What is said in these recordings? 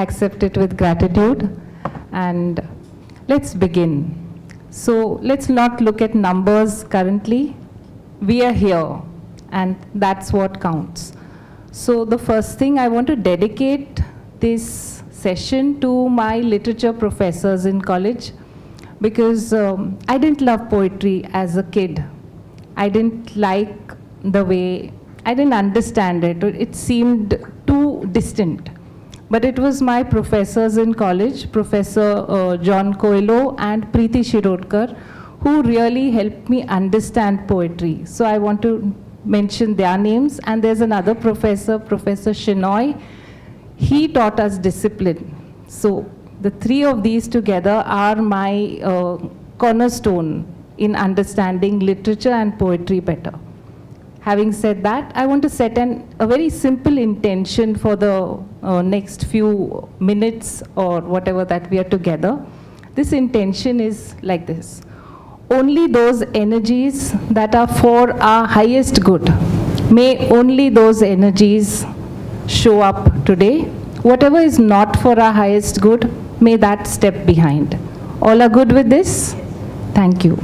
I accept it with gratitude. And let's begin. So let's not look at numbers currently. We are here, and that's what counts. So the first thing, I want to dedicate this session to my literature professors in college, because I didn't love poetry as a kid. I didn't like the way, I didn't understand it. It seemed too distant. But it was my professors in college, Professor John Coelho and Preeti Shirodkar, who really helped me understand poetry. So I want to mention their names. And there's another professor, Professor Shenoy. He taught us discipline. So the three of these together are my cornerstone in understanding literature and poetry better. Having said that, I want to set a very simple intention for the next few minutes or whatever that we are together. This intention is like this. Only those energies that are for our highest good, may only those energies show up today. Whatever is not for our highest good, may that step behind. All are good with this? Thank you.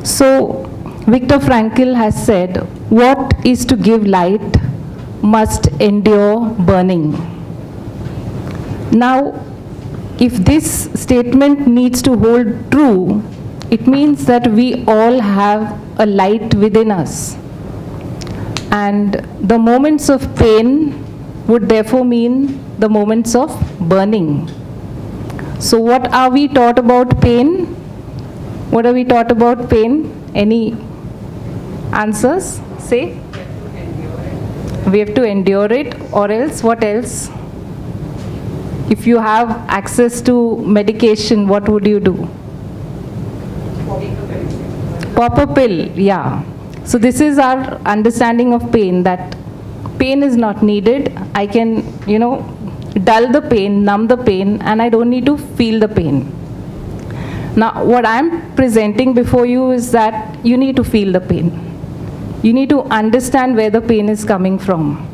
So, Viktor Frankl has said, what is to give light must endure burning. Now, if this statement needs to hold true, it means that we all have a light within us. And the moments of pain would therefore mean the moments of burning. So what are we taught about pain? What are we taught about pain? Any answers? Say. We have to endure it, or else, what else? If you have access to medication, what would you do? Pop a pill, yeah. So this is our understanding of pain, that pain is not needed. I can, dull the pain, numb the pain, and I don't need to feel the pain. Now, what I'm presenting before you is that you need to feel the pain. You need to understand where the pain is coming from.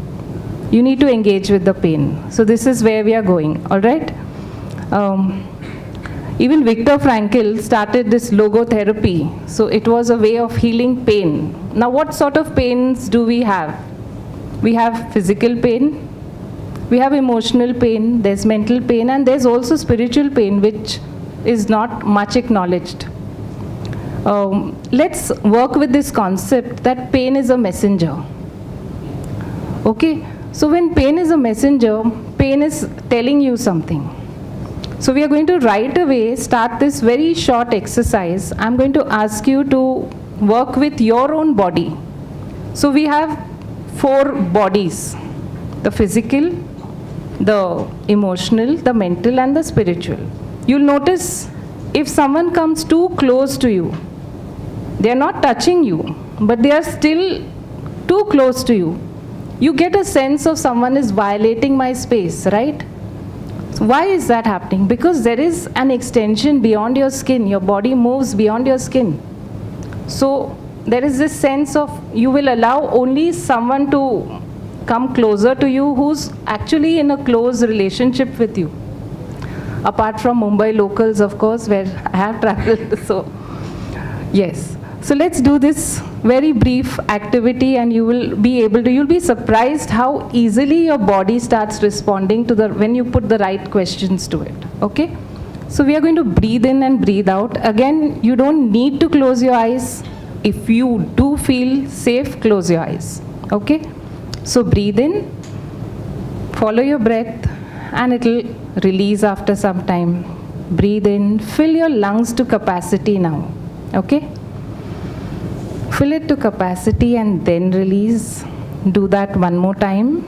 You need to engage with the pain. So this is where we are going, all right? Even Viktor Frankl started this logotherapy. So it was a way of healing pain. Now, what sort of pains do we have? We have physical pain, we have emotional pain, there's mental pain, and there's also spiritual pain, which is not much acknowledged. Let's work with this concept that pain is a messenger. Okay, so when pain is a messenger, pain is telling you something. So we are going to right away start this very short exercise. I'm going to ask you to work with your own body. So we have 4 bodies: the physical, the emotional, the mental, and the spiritual. You'll notice if someone comes too close to you, they are not touching you, but they are still too close to you. You get a sense of someone is violating my space, right? So why is that happening? Because there is an extension beyond your skin. Your body moves beyond your skin. So there is this sense of you will allow only someone to come closer to you who's actually in a close relationship with you. Apart from Mumbai locals, of course, where I have traveled. So, yes. So let's do this very brief activity, and you'll be surprised how easily your body starts responding to when you put the right questions to it. Okay? So we are going to breathe in and breathe out. Again, you don't need to close your eyes. If you do feel safe, close your eyes. Okay? So breathe in, follow your breath, and it'll release after some time. Breathe in, fill your lungs to capacity now. Okay? Fill it to capacity and then release. Do that one more time.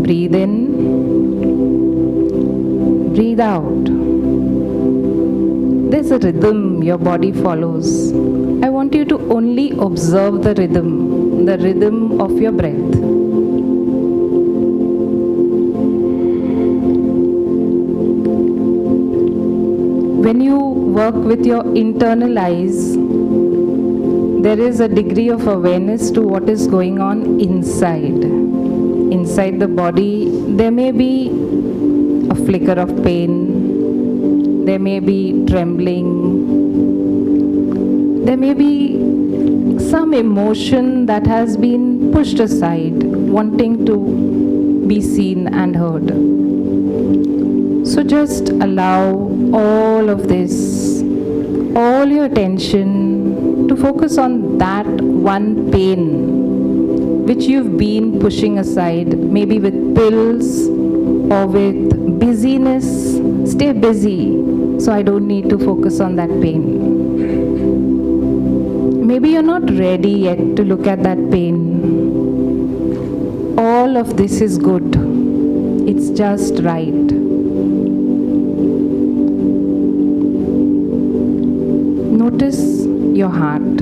Breathe in, breathe out. There's a rhythm your body follows. I want you to only observe the rhythm of your breath. When you work with your internal eyes, there is a degree of awareness to what is going on inside. inside the body, there may be a flicker of pain, there may be trembling, there may be some emotion that has been pushed aside, wanting to be seen and heard. So just allow all of this, all your attention to focus on that one pain which you've been pushing aside, maybe with pills or with busyness. Stay busy, so I don't need to focus on that pain. Maybe you're not ready yet to look at that pain. All of this is good. It's just right. Notice your heart.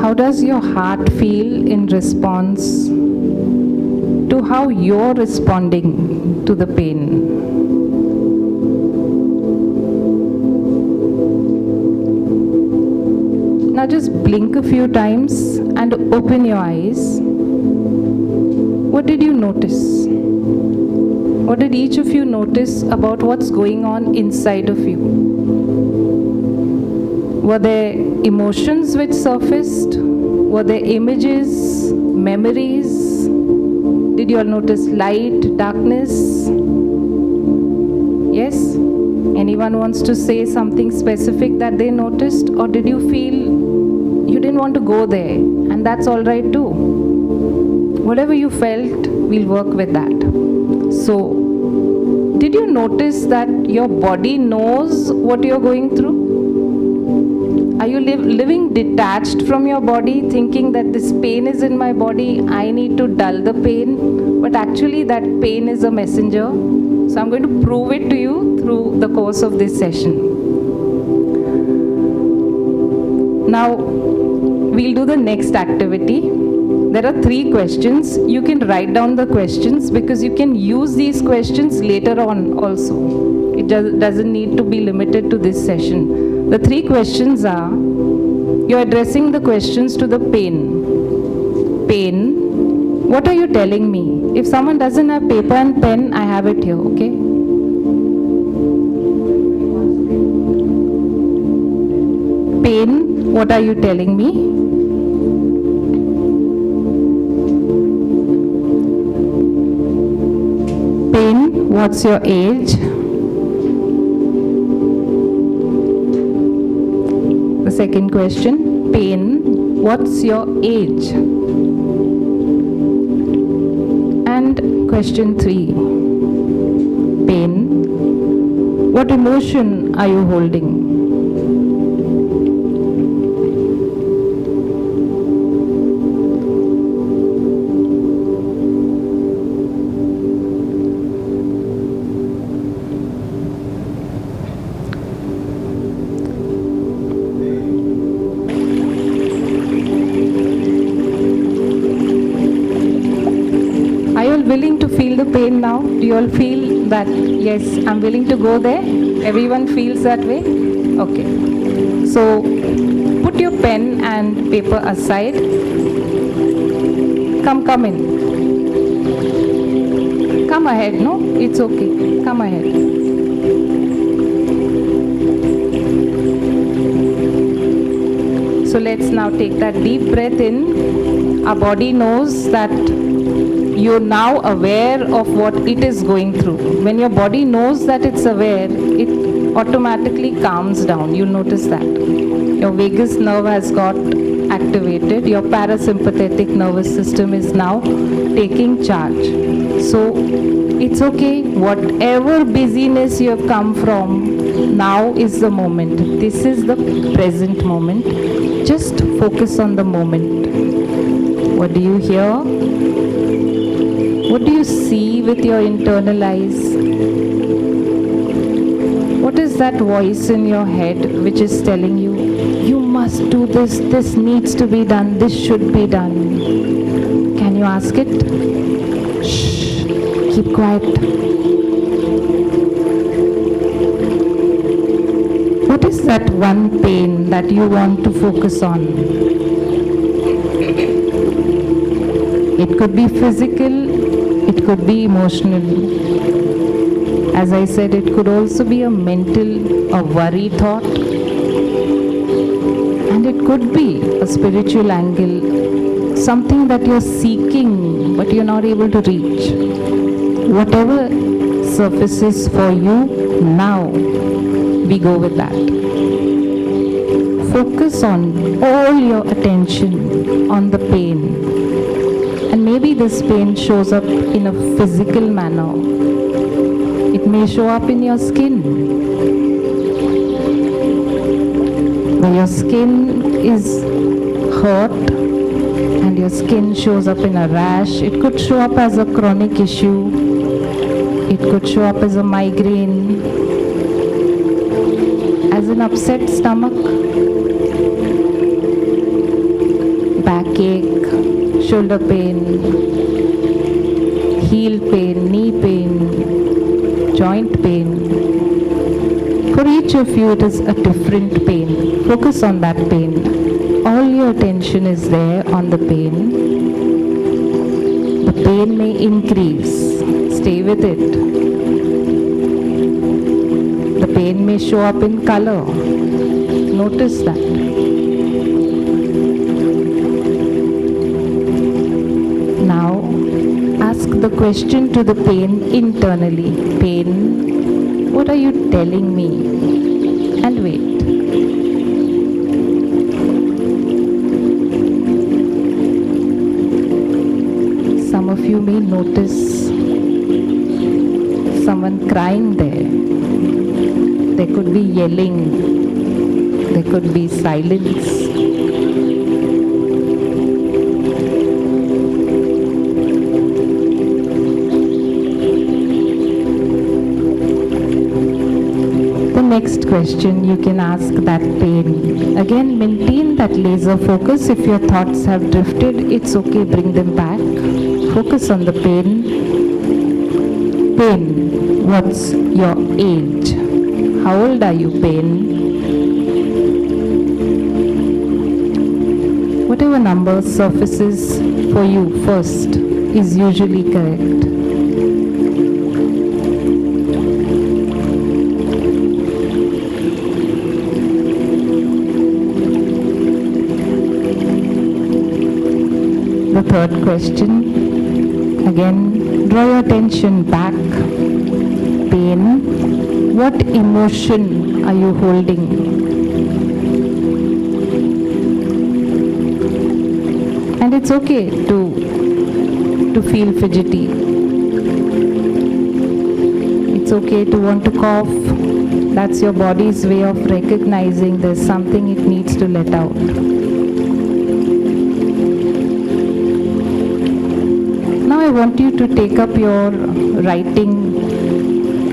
How does your heart feel in response to how you're responding to the pain? Now just blink a few times and open your eyes. What did you notice? What did each of you notice about what's going on inside of you? Were there emotions which surfaced? Were there images, memories? Did you all notice light, darkness? Yes? Anyone wants to say something specific that they noticed? Or did you feel you didn't want to go there? And that's all right too. Whatever you felt, we'll work with that. So, did you notice that your body knows what you're going through? Are you living detached from your body, thinking that this pain is in my body, I need to dull the pain? But actually that pain is a messenger. So I'm going to prove it to you through the course of this session. Now, we'll do the next activity. There are 3 questions. You can write down the questions because you can use these questions later on also. It doesn't need to be limited to this session. The 3 questions are, you're addressing the questions to the pain. Pain, what are you telling me? If someone doesn't have paper and pen, I have it here, okay? Pain, what are you telling me? Pain, what's your age? The second question, pain, what's your age? And question 3, pain, what emotion are you holding? Willing to feel the pain now? Do you all feel that, yes, I'm willing to go there? Everyone feels that way? Okay. So, put your pen and paper aside. Come in. Come ahead, no? It's okay. Come ahead. So let's now take that deep breath in. Our body knows that you're now aware of what it is going through. When your body knows that it's aware, it automatically calms down. You'll notice that. Your vagus nerve has got activated. Your parasympathetic nervous system is now taking charge. So it's okay. Whatever busyness you have come from, now is the moment. This is the present moment. Just focus on the moment. What do you hear? What do you see with your internal eyes? What is that voice in your head which is telling you, you must do this, this needs to be done, this should be done? Can you ask it? Shh, keep quiet. What is that one pain that you want to focus on? It could be physical, it could be emotional. As I said, it could also be a mental or worry thought. And it could be a spiritual angle, something that you're seeking but you're not able to reach. Whatever surfaces for you now, we go with that. Focus on all your attention on the pain. And maybe this pain shows up in a physical manner. It may show up in your skin. Where your skin is hurt and your skin shows up in a rash. It could show up as a chronic issue. It could show up as a migraine, as an upset stomach, backache, shoulder pain, heel pain, knee pain, joint pain. For each of you, it is a different pain. Focus on that pain. All your attention is there on the pain. The pain may increase. Stay with it. The pain may show up in color. Notice that. Now, ask the question to the pain internally. Pain, what are you telling me? And wait. Some of you may notice someone crying there. There could be yelling. There could be silence. Next question, you can ask that pain. Again, maintain that laser focus. If your thoughts have drifted, it's okay, bring them back. Focus on the pain. Pain, what's your age? How old are you, pain? Whatever number surfaces for you first is usually correct. The third question, again, draw your attention back. Pain, what emotion are you holding? And it's okay to feel fidgety. It's okay to want to cough. That's your body's way of recognizing there's something it needs to let out. I want you to take up your writing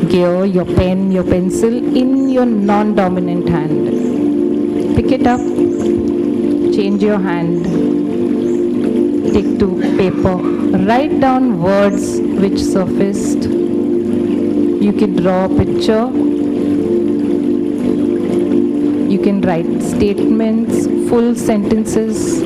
gear, your pen, your pencil in your non-dominant hand. Pick it up, change your hand, take to paper, write down words which surfaced. You can draw a picture, you can write statements, full sentences.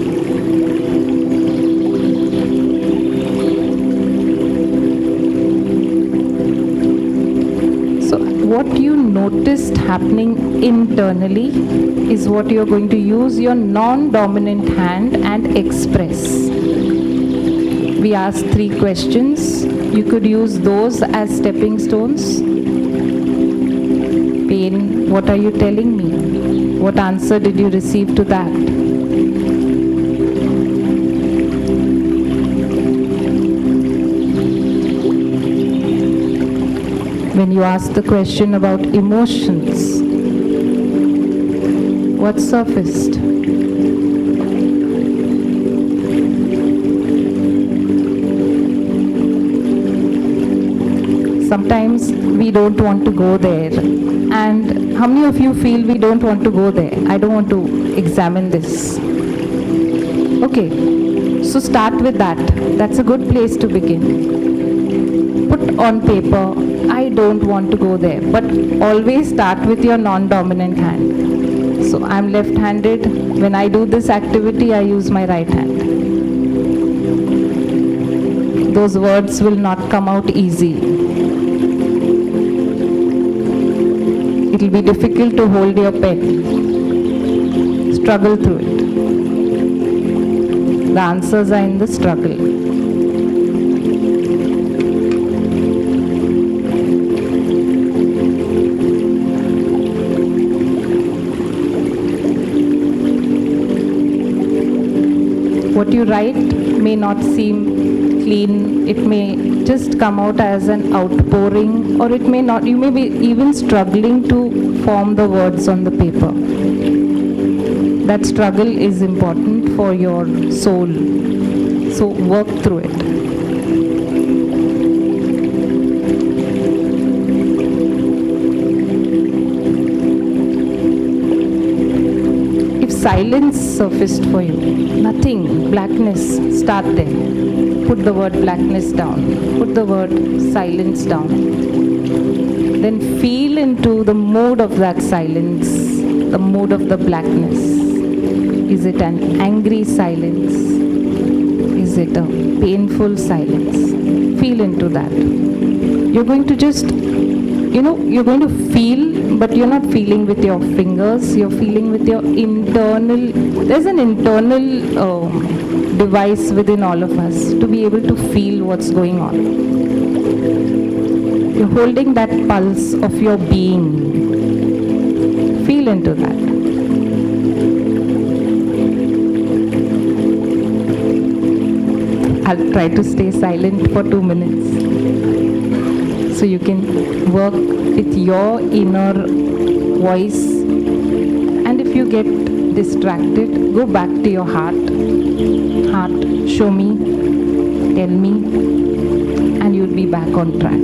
What you noticed happening internally is what you're going to use your non-dominant hand and express. We asked 3 questions. You could use those as stepping stones. Pain, what are you telling me? What answer did you receive to that? When you ask the question about emotions, what surfaced? Sometimes we don't want to go there. And how many of you feel we don't want to go there? I don't want to examine this. Okay, so start with that. That's a good place to begin. Put on paper, I don't want to go there, but always start with your non-dominant hand. So I'm left-handed. When I do this activity, I use my right hand. those words will not come out easy. It will be difficult to hold your pen. Struggle through it. The answers are in the struggle. What you write may not seem clean, it may just come out as an outpouring, or it may not, you may be even struggling to form the words on the paper. That struggle is important for your soul, so work through it. Silence surfaced for you. Nothing, blackness, start there. Put the word blackness down. Put the word silence down. Then feel into the mood of that silence, the mood of the blackness. Is it an angry silence? Is it a painful silence? Feel into that. You're going to just, you're going to feel, but you're not feeling with your fingers, you're feeling with your internal, there's an internal device within all of us to be able to feel what's going on. You're holding that pulse of your being. Feel into that. I'll try to stay silent for 2 minutes, so you can work with your inner voice. And if you get distracted, go back to your heart. Heart, show me, tell me, and you'll be back on track.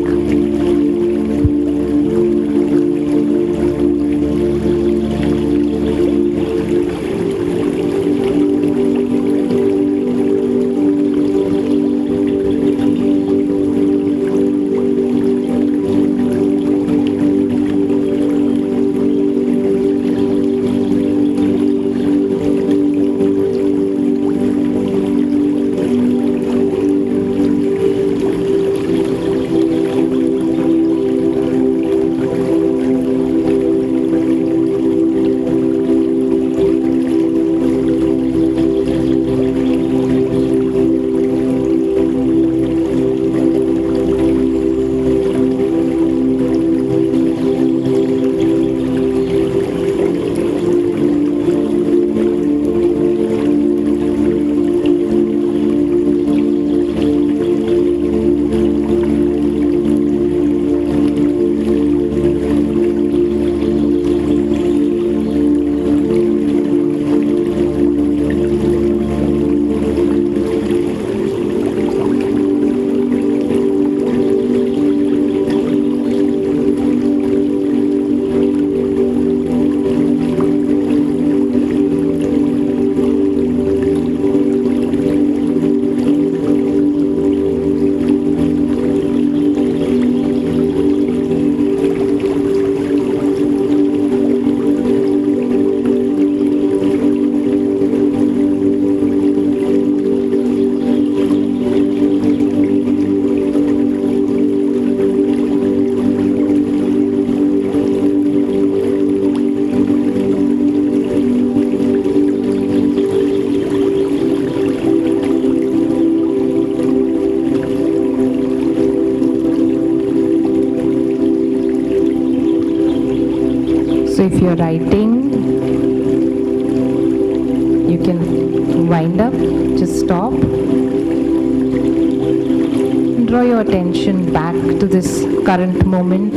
So if you're writing, you can wind up, just stop, and draw your attention back to this current moment.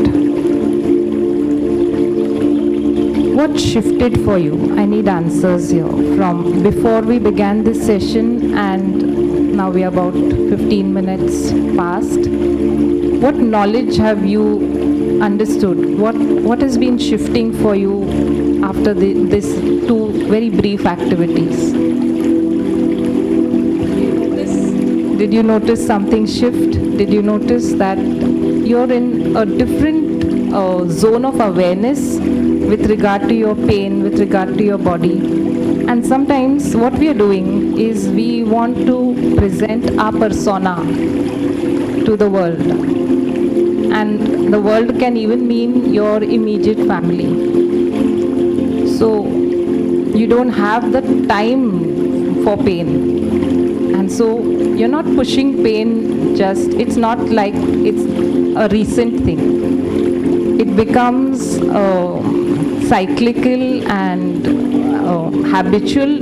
What shifted for you? I need answers here from before we began this session, and now we are about 15 minutes past. What knowledge have you understood? What has been shifting for you after this two very brief activities? Did you notice something shift? Did you notice that you're in a different zone of awareness with regard to your pain, with regard to your body? And sometimes what we are doing is we want to present our persona to the world. And the world can even mean your immediate family. So you don't have the time for pain. And so you're not pushing pain just, it's not like it's a recent thing. It becomes cyclical and habitual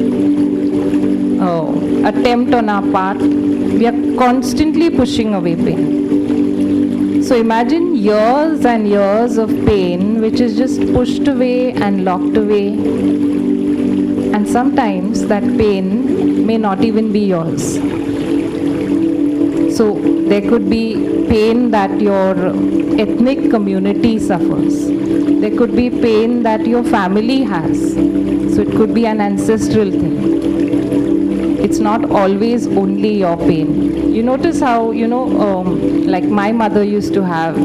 attempt on our part. We are constantly pushing away pain. So imagine years and years of pain which is just pushed away and locked away. And sometimes that pain may not even be yours. So there could be pain that your ethnic community suffers. There could be pain that your family has. So it could be an ancestral thing. It's not always only your pain. You notice how, like my mother used to have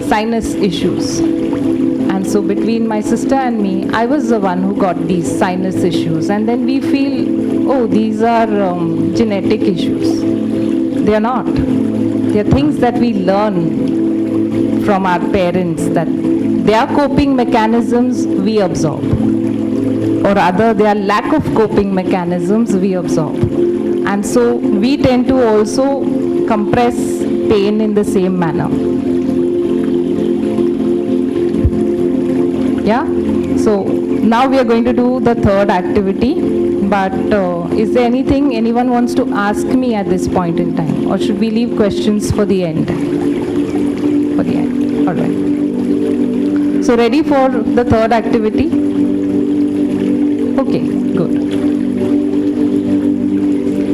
sinus issues. And so between my sister and me, I was the one who got these sinus issues. And then we feel, oh, these are genetic issues. They are not. They are things that we learn from our parents, that their coping mechanisms we absorb. Or rather, their lack of coping mechanisms we absorb. And so we tend to also compress pain in the same manner. Yeah? So now we are going to do the third activity. But is there anything anyone wants to ask me at this point in time? Or should we leave questions for the end? For the end. All right. So ready for the third activity? Okay, good.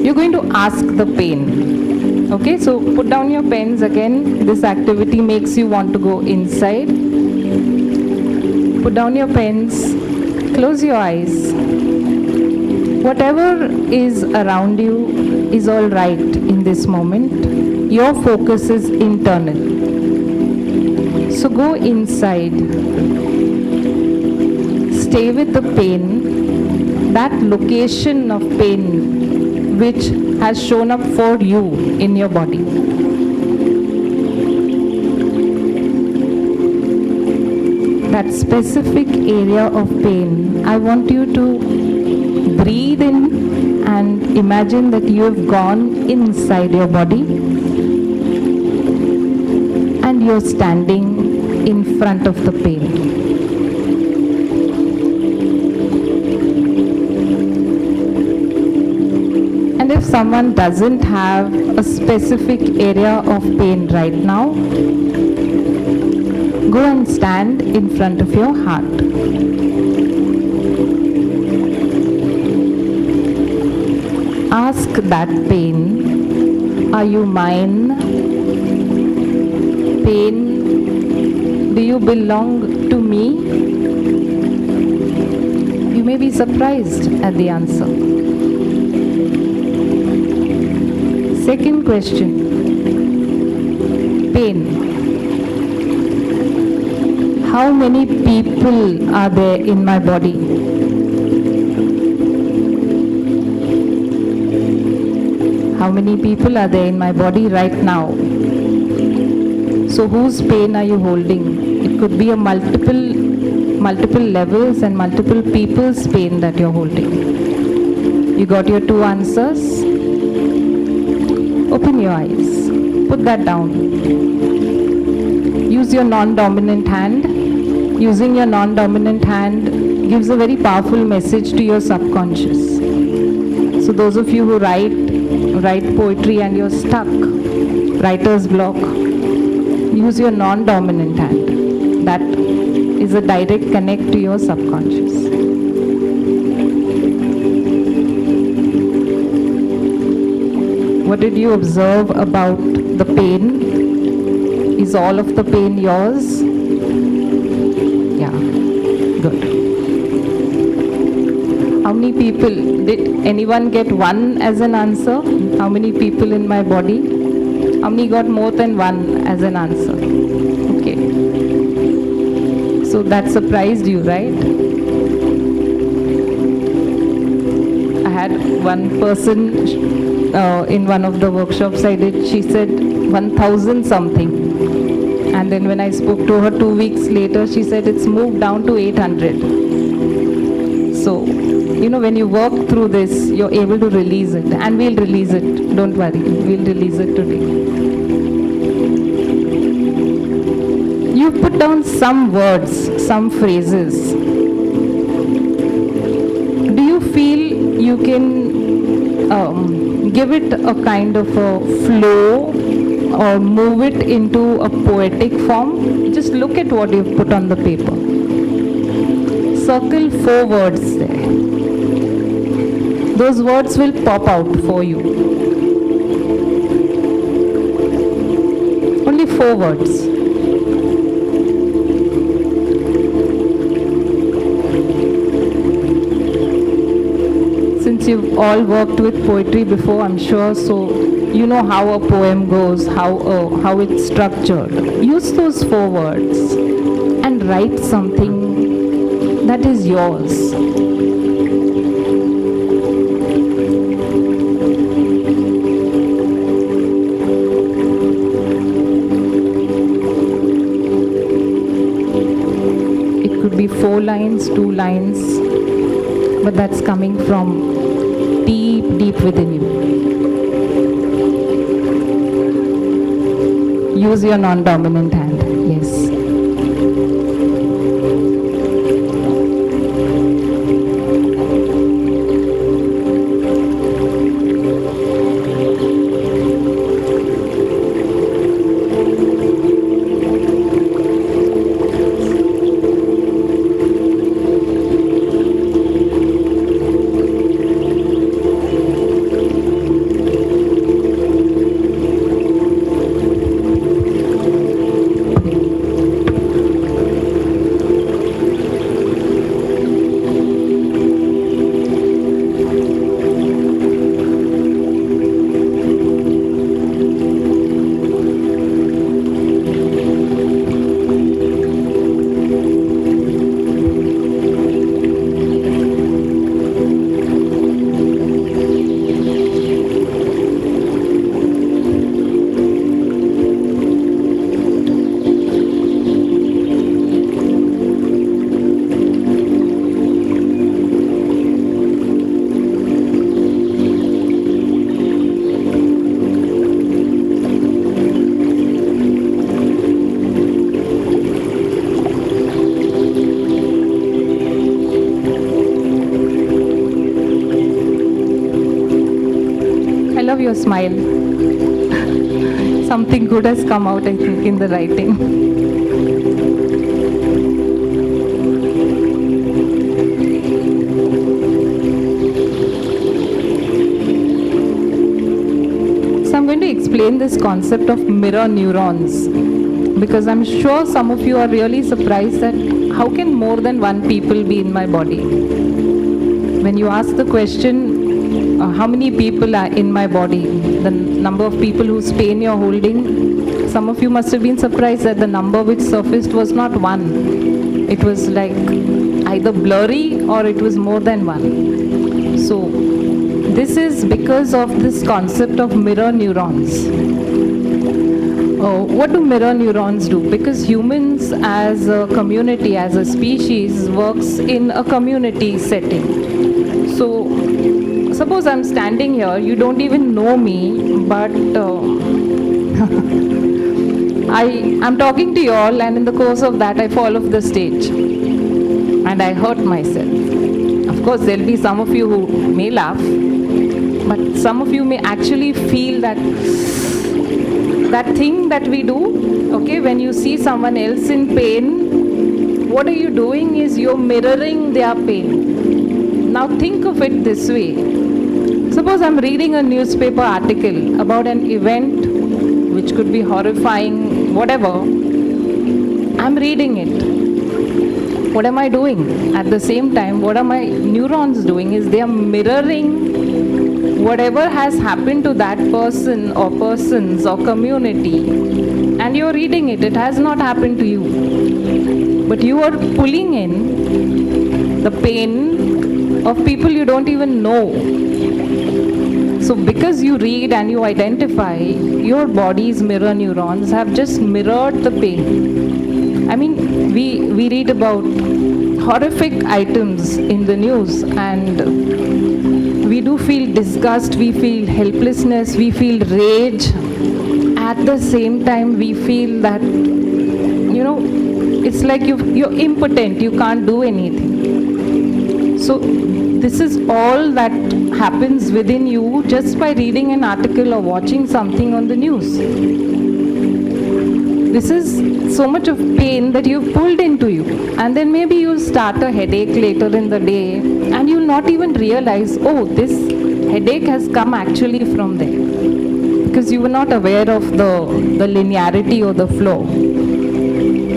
You're going to ask the pain. Okay, so put down your pens again. This activity makes you want to go inside. Put down your pens. Close your eyes. Whatever is around you is all right in this moment. Your focus is internal. So go inside. Stay with the pain, that location of pain which has shown up for you in your body. That specific area of pain, I want you to breathe in and imagine that you have gone inside your body and you're standing in front of the pain. And if someone doesn't have a specific area of pain right now, go and stand in front of your heart. Ask that pain, are you mine? Pain, do you belong to me? You may be surprised at the answer. Second question, pain. How many people are there in my body? How many people are there in my body right now? So whose pain are you holding? It could be a multiple levels and multiple people's pain that you're holding. You got your two answers? Open your eyes. Put that down. Use your non-dominant hand. Using your non-dominant hand gives a very powerful message to your subconscious. So those of you who write poetry and you're stuck, writer's block, use your non-dominant hand. That is a direct connect to your subconscious. What did you observe about the pain? Is all of the pain yours? Yeah, good. How many people, did anyone get one as an answer? How many people in my body? How many got more than one as an answer? Okay. So that surprised you, right? I had one person in one of the workshops I did, she said 1,000 something. And then when I spoke to her 2 weeks later, she said it's moved down to 800. So, when you work through this, you're able to release it. And we'll release it. Don't worry. We'll release it today. You put down some words, some phrases. Do you feel you can give it a kind of a flow or move it into a poetic form? Just look at what you've put on the paper. Circle 4 words there. Those words will pop out for you. Only 4 words. Since you've all worked with poetry before, I'm sure, so you know how a poem goes, how it's structured. Use those 4 words and write something that is yours. It could be 4 lines, 2 lines, but that's coming from deep within you. Use your non-dominant hand. Yes. Your smile. Something good has come out, I think, in the writing. So I'm going to explain this concept of mirror neurons, because I'm sure some of you are really surprised that how can more than one people be in my body? When you ask the question, how many people are in my body, the number of people whose pain you're holding, some of you must have been surprised that the number which surfaced was not 1. It was like either blurry or it was more than 1. So this is because of this concept of mirror neurons. What do mirror neurons do? Because humans as a community, as a species, works in a community setting. So suppose I'm standing here, you don't even know me, but I'm talking to you all, and in the course of that I fall off the stage and I hurt myself. Of course, there'll be some of you who may laugh, but some of you may actually feel that thing that we do, okay, when you see someone else in pain, what are you doing is you're mirroring their pain. Now think of it this way. Suppose I'm reading a newspaper article about an event which could be horrifying, whatever. I'm reading it. What am I doing? At the same time, what are my neurons doing is they are mirroring whatever has happened to that person or persons or community, and you're reading it. It has not happened to you. But you are pulling in the pain of people you don't even know. So because you read and you identify, your body's mirror neurons have just mirrored the pain. I mean, we read about horrific items in the news, and we do feel disgust, we feel helplessness, we feel rage. At the same time, we feel that, it's like you're impotent, you can't do anything. So this is all that happens within you just by reading an article or watching something on the news. This is so much of pain that you've pulled into you. And then maybe you'll start a headache later in the day and you'll not even realize, oh, this headache has come actually from there. Because you were not aware of the linearity or the flow.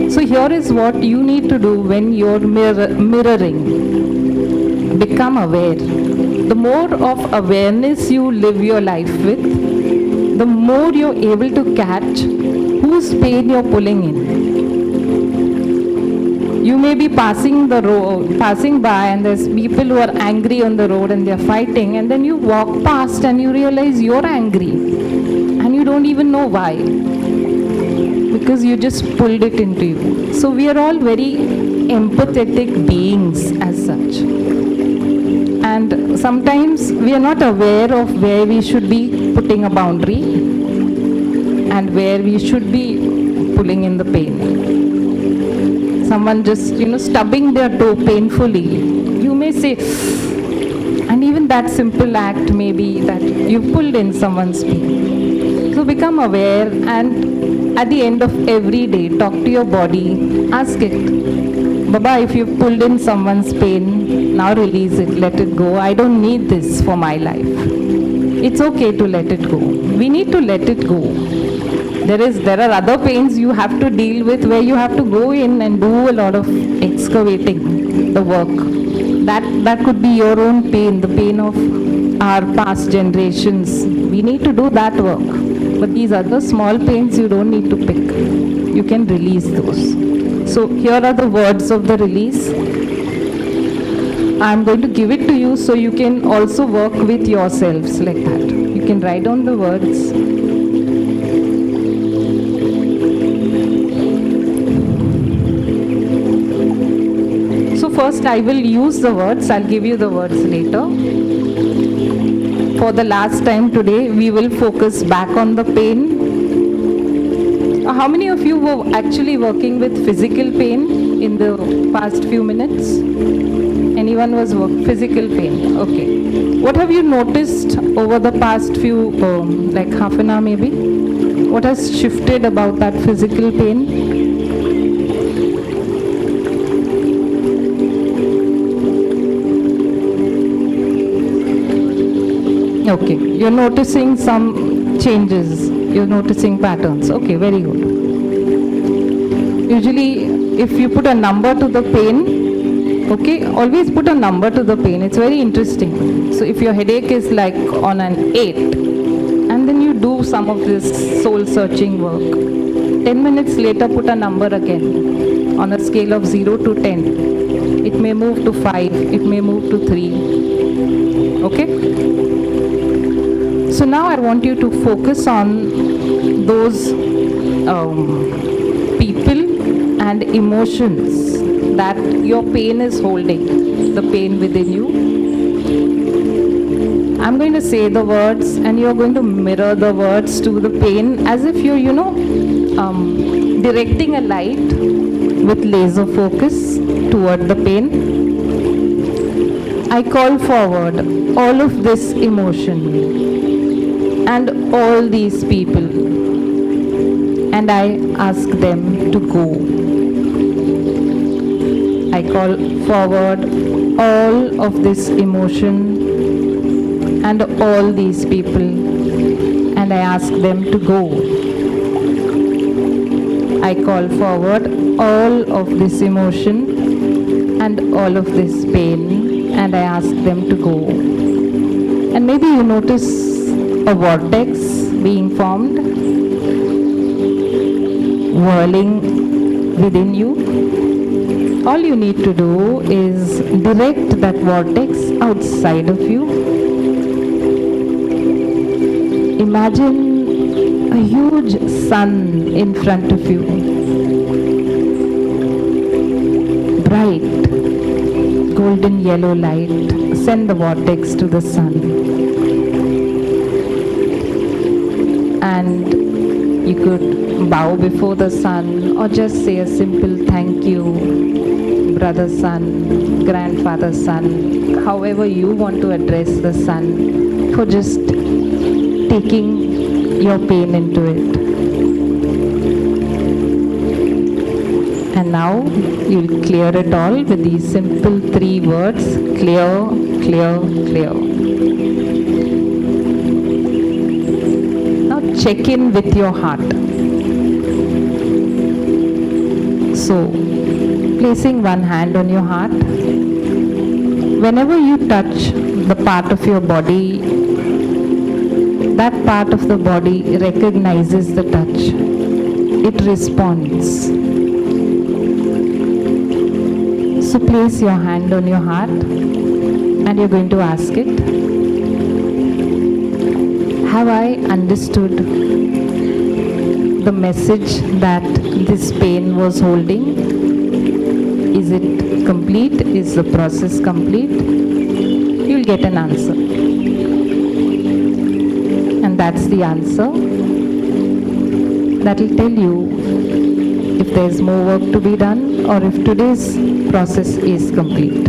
So here is what you need to do when you're mirroring. Become aware. The more of awareness you live your life with, the more you're able to catch whose pain you're pulling in. You may be passing by, and there's people who are angry on the road and they're fighting, and then you walk past and you realize you're angry and you don't even know why, because you just pulled it into you. So we are all very empathetic beings as such. And sometimes we are not aware of where we should be putting a boundary and where we should be pulling in the pain. Someone just, stubbing their toe painfully, you may say, and even that simple act may be that you pulled in someone's pain. So become aware, and at the end of every day, talk to your body, ask it, Baba, if you've pulled in someone's pain, now release it, let it go. I don't need this for my life. It's okay to let it go. We need to let it go. There are other pains you have to deal with where you have to go in and do a lot of excavating, the work. That could be your own pain, the pain of our past generations. We need to do that work. But these other small pains you don't need to pick. You can release those. So here are the words of the release. I'm going to give it to you so you can also work with yourselves like that. You can write down the words. So first I will use the words. I'll give you the words later. For the last time today, we will focus back on the pain. How many of you were actually working with physical pain in the past few minutes? Anyone was physical pain? Okay. What have you noticed over the past few, like half an hour maybe? What has shifted about that physical pain? Okay. You're noticing some changes. You're noticing patterns. Okay, very good. Usually, if you put a number to the pain, okay, always put a number to the pain. It's very interesting. So if your headache is like on an 8, and then you do some of this soul-searching work, 10 minutes later put a number again on a scale of 0 to 10. It may move to 5, it may move to 3. Okay? So now I want you to focus on those people and emotions that your pain is holding, the pain within you. I'm going to say the words and you're going to mirror the words to the pain as if you're, directing a light with laser focus toward the pain. I call forward all of this emotion and all these people, and I ask them to go. I call forward all of this emotion and all these people, and I ask them to go. I call forward all of this emotion and all of this pain, and I ask them to go. And maybe you notice a vortex being formed, whirling within you. All you need to do is direct that vortex outside of you Imagine a huge sun in front of you. Bright, golden yellow light. Send the vortex to the sun. And you could bow before the sun or just say a simple thank you, brother sun, grandfather sun, however you want to address the sun, for just taking your pain into it. And now you'll clear it all with these simple 3 words: clear, clear, clear. Now check in with your heart. So, placing one hand on your heart, whenever you touch the part of your body, that part of the body recognizes the touch. It responds. So place your hand on your heart and you're going to ask it, have I understood the message that this pain was holding? Is it complete? Is the process complete? You'll get an answer. And that's the answer that will tell you if there's more work to be done or if today's process is complete.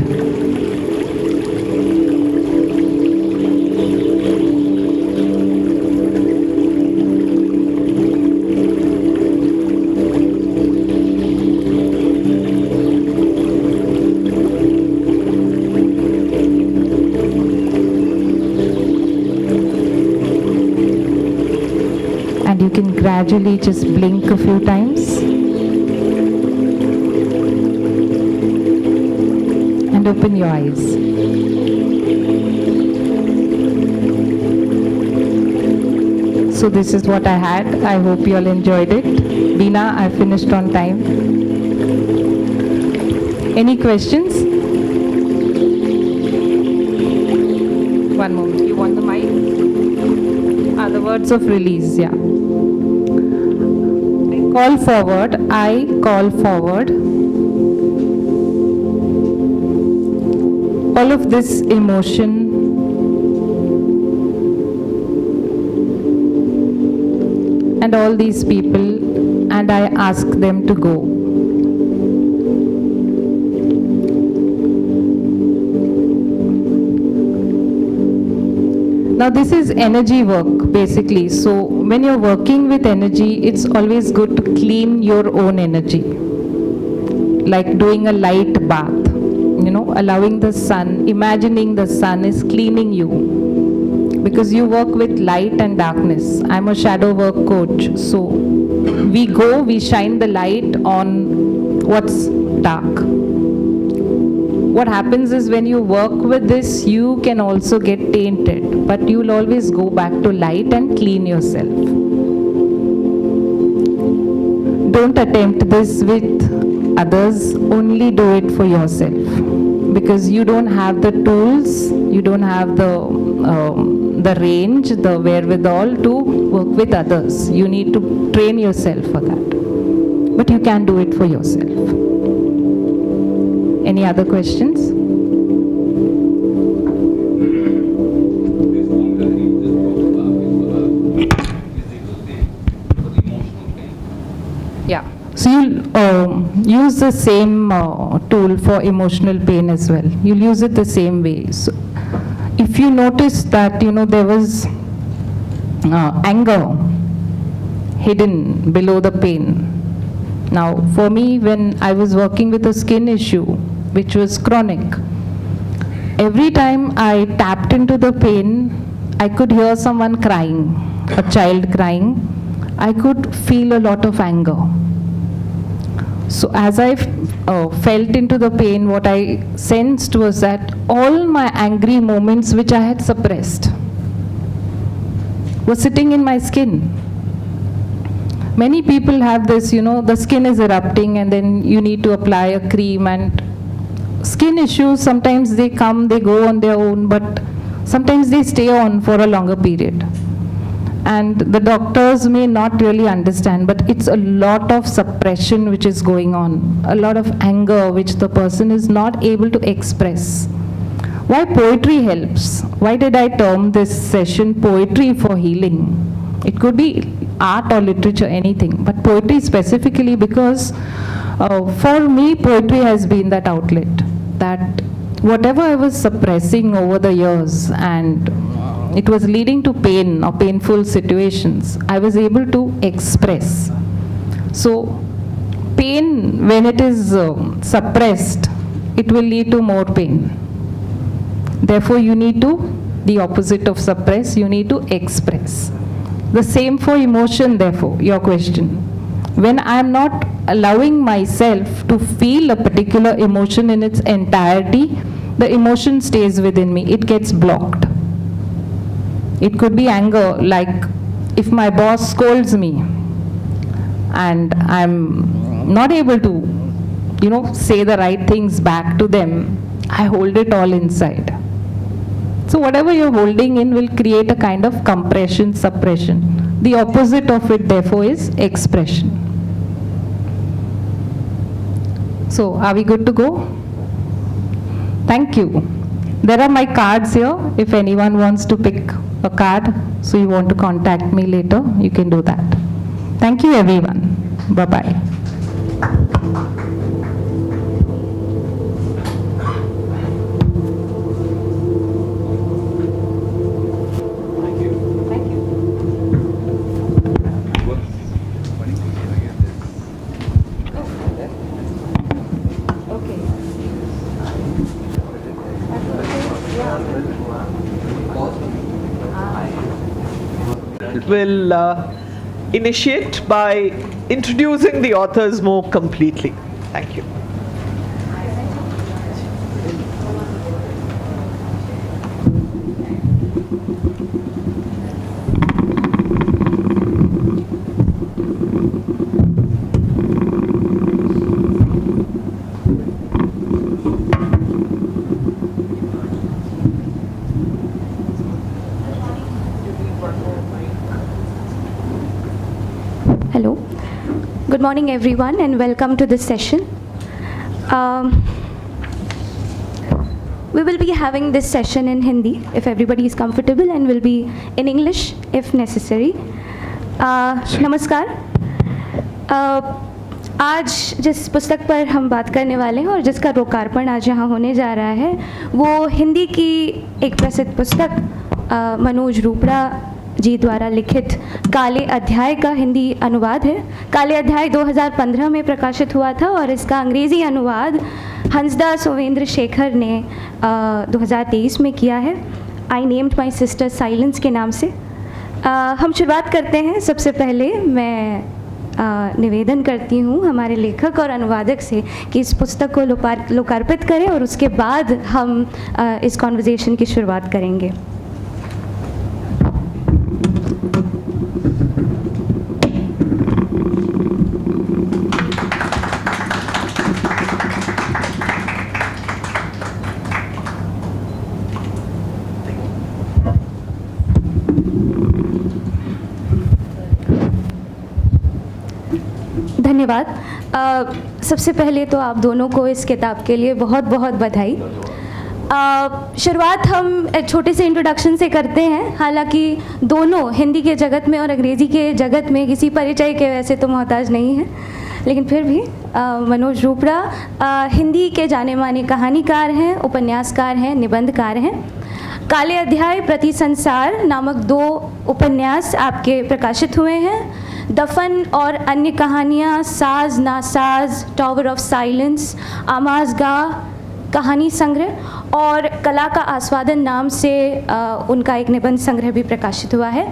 And you can gradually just blink a few times. And open your eyes. So this is what I had. I hope you all enjoyed it. Veena, I finished on time. Any questions? One moment. You want the mic? The words of release, yeah. I call forward all of this emotion and all these people, and I ask them to go. Now this is energy work basically. So when you're working with energy, it's always good to clean your own energy. Like doing a light bath, allowing the sun, imagining the sun is cleaning you. Because you work with light and darkness. I'm a shadow work coach. So we shine the light on what's dark. What happens is when you work with this, you can also get tainted, but you'll always go back to light and clean yourself. Don't attempt this with others, only do it for yourself. Because you don't have the tools, you don't have the range, the wherewithal to work with others. You need to train yourself for that. But you can do it for yourself. Any other questions? Yeah. So you'll use the same tool for emotional pain as well. You'll use it the same way. So if you notice that, there was anger hidden below the pain. Now, for me, when I was working with a skin issue, which was chronic, every time I tapped into the pain, I could hear someone crying, a child crying. I could feel a lot of anger. So as I felt into the pain, what I sensed was that all my angry moments which I had suppressed were sitting in my skin. Many people have this, the skin is erupting and then you need to apply a cream, and skin issues, sometimes they come, they go on their own, but sometimes they stay on for a longer period. and the doctors may not really understand, but it's a lot of suppression which is going on, a lot of anger which the person is not able to express. Why poetry helps? Why did I term this session poetry for healing? It could be art or literature, anything, but poetry specifically because for me poetry has been that outlet, that whatever I was suppressing over the years and it was leading to pain or painful situations, I was able to express. So pain, when it is suppressed, it will lead to more pain. Therefore you need to, the opposite of suppress, you need to express. The same for emotion, therefore, your question. When I am not allowing myself to feel a particular emotion in its entirety, the emotion stays within me, it gets blocked. It could be anger, like if my boss scolds me and I'm not able to, say the right things back to them, I hold it all inside. So whatever you're holding in will create a kind of compression, suppression. The opposite of it, therefore, is expression. So are we good to go? Thank you. There are my cards here. If anyone wants to pick a card, so you want to contact me later, you can do that. Thank you, everyone. Bye-bye. Will initiate by introducing the authors more completely. Thank you. Hello. Good morning, everyone, and welcome to this session. We will be having this session in Hindi, if everybody is comfortable, and will be in English, if necessary. नमस्कार. आज जिस पुस्तक पर हम बात करने वाले हैं और जिसका लोकार्पण आज यहाँ होने जा रहा है, वो हिंदी की एक प्रसिद्ध पुस्तक मनोज रुपड़ा जी द्वारा लिखित काले अध्याय का हिंदी अनुवाद है. काले अध्याय 2015 में प्रकाशित हुआ था और इसका अंग्रेज़ी अनुवाद हंसदा सोवेंद्र शेखर ने 2023 में किया है. I named my sister silence के नाम से. हम शुरुआत करते हैं. सबसे पहले मैं निवेदन करती हूँ हमारे लेखक और अनुवादक से कि इस पुस्तक को लोकार्पित करें और उसके बाद हम इस कॉन्वर्जेशन की शुरुआत करेंगे. धन्यवाद. सबसे पहले तो आप दोनों को इस किताब के लिए बहुत बहुत बधाई. शुरुआत हम एक छोटे से इंट्रोडक्शन से करते हैं. हालांकि दोनों हिंदी के जगत में और अंग्रेज़ी के जगत में किसी परिचय के वैसे तो मोहताज नहीं हैं, लेकिन फिर भी मनोज रुपड़ा हिंदी के जाने माने कहानीकार हैं, उपन्यासकार हैं, निबंधकार हैं. काले अध्याय प्रति संसार नामक 2 उपन्यास आपके प्रकाशित हुए हैं. दफन और अन्य कहानियाँ, साज नासाज, टावर ऑफ साइलेंस, आमाज़गाह कहानी संग्रह और कला का आस्वादन नाम से उनका एक निबंध संग्रह भी प्रकाशित हुआ है.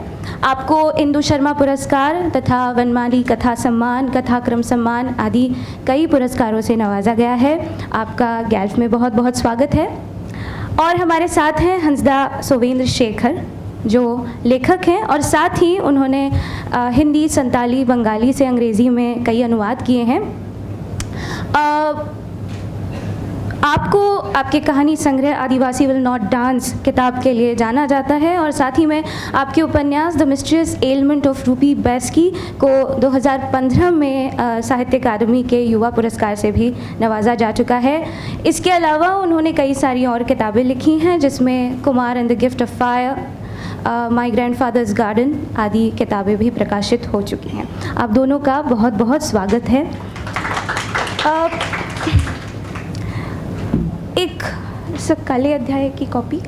आपको इंदु शर्मा पुरस्कार तथा वनमाली कथा सम्मान, कथाक्रम सम्मान आदि कई पुरस्कारों से नवाजा गया है. आपका गैल्फ में बहुत बहुत स्वागत है. और हमारे साथ हैं हंसदा सोवेंद्र शेखर, जो लेखक हैं और साथ ही उन्होंने हिंदी, संताली, बंगाली से अंग्रेज़ी में कई अनुवाद किए हैं. आपको आपके कहानी संग्रह आदिवासी विल नॉट डांस किताब के लिए जाना जाता है और साथ ही में आपके उपन्यास द मिस्टीरियस एलिमेंट ऑफ रूपी बैस्की को 2015 में साहित्य अकादमी के युवा पुरस्कार से भी नवाजा जा चुका है। इसके अलावा उन्होंने कई सारी और किताबें लिखी हैं जिसमें Kumar and the gift of fire, my grandfathers garden आदि किताबें भी प्रकाशित हो चुकी हैं। आप दोनों का बहुत बहुत स्वागत है। एक सब काले अध्याय की कॉपी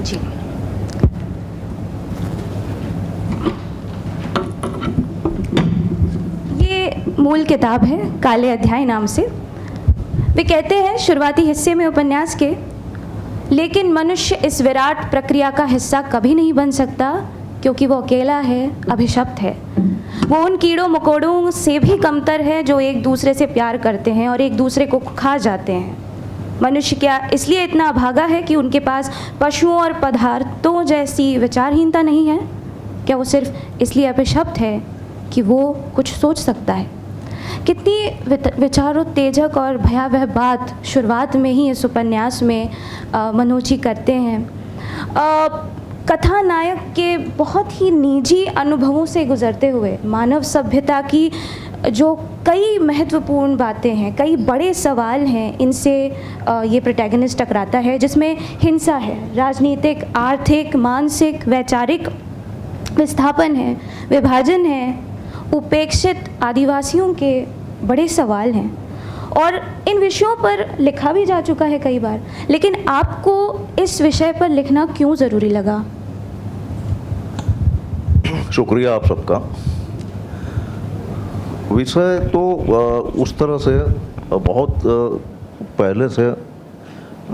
जी। ये मूल किताब है काले अध्याय नाम से। वे कहते हैं शुरुआती हिस्से में उपन्यास के, लेकिन मनुष्य इस विराट प्रक्रिया का हिस्सा कभी नहीं बन सकता क्योंकि वो अकेला है, अभिशप्त है। वो उन कीड़ों मकोड़ों से भी कमतर है जो एक दूसरे से प्यार करते हैं और एक दूसरे को खा जाते हैं। मनुष्य क्या इसलिए इतना अभागा है कि उनके पास पशुओं और पदार्थों जैसी विचारहीनता नहीं है? क्या वो सिर्फ इसलिए अभिशप्त है कि वो कुछ सोच सकता है? कितनी विचारोत्तेजक और भयावह बात शुरुआत में ही इस उपन्यास में मनोज जी करते हैं। कथानायक के बहुत ही निजी अनुभवों से गुजरते हुए मानव सभ्यता की जो कई महत्वपूर्ण बातें हैं, कई बड़े सवाल हैं, इनसे ये प्रोटैगनिस्ट टकराता है, जिसमें हिंसा है, राजनीतिक, आर्थिक, मानसिक, वैचारिक विस्थापन है, विभाजन है, उपेक्षित आदिवासियों के बड़े सवाल हैं और इन विषयों पर लिखा भी जा चुका है कई बार। लेकिन आपको इस विषय पर लिखना क्यों ज़रूरी लगा? शुक्रिया आप सबका। विषय तो उस तरह से बहुत पहले से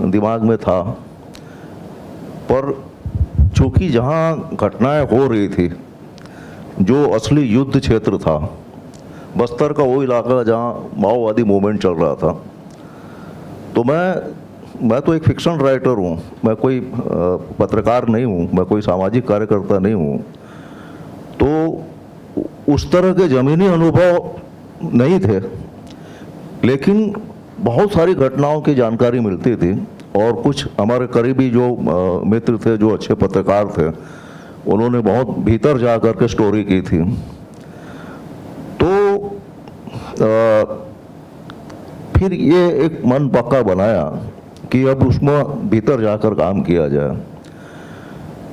दिमाग में था, पर चूँकि जहाँ घटनाएं हो रही थी, जो असली युद्ध क्षेत्र था, बस्तर का वो इलाका जहाँ माओवादी मूवमेंट चल रहा था, तो मैं तो एक फिक्शन राइटर हूँ, मैं कोई पत्रकार नहीं हूँ, मैं कोई सामाजिक कार्यकर्ता नहीं हूँ, तो उस तरह के ज़मीनी अनुभव नहीं थे, लेकिन बहुत सारी घटनाओं की जानकारी मिलती थी और कुछ हमारे करीबी जो मित्र थे, जो अच्छे पत्रकार थे, उन्होंने बहुत भीतर जा कर के स्टोरी की थी। तो फिर ये एक मन पक्का बनाया कि अब उसमें भीतर जाकर काम किया जाए।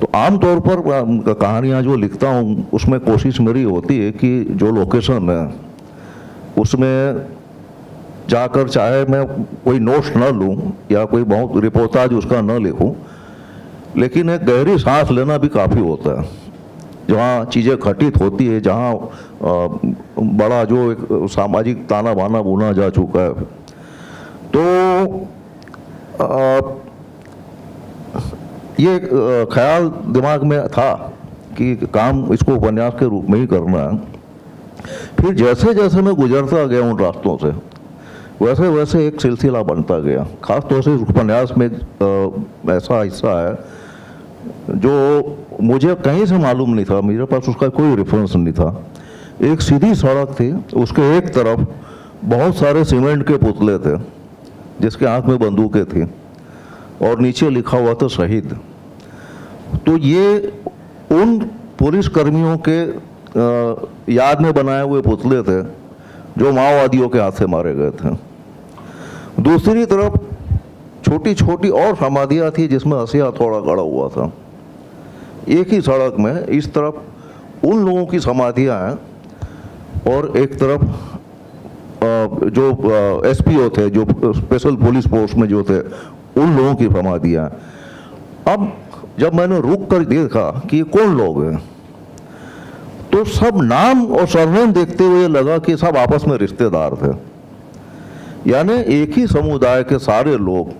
तो आमतौर पर कहानियाँ जो लिखता हूँ उसमें कोशिश मेरी होती है कि जो लोकेशन है उसमें जाकर, चाहे मैं कोई नोट्स न लूँ या कोई बहुत रिपोर्टाज उसका न लिखूँ, लेकिन एक गहरी सांस लेना भी काफ़ी होता है। जहाँ चीज़ें घटित होती है, जहाँ बड़ा जो एक सामाजिक ताना बाना बुना जा चुका है, तो ये ख्याल दिमाग में था कि काम इसको उपन्यास के रूप में ही करना है। फिर जैसे जैसे मैं गुजरता गया उन रास्तों से, वैसे वैसे एक सिलसिला बनता गया। खास तौर से उपन्यास में ऐसा हिस्सा है जो मुझे कहीं से मालूम नहीं था, मेरे पास उसका कोई रेफरेंस नहीं था। एक सीधी सड़क थी, उसके एक तरफ बहुत सारे सीमेंट के पुतले थे जिसके हाथ में बंदूकें थी और नीचे लिखा हुआ था शहीद। तो ये उन पुलिस कर्मियों के याद में बनाए हुए पुतले थे जो माओवादियों के हाथ से मारे गए थे। दूसरी तरफ छोटी छोटी और समाधियाँ थी जिसमें हसिया थोड़ा गड़ा हुआ था। एक ही सड़क में इस तरफ उन लोगों की समाधियाँ हैं और एक तरफ जो एसपीओ थे, जो स्पेशल पुलिस फोर्स में जो थे, उन लोगों की समाधियाँ। अब जब मैंने रुक कर देखा कि ये कौन लोग हैं, तो सब नाम और सरनेम देखते हुए लगा कि सब आपस में रिश्तेदार थे। यानी एक ही समुदाय के सारे लोग,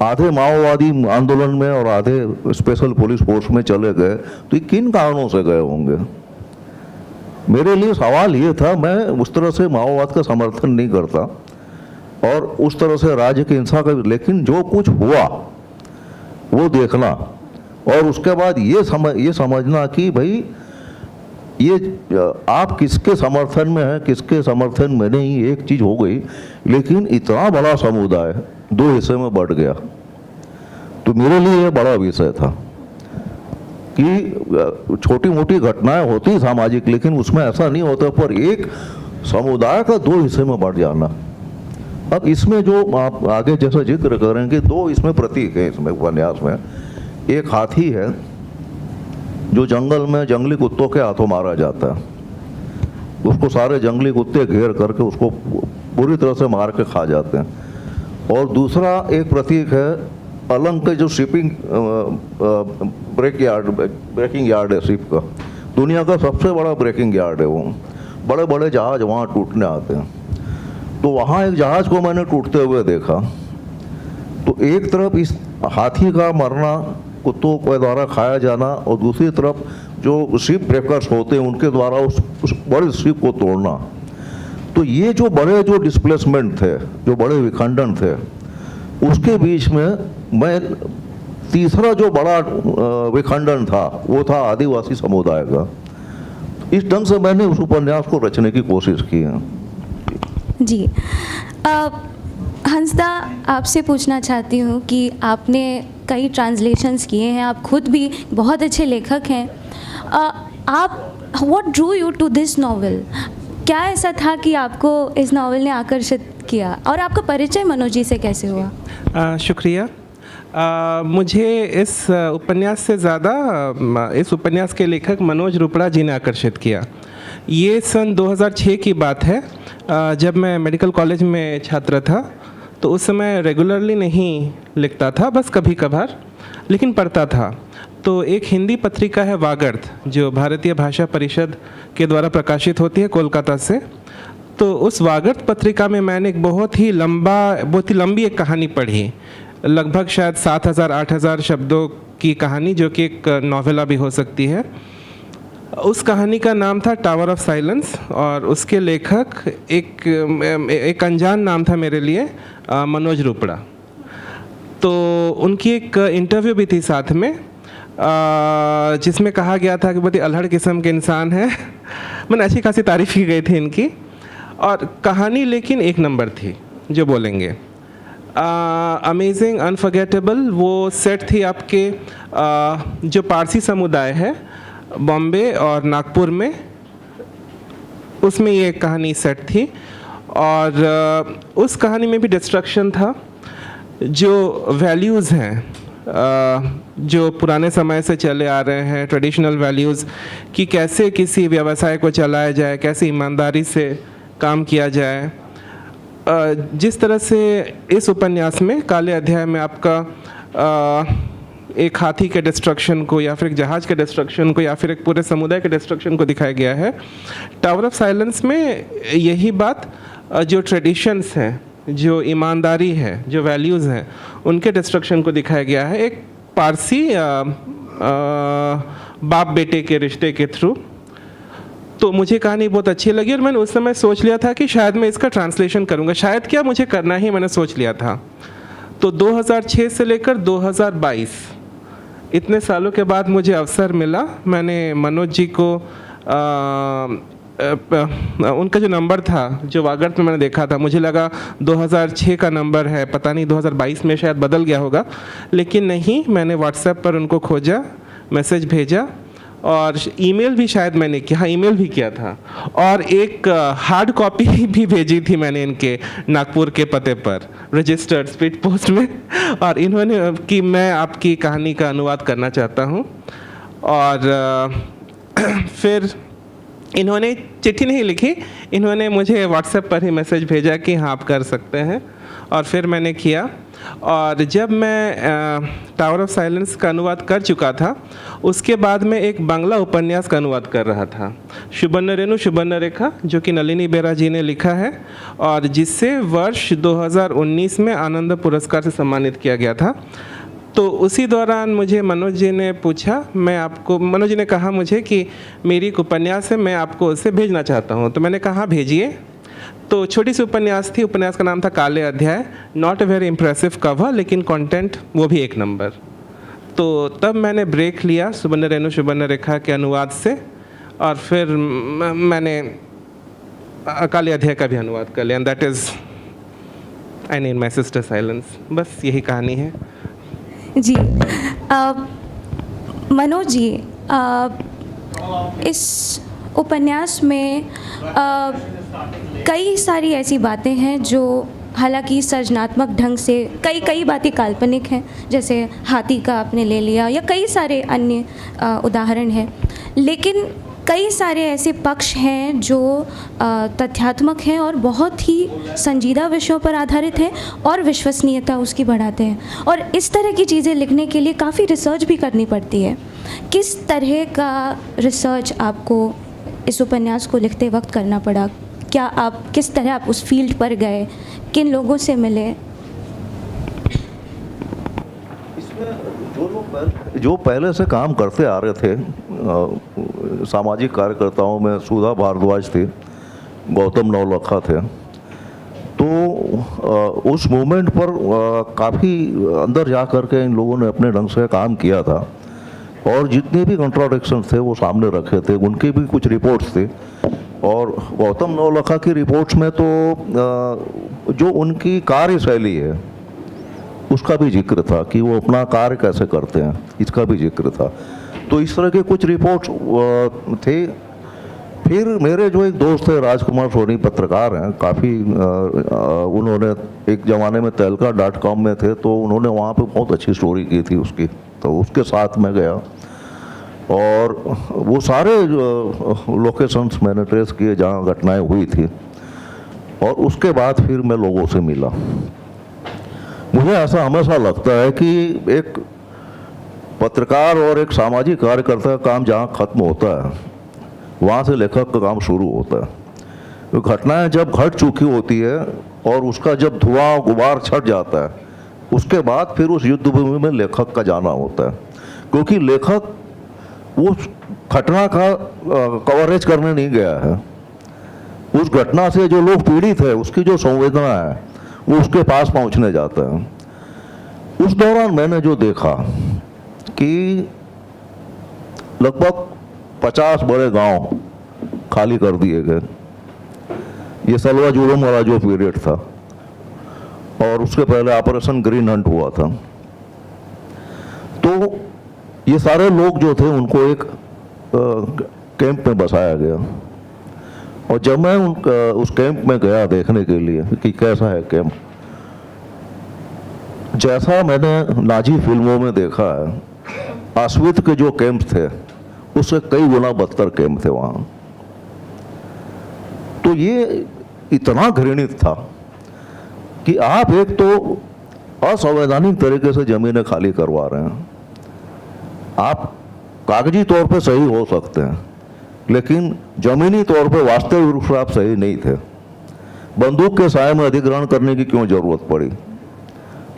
आधे माओवादी आंदोलन में और आधे स्पेशल पुलिस फोर्स में चले गए। तो ये किन कारणों से गए होंगे? मेरे लिए सवाल ये था, मैं उस तरह से माओवाद का समर्थन नहीं करता और उस तरह से राज्य की हिंसा का, लेकिन जो कुछ हुआ वो देखना और उसके बाद ये समझना कि भाई ये आप किसके समर्थन में हैं, किसके समर्थन में नहीं, एक चीज हो गई, लेकिन इतना बड़ा समुदाय दो हिस्से में बढ़ गया, तो मेरे लिए यह बड़ा विषय था कि छोटी मोटी घटनाएं होती सामाजिक, लेकिन उसमें ऐसा नहीं होता, पर एक समुदाय का दो हिस्से में बढ़ जाना। अब इसमें जो आप आगे जैसा जिक्र करेंगे, दो इसमें प्रतीक है इसमें उपन्यास में। एक हाथी है जो जंगल में जंगली कुत्तों के हाथों मारा जाता है, उसको सारे जंगली कुत्ते घेर करके उसको पूरी तरह से मार के खा जाते हैं। और दूसरा एक प्रतीक है अलंग के जो शिपिंग ब्रेकिंग यार्ड है शिप का, दुनिया का सबसे बड़ा ब्रेकिंग यार्ड है वो, बड़े बड़े जहाज वहाँ टूटने आते हैं। तो वहाँ एक जहाज को मैंने टूटते हुए देखा। तो एक तरफ इस हाथी का मरना, कुत्तों के द्वारा खाया जाना, और दूसरी तरफ जो शिप ब्रेकर्स होते हैं उनके द्वारा उस बड़े शिप को तोड़ना। तो ये जो बड़े जो डिस्प्लेसमेंट थे, जो बड़े विखंडन थे, उसके बीच में मैं तीसरा जो बड़ा विखंडन था वो था आदिवासी समुदाय का। इस ढंग से मैंने उस उपन्यास को रचने की कोशिश की है। जी, हंसदा, आपसे पूछना चाहती हूँ कि आपने कई ट्रांसलेशंस किए हैं, आप खुद भी बहुत अच्छे लेखक हैं। आप what drew you to this novel? क्या ऐसा था कि आपको इस नॉवेल ने आकर्षित किया, और आपका परिचय मनोज जी से कैसे हुआ? शुक्रिया। मुझे इस उपन्यास से ज़्यादा इस उपन्यास के लेखक मनोज रुपड़ा जी ने आकर्षित किया। ये सन 2006 की बात है, जब मैं मेडिकल कॉलेज में छात्र था। तो उस समय रेगुलरली नहीं लिखता था, बस कभी कभार, लेकिन पढ़ता था। तो एक हिंदी पत्रिका है वागर्त, जो भारतीय भाषा परिषद के द्वारा प्रकाशित होती है कोलकाता से। तो उस वागर्त पत्रिका में मैंने एक बहुत ही लंबी एक कहानी पढ़ी, लगभग शायद 7,000-8,000 शब्दों की कहानी, जो कि एक नॉवेला भी हो सकती है। उस कहानी का नाम था टावर ऑफ साइलेंस, और उसके लेखक एक अनजान नाम था मेरे लिए, मनोज रुपड़ा। तो उनकी एक इंटरव्यू भी थी साथ में, जिसमें कहा गया था कि बहुत ही अल्हड़ किस्म के इंसान हैं। मैंने अच्छी खासी तारीफ़ की गई थी इनकी, और कहानी लेकिन एक नंबर थी जो बोलेंगे। Amazing, unforgettable. वो सेट थी आपके जो पारसी समुदाय है बॉम्बे और नागपुर में, उसमें ये कहानी सेट थी। और उस कहानी में भी डिस्ट्रक्शन था। जो वैल्यूज़ हैं जो पुराने समय से चले आ रहे हैं, ट्रेडिशनल वैल्यूज़, कि कैसे किसी व्यवसाय को चलाया जाए, कैसे ईमानदारी से काम किया जाए, जिस तरह से इस उपन्यास में काले अध्याय में आपका एक हाथी के डिस्ट्रक्शन को, या फिर एक जहाज़ के डिस्ट्रक्शन को, या फिर एक पूरे समुदाय के डिस्ट्रक्शन को दिखाया गया है। टावर ऑफ साइलेंस में यही बात, जो ट्रेडिशंस हैं, जो ईमानदारी है, जो वैल्यूज़ हैं, उनके डिस्ट्रक्शन को दिखाया गया है एक पारसी बाप बेटे के रिश्ते के थ्रू। तो मुझे कहानी बहुत अच्छी लगी, और मैंने उस समय सोच लिया था कि शायद मैं इसका ट्रांसलेशन करूँगा, शायद क्या मुझे करना ही मैंने सोच लिया था। तो 2006 से लेकर 2022 इतने सालों के बाद मुझे अवसर मिला। मैंने मनोज जी को उनका जो नंबर था, जो वागर्त में मैंने देखा था, मुझे लगा 2006 का नंबर है, पता नहीं 2022 में शायद बदल गया होगा, लेकिन नहीं। मैंने व्हाट्सएप पर उनको खोजा, मैसेज भेजा, और ईमेल भी शायद मैंने किया, हाँ ईमेल भी किया था, और एक हार्ड कॉपी भी भेजी थी मैंने इनके नागपुर के पते पर, रजिस्टर्ड स्पीड पोस्ट में। और इन्होंने कि मैं आपकी कहानी का अनुवाद करना चाहता हूँ। और फिर इन्होंने चिट्ठी नहीं लिखी, इन्होंने मुझे व्हाट्सएप पर ही मैसेज भेजा कि हाँ आप कर सकते हैं, और फिर मैंने किया। और जब मैं टावर ऑफ साइलेंस का अनुवाद कर चुका था, उसके बाद मैं एक बांग्ला उपन्यास का अनुवाद कर रहा था, शुभन्न शुभन्न रेखा, जो कि नलिनी बेरा जी ने लिखा है, और जिससे वर्ष 2019 में आनंद पुरस्कार से सम्मानित किया गया था। तो उसी दौरान मुझे मनोज जी ने पूछा, मनोज जी ने कहा मुझे कि मेरी एक उपन्यास है, मैं आपको उसे भेजना चाहता हूँ। तो मैंने कहा भेजिए। तो छोटी सी उपन्यास थी, उपन्यास का नाम था काले अध्याय। Not a very impressive cover, लेकिन कंटेंट वो भी एक नंबर। तो तब मैंने ब्रेक लिया शुभन्न रेखा के अनुवाद से, और फिर मैंने काली अध्याय का भी अनुवाद कर लिया, and that is I need my sister silence. बस यही कहानी है जी। मनोज जी, इस उपन्यास में कई सारी ऐसी बातें हैं जो हालांकि सृजनात्मक ढंग से कई बातें काल्पनिक हैं, जैसे हाथी का आपने ले लिया या कई सारे अन्य उदाहरण हैं, लेकिन कई सारे ऐसे पक्ष हैं जो तथ्यात्मक हैं और बहुत ही संजीदा विषयों पर आधारित हैं और विश्वसनीयता उसकी बढ़ाते हैं। और इस तरह की चीज़ें लिखने के लिए काफ़ी रिसर्च भी करनी पड़ती है। किस तरह का रिसर्च आपको इस उपन्यास को लिखते वक्त करना पड़ा? क्या आप किस तरह आप उस फील्ड पर गए, किन लोगों से मिले? जो पहले से काम करते आ रहे थे, सामाजिक कार्यकर्ताओं में सुधा भारद्वाज थे, गौतम नवलखा थे, तो उस मूवमेंट पर काफ़ी अंदर जा कर के इन लोगों ने अपने ढंग से काम किया था और जितने भी कंट्राडिक्शन थे वो सामने रखे थे। उनकी भी कुछ रिपोर्ट्स थे और गौतम नवलखा की रिपोर्ट्स में तो जो उनकी कार्यशैली है उसका भी जिक्र था कि वो अपना कार्य कैसे करते हैं, इसका भी जिक्र था। तो इस तरह के कुछ रिपोर्ट्स थे। फिर मेरे जो एक दोस्त थे राजकुमार सोनी, पत्रकार हैं काफ़ी, उन्होंने एक ज़माने में तहलका.com में थे, तो उन्होंने वहाँ पे बहुत अच्छी स्टोरी की थी उसकी, तो उसके साथ मैं गया और वो सारे लोकेशंस मैंने ट्रेस किए जहाँ घटनाएं हुई थी और उसके बाद फिर मैं लोगों से मिला। मुझे ऐसा हमेशा लगता है कि एक पत्रकार और एक सामाजिक कार्यकर्ता का काम जहाँ खत्म होता है वहाँ से लेखक का काम शुरू होता है। तो घटनाएं जब घट चुकी होती है और उसका जब धुआं गुबार छट जाता है, उसके बाद फिर उस युद्ध भूमि में लेखक का जाना होता है, क्योंकि लेखक वो घटना का कवरेज करने नहीं गया है। उस घटना से जो लोग पीड़ित है उसकी जो संवेदना है वो उसके पास पहुंचने जाता है। उस दौरान मैंने जो देखा कि लगभग 50 बड़े गांव खाली कर दिए गए। ये सलवा जुलूम वाला जो पीरियड था और उसके पहले ऑपरेशन ग्रीन हंट हुआ था। तो ये सारे लोग जो थे उनको एक कैंप में बसाया गया और जब मैं उस कैंप में गया देखने के लिए कि कैसा है कैंप, जैसा मैंने नाजी फिल्मों में देखा है, ऑस्विट्ज़ के जो कैंप थे उससे कई गुना बदतर कैंप थे वहाँ। तो ये इतना घृणित था कि आप एक तो असंवैधानिक तरीके से जमीनें खाली करवा रहे हैं। आप कागजी तौर पे सही हो सकते हैं लेकिन जमीनी तौर पे वास्तविक रूप से आप सही नहीं थे। बंदूक के साए में अधिग्रहण करने की क्यों जरूरत पड़ी?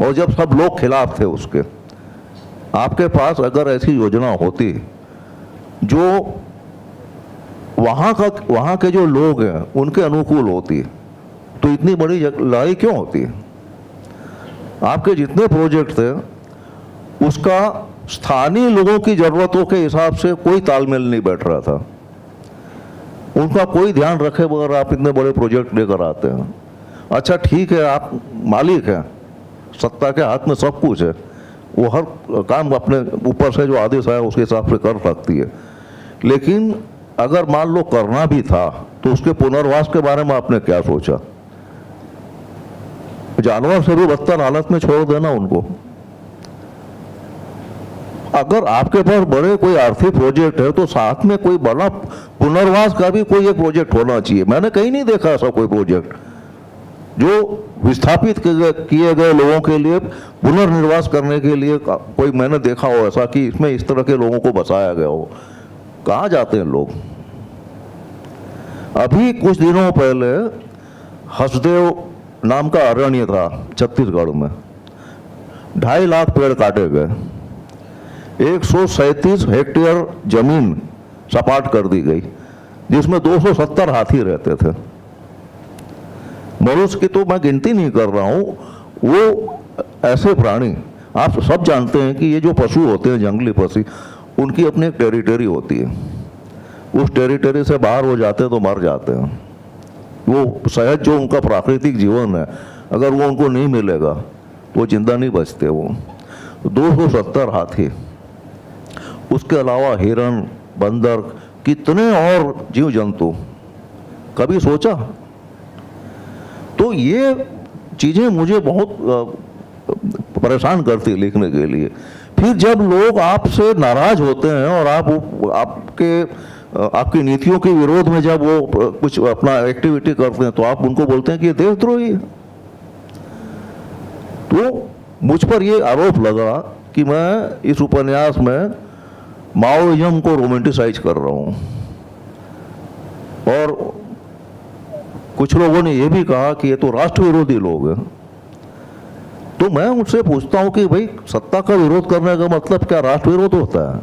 और जब सब लोग खिलाफ थे उसके, आपके पास अगर ऐसी योजना होती जो वहाँ के जो लोग हैं उनके अनुकूल होती तो इतनी बड़ी लड़ाई क्यों होती? आपके जितने प्रोजेक्ट थे उसका स्थानीय लोगों की जरूरतों के हिसाब से कोई तालमेल नहीं बैठ रहा था। उनका कोई ध्यान रखे बगैर आप इतने बड़े प्रोजेक्ट लेकर आते हैं। अच्छा ठीक है, आप मालिक हैं, सत्ता के हाथ में सब कुछ है, वो हर काम अपने ऊपर से जो आदेश आया उसके हिसाब से कर सकती है, लेकिन अगर मान लो करना भी था तो उसके पुनर्वास के बारे में आपने क्या सोचा? जानवर से भी बदतर हालत में छोड़ देना उनको। अगर आपके पास बड़े कोई आर्थिक प्रोजेक्ट है तो साथ में कोई बड़ा पुनर्वास का भी कोई एक प्रोजेक्ट होना चाहिए। मैंने कहीं नहीं देखा ऐसा कोई प्रोजेक्ट जो विस्थापित किए गए लोगों के लिए पुनर्निर्वास करने के लिए कोई मैंने देखा हो ऐसा कि इसमें इस तरह के लोगों को बसाया गया हो। कहाँ जाते हैं लोग? अभी कुछ दिनों पहले हंसदेव नाम का अरण्य था छत्तीसगढ़ में, 2.5 लाख पेड़ काटे गए, 137 हेक्टेयर जमीन सपाट कर दी गई जिसमें 270 हाथी रहते थे। मनुष्य की तो मैं गिनती नहीं कर रहा हूँ, वो ऐसे प्राणी, आप सब जानते हैं कि ये जो पशु होते हैं जंगली पशु, उनकी अपनी एक टेरिटरी होती है। उस टेरिटरी से बाहर हो जाते हैं तो मर जाते हैं। वो सहज जो उनका प्राकृतिक जीवन है, अगर वो उनको नहीं मिलेगा तो जिंदा नहीं बचते वो। 270 हाथी, उसके अलावा हिरण, बंदर, कितने और जीव जंतु, कभी सोचा? तो ये चीज़ें मुझे बहुत परेशान करती लिखने के लिए। फिर जब लोग आपसे नाराज होते हैं और आपकी नीतियों के विरोध में जब वो कुछ अपना एक्टिविटी करते हैं तो आप उनको बोलते हैं कि ये देशद्रोही है। तो मुझ पर ये आरोप लगा कि मैं इस उपन्यास में माओइज्म को रोमांटिसाइज कर रहा हूँ। और कुछ लोगों ने ये भी कहा कि ये तो राष्ट्र विरोधी लोग हैं। तो मैं उनसे पूछता हूँ कि भाई, सत्ता का विरोध करने का मतलब क्या राष्ट्र विरोध होता है?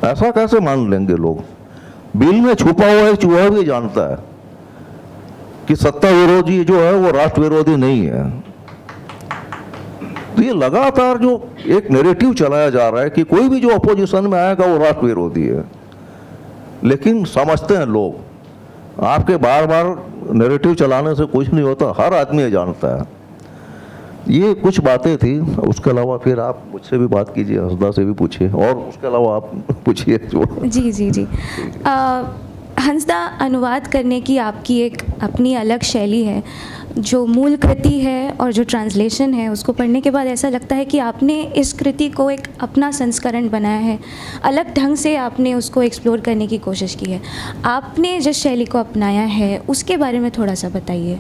ऐसा कैसे मान लेंगे लोग? बिल में छुपा हुआ एक चूहा भी जानता है कि सत्ता विरोधी जो है वो राष्ट्र विरोधी नहीं है। तो ये लगातार जो एक नैरेटिव चलाया जा रहा है कि कोई भी जो अपोजिशन में आएगा वो राष्ट्र विरोधी है। लेकिन समझते हैं लोग, आपके बार बार नैरेटिव चलाने से कुछ नहीं होता, हर आदमी ये जानता है। ये कुछ बातें थी। उसके अलावा फिर आप मुझसे भी बात कीजिए, हंसदा से भी पूछिए, और उसके अलावा आप पूछिए जो। जी जी जी। हंसदा, अनुवाद करने की आपकी एक अपनी अलग शैली है। जो मूल कृति है और जो ट्रांसलेशन है, उसको पढ़ने के बाद ऐसा लगता है कि आपने इस कृति को एक अपना संस्करण बनाया है, अलग ढंग से आपने उसको एक्सप्लोर करने की कोशिश की है। आपने जिस शैली को अपनाया है उसके बारे में थोड़ा सा बताइए।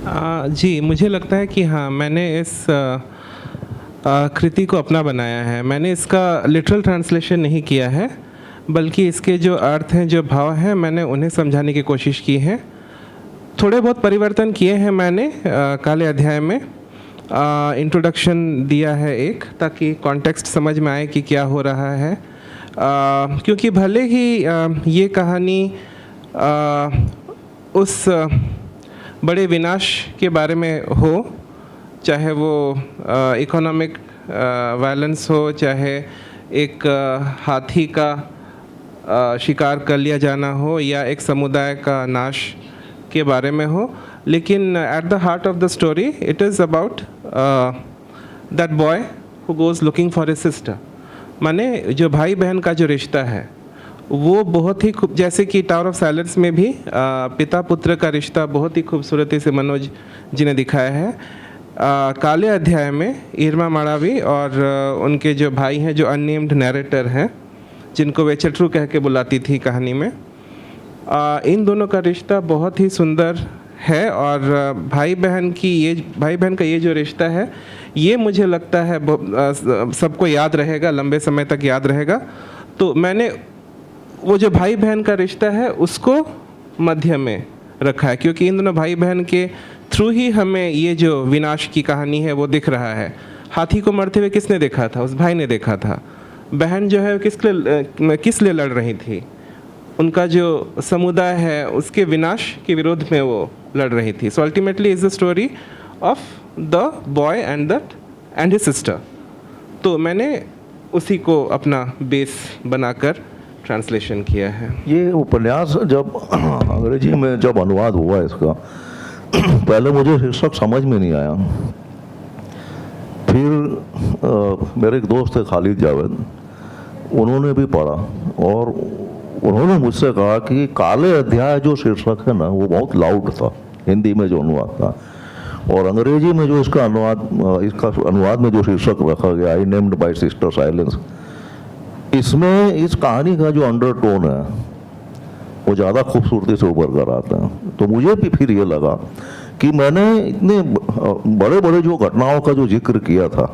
जी, मुझे लगता है कि हाँ, मैंने इस कृति को अपना बनाया है। मैंने इसका लिटरल ट्रांसलेशन नहीं किया है, बल्कि इसके जो अर्थ हैं, जो भाव हैं, मैंने उन्हें समझाने की कोशिश की है। थोड़े बहुत परिवर्तन किए हैं मैंने काले अध्याय में। इंट्रोडक्शन दिया है एक, ताकि कॉन्टेक्स्ट समझ में आए कि क्या हो रहा है। क्योंकि भले ही ये कहानी उस बड़े विनाश के बारे में हो, चाहे वो इकोनॉमिक वायलेंस हो, चाहे एक हाथी का शिकार कर लिया जाना हो, या एक समुदाय का नाश के बारे में हो, लेकिन at the heart of the story it is about that boy who goes looking for a sister. माने जो भाई बहन का जो रिश्ता है वो बहुत ही जैसे कि टावर ऑफ साइलेंस में भी पिता पुत्र का रिश्ता बहुत ही खूबसूरती से मनोज जी ने दिखाया है। काले अध्याय में इरमा माड़ावी और उनके जो भाई हैं, जो अननेम्ड नैरेटर हैं, जिनको वे चट्रू कह के बुलाती थी कहानी में, इन दोनों का रिश्ता बहुत ही सुंदर है। और भाई बहन का ये जो रिश्ता है, ये मुझे लगता है सबको याद रहेगा, लंबे समय तक याद रहेगा। तो मैंने वो जो भाई बहन का रिश्ता है उसको मध्य में रखा है, क्योंकि इन दोनों भाई बहन के थ्रू ही हमें ये जो विनाश की कहानी है वो दिख रहा है। हाथी को मरते हुए किसने देखा था? उस भाई ने देखा था। बहन जो है किस लिए लड़ रही थी? उनका जो समुदाय है उसके विनाश के विरोध में वो लड़ रही थी। So ultimately is the story of the boy and his sister. तो मैंने उसी को अपना बेस बनाकर ट्रांसलेशन किया है। ये उपन्यास जब अंग्रेजी में जब अनुवाद हुआ इसका, पहले मुझे शीर्षक समझ में नहीं आया। फिर मेरे एक दोस्त थे खालिद जावेद, उन्होंने भी पढ़ा और उन्होंने मुझसे कहा कि काले अध्याय जो शीर्षक है ना, वो बहुत लाउड था हिंदी में जो अनुवाद था, और अंग्रेजी में जो इसका अनुवाद में जो शीर्षक रखा गया, I named by sister silence, इसमें इस कहानी का जो अंडरटोन है वो ज़्यादा खूबसूरती से उभर कर आता है। तो मुझे भी फिर ये लगा कि मैंने इतने बड़े बड़े जो घटनाओं का जो जिक्र किया था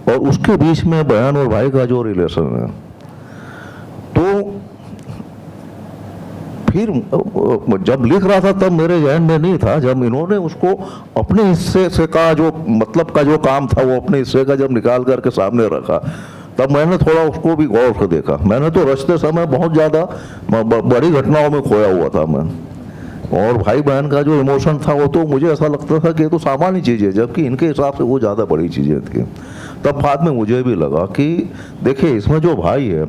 और उसके बीच में बहन और भाई का जो रिलेशन है, तो फिर जब लिख रहा था तब मेरे जहन में नहीं था। जब इन्होंने उसको अपने हिस्से से का जो मतलब का जो काम था वो अपने हिस्से का जब निकाल करके सामने रखा, तब मैंने थोड़ा उसको भी गौर से देखा। मैंने तो रचते समय बहुत ज़्यादा बड़ी घटनाओं में खोया हुआ था मैं, और भाई बहन का जो इमोशन था वो तो मुझे ऐसा लगता था कि ये तो सामान्य चीज़ है, जबकि इनके हिसाब से वो ज़्यादा बड़ी चीज़ें थी। तब बाद में मुझे भी लगा कि देखिए, इसमें जो भाई है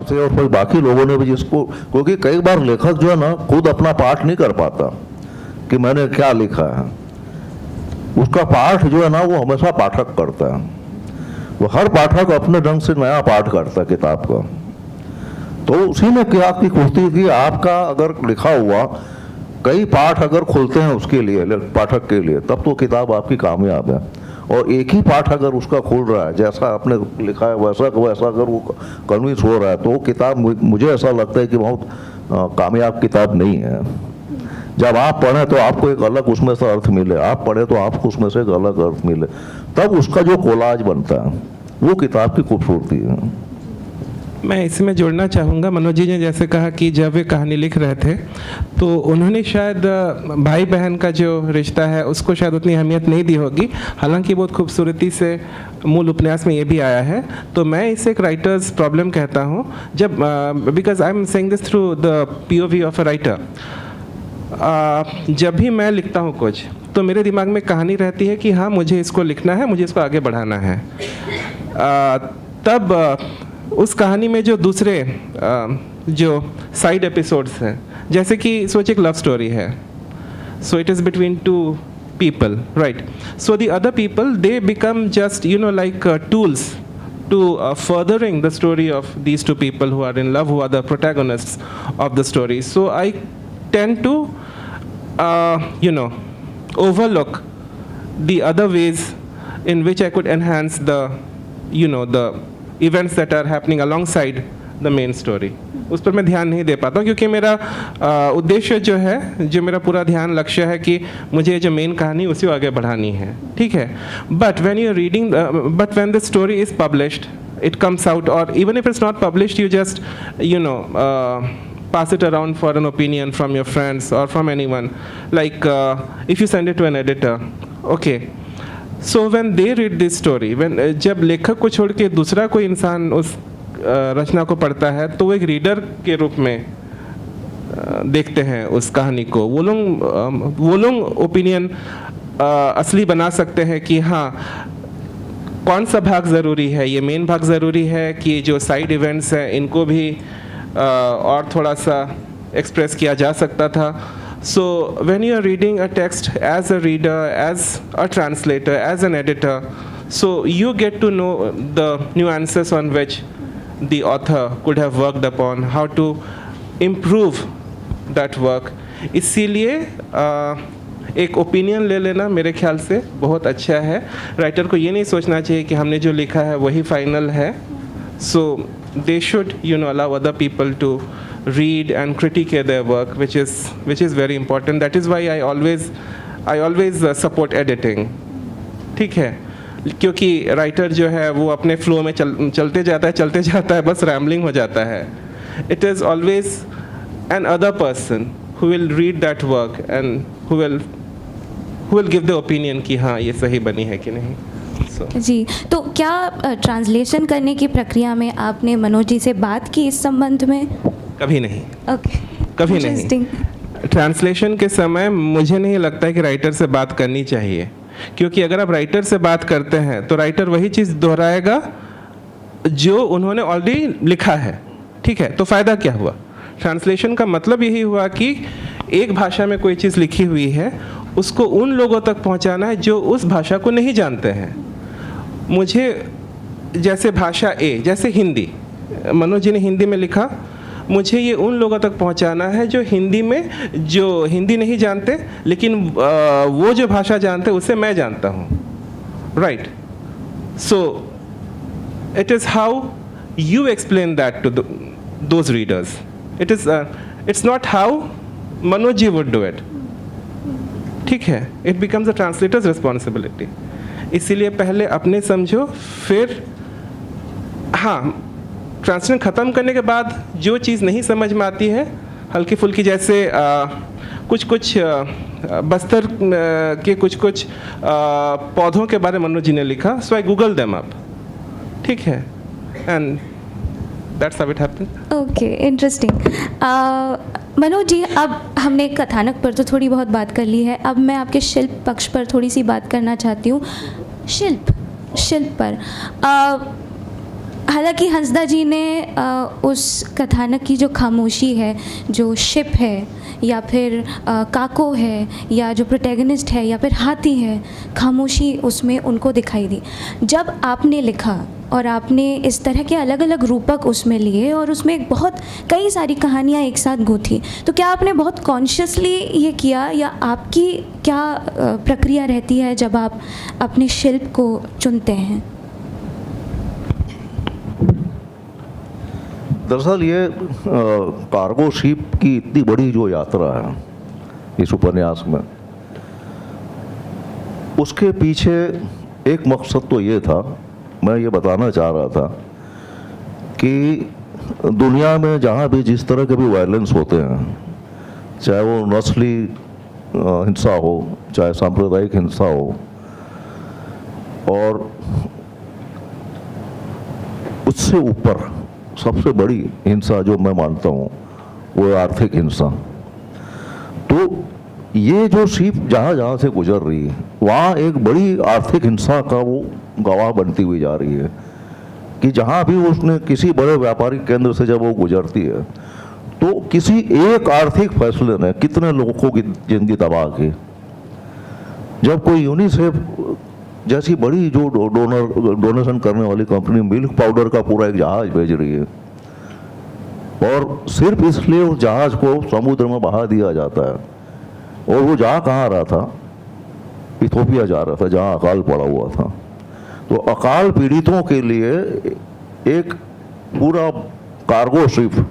से और फिर बाकी लोगों ने भी जिसको, क्योंकि कई बार लेखक जो है ना खुद अपना पाठ नहीं कर पाता कि मैंने क्या लिखा है, उसका पाठ जो है ना वो हमेशा पाठक करता है। वो हर पाठक अपने ढंग से नया पाठ करता है किताब का। तो उसी में क्या की खुशती थी, आपका अगर लिखा हुआ कई पाठ अगर खुलते हैं उसके लिए, पाठक के लिए, तब तो किताब आपकी कामयाब है। और एक ही पाठ अगर उसका खुल रहा है, जैसा आपने लिखा है वैसा वैसा अगर वो कन्विंस हो रहा है, तो वो किताब मुझे ऐसा लगता है कि बहुत कामयाब किताब नहीं है। जब आप पढ़ें तो आपको एक अलग उसमें से अर्थ मिले, आप पढ़े तो आपको उसमें से एक अलग अर्थ मिले, तब उसका जो कोलाज बनता है वो किताब की खूबसूरती है। मैं इसमें जोड़ना चाहूँगा, मनोज जी ने जैसे कहा कि जब वे कहानी लिख रहे थे तो उन्होंने शायद भाई बहन का जो रिश्ता है उसको शायद उतनी अहमियत नहीं दी होगी, हालांकि बहुत खूबसूरती से मूल उपन्यास में ये भी आया है। तो मैं इसे एक राइटर्स प्रॉब्लम कहता हूँ, जब because I am saying this through the POV of a writer. जब भी मैं लिखता हूँ कुछ तो मेरे दिमाग में कहानी रहती है कि हाँ मुझे इसको लिखना है, मुझे इसको आगे बढ़ाना है। तब उस कहानी में जो दूसरे जो साइड एपिसोड्स हैं, जैसे कि सोच एक लव स्टोरी है, सो it is between two people, right? So the other people, they become just, you know, like tools to furthering the story of these two people who are in love, who are the protagonists of the story. So I tend to, you know, overlook the other ways in which I could enhance the, you know, the events that are happening alongside the main story. उस पर मैं ध्यान नहीं दे पाता हूँ, क्योंकि मेरा उद्देश्य जो है, जो मेरा पूरा ध्यान लक्ष्य है कि मुझे जो मेन कहानी उसी को आगे बढ़ानी है, ठीक है। But when you are reading, but when the story is published, it comes out, और even if it's not published, you just, you know, pass it around for an opinion from your friends or from anyone. Like if you send it to an editor, okay. So when they read this story, when जब लेखक को छोड़ के दूसरा कोई इंसान उस रचना को पढ़ता है, तो वो एक रीडर के रूप में देखते हैं उस कहानी को। वो लोग ओपिनियन असली बना सकते हैं कि हाँ कौन सा भाग ज़रूरी है, ये मेन भाग ज़रूरी है कि जो साइड इवेंट्स हैं इनको भी और थोड़ा सा एक्सप्रेस किया जा सकता था। So when you are reading a text as a reader, as a translator, as an editor, so you get to know the nuances on which the author could have worked upon, how to improve that work. इसीलिए एक opinion ले लेना मेरे ख्याल से बहुत अच्छा है। राइटर को ये नहीं सोचना चाहिए कि हमने जो लिखा है वही फाइनल है। So they should, you know, allow other people to read and critique their work, which is very important. That is why I always support editing. ठीक है, क्योंकि राइटर जो है वो अपने फ्लो में चलते जाता है, बस रैम्बलिंग हो जाता है। It is always an other person who will read that work and who will give the opinion कि हाँ ये सही बनी है कि नहीं। जी, तो क्या ट्रांसलेशन करने की प्रक्रिया में आपने मनोज जी से बात की इस संबंध में? कभी नहीं। ओके, कभी नहीं। ट्रांसलेशन के समय मुझे नहीं लगता है कि राइटर से बात करनी चाहिए, क्योंकि अगर आप राइटर से बात करते हैं तो राइटर वही चीज़ दोहराएगा जो उन्होंने ऑलरेडी लिखा है, ठीक है। तो फ़ायदा क्या हुआ? ट्रांसलेशन का मतलब यही हुआ कि एक भाषा में कोई चीज़ लिखी हुई है, उसको उन लोगों तक पहुंचाना है जो उस भाषा को नहीं जानते हैं। मुझे जैसे भाषा A, जैसे हिंदी, मनोज जी ने हिंदी में लिखा, मुझे ये उन लोगों तक पहुंचाना है जो हिंदी में, जो हिंदी नहीं जानते लेकिन वो जो भाषा जानते हैं उसे मैं जानता हूँ, right. So it is how you explain that to those readers. It's not how Manoj ji would do it, ठीक है। It becomes the translator's responsibility. इसीलिए पहले अपने समझो, फिर हाँ ट्रांसलेशन ख़त्म करने के बाद जो चीज़ नहीं समझ में आती है हल्की फुल्की, जैसे कुछ बस्तर के कुछ पौधों के बारे में मनोज जी ने लिखा, so I google them up, ठीक है, and that's how it happened. Okay, interesting. Manoj ji, अब हमने कथानक पर तो थोड़ी बहुत बात कर ली है, अब मैं आपके शिल्प पक्ष पर थोड़ी सी बात करना चाहती हूँ। शिल्प पर हालांकि हंसदा जी ने उस कथानक की जो खामोशी है, जो शिप है या फिर काको है या जो प्रोटैगनिस्ट है या फिर हाथी है, खामोशी उसमें उनको दिखाई दी। जब आपने लिखा और आपने इस तरह के अलग अलग रूपक उसमें लिए और उसमें एक बहुत कई सारी कहानियाँ एक साथ गूंथी, तो क्या आपने बहुत कॉन्शियसली ये किया या आपकी क्या प्रक्रिया रहती है जब आप अपने शिल्प को चुनते हैं? दरअसल ये कार्गो शिप की इतनी बड़ी जो यात्रा है इस उपन्यास में, उसके पीछे एक मकसद तो ये था, मैं ये बताना चाह रहा था कि दुनिया में जहाँ भी जिस तरह के भी वायलेंस होते हैं, चाहे वो नस्ली हिंसा हो, चाहे सांप्रदायिक हिंसा हो, और उससे ऊपर सबसे बड़ी हिंसा जो मैं मानता हूँ वो आर्थिक हिंसा। तो ये जो शिप जहाँ जहाँ से गुजर रही है वहाँ एक बड़ी आर्थिक हिंसा का वो गवाह बनती हुई जा रही है कि जहाँ भी उसने किसी बड़े व्यापारिक केंद्र से जब वो गुजरती है तो किसी एक आर्थिक फैसले ने कितने लोगों की जिंदगी तबाह की। जब कोई यूनिसेफ जैसी बड़ी जो डोनेशन करने वाली कंपनी मिल्क पाउडर का पूरा एक जहाज भेज रही है और सिर्फ इसलिए उस जहाज को समुद्र में बहा दिया जाता है, और वो जा कहाँ रहा था, इथोपिया जा रहा था जहाँ अकाल पड़ा हुआ था। तो अकाल पीड़ितों के लिए एक पूरा कार्गो शिप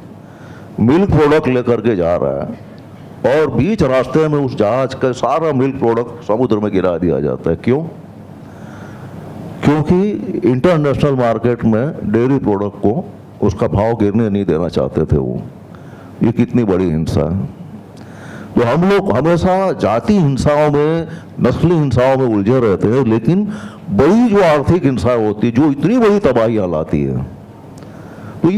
मिल्क प्रोडक्ट लेकर के जा रहा है और बीच रास्ते में उस जहाज का सारा मिल्क प्रोडक्ट समुद्र में गिरा दिया जाता है। क्यों? क्योंकि इंटरनेशनल मार्केट में डेयरी प्रोडक्ट को उसका भाव गिरने नहीं देना चाहते थे वो। ये कितनी बड़ी हिंसा है। तो हम लोग हमेशा जाति हिंसाओं में, नस्ली हिंसाओं में उलझे रहते हैं, लेकिन बड़ी जो आर्थिक हिंसा होती है जो इतनी बड़ी तबाहियाँ लाती है, तो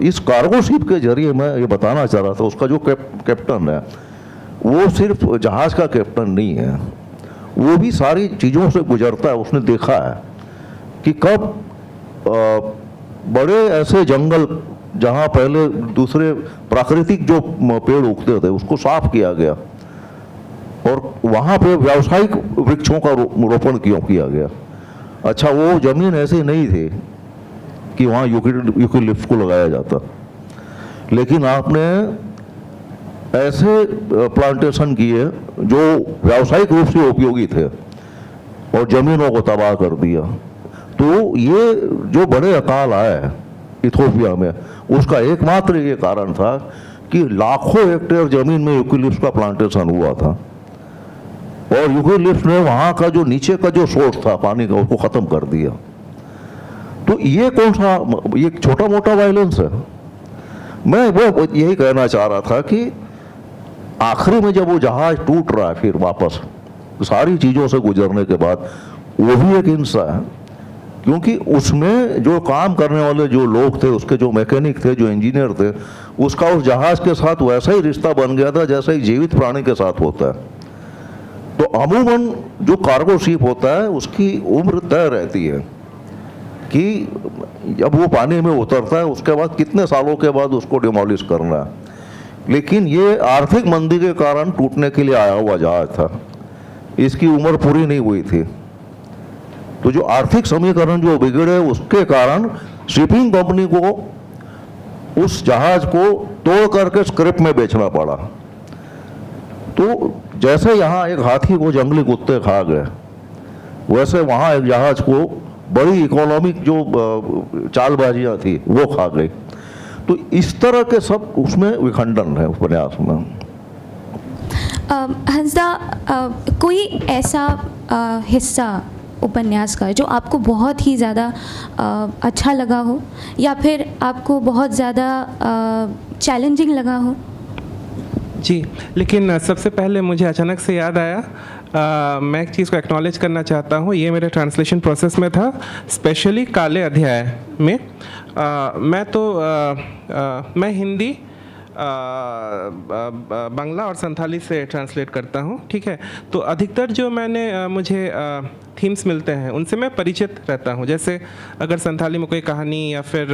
इस कार्गो शिप के जरिए मैं ये बताना चाह रहा था, उसका जो कैप्टन है वो सिर्फ जहाज का कैप्टन नहीं है, वो भी सारी चीज़ों से गुजरता है। उसने देखा है कि कब बड़े ऐसे जंगल जहाँ पहले दूसरे प्राकृतिक जो पेड़ उगते थे उसको साफ किया गया और वहाँ पे व्यावसायिक वृक्षों का रोपण क्यों किया गया। अच्छा, वो जमीन ऐसी नहीं थी कि वहाँ यूकेलिप्टस को लगाया जाता, लेकिन आपने ऐसे प्लांटेशन किए जो व्यावसायिक रूप से उपयोगी थे और जमीनों को तबाह कर दिया। तो ये जो बड़े अकाल आए इथोपिया में, उसका एकमात्र ये कारण था कि लाखों हेक्टेयर जमीन में यूकेलिप्टस का प्लांटेशन हुआ था और यूकेलिप्टस ने वहाँ का जो नीचे का जो सोर्स था पानी का उसको ख़त्म कर दिया। तो ये कौन सा, ये छोटा मोटा वायलेंस है? मैं वो यही कहना चाह रहा था कि आखिरी में जब वो जहाज टूट रहा है फिर वापस सारी चीज़ों से गुजरने के बाद, वो भी एक हिंसा है, क्योंकि उसमें जो काम करने वाले जो लोग थे, उसके जो मैकेनिक थे, जो इंजीनियर थे, उसका उस जहाज के साथ वैसा ही रिश्ता बन गया था जैसा ही जीवित प्राणी के साथ होता है। तो अमूमन जो कार्गो शिप होता है उसकी उम्र तय रहती है कि जब वो पानी में उतरता है उसके बाद कितने सालों के बाद उसको डिमोलिश करना है। लेकिन ये आर्थिक मंदी के कारण टूटने के लिए आया हुआ जहाज था, इसकी उम्र पूरी नहीं हुई थी। तो जो आर्थिक समीकरण जो बिगड़े उसके कारण शिपिंग कंपनी को उस जहाज को तोड़ करके स्क्रैप में बेचना पड़ा। तो जैसे यहाँ एक हाथी को जंगली कुत्ते खा गए, वैसे वहाँ एक जहाज को बड़ी इकोनॉमिक जो चालबाजियाँ थी वो खा गई। तो इस तरह के सब उसमें विखंडन है उपन्यास में। हंसदा, कोई ऐसा हिस्सा उपन्यास का जो आपको बहुत ही ज़्यादा अच्छा लगा हो या फिर आपको बहुत ज़्यादा चैलेंजिंग लगा हो? जी, लेकिन सबसे पहले मुझे अचानक से याद आया, मैं एक चीज़ को एक्नॉलेज करना चाहता हूँ। ये मेरे ट्रांसलेशन प्रोसेस में था, स्पेशली काले अध्याय में। मैं हिंदी बांग्ला और संथाली से ट्रांसलेट करता हूँ, ठीक है। तो अधिकतर जो मुझे थीम्स मिलते हैं उनसे मैं परिचित रहता हूँ। जैसे अगर संथाली में कोई कहानी या फिर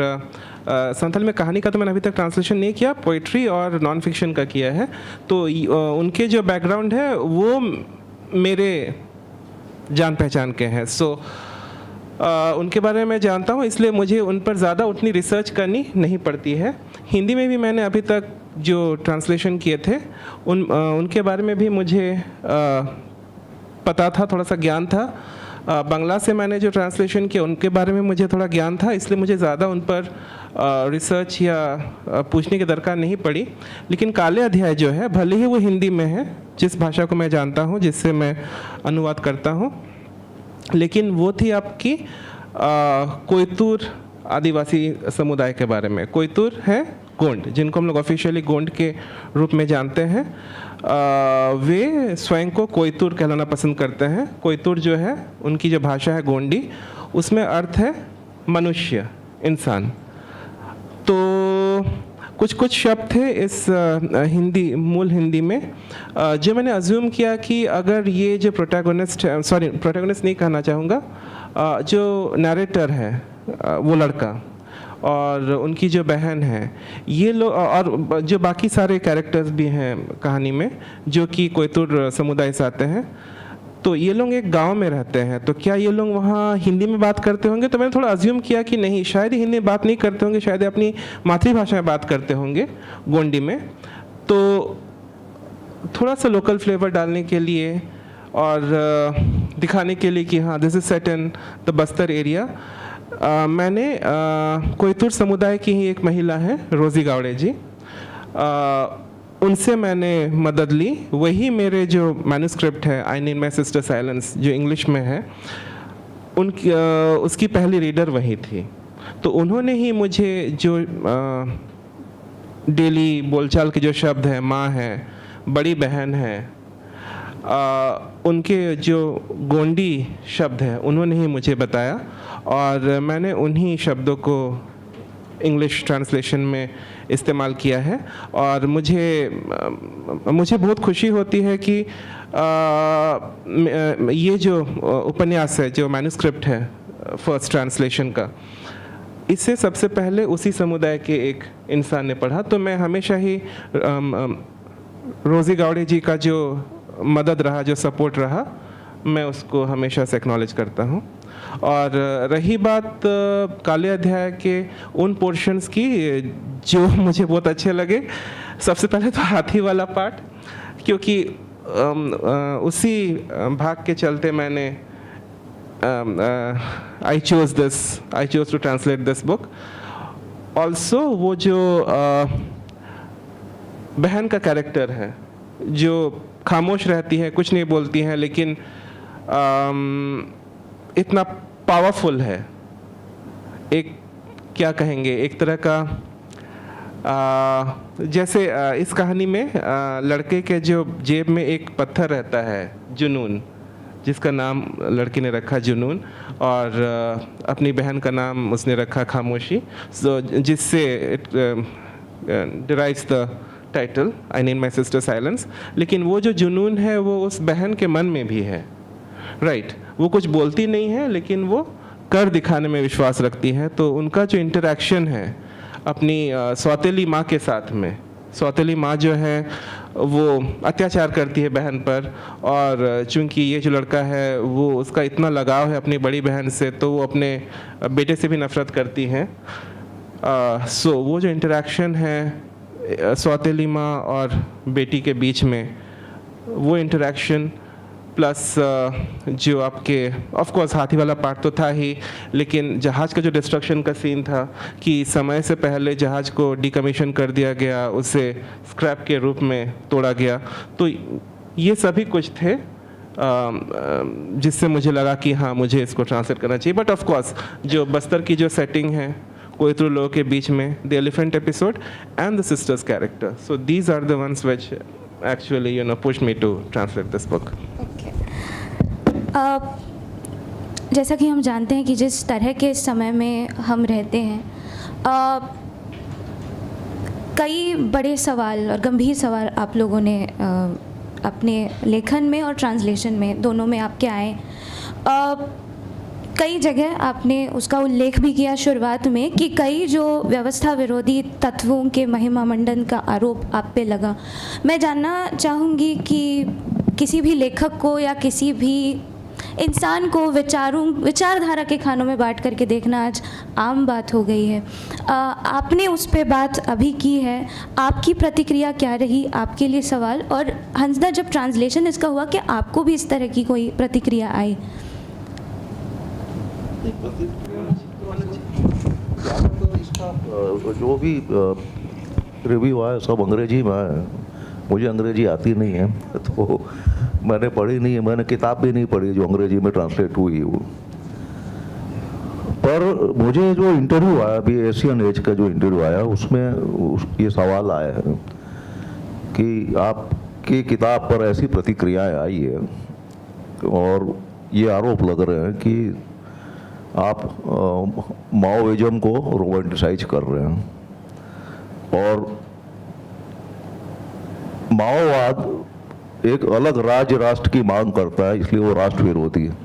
संथाली में कहानी का तो मैंने अभी तक ट्रांसलेशन नहीं किया, पोइट्री और नॉन फिक्शन का किया है। तो उनके जो बैकग्राउंड है वो मेरे जान पहचान के हैं। सो उनके बारे में जानता हूँ, इसलिए मुझे उन पर ज़्यादा उतनी रिसर्च करनी नहीं पड़ती है। हिंदी में भी मैंने अभी तक जो ट्रांसलेशन किए थे उनके बारे में भी मुझे पता था, थोड़ा सा ज्ञान था। बांग्ला से मैंने जो ट्रांसलेशन किया उनके बारे में मुझे थोड़ा ज्ञान था, इसलिए मुझे ज़्यादा उन पर रिसर्च या पूछने की दरकार नहीं पड़ी। लेकिन काले अध्याय जो है, भले ही वो हिंदी में है, जिस भाषा को मैं जानता हूँ, जिससे मैं अनुवाद करता हूँ, लेकिन वो थी आपकी कोयतुर आदिवासी समुदाय के बारे में। कोयतुर है गोंड, जिनको हम लोग ऑफिशियली गोंड के रूप में जानते हैं। वे स्वयं को कोयतुर कहलाना पसंद करते हैं। कोयतुर जो है उनकी जो भाषा है गोंडी, उसमें अर्थ है मनुष्य, इंसान। तो कुछ कुछ शब्द थे इस मूल हिंदी में जो मैंने अज्यूम किया कि अगर ये जो प्रोटैगोनिस्ट नहीं कहना चाहूँगा, जो नैरेटर है वो लड़का और उनकी जो बहन है, ये लोग और जो बाकी सारे कैरेक्टर्स भी हैं कहानी में जो कि कोयतुर समुदाय से आते हैं, तो ये लोग एक गांव में रहते हैं। तो क्या ये लोग वहाँ हिंदी में बात करते होंगे? तो मैंने थोड़ा अज्यूम किया कि नहीं, शायद ही हिंदी में बात नहीं करते होंगे, शायद अपनी मातृभाषा में बात करते होंगे, गोंडी में। तो थोड़ा सा लोकल फ्लेवर डालने के लिए और दिखाने के लिए कि हाँ this is set in the Bastar area, मैंने कोयतुर समुदाय की ही एक महिला है रोजी गावड़े जी, उनसे मैंने मदद ली। वही मेरे जो मैन्युस्क्रिप्ट है I need my sister silence, जो इंग्लिश में है, उनकी उसकी पहली रीडर वही थी। तो उन्होंने ही मुझे जो डेली बोलचाल के जो शब्द हैं, माँ है, बड़ी बहन है, उनके जो गोंडी शब्द हैं उन्होंने ही मुझे बताया और मैंने उन्हीं शब्दों को इंग्लिश ट्रांसलेशन में इस्तेमाल किया है। और मुझे बहुत खुशी होती है कि ये जो उपन्यास है, जो मैन्युस्क्रिप्ट है फर्स्ट ट्रांसलेशन का, इससे सबसे पहले उसी समुदाय के एक इंसान ने पढ़ा। तो मैं हमेशा ही रोजी गावड़े जी का जो मदद रहा, जो सपोर्ट रहा, मैं उसको हमेशा से एक्नॉलेज करता हूँ। और रही बात काले अध्याय के उन पोर्शंस की जो मुझे बहुत अच्छे लगे, सबसे पहले तो हाथी वाला पार्ट, क्योंकि उसी भाग के चलते मैंने I chose to translate this book. Also वो जो बहन का कैरेक्टर है, जो खामोश रहती है, कुछ नहीं बोलती हैं, लेकिन इतना पावरफुल है, एक क्या कहेंगे, एक तरह का जैसे इस कहानी में लड़के के जो जेब में एक पत्थर रहता है, जुनून, जिसका नाम लड़की ने रखा जुनून, और अपनी बहन का नाम उसने रखा खामोशी, सो जिससे it derives the title I need my sister silence. लेकिन वो जो जुनून है वो उस बहन के मन में भी है, राइट। वो कुछ बोलती नहीं है लेकिन वो कर दिखाने में विश्वास रखती है। तो उनका जो इंटरेक्शन है अपनी सौतेली माँ के साथ में, सौतेली माँ जो है वो अत्याचार करती है बहन पर, और चूंकि ये जो लड़का है वो उसका इतना लगाव है अपनी बड़ी बहन से, तो वो अपने बेटे से भी नफरत करती हैं। सो वो जो इंटरेक्शन है सौतेली माँ और बेटी के बीच में, वो इंटरेक्शन प्लस जो आपके ऑफ कोर्स हाथी वाला पार्ट तो था ही, लेकिन जहाज़ का जो डिस्ट्रक्शन का सीन था कि समय से पहले जहाज़ को डिकमीशन कर दिया गया, उसे स्क्रैप के रूप में तोड़ा गया, तो ये सभी कुछ थे जिससे मुझे लगा कि हाँ मुझे इसको ट्रांसलेट करना चाहिए। बट ऑफ कोर्स जो बस्तर की जो सेटिंग है कोयतुर लोगों के बीच में, the elephant episode and the sisters character, so these are the ones which actually push me to translate this book. जैसा कि हम जानते हैं कि जिस तरह के समय में हम रहते हैं, कई बड़े सवाल और गंभीर सवाल आप लोगों ने अपने लेखन में और ट्रांसलेशन में दोनों में आपके आए। कई जगह आपने उसका उल्लेख भी किया शुरुआत में कि कई जो व्यवस्था विरोधी तत्वों के महिमा मंडन का आरोप आप पे लगा। मैं जानना चाहूँगी कि किसी भी लेखक को या किसी भी इंसान को विचारधारा के खानों में बांट करके देखना आज आम बात हो गई है। आपने उस पे बात अभी की है, आपकी प्रतिक्रिया क्या रही, आपके लिए सवाल, और हंसदा जब ट्रांसलेशन इसका हुआ कि आपको भी इस तरह की कोई प्रतिक्रिया आई? जो भी रिव्यू आया सब अंग्रेजी में है, मुझे अंग्रेजी आती नहीं है तो मैंने पढ़ी नहीं है, मैंने किताब भी नहीं पढ़ी जो अंग्रेजी में ट्रांसलेट हुई वो। पर मुझे जो इंटरव्यू आया अभी एशियन एज का जो इंटरव्यू आया उसमें ये सवाल आया है कि आपकी किताब पर ऐसी प्रतिक्रियाएं आई है और ये आरोप लग रहे हैं कि आप माओइज्म को रोमांटिसाइज कर रहे हैं और माओवाद एक अलग राज्य राष्ट्र की मांग करता है, इसलिए वो राष्ट्र विरोधी है।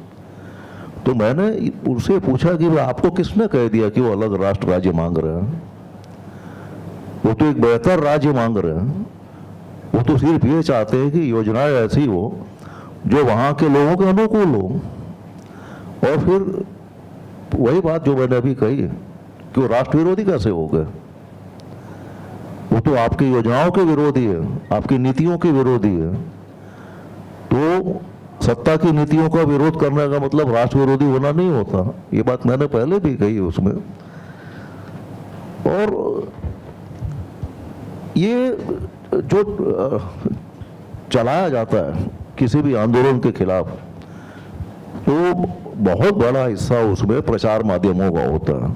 तो मैंने उससे पूछा कि आपको किसने कह दिया कि वो अलग राष्ट्र राज्य मांग रहे हैं? वो तो एक बेहतर राज्य मांग रहे हैं। वो तो सिर्फ ये चाहते हैं कि योजनाएं ऐसी हो जो वहाँ के लोगों के अनुकूल हो। और फिर वही बात जो मैंने अभी कही कि वो राष्ट्र विरोधी कैसे हो गए? वो तो आपकी योजनाओं के विरोधी है, आपकी नीतियों के विरोधी है। तो सत्ता की नीतियों का विरोध करने का मतलब राष्ट्र विरोधी होना नहीं होता। ये बात मैंने पहले भी कही उसमें। और ये जो चलाया जाता है किसी भी आंदोलन के खिलाफ, तो बहुत बड़ा हिस्सा उसमें प्रचार माध्यमों का होता है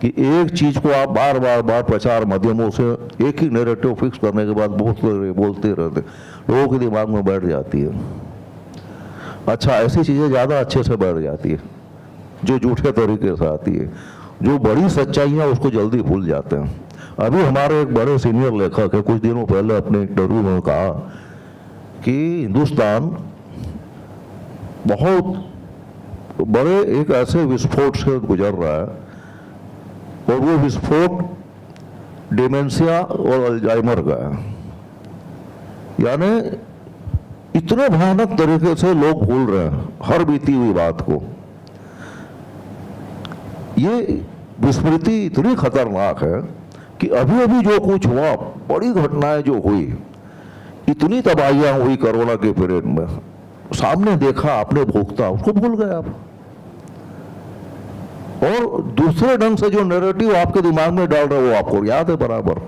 कि एक चीज को आप बार बार प्रचार माध्यमों से एक ही नैरेटिव फिक्स करने के बाद बोलते रहते, लोगों के दिमाग में बैठ जाती है। अच्छा, ऐसी चीजें ज्यादा अच्छे से बैठ जाती है जो झूठे तरीके से आती है। जो बड़ी सच्चाइयां उसको जल्दी भूल जाते हैं। अभी हमारे एक बड़े सीनियर लेखक है, कुछ दिनों पहले अपने इंटरव्यू में कहा कि हिंदुस्तान बहुत बड़े एक ऐसे विस्फोट से गुजर रहा है और वो विस्फोट डिमेंशिया और अल्जाइमर का है। यानी इतने भयानक तरीके से लोग भूल रहे हैं हर बीती हुई बात को। ये विस्मृति इतनी खतरनाक है कि अभी अभी जो कुछ हुआ, बड़ी घटनाएं जो हुई, इतनी तबाहियां हुई कोरोना के पीरियड में, सामने देखा आपने, भोगता, उसको भूल गए आप। और दूसरे ढंग से जो नैरेटिव आपके दिमाग में डाल रहे वो आपको याद है बराबर।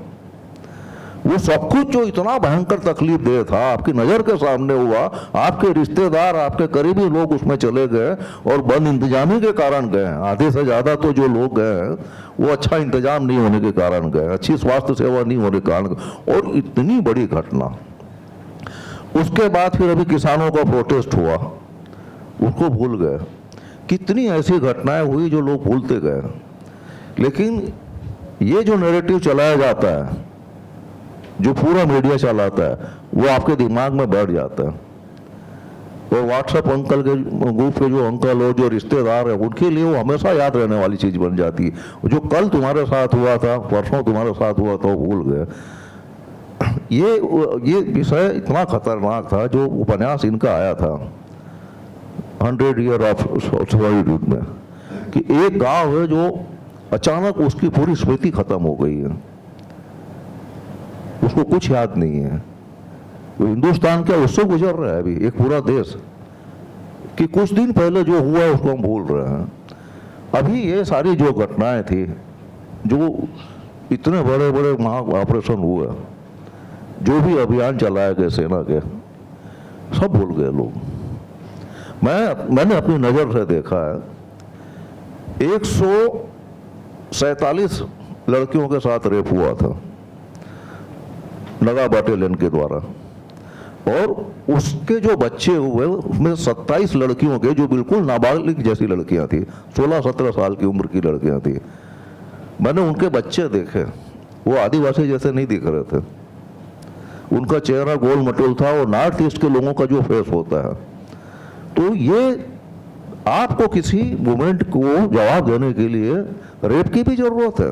वो सब कुछ जो इतना भयंकर तकलीफ दे था आपकी नजर के सामने हुआ, आपके रिश्तेदार, आपके करीबी लोग उसमें चले गए और बंद इंतजामी के कारण गए। आधे से ज्यादा तो जो लोग गए वो अच्छा इंतजाम नहीं होने के कारण गए, अच्छी स्वास्थ्य सेवा नहीं होने के कारण। और इतनी बड़ी घटना, उसके बाद फिर अभी किसानों का प्रोटेस्ट हुआ, उसको भूल गए। कितनी ऐसी घटनाएं हुई जो लोग भूलते गए। लेकिन ये जो नैरेटिव चलाया जाता है, जो पूरा मीडिया चलाता है, वो आपके दिमाग में बैठ जाता है। और व्हाट्सएप अंकल के ग्रुप के जो अंकल और जो रिश्तेदार है, उनके लिए वो हमेशा याद रहने वाली चीज बन जाती है। जो कल तुम्हारे साथ हुआ था, परसों तुम्हारे साथ हुआ था, वो भूल गए। ये विषय इतना खतरनाक था। जो उपन्यास इनका आया था 100 ईयर ऑफ सॉलिट्यूड में, कि एक गांव है जो अचानक उसकी पूरी स्मृति खत्म हो गई है, उसको कुछ याद नहीं है। तो हिंदुस्तान क्या उससे गुजर रहा है अभी एक पूरा देश, कि कुछ दिन पहले जो हुआ उसको हम भूल रहे हैं। अभी ये सारी जो घटनाएं थी, जो इतने बड़े बड़े महा ऑपरेशन हुए, जो भी अभियान चलाए गए सेना के, सब भूल गए लोग। मैंने अपनी नज़र से देखा है 147 लड़कियों के साथ रेप हुआ था नगा बटालियन के द्वारा, और उसके जो बच्चे हुए उसमें 27 लड़कियों के जो बिल्कुल नाबालिग जैसी लड़कियां थी, 16-17 साल की उम्र की लड़कियां थी। मैंने उनके बच्चे देखे वो आदिवासी जैसे नहीं दिख रहे थे, उनका चेहरा गोल मटोल था और नॉर्थ ईस्ट के लोगों का जो फेस होता है। तो ये आपको किसी मूवमेंट को जवाब देने के लिए रेप की भी जरूरत है,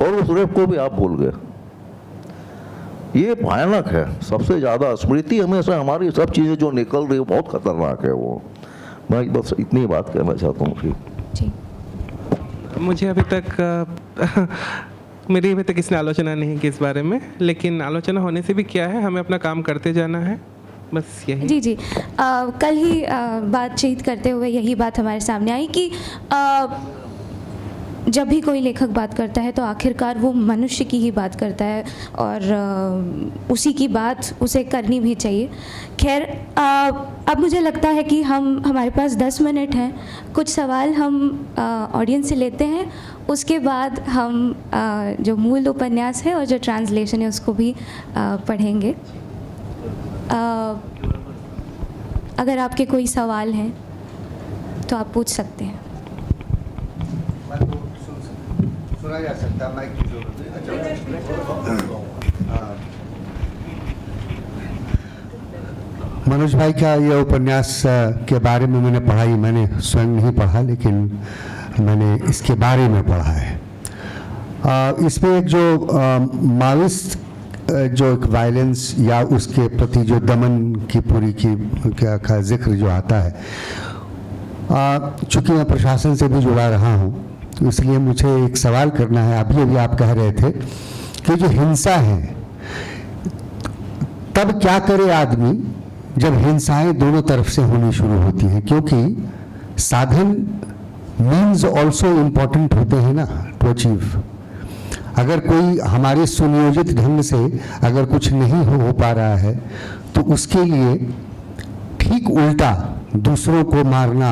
और उस रेप को भी आप भूल गए। ये भयानक है। सबसे ज्यादा स्मृति हमेशा हमारी सब चीजें जो निकल रही है बहुत खतरनाक है वो। मैं बस इतनी बात कहना चाहता हूँ। जी, मुझे अभी तक मेरी अभी तक किसी ने आलोचना नहीं की इस बारे में, लेकिन आलोचना होने से भी क्या है, हमें अपना काम करते जाना है, बस यही। जी जी, कल ही बातचीत करते हुए यही बात हमारे सामने आई कि जब भी कोई लेखक बात करता है तो आखिरकार वो मनुष्य की ही बात करता है, और उसी की बात उसे करनी भी चाहिए। खैर, अब मुझे लगता है कि हमारे पास 10 मिनट हैं, कुछ सवाल हम ऑडियंस से लेते हैं, उसके बाद हम जो मूल उपन्यास है और जो ट्रांसलेशन है उसको भी पढ़ेंगे। अगर आपके कोई सवाल हैं तो आप पूछ सकते हैं। सुना जा सकता है, माइक की जरूरत है। मनोज भाई का यह उपन्यास के बारे में मैंने पढ़ा ही, मैंने स्वयं नहीं पढ़ा लेकिन मैंने इसके बारे में पढ़ा है। इसमें एक जो माओइस्ट जो एक वायलेंस या उसके प्रति जो दमन की पूरी की का जिक्र जो आता है, चूँकि मैं प्रशासन से भी जुड़ा रहा हूँ तो इसलिए मुझे एक सवाल करना है। अभी आप कह रहे थे कि जो हिंसा है, तब क्या करे आदमी जब हिंसाएं दोनों तरफ से होनी शुरू होती हैं, क्योंकि साधन मीन्स ऑल्सो इम्पॉर्टेंट होते हैं ना टू अचीव। अगर कोई हमारे सुनियोजित ढंग से अगर कुछ नहीं हो पा रहा है तो उसके लिए ठीक उल्टा दूसरों को मारना,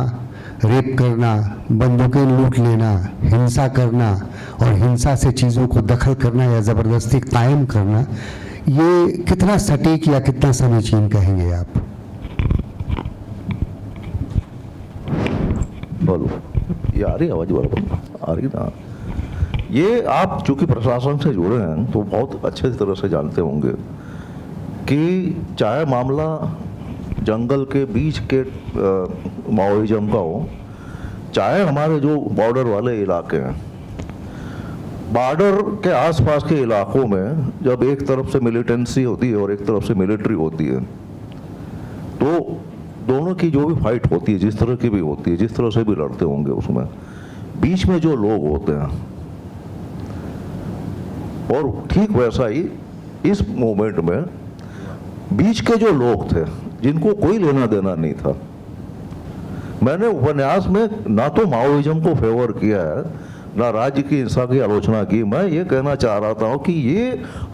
रेप करना, बंदूकें लूट लेना, हिंसा करना और हिंसा से चीज़ों को दखल करना या ज़बरदस्ती कायम करना, ये कितना सटीक या कितना समीचीन कहेंगे आप? बोलो, ये आ रही आवाज बराबर आ रही ना? ये आप चूंकि प्रशासन से जुड़े हैं तो बहुत अच्छे तरह से जानते होंगे कि चाहे मामला जंगल के बीच के माओइज्म का हो, चाहे हमारे जो बॉर्डर वाले इलाके हैं, बॉर्डर के आसपास के इलाकों में जब एक तरफ से मिलिटेंसी होती है और एक तरफ से मिलिट्री होती है, तो दोनों की जो भी फाइट होती है, जिस तरह की भी होती है, जिस तरह से भी लड़ते होंगे, उसमें बीच में जो लोग होते हैं, और ठीक वैसा ही इस मूवमेंट में बीच के जो लोग थे जिनको कोई लेना देना नहीं था। मैंने उपन्यास में ना तो माओइज्म को फेवर किया है, ना राज्य की हिंसा की आलोचना की। मैं ये कहना चाह रहा था कि ये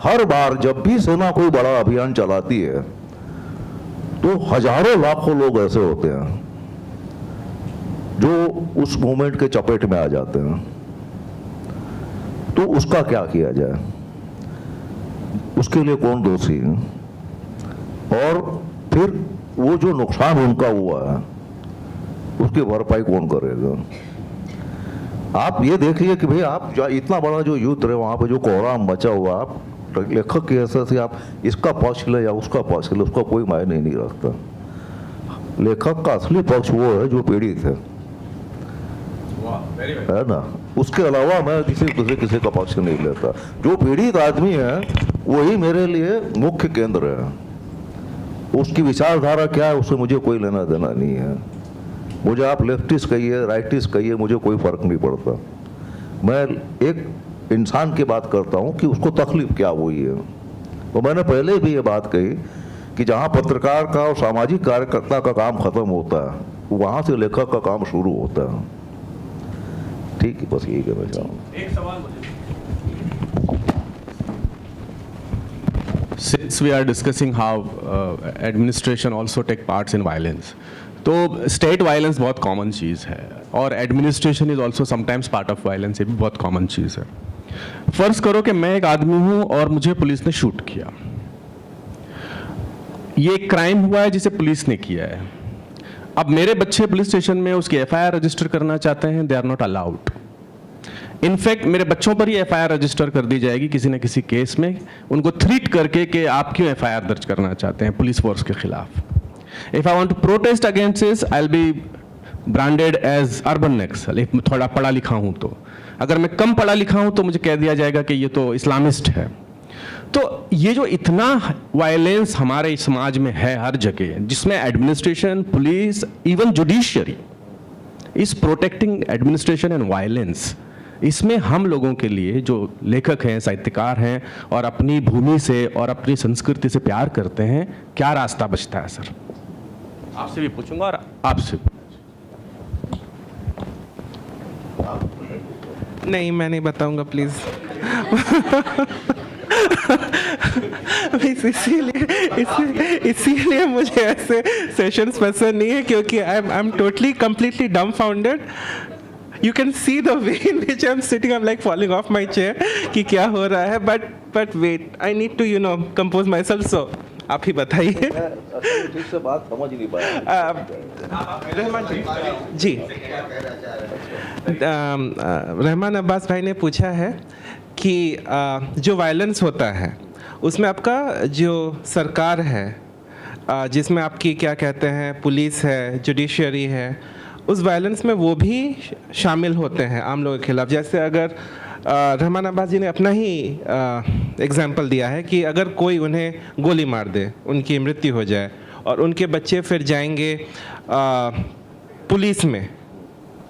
हर बार जब भी सेना कोई बड़ा अभियान चलाती है तो हजारों लाखों लोग ऐसे होते हैं जो उस मूवमेंट के चपेट में आ जाते हैं। तो उसका क्या किया जाए, उसके लिए कौन दोषी है, और फिर वो जो नुकसान उनका हुआ है उसकी भरपाई कौन करेगा? आप ये देखिए कि भाई आप इतना बड़ा जो युद्ध है वहाँ पे जो कोहराम मचा हुआ, आप लेखक के ऐसे से आप इसका पक्ष ले या उसका पक्ष ले, उसका कोई मायने नहीं रखता। लेखक का असली पक्ष वो है जो पीड़ित है ना। उसके अलावा मैं किसी का पक्ष नहीं लेता। जो पीड़ित आदमी है वही मेरे लिए मुख्य केंद्र है। उसकी विचारधारा क्या है उससे मुझे कोई लेना देना नहीं है। मुझे आप लेफ्टिस्ट कहिए, राइटिस्ट कहिए, मुझे कोई फर्क नहीं पड़ता। मैं एक इंसान की बात करता हूँ कि उसको तकलीफ क्या हुई है। तो मैंने पहले भी ये बात कही कि जहाँ पत्रकार का और सामाजिक कार्यकर्ता का काम खत्म होता है, वहाँ से लेखक का काम शुरू होता है। ठीक है, बस यही कहना चाहूँगा। एक सवाल मुझे, since we are discussing how administration also take parts in violence, तो स्टेट वायलेंस बहुत कॉमन चीज़ है और administration is also sometimes part of violence, ये भी बहुत कॉमन चीज़ है। फर्ज करो कि मैं एक आदमी हूँ और मुझे पुलिस ने शूट किया। ये एक क्राइम हुआ है जिसे पुलिस ने किया है। अब मेरे बच्चे पुलिस स्टेशन में उसकी एफआईआर रजिस्टर करना चाहते हैं, they are not allowed. In fact मेरे बच्चों पर ही एफआईआर रजिस्टर कर दी जाएगी किसी न किसी केस में, उनको थ्रीट करके कि आप क्यों एफआईआर दर्ज करना चाहते हैं पुलिस फोर्स के खिलाफ. If I want to protest against this, I will be branded as urban Naxal. एक थोड़ा पढ़ा लिखा हूं तो, अगर मैं कम पढ़ा लिखा हूं तो मुझे कह दिया जाएगा कि ये तो इस्लामिस्ट है. तो ये जो इतना वायलेंस हमारे समाज में है हर जगह, जिसमें administration, police, even judiciary is protecting administration and violence, इसमें हम लोगों के लिए जो लेखक हैं, साहित्यकार हैं और अपनी भूमि से और अपनी संस्कृति से प्यार करते हैं, क्या रास्ता बचता है सर? आपसे भी पूछूंगा और आपसे. नहीं, मैं नहीं बताऊंगा प्लीज. इसीलिए मुझे ऐसे सेशंस पसंद नहीं है, क्योंकि I am totally completely डम्बफाउंडेड. You can see the way in which I'm sitting. I'm like falling off my chair कि क्या हो रहा है. But wait, I need to compose myself. So आप ही बताइए. ठीक से बात समझ नहीं पाया. रहमान जी, रहमान अब्बास भाई ने पूछा है कि जो वायलेंस होता है उसमें आपका जो सरकार है, जिसमें आपकी क्या कहते हैं पुलिस है, जुडिशरी है, उस वायलेंस में वो भी शामिल होते हैं आम लोगों के खिलाफ. जैसे अगर रहमान अब्बास जी ने अपना ही एग्जाम्पल दिया है कि अगर कोई उन्हें गोली मार दे, उनकी मृत्यु हो जाए और उनके बच्चे फिर जाएंगे पुलिस में,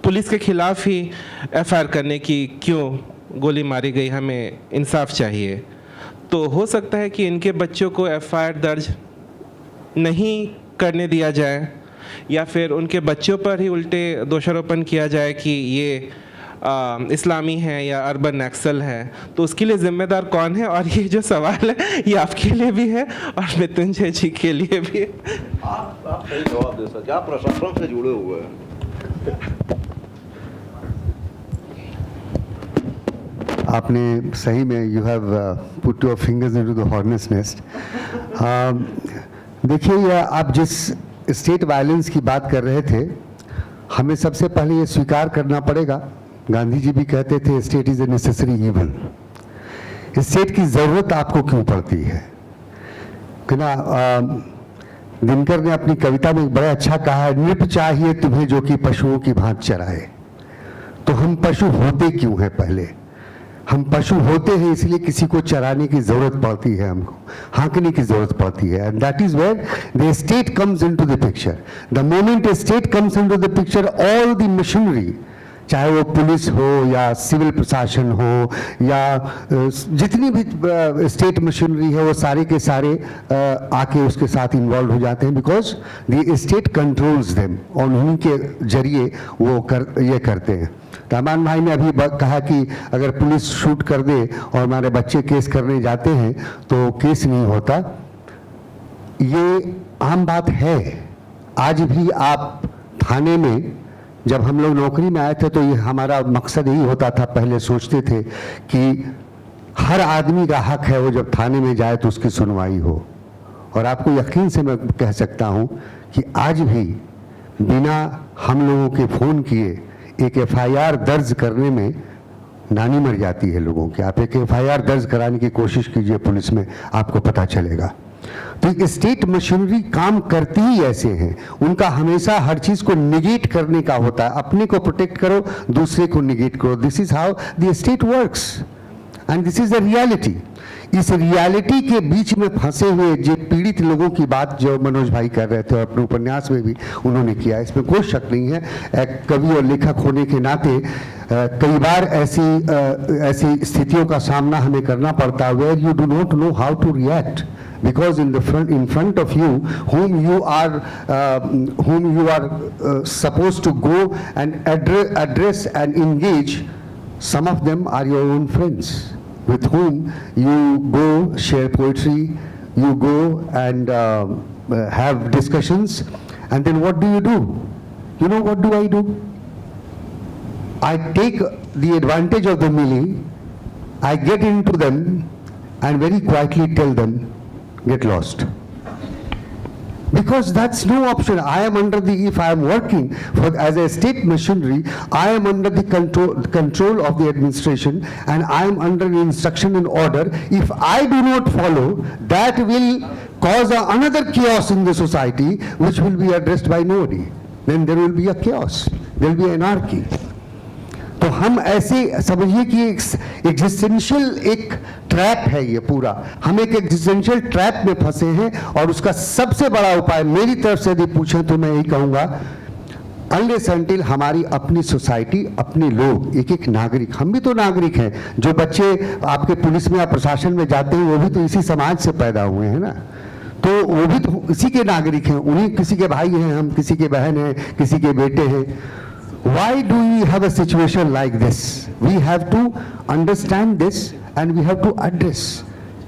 पुलिस के खिलाफ ही एफआईआर करने की, क्यों गोली मारी गई, हमें इंसाफ चाहिए. तो हो सकता है कि इनके बच्चों को एफआईआर दर्ज नहीं करने दिया जाए, या फिर उनके बच्चों पर ही उल्टे दोषारोपण किया जाए कि ये इस्लामी है या अर्बन नक्सल है. तो उसके लिए जिम्मेदार कौन है? और ये जो सवाल है ये आपके लिए भी है और मृत्युंजय जी के लिए भी है. आप सही जवाब दे सकते, आप प्रशासन से जुड़े हुए हैं. आपने सही में you have put your fingers into the hornet's nest. देखिए, आप जिस स्टेट वायलेंस की बात कर रहे थे, हमें सबसे पहले ये स्वीकार करना पड़ेगा, गांधी जी भी कहते थे state is a necessary evil. State की ज़रूरत आपको क्यों पड़ती है कि ना. दिनकर ने अपनी कविता में बड़ा अच्छा कहा है, नृप चाहिए तुम्हें जो कि पशुओं की भांति चराए. तो हम पशु होते क्यों हैं? पहले हम पशु होते हैं इसलिए किसी को चराने की जरूरत पड़ती है, हमको हाँकने की जरूरत पड़ती है. And that is where the state comes into the picture. The moment state comes into the picture, all the machinery, चाहे वो पुलिस हो या सिविल प्रशासन हो या जितनी भी स्टेट मशीनरी है, वो सारे के सारे आके उसके साथ इन्वॉल्व हो जाते हैं, because the state controls them, और उन्हीं के जरिए वो ये करते हैं. रहमान भाई ने अभी कहा कि अगर पुलिस शूट कर दे और हमारे बच्चे केस करने जाते हैं तो केस नहीं होता. ये आम बात है. आज भी आप थाने में, जब हम लोग नौकरी में आए थे तो ये हमारा मकसद यही होता था, पहले सोचते थे कि हर आदमी का हक है वो जब थाने में जाए तो उसकी सुनवाई हो. और आपको यकीन से मैं कह सकता हूँ कि आज भी बिना हम लोगों के फ़ोन किए एक एफआईआर दर्ज करने में नानी मर जाती है लोगों की. आप एक एफआईआर दर्ज कराने की कोशिश कीजिए पुलिस में, आपको पता चलेगा. तो स्टेट मशीनरी काम करती ही ऐसे हैं, उनका हमेशा हर चीज को निगेट करने का होता है. अपने को प्रोटेक्ट करो, दूसरे को निगेट करो. This is how the state works and this is the reality. इस रियलिटी के बीच में फंसे हुए जो पीड़ित लोगों की बात जो मनोज भाई कर रहे थे और अपने उपन्यास में भी उन्होंने किया, इसमें कोई शक नहीं है. एक कवि और लेखक होने के नाते कई बार ऐसी स्थितियों का सामना हमें करना पड़ता है where you do not know how to react, because in front of you whom you are supposed to go and address and engage, some of them are your own friends with whom you go share poetry, you go and have discussions, and then what do? You know what do? I take the advantage of the melee, I get into them and very quietly tell them, get lost. Because that's no option. I am under the, if I am working as a state machinery, I am under the control of the administration, and I am under instruction and order. If I do not follow, that will cause another chaos in the society, which will be addressed by nobody. Then there will be a chaos, there will be anarchy. तो हम ऐसे समझिए कि existential एक trap है ये पूरा, हम एक एग्जिस्टेंशियल ट्रैप में फंसे हैं, और उसका सबसे बड़ा उपाय मेरी तरफ से यदि पूछें तो मैं यही कहूँगा, अनलेस अनटिल हमारी अपनी सोसाइटी, अपने लोग, एक एक नागरिक, हम भी तो नागरिक हैं, जो बच्चे आपके पुलिस में या प्रशासन में जाते हैं वो भी तो इसी समाज से पैदा हुए हैं ना, तो वो भी तो इसी के नागरिक हैं, उन्हीं किसी के भाई हैं, हम किसी के बहन हैं, किसी के बेटे हैं. Why do we have a situation like this? We have to understand this and we have to address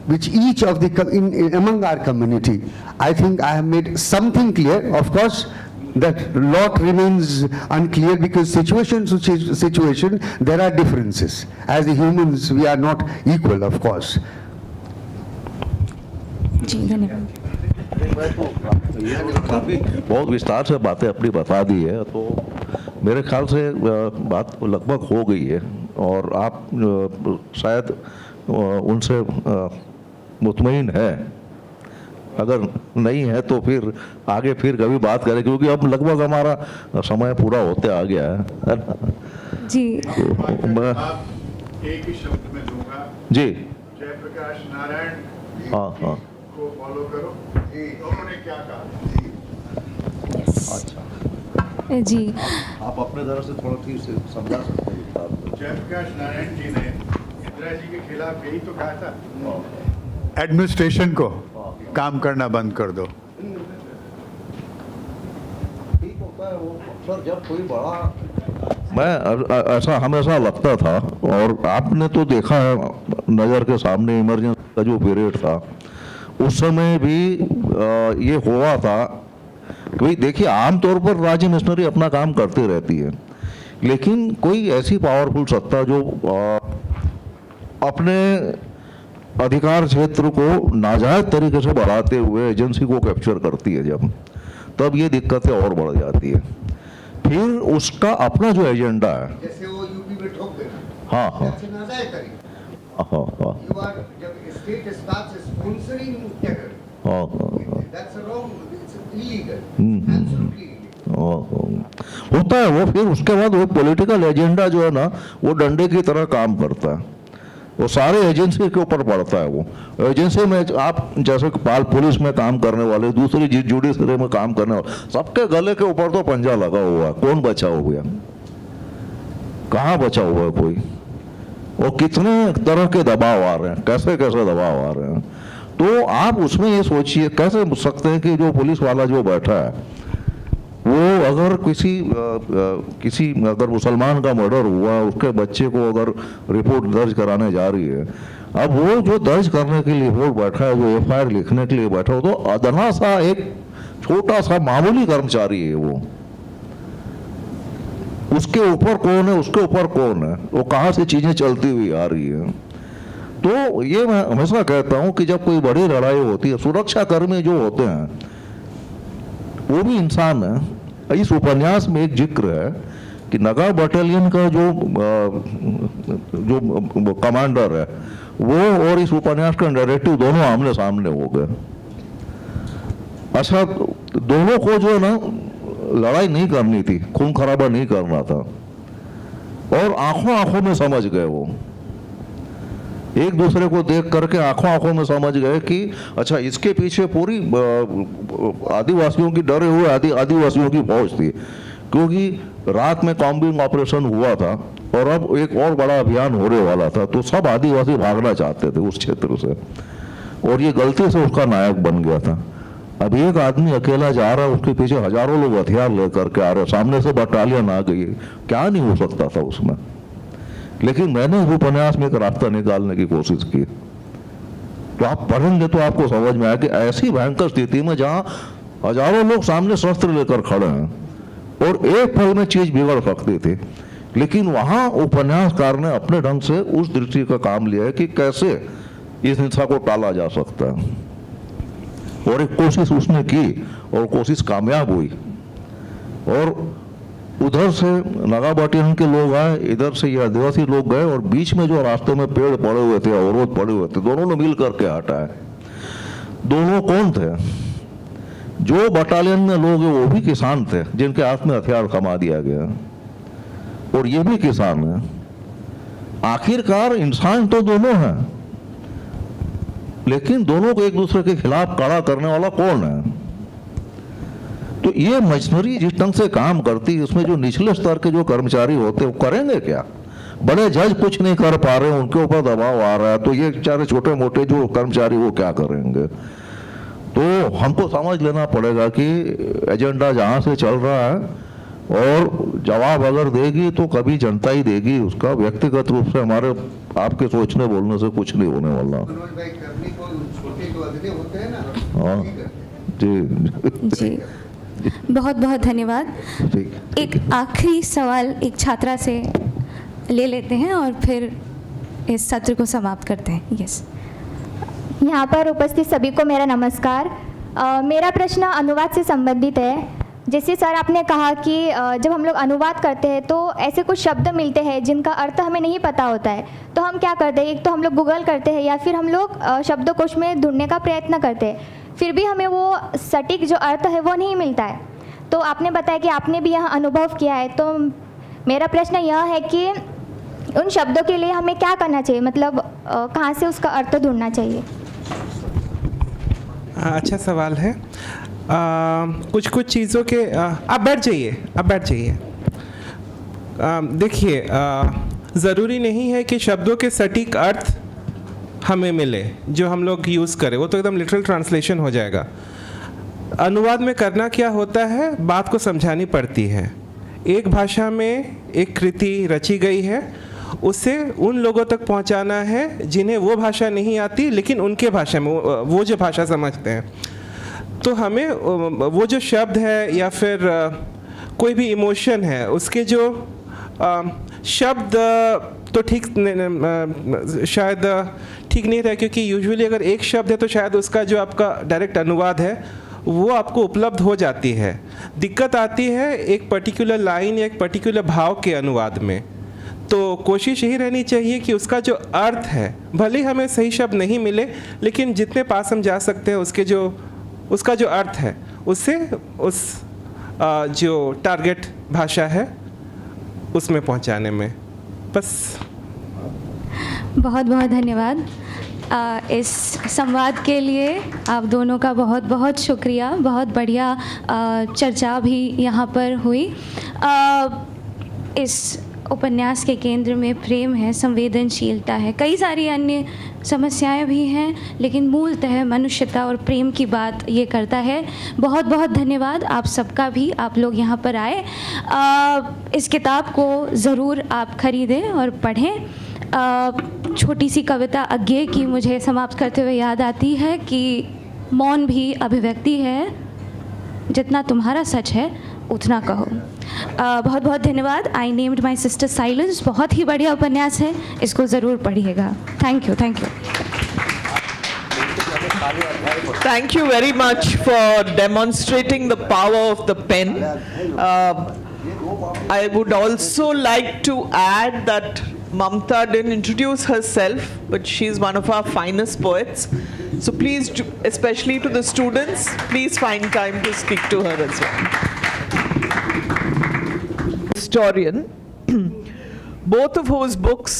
which each of the among our community. I think I have made something clear. Of course, that lot remains unclear because situation to situation there are differences. As humans, we are not equal, of course. जी धन्यवाद. काफ़ी बहुत विस्तार से बातें अपनी बता दी है, तो मेरे ख्याल से बात लगभग हो गई है, और आप शायद उनसे मुतमईन है. अगर नहीं है तो फिर आगे फिर कभी बात करें, क्योंकि अब लगभग हमारा समय पूरा होते आ गया है ना. जी मैं एक ही शब्द में दूंगा जी, जयप्रकाश नारायण हाँ हाँ को फॉलो करो. उन्होंने क्या कहा? अच्छा, जी आप अपने तरफ से थोड़ा ठीक से समझा सकते हैं. जयप्रकाश नारायण जी ने इंदिरा जी के खिलाफ यही तो कहा था, एडमिनिस्ट्रेशन को काम करना बंद कर दो. ठीक होता है वो सर, जब कोई बड़ा, मैं ऐसा हमेशा लगता था, और आपने तो देखा है नज़र के सामने इमरजेंसी का जो पीरियड था, उस समय भी ये हुआ था कि भाई देखिए, आमतौर पर राज्य मिशनरी अपना काम करती रहती है, लेकिन कोई ऐसी पावरफुल सत्ता जो अपने अधिकार क्षेत्र को नाजायज तरीके से बढ़ाते हुए एजेंसी को कैप्चर करती है, जब तब ये दिक्कतें और बढ़ जाती है. फिर उसका अपना जो एजेंडा है, जैसे वो यूपी में ठोक देना, हाँ हाँ हाँ हाँ जब स्टेट स्टार्ट्स स्पॉन्सरिंग टेरर, हाँ हाँ दैट्स रॉन्ग, इट्स इलीगल, होता है वो. फिर उसके बाद वो पॉलिटिकल एजेंडा जो है ना, वो डंडे की तरह काम करता है, वो सारे एजेंसी के ऊपर पड़ता है. वो एजेंसी में आप जैसे पाल पुलिस में काम करने वाले, दूसरी जुडिशरी में काम करने वाले, सबके गले के ऊपर तो पंजा लगा हुआ है. कौन बचा हुआ है? कहाँ बचा हुआ है कोई? और कितने तरह के दबाव आ रहे हैं, कैसे कैसे दबाव आ रहे हैं. तो आप उसमें ये सोचिए, कैसे सकते हैं कि जो पुलिस वाला जो बैठा है, वो अगर किसी अगर मुसलमान का मर्डर हुआ, उसके बच्चे को अगर रिपोर्ट दर्ज कराने जा रही है, अब वो जो दर्ज करने के लिए रिपोर्ट बैठा है, जो एफआईआर लिखने के लिए बैठा हो, तो अदना सा एक छोटा सा मामूली कर्मचारी है वो. उसके ऊपर कौन है, उसके ऊपर कौन है, वो कहाँ से चीजें चलती हुई आ रही है. तो ये मैं हमेशा कहता हूँ कि जब कोई बड़ी लड़ाई होती है, सुरक्षा कर्मी जो होते हैं वो भी इंसान है. इस उपन्यास में एक जिक्र है कि नगा बटालियन का जो कमांडर है, वो और इस उपन्यास का नैरेटिव दोनों आमने सामने हो गए. अच्छा, दोनों को जो है ना लड़ाई नहीं करनी थी, खून खराबा नहीं करना था, और आंखों आंखों में समझ गए. वो एक दूसरे को देख करके आंखों आंखों में समझ गए कि अच्छा, इसके पीछे पूरी आदिवासियों की डरे हुए आदिवासियों की फौज थी, क्योंकि रात में कॉम्बिंग ऑपरेशन हुआ था और अब एक और बड़ा अभियान होने वाला था. तो सब आदिवासी भागना चाहते थे उस क्षेत्र से, और ये गलती से उसका नायक बन गया था. अब एक आदमी अकेला जा रहा है, उसके पीछे हजारों लोग हथियार लेकर के आ रहे, सामने से बटालियन आ गई. क्या नहीं हो सकता था उसमें. लेकिन मैंने उस उपन्यास में एक रास्ता निकालने की कोशिश की. तो आप पढ़ेंगे तो आपको समझ में आया कि ऐसी भयंकर स्थिति में जहां हजारों लोग सामने शस्त्र लेकर खड़े हैं और एक पल में चीज बिगड़ सकती थी, लेकिन वहां उपन्यासकार ने अपने ढंग से उस दृष्टि का काम लिया है कि कैसे इस हिंसा को टाला जा सकता है. और एक कोशिश उसने की और कोशिश कामयाब हुई। और उधर से नागा बाटियान के लोग आए, इधर से ये आदिवासी लोग गए, और बीच में जो रास्ते में पेड़ पड़े हुए थे, अवरोध पड़े हुए थे, दोनों ने मिल करके हटाए। दोनों कौन थे? जो बटालियन में लोग हैं वो भी किसान थे जिनके हाथ में हथियार थमा दिया गया, और ये भी किसान है। आखिरकार इंसान तो दोनों हैं, लेकिन दोनों को एक दूसरे के खिलाफ खड़ा करने वाला कौन है? तो ये मशीनरी जिस ढंग से काम करती है, उसमें जो निचले स्तर के जो कर्मचारी होते हैं वो करेंगे क्या? बड़े जज कुछ नहीं कर पा रहे, उनके ऊपर दबाव आ रहा है, तो ये बेचारे छोटे मोटे जो कर्मचारी वो क्या करेंगे? तो हमको समझ लेना पड़ेगा कि एजेंडा जहाँ से चल रहा है, और जवाब अगर देगी तो कभी जनता ही देगी उसका। व्यक्तिगत रूप से हमारे आपके सोचने बोलने से कुछ नहीं होने वाला। हाँ जी जी, बहुत बहुत धन्यवाद। एक आखिरी सवाल एक छात्रा से ले लेते हैं और फिर इस सत्र को समाप्त करते हैं। यस, यहाँ पर उपस्थित सभी को मेरा नमस्कार। मेरा प्रश्न अनुवाद से संबंधित है। जैसे सर आपने कहा कि जब हम लोग अनुवाद करते हैं तो ऐसे कुछ शब्द मिलते हैं जिनका अर्थ हमें नहीं पता होता है, तो हम क्या करते हैं? एक तो हम लोग गूगल करते हैं या फिर हम लोग शब्दकोश में ढूंढने का प्रयत्न करते हैं, फिर भी हमें वो सटीक जो अर्थ है वो नहीं मिलता है। तो आपने बताया कि आपने भी यह अनुभव किया है, तो मेरा प्रश्न यह है कि उन शब्दों के लिए हमें क्या करना चाहिए, मतलब कहाँ से उसका अर्थ ढूंढना चाहिए? अच्छा सवाल है। कुछ चीज़ों के आप बैठ जाइए। देखिए, ज़रूरी नहीं है कि शब्दों के सटीक अर्थ हमें मिले जो हम लोग यूज़ करें, वो तो एकदम लिटरल ट्रांसलेशन हो जाएगा। अनुवाद में करना क्या होता है, बात को समझानी पड़ती है। एक भाषा में एक कृति रची गई है, उसे उन लोगों तक पहुंचाना है जिन्हें वो भाषा नहीं आती, लेकिन उनके भाषा में वो जो भाषा समझते हैं। तो हमें वो जो शब्द है या फिर कोई भी इमोशन है, उसके जो शब्द तो ठीक शायद ठीक नहीं रहा, क्योंकि यूजुअली अगर एक शब्द है तो शायद उसका जो आपका डायरेक्ट अनुवाद है वो आपको उपलब्ध हो जाती है। दिक्कत आती है एक पर्टिकुलर लाइन या एक पर्टिकुलर भाव के अनुवाद में। तो कोशिश यही रहनी चाहिए कि उसका जो अर्थ है, भले हमें सही शब्द नहीं मिले, लेकिन जितने पास हम जा सकते हैं उसका जो अर्थ है उससे उस जो टारगेट भाषा है उसमें पहुंचाने में। बस। बहुत बहुत धन्यवाद इस संवाद के लिए। आप दोनों का बहुत बहुत शुक्रिया। बहुत बढ़िया चर्चा भी यहाँ पर हुई। इस उपन्यास के केंद्र में प्रेम है, संवेदनशीलता है, कई सारी अन्य समस्याएं भी हैं, लेकिन मूलतः मनुष्यता और प्रेम की बात ये करता है। बहुत बहुत धन्यवाद आप सबका भी, आप लोग यहाँ पर आए। इस किताब को ज़रूर आप खरीदें और पढ़ें। छोटी सी कविता अज्ञे की मुझे समाप्त करते हुए याद आती है कि मौन भी अभिव्यक्ति है, जितना तुम्हारा सच है उतना कहो। बहुत बहुत धन्यवाद। I named my sister silence, बहुत ही बढ़िया उपन्यास है, इसको ज़रूर पढ़िएगा। Thank you. Thank you very much for demonstrating the power of the pen. I would also like to add that Mamata didn't introduce herself, but she's one of our finest poets. So please, especially to the students, please find time to speak to her as well. Historian, both of whose books,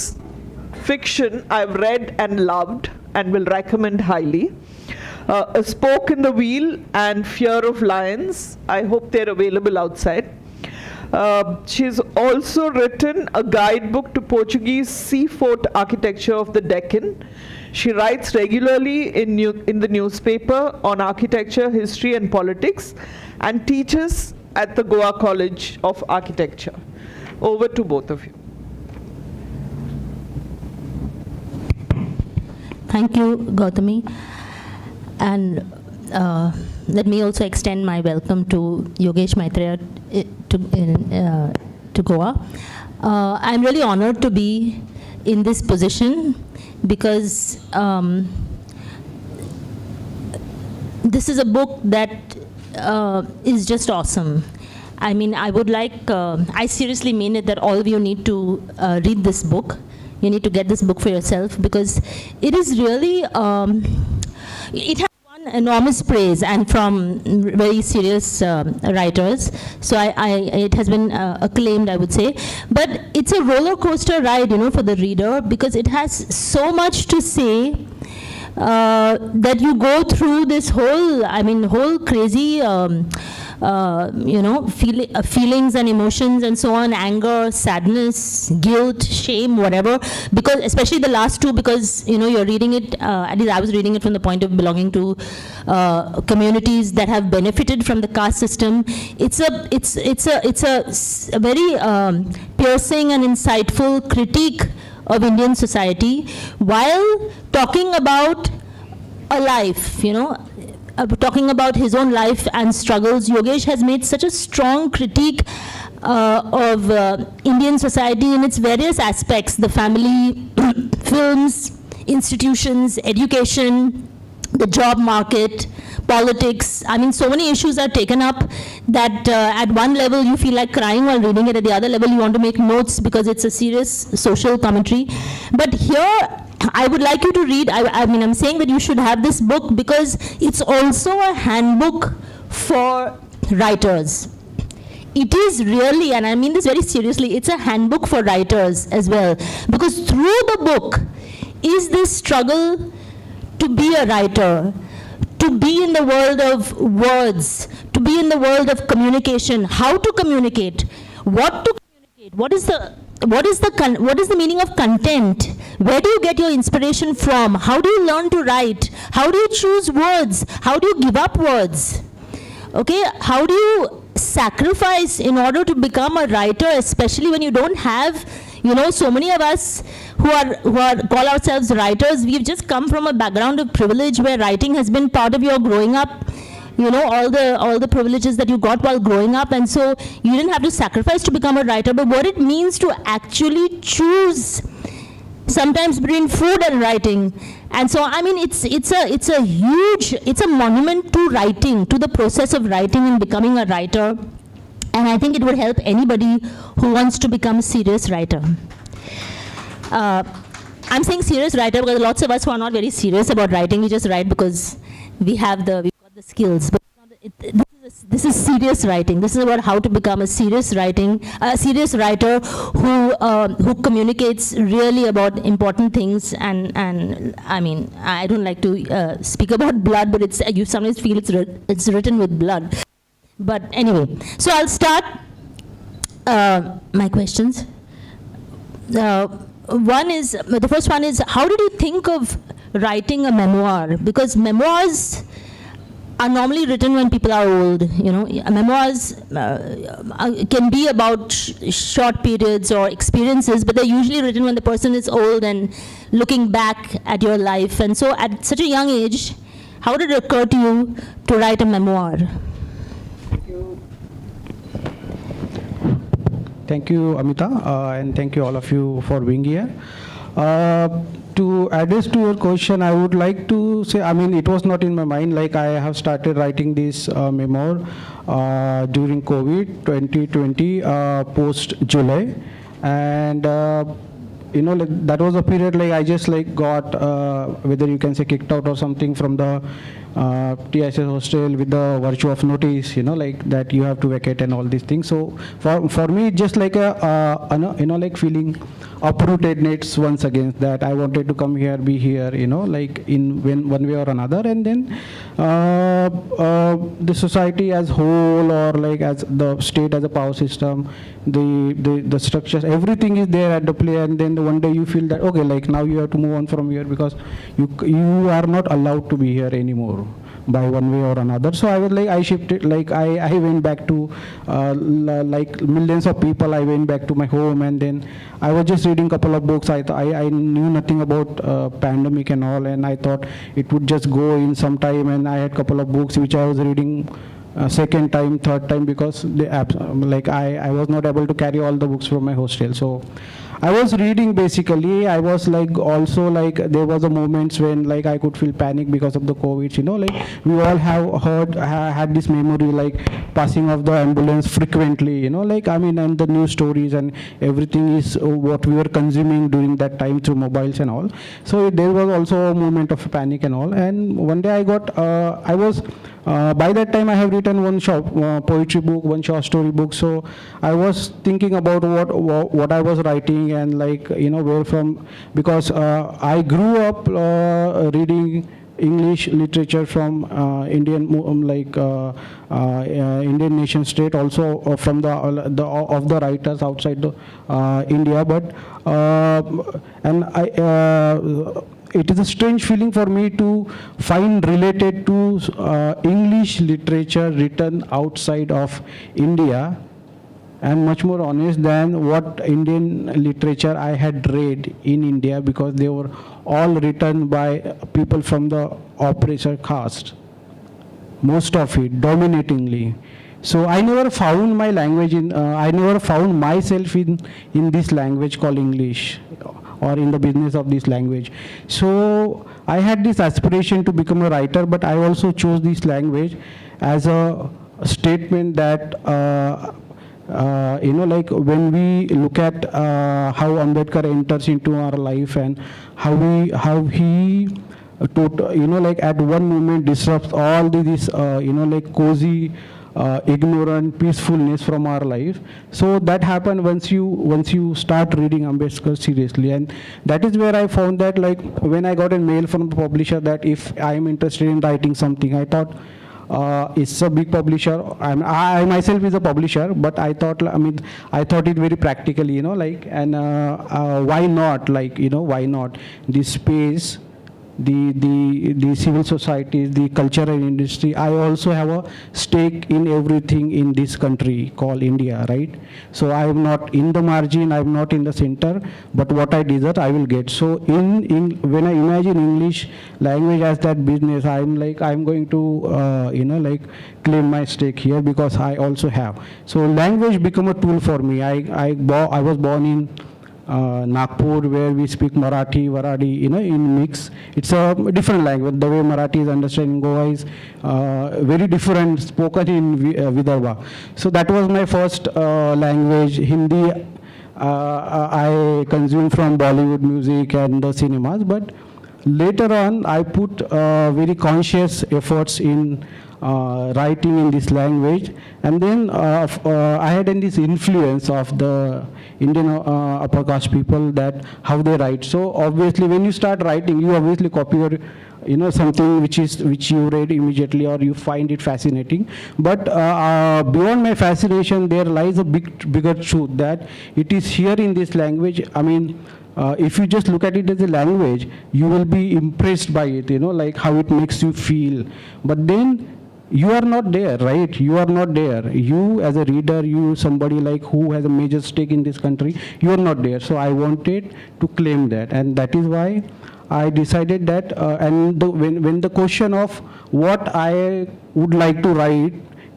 fiction, I've read and loved and will recommend highly. A Spoke in the Wheel and Fear of Lions. I hope they're available outside. She's also written a guidebook to Portuguese sea fort architecture of the Deccan. She writes regularly in the newspaper on architecture, history and politics, and teaches at the Goa College of Architecture. Over to both of you. Thank you, Gautami. And let me also extend my welcome to Yogesh Maitreya to Goa. I'm really honored to be in this position because this is a book that is just awesome. I mean, I would like, I seriously mean it, that all of you need to read this book. You need to get this book for yourself, because it is really, it has won enormous praise, and from very serious writers. So it has been acclaimed, I would say. But it's a roller coaster ride, for the reader, because it has so much to say that you go through this whole crazy, feelings and emotions and so on, anger, sadness, guilt, shame, whatever, because especially the last two, because you're reading it, at least I was reading it from the point of belonging to communities that have benefited from the caste system. It's a very piercing and insightful critique of Indian society, while talking about a life, talking about his own life and struggles. Yogesh has made such a strong critique of Indian society in its various aspects: the family, films, institutions, education, the job market, politics. I mean, so many issues are taken up that at one level you feel like crying while reading it, at the other level you want to make notes because it's a serious social commentary. But here, I would like you to read, I'm saying that you should have this book because it's also a handbook for writers. It is really, and I mean this very seriously, it's a handbook for writers as well, because through the book is this struggle to be a writer, to be in the world of words, to be in the world of communication, how to communicate, what to communicate, what is the meaning of content, where do you get your inspiration from, how do you learn to write, how do you choose words, how do you give up words, okay, how do you sacrifice in order to become a writer, especially when you don't have, so many of us who are call ourselves writers, we've just come from a background of privilege where writing has been part of your growing up, all the privileges that you got while growing up, and so you didn't have to sacrifice to become a writer. But what it means to actually choose sometimes between food and writing, and so I mean it's a monument to writing, to the process of writing and becoming a writer. And I think it would help anybody who wants to become a serious writer. I'm saying serious writer because lots of us who are not very serious about writing, we just write because we've got the skills. But this is serious writing. This is about how to become a serious writer who communicates really about important things. And I mean, I don't like to speak about blood, but you sometimes feel it's written with blood. But anyway, so I'll start my questions. The first one is, how did you think of writing a memoir? Because memoirs are normally written when people are old. Memoirs can be about short periods or experiences, but they're usually written when the person is old and looking back at your life. And so at such a young age, how did it occur to you to write a memoir? Thank you, Amita, and thank you all of you for being here. To address to your question, I would like to say, I mean, it was not in my mind, like I have started writing this memoir during COVID 2020, post-July, and like, that was a period like I just like got, whether you can say kicked out or something from the TSS hostel with the virtue of notice, like that you have to vacate and all these things. So for me, just like a like feeling uprootedness once again, that I wanted to come here, be here, like in one way or another, and then the society as whole, or like as the state as a power system, the structures, everything is there at the play, and then one day you feel that okay, like now you have to move on from here because you are not allowed to be here anymore by one way or another. So I was like, I shifted, like I went back to like millions of people. I went back to my home, and then I was just reading a couple of books. I knew nothing about pandemic and all, and I thought it would just go in some time, and I had a couple of books which I was reading second time, third time, because I was not able to carry all the books from my hostel. So I was reading basically. I was like also like there was a moments when like I could feel panic because of the COVID. You know, like we all have had this memory like passing of the ambulance frequently. You know, like I mean, and the news stories and everything is what we were consuming during that time through mobiles and all. So there was also a moment of panic and all. And one day I got I was. By that time, I have written one poetry book, one short story book. So I was thinking about what I was writing and like where from, because I grew up reading English literature from Indian Indian nation state, also from the writers outside India, but and I. It is a strange feeling for me to find related to English literature written outside of India, and much more honest than what Indian literature I had read in India, because they were all written by people from the oppressor caste, most of it dominatingly. So I never found my language I never found myself in this language called English, or in the business of this language. So I had this aspiration to become a writer, but I also chose this language as a statement that like when we look at how Ambedkar enters into our life and how he like at one moment disrupts all this like cozy ignorant peacefulness from our life. So that happened once you start reading Ambedkar seriously, and that is where I found that, like, when I got a mail from the publisher that if I am interested in writing something, I thought it's a big publisher. I myself is a publisher, but I thought it very practically, like, and why not, like, why not this space, the civil societies, the cultural industry. I also have a stake in everything in this country called India, right? So I am not in the margin, I am not in the center, but what I deserve, I will get. So when I imagine English language as that business, I'm going to like claim my stake here, because I also have. So language become a tool for me. I was born in Nagpur, where we speak Marathi, Varadi, in mix. It's a different language. The way Marathi is understood in Goa is very different, spoken in Vidarbha. So that was my first language. Hindi, I consumed from Bollywood music and the cinemas, but later on, I put very conscious efforts in writing in this language, and then I had this influence of the Indian upper caste people, that how they write. So obviously, when you start writing, you obviously copy your, something which you read immediately, or you find it fascinating. But beyond my fascination, there lies a bigger truth, that it is here in this language. I mean, if you just look at it as a language, you will be impressed by it, like how it makes you feel. But then you are not there, right? You are not there. You as a reader, you somebody like who has a major stake in this country, you are not there. So I wanted to claim that, and that is why I decided that. When the question of what I would like to write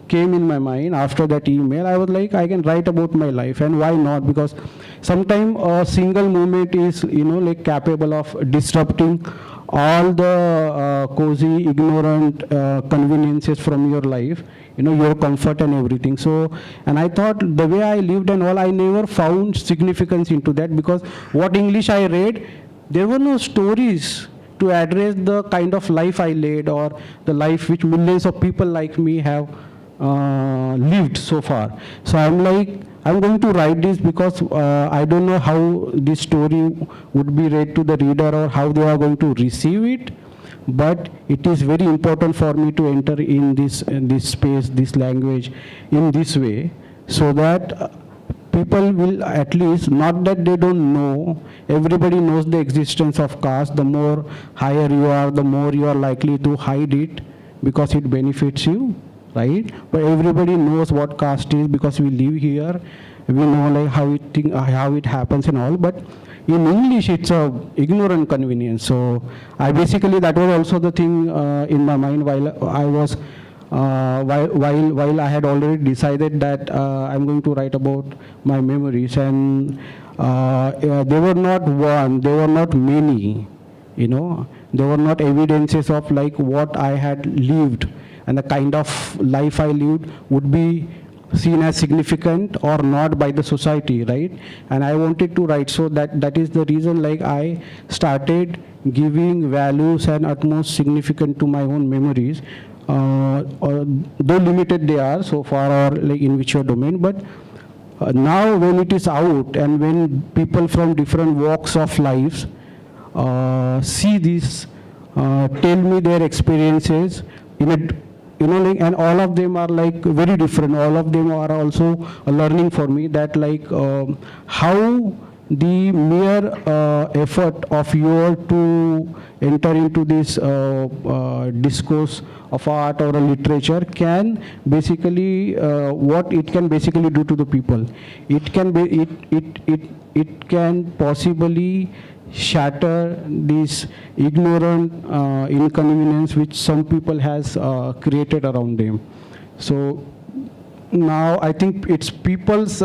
came in my mind after that email, I was like, I can write about my life, and why not? Because sometimes a single moment is, like capable of disrupting all the cozy, ignorant conveniences from your life, your comfort and everything. So, and I thought the way I lived and all, I never found significance into that, because what English I read, there were no stories to address the kind of life I led, or the life which millions of people like me have lived so far. So I'm like, I'm going to write this because I don't know how this story would be read to the reader, or how they are going to receive it. But it is very important for me to enter in this space, this language, in this way, so that people will, at least, not that they don't know, everybody knows the existence of caste. The more higher you are, the more you are likely to hide it, because it benefits you, right? But everybody knows what caste is, because we live here. We know like how it happens and all. But in English, it's a ignorant convenience. So I basically, that was also the thing in my mind while I was while I had already decided that I'm going to write about my memories. And they were not one, they were not many, you know, they were not evidences of like what I had lived, and the kind of life I lived would be seen as significant or not by the society, right? And I wanted to write, so that is the reason like I started giving values and utmost significant to my own memories, or though limited they are so far or like in which your domain, but now when it is out and when people from different walks of lives see this, tell me their experiences in a, you know, like, and all of them are like very different. All of them are also a learning for me, that like how the mere effort of your to enter into this discourse of art or a literature can basically what it can basically do to the people. It can be it can possibly shatter this ignorant inconvenience which some people has created around them. So now I think it's people's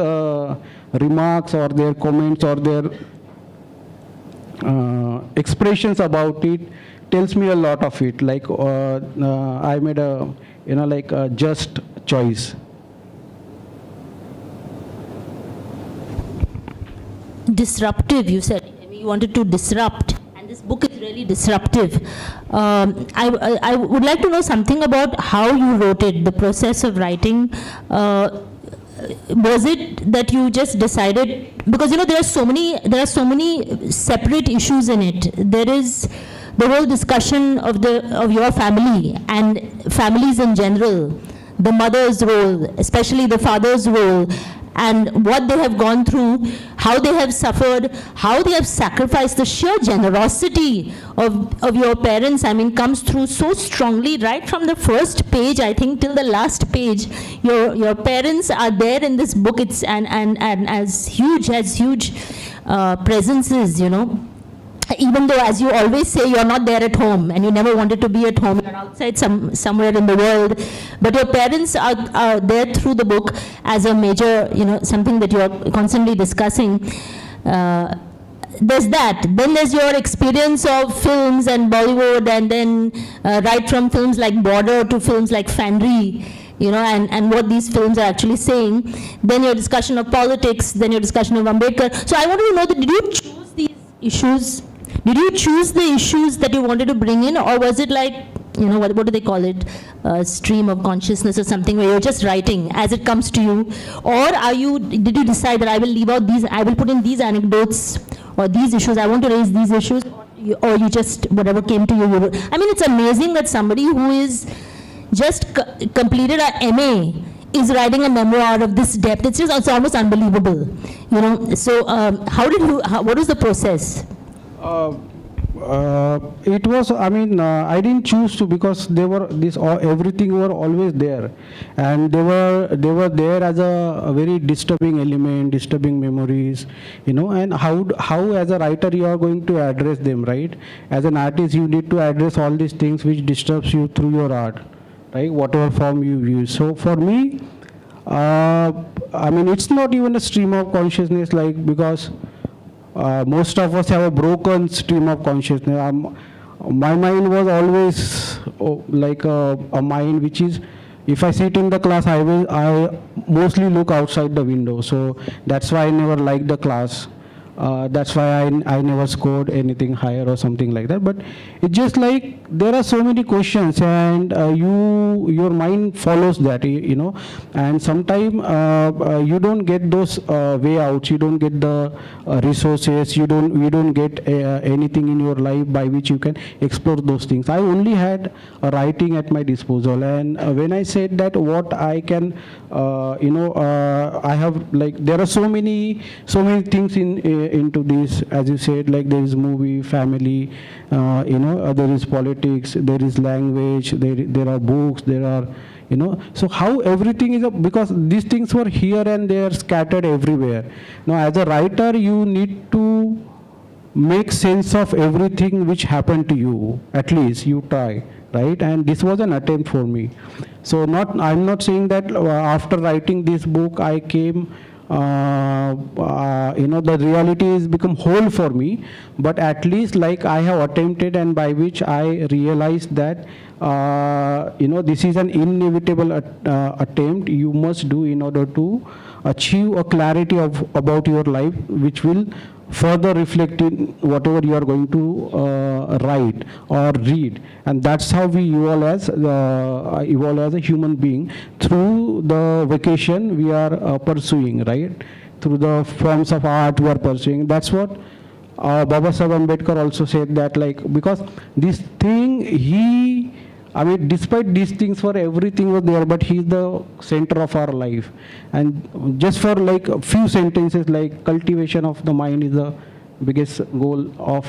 remarks or their comments or their expressions about it tells me a lot of it. Like I made a, you know, like a just choice. Disruptive, you said. You wanted to disrupt, and this book is really disruptive. I would like to know something about how you wrote it, the process of writing. Was it that you just decided, because you know there are so many separate issues in it. There is the whole discussion of your family and families in general, the mother's role, especially the father's role, and what they have gone through, how they have suffered, how they have sacrificed. The sheer generosity of your parents, I mean, comes through so strongly right from the first page, I think, till the last page. Your parents are there in this book. It's and as huge presences, you know. Even though, as you always say, you're not there at home and you never wanted to be at home, you're outside somewhere in the world, but your parents are there through the book as a major, you know, something that you're constantly discussing. There's that. Then there's your experience of films and Bollywood, and then right from films like Border to films like Fandry, you know, and what these films are actually saying. Then your discussion of politics, then your discussion of Ambedkar. So I want to know that, did you choose these issues? Did you choose the issues that you wanted to bring in, or was it like, you know, what do they call it, stream of consciousness or something, where you're just writing as it comes to you? Or did you decide that I will leave out these, I will put in these anecdotes or these issues, I want to raise these issues, or you just, whatever came to you, I mean, it's amazing that somebody who is just completed a MA is writing a memoir of this depth. It's almost unbelievable, you know. So what was the process? It was, I mean, I didn't choose to, because they were everything were always there, and they were there as a very disturbing element, disturbing memories, you know. And how as a writer you are going to address them, right? As an artist, you need to address all these things which disturbs you through your art, right? Whatever form you use. So for me, I mean, it's not even a stream of consciousness, like, because most of us have a broken stream of consciousness. My mind was always like a mind which is, if I sit in the class, I mostly look outside the window. So that's why I never liked the class. That's why I never scored anything higher or something like that. But it's just like there are so many questions, and your mind follows that, you know. And sometimes you don't get those way outs. You don't get the resources. You don't get anything in your life by which you can explore those things. I only had writing at my disposal, and when I said that what I can, you know, I have, like, there are so many things into this, as you said, like there is movie, family, you know, there is politics, there is language, there are books, there are, you know. So how everything is because these things were here and they are scattered everywhere. Now as a writer, you need to make sense of everything which happened to you. At least you try, right? And this was an attempt for me. So I'm not saying that after writing this book I came the reality is become whole for me, but at least like I have attempted, and by which I realized that this is an inevitable attempt you must do in order to achieve a clarity about your life, which will further reflect in whatever you are going to write or read. And that's how we evolve as a human being through the vocation we are pursuing, right? Through the forms of art we are pursuing. That's what Baba Saheb Ambedkar also said, that like, because this thing despite these things, for everything was there, but he's the center of our life. And just for like a few sentences, like cultivation of the mind is the biggest goal of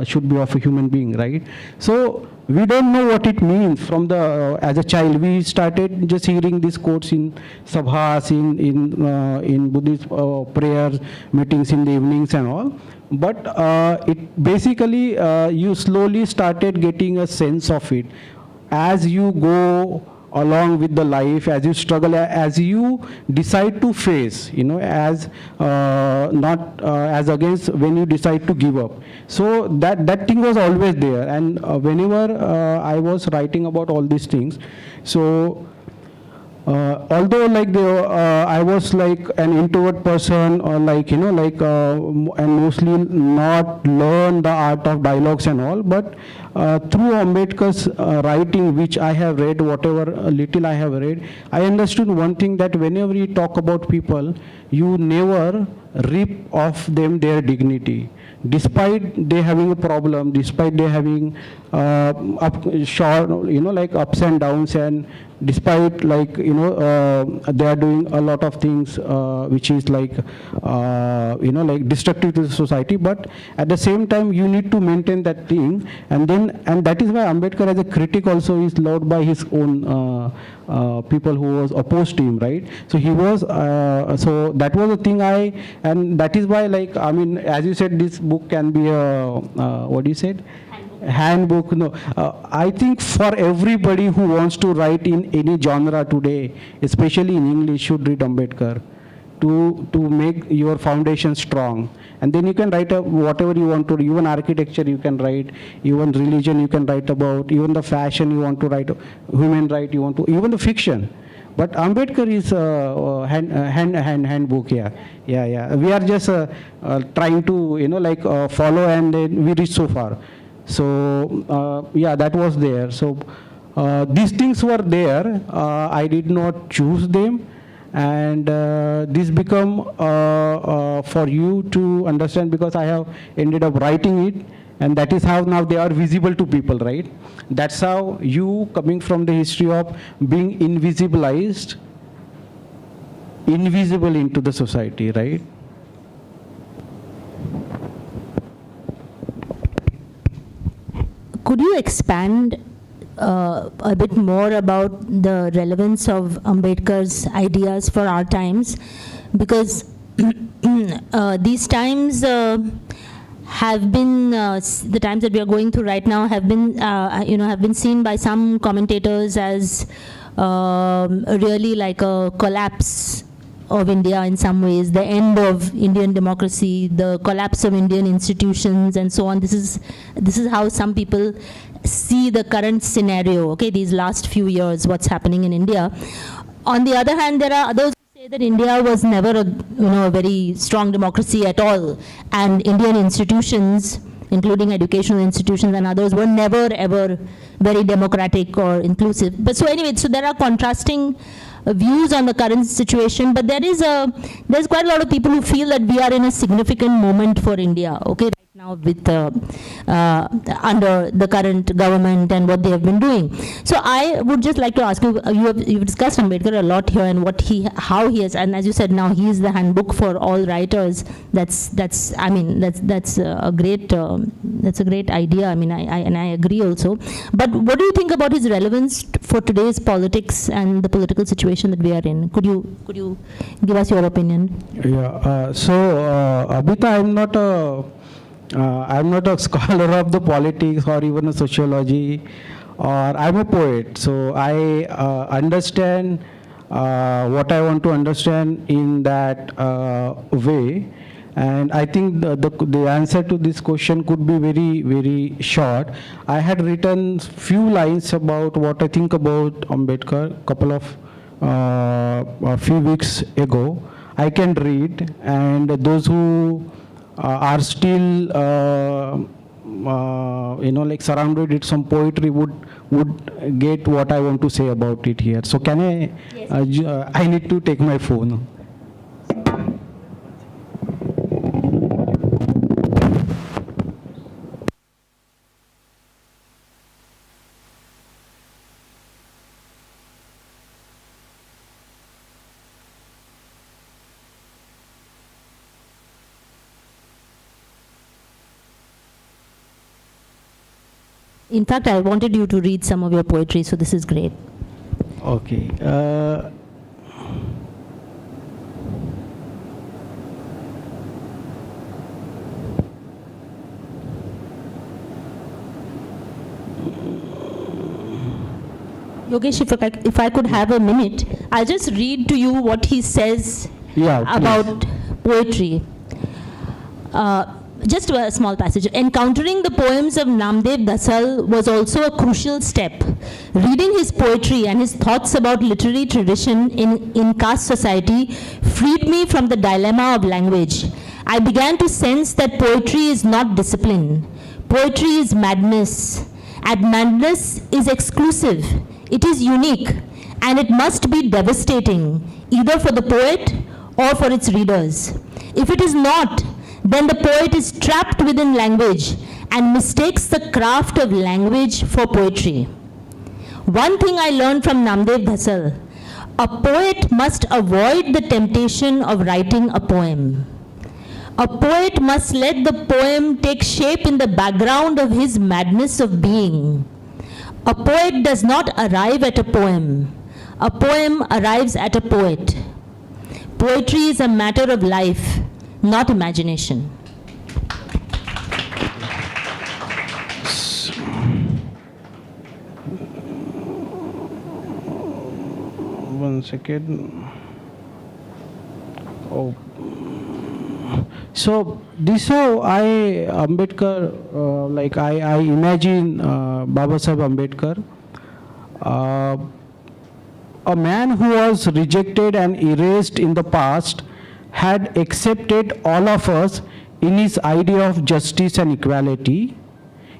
should be of a human being, right? So we don't know what it means from the as a child. We started just hearing these quotes in sabhas, in Buddhist prayers, meetings in the evenings and all. But it basically you slowly started getting a sense of it as you go along with the life, as you struggle, as you decide to face, as not as against when you decide to give up. So that thing was always there. And whenever I was writing about all these things, so although like I was like an introvert person, or like and mostly not learn the art of dialogues and all, but through Ambedkar's writing, which I have read, whatever little I have read, I understood one thing, that whenever you talk about people, you never rip off them their dignity. Despite they having a problem, despite they having ups and downs, and despite like they are doing a lot of things which is like destructive to the society, but at the same time you need to maintain that thing. And that is why Ambedkar as a critic also is loved by his own people who was opposed to him, right? So he was so that was the thing and that is why, like, as you said, this book can be a what you said, handbook. No, I think for everybody who wants to write in any genre today, especially in English, should read Ambedkar to make your foundation strong. And then you can write whatever you want to. Even architecture you can write, even religion you can write about, even the fashion you want to write, human right you want to, even the fiction. But Ambedkar is handbook. Yeah. We are just trying to follow, and then we reach so far. So that was there. So these things were there. I did not choose them, and this become for you to understand, because I have ended up writing it, and that is how now they are visible to people, right? That's how you, coming from the history of being invisible into the society, right? Could you expand a bit more about the relevance of Ambedkar's ideas for our times? Because these times have been, the times that we are going through right now have been seen by some commentators as really like a collapse of India in some ways, the end of Indian democracy, the collapse of Indian institutions, and so on. This is how some people see the current scenario, okay, these last few years, what's happening in India. On the other hand, there are others who say that India was never a very strong democracy at all, and Indian institutions, including educational institutions and others, were never ever very democratic or inclusive. But so anyway, so there are contrasting views on the current situation, but there's quite a lot of people who feel that we are in a significant moment for India, okay, right now with under the current government and what they have been doing. So I would just like to ask you, you've discussed Ambedkar a lot here, and how he has, and as you said, now he is the handbook for all writers. That's a great idea. I agree also. But what do you think about his relevance for today's politics and the political situation that we are in? Could you give us your opinion? Yeah. So Amita, I'm not a scholar of the politics or even a sociology, or I'm a poet. So I understand what I want to understand in that way. And I think the answer to this question could be very, very short. I had written few lines about what I think about Ambedkar a few weeks ago. I can read, and those who are still surrounded with some poetry would get what I want to say about it here. So can I? Yes. I need to take my phone. In fact, I wanted you to read some of your poetry, so this is great. Okay. Yogesh, if I could have a minute, I'll just read to you what he says about poetry. Just a small passage. Encountering the poems of Namdev Dasal was also a crucial step. Reading his poetry and his thoughts about literary tradition in caste society freed me from the dilemma of language. I began to sense that poetry is not discipline. Poetry is madness. And madness is exclusive. It is unique. And it must be devastating, either for the poet or for its readers. If it is not, then the poet is trapped within language and mistakes the craft of language for poetry. One thing I learned from Namdev Dasal: a poet must avoid the temptation of writing a poem. A poet must let the poem take shape in the background of his madness of being. A poet does not arrive at a poem. A poem arrives at a poet. Poetry is a matter of life, not imagination. One second. Oh. So this is how Ambedkar, I imagine Baba Saheb Ambedkar, a man who was rejected and erased in the past, had accepted all of us in his idea of justice and equality,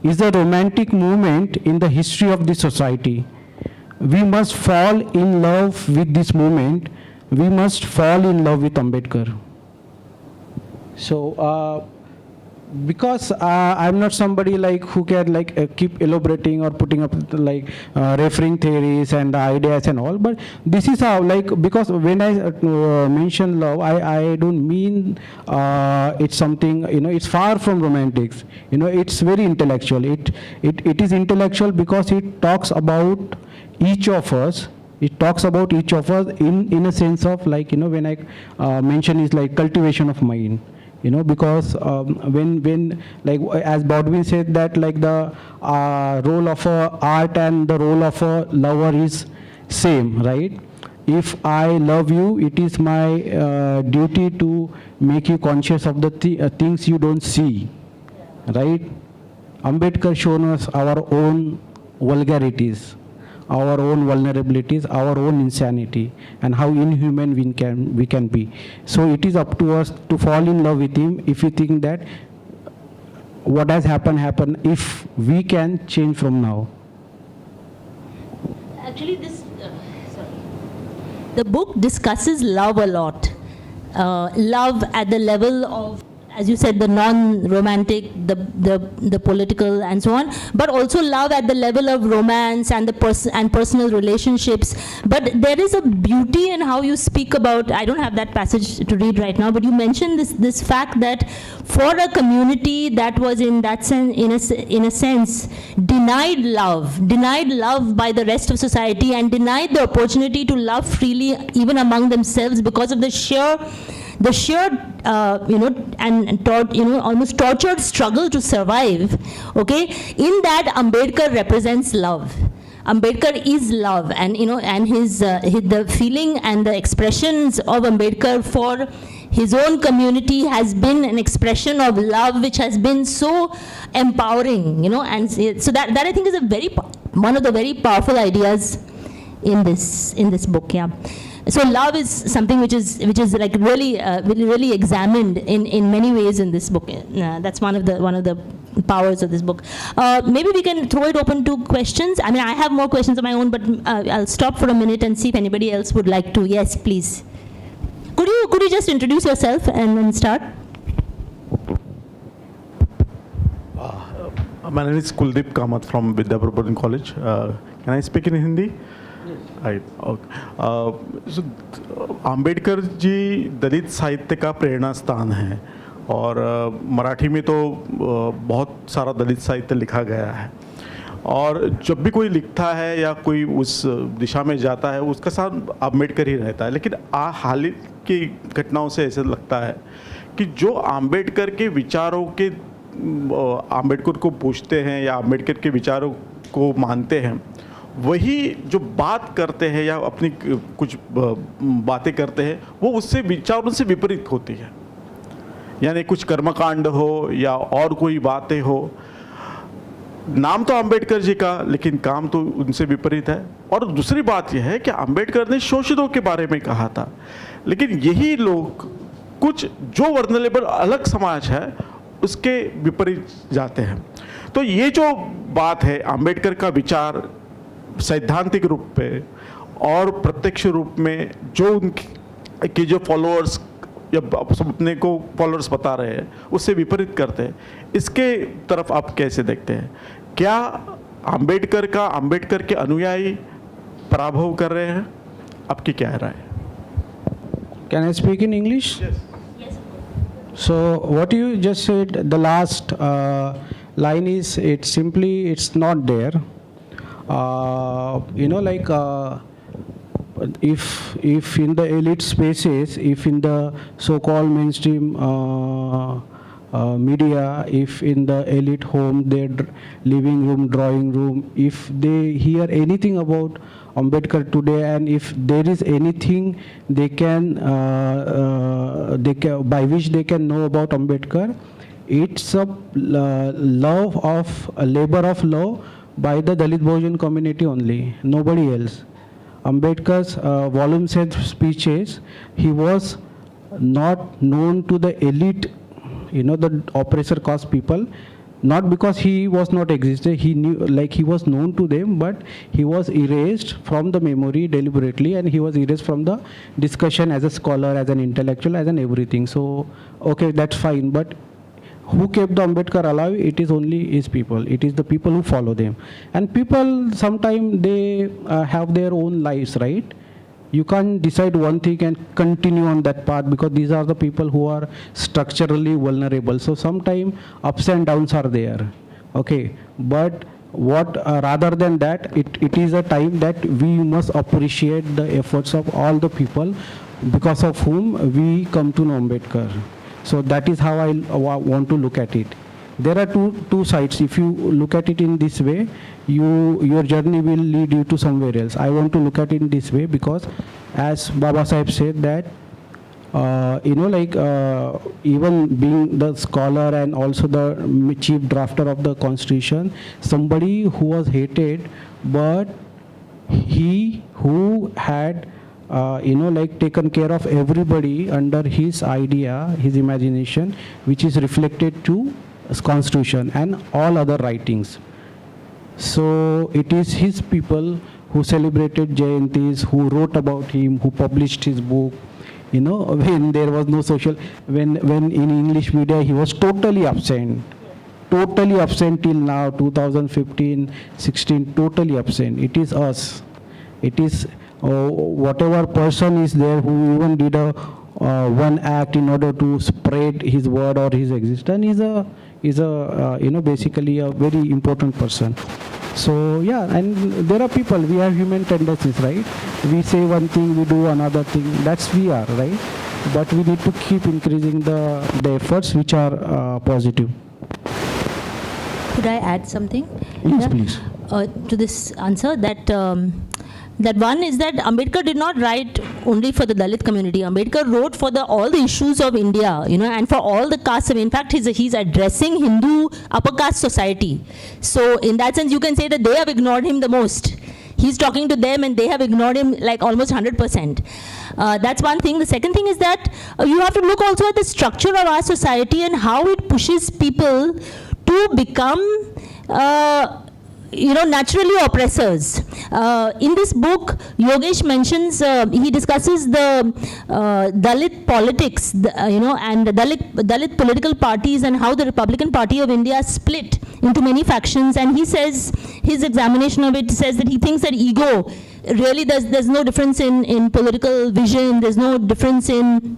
is a romantic movement in the history of the society. We must fall in love with this movement. We must fall in love with Ambedkar. So, because I'm not somebody who can keep elaborating or putting up referring theories and ideas and all, but this is how because when I mention love, I don't mean it's something it's far from romantics. It's very intellectual. It is intellectual because it talks about each of us. It talks about each of us in a sense of when I mention is cultivation of mind. Because when as Baldwin said that the role of a art and the role of a lover is same, right? If I love you, it is my duty to make you conscious of the things you don't see, right? Ambedkar shown us our own vulgarities, our own vulnerabilities, our own insanity, and how inhuman we can be. So it is up to us to fall in love with him if we think that what has happened, if we can change from now. Actually, the book discusses love a lot. Love at the level of, as you said, the non-romantic, the political, and so on, but also love at the level of romance and personal relationships. But there is a beauty in how you speak about. I don't have that passage to read right now, but you mentioned this fact that for a community that was in that sense, in a sense, denied love by the rest of society, and denied the opportunity to love freely even among themselves because of the sheer almost tortured struggle to survive. Okay, in that Ambedkar represents love. Ambedkar is love, and and his the feeling and the expressions of Ambedkar for his own community has been an expression of love, which has been so empowering, and so that I think is one of the very powerful ideas in this book. Yeah. So love is something which is like really examined in many ways in this book. That's one of the powers of this book. Maybe we can throw it open to questions. I mean, I have more questions of my own, but I'll stop for a minute and see if anybody else would like to. Yes, please. Could you just introduce yourself and then start? My name is Kuldeep Kamath from Vidya Prabodhan College. Can I speak in Hindi? Right. Okay. So Ambedkar ji Dalit साहित्य का प्रेरणा स्थान है और मराठी में तो बहुत सारा दलित साहित्य लिखा गया है और जब भी कोई लिखता है या कोई उस दिशा में जाता है उसका साथ आम्बेडकर ही रहता है, लेकिन हाल की घटनाओं से ऐसा लगता है कि जो आम्बेडकर के विचारों के आम्बेडकर को पूछते हैं या आम्बेडकर के विचारों को मानते हैं, वही जो बात करते हैं या अपनी कुछ बातें करते हैं वो उससे विचारों से विपरीत होती है। यानी कुछ कर्मकांड हो या और कोई बातें हो, नाम तो अंबेडकर जी का लेकिन काम तो उनसे विपरीत है। और दूसरी बात यह है कि अंबेडकर ने शोषितों के बारे में कहा था, लेकिन यही लोग कुछ जो वर्नरेबल अलग समाज है उसके विपरीत जाते हैं। तो ये जो बात है अंबेडकर का विचार सैद्धांतिक रूप पे और प्रत्यक्ष रूप में जो उनके जो फॉलोअर्स या अपने को फॉलोअर्स बता रहे हैं उससे विपरीत करते हैं, इसके तरफ आप कैसे देखते हैं? क्या अंबेडकर के अनुयायी पराभव कर रहे हैं? आपकी क्या राय है? Can I speak in English? Yes. So what you just said, the last line is, it's not there. If in the elite spaces, if in the so-called mainstream media, if in the elite home, their living room, drawing room, if they hear anything about Ambedkar today, and if there is anything they can by which they can know about Ambedkar, it's a love of a labor of love by the Dalit Bahujan community only, nobody else. Ambedkar's volume said speeches, he was not known to the elite, the oppressor caste people, not because he was not existed, he knew, like he was known to them, but he was erased from the memory deliberately, and he was erased from the discussion as a scholar, as an intellectual, as an everything. So, okay, that's fine, but who kept the Ambedkar alive? It is only his people. It is the people who follow them. And people, sometimes they have their own lives, right? You can't decide one thing and continue on that path, because these are the people who are structurally vulnerable. So sometimes ups and downs are there. Okay, but what rather than that, it is a time that we must appreciate the efforts of all the people because of whom we come to know Ambedkar. So that is how I want to look at it. There are two sides. If you look at it in this way, your journey will lead you to somewhere else. I want to look at it in this way because, as Baba Sahib said that, even being the scholar and also the chief drafter of the constitution, somebody who was hated, but he who had taken care of everybody under his idea, his imagination, which is reflected to his constitution and all other writings. So it is his people who celebrated Jayantis, who wrote about him, who published his book. When there was no social, when in English media he was totally absent till now, 2015, 16, totally absent. It is us. It is whatever person is there who even did a one act in order to spread his word or his existence is a basically a very important person. So yeah, and there are people, we have human tendencies, right? We say one thing, we do another thing. That's we are, right? But we need to keep increasing the efforts which are positive. Could I add something? Yes, please. to this answer that that one is that Ambedkar did not write only for the Dalit community. Ambedkar wrote for all the issues of India, and for all the castes. In fact, he's addressing Hindu upper caste society. So in that sense, you can say that they have ignored him the most. He's talking to them and they have ignored him like almost 100%. That's one thing. The second thing is that you have to look also at the structure of our society and how it pushes people to become naturally oppressors. In this book, Yogesh mentions, he discusses the Dalit politics, and the Dalit political parties and how the Republican Party of India split into many factions. And he says, his examination of it says that he thinks that ego, really there's no difference in political vision, there's no difference in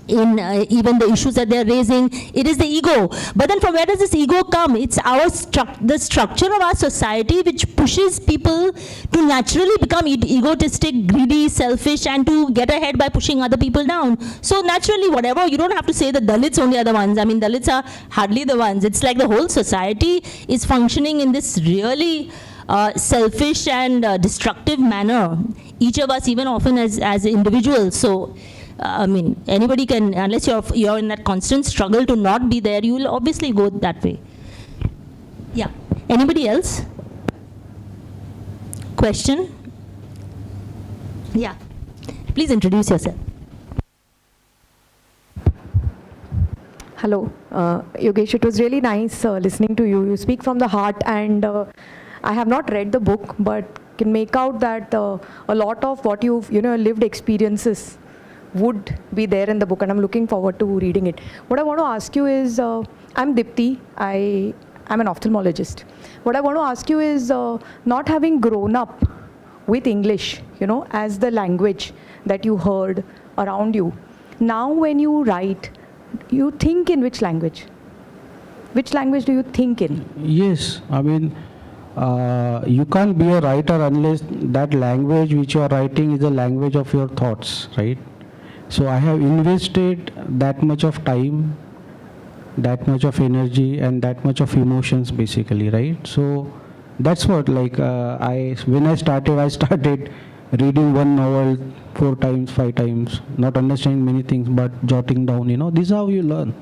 even the issues that they're raising. It is the ego. But then from where does this ego come? It's the structure of our society which pushes people to naturally become egotistic, greedy, selfish, and to get ahead by pushing other people down. So naturally, whatever, you don't have to say the Dalits only are the ones. I mean, Dalits are hardly the ones. It's like the whole society is functioning in this really selfish and destructive manner. Each of us, even often as individuals. So I mean, anybody can, unless you're in that constant struggle to not be there, you will obviously go that way. Yeah. Anybody else? Question? Yeah. Please introduce yourself. Hello, Yogesh. It was really nice listening to you. You speak from the heart, and I have not read the book, but can make out that a lot of what you've lived experiences would be there in the book, and I'm looking forward to reading it. What I want to ask you is, I'm Deepti, I'm an ophthalmologist. What I want to ask you is, not having grown up with English, as the language that you heard around you, now when you write, you think in which language? Which language do you think in? Yes, I mean, you can't be a writer unless that language which you are writing is the language of your thoughts, right? So I have invested that much of time, that much of energy, and that much of emotions, basically, right? So that's what, like, when I started reading one novel 4 times, 5 times, not understanding many things, but jotting down, this is how you learn.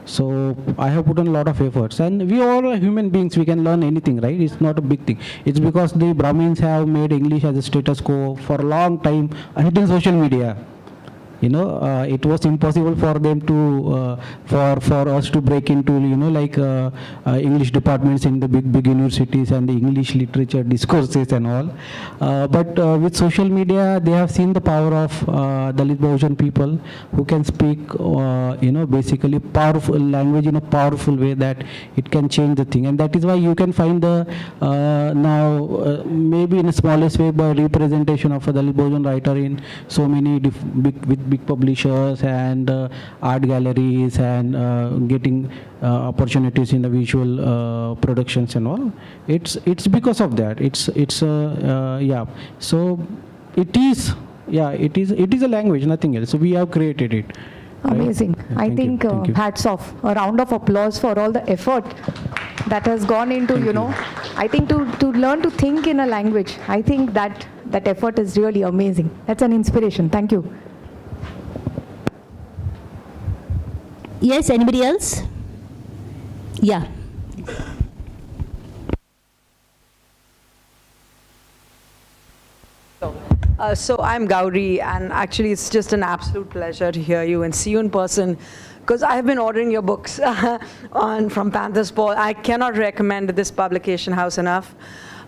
So I have put in a lot of efforts, and we all are human beings, we can learn anything, right? It's not a big thing. It's because the Brahmins have made English as a status quo for a long time until social media. It was impossible for them to, for us to break into, English departments in the big universities and the English literature discourses and all. But with social media, they have seen the power of Dalit Bahujan people who can speak, basically powerful language in a powerful way that it can change the thing. And that is why you can find the, now, maybe in a smallest way, by representation of a Dalit Bahujan writer in so many big publishers and art galleries and getting opportunities in the visual productions and all. It's because of that. Yeah. So it is a language, nothing else. So we have created it. Amazing. Right? I think hats off. A round of applause for all the effort that has gone into, I think to learn to think in a language. I think that effort is really amazing. That's an inspiration. Thank you. Yes, anybody else? Yeah. So I'm Gauri, and actually it's just an absolute pleasure to hear you and see you in person, because I have been ordering your books from Panther's Paw. I cannot recommend this publication house enough.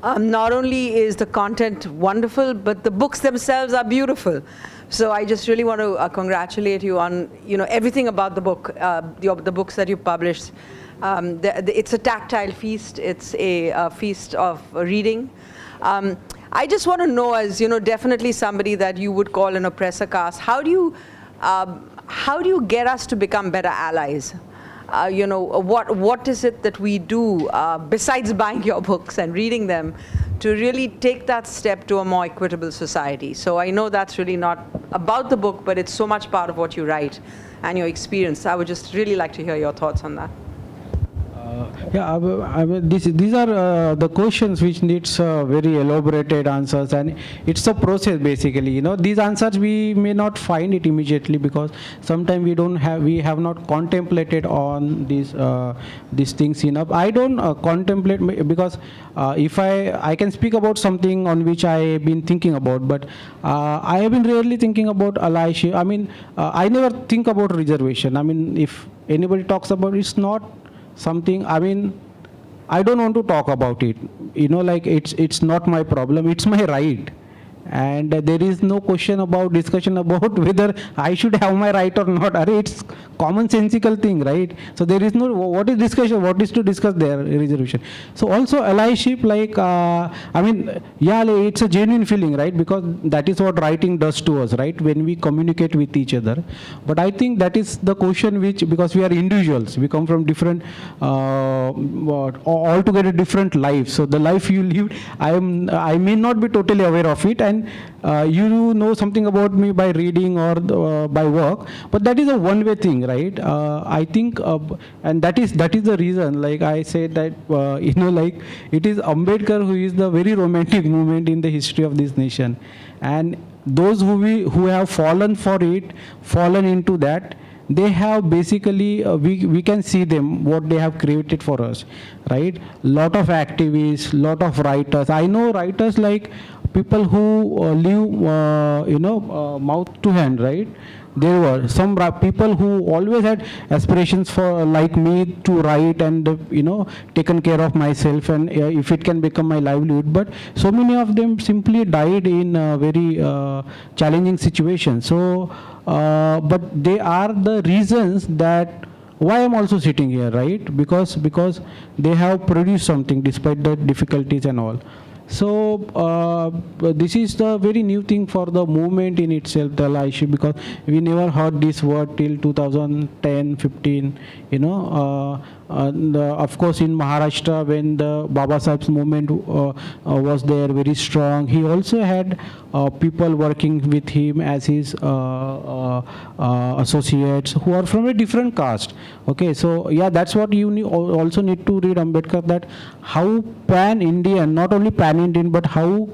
Not only is the content wonderful, but the books themselves are beautiful. So I just really want to congratulate you on everything about the book, the books that you published. It's a tactile feast. It's a feast of reading. I just want to know, as definitely somebody that you would call an oppressor caste, how do you get us to become better allies? What is it that we do besides buying your books and reading them to really take that step to a more equitable society? So I know that's really not about the book, but it's so much part of what you write and your experience. I would just really like to hear your thoughts on that. Yeah, these are the questions which needs very elaborated answers, and it's a process basically. You know, these answers we may not find it immediately because sometimes we have not contemplated on these things enough. I don't contemplate because if I can speak about something on which I have been thinking about, but I have been rarely thinking about allyship. I mean, I never think about reservation. I mean, if anybody talks about it, it's not something, I mean, I don't want to talk about it. You know, like it's not my problem, it's my right. And there is no discussion about whether I should have my right or not. It's commonsensical thing, right? So there is no, what is discussion, what is to discuss there, reservation. So also allyship, like, I mean, yeah, it's a genuine feeling, right? Because that is what writing does to us, right? When we communicate with each other. But I think that is the question which, because we are individuals, we come from different, altogether different lives. So the life you live, I may not be totally aware of it, and you know something about me by reading or by work, but that is a one-way thing, right? I think, and that is the reason, like I said that, you know, like it is Ambedkar who is the very romantic movement in the history of this nation, and those who have fallen for it, fallen into that, they have basically, we can see them, what they have created for us, right? Lot of activists, lot of writers. I know writers like people who live, you know, mouth to hand, right? There were some people who always had aspirations for, like me, to write and, you know, taken care of myself, and if it can become my livelihood. But so many of them simply died in very challenging situations. So, but they are the reasons that why I'm also sitting here, right? Because they have produced something despite the difficulties and all. So this is the very new thing for the movement in itself, the allyship, because we never heard this word till 2010, 15, you know. Of course, in Maharashtra, when the Baba Sahib's movement was there, very strong, he also had people working with him as his associates who are from a different caste. Okay, so yeah, that's what you also need to read Ambedkar, that how pan-Indian, not only pan-Indian, but how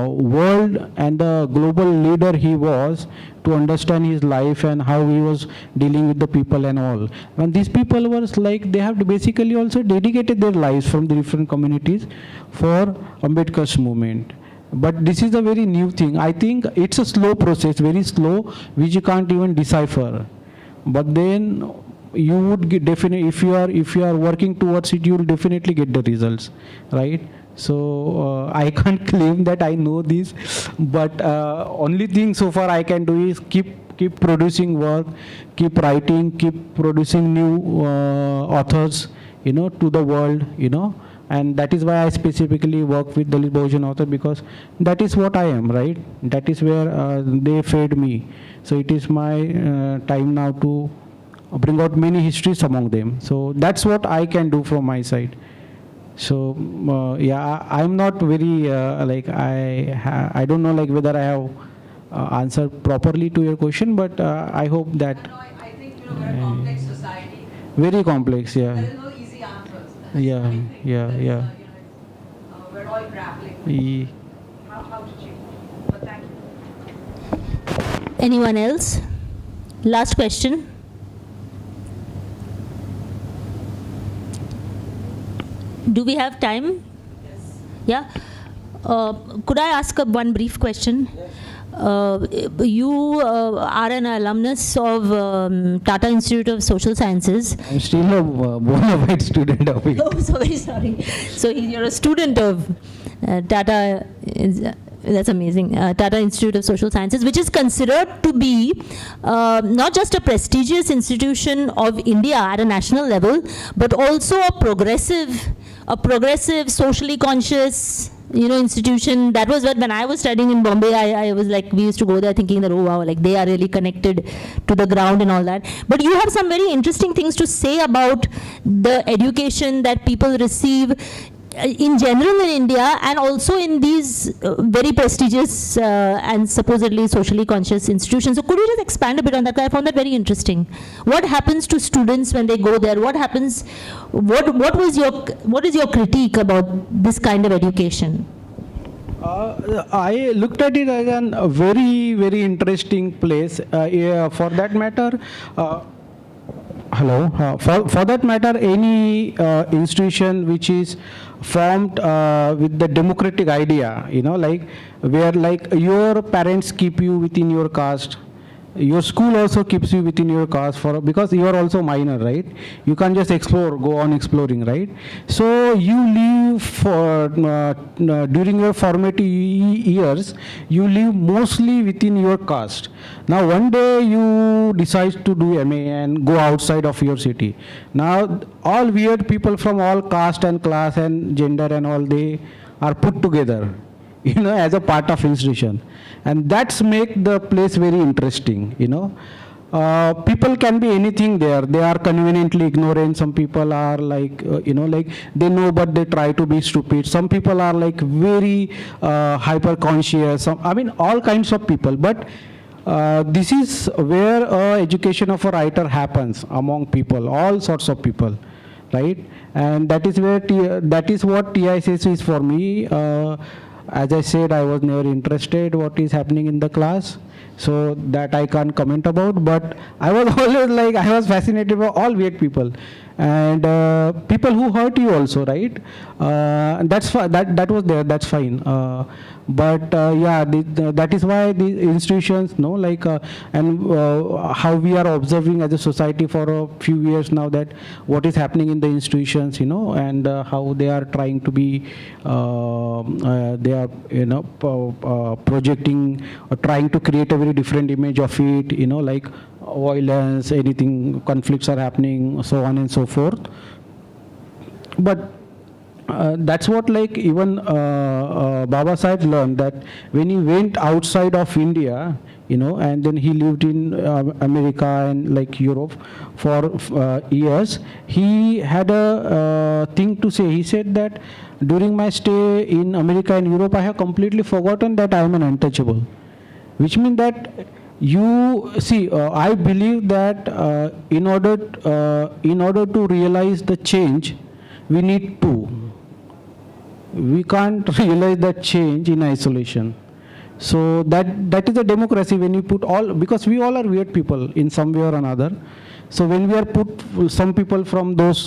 world and the global leader he was, to understand his life and how he was dealing with the people and all. When these people were like, they have basically also dedicated their lives from the different communities for Ambedkar's movement. But this is a very new thing. I think it's a slow process, very slow, which you can't even decipher. But then you would get definitely, if you are working towards it, you will definitely get the results, right? So I can't claim that I know this, but only thing so far I can do is keep producing work, keep writing, keep producing new authors, you know, to the world, you know. And that is why I specifically work with Dalit Bahujan author, because that is what I am, right? That is where they fed me. So it is my time now to bring out many histories among them. So that's what I can do from my side. So yeah, I'm not very like I don't know like whether I have answered properly to your question, but I hope that. No, I think we're a very complex society. Very complex, yeah. There is no easy answers. Yeah, yeah, yeah. We're all grappling with how to change. But thank you. Anyone else? Last question. Do we have time? Yes. Yeah. Could I ask one brief question? You are an alumnus of Tata Institute of Social Sciences. I'm still a bona fide student of it. Oh, so very sorry. So you're a student of Tata. That's amazing. Tata Institute of Social Sciences, which is considered to be not just a prestigious institution of India at a national level, but also a progressive, socially conscious, institution. That was what, when I was studying in Bombay, I was like, we used to go there thinking that, oh wow, like they are really connected to the ground and all that. But you have some very interesting things to say about the education that people receive. in general in India, and also in these very prestigious and supposedly socially conscious institutions. So could you just expand a bit on that? I found that very interesting. What happens to students when they go there? What happens? What is your critique about this kind of education? I looked at it as a very, very interesting place. Yeah, for that matter, for that matter, any institution which is formed with the democratic idea, like where like your parents keep you within your caste, your school also keeps you within your caste because you are also minor, right? You can't just go on exploring, right? So you live for during your formative years, you live mostly within your caste. Now one day you decide to do MA and go outside of your city. Now all weird people from all caste and class and gender and all, they are put together, as a part of institution. And that's make the place very interesting, People can be anything there. They are conveniently ignorant. Some people are like, like they know but they try to be stupid. Some people are like very hyper conscious. All kinds of people. But this is where education of a writer happens among people, all sorts of people, right? And that is where that is what TICC is for me. As I said, I was never interested what is happening in the class, so that I can't comment about. But I was always like, I was fascinated by all weird people and people who hurt you also, right? That's that was there. That's fine. But that is why the institutions, and how we are observing as a society for a few years now that what is happening in the institutions, and how they are trying to be, they are, projecting or trying to create a very different image of it, like violence, anything, conflicts are happening, so on and so forth. But that's what even Baba Sahib learned, that when he went outside of India, and then he lived in America and like Europe for years, he had a thing to say. He said that during my stay in America and Europe, I have completely forgotten that I am an untouchable, which means that you see, I believe that in order to realize the change, we need two. We can't realize that change in isolation. So that is a democracy when you put all, because we all are weird people in some way or another. So when we are put some people from those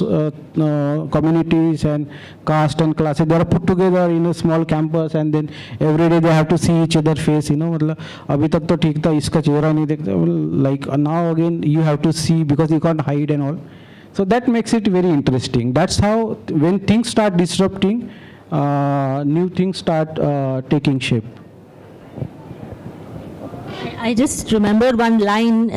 communities and caste and classes, they are put together in a small campus, and then every day they have to see each other's face. Abhi tak to theek tha, iska chehra nahi dekhta. Like now again you have to see because you can't hide and all. So that makes it very interesting. That's how when things start disrupting, new things start taking shape. I just remembered one line,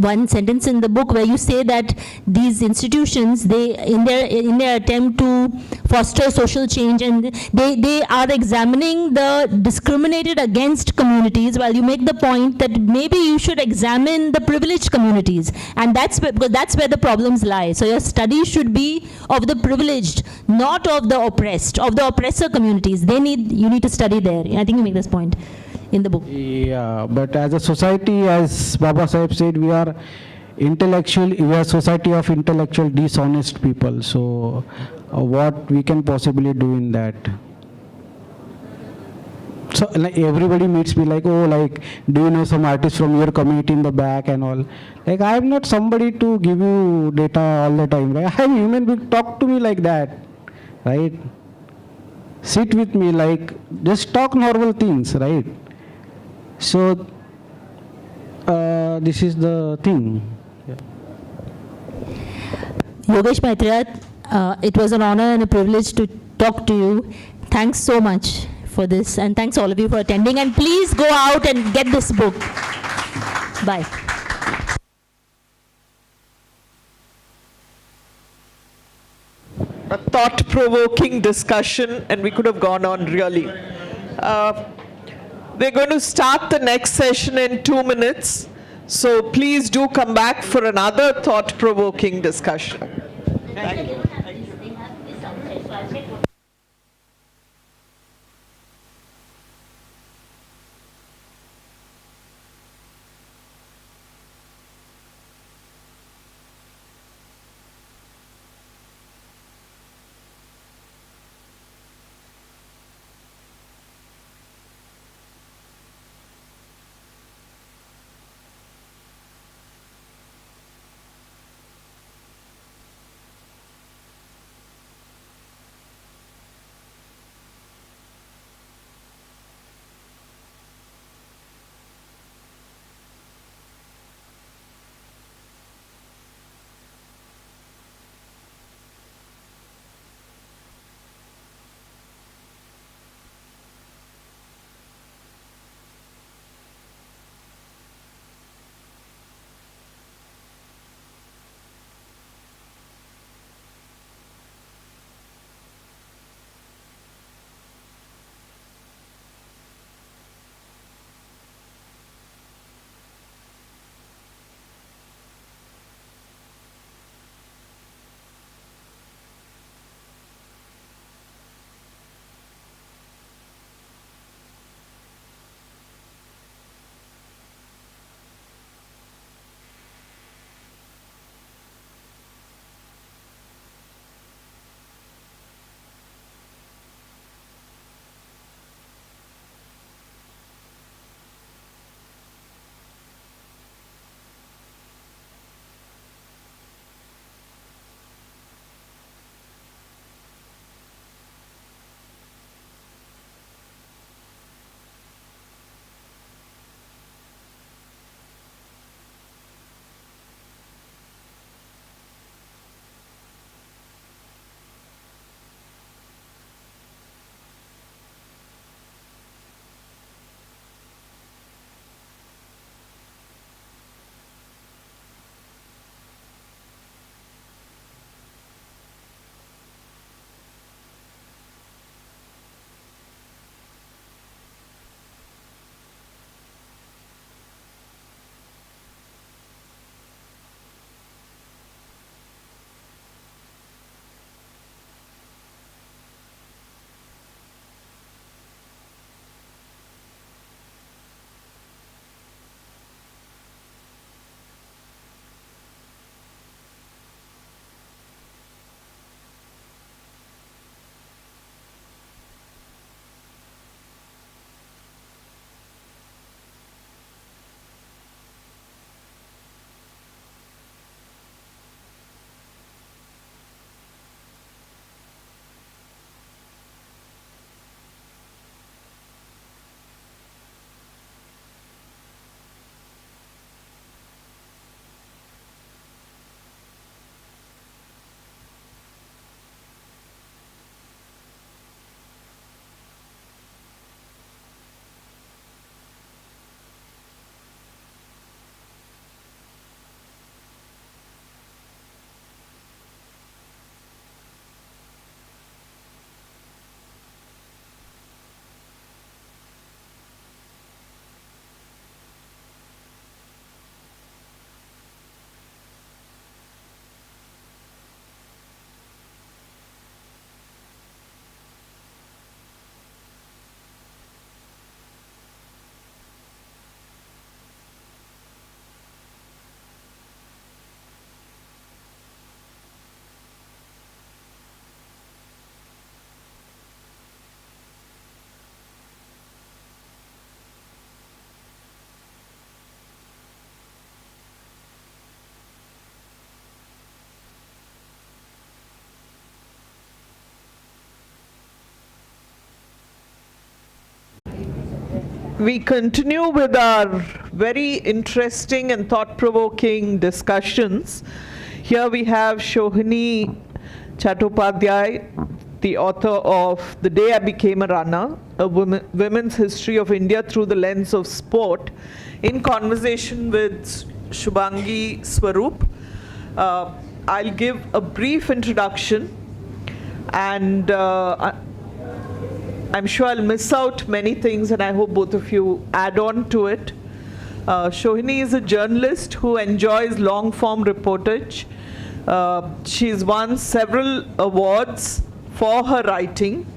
one sentence in the book where you say that these institutions, they in their attempt to foster social change, and they are examining the discriminated against communities, while you make the point that maybe you should examine the privileged communities, and that's where the problems lie. So your study should be of the privileged, not of the oppressed, of the oppressor communities. You need to study there. I think you make this point in the book. Yeah, but as a society, as Baba Sahib said, we are a society of intellectual dishonest people. So what we can possibly do in that? So like everybody meets me like, oh, like, do you know some artist from your community in the back and all? Like, I am not somebody to give you data all the time, right? I am human being, talk to me like that, right? Sit with me, like, just talk normal things, right? So this is the thing. Yeah. Yogesh, Maitreya, it was an honor and a privilege to talk to you. Thanks so much for this, and thanks all of you for attending, and please go out and get this book. Bye. A thought-provoking discussion, and we could have gone on really. We're going to start the next session in 2 minutes, so please do come back for another thought-provoking discussion. Thank you. we continue with our very interesting and thought-provoking discussions. Here we have Sohini Chattopadhyay, the author of The Day I Became a Runner, a women's history of India through the lens of sport, in conversation with Shubhangi Swarup. I'll give a brief introduction, and I'm sure I'll miss out many things, and I hope both of you add on to it. Sohini is a journalist who enjoys long-form reportage. She's won several awards for her writing.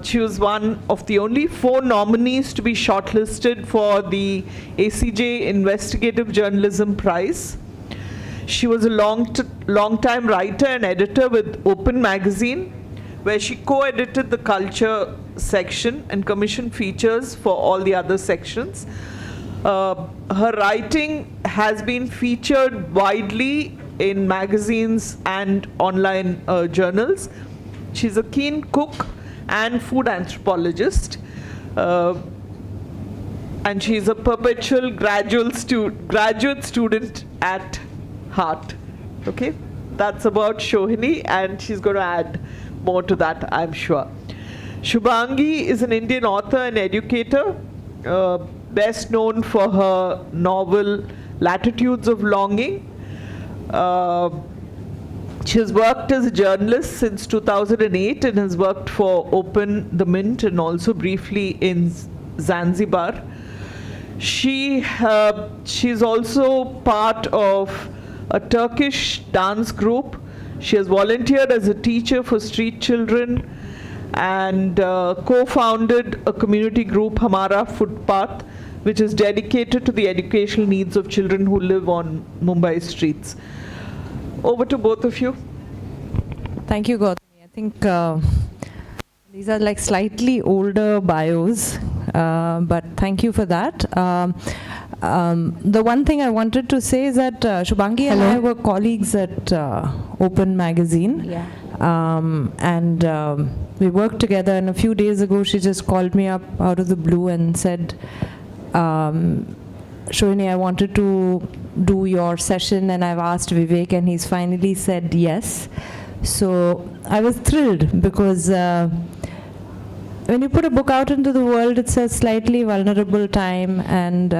She was one of the only 4 nominees to be shortlisted for the ACJ Investigative Journalism Prize. She was a long-time writer and editor with Open magazine, where she co-edited the culture section and commissioned features for all the other sections. Her writing has been featured widely in magazines and online journals. She's a keen cook and food anthropologist, and she's a perpetual graduate student at heart. Okay, that's about Sohini, and she's going to add more to that, I'm sure. Shubhangi is an Indian author and educator, best known for her novel Latitudes of Longing. She has worked as a journalist since 2008 and has worked for Open, The Mint, and also briefly in Zanzibar. She's also part of a Turkish dance group. She has volunteered as a teacher for street children and co-founded a community group, Hamara Footpath, which is dedicated to the educational needs of children who live on Mumbai streets. Over to both of you. Thank you, Gautami. I think these are like slightly older bios, but thank you for that. The one thing I wanted to say is that Shubhangi and I were colleagues at Open magazine. Yeah. And we worked together, and a few days ago she just called me up out of the blue and said, Sohini, I wanted to do your session, and I've asked Vivek, and he's finally said yes. So I was thrilled, because when you put a book out into the world, it's a slightly vulnerable time, and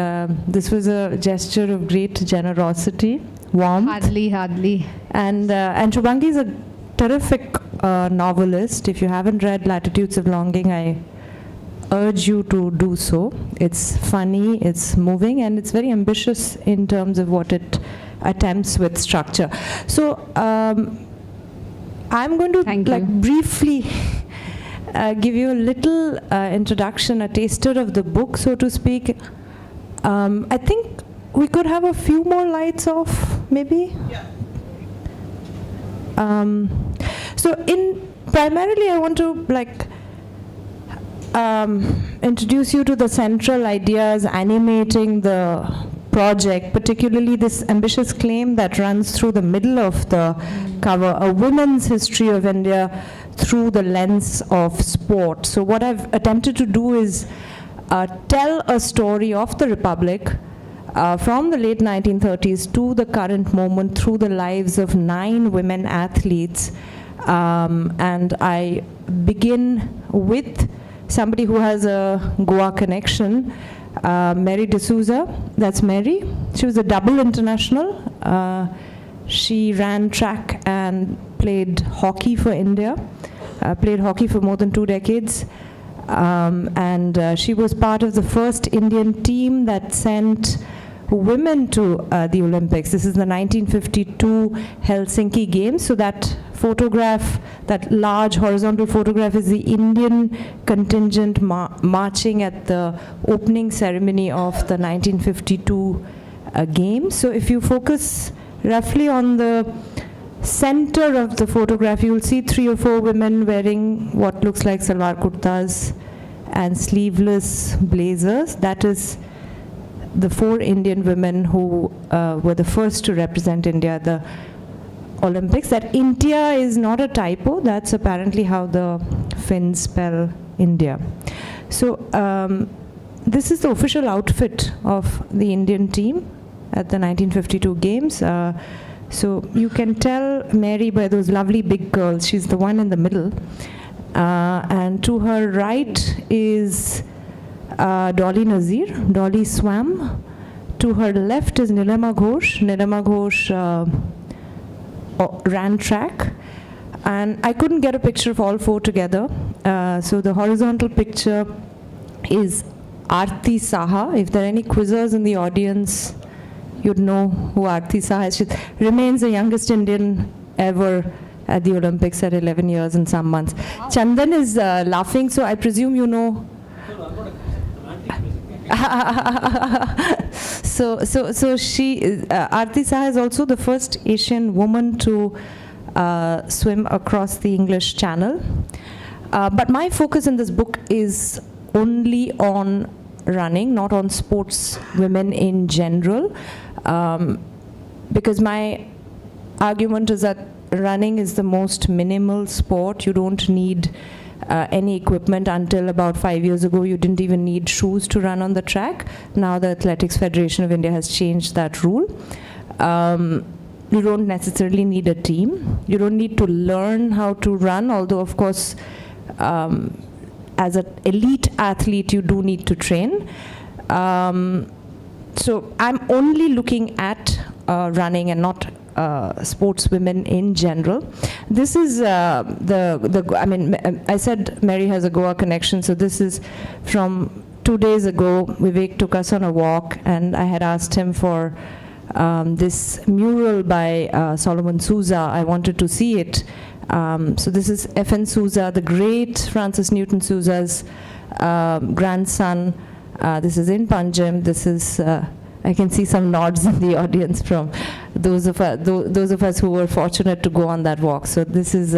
this was a gesture of great generosity, warmth. Hardly. And Shubhangi is a terrific novelist. If you haven't read Latitudes of Longing, I urge you to do so. It's funny, it's moving, and it's very ambitious in terms of what it attempts with structure. So I'm going to briefly give you a little introduction, a taster of the book, so to speak. I think we could have a few more lights off, maybe? Yeah. So primarily I want to introduce you to the central ideas animating the project, particularly this ambitious claim that runs through the middle of the cover, a women's history of India through the lens of sport. So what I've attempted to do is tell a story of the Republic from the late 1930s to the current moment through the lives of 9 women athletes. And I begin with somebody who has a Goa connection, Mary de Souza. That's Mary. She was a double international. She ran track and played hockey for India, played hockey for more than 2 decades. And she was part of the first Indian team that sent women to the Olympics. This is the 1952 Helsinki Games. So that photograph, that large horizontal photograph, is the Indian contingent marching at the opening ceremony of the 1952 Games. So if you focus roughly on the center of the photograph, you will see 3 or 4 women wearing what looks like salwar kurtas and sleeveless blazers. That is the 4 Indian women who were the first to represent India at the Olympics. That India is not a typo, that's apparently how the Finns spell India. So this is the official outfit of the Indian team at the 1952 games. So you can tell Mary by those lovely big girls. She's the one in the middle. And to her right is Dolly Nazir. Dolly swam. To her left is Nilima Ghosh. Nilima Ghosh ran track. And I couldn't get a picture of all four together. So the horizontal picture is Aarti Saha. If there are any quizzers in the audience, you'd know who Aarti Saha is. She remains the youngest Indian ever at the Olympics at 11 years and some months. Chandan is laughing, so I presume you know. So she, Aarti Saha is also the first Asian woman to swim across the English Channel. But my focus in this book is only on running, not on sports women in general, because my argument is that running is the most minimal sport. You don't need any equipment. Until about 5 years ago, you didn't even need shoes to run on the track. Now the Athletics Federation of India has changed that rule. You don't necessarily need a team. You don't need to learn how to run, although of course as an elite athlete you do need to train. So I'm only looking at running and not sports women in general. This is I mean, I said Mary has a Goa connection, so this is from 2 days ago. Vivek took us on a walk and I had asked him for this mural by Solomon Souza. I wanted to see it. So this is F.N. Souza, the great Francis Newton Souza's grandson. This is in Panjim. This is, I can see some nods in the audience from those of us who were fortunate to go on that walk. So this is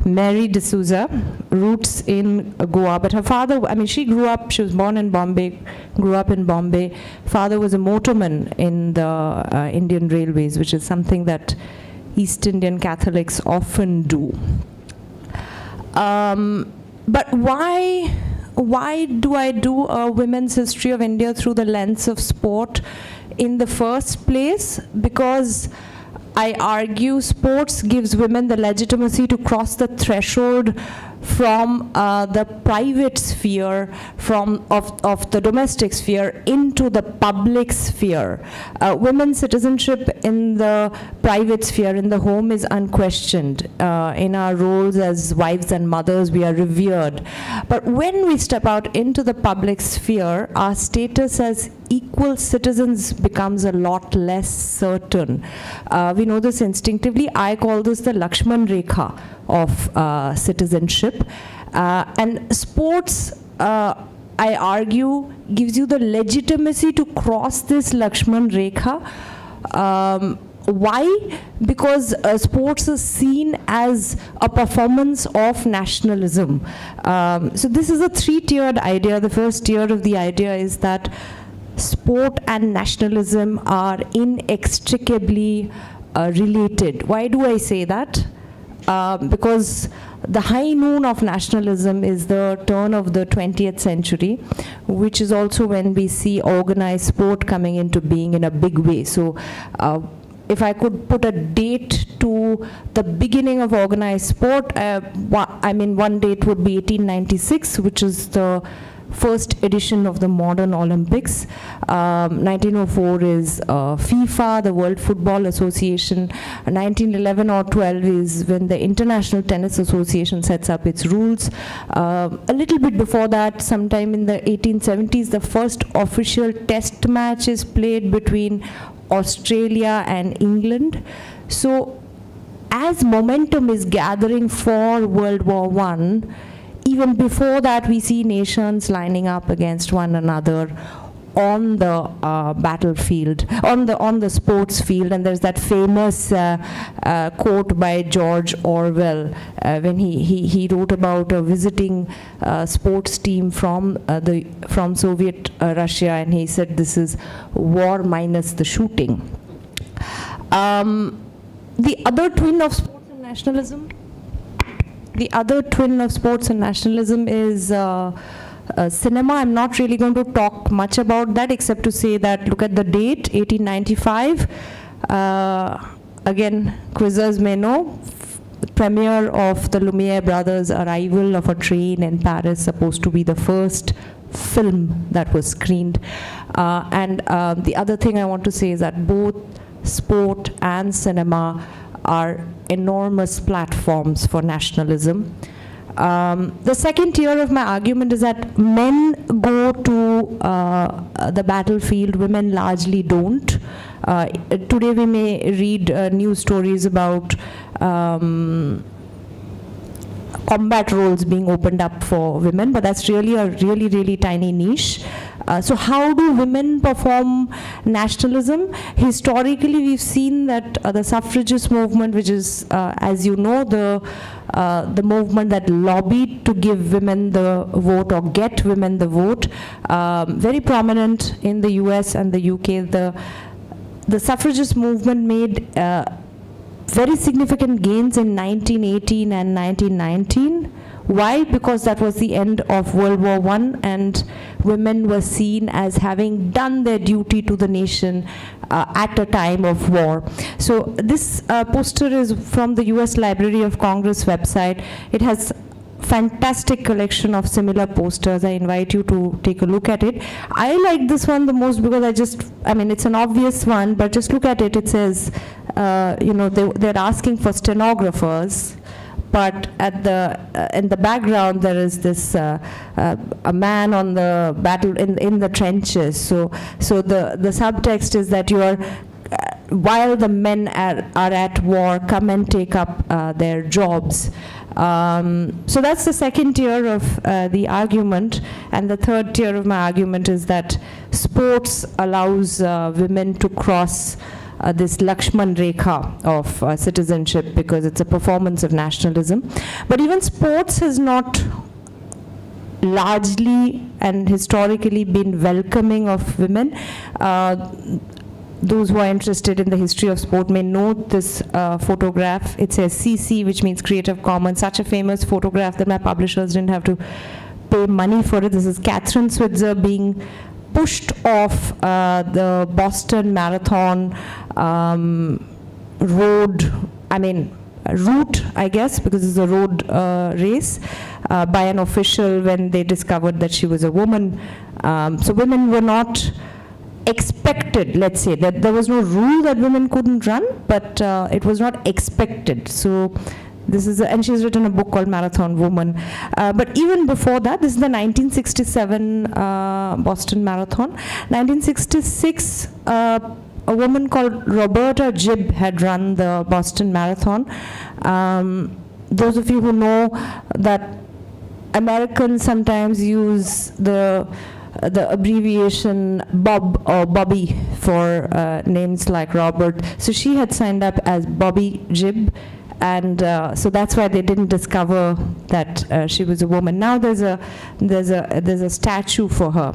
Mary D'Souza, roots in Goa, but her father, I mean, she was born in Bombay, grew up in Bombay. Father was a motorman in the Indian Railways, which is something that East Indian Catholics often do. But why do I do a women's history of India through the lens of sport in the first place? Because I argue sports gives women the legitimacy to cross the threshold from the private sphere, of the domestic sphere into the public sphere. Women's citizenship in the private sphere, in the home, is unquestioned. In our roles as wives and mothers, we are revered. But when we step out into the public sphere, our status as equal citizens becomes a lot less certain. We know this instinctively. I call this the Lakshman Rekha of citizenship. And sports, I argue, gives you the legitimacy to cross this Lakshman Rekha. Why? Because sports is seen as a performance of nationalism. So this is a three-tiered idea. The first tier of the idea is that sport and nationalism are inextricably related. Why do I say that? Because the high noon of nationalism is the turn of the 20th century, which is also when we see organized sport coming into being in a big way. So if I could put a date to the beginning of organized sport, I mean, one date would be 1896, which is the first edition of the modern Olympics. 1904 is FIFA, the World Football Association. 1911 or 12 is when the International Tennis Association sets up its rules. A little bit before that, sometime in the 1870s, the first official test match is played between Australia and England. So as momentum is gathering for World War I, even before that, we see nations lining up against one another on the battlefield, on the sports field. And there's that famous quote by George Orwell when he wrote about a visiting sports team from Soviet Russia, and he said this is war minus the shooting. The other twin of sports and nationalism. The other twin of sports and nationalism is cinema. I'm not really going to talk much about that except to say that look at the date, 1895. Again, quizzers may know, premiere of the Lumiere brothers' Arrival of a Train in Paris, supposed to be the first film that was screened. And the other thing I want to say is that both sport and cinema are enormous platforms for nationalism. The second tier of my argument is that men go to the battlefield, women largely don't. Today we may read news stories about combat roles being opened up for women, but that's really a really tiny niche. So how do women perform nationalism? Historically, we've seen that the suffragist movement, which is, as you know, the movement that lobbied to give women the vote or get women the vote, very prominent in the US and the UK. The suffragist movement made very significant gains in 1918 and 1919. Why? Because that was the end of World War I, and women were seen as having done their duty to the nation at a time of war. So this poster is from the US Library of Congress website. It has fantastic collection of similar posters. I invite you to take a look at it. I like this one the most because it's an obvious one, but just look at it. It says, they're asking for stenographers, but in the background there is this a man on the battle in the trenches. So the subtext is that you are while the men are at war, come and take up their jobs. So that's the second tier of the argument, and the third tier of my argument is that sports allows women to cross this Lakshman Rekha of citizenship because it's a performance of nationalism. But even sports has not largely and historically been welcoming of women. Those who are interested in the history of sport may note this photograph. It says CC, which means Creative Commons, such a famous photograph that my publishers didn't have to pay money for it. This is Catherine Switzer being pushed off the Boston Marathon route, I guess, because it's a road race, by an official when they discovered that she was a woman. So women were not expected, let's say, that there was no rule that women couldn't run, but it was not expected. So this is, and she's written a book called Marathon Woman. But even before that, this is the 1967 Boston Marathon. 1966, a woman called Roberta Gibb had run the Boston Marathon. Those of you who know that Americans sometimes use the abbreviation Bob or Bobby for names like Robert. So she had signed up as Bobby Gibb, and so that's why they didn't discover that she was a woman. Now there's a statue for her.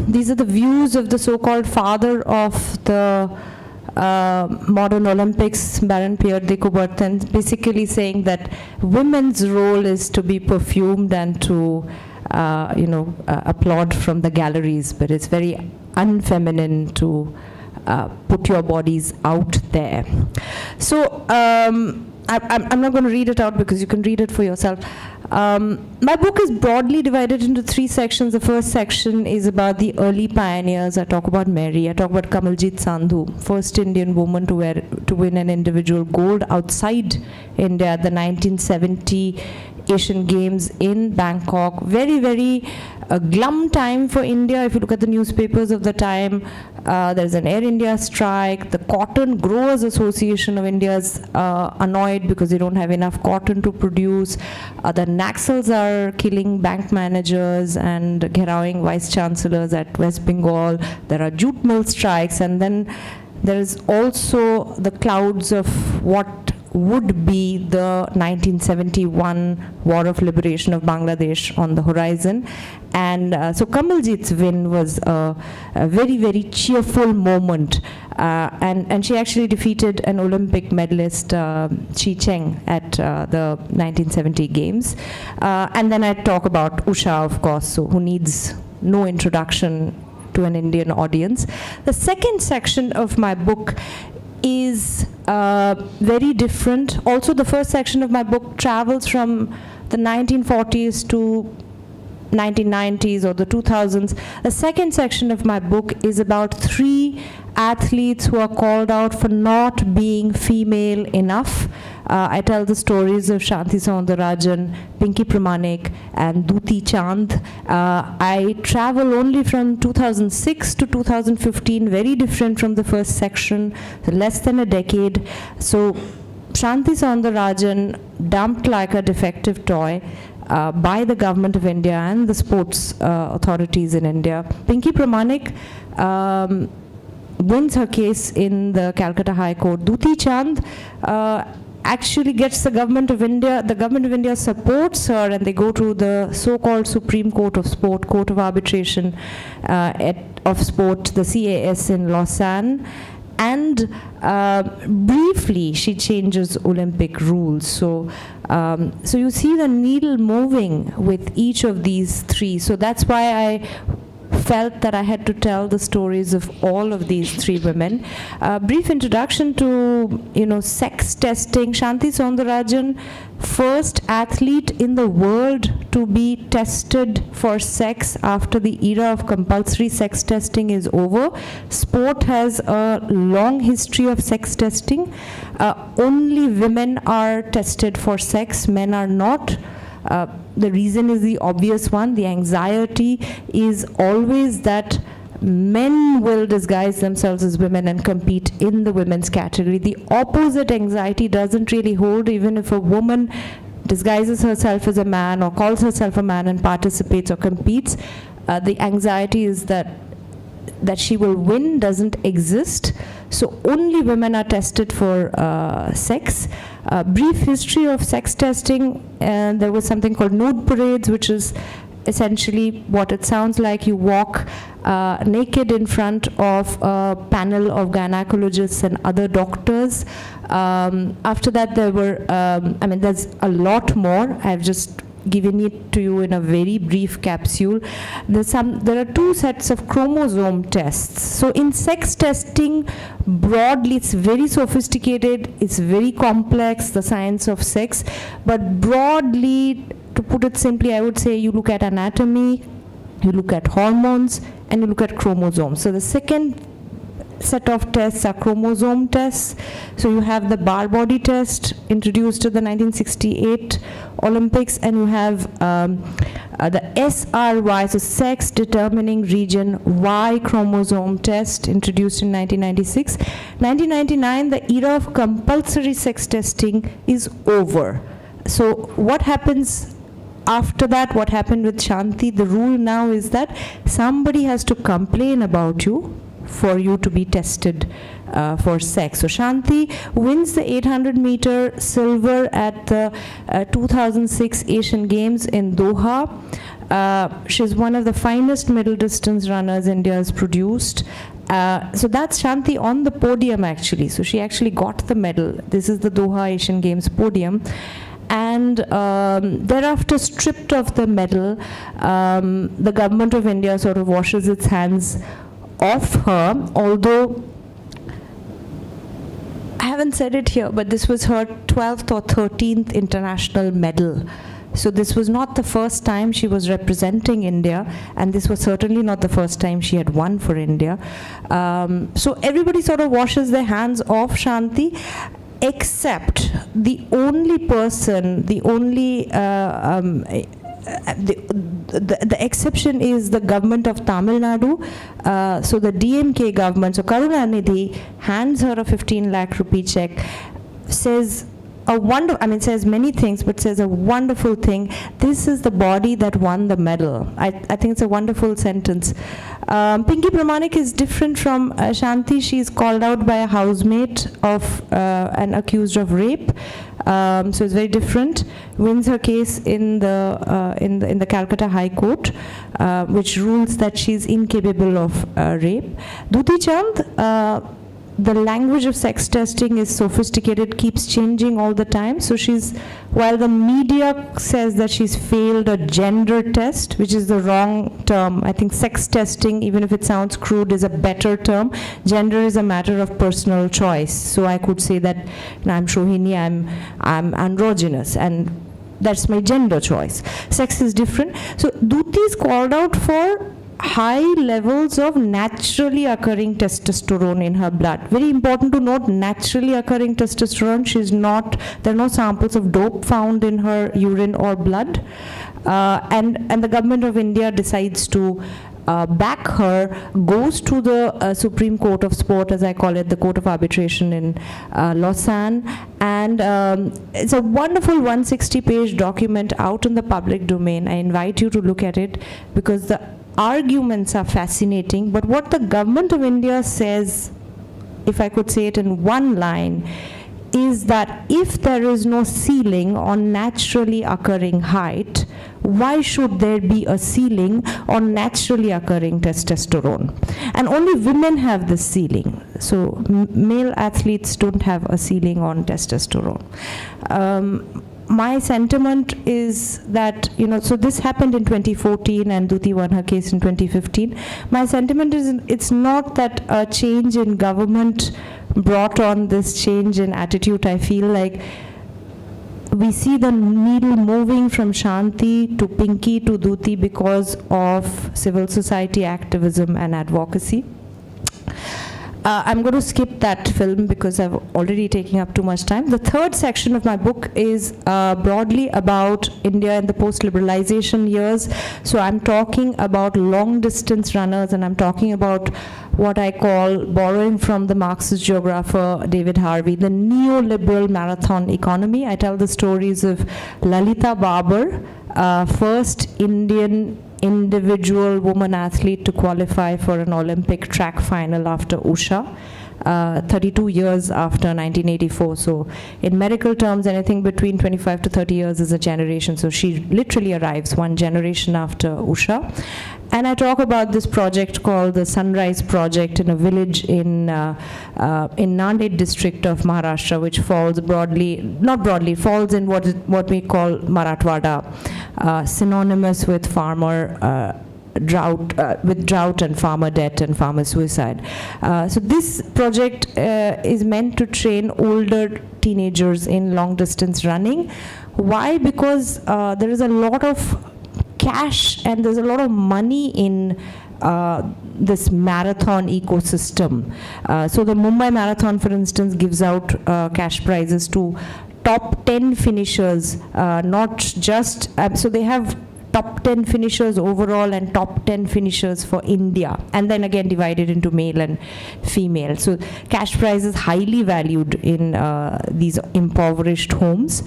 These are the views of the so-called father of the modern Olympics, Baron Pierre de Coubertin, basically saying that women's role is to be perfumed and to applaud from the galleries, but it's very unfeminine to put your bodies out there. So I'm not going to read it out because you can read it for yourself. My book is broadly divided into three sections. The first section is about the early pioneers. I talk about Mary. I talk about Kamaljit Sandhu, first Indian woman to win an individual gold outside India at the 1970 Asian Games in Bangkok. Very, very glum time for India. If you look at the newspapers of the time, there's an Air India strike. The Cotton Growers Association of India is annoyed because they don't have enough cotton to produce. The Naxals are killing bank managers and gherawing vice chancellors at West Bengal. There are jute mill strikes, and then there is also the clouds of what would be the 1971 War of Liberation of Bangladesh on the horizon. And so Kamaljit's win was a very, very cheerful moment. And she actually defeated an Olympic medalist, Chi Cheng, at the 1970 Games. And then I talk about Usha, of course, so who needs no introduction to an Indian audience. The second section of my book is very different. Also, the first section of my book travels from the 1940s to 1990s or the 2000s. The second section of my book is about 3 athletes who are called out for not being female enough. I tell the stories of Shanti Soundarajan, Pinky Pramanik, and Duti Chand. I travel only from 2006 to 2015, very different from the first section, less than a decade. So Shanti Soundarajan dumped like a defective toy by the government of India and the sports authorities in India. Pinky Pramanik wins her case in the Calcutta High Court. Duti Chand actually gets the government of India supports her, and they go to the so-called Supreme Court of Sport, Court of Arbitration of Sport, the CAS in Lausanne. And briefly, she changes Olympic rules. So you see the needle moving with each of these 3. So that's why I felt that I had to tell the stories of all of these 3 women. Brief introduction to, sex testing. Shanti Soundarajan, first athlete in the world to be tested for sex after the era of compulsory sex testing is over. Sport has a long history of sex testing. Only women are tested for sex, men are not. The reason is the obvious one. The anxiety is always that men will disguise themselves as women and compete in the women's category. The opposite anxiety doesn't really hold, even if a woman disguises herself as a man or calls herself a man and participates or competes. The anxiety is that she will win doesn't exist. So only women are tested for sex. Brief history of sex testing. There was something called nude parades, which is essentially what it sounds like. You walk naked in front of a panel of gynecologists and other doctors. After that, there were, there's a lot more. I've just given it to you in a very brief capsule. There are 2 sets of chromosome tests. So in sex testing, broadly, it's very sophisticated, it's very complex, the science of sex, but broadly, to put it simply, I would say you look at anatomy, you look at hormones, and you look at chromosomes. So the second set of tests are chromosome tests. So you have the bar body test introduced to the 1968 Olympics, and you have the SRY, so sex determining region Y chromosome test introduced in 1996. 1999, the era of compulsory sex testing is over. So what happens after that? What happened with Shanti? The rule now is that somebody has to complain about you for you to be tested for sex. So Shanti wins the 800-meter silver at the 2006 Asian Games in Doha. She's one of the finest middle distance runners India has produced. So that's Shanti on the podium actually. So she actually got the medal. This is the Doha Asian Games podium. And thereafter, stripped of the medal, the government of India sort of washes its hands off her, although I haven't said it here, but this was her 12th or 13th international medal. So this was not the first time she was representing India, and this was certainly not the first time she had won for India. So everybody sort of washes their hands off Shanti, except the only person, the only the exception is the government of Tamil Nadu. So the DMK government, so Karunanidhi hands her a 15 lakh rupee check, says it says many things, but says a wonderful thing. This is the body that won the medal. I think it's a wonderful sentence. Pinky Pramanik is different from Shanti. She's called out by a housemate of and accused of rape. So it's very different. Wins her case in the Calcutta High Court, which rules that she's incapable of rape. Duti Chand, the language of sex testing is sophisticated, keeps changing all the time. So while the media says that she's failed a gender test, which is the wrong term. I think sex testing, even if it sounds crude, is a better term. Gender is a matter of personal choice. So I could say that I'm Sohini, I'm androgynous, and that's my gender choice. Sex is different. So Duti is called out for high levels of naturally occurring testosterone in her blood. Very important to note, naturally occurring testosterone. There are no samples of dope found in her urine or blood. And the government of India decides to back her, goes to the Supreme Court of Sport, as I call it, the Court of Arbitration in Lausanne. And it's a wonderful 160-page document out in the public domain. I invite you to look at it because the arguments are fascinating, but what the government of India says, if I could say it in one line, is that if there is no ceiling on naturally occurring height, why should there be a ceiling on naturally occurring testosterone? And only women have this ceiling. So male athletes don't have a ceiling on testosterone. My sentiment is that, so this happened in 2014 and Duti won her case in 2015. My sentiment is it's not that a change in government brought on this change in attitude. I feel like we see the needle moving from Shanti to Pinky to Duti because of civil society activism and advocacy. I'm going to skip that film because I've already taken up too much time. The third section of my book is broadly about India in the post-liberalization years. So I'm talking about long-distance runners, and I'm talking about what I call, borrowing from the Marxist geographer David Harvey, the neoliberal marathon economy. I tell the stories of Lalita Babar, first Indian individual woman athlete to qualify for an Olympic track final after Usha, 32 years after 1984. So in medical terms, anything between 25 to 30 years is a generation. So she literally arrives one generation after Usha. And I talk about this project called the Sunrise Project in a village in Nanded district of Maharashtra, which falls falls in what we call Marathwada, synonymous with drought and farmer debt and farmer suicide. So this project is meant to train older teenagers in long distance running. Why? Because there is a lot of cash and there's a lot of money in this marathon ecosystem. So the Mumbai Marathon, for instance, gives out cash prizes to top 10 finishers, not just, so they have top 10 finishers overall and top 10 finishers for India, and then again divided into male and female. So cash prize is highly valued in these impoverished homes.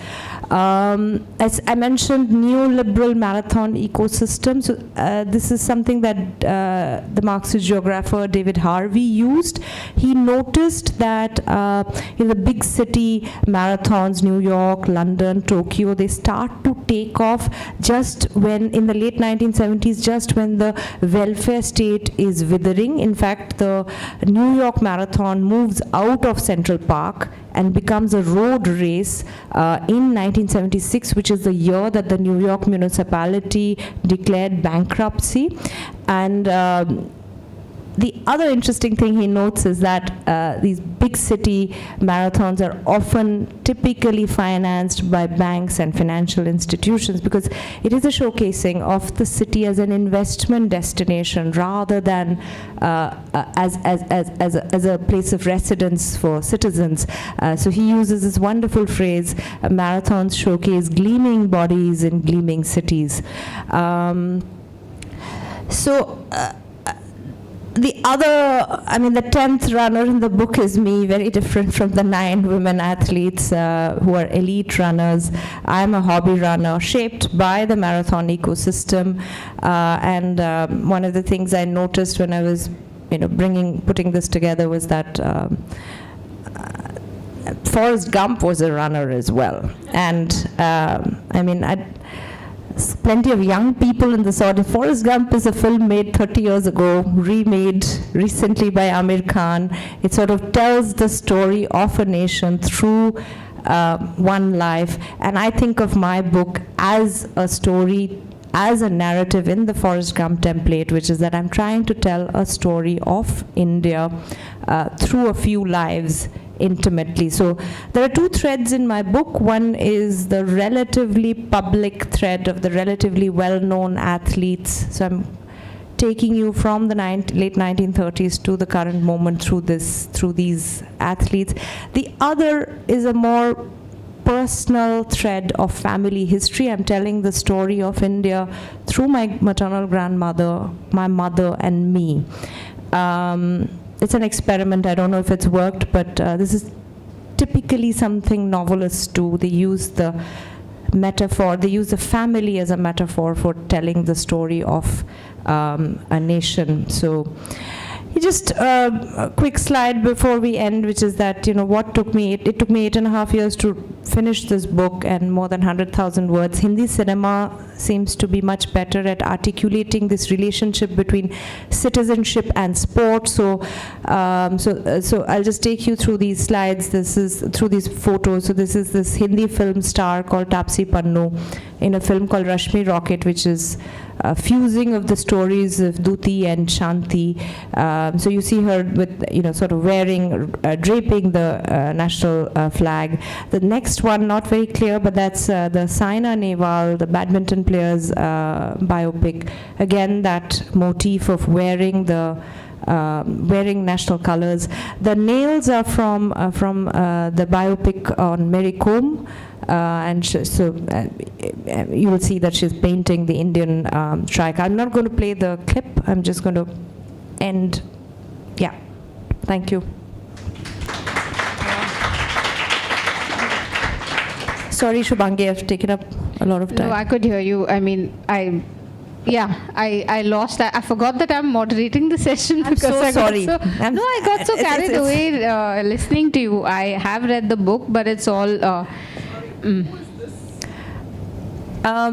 As I mentioned, neoliberal marathon ecosystem. So this is something that the Marxist geographer David Harvey used. He noticed that in the big city marathons, New York, London, Tokyo, they start to take off just when, in the late 1970s, just when the welfare state is withering. In fact, the New York Marathon moves out of Central Park and becomes a road race in 1976, which is the year that the New York municipality declared bankruptcy. And the other interesting thing he notes is that these big city marathons are often typically financed by banks and financial institutions because it is a showcasing of the city as an investment destination rather than as a place of residence for citizens. So he uses this wonderful phrase, marathons showcase gleaming bodies in gleaming cities. the other, I mean, the 10th runner in the book is me, very different from the 9 women athletes who are elite runners. I'm a hobby runner shaped by the marathon ecosystem. And one of the things I noticed when I was, putting this together was that Forrest Gump was a runner as well. And plenty of young people in this audience. Forrest Gump is a film made 30 years ago, remade recently by Amir Khan. It sort of tells the story of a nation through one life. And I think of my book as a story, as a narrative in the Forrest Gump template, which is that I'm trying to tell a story of India through a few lives intimately. So there are 2 threads in my book. One is the relatively public thread of the relatively well-known athletes. So I'm taking you from the late 1930s to the current moment through these athletes. The other is a more personal thread of family history. I'm telling the story of India through my maternal grandmother, my mother, and me. It's an experiment. I don't know if it's worked, but this is typically something novelists do. They use the metaphor, they use the family as a metaphor for telling the story of a nation. So just a quick slide before we end, which is that, what took me, it took me 8.5 years to finish this book and more than 100,000 words. Hindi cinema seems to be much better at articulating this relationship between citizenship and sport. So I'll just take you through these slides. This is through these photos. So this is this Hindi film star called Taapsee Pannu in a film called Rashmi Rocket, which is fusing of the stories of Duti and Shanti. So you see her with, sort of wearing, draping the national flag. The next one, not very clear, but that's the Saina Nehwal, the badminton player's biopic. Again, that motif of wearing national colors. The nails are from the biopic on Mary Kom. You will see that she's painting the Indian trike. I'm not going to play the clip. I'm just going to end. Yeah. Thank you. Sorry, Shubhangi, I've taken up a lot of time. No, I could hear you. I mean, I lost that. I forgot that I'm moderating the session. I'm so sorry. I got so carried away listening to you. I have read the book, but it's all...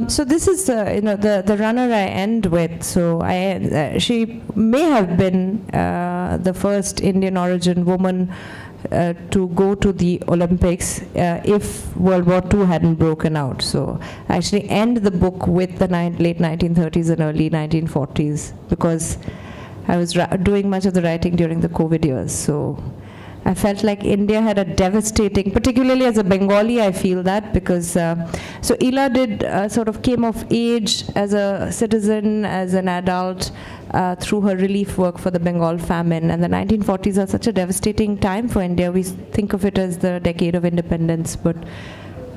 So this is the runner I end with. So she may have been the first Indian origin woman to go to the Olympics if World War II hadn't broken out. So I actually end the book with the late 1930s and early 1940s because I was doing much of the writing during the COVID years. So I felt like India had a devastating, particularly as a Bengali, I feel that, because so Ila sort of came of age as a citizen, as an adult, through her relief work for the Bengal famine. And the 1940s are such a devastating time for India. We think of it as the decade of independence, but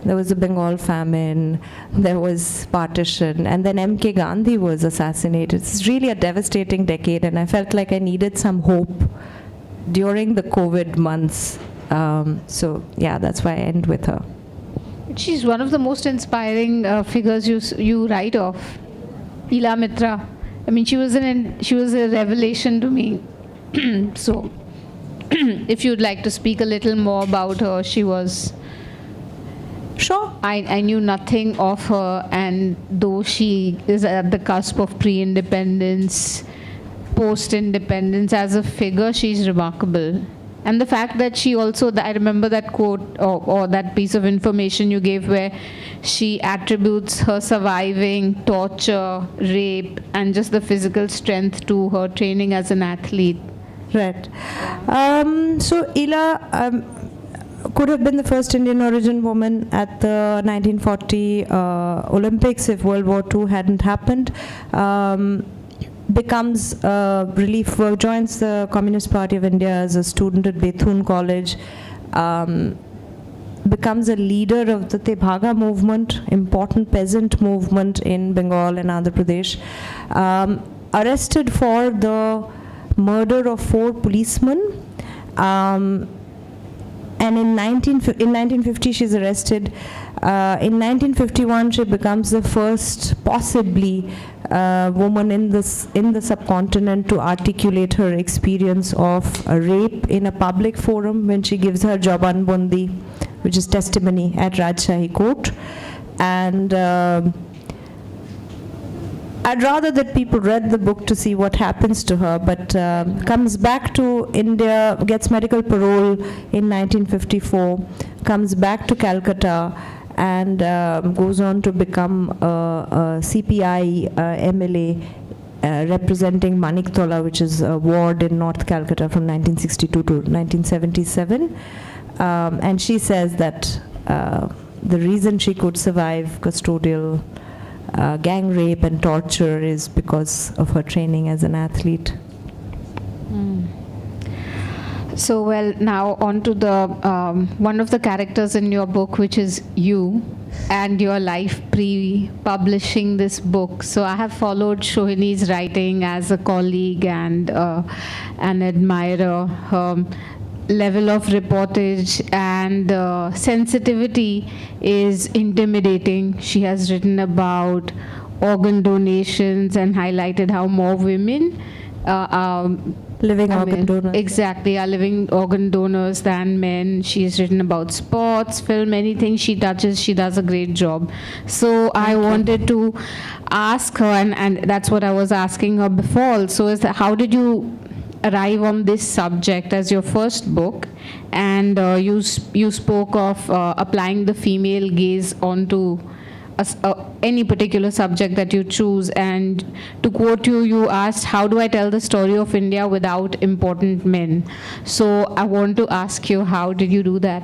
there was the Bengal famine, there was partition, and then M.K. Gandhi was assassinated. It's really a devastating decade, and I felt like I needed some hope during the COVID months. So yeah, that's why I end with her. She's one of the most inspiring figures you write of, Ila Mitra. I mean, she was a revelation to me. So, if you'd like to speak a little more about her, she was... Sure. I knew nothing of her, and though she is at the cusp of pre-independence, post-independence, as a figure, she's remarkable. And the fact that she also, I remember that quote or that piece of information you gave where she attributes her surviving torture, rape, and just the physical strength to her training as an athlete. Right. So Ila could have been the first Indian origin woman at the 1940 Olympics if World War II hadn't happened. Becomes relief work, joins the Communist Party of India as a student at Bethune College, becomes a leader of the Tebhaga movement, important peasant movement in Bengal and Andhra Pradesh, arrested for the murder of 4 policemen. And in 1950 she's arrested. In 1951 she becomes the first possibly woman in the subcontinent to articulate her experience of a rape in a public forum when she gives her Jabanbandi, which is testimony at Rajshahi Court. And I'd rather that people read the book to see what happens to her, but comes back to India, gets medical parole in 1954, comes back to Calcutta, and goes on to become a CPI MLA representing Maniktola, which is a ward in North Calcutta from 1962 to 1977. And she says that the reason she could survive custodial gang rape and torture is because of her training as an athlete. So, well, now on to the one of the characters in your book, which is you and your life pre-publishing this book. So I have followed Sohini's writing as a colleague and an admirer. Her level of reportage and sensitivity is intimidating. She has written about organ donations and highlighted how more women living organ donors. Exactly, are living organ donors than men. She has written about sports, film, anything she touches, she does a great job. So I wanted to ask her, and that's what I was asking her before also, is that how did you arrive on this subject as your first book? And you spoke of applying the female gaze onto any particular subject that you choose, and to quote you, you asked, how do I tell the story of India without important men? So I want to ask you, how did you do that?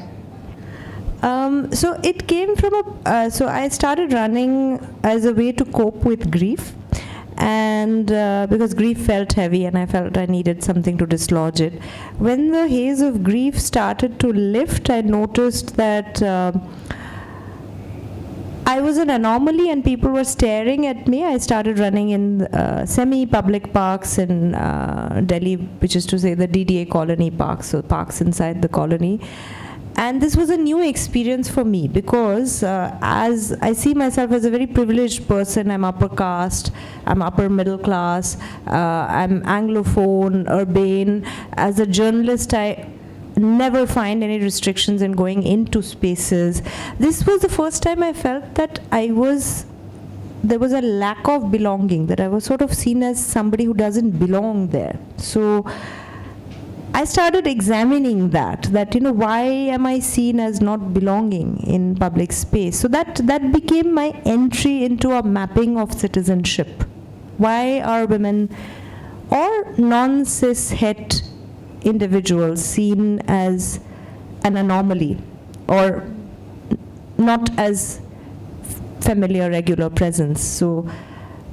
So it came from so I started running as a way to cope with grief, and because grief felt heavy and I felt I needed something to dislodge it. When the haze of grief started to lift, I noticed that I was an anomaly and people were staring at me. I started running in semi-public parks in Delhi, which is to say the DDA colony parks, so parks inside the colony. And this was a new experience for me because as I see myself as a very privileged person, I'm upper caste, I'm upper middle class, I'm Anglophone, urban. As a journalist, I never find any restrictions in going into spaces. This was the first time I felt that there was a lack of belonging, that I was sort of seen as somebody who doesn't belong there. So I started examining that why am I seen as not belonging in public space? So that became my entry into a mapping of citizenship. Why are women or non-cis het individuals seen as an anomaly or not as familiar, regular presence? So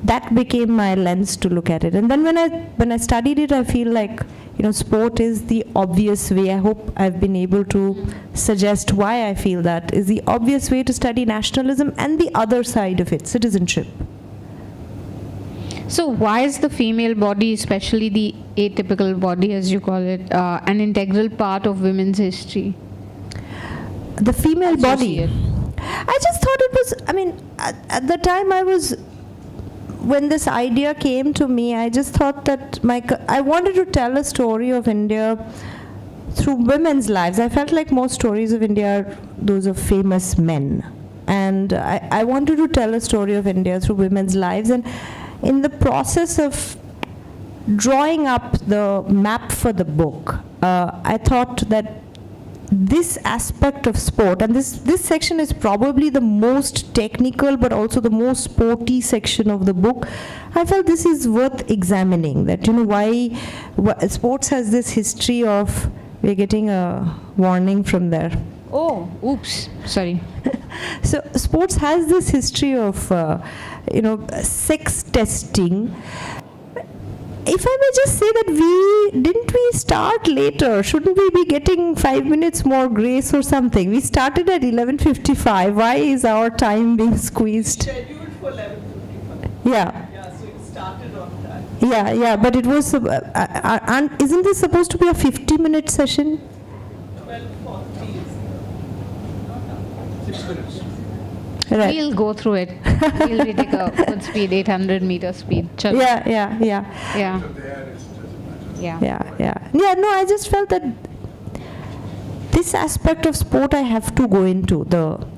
that became my lens to look at it. And then when I studied it, I feel like sport is the obvious way. I hope I've been able to suggest why I feel that is the obvious way to study nationalism and the other side of it, citizenship. So why is the female body, especially the atypical body as you call it, an integral part of women's history? The female body? I just thought it was, at the time when this idea came to me, I just thought that I wanted to tell a story of India through women's lives. I felt like most stories of India are those of famous men. And I wanted to tell a story of India through women's lives. And in the process of drawing up the map for the book, I thought that this aspect of sport, and this section is probably the most technical but also the most sporty section of the book, I felt this is worth examining, that why sports has this history of, we're getting a warning from there. Oh, oops, sorry. So sports has this history of sex testing. If I may just say that didn't we start later? Shouldn't we be getting 5 minutes more grace or something? We started at 11:55. Why is our time being squeezed? Scheduled for 11:55. Yeah. Yeah, so it started on that. Yeah, but it was, and isn't this supposed to be a 50-minute session? 6 minutes. Right. We'll go through it. We'll retake a good speed, 800-meter speed. Chalo. Yeah. Yeah. Yeah, no, I just felt that this aspect of sport I have to go into.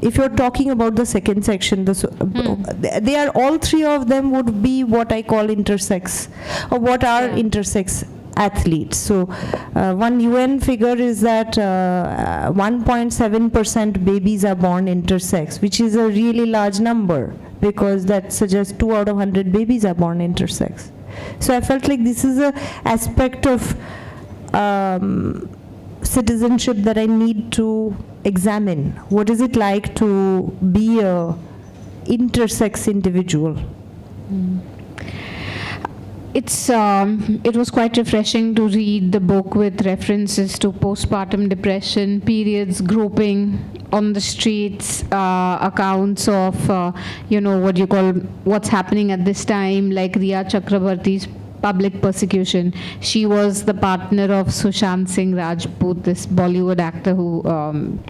If you're talking about the second section, they are, all three of them would be what I call intersex, or what are intersex athletes. So one UN figure is that 1.7% babies are born intersex, which is a really large number, because that suggests 2 out of 100 babies are born intersex. So I felt like this is a aspect of citizenship that I need to examine. What is it like to be a intersex individual? It was quite refreshing to read the book with references to postpartum depression, periods, groping on the streets, accounts of, what's happening at this time, like Riya Chakrabarti's public persecution. She was the partner of Sushant Singh Rajput, this Bollywood actor who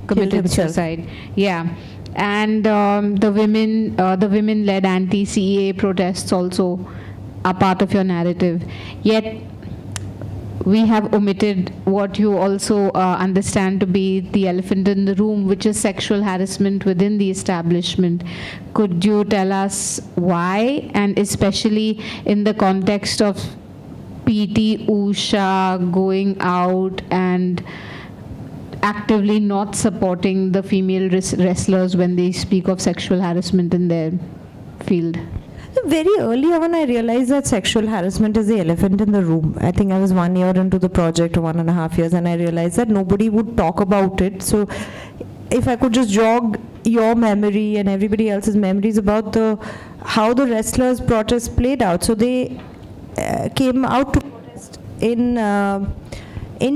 committed suicide. Yeah. And the women-led anti-CEA protests also are part of your narrative. Yet we have omitted what you also understand to be the elephant in the room, which is sexual harassment within the establishment. Could you tell us why, and especially in the context of PT Usha going out and actively not supporting the female wrestlers when they speak of sexual harassment in their field? Very early on, I realized that sexual harassment is the elephant in the room. I think I was 1 year into the project, 1.5 years, and I realized that nobody would talk about it. So if I could just jog your memory and everybody else's memories about how the wrestlers' protest played out. So they came out to protest in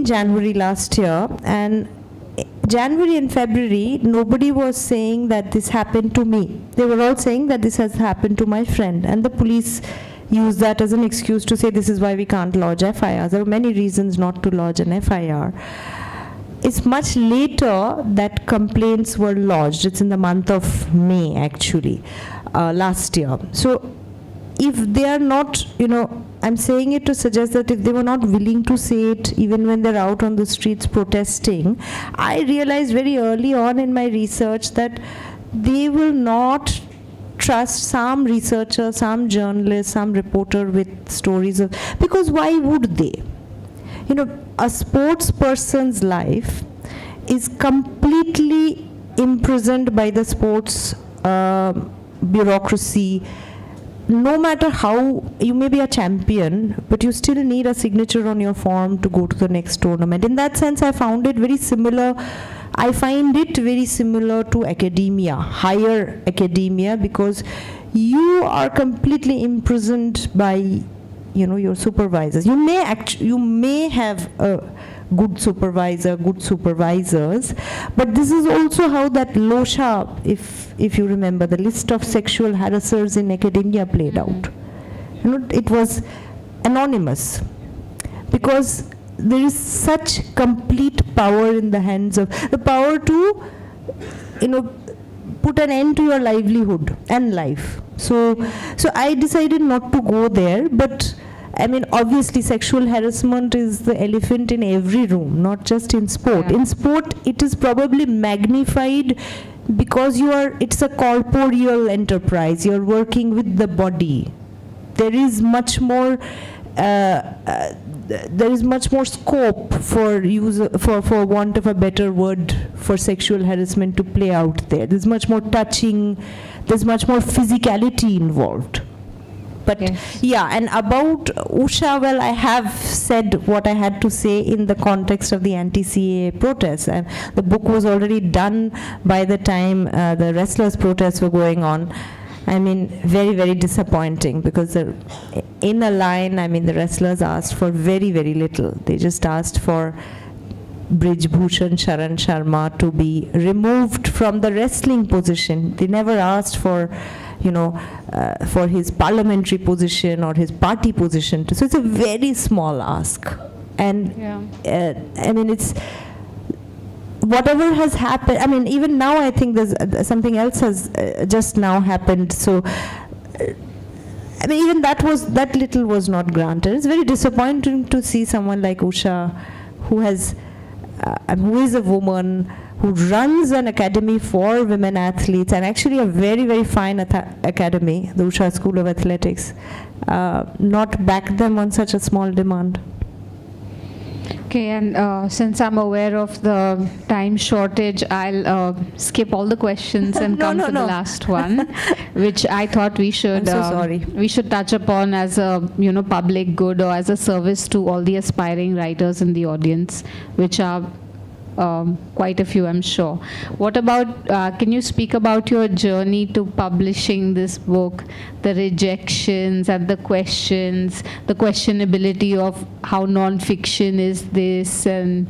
January last year, and January and February, nobody was saying that this happened to me. They were all saying that this has happened to my friend. And the police used that as an excuse to say this is why we can't lodge FIRs. There were many reasons not to lodge an FIR. It's much later that complaints were lodged. It's in the month of May, actually, last year. So if they are not, I'm saying it to suggest that if they were not willing to say it, even when they're out on the streets protesting, I realized very early on in my research that they will not trust some researcher, some journalist, some reporter with stories of, because why would they? A sports person's life is completely imprisoned by the sports bureaucracy. No matter how, you may be a champion, but you still need a signature on your form to go to the next tournament. In that sense, I find it very similar to academia, higher academia, because you are completely imprisoned by, your supervisors. You may have a good supervisor, good supervisors, but this is also how that LOSHA, if you remember, the list of sexual harassers in academia played out. It was anonymous, because there is such complete power in the hands of, the power to, put an end to your livelihood and life. So I decided not to go there, but obviously sexual harassment is the elephant in every room, not just in sport. In sport, it is probably magnified because it's a corporeal enterprise. You're working with the body. There is much more scope for want of a better word, for sexual harassment to play out there. There's much more touching, there's much more physicality involved. But and about Usha, well, I have said what I had to say in the context of the anti-CAA protests. And the book was already done by the time the wrestlers' protests were going on. Very, very disappointing, because in a line, the wrestlers asked for very, very little. They just asked for Brij Bhushan Sharan Sharma to be removed from the wrestling position. They never asked for, for his parliamentary position or his party position. So it's a very small ask. And I mean, it's whatever has happened. I mean, even now I think there's something else has just now happened. So I mean, even that little was not granted. It's very disappointing to see someone like Usha, who is a woman, who runs an academy for women athletes, and actually a very, very fine academy, the Usha School of Athletics, not back them on such a small demand. Okay, and since I'm aware of the time shortage, I'll skip all the questions and come to the last one, which I thought we should we should touch upon as a public good or as a service to all the aspiring writers in the audience, which are quite a few, I'm sure. What about, can you speak about your journey to publishing this book, the rejections and the questions, the questionability of how non-fiction is this and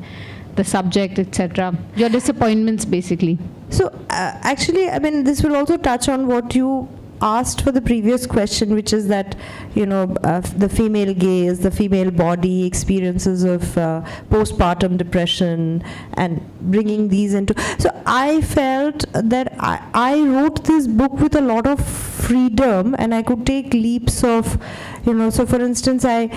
the subject, etc. Your disappointments, basically. So, actually, I mean, this will also touch on what you asked for the previous question, which is that, the female gaze, the female body, experiences of postpartum depression, and bringing these into. So I felt that I wrote this book with a lot of freedom, and I could take leaps of, so for instance, I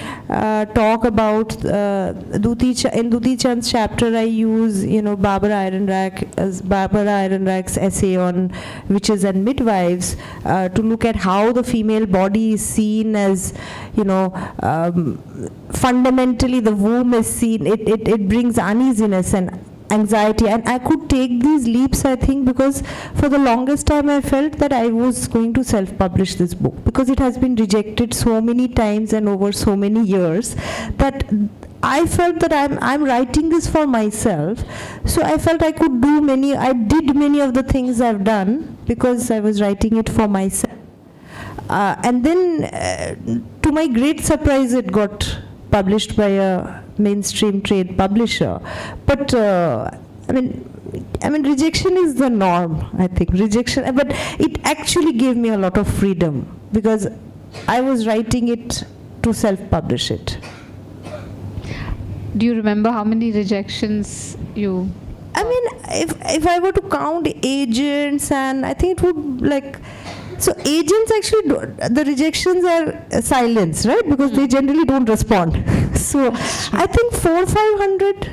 talk about in Duti Chand's chapter, I use, Barbara Ironrack's essay on witches and midwives to look at how the female body is seen as, fundamentally the womb is seen, it brings uneasiness and anxiety, and I could take these leaps, I think, because for the longest time I felt that I was going to self-publish this book, because it has been rejected so many times and over so many years that I felt that I'm writing this for myself. So I felt I did many of the things I've done because I was writing it for myself. And then, to my great surprise, it got published by a mainstream trade publisher. But I mean, rejection is the norm, I think. Rejection, but it actually gave me a lot of freedom because I was writing it to self-publish it. Do you remember how many rejections you? I mean, if I were to count agents, and I think it would so agents actually, the rejections are silence, right? Because they generally don't respond. So I think 400-500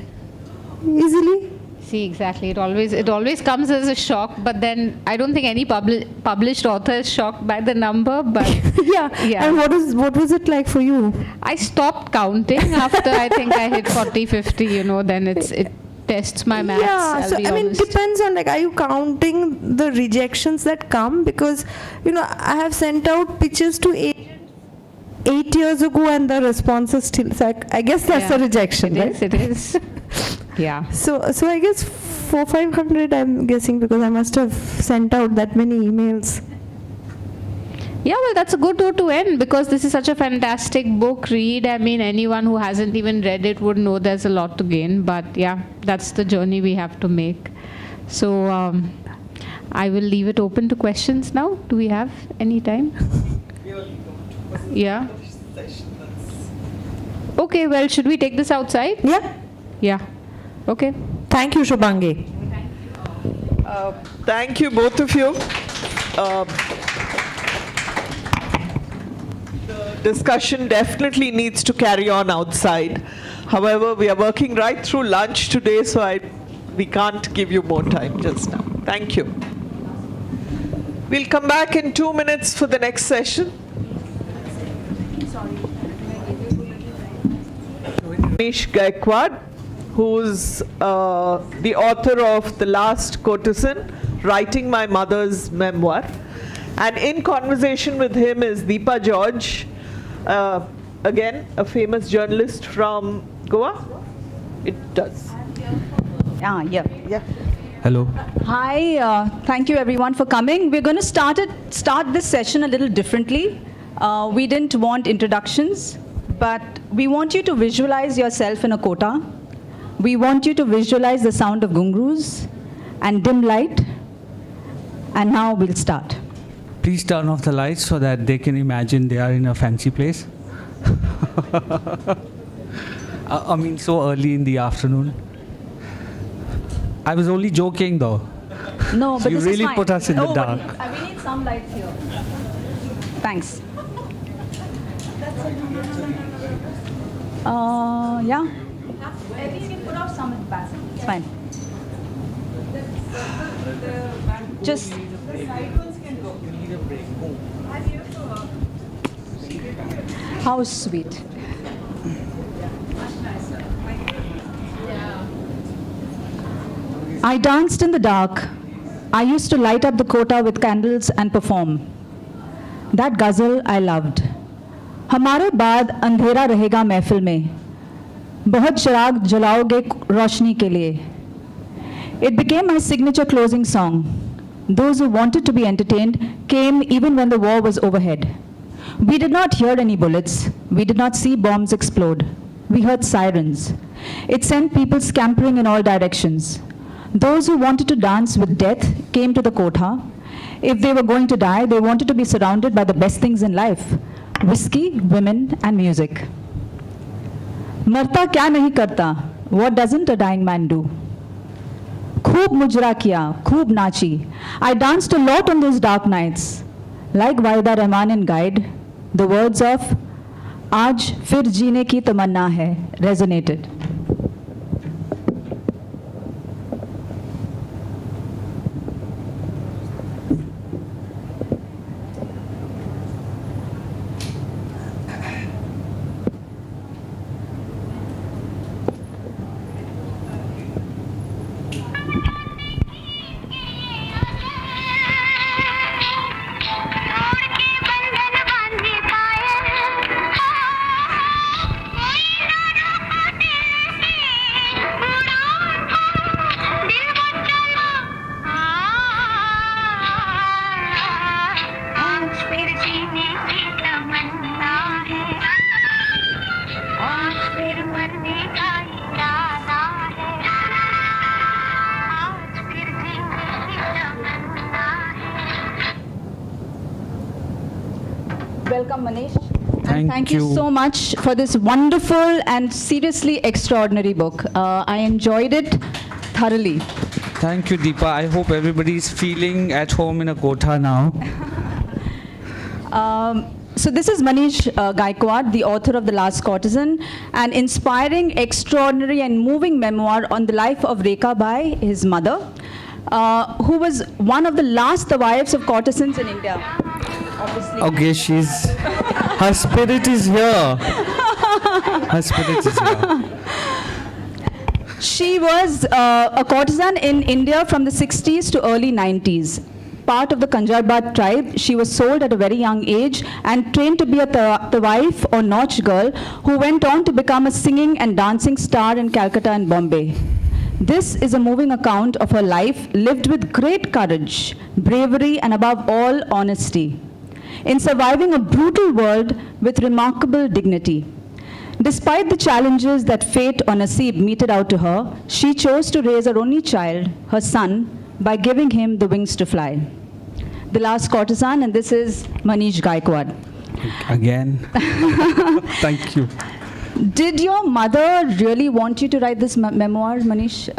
easily. See, exactly. It always comes as a shock, but then I don't think any published author is shocked by the number. But yeah. And what was it like for you? I stopped counting after I think I hit 40-50. Then it tests my maths. Yeah, so I mean, it depends on are you counting the rejections that come? Because I have sent out pitches to agents 8 years ago, and the response is still. So I guess that's a rejection, right? It is. Yeah. So I guess 400-500. I'm guessing because I must have sent out that many emails. Yeah, well, that's a good note to end because this is such a fantastic book. Read. I mean, anyone who hasn't even read it would know there's a lot to gain. But yeah, that's the journey we have to make. So I will leave it open to questions now. Do we have any time? Yeah. Okay, well, should we take this outside? Yeah. Yeah. Okay. Thank you, Shubhangi. Thank you, both of you. Discussion definitely needs to carry on outside. However, we are working right through lunch today, so we can't give you more time just now. Thank you. We'll come back in 2 minutes for the next session. Manish Gaekwad, who's the author of The Last Courtesan, Writing My Mother's Memoir. And in conversation with him is Deepa George, again, a famous journalist from Goa. It does. Yeah. Hello. Hi, thank you everyone for coming. We're going to start this session a little differently. We didn't want introductions, but we want you to visualize yourself in a quota. We want you to visualize the sound of gungroos and dim light. And now we'll start. Please turn off the lights so that they can imagine they are in a fancy place. I mean, so early in the afternoon. I was only joking though. No, but You this really is fine. put us in the but dark. we need some lights here. Thanks. Yeah. I think you can put off some at the back. It's fine. Just. How sweet. I danced in the dark. I used to light up the kota with candles and perform. That ghazal I loved. हमारे बाद अंधेरा रहेगा महफिल में. बहुत चिराग जलाओगे रोशनी के लिए. It became my signature closing song. Those who wanted to be entertained came even when the war was overhead. We did not hear any bullets. We did not see bombs explode. We heard sirens. It sent people scampering in all directions. Those who wanted to dance with death came to the kotha. If they were going to die, they wanted to be surrounded by the best things in life: whiskey, women, and music. मरता क्या नहीं करता? What doesn't a dying man do? खूब मुजरा किया, खूब नाची. I danced a lot on those dark nights. Like Waida Rahman in Guide, the words of "आज फिर जीने की तमन्ना है" resonated. Welcome, Manish. And thank you so much for this wonderful and seriously extraordinary book. I enjoyed it thoroughly. Thank you, Deepa. I hope everybody is feeling at home in a kotha now. So this is Manish Gaekwad, the author of The Last Courtesan, an inspiring, extraordinary and moving memoir on the life of Rekha Bai, his mother, who was one of the last wives of courtesans in India. Obviously. Okay, her spirit is here. Her spirit is here. She was a courtesan in India from the 60s to early 90s. Part of the Kanjarbat tribe, she was sold at a very young age and trained to be a wife or Nautch girl who went on to become a singing and dancing star in Calcutta and Bombay. This is a moving account of her life lived with great courage, bravery, and above all, honesty, in surviving a brutal world with remarkable dignity. Despite the challenges that fate or Naseeb meted out to her, she chose to raise her only child, her son, by giving him the wings to fly. The Last Courtesan, and this is Manish Gaekwad. Again. Thank you. Did your mother really want you to write this memoir, Manish?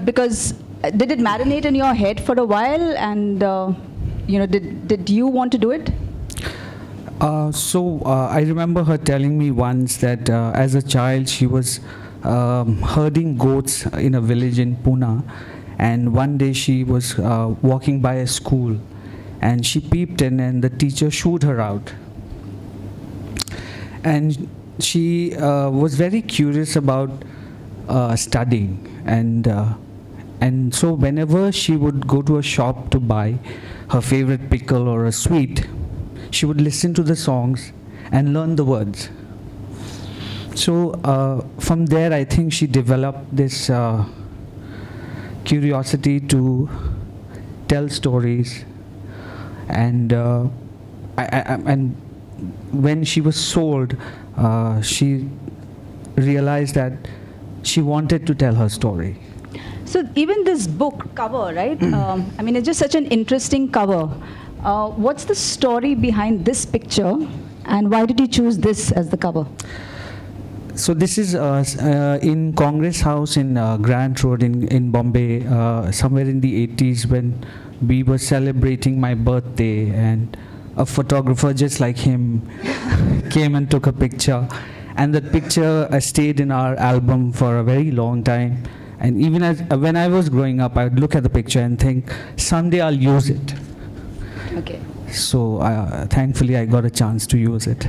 Because did it marinate in your head for a while, and did you want to do it? I remember her telling me once that as a child she was herding goats in a village in Pune, and one day she was walking by a school and she peeped in and the teacher shooed her out. And she was very curious about studying, and so whenever she would go to a shop to buy her favorite pickle or a sweet, she would listen to the songs and learn the words. So from there, I think she developed this curiosity to tell stories, and when she was sold, she realized that she wanted to tell her story. So even this book cover, right? I mean, it's just such an interesting cover. What's the story behind this picture, and why did you choose this as the cover? So this is in Congress House in Grant Road in Bombay, somewhere in the 80s, when we were celebrating my birthday, and a photographer just like him came and took a picture, and that picture stayed in our album for a very long time. And even when I was growing up, I would look at the picture and think, someday I'll use it. Okay. So thankfully I got a chance to use it.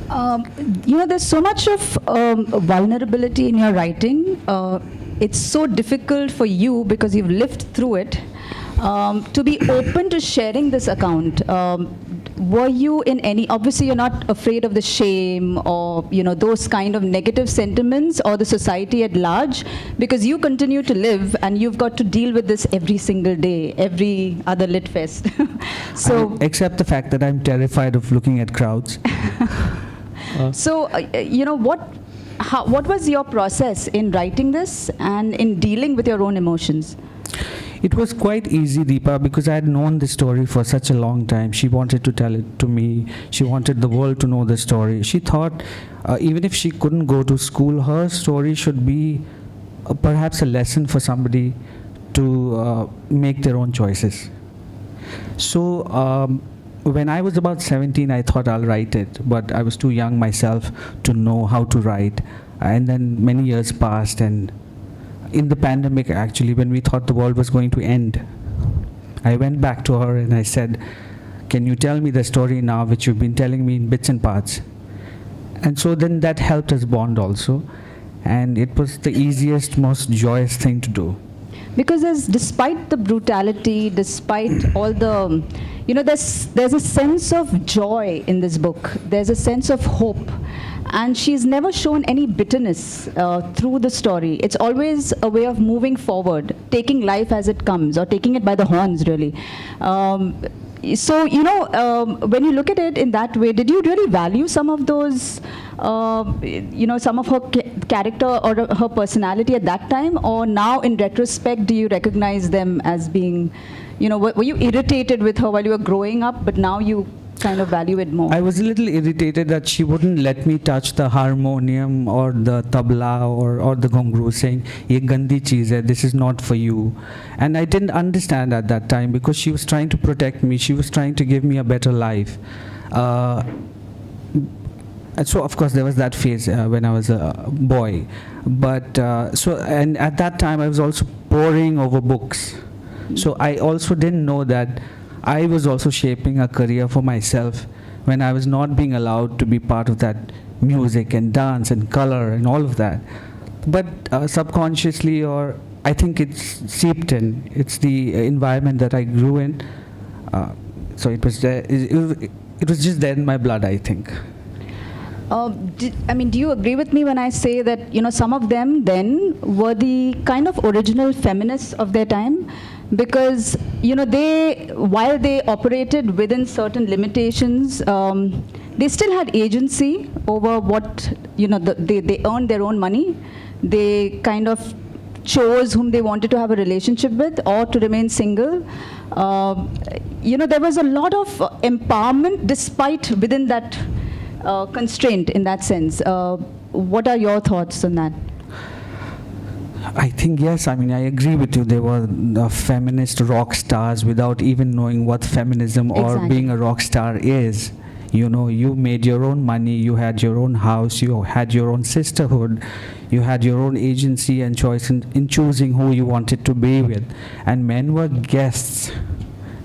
There's so much of vulnerability in your writing. It's so difficult for you, because you've lived through it, to be open to sharing this account. Were you in any, obviously you're not afraid of the shame or, those kind of negative sentiments or the society at large, because you continue to live and you've got to deal with this every single day, every other lit fest. So, except the fact that I'm terrified of looking at crowds. What was your process in writing this and in dealing with your own emotions? It was quite easy, Deepa, because I had known the story for such a long time. She wanted to tell it to me. She wanted the world to know the story. She thought even if she couldn't go to school, her story should be perhaps a lesson for somebody to make their own choices. So when I was about 17, I thought I'll write it, but I was too young myself to know how to write. And then many years passed, and in the pandemic, actually, when we thought the world was going to end, I went back to her and I said, can you tell me the story now, which you've been telling me in bits and parts? And so then that helped us bond also. And it was the easiest, most joyous thing to do. Because despite the brutality, despite all the, there's a sense of joy in this book. There's a sense of hope. And she's never shown any bitterness through the story. It's always a way of moving forward, taking life as it comes, or taking it by the horns, really. When you look at it in that way, did you really value some of those, some of her character or her personality at that time? Or now, in retrospect, do you recognize them as being, were you irritated with her while you were growing up, but now you kind of value it more? I was a little irritated that she wouldn't let me touch the harmonium or the tabla or the gongru, saying, "Ye gandi cheez hai, this is not for you." And I didn't understand at that time, because she was trying to protect me. She was trying to give me a better life. And so, of course, there was that phase when I was a boy. But and at that time, I was also poring over books. So I also didn't know that I was also shaping a career for myself when I was not being allowed to be part of that music and dance and color and all of that. But subconsciously, or I think it's seeped in. It's the environment that I grew in. So it was there. It was just there in my blood, I think. Do you agree with me when I say that, some of them then were the kind of original feminists of their time? Because, while they operated within certain limitations, they still had agency over what, they earned their own money. They kind of chose whom they wanted to have a relationship with or to remain single. There was a lot of empowerment despite within that constraint in that sense. What are your thoughts on that? I think, yes, I agree with you. They were feminist rock stars without even knowing what feminism or being a rock star is. You made your own money, you had your own house, you had your own sisterhood, you had your own agency and choice in choosing who you wanted to be with. And men were guests.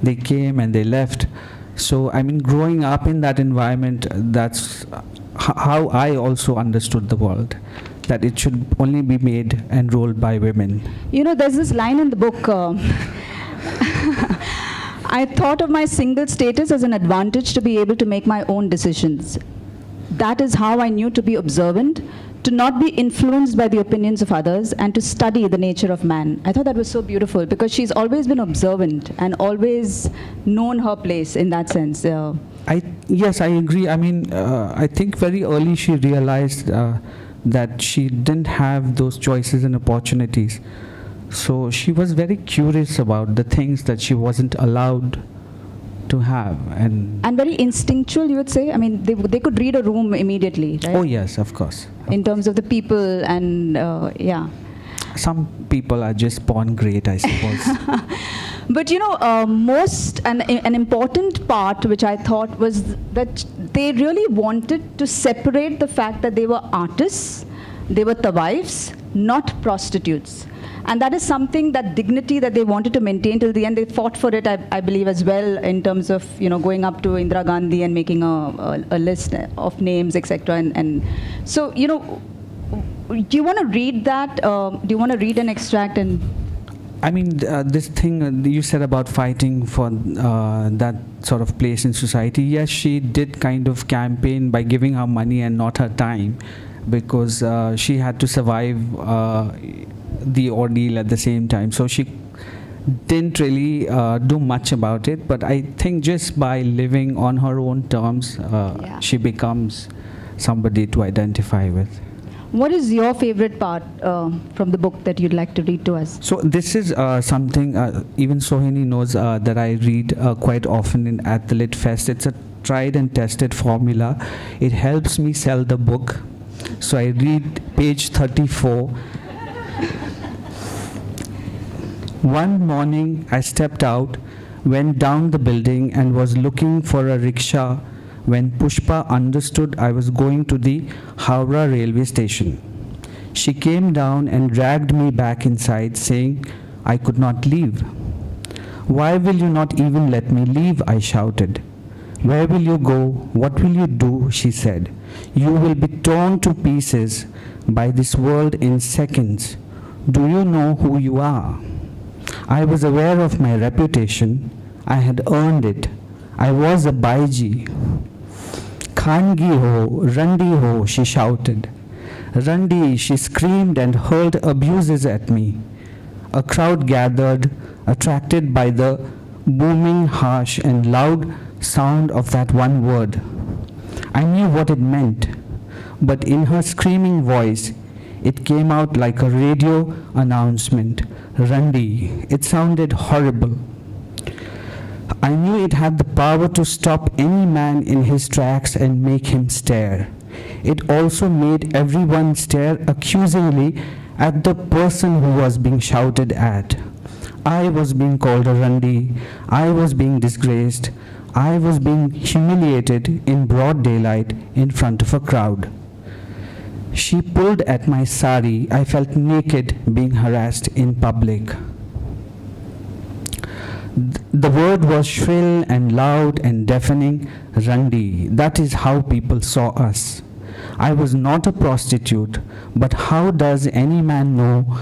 They came and they left. So, growing up in that environment, that's how I also understood the world. That it should only be made and rolled by women. There's this line in the book, I thought of my single status as an advantage to be able to make my own decisions. That is how I knew to be observant, to not be influenced by the opinions of others, and to study the nature of man. I thought that was so beautiful, because she's always been observant and always known her place in that sense. Yes, I agree. I think very early she realized that she didn't have those choices and opportunities. So she was very curious about the things that she wasn't allowed to have. And very instinctual, you would say? I mean, they could read a room immediately, right? oh yes, of course. In terms of the people and, yeah. Some people are just born great, I suppose. But you know, an important part which I thought was that they really wanted to separate the fact that they were artists, they were tawaifs, not prostitutes. And that is something, that dignity that they wanted to maintain till the end. They fought for it, I believe, as well, in terms of, you know, going up to Indira Gandhi and making a list of names, etc. And so, you know, do you want to read that? Do you want to read an extract? And I mean, this thing you said about fighting for that sort of place in society, yes, she did kind of campaign by giving her money and not her time, because she had to survive the ordeal at the same time. So she didn't really do much about it, but I think just by living on her own terms, she becomes somebody to identify with. what is your favorite part from the book that you'd like to read to us? So this is something even Sohini knows that I read quite often at the Lit Fest. It's a tried and tested formula. It helps me sell the book. So I read page 34. One morning I stepped out, went down the building and was looking for a rickshaw when Pushpa understood I was going to the Howrah railway station. She came down and dragged me back inside, saying I could not leave. Why will you not even let me leave? I shouted. Where will you go? What will you do? She said. You will be torn to pieces by this world in seconds. Do you know who you are? I was aware of my reputation. I had earned it. I was a Baiji. Khangi ho, Randi ho, she shouted. Randi, she screamed and hurled abuses at me. A crowd gathered, attracted by the booming, harsh and loud sound of that one word. I knew what it meant, but in her screaming voice, it came out like a radio announcement. Randi. It sounded horrible. I knew it had the power to stop any man in his tracks and make him stare. It also made everyone stare accusingly at the person who was being shouted at. I was being called a Randi. I was being disgraced. I was being humiliated in broad daylight in front of a crowd. She pulled at my sari. I felt naked being harassed in public. The word was shrill and loud and deafening. Randi. That is how people saw us. I was not a prostitute, but how does any man know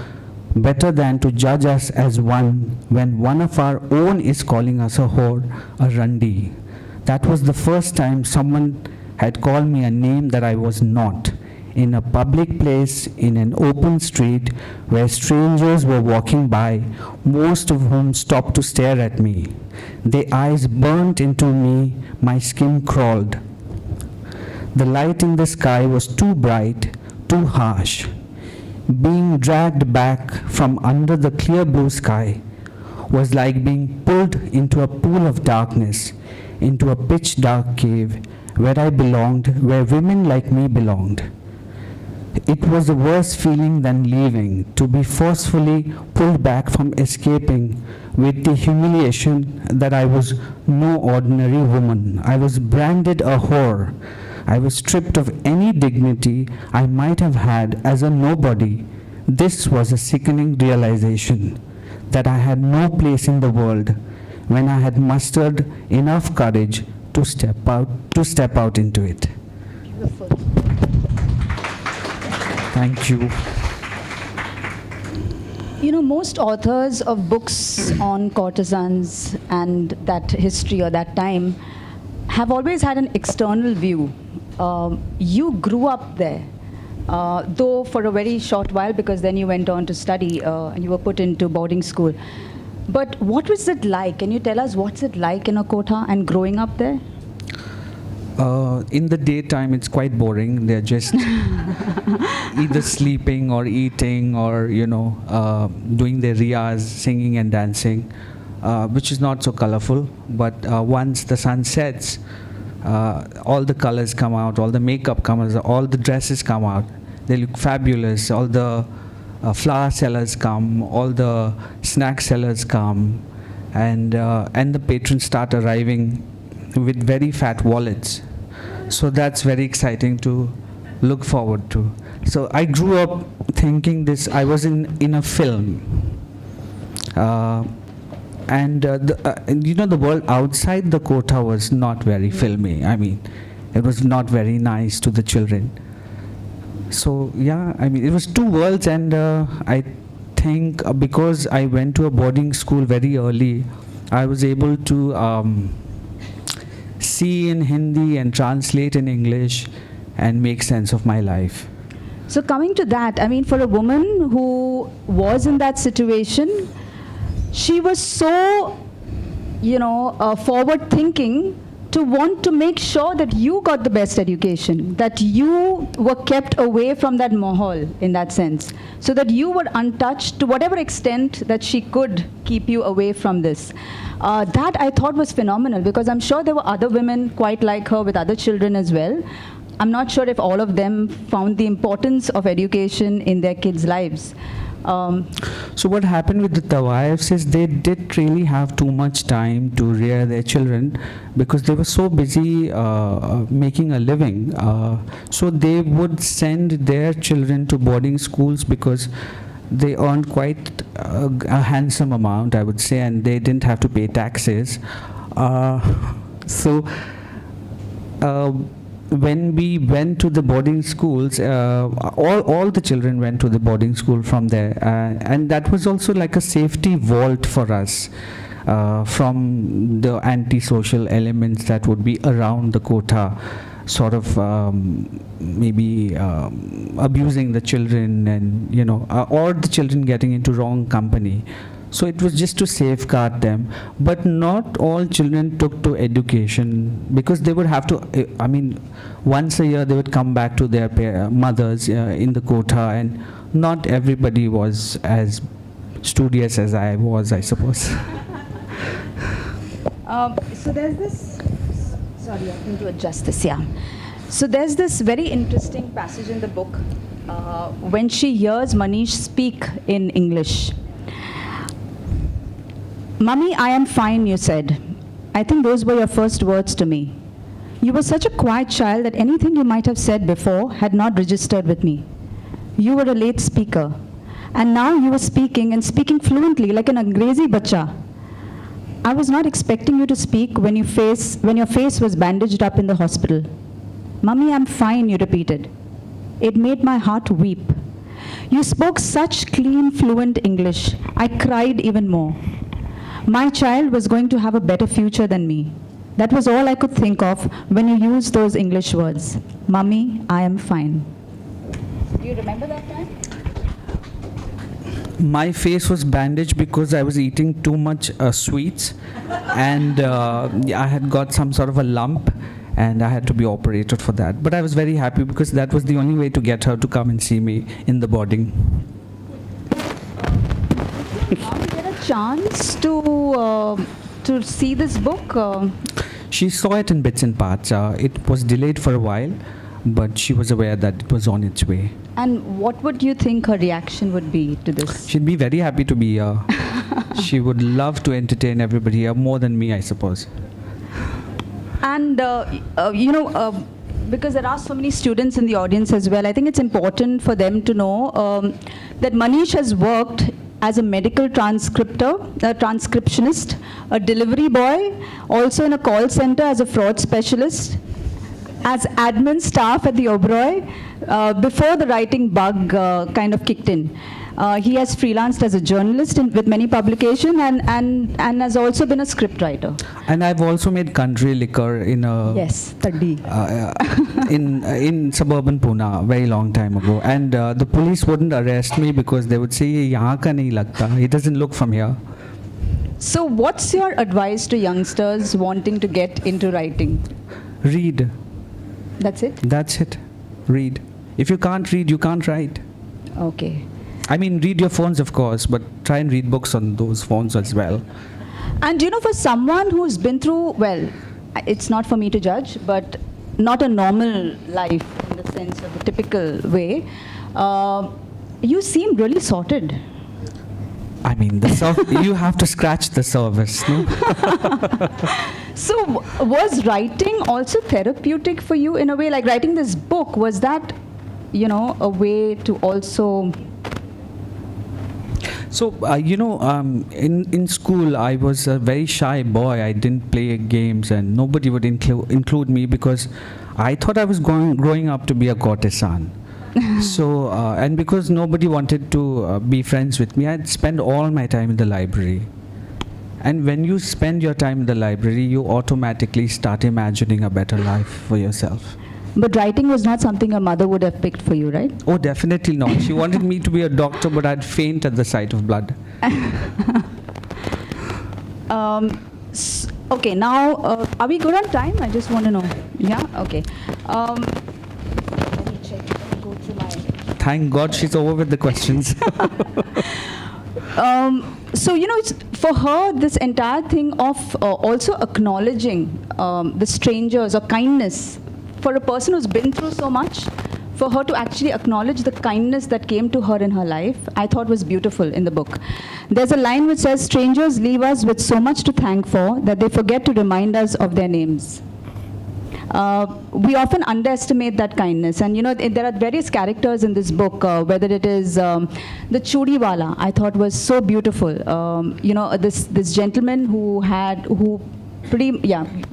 better than to judge us as one when one of our own is calling us a whore, a Randi? That was the first time someone had called me a name that I was not. In a public place, in an open street, where strangers were walking by, most of whom stopped to stare at me. Their eyes burnt into me, my skin crawled. The light in the sky was too bright, too harsh. Being dragged back from under the clear blue sky was like being pulled into a pool of darkness, into a pitch dark cave where I belonged, where women like me belonged. It was a worse feeling than leaving, to be forcefully pulled back from escaping with the humiliation that I was no ordinary woman. I was branded a whore. I was stripped of any dignity I might have had as a nobody. This was a sickening realization that I had no place in the world when I had mustered enough courage to step out into it. Beautiful. Thank you. You know, most authors of books on courtesans and that history or that time have always had an external view. You grew up there, though for a very short while, because then you went on to study and you were put into boarding school. But what was it like? Can you tell us what's it like in a kotha and growing up there? In the daytime, it's quite boring. They're just, either sleeping or eating or, doing their riyaz, singing and dancing, which is not so colorful. But once the sun sets, all the colors come out, all the makeup comes out, all the dresses come out. They look fabulous. All the flower sellers come, all the snack sellers come, and the patrons start arriving with very fat wallets. So that's very exciting to look forward to. So I grew up thinking this, I was in a film. The world outside the quota was not very filmy. I mean, it was not very nice to the children. So yeah, I mean, it was two worlds, and I think because I went to a boarding school very early, I was able to see in Hindi and translate in English and make sense of my life. So coming to that, I mean, for a woman who was in that situation, she was so, forward thinking to want to make sure that you got the best education, that you were kept away from that mahal in that sense, so that you were untouched to whatever extent that she could keep you away from this. That I thought was phenomenal, because I'm sure there were other women quite like her with other children as well. I'm not sure if all of them found the importance of education in their kids' lives. So what happened with the Tawaiffs is they did really have too much time to rear their children, because they were so busy making a living. So they would send their children to boarding schools because they earned quite a handsome amount, I would say, and they didn't have to pay taxes. When we went to the boarding schools, all the children went to the boarding school from there, and that was also like a safety vault for us from the antisocial elements that would be around the quota, sort of maybe abusing the children, and or the children getting into wrong company. So it was just to safeguard them. But not all children took to education, because they would have to, once a year they would come back to their mothers in the quota, and not everybody was as studious as I was, I suppose. So there's this, sorry, I need to adjust this, yeah. So there's this very interesting passage in the book when she hears Manish speak in English. "Mummy, I am fine," you said. I think those were your first words to me. You were such a quiet child that anything you might have said before had not registered with me. You were a late speaker, and now you were speaking, and speaking fluently like an Angrezi bacha. I was not expecting you to speak when your face was bandaged up in the hospital. "Mummy, I'm fine," you repeated. It made my heart weep. You spoke such clean, fluent English. I cried even more. My child was going to have a better future than me. That was all I could think of when you used those English words. "Mummy, I am fine." Do you remember that time? My face was bandaged because I was eating too much sweets, and I had got some sort of a lump, and I had to be operated for that. But I was very happy because that was the only way to get her to come and see me in the boarding. Chance to see this book? She saw it in bits and parts. It was delayed for a while, but she was aware that it was on its way. And what would you think her reaction would be to this? She'd be very happy to be here. She would love to entertain everybody here, more than me, I suppose. And because there are so many students in the audience as well, I think it's important for them to know that Manish has worked as a medical transcriptionist, a delivery boy, also in a call center as a fraud specialist, as admin staff at the Oberoi, before the writing bug kind of kicked in. He has freelanced as a journalist with many publications, and has also been a scriptwriter. And I've also made country liquor in a in suburban Pune very long time ago. And the police wouldn't arrest me because they would say, "Ye yahan ka nahi lagta. He doesn't look from here." So what's your advice to youngsters wanting to get into writing? Read. That's it? That's it. Read. If you can't read, you can't write. Okay. I mean, read your phones, of course, but try and read books on those phones as well. And for someone who's been through, well, it's not for me to judge, but not a normal life in the sense of the typical way, you seem really sorted. I mean, you have to scratch the surface, no? So was writing also therapeutic for you in a way? Like writing this book, was that, a way to also... So, in school, I was a very shy boy. I didn't play games and nobody would include me because I thought I was growing up to be a courtesan. So, and because nobody wanted to be friends with me, I'd spend all my time in the library. And when you spend your time in the library, you automatically start imagining a better life for yourself. But writing was not something your mother would have picked for you, right? Oh, definitely not. She wanted me to be a doctor, but I'd faint at the sight of blood. Okay, now, are we good on time? I just want to know. Yeah? Okay. Let me check. Let me go through my... Thank God she's over with the questions. So, it's for her, this entire thing of also acknowledging the strangers or kindness, for a person who's been through so much, for her to actually acknowledge the kindness that came to her in her life, I thought was beautiful in the book. There's a line which says, strangers leave us with so much to thank for that they forget to remind us of their names. We often underestimate that kindness, and there are various characters in this book, whether it is the Churiwala, I thought was so beautiful. This gentleman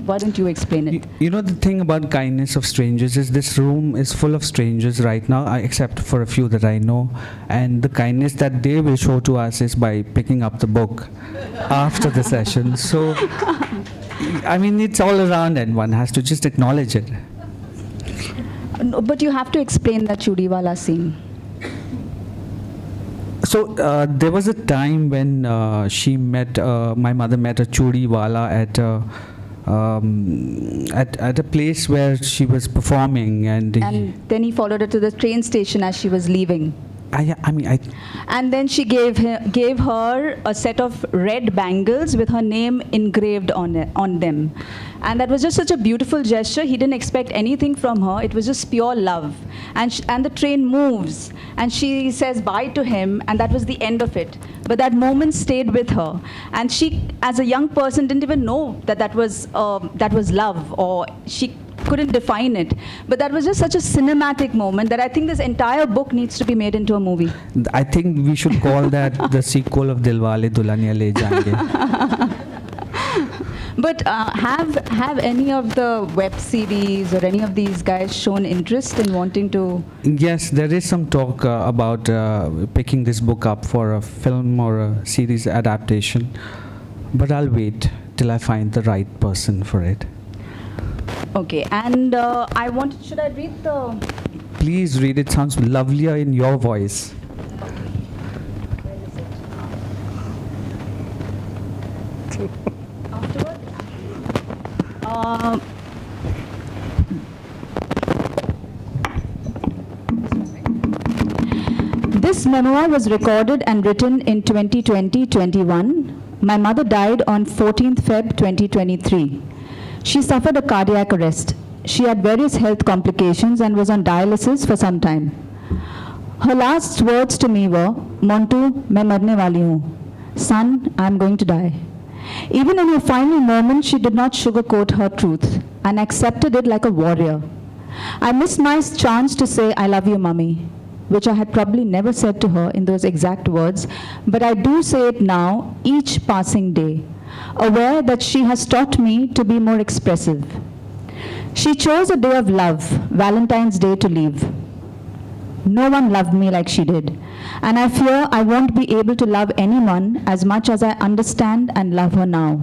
why don't you explain it? The thing about kindness of strangers is this room is full of strangers right now, except for a few that I know, and the kindness that they will show to us is by picking up the book after the session. So, I mean, it's all around and one has to just acknowledge it. No, but you have to explain that Churiwala scene. So there was a time when my mother met a Churiwala at a place where she was performing, and then he followed her to the train station as she was leaving. And then she gave her a set of red bangles with her name engraved on them. And that was just such a beautiful gesture. He didn't expect anything from her. It was just pure love. And the train moves, and she says bye to him, and that was the end of it. But that moment stayed with her. And she, as a young person, didn't even know that was love, or she couldn't define it. But that was just such a cinematic moment that I think this entire book needs to be made into a movie. I think we should call that the sequel of Dilwale Dulhaniya Le Jayenge. But have any of the web series or any of these guys shown interest in wanting to? Yes, there is some talk about picking this book up for a film or a series adaptation. But I'll wait till I find the right person for it. Okay, and should I read the... Please read it. Sounds lovelier in your voice. Afterward? This memoir was recorded and written in 2020-21. My mother died on 14th Feb 2023. She suffered a cardiac arrest. She had various health complications and was on dialysis for some time. Her last words to me were, Montu, main marne wali hu. Son, I am going to die. Even in her final moments, she did not sugarcoat her truth and accepted it like a warrior. I missed my chance to say, I love you, Mummy, which I had probably never said to her in those exact words, but I do say it now, each passing day, aware that she has taught me to be more expressive. She chose a day of love, Valentine's Day, to leave. No one loved me like she did, and I fear I won't be able to love anyone as much as I understand and love her now.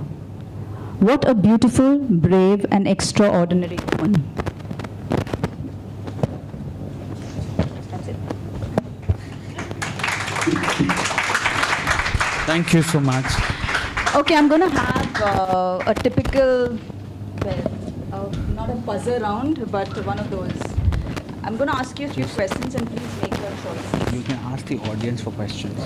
What a beautiful, brave, and extraordinary woman. That's it. Thank you so much. Okay, I'm going to have a typical, not a buzzer round, but one of those. I'm going to ask you a few questions and please make your choice. You can ask the audience for questions.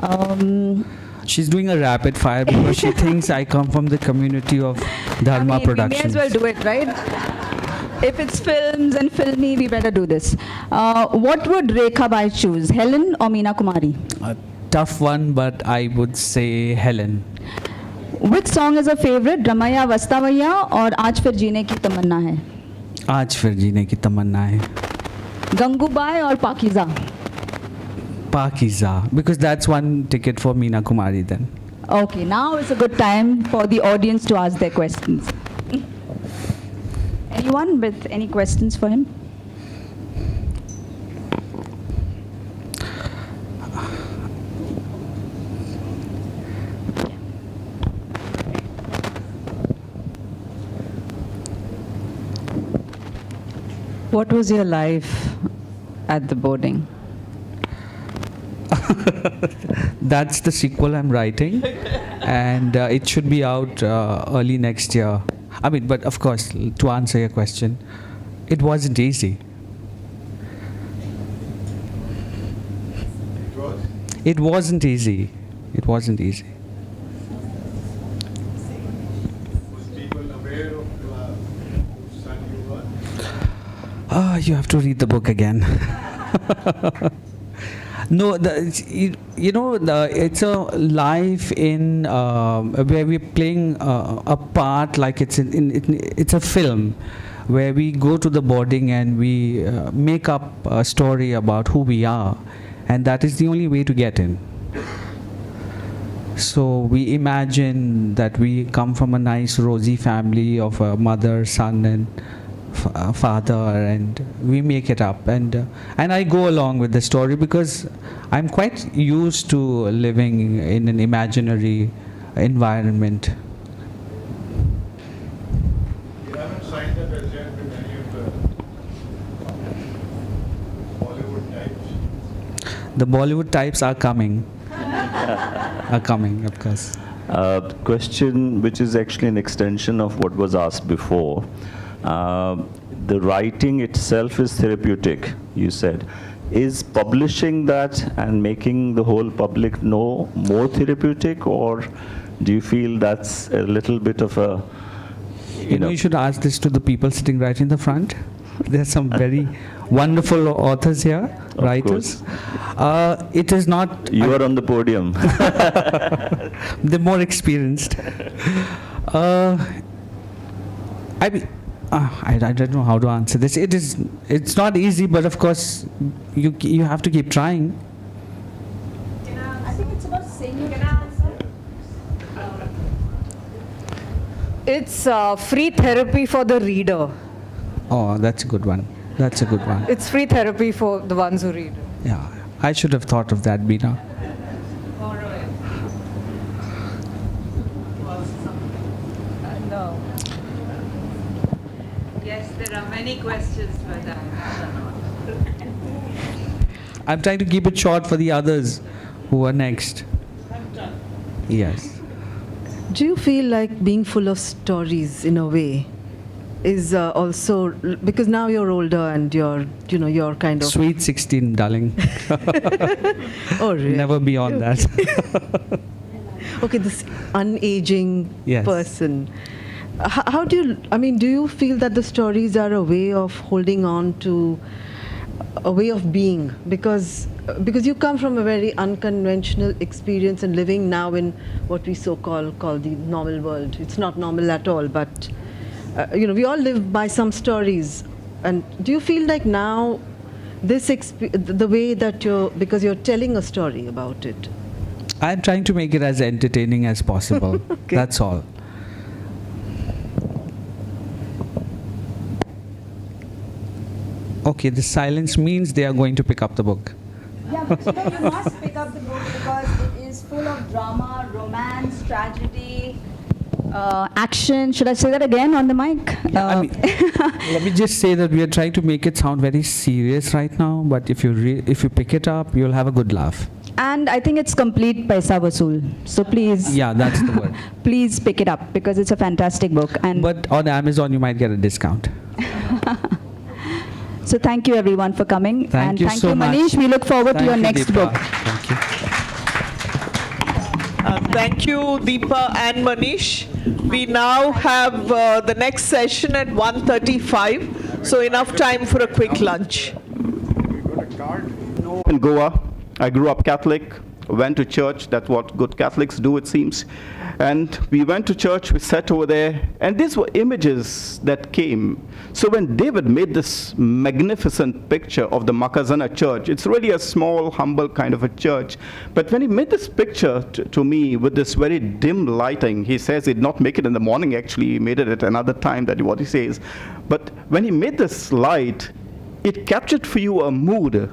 Um, She's doing a rapid fire because she thinks I come from the community of Dharma Productions. We may as well do it, right? If it's films and filmy, we better do this. What would Rekha Bai choose, Helen or Meena Kumari? A tough one, but I would say Helen. Which song is a favorite, Ramaya Vastavaya or Aaj Fir Jeene Ki Tamanna Hai? आज फिर जीने की तमन्ना है. Gangubai or Pakiza? Pakiza, because that's one ticket for Meena Kumari then. Okay, now is a good time for the audience to ask their questions. Anyone with any questions for him? What was your life at the boarding? That's the sequel I'm writing, and it should be out early next year. I mean, but of course, to answer your question, it wasn't easy. It wasn't easy. It wasn't easy. You have to read the book again. No, it's a life in where we're playing a part like it's a film, where we go to the boarding and we make up a story about who we are, and that is the only way to get in. So we imagine that we come from a nice rosy family of a mother, son, and father, and we make it up, and I go along with the story because I'm quite used to living in an imaginary environment. You haven't signed up as yet with any of the Bollywood types? The Bollywood types are coming. Of course. Question which is actually an extension of what was asked before. The writing itself is therapeutic, you said. Is publishing that and making the whole public know more therapeutic, or do you feel that's a little bit of a, You should ask this to the people sitting right in the front. There are some very wonderful authors here, writers. It is not... You are on the podium. They're more experienced. I don't know how to answer this. It's not easy, but of course you have to keep trying. I think it's about saying. Can I answer? It's free therapy for the reader. Oh, that's a good one. That's a good one. It's free therapy for the ones who read. Yeah, I should have thought of that, Beena. No. Yes, there are many questions, but I'm trying to keep it short for the others who are next. Yes. Do you feel like being full of stories in a way is also, because now you're older and you're kind of... Sweet 16, darling. Oh, really? Never beyond that. Okay, this unaging Yes. person. How do you feel that the stories are a way of holding on to a way of being? Because you come from a very unconventional experience and living now in what we call the normal world. It's not normal at all, but we all live by some stories. And do you feel like now the way that because you're telling a story about it? I'm trying to make it as entertaining as possible. Okay. That's all. Okay, the silence means they are going to pick up the book. Yeah, but you must pick up the book because it is full of drama, romance, tragedy, action. Should I say that again on the mic? Let me just say that we are trying to make it sound very serious right now, but if you pick it up, you'll have a good laugh. And I think it's complete paisa vasool. So please. Yeah, that's the word. Please pick it up because it's a fantastic book. And But on Amazon, you might get a discount. So thank you everyone for coming. Thank you thank so you, much. Manish. We look forward to your Thank you, next Deepa. book. Thank you. Thank you, Deepa and Manish. We now have the next session at 1:35, so enough time for a quick lunch. In Goa, I grew up Catholic, went to church. That's what good Catholics do, it seems. And we went to church, we sat over there, and these were images that came. So when David made this magnificent picture of the Makazana church, it's really a small, humble kind of a church. But when he made this picture to me with this very dim lighting, he says he did not make it in the morning, actually, he made it at another time, that's what he says. But when he made this light, it captured for you a mood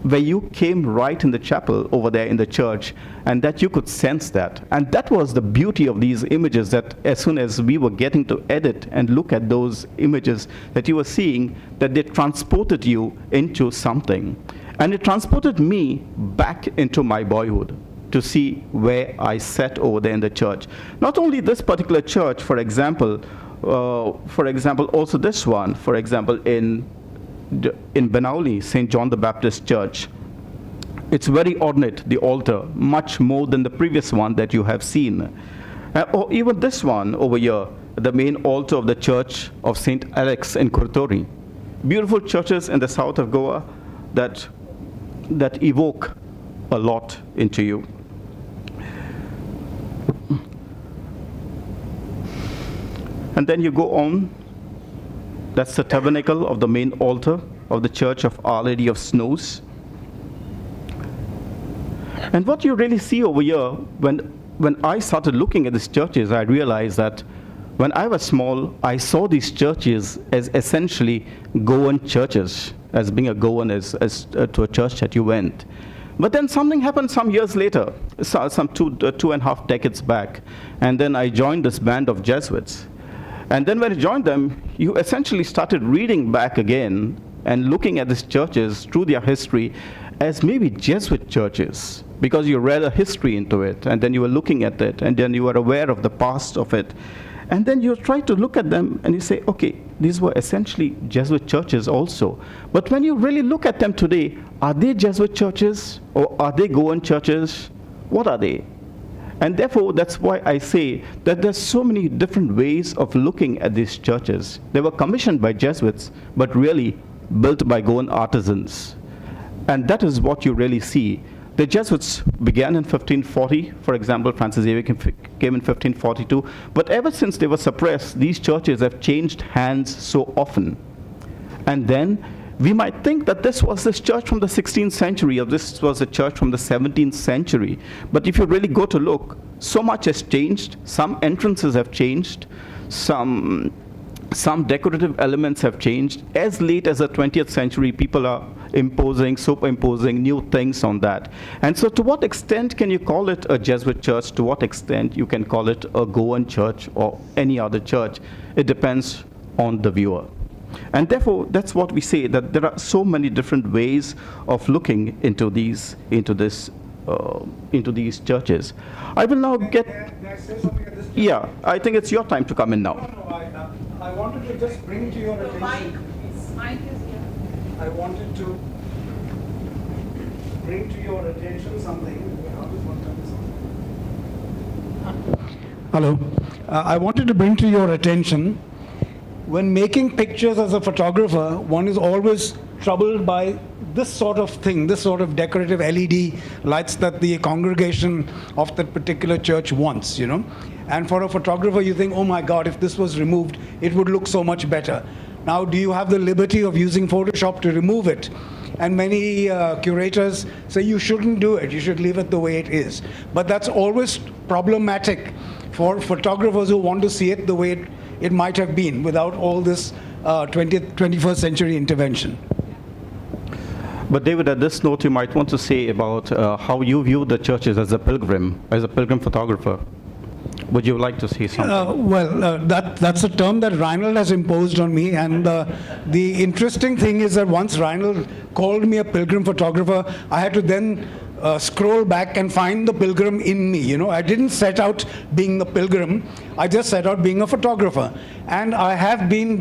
where you came right in the chapel over there in the church, and that you could sense that. And that was the beauty of these images, that as soon as we were getting to edit and look at those images that you were seeing, that they transported you into something. And it transported me back into my boyhood to see where I sat over there in the church. Not only this particular church, for example, also this one, for example, in Benauli, St. John the Baptist Church. It's very ornate, the altar, much more than the previous one that you have seen. Or even this one over here, the main altar of the Church of St. Alex in Kurtori. Beautiful churches in the south of Goa that evoke a lot into you. And then you go on. That's the tabernacle of the main altar of the Church of Our Lady of Snows. And what you really see over here, when I started looking at these churches, I realized that when I was small, I saw these churches as essentially Goan churches, as being a Goan as to a church that you went. But then something happened some years later, some two and a half decades back, and then I joined this band of Jesuits. And then when I joined them, you essentially started reading back again and looking at these churches through their history as maybe Jesuit churches, because you read a history into it, and then you were looking at it, and then you were aware of the past of it. And then you try to look at them and you say, okay, these were essentially Jesuit churches also. But when you really look at them today, are they Jesuit churches or are they Goan churches? What are they? And therefore, that's why I say that there's so many different ways of looking at these churches. They were commissioned by Jesuits, but really built by Goan artisans. And that is what you really see. The Jesuits began in 1540. For example, Francis Xavier came in 1542. But ever since they were suppressed, these churches have changed hands so often. And then we might think that this was this church from the 16th century, or this was a church from the 17th century. But if you really go to look, so much has changed. Some entrances have changed. Some decorative elements have changed. As late as the 20th century, people are superimposing new things on that. And so to what extent can you call it a Jesuit church? To what extent you can call it a Goan church or any other church? It depends on the viewer. And therefore, that's what we say, that there are so many different ways of looking into these churches. I will now get. Can I say something at this time? Yeah, I think it's your time to come in now. No, I wanted to just bring to your attention. Mike is here. I wanted to bring to your attention something. Hello. I wanted to bring to your attention, when making pictures as a photographer, one is always troubled by this sort of thing, this sort of decorative LED lights that the congregation of that particular church wants, you know. And for a photographer, you think, oh my God, if this was removed, it would look so much better. Now, do you have the liberty of using Photoshop to remove it? And many curators say you shouldn't do it, you should leave it the way it is. But that's always problematic for photographers who want to see it the way it might have been without all this 21st century intervention. But David, at this note, you might want to say about how you view the churches as a pilgrim photographer. Would you like to say something? That's a term that Rinald has imposed on me, and the interesting thing is that once Rinald called me a pilgrim photographer, I had to then scroll back and find the pilgrim in me. You know, I didn't set out being the pilgrim, I just set out being a photographer. And I have been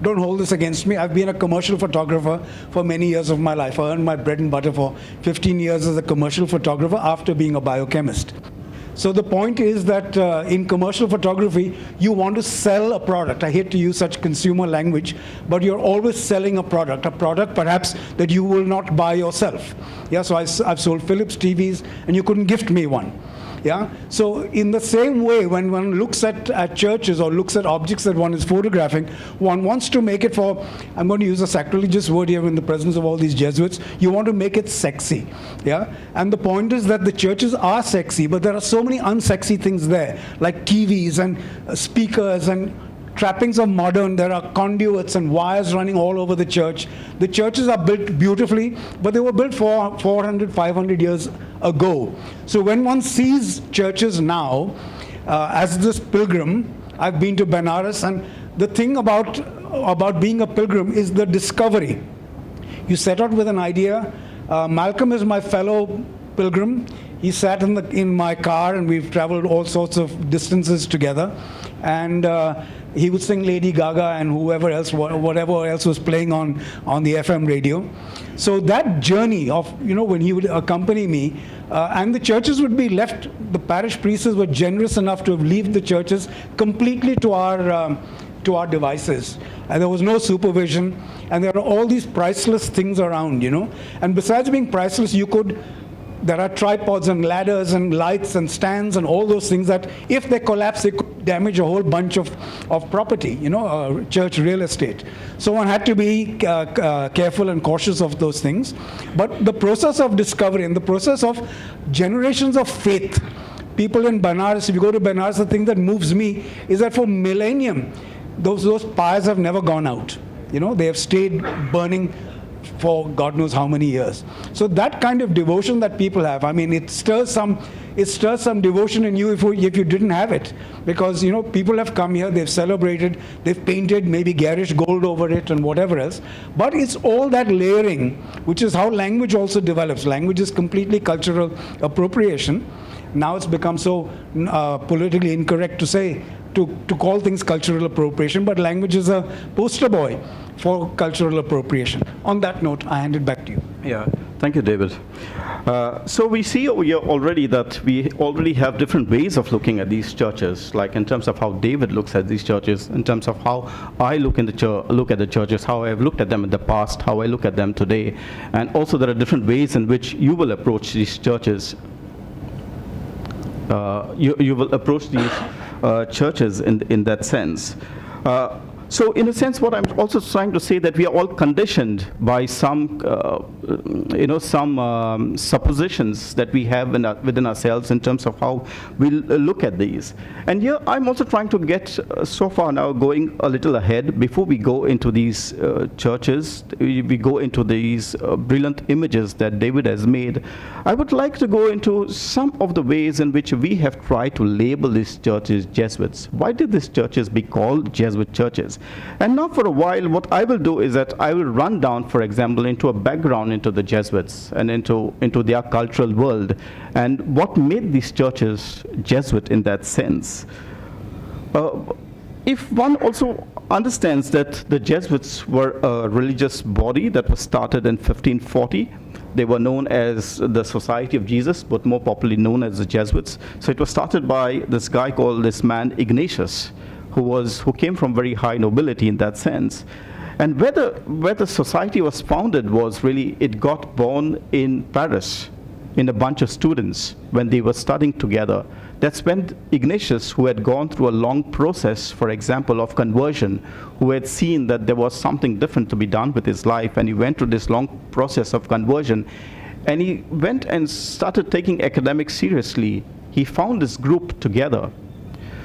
don't hold this against me. I've been a commercial photographer for many years of my life. I earned my bread and butter for 15 years as a commercial photographer after being a biochemist. So the point is that in commercial photography, you want to sell a product. I hate to use such consumer language, but you're always selling a product perhaps that you will not buy yourself. Yeah, so I've sold Philips TVs, and you couldn't gift me one. Yeah, so in the same way, when one looks at churches or looks at objects that one is photographing, one wants to make it for, I'm going to use a sacrilegious word here in the presence of all these Jesuits, you want to make it sexy. Yeah, and the point is that the churches are sexy, but there are so many unsexy things there, like TVs and speakers and trappings of modern. There are conduits and wires running all over the church. The churches are built beautifully, but they were built 400, 500 years ago. So when one sees churches now, as this pilgrim, I've been to Benares, and the thing about being a pilgrim is the discovery. You set out with an idea. Malcolm is my fellow pilgrim. He sat in my car, and we've traveled all sorts of distances together. And he would sing Lady Gaga and whoever else, whatever else was playing on the FM radio. So that journey of, when he would accompany me, and the churches would be left, the parish priests were generous enough to leave the churches completely to our devices. And there was no supervision, and there are all these priceless things around, And besides being priceless, there are tripods and ladders and lights and stands and all those things that if they collapse, they could damage a whole bunch of property, church real estate. So one had to be careful and cautious of those things. But the process of discovery and the process of generations of faith, people in Benares, if you go to Benares, the thing that moves me is that for millennium, those pyres have never gone out. They have stayed burning for God knows how many years. So that kind of devotion that people have, it stirs some devotion in you if you didn't have it. Because, people have come here, they've celebrated, they've painted maybe garish gold over it and whatever else. But it's all that layering, which is how language also develops. Language is completely cultural appropriation. Now it's become so politically incorrect to call things cultural appropriation, but language is a poster boy for cultural appropriation. On that note, I hand it back to you. Yeah, thank you, David. So we see over here already that we already have different ways of looking at these churches, like in terms of how David looks at these churches, in terms of how I look at the churches, how I've looked at them in the past, how I look at them today, and also there are different ways in which you will approach these churches. You will approach these churches in that sense. So in a sense, what I'm also trying to say that we are all conditioned by some suppositions that we have within ourselves in terms of how we look at these. And here I'm also trying to get so far now going a little ahead before we go into these churches, we go into these brilliant images that David has made. I would like to go into some of the ways in which we have tried to label these churches Jesuits. Why did these churches be called Jesuit churches? And now for a while, what I will do is that I will run down, for example, into a background into the Jesuits and into their cultural world and what made these churches Jesuit in that sense. If one also understands that the Jesuits were a religious body that was started in 1540, they were known as the Society of Jesus, but more popularly known as the Jesuits. So it was started by this guy called this man Ignatius, who came from very high nobility in that sense. And where the society was founded was really, it got born in Paris in a bunch of students when they were studying together. That's when Ignatius, who had gone through a long process, for example, of conversion, who had seen that there was something different to be done with his life, and he went through this long process of conversion, and he went and started taking academics seriously. He found this group together.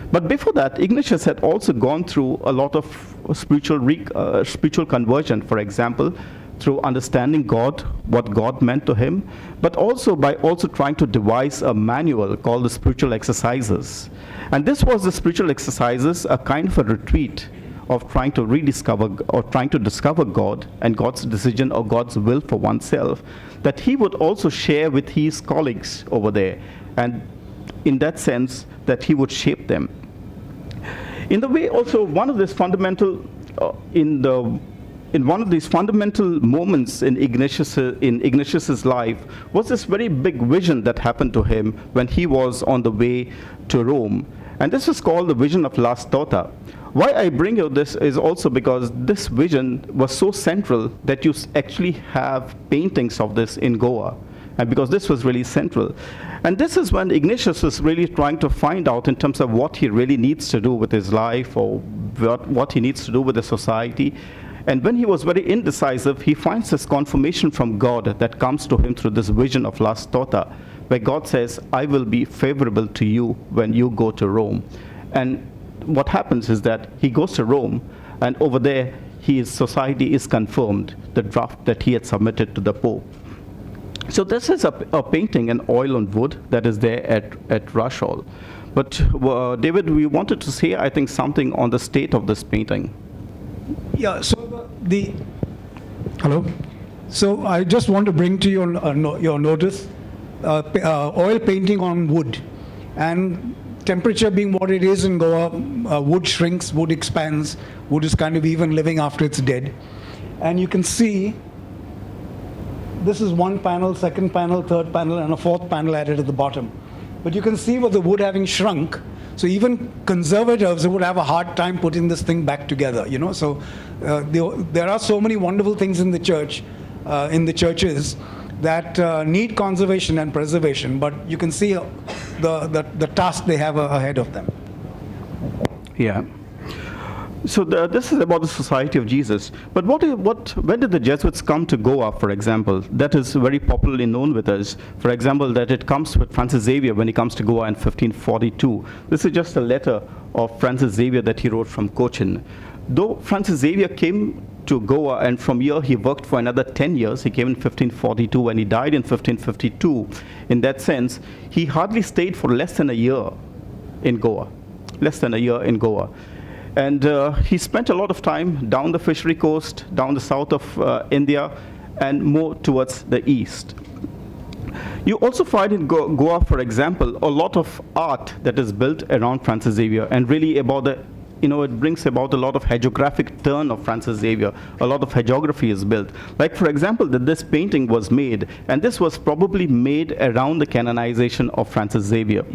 But before that, Ignatius had also gone through a lot of spiritual conversion, for example, through understanding God, what God meant to him, but also by trying to devise a manual called the Spiritual Exercises. And this was the Spiritual Exercises, a kind of a retreat of trying to rediscover or trying to discover God and God's decision or God's will for oneself, that he would also share with his colleagues over there. And in that sense, that he would shape them. In the way also, one of these fundamental in one of these fundamental moments in Ignatius's life was this very big vision that happened to him when he was on the way to Rome. And this is called the vision of La Stota. Why I bring you this is also because this vision was so central that you actually have paintings of this in Goa. And because this was really central. And this is when Ignatius is really trying to find out in terms of what he really needs to do with his life or what he needs to do with the society. And when he was very indecisive, he finds this confirmation from God that comes to him through this vision of La Stota, where God says, I will be favorable to you when you go to Rome. And what happens is that he goes to Rome, and over there, his society is confirmed, the draft that he had submitted to the Pope. So this is a painting in oil on wood that is there at Rush Hall. But David, we wanted to say, I think, something on the state of this painting. Yeah, so hello. So I just want to bring to your notice oil painting on wood, and temperature being what it is in Goa, wood shrinks, wood expands, wood is kind of even living after it's dead. And you can see this is one panel, second panel, third panel, and a fourth panel added at the bottom. But you can see with the wood having shrunk, so even conservatives would have a hard time putting this thing back together, you know. So there are so many wonderful things in the church, in the churches, that need conservation and preservation, but you can see the task they have ahead of them. Yeah. So this is about the Society of Jesus. But when did the Jesuits come to Goa, for example? That is very popularly known with us. For example, that it comes with Francis Xavier when he comes to Goa in 1542. This is just a letter of Francis Xavier that he wrote from Cochin. Though Francis Xavier came to Goa, and from here he worked for another 10 years. He came in 1542 and he died in 1552. In that sense, he hardly stayed for less than a year in Goa. Less than a year in Goa. And he spent a lot of time down the fishery coast, down the south of India, and more towards the east. You also find in Goa, for example, a lot of art that is built around Francis Xavier, and really about the, it brings about a lot of hagiographic turn of Francis Xavier. A lot of hagiography is built. Like, for example, that this painting was made, and this was probably made around the canonization of Francis Xavier.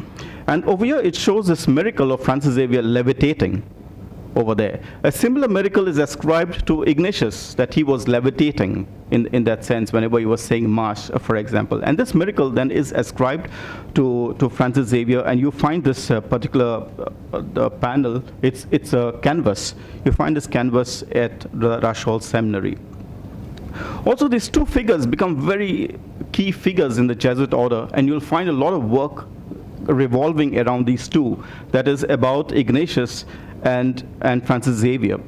And over here, it shows this miracle of Francis Xavier levitating over there. A similar miracle is ascribed to Ignatius, that he was levitating in that sense whenever he was saying Mass, for example. And this miracle then is ascribed to Francis Xavier, and you find this particular panel, it's a canvas. You find this canvas at the Rush Hall Seminary. Also, these two figures become very key figures in the Jesuit order, and you'll find a lot of work revolving around these two, that is about Ignatius and Francis Xavier.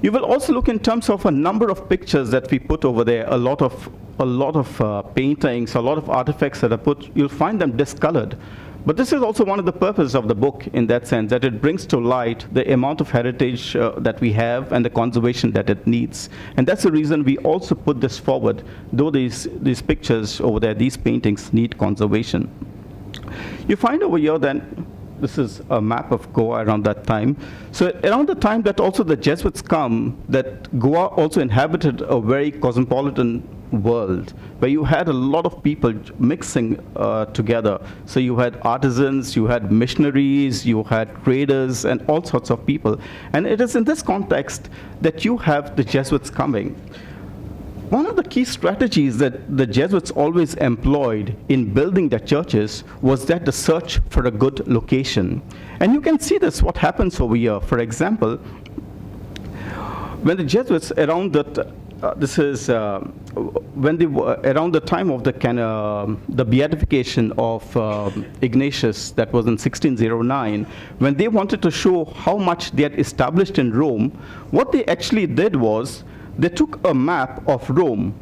You will also look in terms of a number of pictures that we put over there, a lot of paintings, a lot of artifacts that are put. You'll find them discolored. But this is also one of the purposes of the book, in that sense, that it brings to light the amount of heritage that we have and the conservation that it needs. And that's the reason we also put this forward, though these pictures over there, these paintings need conservation. You find over here then, this is a map of Goa around that time. So around the time that also the Jesuits come, that Goa also inhabited a very cosmopolitan world, where you had a lot of people mixing together. So you had artisans, you had missionaries, you had traders, and all sorts of people. And it is in this context that you have the Jesuits coming. One of the key strategies that the Jesuits always employed in building their churches was that the search for a good location. And you can see this, what happens over here. For example, when the Jesuits around that, around the time of the beatification of Ignatius, that was in 1609, when they wanted to show how much they had established in Rome, what they actually did was, they took a map of Rome.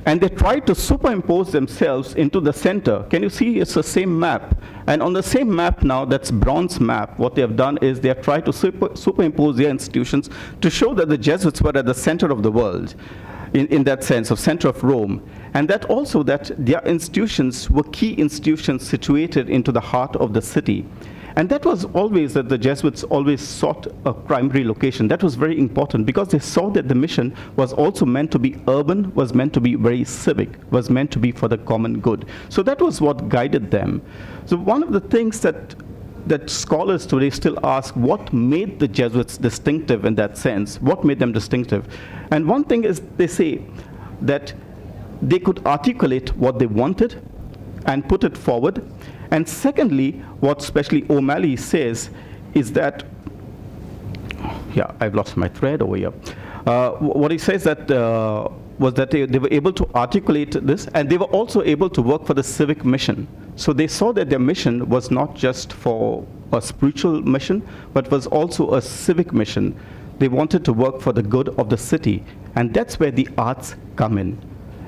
And they tried to superimpose themselves into the center. Can you see it's the same map? And on the same map now, that's bronze map, what they have done is they have tried to superimpose their institutions to show that the Jesuits were at the center of the world, in that sense, of center of Rome. And that also that their institutions were key institutions situated into the heart of the city. And that was always that the Jesuits always sought a primary location. That was very important because they saw that the mission was also meant to be urban, was meant to be very civic, was meant to be for the common good. So that was what guided them. So one of the things that scholars today still ask, what made the Jesuits distinctive in that sense? What made them distinctive? And one thing is, they say that they could articulate what they wanted and put it forward. And secondly, what especially O'Malley says is that, yeah, I've lost my thread over here. What he says that was that they were able to articulate this, and they were also able to work for the civic mission. So they saw that their mission was not just for a spiritual mission, but was also a civic mission. They wanted to work for the good of the city, and that's where the arts come in.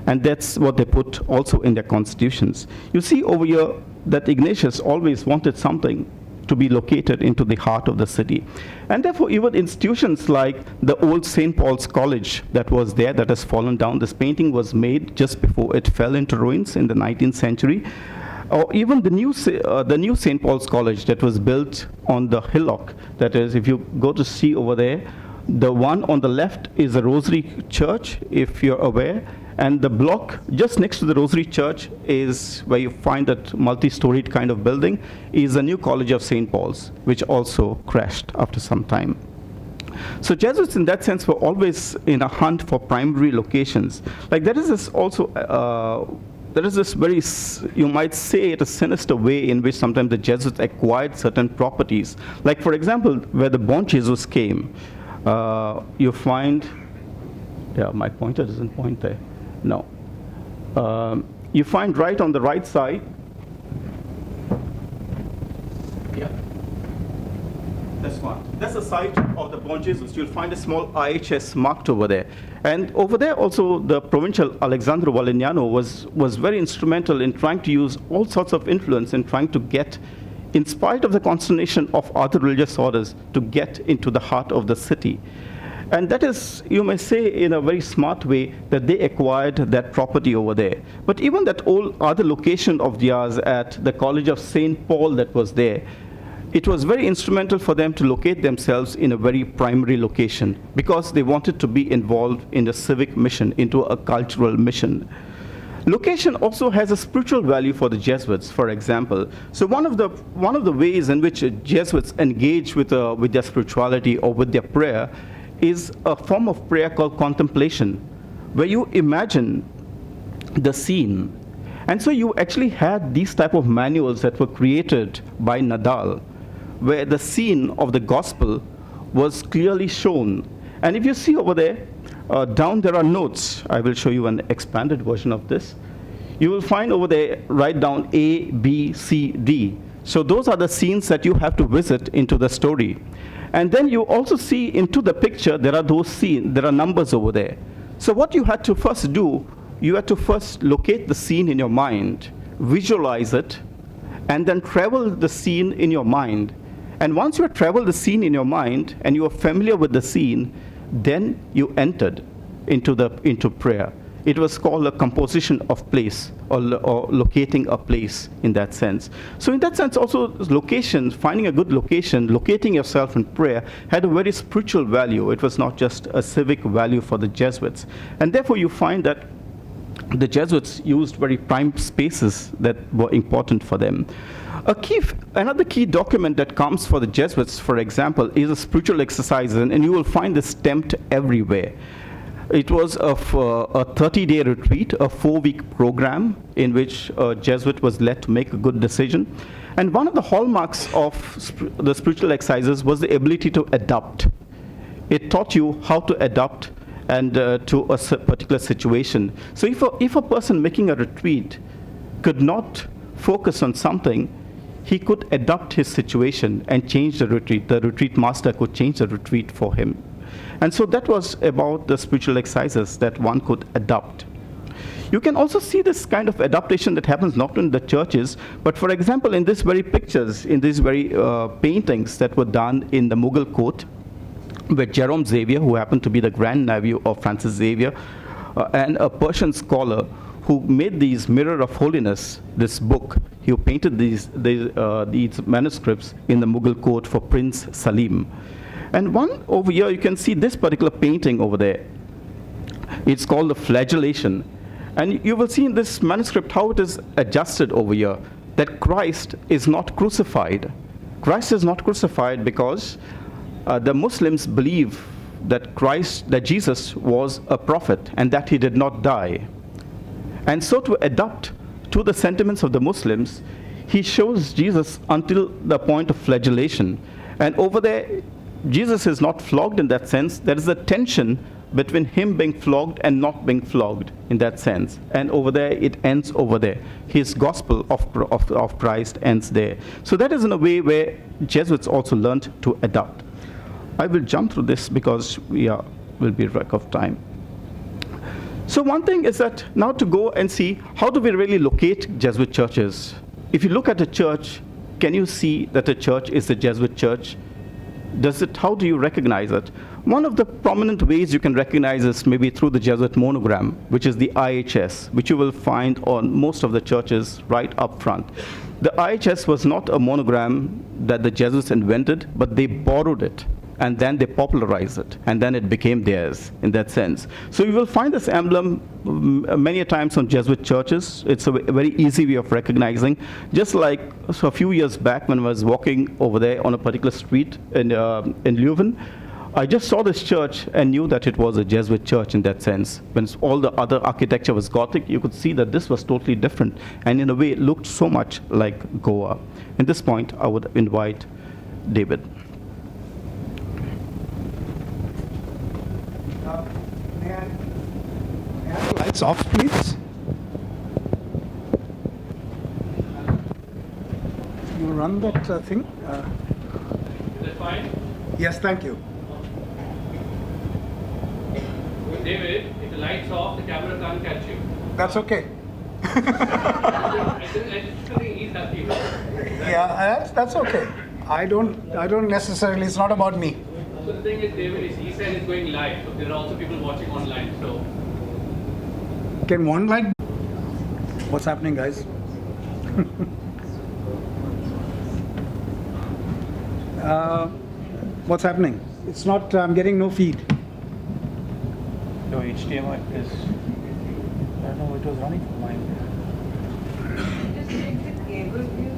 And that's what they put also in their constitutions. You see over here that Ignatius always wanted something to be located into the heart of the city. And therefore, even institutions like the old St. Paul's College that was there, that has fallen down, this painting was made just before it fell into ruins in the 19th century. Or even the new St. Paul's College that was built on the hillock. That is, if you go to see over there, the one on the left is a Rosary Church, if you're aware. And the block just next to the Rosary Church is where you find that multi-storied kind of building, is a new College of St. Paul's, which also crashed after some time. So Jesuits in that sense were always in a hunt for primary locations. Like there is this also, there is this very, you might say it, a sinister way in which sometimes the Jesuits acquired certain properties. Like for example, where the Bon Jesus came, you find, yeah, my pointer doesn't point there. No. You find right on the right side, yeah, that's one. That's the site of the Bon Jesus. You'll find a small IHS marked over there. And over there also the provincial Alexandro Valignano was very instrumental in trying to use all sorts of influence in trying to get, in spite of the consternation of other religious orders, to get into the heart of the city. And that is, you may say, in a very smart way, that they acquired that property over there. But even that old other location of theirs at the College of St. Paul that was there, it was very instrumental for them to locate themselves in a very primary location because they wanted to be involved in a civic mission, into a cultural mission. Location also has a spiritual value for the Jesuits, for example. So one of the ways in which Jesuits engage with their spirituality or with their prayer is a form of prayer called contemplation, where you imagine the scene. And so you actually had these type of manuals that were created by Nadal, where the scene of the gospel was clearly shown. And if you see over there, down there are notes. I will show you an expanded version of this. You will find over there, write down A, B, C, D. So those are the scenes that you have to visit into the story. And then you also see into the picture, there are those scenes, there are numbers over there. So what you had to first do, you had to first locate the scene in your mind, visualize it, and then travel the scene in your mind. And once you have traveled the scene in your mind, and you are familiar with the scene, then you entered into prayer. It was called a composition of place, or locating a place in that sense. So in that sense also, location, finding a good location, locating yourself in prayer had a very spiritual value. It was not just a civic value for the Jesuits. And therefore you find that the Jesuits used very prime spaces that were important for them. Another key document that comes for the Jesuits, for example, is a spiritual exercise, and you will find this stamped everywhere. It was a 30-day retreat, a 4-week program in which a Jesuit was led to make a good decision. And one of the hallmarks of the spiritual exercises was the ability to adapt. It taught you how to adapt and to a particular situation. So if a person making a retreat could not focus on something, he could adapt his situation and change the retreat. The retreat master could change the retreat for him. And so that was about the spiritual exercises that one could adopt. You can also see this kind of adaptation that happens not in the churches, but for example, in these very pictures, in these very paintings that were done in the Mughal court, where Jerome Xavier, who happened to be the grand-nephew of Francis Xavier, and a Persian scholar who made these Mirror of Holiness, this book, who painted these manuscripts in the Mughal court for Prince Salim. And one over here, you can see this particular painting over there. It's called the Flagellation. And you will see in this manuscript how it is adjusted over here, that Christ is not crucified. Christ is not crucified because the Muslims believe that Jesus was a prophet and that he did not die. And so to adapt to the sentiments of the Muslims, he shows Jesus until the point of flagellation. And over there, Jesus is not flogged in that sense. There is a tension between him being flogged and not being flogged in that sense. And over there, it ends over there. His gospel of Christ ends there. So that is in a way where Jesuits also learned to adapt. I will jump through this because we will be wreck of time. So one thing is that now to go and see how do we really locate Jesuit churches. If you look at a church, can you see that a church is a Jesuit church? How do you recognize it? One of the prominent ways you can recognize is maybe through the Jesuit monogram, which is the IHS, which you will find on most of the churches right up front. The IHS was not a monogram that the Jesuits invented, but they borrowed it, and then they popularized it, and then it became theirs in that sense. So you will find this emblem many a times on Jesuit churches. It's a very easy way of recognizing. Just like a few years back when I was walking over there on a particular street in Leuven, I just saw this church and knew that it was a Jesuit church in that sense. When all the other architecture was Gothic, you could see that this was totally different, and in a way it looked so much like Goa. At this point, I would invite David. May I have the lights off, please? You run that thing? Is that fine? Yes, thank you. David, if the light's off, the camera can't catch you. That's okay. I think he's happy. Yeah, that's okay. I don't necessarily, it's not about me. So the thing is, David, he said it's going live, so there are also people watching online, so. Can one light? What's happening, guys? What's happening? It's not, I'm getting no feed. So HDMI is, I don't know, it was running for mine. Just check the cable view.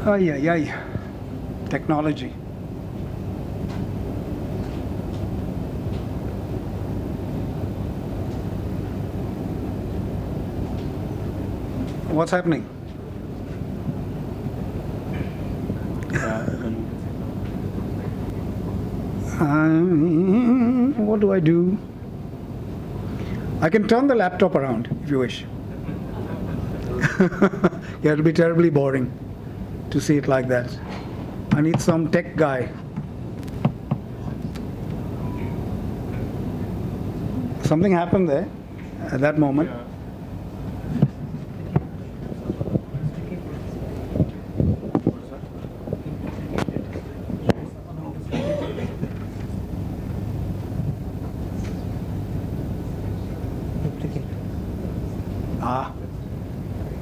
Ay. Technology. What's happening? What do I do? I can turn the laptop around if you wish. Yeah, it'll be terribly boring to see it like that. I need some tech guy. Something happened there at that moment.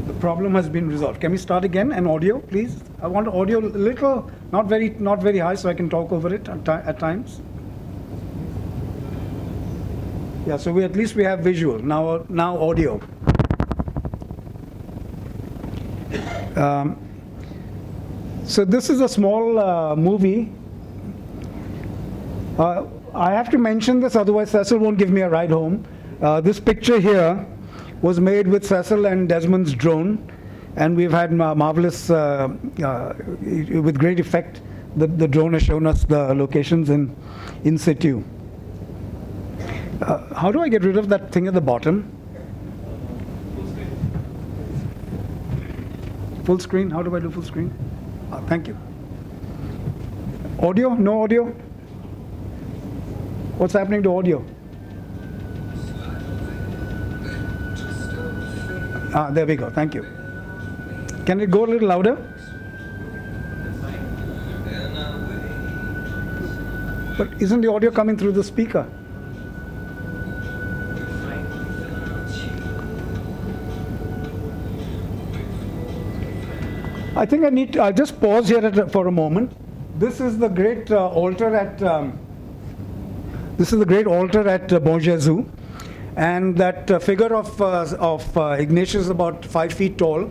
The problem has been resolved. Can we start again? And audio, please. I want audio little, not very high, so I can talk over it at times. Yeah, so at least we have visual. Now audio. So this is a small movie. I have to mention this, otherwise Cecil won't give me a ride home. This picture here was made with Cecil and Desmond's drone, and we've had marvelous, with great effect, the drone has shown us the locations in situ. How do I get rid of that thing at the bottom? Full screen? How do I do full screen? Thank you. Audio? No audio? What's happening to audio? There we go. Thank you. Can it go a little louder? But isn't the audio coming through the speaker? I think I'll just pause here for a moment. This is the great altar at Bon Jesus, and that figure of Ignatius is about 5 feet tall.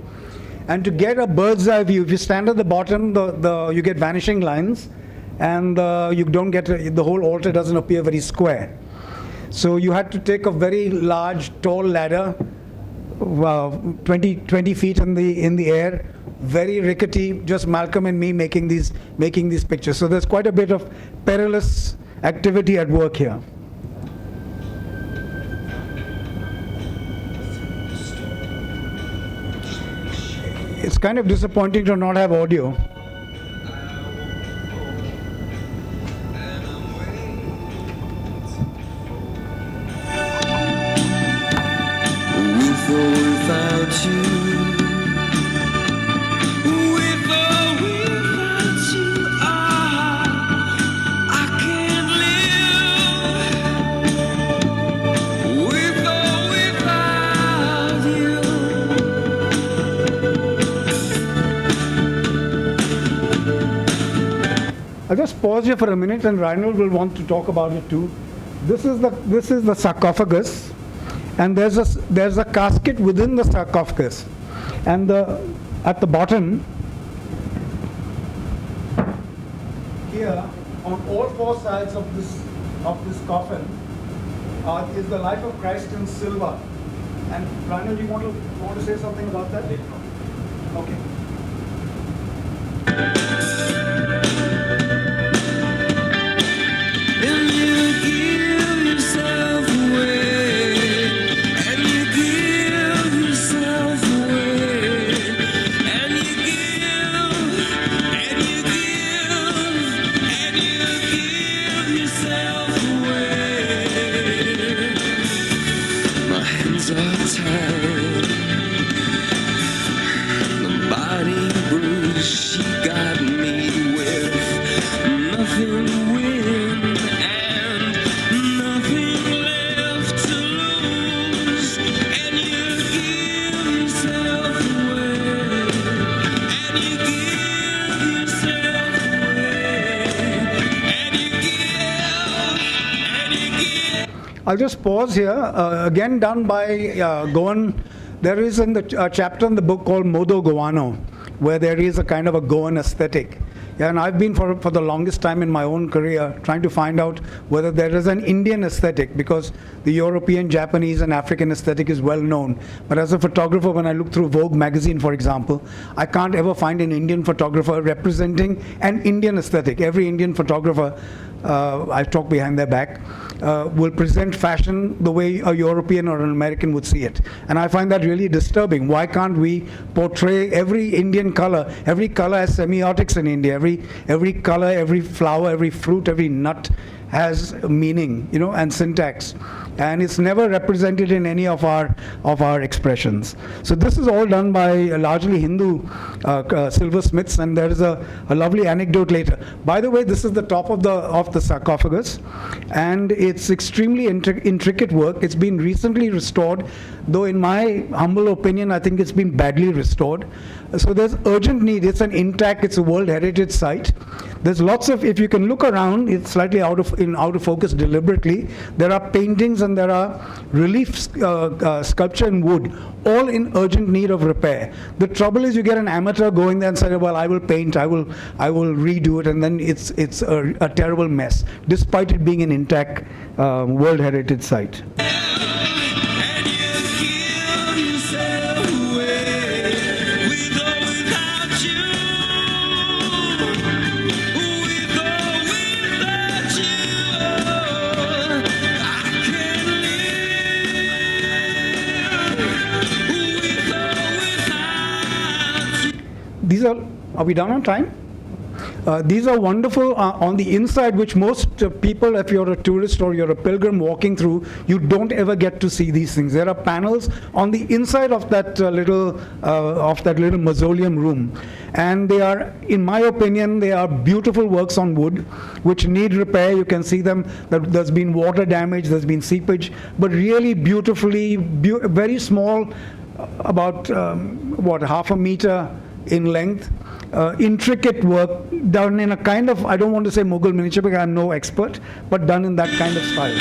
And to get a bird's eye view, if you stand at the bottom, you get vanishing lines, and you don't get the whole altar doesn't appear very square. So you had to take a very large, tall ladder, 20 feet in the air, very rickety. Just Malcolm and me making these pictures. So there's quite a bit of perilous activity at work here. It's kind of disappointing to not have audio. With or without you, with or without you, I can't live. With or without you. I'll just pause here for a minute, and Rinald will want to talk about it too. This is the sarcophagus, and there's a casket within the sarcophagus, and at the bottom here, on all 4 sides of this coffin, is the life of Christ in silver. And Rinald, you want to say something about that? Okay. And you give yourself away, and you give yourself away, and you give, and you give, and you give yourself away. My hands are tied, the body bruised, she got me with nothing to win and nothing left to lose. And you give yourself away, and you give yourself away, and you give. I'll just pause here. Again, done by Goan. There is a chapter in the book called Modo Goano, where there is a kind of a Goan aesthetic. Yeah, and I've been for the longest time in my own career trying to find out whether there is an Indian aesthetic, because the European, Japanese, and African aesthetic is well known. But as a photographer, when I look through Vogue magazine, for example, I can't ever find an Indian photographer representing an Indian aesthetic. Every Indian photographer, I talk behind their back, will present fashion the way a European or an American would see it. And I find that really disturbing. Why can't we portray every Indian color? Every color has semiotics in India. Every color, every flower, every fruit, every nut has meaning, and syntax. And it's never represented in any of our expressions. So this is all done by largely Hindu silversmiths, and there is a lovely anecdote later. By the way, this is the top of the sarcophagus, and it's extremely intricate work. It's been recently restored, though in my humble opinion, I think it's been badly restored. So there's urgent need. It's an intact, it's a World Heritage Site. There's lots of, if you can look around, it's slightly out of focus deliberately. There are paintings and there are relief sculpture in wood, all in urgent need of repair. The trouble is you get an amateur going there and say, well, I will paint, I will redo it, and then it's a terrible mess, despite it being an intact World Heritage Site. Are we done on time? These are wonderful on the inside, which most people, if you're a tourist or you're a pilgrim walking through, you don't ever get to see these things. There are panels on the inside of that little mausoleum room, and they are, in my opinion, they are beautiful works on wood, which need repair. You can see them. There's been water damage, there's been seepage, but really beautifully, very small, about half a meter in length, intricate work done in a kind of, I don't want to say Mughal miniature because I'm no expert, but done in that kind of style.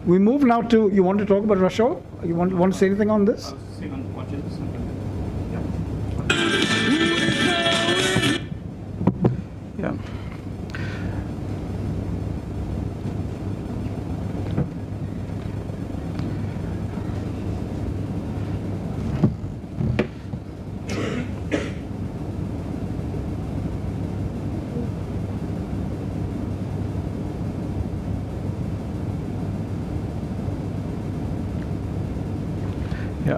We move now to, you want to talk about Rush Hour? You want to say anything on this? Yeah. Yeah.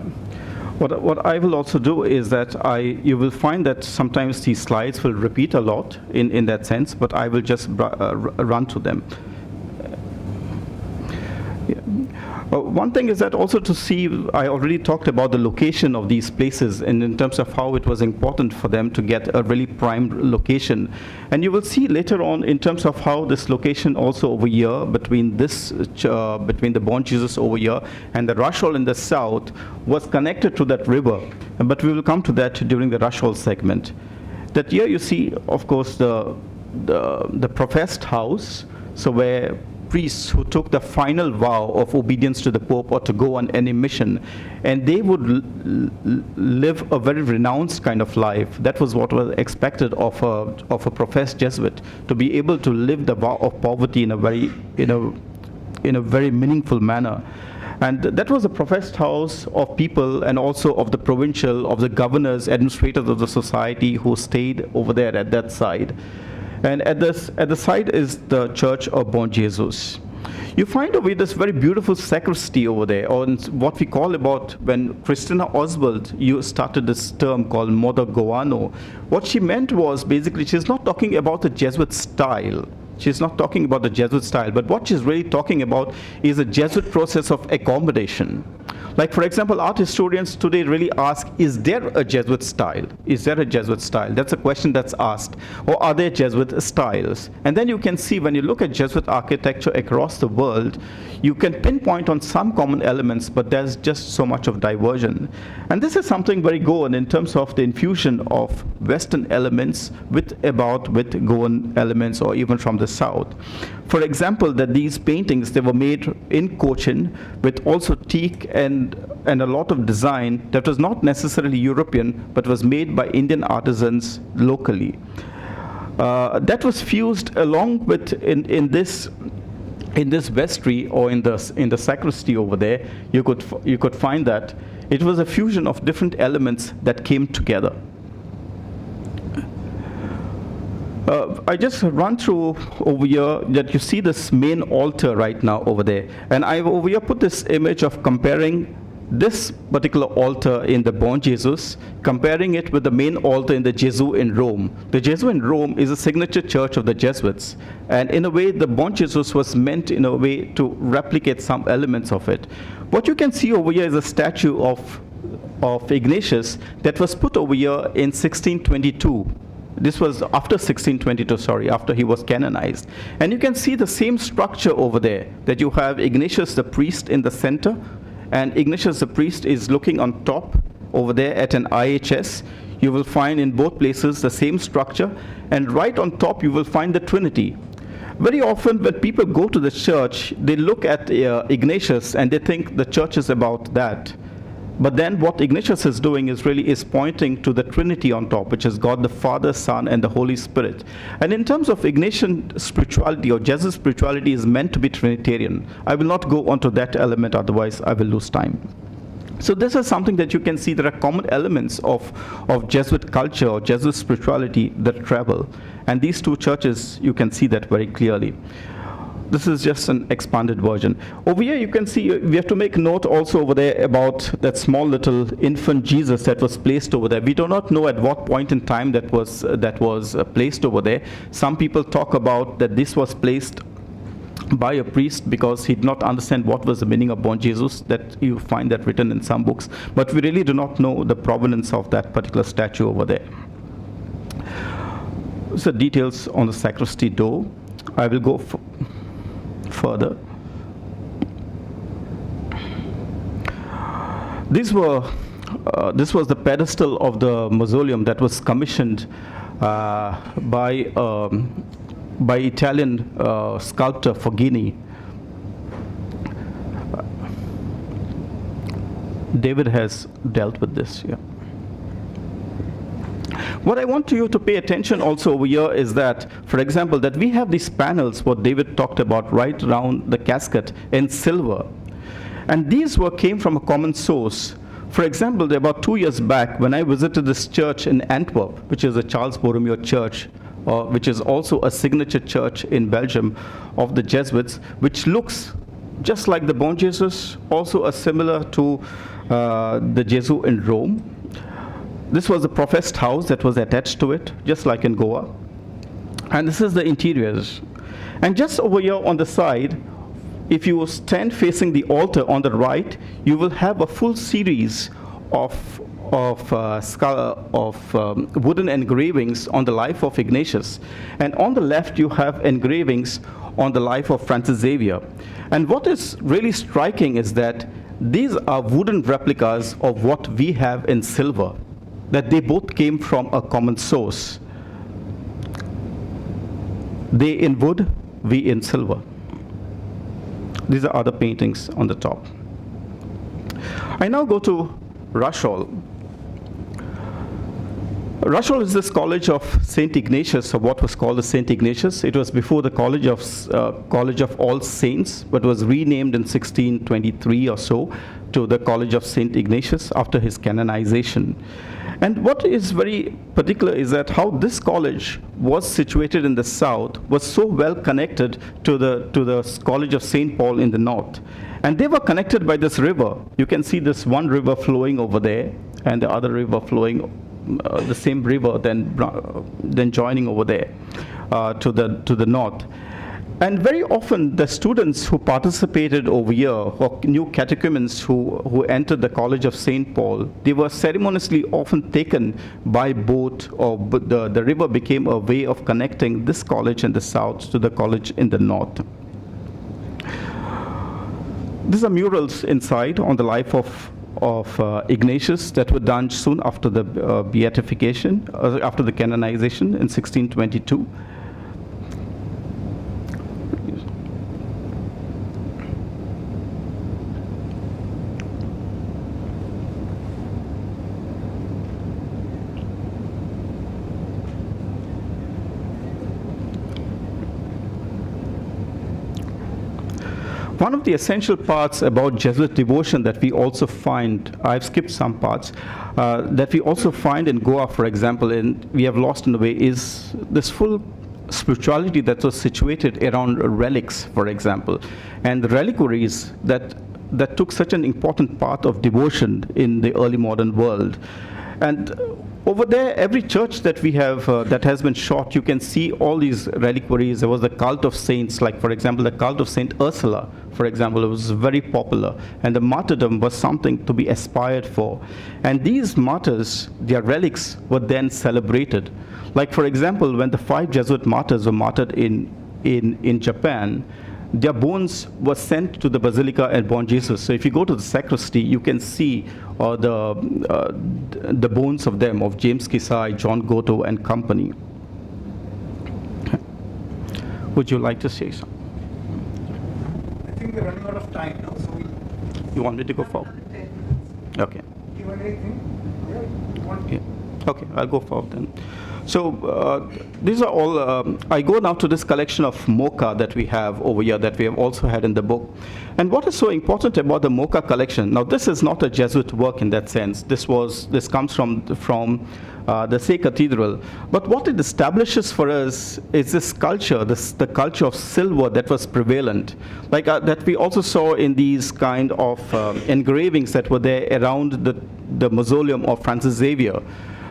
What I will also do is that you will find that sometimes these slides will repeat a lot in that sense, but I will just run to them. One thing is that also to see, I already talked about the location of these places and in terms of how it was important for them to get a really prime location. And you will see later on in terms of how this location also over here, between the Born Jesus over here and the Rush Hall in the south was connected to that river. But we will come to that during the Rush Hall segment. That here you see, of course, the professed house, so where priests who took the final vow of obedience to the Pope or to go on any mission, and they would live a very renounced kind of life. That was what was expected of a professed Jesuit, to be able to live the vow of poverty in a very meaningful manner. And that was a professed house of people and also of the provincial, of the governors, administrators of the society who stayed over there at that side. And at the side is the Church of Bon Jesus. You find over this very beautiful sacristy over there, or what we call about when Christina Oswald started this term called Modo Goano. What she meant was basically she's not talking about the Jesuit style. She's not talking about the Jesuit style, but what she's really talking about is a Jesuit process of accommodation. Like, for example, art historians today really ask, is there a Jesuit style? Is there a Jesuit style? That's a question that's asked. Or are there Jesuit styles? And then you can see when you look at Jesuit architecture across the world, you can pinpoint on some common elements, but there's just so much of diversion. And this is something very Goan in terms of the infusion of Western elements with Goan elements or even from the South. For example, that these paintings, they were made in Cochin with also teak and a lot of design that was not necessarily European, but was made by Indian artisans locally. That was fused along with in this vestry or in the sacristy over there. You could find that it was a fusion of different elements that came together. I just run through over here that you see this main altar right now over there, and I've over here put this image of comparing this particular altar in the Bon Jesus, comparing it with the main altar in the Gesù in Rome. The Gesù in Rome is a signature church of the Jesuits, and in a way the Bon Jesus was meant in a way to replicate some elements of it. What you can see over here is a statue of Ignatius that was put over here in 1622. This was after 1622, sorry, after he was canonized. And you can see the same structure over there, that you have Ignatius the priest in the center, and Ignatius the priest is looking on top over there at an IHS. You will find in both places the same structure, and right on top you will find the Trinity. Very often when people go to the church, they look at Ignatius and they think the church is about that. But then what Ignatius is doing is pointing to the Trinity on top, which is God the Father, Son, and the Holy Spirit. And in terms of Ignatian spirituality or Jesuit spirituality is meant to be Trinitarian. I will not go onto that element, otherwise I will lose time. So this is something that you can see there are common elements of Jesuit culture or Jesuit spirituality that travel. And these two churches, you can see that very clearly. This is just an expanded version. Over here you can see, we have to make note also over there about that small little infant Jesus that was placed over there. We do not know at what point in time that was placed over there. Some people talk about that this was placed by a priest because he did not understand what was the meaning of born Jesus, that you find that written in some books. But we really do not know the provenance of that particular statue over there. So details on the sacristy door. I will go further. This was the pedestal of the mausoleum that was commissioned by Italian sculptor Foggini. David has dealt with this. Yeah. What I want you to pay attention also over here is that, for example, that we have these panels, what David talked about, right around the casket in silver. And these came from a common source. For example, about 2 years back, when I visited this church in Antwerp, which is a Charles Borromeo church, which is also a signature church in Belgium of the Jesuits, which looks just like the Bon Jesus, also similar to the Jesu in Rome. This was the professed house that was attached to it, just like in Goa. And this is the interiors. And just over here on the side, if you stand facing the altar on the right, you will have a full series of wooden engravings on the life of Ignatius. And on the left, you have engravings on the life of Francis Xavier. And what is really striking is that these are wooden replicas of what we have in silver, that they both came from a common source. They in wood, we in silver. These are other paintings on the top. I now go to Rush Hall. Rush Hall is this college of St. Ignatius, or what was called the St. Ignatius. It was before the College of All Saints, but was renamed in 1623 or so to the College of St. Ignatius after his canonization. And what is very particular is that how this college was situated in the south was so well connected to the College of St. Paul in the north. And they were connected by this river. You can see this one river flowing over there and the other river flowing, the same river then joining over there to the north. And very often the students who participated over here, or new catechumens who entered the College of St. Paul, they were ceremoniously often taken by boat, or the river became a way of connecting this college in the south to the college in the north. These are murals inside on the life of Ignatius that were done soon after the beatification, after the canonization in 1622. One of the essential parts about Jesuit devotion that we also find, I've skipped some parts, that we also find in Goa, for example, and we have lost in a way, is this full spirituality that was situated around relics, for example, and the reliquaries that took such an important part of devotion in the early modern world. And over there, every church that we have that has been shot, you can see all these reliquaries. There was the cult of saints, like for example, the cult of Saint Ursula, for example, it was very popular. And the martyrdom was something to be aspired for. And these martyrs, their relics were then celebrated. Like for example, when the 5 Jesuit martyrs were martyred in Japan, their bones were sent to the Basilica at Bon Jesus. So if you go to the sacristy, you can see the bones of them, of James Kisai, John Goto, and company. Would you like to say something? I think we're running out of time now, so You want me to go forward? Okay. Q&A thing? Yeah. Okay, I'll go forward then. So these are all, I go now to this collection of Mocha that we have over here that we have also had in the book. And what is so important about the Mocha collection, now this is not a Jesuit work in that sense. This comes from the Say Cathedral. But what it establishes for us is this culture, the culture of silver that was prevalent, like that we also saw in these kind of engravings that were there around the mausoleum of Francis Xavier.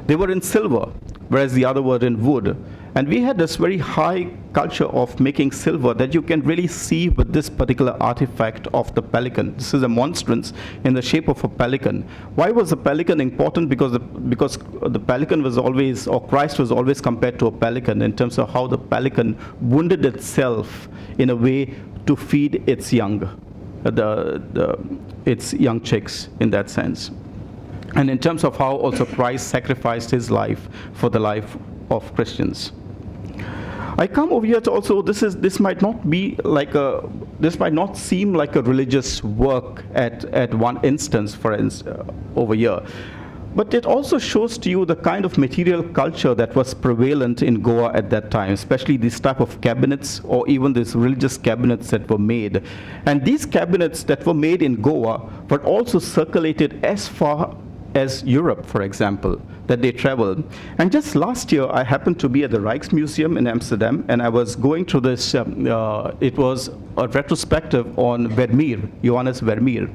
They were in silver, whereas the other were in wood. And we had this very high culture of making silver that you can really see with this particular artifact of the pelican. This is a monstrance in the shape of a pelican. Why was the pelican important? Because the pelican was always, or Christ was always compared to a pelican in terms of how the pelican wounded itself in a way to feed its young, its young chicks in that sense. And in terms of how also Christ sacrificed his life for the life of Christians. I come over here to also, this might not seem like a religious work at one instance, for instance, over here. But it also shows to you the kind of material culture that was prevalent in Goa at that time, especially these type of cabinets or even these religious cabinets that were made. And these cabinets that were made in Goa were also circulated as far as Europe, for example, that they traveled. And just last year, I happened to be at the Rijksmuseum in Amsterdam, and I was going through this, it was a retrospective on Vermeer, Johannes Vermeer.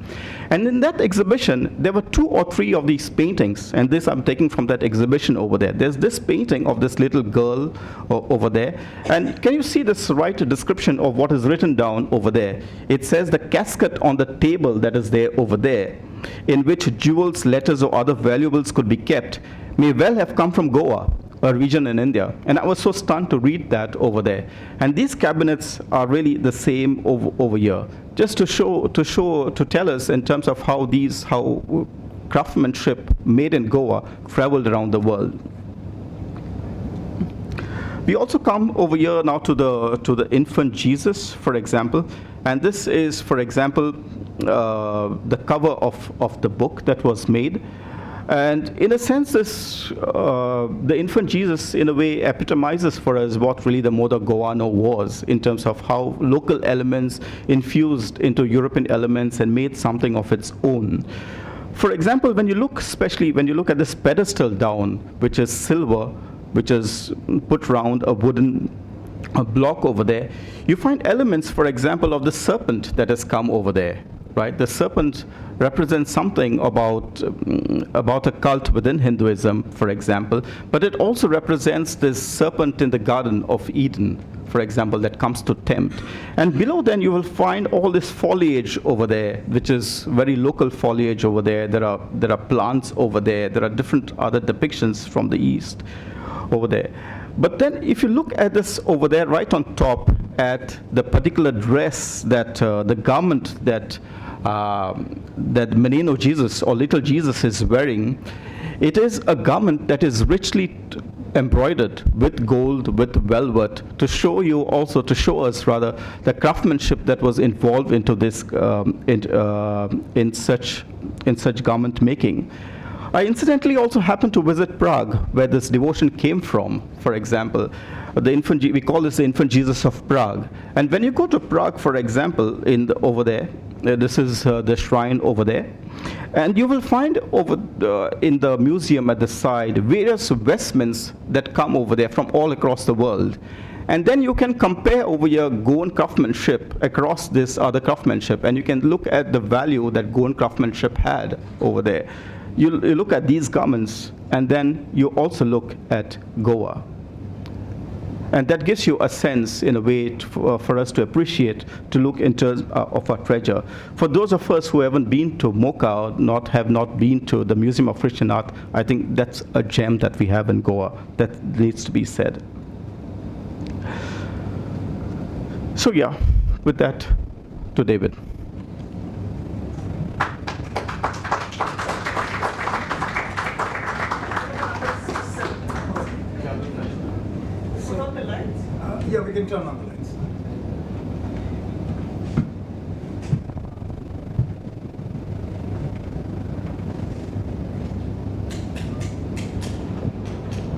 And in that exhibition, there were 2 or 3 of these paintings, and this I'm taking from that exhibition over there. There's this painting of this little girl over there, and can you see this right description of what is written down over there? It says the casket on the table that is there over there, in which jewels, letters, or other valuables could be kept, may well have come from Goa, a region in India. And I was so stunned to read that over there. And these cabinets are really the same over here, just to tell us in terms of how craftsmanship made in Goa traveled around the world. We also come over here now to the infant Jesus, for example. And this is, for example, the cover of the book that was made. And in a sense, the infant Jesus, in a way, epitomizes for us what really the Moda Goano was in terms of how local elements infused into European elements and made something of its own. For example, especially when you look at this pedestal down, which is silver, which is put round a wooden block over there, you find elements, for example, of the serpent that has come over there. Right? The serpent represents something about a cult within Hinduism, for example, but it also represents this serpent in the Garden of Eden, for example, that comes to tempt. And below then you will find all this foliage over there, which is very local foliage over there. There are plants over there. There are different other depictions from the East over there. But then if you look at this over there, right on top, at the particular dress that the garment that Menino Jesus or little Jesus is wearing, it is a garment that is richly embroidered with gold, with velvet, to show us the craftsmanship that was involved into this in such garment making. I incidentally also happened to visit Prague, where this devotion came from, for example. We call this the infant Jesus of Prague. And when you go to Prague, for example, over there, this is the shrine over there, and you will find in the museum at the side various vestments that come over there from all across the world. And then you can compare over your Goan craftsmanship across this other craftsmanship, and you can look at the value that Goan craftsmanship had over there. You look at these garments, and then you also look at Goa. And that gives you a sense, in a way, for us to appreciate, to look into of our treasure. For those of us who haven't been to Mocha, have not been to the Museum of Christian Art, I think that's a gem that we have in Goa that needs to be said. So yeah, with that, to David. Yeah, we can turn on the lights.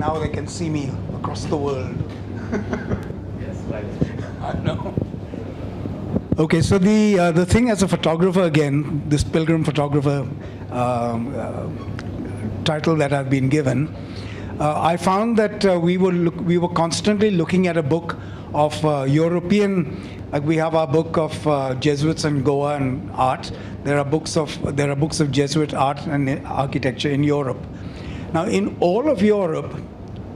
Now they can see me across the world. Yes, right. I know. Okay, so the thing as a photographer again, this pilgrim photographer title that I've been given, I found that we were constantly looking at a book of European. Like we have our book of Jesuits and Goa and art. There are books of Jesuit art and architecture in Europe. Now, in all of Europe,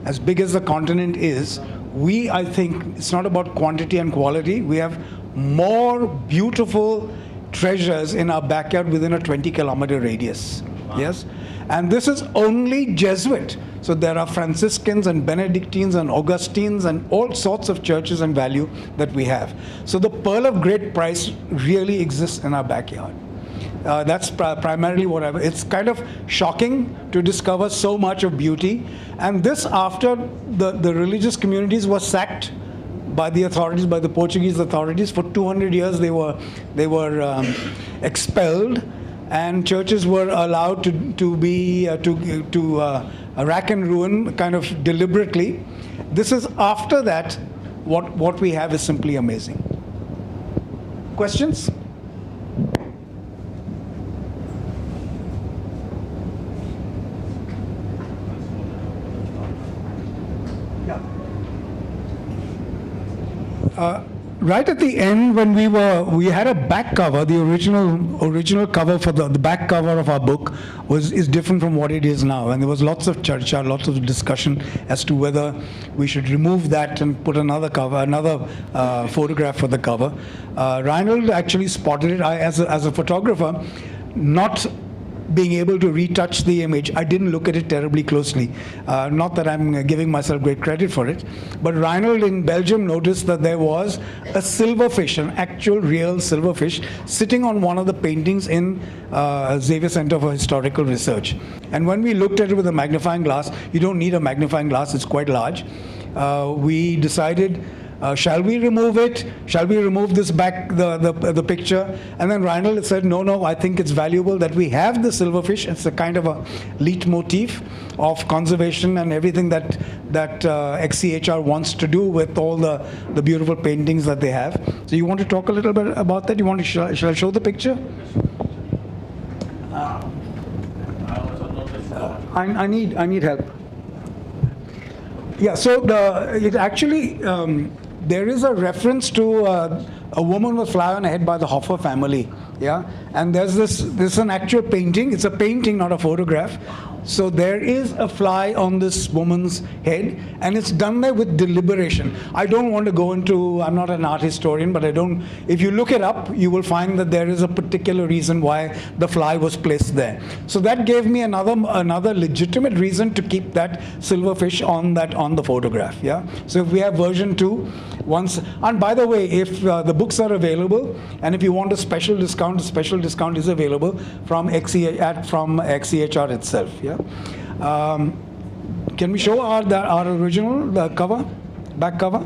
as big as the continent is, I think it's not about quantity and quality. We have more beautiful treasures in our backyard within a 20-kilometer radius. Wow. Yes, and this is only Jesuit. So there are Franciscans and Benedictines and Augustines and all sorts of churches and value that we have. So the pearl of great price really exists in our backyard. That's primarily what it's kind of shocking to discover so much of beauty. And this after the religious communities were sacked by the authorities, by the Portuguese authorities. For 200 years they were expelled, and churches were allowed to rack and ruin kind of deliberately. This is after that, what we have is simply amazing. Questions? Right at the end, when we had a back cover. The original cover for the back cover of our book is different from what it is now, and there was lots of charcha, lots of discussion as to whether we should remove that and put another photograph for the cover. Rinald actually spotted it. As a photographer, not being able to retouch the image, I didn't look at it terribly closely. Not that I'm giving myself great credit for it, but Rinald in Belgium noticed that there was a silverfish, an actual real silverfish, sitting on one of the paintings in Xavier Center for Historical Research. And when we looked at it with a magnifying glass, you don't need a magnifying glass, it's quite large. We decided, shall we remove it? Shall we remove this back, the picture? And then Rinald said, no, I think it's valuable that we have the silverfish. It's a kind of a leitmotif of conservation and everything that XCHR wants to do with all the beautiful paintings that they have. So you want to talk a little bit about that? You want to shall I show the picture? I need help. Yeah, so it actually, there is a reference to a woman with flower on her head by the Hoffer family, yeah? And there's this an actual painting. It's a painting, not a photograph. So there is a fly on this woman's head, and it's done there with deliberation. I don't want to go into, I'm not an art historian, but if you look it up, you will find that there is a particular reason why the fly was placed there. So that gave me another legitimate reason to keep that silverfish on the photograph, yeah? So if we have version 2, and by the way, if the books are available, and if you want a special discount is available from XCHR itself, yeah? Can we show our original cover, back cover?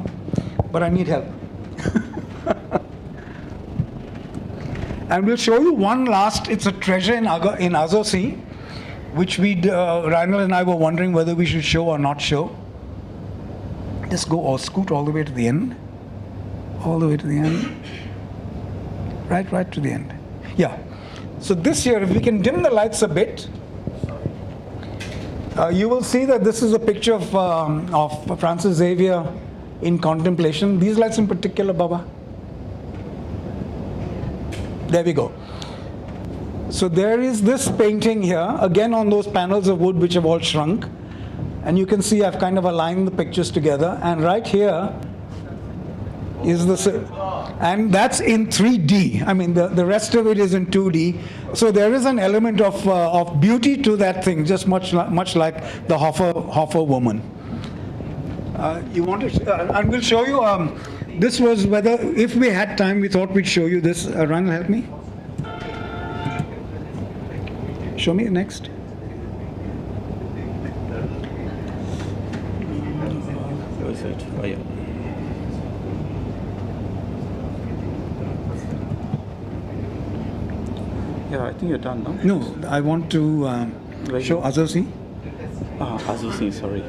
But I need help. And we'll show you one last. It's a treasure in Azossi, which Rinald and I were wondering whether we should show or not show. Just go or scoot all the way to the end. All the way to the end. Right to the end. Yeah. So this here, if we can dim the lights a bit, you will see that this is a picture of Francis Xavier in contemplation. These lights in particular, Baba. There we go. So there is this painting here, again on those panels of wood which have all shrunk. And you can see I've kind of aligned the pictures together. And right here is and that's in 3D. I mean, the rest of it is in 2D. So there is an element of beauty to that thing, just much like the Hoffer woman. You want to, and we'll show you. This was if we had time, we thought we'd show you this. Ran, help me. Show me next. Where is it? Oh, yeah. Yeah, I think you're done now. No, I want to show Azossi. Azossi, sorry.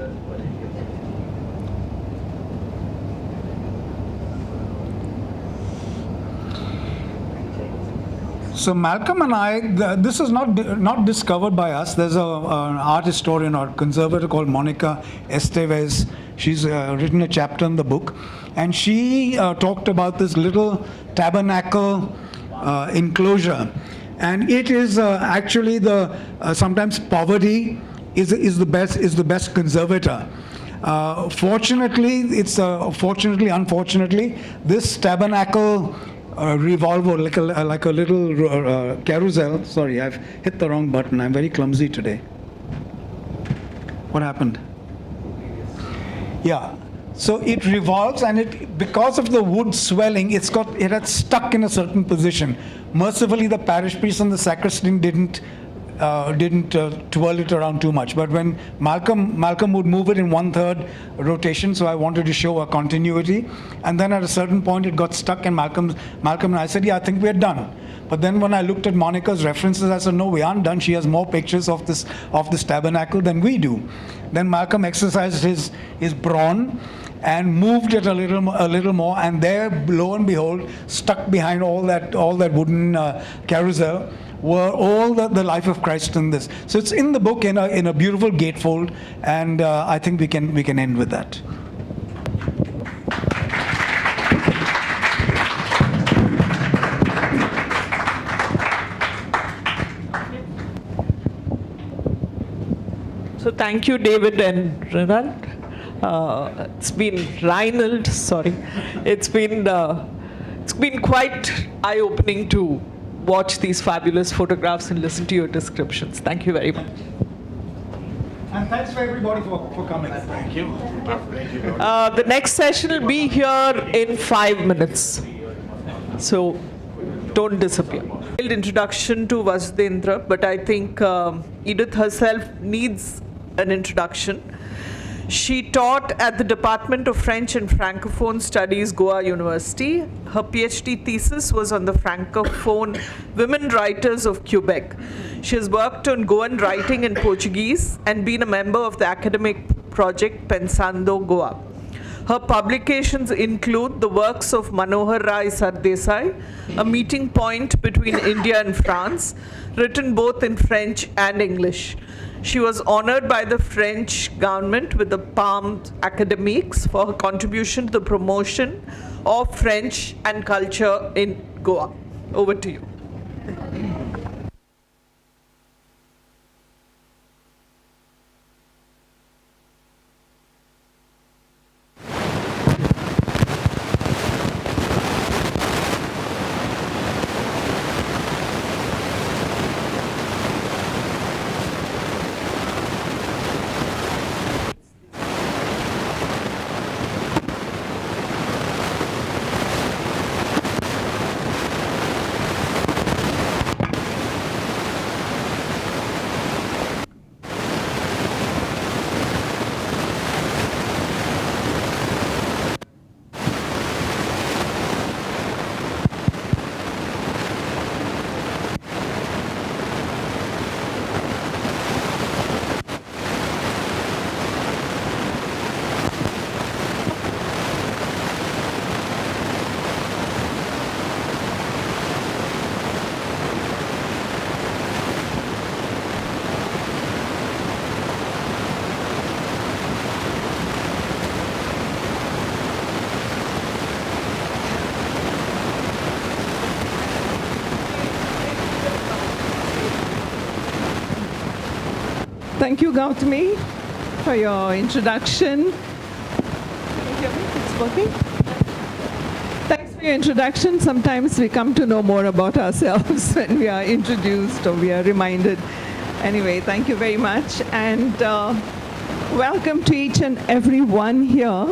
So Malcolm and I, this is not discovered by us. There's an art historian or conservator called Monica Estevez. She's written a chapter in the book, and she talked about this little tabernacle enclosure, and it is actually the sometimes poverty is the best conservator. Fortunately, unfortunately, this tabernacle revolver, like a little carousel. Sorry, I've hit the wrong button. I'm very clumsy today. What happened? Yeah. So it revolves, and because of the wood swelling, it had stuck in a certain position. Mercifully, the parish priest and the sacristan didn't twirl it around too much. But when Malcolm would move it in 1/3 rotation, so I wanted to show a continuity. And then at a certain point, it got stuck, and Malcolm and I said, "Yeah, I think we're done." But then when I looked at Monica's references, I said, "No, we aren't done. She has more pictures of this tabernacle than we do." Then Malcolm exercised his brawn and moved it a little more, and there, lo and behold, stuck behind all that wooden carousel, were all the life of Christ in this. So it's in the book in a beautiful gatefold, and I think we can end with that. So thank you, David and Rinald. It's been Rinald. Sorry, it's been quite eye-opening to watch these fabulous photographs and listen to your descriptions. Thank you very much. And thanks for everybody for coming. Thank you. The next session will be here in 5 minutes. So don't disappear. Introduction to Vasudhendra, but I think Edith herself needs an introduction. She taught at the Department of French and Francophone Studies, Goa University. Her PhD thesis was on the Francophone women writers of Quebec. She has worked on Goan writing in Portuguese and been a member of the academic project Pensando Goa. Her publications include the works of Manohar Rai Sardesai, A Meeting Point Between India and France, written both in French and English. She was honored by the French government with the Palme Académique for her contribution to the promotion of French and culture in Goa. Over to you. Thank you, Gautami, for your introduction. Can you hear me? It's working? Thanks for your introduction. Sometimes we come to know more about ourselves when we are introduced or we are reminded. Anyway, thank you very much. And welcome to each and every one here.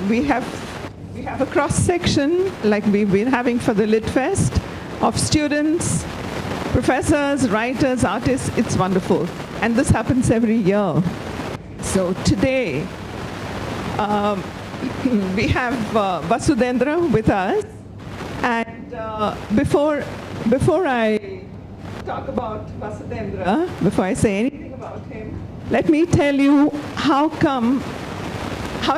We have a cross-section, like we've been having for the Lit Fest, of students, professors, writers, artists. It's wonderful. And this happens every year. So today, we have Vasudhendra with us. And before I talk about Vasudhendra, before I say anything about him, let me tell you how's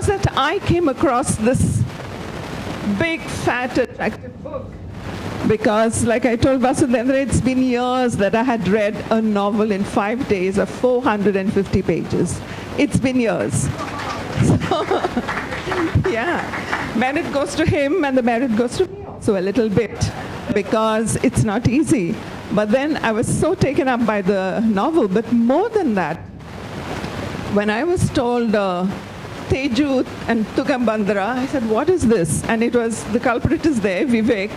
that I came across this big, fat, attractive book. because, like I told Vasudhendra, it's been years that I had read a novel in 5 days of 450 pages. It's been years. So, yeah, merit goes to him and the merit goes to me also a little bit, because it's not easy. But then I was so taken up by the novel. But more than that, when I was told Teju and Tugambandra, I said, what is this? And it was, the culprit is there, Vivek.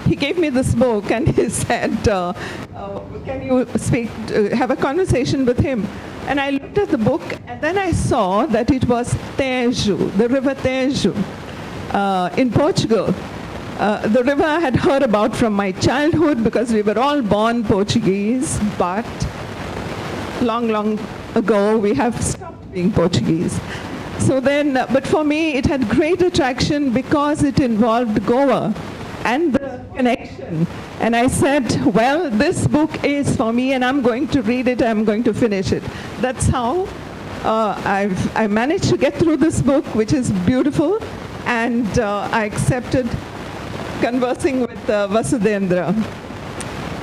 He gave me this book and he said, can you have a conversation with him? And I looked at the book and then I saw that it was Tejo, the river Tejo in Portugal. The river I had heard about from my childhood because we were all born Portuguese, but long ago we have stopped being Portuguese. So then, but for me it had great attraction because it involved Goa and the connection. And I said, well, this book is for me and I'm going to read it, I'm going to finish it. That's how I managed to get through this book, which is beautiful, and I accepted conversing with Vasudhendra.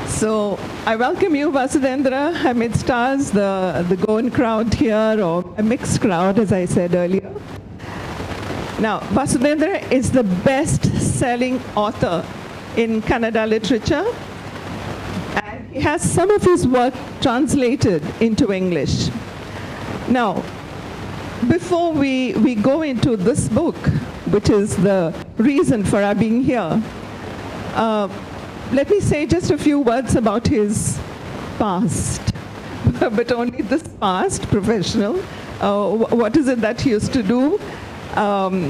So I welcome you, Vasudhendra, amidst us, the Goan crowd here, or a mixed crowd, as I said earlier. Now, Vasudhendra is the best-selling author in Kannada literature, and he has some of his work translated into English. Now, before we go into this book, which is the reason for our being here, let me say just a few words about his past, but only this past, professional. What is it that he used to do?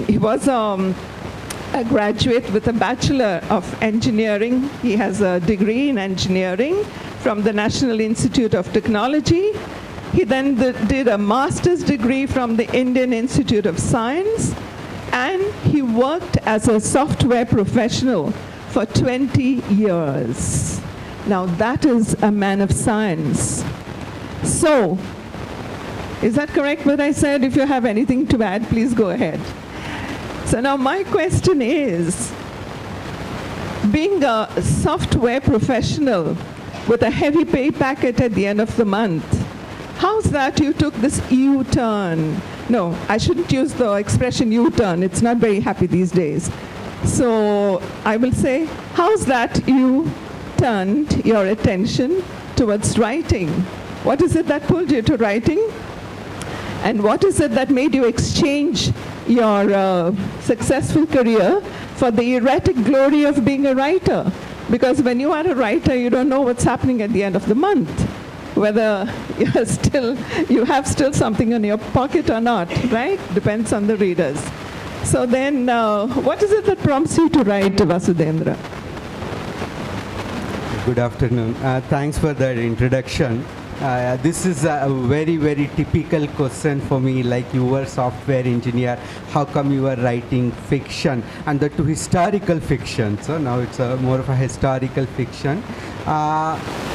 He was a graduate with a Bachelor of Engineering. He has a degree in engineering from the National Institute of Technology. He then did a master's degree from the Indian Institute of Science, and he worked as a software professional for 20 years. Now that is a man of science. So, is that correct what I said? If you have anything to add, please go ahead. So now my question is, being a software professional with a heavy pay packet at the end of the month, how's that you took this U-turn? No, I shouldn't use the expression U-turn. It's not very happy these days. So I will say, how's that you turned your attention towards writing? What is it that pulled you to writing? And what is it that made you exchange your successful career for the erratic glory of being a writer? Because when you are a writer, you don't know what's happening at the end of the month, whether you have still something in your pocket or not, right? Depends on the readers. So then, what is it that prompts you to write, Vasudhendra? Good afternoon. Thanks for that introduction. This is a very, very typical question for me, like you were a software engineer, how come you are writing fiction, and that to historical fiction. So now it's more of a historical fiction.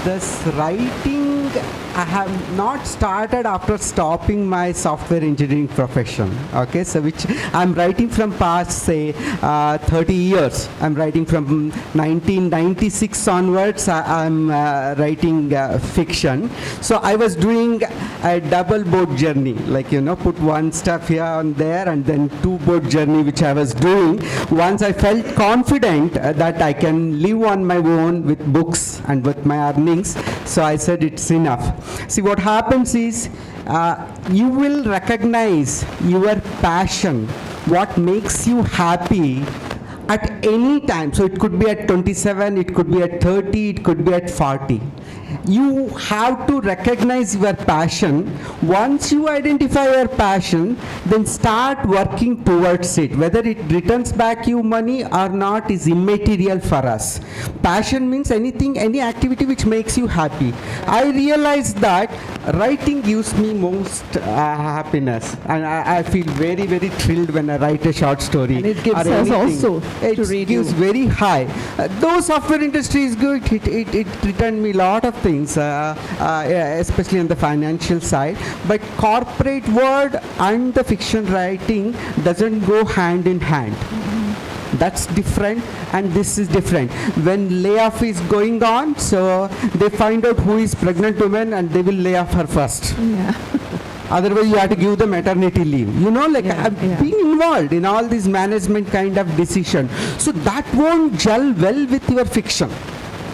This writing I have not started after stopping my software engineering profession. Okay, so which I'm writing from past, say, 30 years. I'm writing from 1996 onwards. I'm writing fiction. So I was doing a double boat journey, like, you know, put one stuff here and there, and then two boat journey, which I was doing. Once I felt confident that I can live on my own with books and with my earnings, so I said it's enough. See, what happens is you will recognize your passion, what makes you happy at any time. So it could be at 27, it could be at 30, it could be at 40. You have to recognize your passion. Once you identify your passion, then start working towards it. Whether it returns back you money or not is immaterial for us. Passion means anything, any activity which makes you happy. I realized that writing gives me most happiness, and I feel very, very thrilled when I write a short story. And it gives us also to read. It gives very high. Though software industry is good, it returned me a lot of things, especially on the financial side. But corporate world and the fiction writing doesn't go hand in hand. That's different, and this is different. When layoff is going on, so they find out who is pregnant woman and they will lay off her first. Yeah. Otherwise, you have to give the maternity leave. You know, like I've been involved in all these management kind of decision. So that won't gel well with your fiction.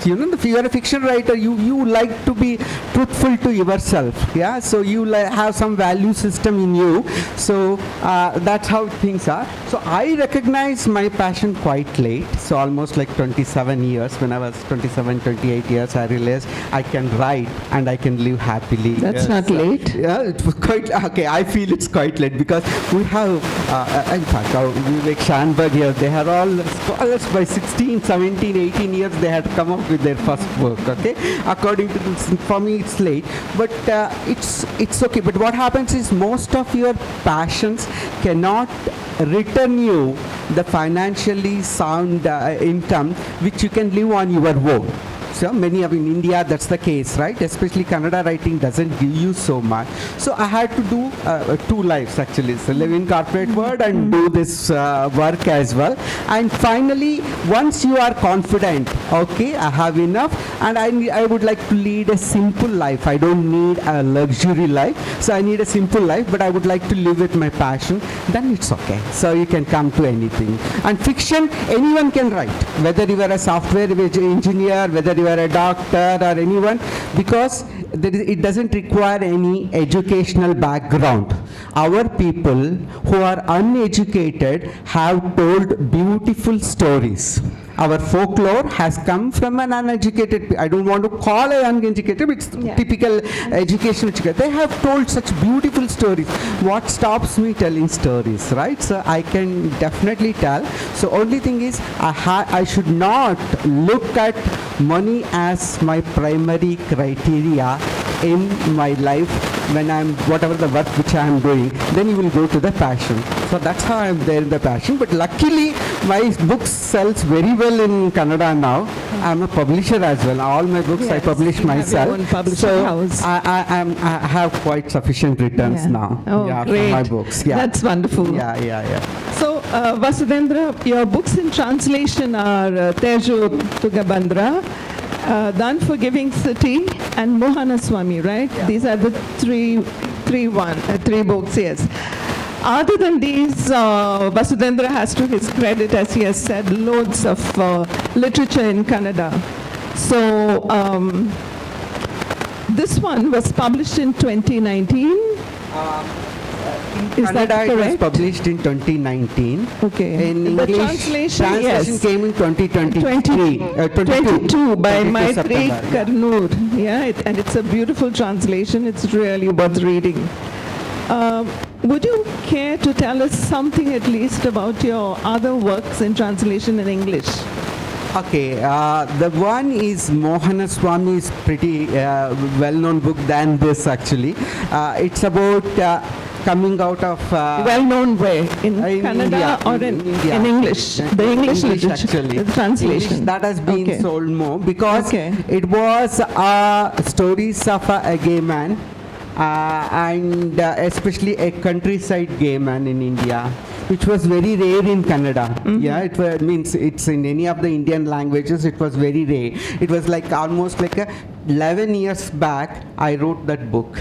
You know, if you are a fiction writer, you like to be truthful to yourself. Yeah, so you have some value system in you. So that's how things are. So I recognize my passion quite late. So almost like 27 years. When I was 27, 28 years, I realized I can write and I can live happily. That's not late. Yeah, it was quite okay. I feel it's quite late because we have, in fact, like Schanberg here, they are all scholars by 16, 17, 18 years. They had come up with their first work. Okay, according to this, for me, it's late, but it's okay. But what happens is most of your passions cannot return you the financially sound income which you can live on your own. So many of in India that's the case, right? Especially Kannada writing doesn't give you so much. So I had to do 2 lives actually. So live in corporate world and do this work as well. And finally, once you are confident, okay, I have enough, and I would like to lead a simple life. I don't need a luxury life. So I need a simple life, but I would like to live with my passion. Then it's okay. So you can come to anything. And fiction, anyone can write. Whether you are a software engineer, whether you are a doctor or anyone, because it doesn't require any educational background. Our people who are uneducated have told beautiful stories. Our folklore has come from an uneducated, I don't want to call it uneducated, but it's typical educational. They have told such beautiful stories. What stops me telling stories, right? So I can definitely tell. So only thing is, I should not look at money as my primary criteria in my life when I'm, whatever the work which I am doing, then you will go to the passion. So that's how I'm there in the passion. But luckily, my book sells very well in Kannada now. I'm a publisher as well. All my books I publish myself. Have your own publishing so house. I have quite sufficient returns now. Oh, For great. my books. Yeah. That's wonderful. Yeah. So, Vasudhendra, your books in translation are Tejo Tugabandra, The Unforgiving City, and Mohanaswamy, right? Yeah. These are the three books, yes. Other than these, Vasudhendra has to his credit, as he has said, loads of literature in Kannada. So, this one was published in 2019. Is Kannada, that correct? it was published in 2019. Okay. In The English, translation came in 2023. 22 by 22 Maitreya September, Karnoor. Yeah, and it's a beautiful translation. It's really worth reading. Would you care to tell us something at least about your other works in translation in English? Okay, the one is Mohanaswamy's pretty well-known book than this actually. It's about coming out of... well-known way? In Kannada India, or in India. In English? The English literature, actually. the translation. English, that has been sold more because Okay. it was stories of a gay man and especially a countryside gay man in India, which was very rare in Kannada. Yeah, it means it's in any of the Indian languages, it was very rare. It was like almost like 11 years back, I wrote that book.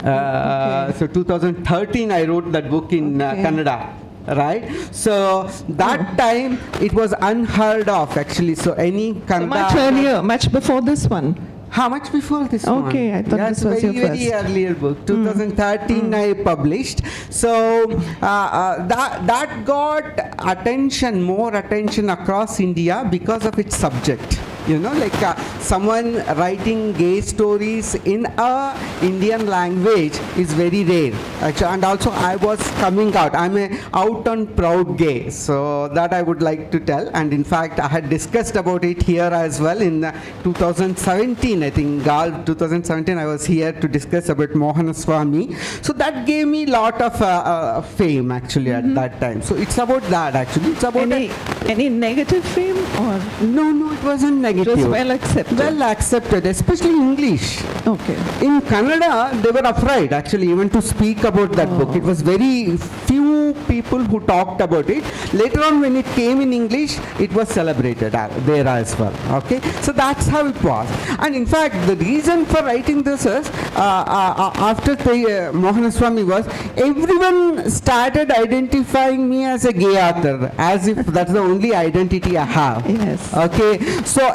So 2013, I wrote that book in Kannada. Right, so that time it was unheard of actually. So any Kannada. So much earlier, much before this one. How much before this one? Okay, I thought this was very, your very first. earlier book. 2013 I published. So that got attention, more attention across India because of its subject. You know, like someone writing gay stories in a Indian language is very rare. Actually, and also I was coming out. I'm a out and proud gay. So that I would like to tell. And in fact, I had discussed about it here as well in 2017. I think 2017 I was here to discuss about Mohanaswamy. So that gave me a lot of fame actually at that time. So it's about that actually. It's about any negative fame or no, it wasn't negative. negative. It was well accepted. Well accepted, especially English. Okay. In Kannada, they were afraid actually even to speak about that book. It was very few people who talked about it. Later on, when it came in English, it was celebrated there as well. Okay, so that's how it was. And in fact, the reason for writing this is after Mohanaswamy was everyone started identifying me as a gay author, as if that's the only identity I have. Yes. Okay, so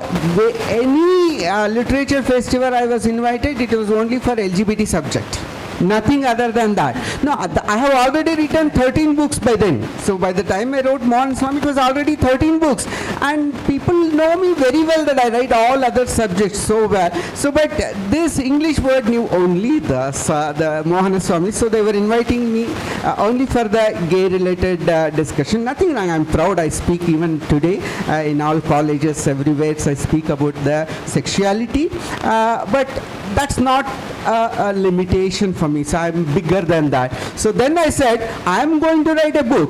any literature festival I was invited, it was only for LGBT subject. Nothing other than that. No, I have already written 13 books by then. So by the time I wrote Mohan Swami, it was already 13 books. And people know me very well that I write all other subjects so well. So, but this English word knew only the Mohan Swami. So they were inviting me only for the gay-related discussion. Nothing wrong. I'm proud. I speak even today in all colleges, everywhere. So I speak about the sexuality. But that's not a limitation for me, so I'm bigger than that. So then I said, I'm going to write a book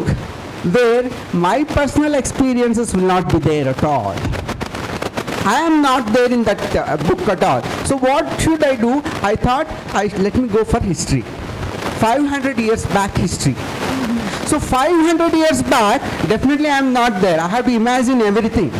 where my personal experiences will not be there at all. I am not there in that book at all. So what should I do? I thought, let me go for history. 500 years back history. So 500 years back, definitely I am not there. I have to imagine everything,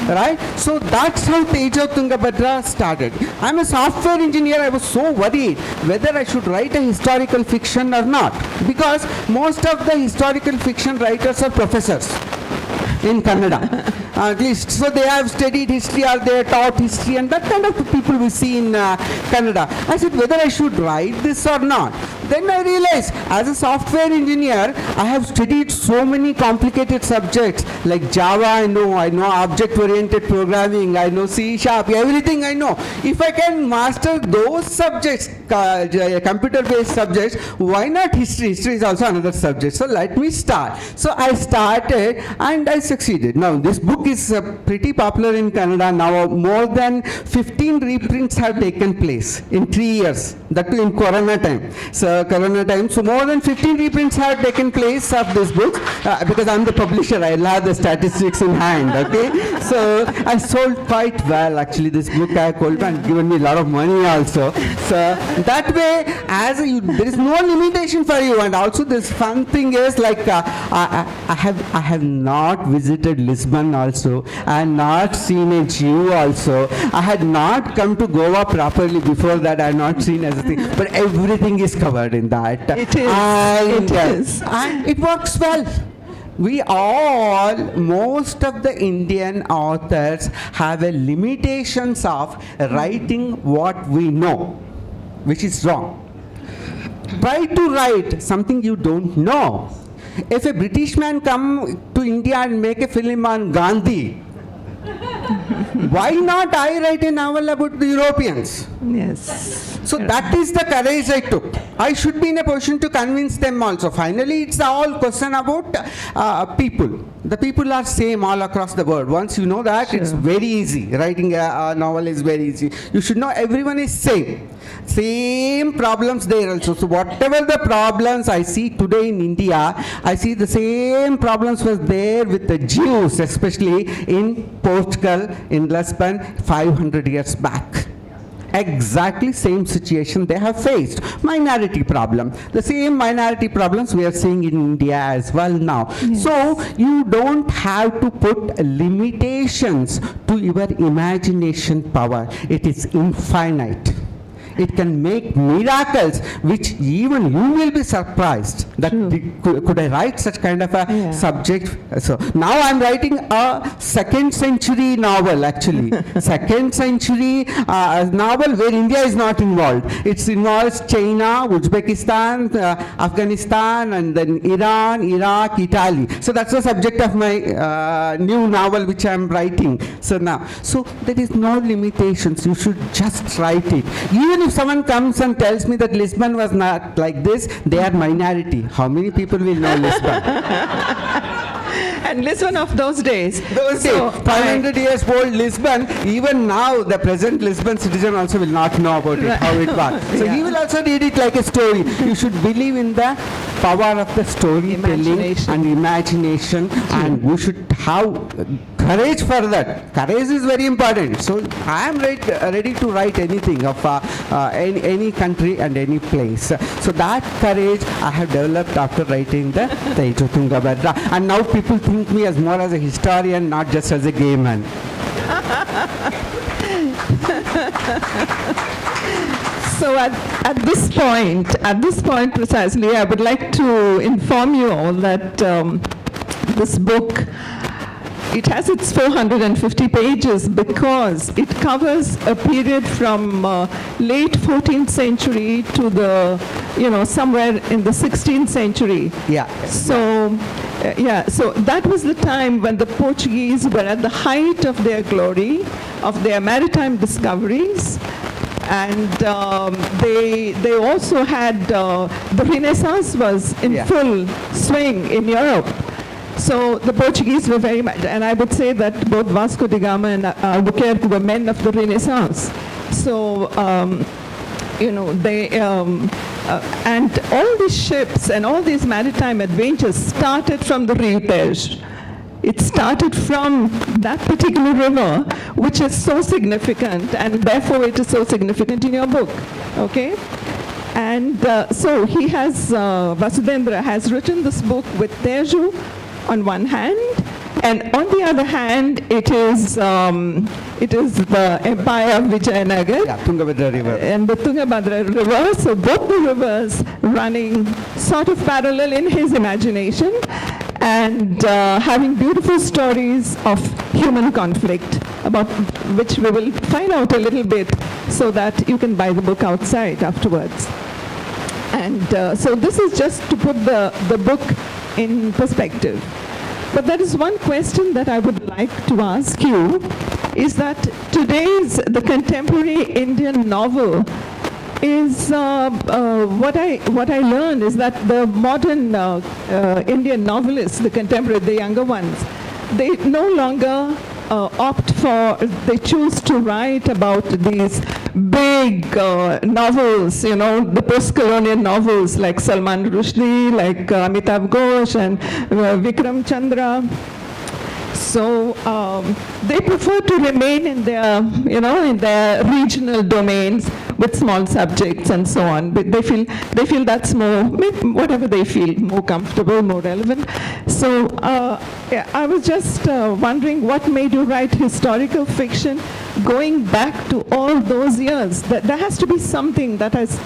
right? So that's how Teja Tungabhadra started. I'm a software engineer. I was so worried whether I should write a historical fiction or not, because most of the historical fiction writers are professors in Kannada. At least, so they have studied history or they have taught history, and that kind of people we see in Kannada. I said whether I should write this or not. Then I realized, as a software engineer, I have studied so many complicated subjects like Java. I know object-oriented programming, I know C#, everything I know. If I can master those subjects, computer-based subjects, why not history? History is also another subject. So let me start. So I started and I succeeded. Now this book is pretty popular in Kannada now. More than 15 reprints have taken place in 3 years. That too in Corona time. So more than 15 reprints have taken place of this book because I'm the publisher. I have the statistics in hand. Okay, so I sold quite well actually. This book I have sold and given me a lot of money also. So that way, there is no limitation for you. And also this fun thing is like I have not visited Lisbon also. I have not seen a Jew also. I had not come to Goa properly before that. I have not seen everything, but everything is covered in that. It is. And it works well. Most of the Indian authors have a limitations of writing what we know, which is wrong. Try to write something you don't know. If a British man come to India and make a film on Gandhi, why not I write a novel about the Europeans? Yes. So that is the courage I took. I should be in a position to convince them also. Finally, it's all question about people. The people are same all across the world. Once you know that, it's very easy. Writing a novel is very easy. You should know everyone is same. Same problems there also. So whatever the problems I see today in India, I see the same problems was there with the Jews, especially in Portugal, in Lisbon, 500 years back. Exactly same situation they have faced. Minority problem. The same minority problems we are seeing in India as well now. Yes. So you don't have to put limitations to your imagination power. It is infinite. It can make miracles which even you will be surprised that could I write such kind of a subject. So now I'm writing a 2nd century novel actually. 2nd century novel where India is not involved. It involves China, Uzbekistan, Afghanistan, and then Iran, Iraq, Italy. So that's the subject of my new novel which I'm writing. So there is no limitations. You should just write it. Even if someone comes and tells me that Lisbon was not like this, they are minority. How many people will know Lisbon? And Lisbon of those days. 500 years old Lisbon, even now the present Lisbon citizen also will not know about it, how it was. So he will also read it like a story. You should believe in the power of the storytelling and imagination, and you should have courage for that. Courage is very important. So I am ready to write anything of any country and any place. So that courage I have developed after writing the Tejo Tungabhadra. And now people think me as more as a historian, not just as a gay man. So at this point precisely, I would like to inform you all that this book, it has its 450 pages because it covers a period from late 14th century to the, somewhere in the 16th century. Yeah. So, so that was the time when the Portuguese were at the height of their glory, of their maritime discoveries. And they also had, the Renaissance was in full swing in Europe. So the Portuguese were very much, and I would say that both Vasco da Gama and Albuquerque were men of the Renaissance. So, they, and all these ships and all these maritime adventures started from the Rio Tejo. It started from that particular river, which is so significant, and therefore it is so significant in your book, okay? And so he has, Vasudhendra has written this book with Tejo on one hand, and on the other hand, it is the empire of Vijayanagar. Yeah, Tungabhadra River. And the Tungabhadra River, so both the rivers running sort of parallel in his imagination, and having beautiful stories of human conflict, about which we will find out a little bit so that you can buy the book outside afterwards. And so this is just to put the book in perspective. But there is one question that I would like to ask you, is that the contemporary Indian novel is, what I learned is that the modern Indian novelists, the contemporary, the younger ones, they no longer they choose to write about these big novels, the post-colonial novels like Salman Rushdie, like Amitav Ghosh and Vikram Chandra. So they prefer to remain in their, in their regional domains with small subjects and so on. But they feel that's more, whatever they feel, more comfortable, more relevant. So I was just wondering what made you write historical fiction going back to all those years. There has to be something that has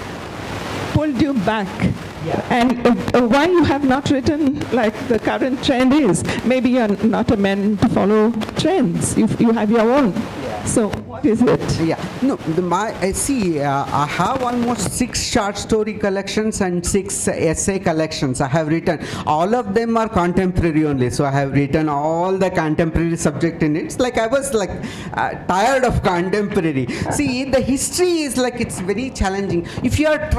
pulled you back. Yeah. And why you have not written like the current trend is. Maybe you're not a man to follow trends. You have your own. Yeah. So what is it? Yeah. No, I have almost 6 short story collections and 6 essay collections I have written. All of them are contemporary only. So I have written all the contemporary subject in it. It's like I was tired of contemporary. See, the history is it's very challenging. If you are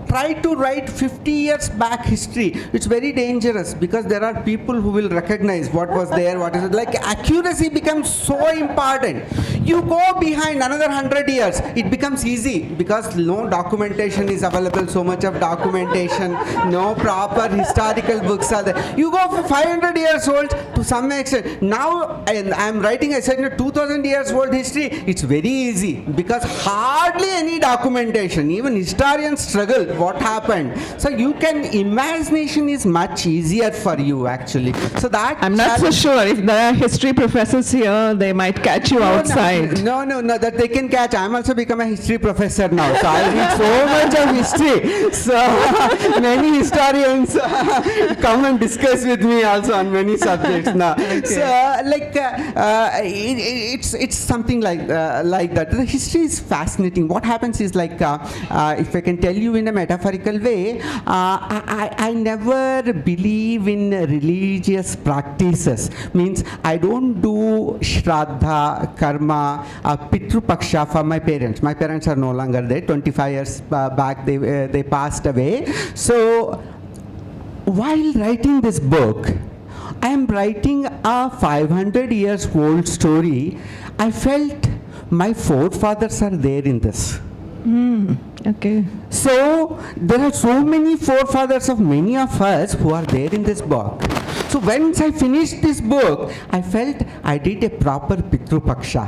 try to write 50 years back history, it's very dangerous because there are people who will recognize what was there, what is it. Accuracy becomes so important. You go behind another 100 years, it becomes easy because no documentation is available, so much of documentation, no proper historical books are there. You go for 500 years old to some extent. Now I'm writing, I said, 2000 years old history, it's very easy because hardly any documentation. Even historians struggle. What happened? So you can, imagination is much easier for you actually. So that I'm not so sure if there are history professors here, they might catch you outside. No, that they can catch. I'm also become a history professor now. So I read so much of history. So many historians come and discuss with me also on many subjects now. Okay. So it's something like that. The history is fascinating. What happens is if I can tell you in a metaphorical way, I never believe in religious practices. Means I don't do shraddha, karma, pitru paksha for my parents. My parents are no longer there. 25 years back they passed away. So while writing this book, I am writing a 500 years old story. I felt my forefathers are there in this. Okay. So there are so many forefathers of many of us who are there in this book. So once I finished this book, I felt I did a proper Pitru Paksha.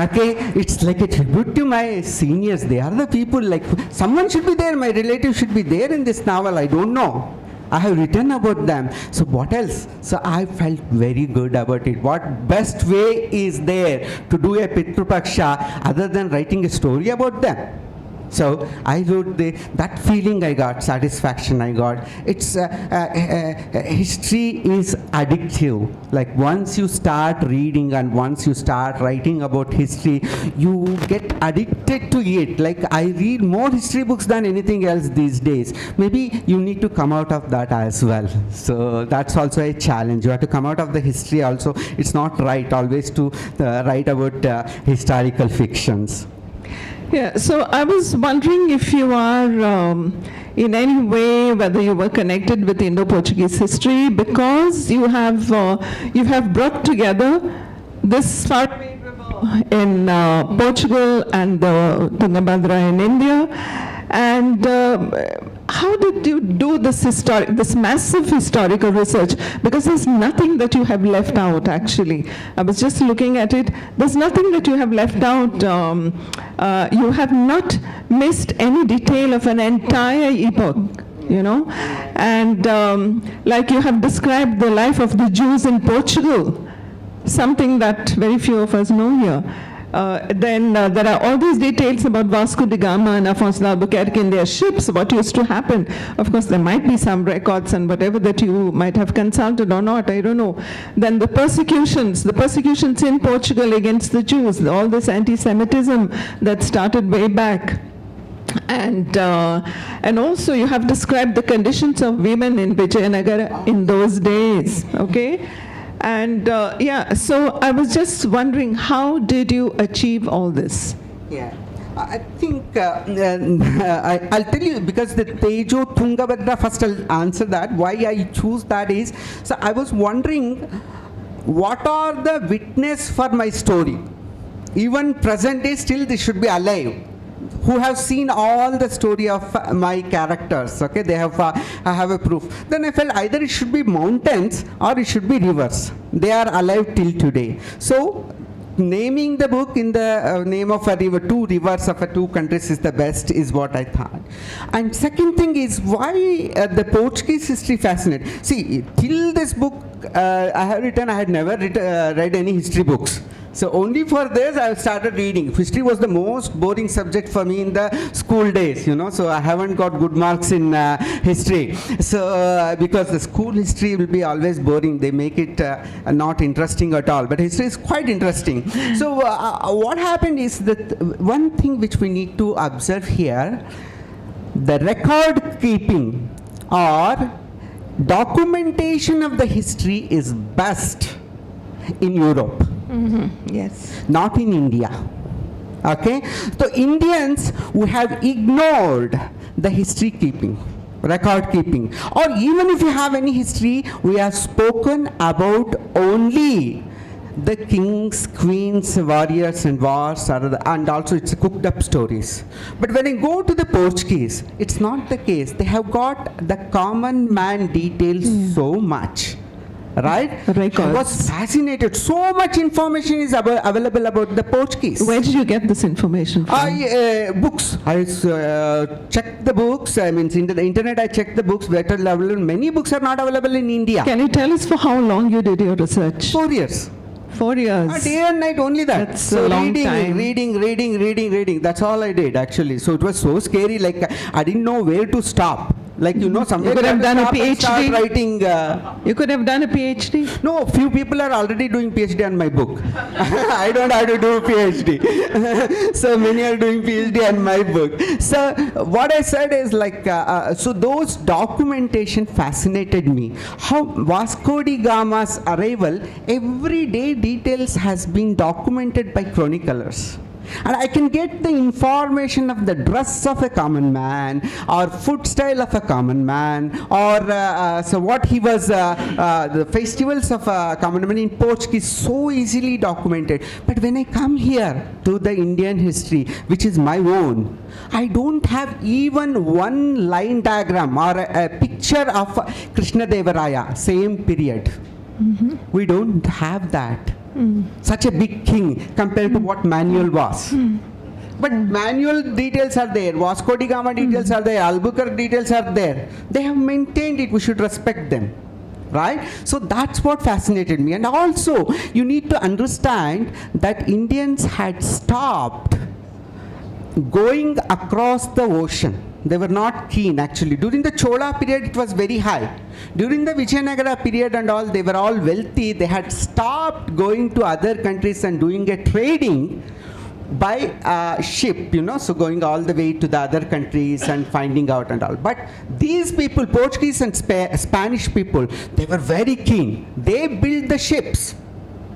Okay, it's like a tribute to my seniors. They are the people, like, someone should be there, my relative should be there in this novel, I don't know. I have written about them. So what else? So I felt very good about it. What best way is there to do a Pitru Paksha other than writing a story about them? So I wrote that feeling I got, satisfaction I got. It's history is addictive. Like once you start reading and once you start writing about history, you get addicted to it. Like I read more history books than anything else these days. Maybe you need to come out of that as well. So that's also a challenge. You have to come out of the history also. It's not right always to write about historical fictions. Yeah, so I was wondering if you are in any way, whether you were connected with Indo-Portuguese history, because you have brought together this Swarup in Portugal and the Tungabhadra in India, and how did you do this massive historical research? Because there's nothing that you have left out, actually. I was just looking at it. There's nothing that you have left out. You have not missed any detail of an entire epoch, you know. And like you have described the life of the Jews in Portugal, something that very few of us know here. Then there are all these details about Vasco da Gama and Afonso de Albuquerque in their ships, what used to happen. Of course, there might be some records and whatever that you might have consulted or not, I don't know. Then the persecutions in Portugal against the Jews, all this anti-Semitism that started way back. And also you have described the conditions of women in Vijayanagara in those days, okay? And yeah, so I was just wondering, how did you achieve all this? Yeah, I think I'll tell you, because the Tejo Tungabhadra, first I'll answer that. Why I choose that is, so I was wondering, what are the witness for my story? Even present day, still they should be alive, who have seen all the story of my characters, okay? They have, I have a proof. Then I felt either it should be mountains or it should be rivers. They are alive till today. So naming the book in the name of a river, two rivers of two countries is the best, is what I thought. And second thing is, why the Portuguese history fascinated. See, till this book I have written, I had never read any history books. So only for this I started reading. History was the most boring subject for me in the school days, you know, so I haven't got good marks in history. So because the school history will be always boring, they make it not interesting at all. But history is quite interesting. So what happened is that one thing which we need to observe here, the record keeping or documentation of the history is best in Europe. Mm-hmm. Yes. Not in India. Okay? So Indians who have ignored the history keeping, record keeping, or even if you have any history, we have spoken about only the kings, queens, warriors and wars, and also it's cooked up stories. But when you go to the Portuguese, it's not the case. They have got the common man details so much. Right? Records. I was fascinated. So much information is available about the Portuguese. Where did you get this information from? Books. I checked the books. I mean, in the internet, I checked the books. Where available. Many books are not available in India. Can you tell us for how long you did your research? 4 years. 4 years. Day and night, only that. That's so a long time. reading. That's all I did, actually. So it was so scary. Like I didn't know where to stop. Like, you know, somewhere you could have done a PhD. Start writing. You could have done a PhD. No, few people are already doing PhD on my book. I don't have to do a PhD. So many are doing PhD on my book. So what I said is like, so those documentation fascinated me. How Vasco da Gama's arrival, everyday details has been documented by chroniclers. And I can get the information of the dress of a common man, or food style of a common man, or so what he was, the festivals of a common man in Portuguese, so easily documented. But when I come here to the Indian history, which is my own, I don't have even one line diagram or a picture of Krishna Devaraya, same period. We don't have that. Such a big king compared to what manual was. But manual details are there, Vasco da Gama details are there, Albuquerque details are there. They have maintained it, we should respect them. Right? So that's what fascinated me. And also, you need to understand that Indians had stopped going across the ocean. They were not keen actually. During the Chola period, it was very high. During the Vijayanagara period and all, they were all wealthy. They had stopped going to other countries and doing a trading by ship, so going all the way to the other countries and finding out and all. But these people, Portuguese and Spanish people, they were very keen. They built the ships.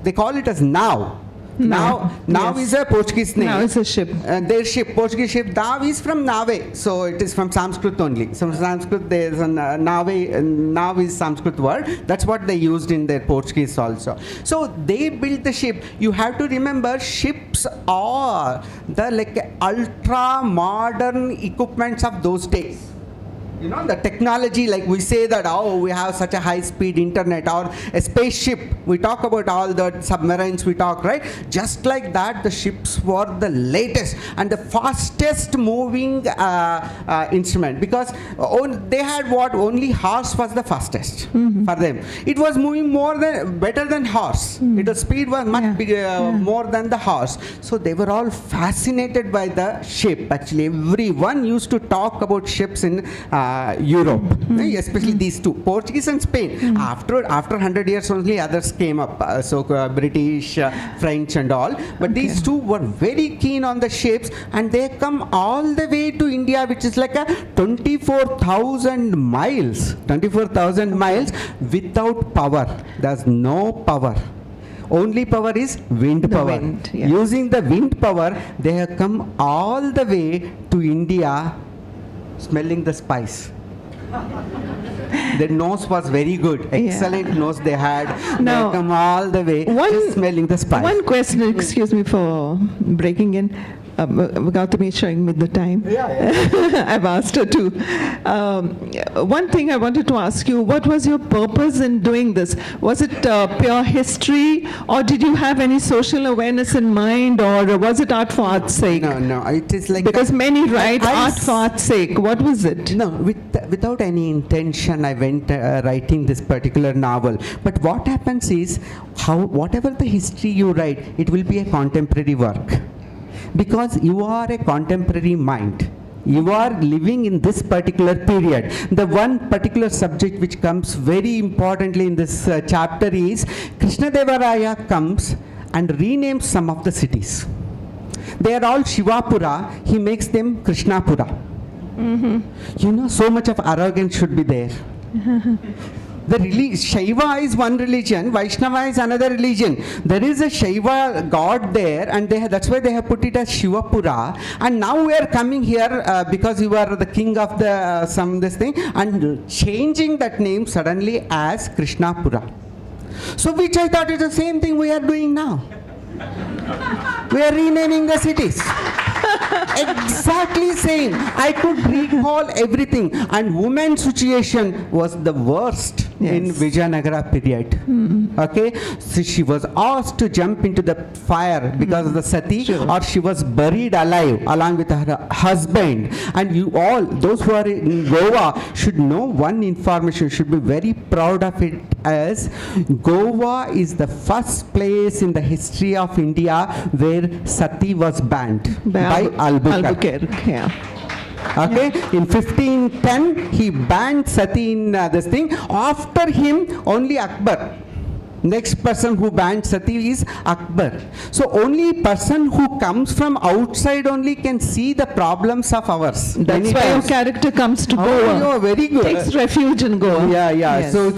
They call it as now. Now Yes. is a Portuguese name. Now it's a ship. Their ship, Portuguese ship. Now is from Nave, so it is from Sanskrit only. So Sanskrit, there is a Nave. Now is Sanskrit word. That's what they used in their Portuguese also. So they built the ship. You have to remember, ships are the ultra modern equipments of those days. The technology, like we say that, we have such a high-speed internet, or a spaceship. We talk about all the submarines we talk, right? Just like that, the ships were the latest and the fastest moving instrument, because they had only horse was the fastest for them. It was moving better than horse. The speed was much bigger, more than the horse. So they were all fascinated by the ship. Actually, everyone used to talk about ships in Europe, especially these two, Portuguese and Spain. After 100 years only others came up, British, French and all. But these two were very keen on the ships, and they come all the way to India, which is like a 24,000 miles without power. There's no power. Only power is wind power. Using the wind power, they have come all the way to India, smelling the spice. Their nose was very good. Excellent nose they had. Now, they come all the way, just smelling the spice. One question, excuse me for breaking in. Gautami is showing me the time. I've asked her to. One thing I wanted to ask you, what was your purpose in doing this? Was it pure history, or did you have any social awareness in mind, or was it art for art's sake? No, it is like... Because many write art for art's sake. What was it? No, without any intention, I went writing this particular novel. But what happens is, whatever the history you write, it will be a contemporary work. Because you are a contemporary mind. You are living in this particular period. The one particular subject which comes very importantly in this chapter is Krishna Devaraya comes and renames some of the cities. They are all Shivapura, he makes them Krishnapura. So much of arrogance should be there. Shaiva is one religion, Vaishnava is another religion. There is a Shaiva god there, and that's why they have put it as Shivapura. And now we are coming here because you are the king of the this thing, and changing that name suddenly as Krishnapura. So which I thought is the same thing we are doing now. We are renaming the cities. Exactly same. I could recall everything. And women's situation was the worst in Vijayanagara period. Okay, so she was asked to jump into the fire because of the sati, or she was buried alive along with her husband. And you all, those who are in Goa, should know one information, should be very proud of it, as Goa is the first place in the history of India where sati was banned by Albuquerque. Okay, in 1510 he banned sati in this thing. After him only Akbar Next person who banned sati is Akbar. So only person who comes from outside only can see the problems of ours. That's why your character comes to Goa. Oh, very good. Takes refuge in Goa. Yeah, yeah. Yes. So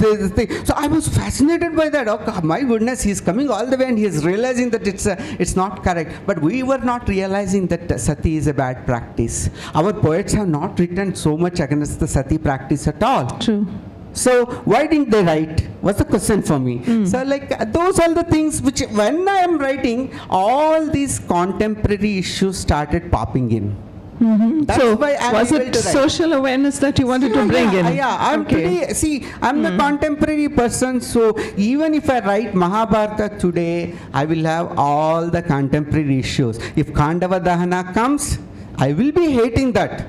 so I was fascinated by that. Oh, my goodness, he's coming all the way and he's realizing that it's not correct. But we were not realizing that sati is a bad practice. Our poets have not written so much against the sati practice at all. True. So why didn't they write? Was the question for me. So like those are the things which when I am writing, all these contemporary issues started popping in. That's So why I'm was able it to write. social awareness that you wanted to bring in? Yeah, I'm Okay. pretty, see, I'm the contemporary person, so even if I write Mahabharata today, I will have all the contemporary issues. If Khandava Dahana comes, I will be hating that.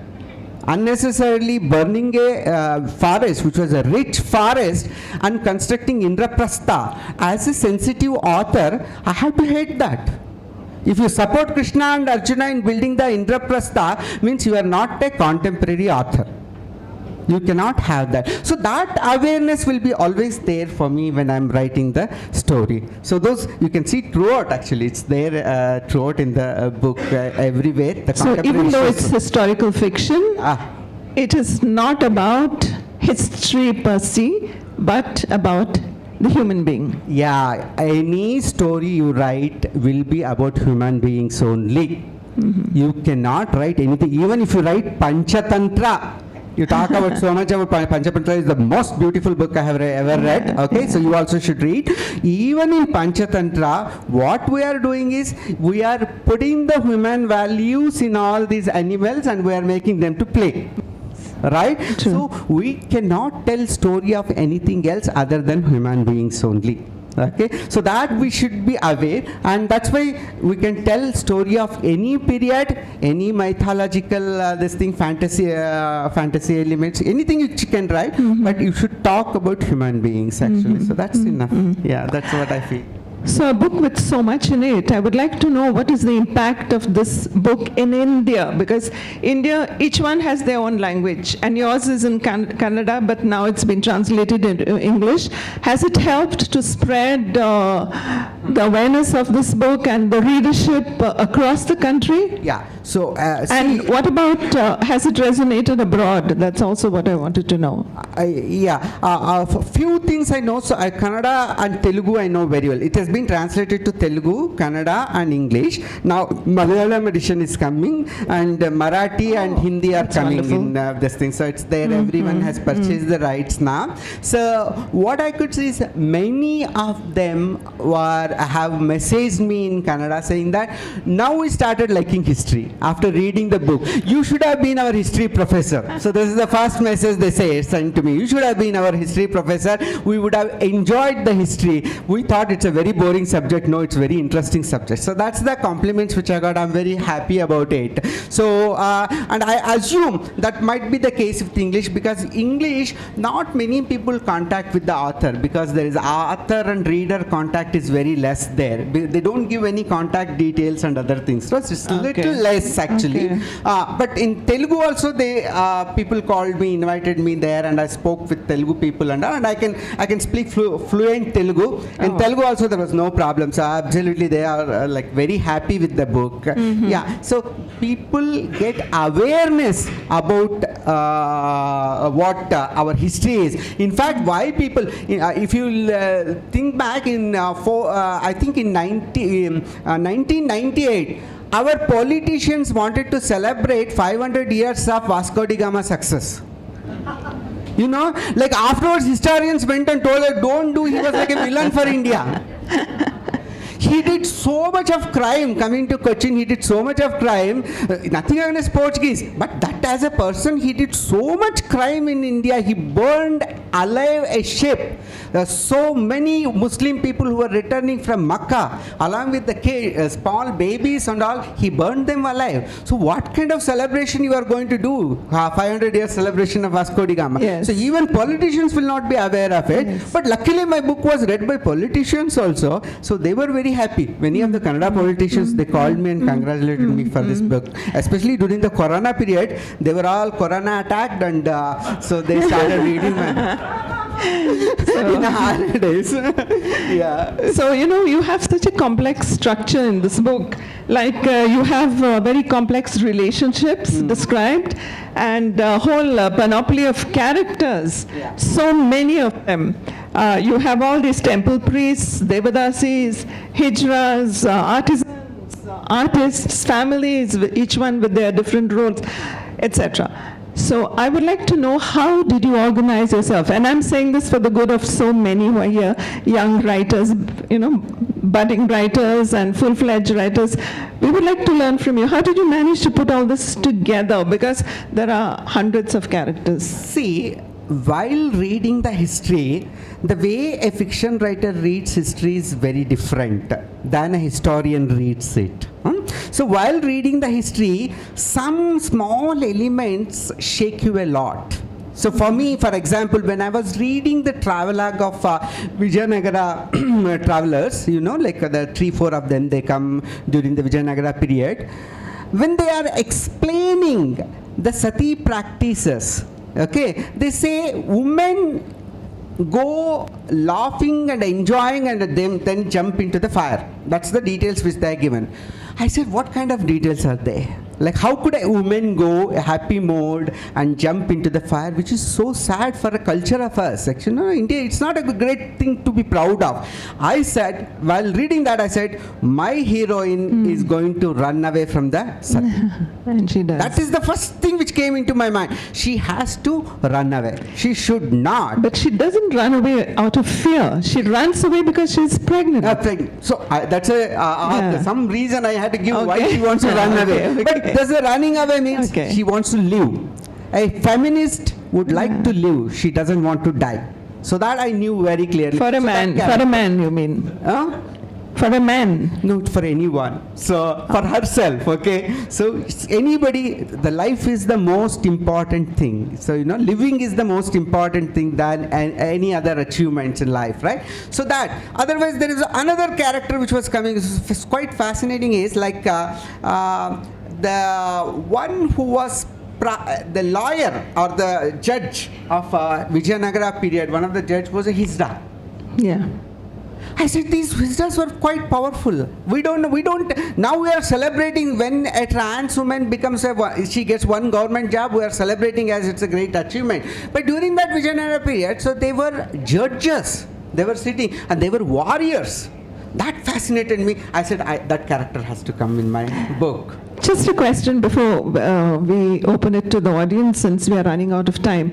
Unnecessarily burning a forest, which was a rich forest, and constructing Indraprastha. As a sensitive author, I have to hate that. If you support Krishna and Arjuna in building the Indraprastha, means you are not a contemporary author. You cannot have that. So that awareness will be always there for me when I'm writing the story. So those, you can see throughout actually, it's there throughout in the book everywhere. The So even contemporary though issues. it's historical fiction, it is not about history per se, but about the human being. Yeah, any story you write will be about human beings only. You cannot write anything. Even if you write Panchatantra, you talk about so much about Panchatantra is the most beautiful book I have ever read. Okay, so you also should read. Even in Panchatantra, what we are doing is we are putting the human values in all these animals and we are making them to play. Right? So we cannot tell story of anything else other than human beings only. Okay, so that we should be aware, and that's why we can tell story of any period, any mythological this thing, fantasy elements, anything you can write, but you should talk about human beings actually. So that's enough. Yeah, that's what I feel. So a book with so much in it, I would like to know what is the impact of this book in India, because India, each one has their own language, and yours is in Kannada, but now it's been translated into English. Has it helped to spread the awareness of this book and the readership across the country? Yeah. So, and what about, has it resonated abroad? That's also what I wanted to know. Few things I know. So Kannada and Telugu I know very well. It has been translated to Telugu, Kannada and English. Now Malayalam edition is coming, and Marathi and Hindi are coming in this thing. So it's there. Everyone has purchased the rights now. So what I could see is many of them have messaged me in Kannada saying that now we started liking history. After reading the book, you should have been our history professor. So this is the first message they say, sent to me. You should have been our history professor. We would have enjoyed the history. We thought it's a very boring subject. No, it's a very interesting subject. So that's the compliments which I got. I'm very happy about it. So, and I assume that might be the case with English, because English, not many people contact with the author, because there is author and reader contact is very less there. They don't give any contact details and other things. So it's a little less actually. But in Telugu also, they people called me, invited me there, and I spoke with Telugu people, and I can speak fluent Telugu. In Telugu also there was no problem. So absolutely they are like very happy with the book. Yeah. So people get awareness about what our history is. In fact, why people, if you think back in I think in 1998. Our politicians wanted to celebrate 500 years of Vasco da Gama success. You know, like afterwards historians went and told her, don't do, he was like a villain for India. He did so much of crime coming to Cochin. He did so much of crime. Nothing against Portuguese, but that as a person, he did so much crime in India. He burned alive a ship. There are so many Muslim people who were returning from Makkah, along with the kids, small babies and all. He burned them alive. So what kind of celebration you are going to do? 500 year celebration of Vasco da Gama. Yes. So even politicians will not be aware of it. Yes. But luckily my book was read by politicians also. So they were very happy. Many of the Kannada politicians, they called me and congratulated me for this book. Especially during the Corona period, they were all Corona attacked, and so they started reading my In our days. Yeah. So, you have such a complex structure in this book. Like, you have very complex relationships described and a whole panoply of characters. So many of them. You have all these temple priests, devadasis, hijras, artisans, artists, families, each one with their different roles, etc. So I would like to know, how did you organize yourself? And I'm saying this for the good of so many who are here, young writers, budding writers and full-fledged writers. We would like to learn from you. How did you manage to put all this together? Because there are hundreds of characters. See, while reading the history, the way a fiction writer reads history is very different than a historian reads it. So while reading the history, some small elements shake you a lot. So for me, for example, when I was reading the travelogue of Vijayanagara travelers, like the 3-4 of them, they come during the Vijayanagara period, when they are explaining the sati practices, okay, they say women go laughing and enjoying and then jump into the fire. That's the details which they are given. I said, what kind of details are they? Like, how could a woman go a happy mode and jump into the fire, which is so sad for a culture of us. Actually, no, India, it's not a great thing to be proud of. I said, while reading that, I said, my heroine is going to run away from the sati. And she does. That is the first thing which came into my mind. She has to run away. She should not. But she doesn't run away out of fear. She runs away because she's pregnant. So that's some reason I had to give why she wants to run away. But does the running away means she wants to live? A feminist would like to live. She doesn't want to die. So that I knew very clearly. For a man, you mean? For a man? No, for anyone. So for herself, okay? So anybody, the life is the most important thing. So, living is the most important thing than any other achievements in life, right? So that, otherwise there is another character which was coming, it's quite fascinating, is like the one who was the lawyer or the judge of Vijayanagara period, one of the judge was a Hansda. Yeah. I said, these Hansdas were quite powerful. Now we are celebrating when a trans woman she gets one government job, we are celebrating as it's a great achievement. But during that Vijayanagara period, so they were judges, they were sitting, and they were warriors. That fascinated me. I said, that character has to come in my book. Just a question before we open it to the audience, since we are running out of time.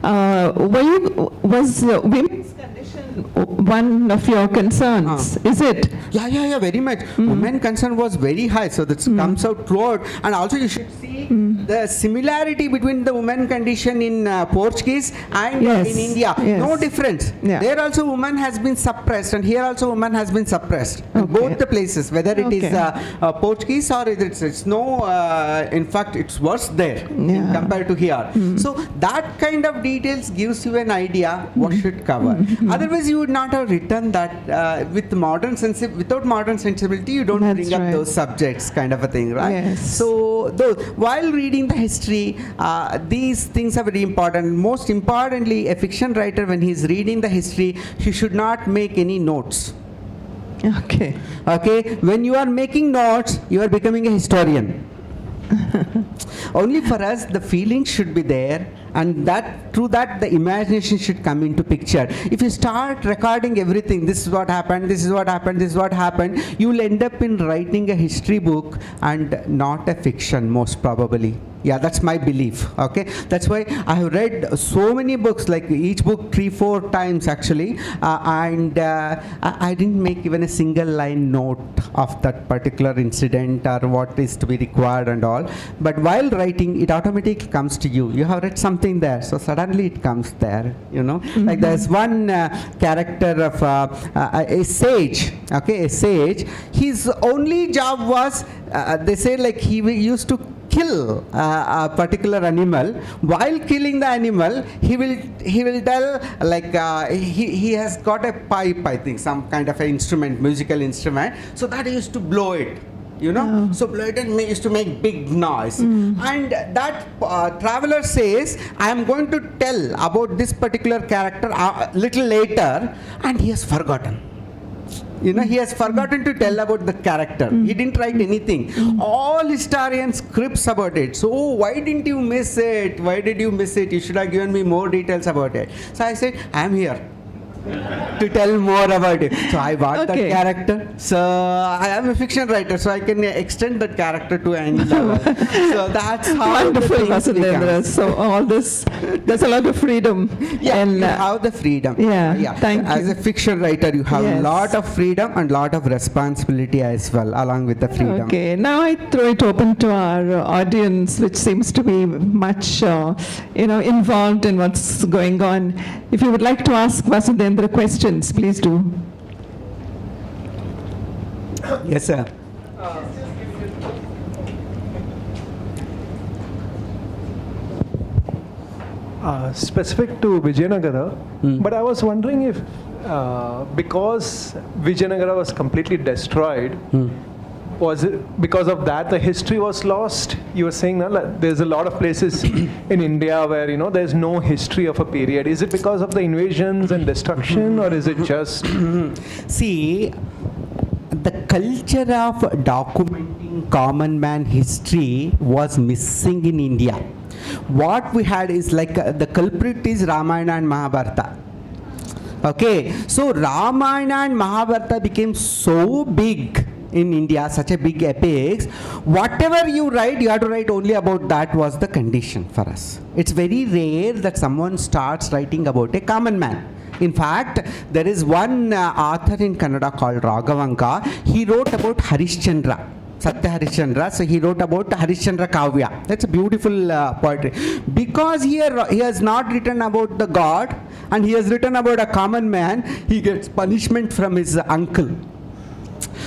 Was women's condition one of your concerns? Is it? Yeah, very much. Women concern was very high, so that comes out throughout. And also you should see the similarity between the women condition in Portuguese and in India. No difference. There also woman has been suppressed, and here also woman has been suppressed. Both the places, whether it is Portuguese or it's no, in fact it's worse there compared to here. So that kind of details gives you an idea what should cover. Otherwise you would not have written that with without modern sensibility you don't bring up those subjects, kind of a thing, right? So while reading the history, these things are very important. Most importantly, a fiction writer, when he's reading the history, he should not make any notes. Okay. When you are making notes, you are becoming a historian. Only for us, the feelings should be there, and through that the imagination should come into picture. If you start recording everything, this is what happened, this is what happened, this is what happened, you will end up in writing a history book and not a fiction, most probably. Yeah, that's my belief. Okay, that's why I have read so many books, like each book 3-4 times actually, and I didn't make even a single line note of that particular incident or what is to be required and all. But while writing, it automatically comes to you. You have read something there, so suddenly it comes there. Like there's one character of a sage. Okay, a sage. His only job was they say like he used to kill a particular animal. While killing the animal, he will tell like he has got a pipe, I think, some kind of an instrument, musical instrument, so that he used to blow it. you know. So Bladon used to make big noise. And that traveler says, I am going to tell about this particular character a little later, and he has forgotten. You know, he has forgotten to tell about the character. He didn't write anything. All historians scripts about it. So why didn't you miss it? Why did you miss it? You should have given me more details about it. So I said, I am here to tell more about it. So I bought that character. So I am a fiction writer, so I can extend that character to any level. So that's how Wonderful, the things Vasudhendra. become. So all this, there's a lot of freedom. Yeah, and, you have the freedom. Thank you. As a fiction writer, you have a lot of freedom and lot of responsibility as well, along with the freedom. Okay, now I throw it open to our audience, which seems to be much, involved in what's going on. If you would like to ask Vasudhendra questions, please do. Yes, sir. Specific to Vijayanagara, but I was wondering if because Vijayanagara was completely destroyed, was it because of that the history was lost? You were saying that there's a lot of places in India where there's no history of a period. Is it because of the invasions and destruction, or is it just? See, the culture of documenting common man history was missing in India. What we had is like the culprit is Ramayana and Mahabharata. Okay, so Ramayana and Mahabharata became so big in India, such a big epics. Whatever you write, you have to write only about that was the condition for us. It's very rare that someone starts writing about a common man. In fact, there is one author in Kannada called Raghavanka. He wrote about Harishchandra. Satya Harishchandra, so he wrote about Harishchandra Kavya. That's a beautiful poetry. Because he has not written about the god and he has written about a common man, he gets punishment from his uncle.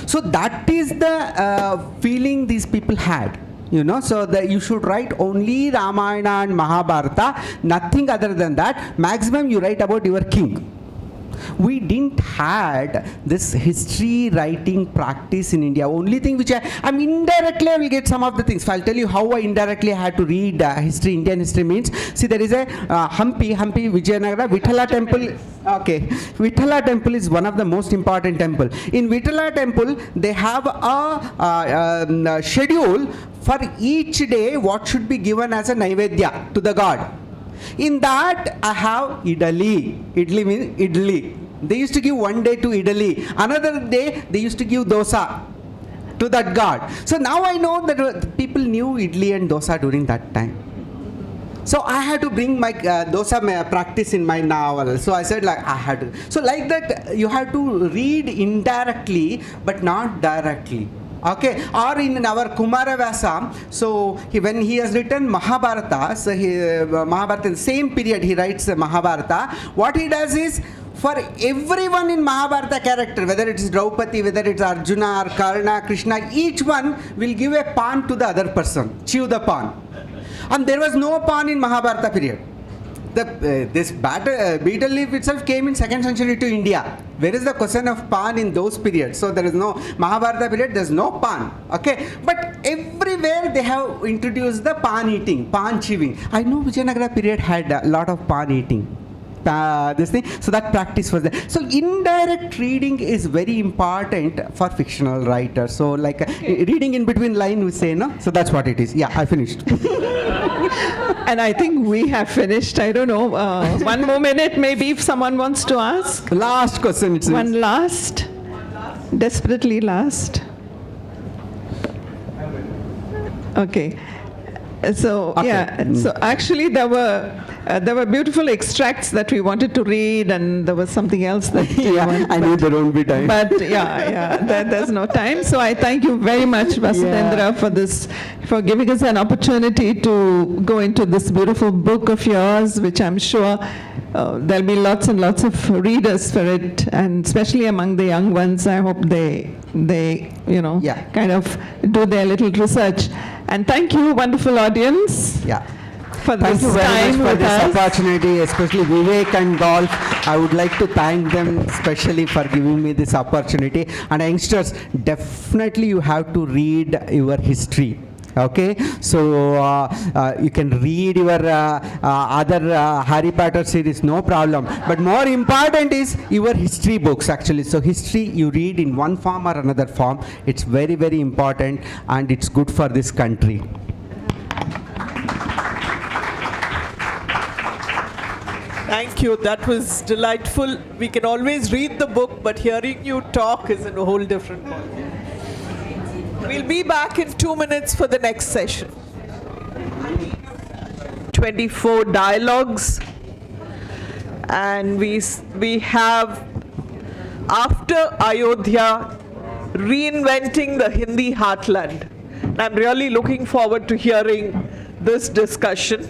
So that is the feeling these people had. So that you should write only Ramayana and Mahabharata, nothing other than that. Maximum you write about your king. We didn't had this history writing practice in India. Only thing which I indirectly I will get some of the things. So I'll tell you how I indirectly had to read history. Indian history means, see, there is a Hampi Vijayanagara Vithala temple. Okay, Vithala temple is one of the most important temple. In Vithala temple, they have a schedule for each day what should be given as a naivedya to the god. In that, I have idali. Idli means idli. They used to give one day to idali. Another day, they used to give dosa to that god. So now I know that people knew idli and dosa during that time. So I had to bring my dosa practice in my novel. So I said, I had to. So like that, you have to read indirectly, but not directly. Okay, or in our Kumaravasa, so when he has written Mahabharata, so Mahabharata in the same period he writes Mahabharata, what he does is, for everyone in Mahabharata character, whether it is Draupadi, whether it's Arjuna or Karna, Krishna, each one will give a pan to the other person, chew the pan. And there was no pan in Mahabharata period. This betel leaf itself came in 2nd century to India. Where is the question of pan in those periods? So there is no Mahabharata period, there is no pan. Okay, but everywhere they have introduced the pan eating, pan chewing. I know Vijayanagara period had a lot of pan eating. This thing, so that practice was there. So indirect reading is very important for fictional writers. So like reading in between line, we say, no? So that's what it is. Yeah, I finished. And I think we have finished. I don't know. One more minute, maybe, if someone wants to ask. Last question. One last. Desperately last. Okay. So yeah. So actually, there were beautiful extracts that we wanted to read, and there was something else that I knew there won't be time. But there's no time. So I thank you very much, Vasudhendra, for giving us an opportunity to go into this beautiful book of yours, which I'm sure there'll be lots and lots of readers for it, and especially among the young ones. I hope they kind of do their little research. And thank you, wonderful audience. Yeah. For Thank this you very time much for with this us. opportunity, especially Vivek and Golf. I would like to thank them especially for giving me this opportunity. And youngsters, definitely you have to read your history. Okay, so you can read your other Harry Potter series, no problem. But more important is your history books actually. So history you read in one form or another form. It's very, very important and it's good for this country. Thank you. That was delightful. We can always read the book, but hearing you talk is in a whole different ballgame. We'll be back in 2 minutes for the next session. 24 dialogues, and we have, after Ayodhya, reinventing the Hindi heartland. And I'm really looking forward to hearing this discussion.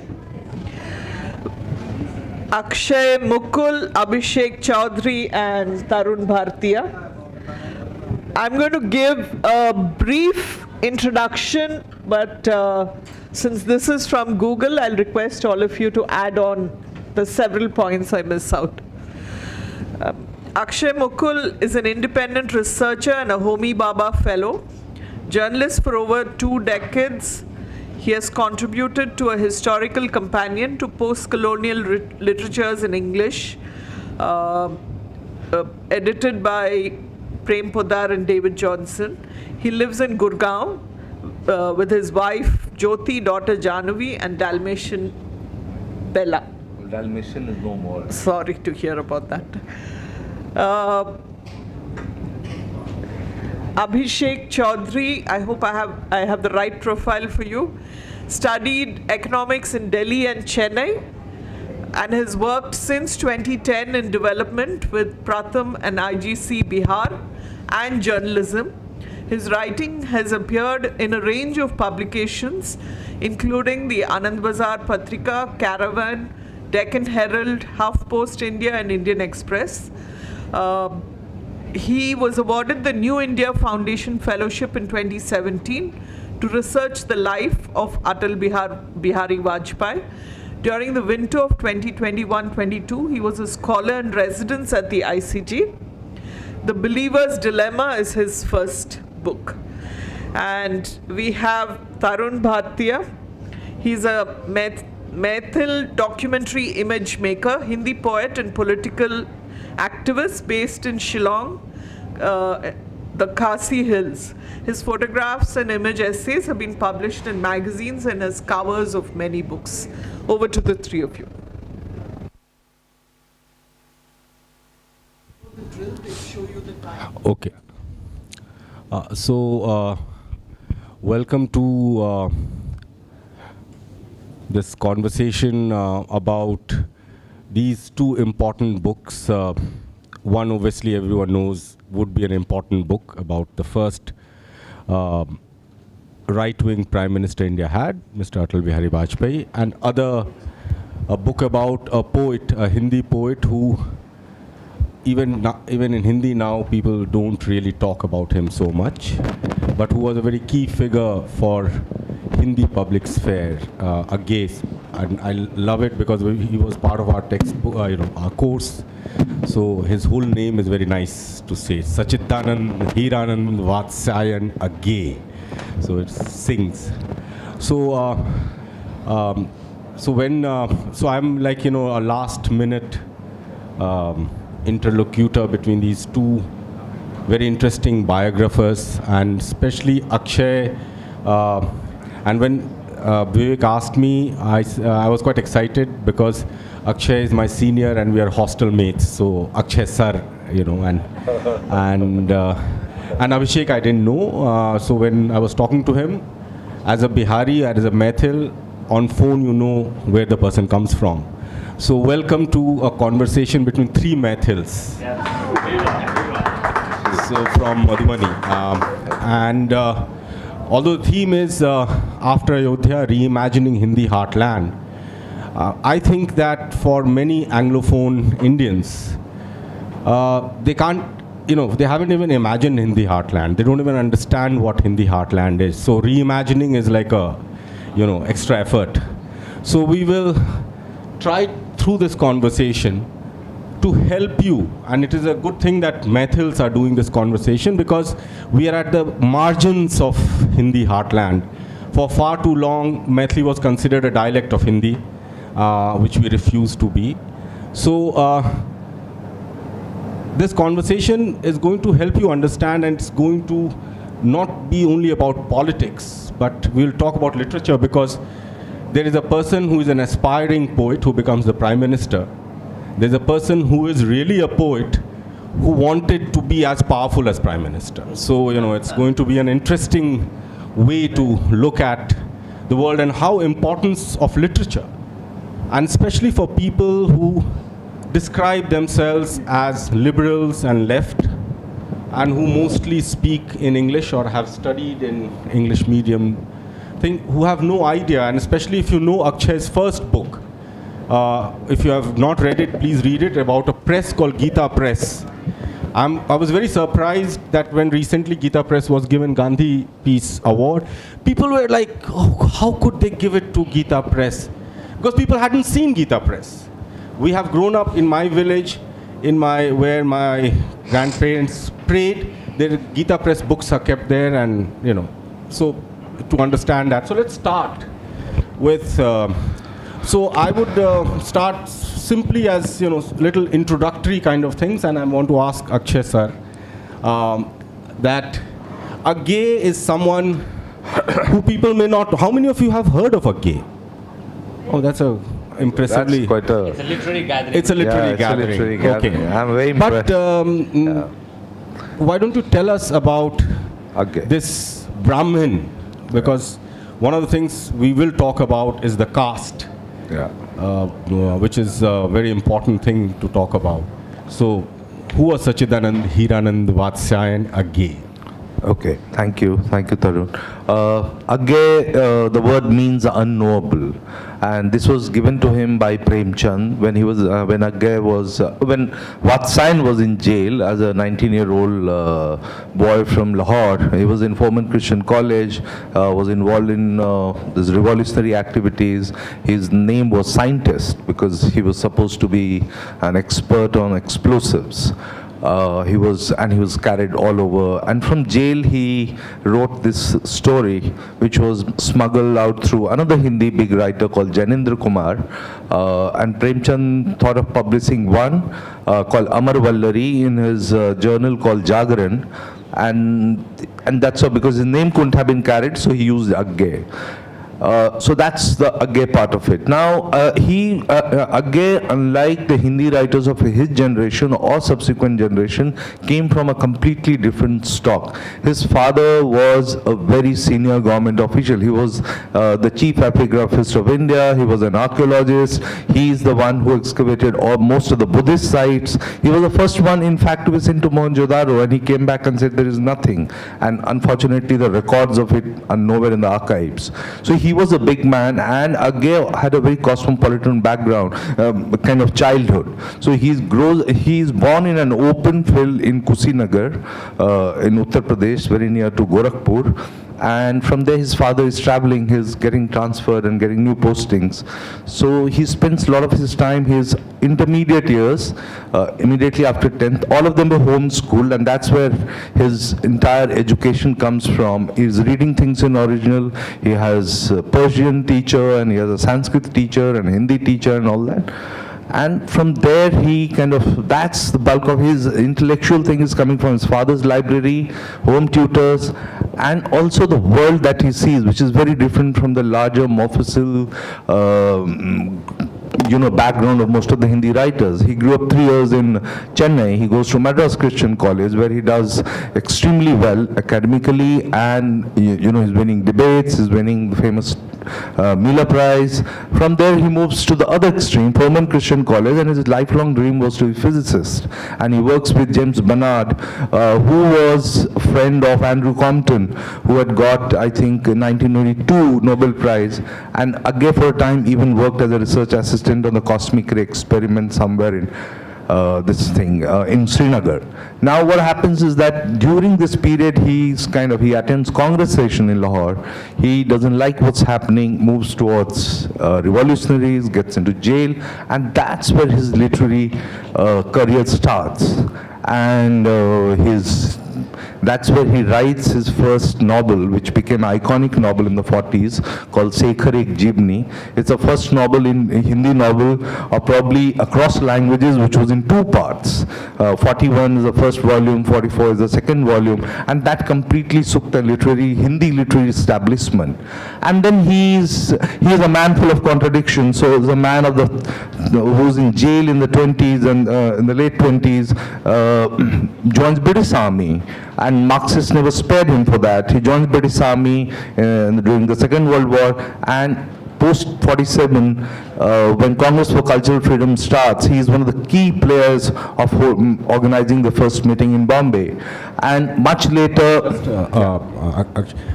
Akshaya, Mukul, Abhishek, Choudhary, and Tarun Bhartiya. I'm going to give a brief introduction, but since this is from Google, I'll request all of you to add on the several points I miss out. Akshaya Mukul is an independent researcher and a Homi Baba Fellow. Journalist for over 2 decades, he has contributed to a historical companion to post-colonial literatures in English, edited by Prem Podar and David Johnson. He lives in Gurgaon with his wife Jyoti, daughter Jahnavi, and Dalmatian Bella. Dalmatian is no more. Sorry to hear about that. Abhishek Choudhary, I hope I have the right profile for you. Studied economics in Delhi and Chennai, and has worked since 2010 in development with Pratham and IGC Bihar and journalism. His writing has appeared in a range of publications, including the Anand Bazar Patrika, Caravan, Deccan Herald, HuffPost India, and Indian Express. He was awarded the New India Foundation Fellowship in 2017 to research the life of Atal Bihari Vajpayee. During the winter of 2021-22, he was a scholar in residence at the ICG. The Believer's Dilemma is his first book. And we have Tarun Bhartiya. He's a Maithil documentary image maker, Hindi poet and political activist based in Shillong, the Khasi Hills. His photographs and image essays have been published in magazines and as covers of many books. Over to the three of you. Okay. Welcome to this conversation about these 2 important books. One, obviously, everyone knows would be an important book about the first right-wing Prime Minister India had, Mr. Atal Bihari Vajpayee, and a book about a poet, a Hindi poet who even in Hindi now people don't really talk about him so much, but who was a very key figure for Hindi public sphere, a gaze. And I love it because he was part of our textbook, our course. So his whole name is very nice to say. Sachidanand Hiranand Vatsayan Agay. So it sings. So I'm like, a last minute interlocutor between these 2 very interesting biographers, and especially Akshay. And when Vivek asked me, I was quite excited because Akshay is my senior and we are hostel mates. So Akshay sir, and Abhishek I didn't know. So when I was talking to him, as a Bihari, as a Maithil, on phone you know where the person comes from. So welcome to a conversation between 3 Maithils. So from Madhubani. Although the theme is after Ayodhya, reimagining Hindi heartland, I think that for many Anglophone Indians, they can't, they haven't even imagined Hindi heartland. They don't even understand what Hindi heartland is. So reimagining is like a, extra effort. So we will try through this conversation to help you, and it is a good thing that Maithils are doing this conversation, because we are at the margins of Hindi heartland. For far too long, Maithili was considered a dialect of Hindi, which we refuse to be. So this conversation is going to help you understand, and it's going to not be only about politics, but we'll talk about literature, because there is a person who is an aspiring poet who becomes the Prime Minister. There's a person who is really a poet who wanted to be as powerful as Prime Minister. So, it's going to be an interesting way to look at the world and how importance of literature, and especially for people who describe themselves as liberals and left, and who mostly speak in English or have studied in English medium thing, who have no idea, and especially if you know Akshaya's first book. If you have not read it, please read it, about a press called Gita Press. I was very surprised that when recently Gita Press was given Gandhi Peace Award, people were like, oh, how could they give it to Gita Press? Because people hadn't seen Gita Press. We have grown up in my village, where my grandparents prayed. Their Gita Press books are kept there, and so to understand that. So let's start with. So I would start simply as little introductory kind of things, and I want to ask Akshay sir that a gay is someone who people may not. How many of you have heard of a gay? Oh, that's a impressively. That's quite a. It's a literary gathering. It's a literary gathering. It's a literary gathering. Okay. I'm very impressed. But why don't you tell us about this Brahmin? Because one of the things we will talk about is the caste. Which is a very important thing to talk about. So, who was Sachidanand, Hiranand, Vatsyayan, Agge? Okay, thank you, Tarun. Agge, the word means unknowable, and this was given to him by Prem Chand when he was when Vatsyayan was in jail as a 19-year-old boy from Lahore. He was in Foreman Christian College, was involved in these revolutionary activities. His name was Scientist because he was supposed to be an expert on explosives. He was carried all over, and from jail he wrote this story which was smuggled out through another Hindi big writer called Janendra Kumar, and Prem Chand thought of publishing one called Amar Vallari in his journal called Jagaran, and that's so because his name couldn't have been carried, so he used Agge. So that's the Agge part of it. Now, Agge, unlike the Hindi writers of his generation or subsequent generation, came from a completely different stock. His father was a very senior government official. He was the chief epigraphist of India. He was an archaeologist. He is the one who excavated most of the Buddhist sites. He was the first one, in fact, to be sent to Mohenjo-daro, and he came back and said there is nothing. And unfortunately, the records of it are nowhere in the archives. So he was a big man, and Agge had a very cosmopolitan background, kind of childhood. So he's born in an open field in Kusinagar, in Uttar Pradesh, very near to Gorakhpur. And from there his father is traveling, he's getting transferred and getting new postings. So he spends a lot of his time, his intermediate years, immediately after 10th, all of them were homeschooled, and that's where his entire education comes from. He's reading things in original, he has a Persian teacher, and he has a Sanskrit teacher, and Hindi teacher, and all that. And from there, that's the bulk of his intellectual thing is coming from his father's library, home tutors, and also the world that he sees, which is very different from the larger Mofussil, background of most of the Hindi writers. He grew up 3 years in Chennai. He goes to Madras Christian College, where he does extremely well academically, and he's winning debates, he's winning the famous Melo Prize. From there he moves to the other extreme, Foreman Christian College, and his lifelong dream was to be a physicist. And he works with James Barnard, who was a friend of Andrew Compton, who had got, I think, in 1922 Nobel Prize, and Agge for a time even worked as a research assistant on the cosmic ray experiment somewhere in this thing in Srinagar. Now what happens is that during this period he attends Congress session in Lahore. He doesn't like what's happening, moves towards revolutionaries, gets into jail, and that's where his literary career starts. And that's where he writes his first novel, which became an iconic novel in the 40s, called Shekhar Ek Jibni. It's the first novel in Hindi novel, or probably across languages, which was in 2 parts. 41 is the first volume, 44 is the second volume, and that completely shook the Hindi literary establishment. And then he's a man full of contradictions. So he's a man who's in jail in the 20s and in the late 20s, joins British Army. And Marxists never spared him for that. He joins British Army during the Second World War, and post-47, when Congress for Cultural Freedom starts, he is one of the key players of organizing the first meeting in Bombay. And much later...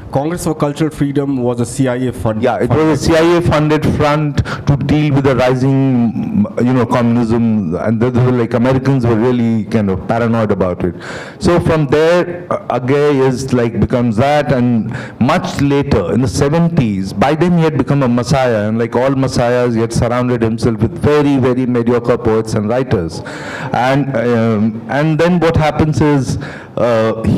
Congress for Cultural Freedom was a CIA fund. Yeah, it was a CIA-funded front to deal with the rising, communism, and Americans were really kind of paranoid about it. So from there, Agay becomes that, and much later, in the 70s, by then he had become a messiah, and like all messiahs, he had surrounded himself with very, very mediocre poets and writers. And then what happens is,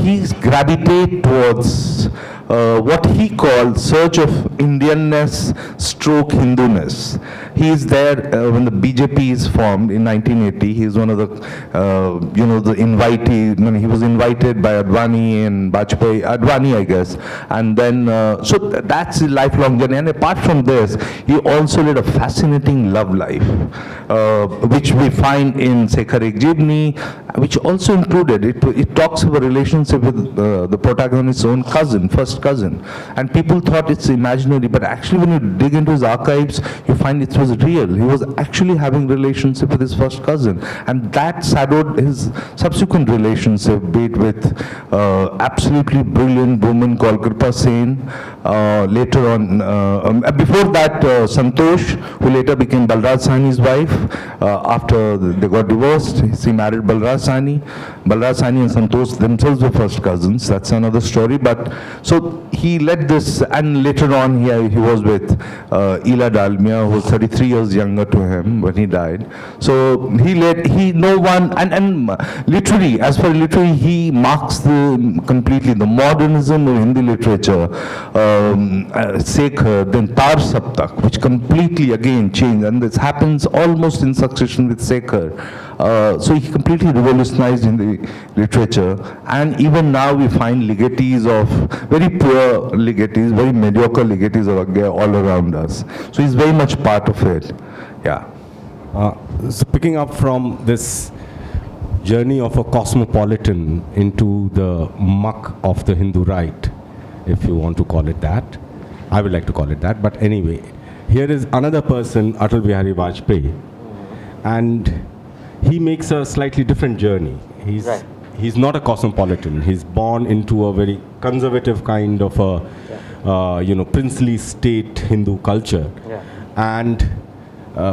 he's gravitate towards what he called search of Indianness stroke Hinduness. He is there when the BJP is formed in 1980. He is one of the, the invitee. He was invited by Advani and Advani, I guess. And then, so that's his lifelong journey. And apart from this, he also led a fascinating love life, which we find in Shekhar Ek Jibni, which also included, it talks of a relationship with the protagonist's own cousin, first cousin. And people thought it's imaginary, but actually when you dig into his archives, you find it was real. He was actually having relationship with his first cousin. And that shadowed his subsequent relationship, be it with absolutely brilliant woman called Kripa Sen. Later on, before that, Santosh, who later became Balraj Sahni's wife. After they got divorced, he married Balraj Sahni. Balraj Sahni and Santosh themselves were first cousins. That's another story. But so he led this, and later on he was with Ila Dalmia, who was 33 years younger to him when he died. So literally, as for literary, he marks completely the modernism of Hindi literature. Shekhar, then Tar Saptak, which completely again changed, and this happens almost in succession with Shekhar. So he completely revolutionized Hindi literature, and even now we find legatees of very poor legatees, very mediocre legatees of Agay all around us. So he's very much part of it. Yeah. So picking up from this journey of a cosmopolitan into the muck of the Hindu right, if you want to call it that. I would like to call it that. But anyway, here is another person, Atal Bihari Vajpayee, and he makes a slightly different journey. He's not a cosmopolitan. He's born into a very conservative kind of a, princely state Hindu culture. Yeah. And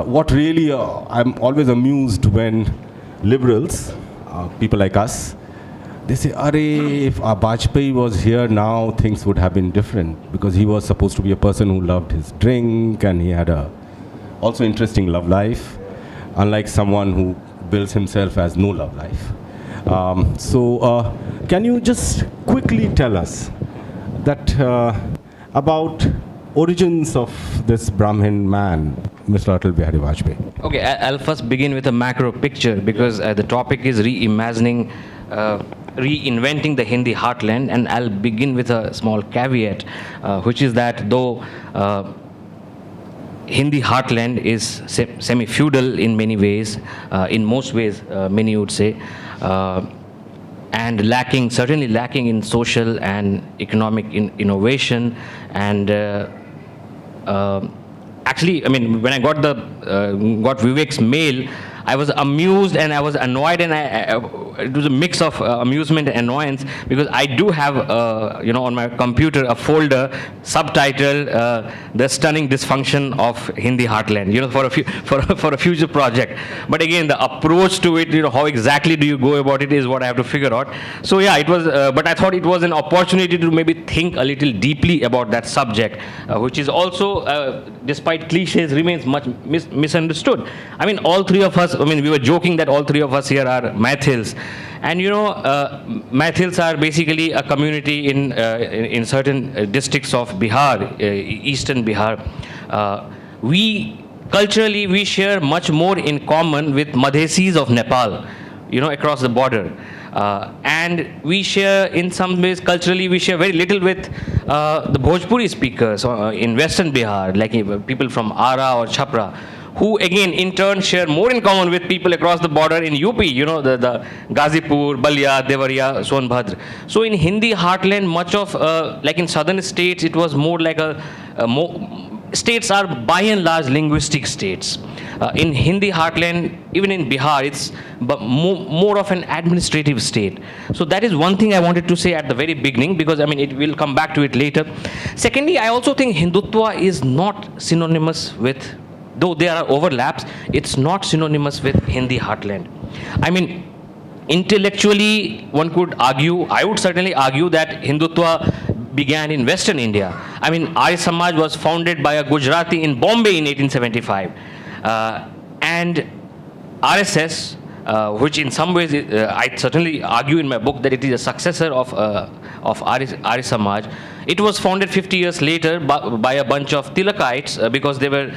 what really, I'm always amused when liberals, people like us, they say, if Vajpayee was here now, things would have been different, because he was supposed to be a person who loved his drink, and he had a also interesting love life, unlike someone who bills himself as no love life. So can you just quickly tell us that about origins of this Brahmin man, Mr. Atal Bihari Vajpayee? Okay, I'll first begin with a macro picture, because the topic is reimagining, reinventing the Hindi heartland, and I'll begin with a small caveat, which is that though Hindi heartland is semi-feudal in many ways, in most ways, many would say, and certainly lacking in social and economic innovation, and actually, I mean, when I got Vivek's mail, I was amused and I was annoyed, and it was a mix of amusement and annoyance, because I do have, on my computer a folder subtitled "The Stunning Dysfunction of Hindi Heartland," for a future project. But again, the approach to it, how exactly do you go about it, is what I have to figure out. So yeah, it was, but I thought it was an opportunity to maybe think a little deeply about that subject, which is also, despite cliches, remains much misunderstood. I mean, all three of us, we were joking that all three of us here are Maithils. And Maithils are basically a community in certain districts of Bihar, eastern Bihar. Culturally, we share much more in common with Madhesis of Nepal, across the border. And we share, in some ways, culturally, we share very little with the Bhojpuri speakers in western Bihar, like people from Ara or Chhapra, who again, in turn, share more in common with people across the border in UP, the Ghazipur, Balia, Devariya, Sonbhadra. So in Hindi heartland, much of, like in southern states, it was more like states are by and large linguistic states. In Hindi heartland, even in Bihar, it's more of an administrative state. So that is one thing I wanted to say at the very beginning, because it will come back to it later. Secondly, I also think Hindutva is not synonymous with, though there are overlaps, it's not synonymous with Hindi heartland. Intellectually, one could argue, I would certainly argue, that Hindutva began in Western India. Arya Samaj was founded by a Gujarati in Bombay in 1875. And RSS, which in some ways, I certainly argue in my book that it is a successor of Arya Samaj, it was founded 50 years later by a bunch of Tilakites, because they were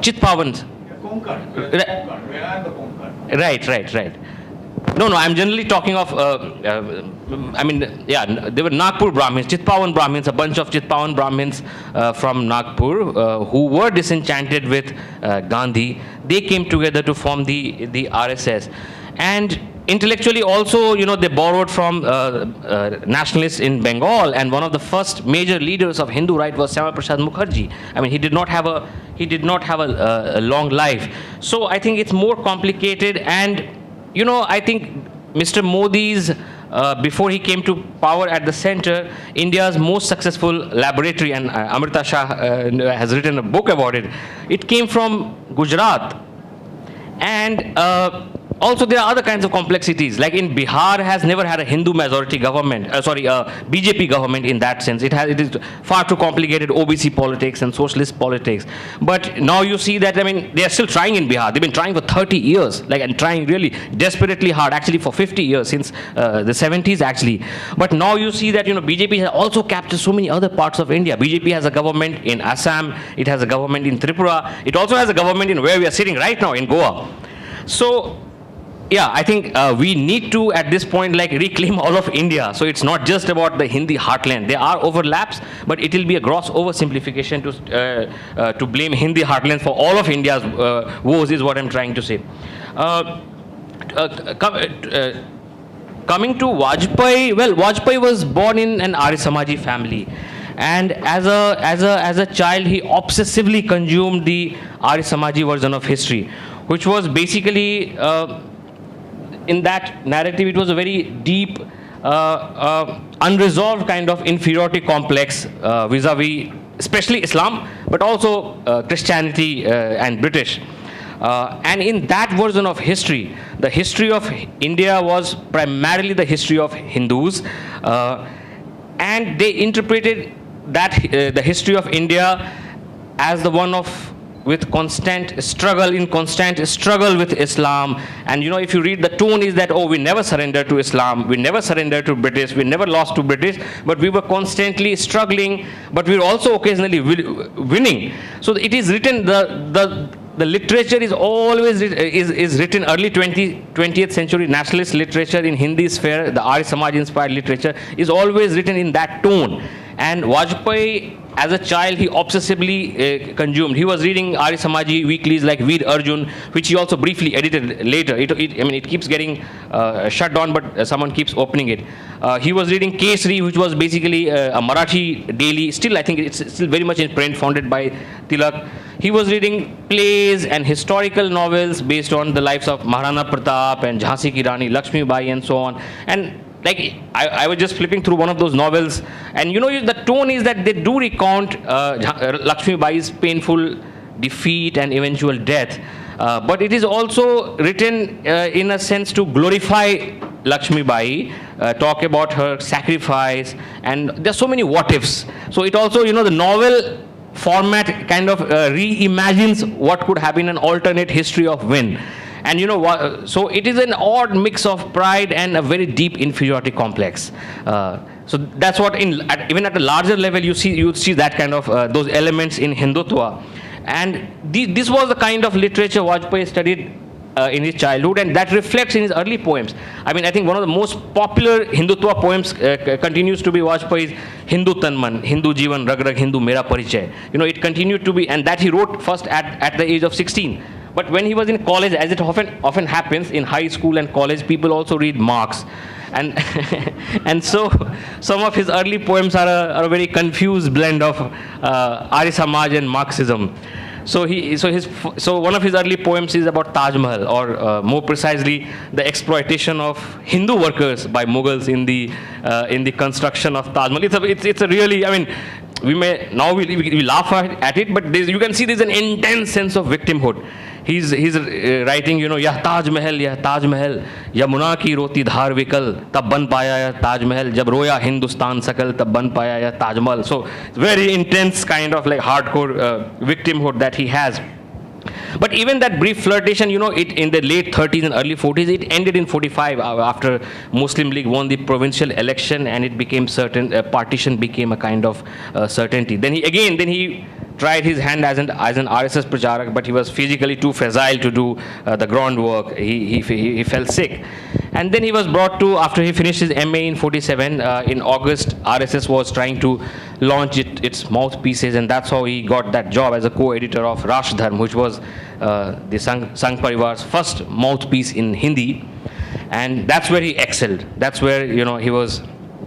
Chitpavans. Right. No, I'm generally talking of, they were Nagpur Brahmins, Chitpavan Brahmins, a bunch of Chitpavan Brahmins from Nagpur who were disenchanted with Gandhi. They came together to form the RSS. And intellectually also, they borrowed from nationalists in Bengal, and one of the first major leaders of Hindu right was Syama Prasad Mukherjee. He did not have a long life. So I think it's more complicated, and I think Mr. Modi's, before he came to power at the center, India's most successful laboratory, and Amrita Shah has written a book about it, it came from Gujarat. And also there are other kinds of complexities, like in Bihar has never had a Hindu majority government, BJP government in that sense. It is far too complicated, OBC politics and socialist politics. But now you see that, they are still trying in Bihar. They've been trying for 30 years, and trying really desperately hard, actually for 50 years, since the 70s actually. But now you see that, BJP has also captured so many other parts of India. BJP has a government in Assam, it has a government in Tripura, it also has a government in where we are sitting right now, in Goa. So, yeah, I think we need to, at this point, reclaim all of India. So it's not just about the Hindi heartland. There are overlaps, but it will be a gross oversimplification to blame Hindi heartland for all of India's woes, is what I'm trying to say. Coming to Vajpayee, well, Vajpayee was born in an Arya Samaji family. And as a child, he obsessively consumed the Arya Samaji version of history, which was basically, in that narrative, it was a very deep, unresolved kind of inferiority complex vis-a-vis, especially Islam, but also Christianity and British. And in that version of history, the history of India was primarily the history of Hindus, and they interpreted that the history of India as the one of with constant struggle with Islam. And if you read, the tone is that, we never surrendered to Islam, we never surrendered to British, we never lost to British, but we were constantly struggling, but we were also occasionally winning. So it is written, the literature is always is written, early 20th century nationalist literature in Hindi sphere, the Arya Samaj inspired literature is always written in that tone. And Vajpayee, as a child, he obsessively consumed. He was reading Arya Samaji weeklies like Veer Arjun, which he also briefly edited later. It keeps getting shut down, but someone keeps opening it. He was reading Kesari, which was basically a Marathi daily. Still, I think it's still very much in print, founded by Tilak. He was reading plays and historical novels based on the lives of Maharana Pratap and Jhansi Ki Rani Lakshmi Bai and so on. And like I was just flipping through one of those novels, and the tone is that they do recount Lakshmi Bai's painful defeat and eventual death. But it is also written in a sense to glorify Lakshmi Bai, talk about her sacrifice, and there's so many what ifs. So it also, the novel format kind of reimagines what could have been an alternate history of Win. And so it is an odd mix of pride and a very deep inferiority complex. So that's what, even at a larger level, you see that kind of those elements in Hindutva. And this was the kind of literature Vajpayee studied in his childhood, and that reflects in his early poems. I think one of the most popular Hindutva poems continues to be Vajpayee's Hindu Tanman, Hindu Jeevan, Rag Rag Hindu Mera Parichay. It continued to be, and that he wrote first at the age of 16. But when he was in college, as it often happens in high school and college, people also read Marx. And and so some of his early poems are a very confused blend of Arya Samaj and Marxism. So one of his early poems is about Taj Mahal, or more precisely, the exploitation of Hindu workers by Mughals in the construction of Taj Mahal. It's a really, we laugh at it, but you can see there's an intense sense of victimhood. He's writing, Yah Taj Mahal, Yamuna ki roti dhar vikal, tab ban paya ya Taj Mahal, jab roya Hindustan sakal, tab ban paya ya Taj Mahal. So very intense kind of like hardcore victimhood that he has. But even that brief flirtation, it in the late 30s and early 40s, it ended in 45 after Muslim League won the provincial election, and it became certain, partition became a kind of certainty. Then he tried his hand as an RSS pracharak, but he was physically too fragile to do the groundwork. He fell sick. And then he was brought to, after he finished his MA in 47, in August, RSS was trying to launch its mouthpieces, and that's how he got that job as a co-editor of Rashtra Dharm, which was the Sangh Parivar's first mouthpiece in Hindi. And that's where he excelled. That's where, he was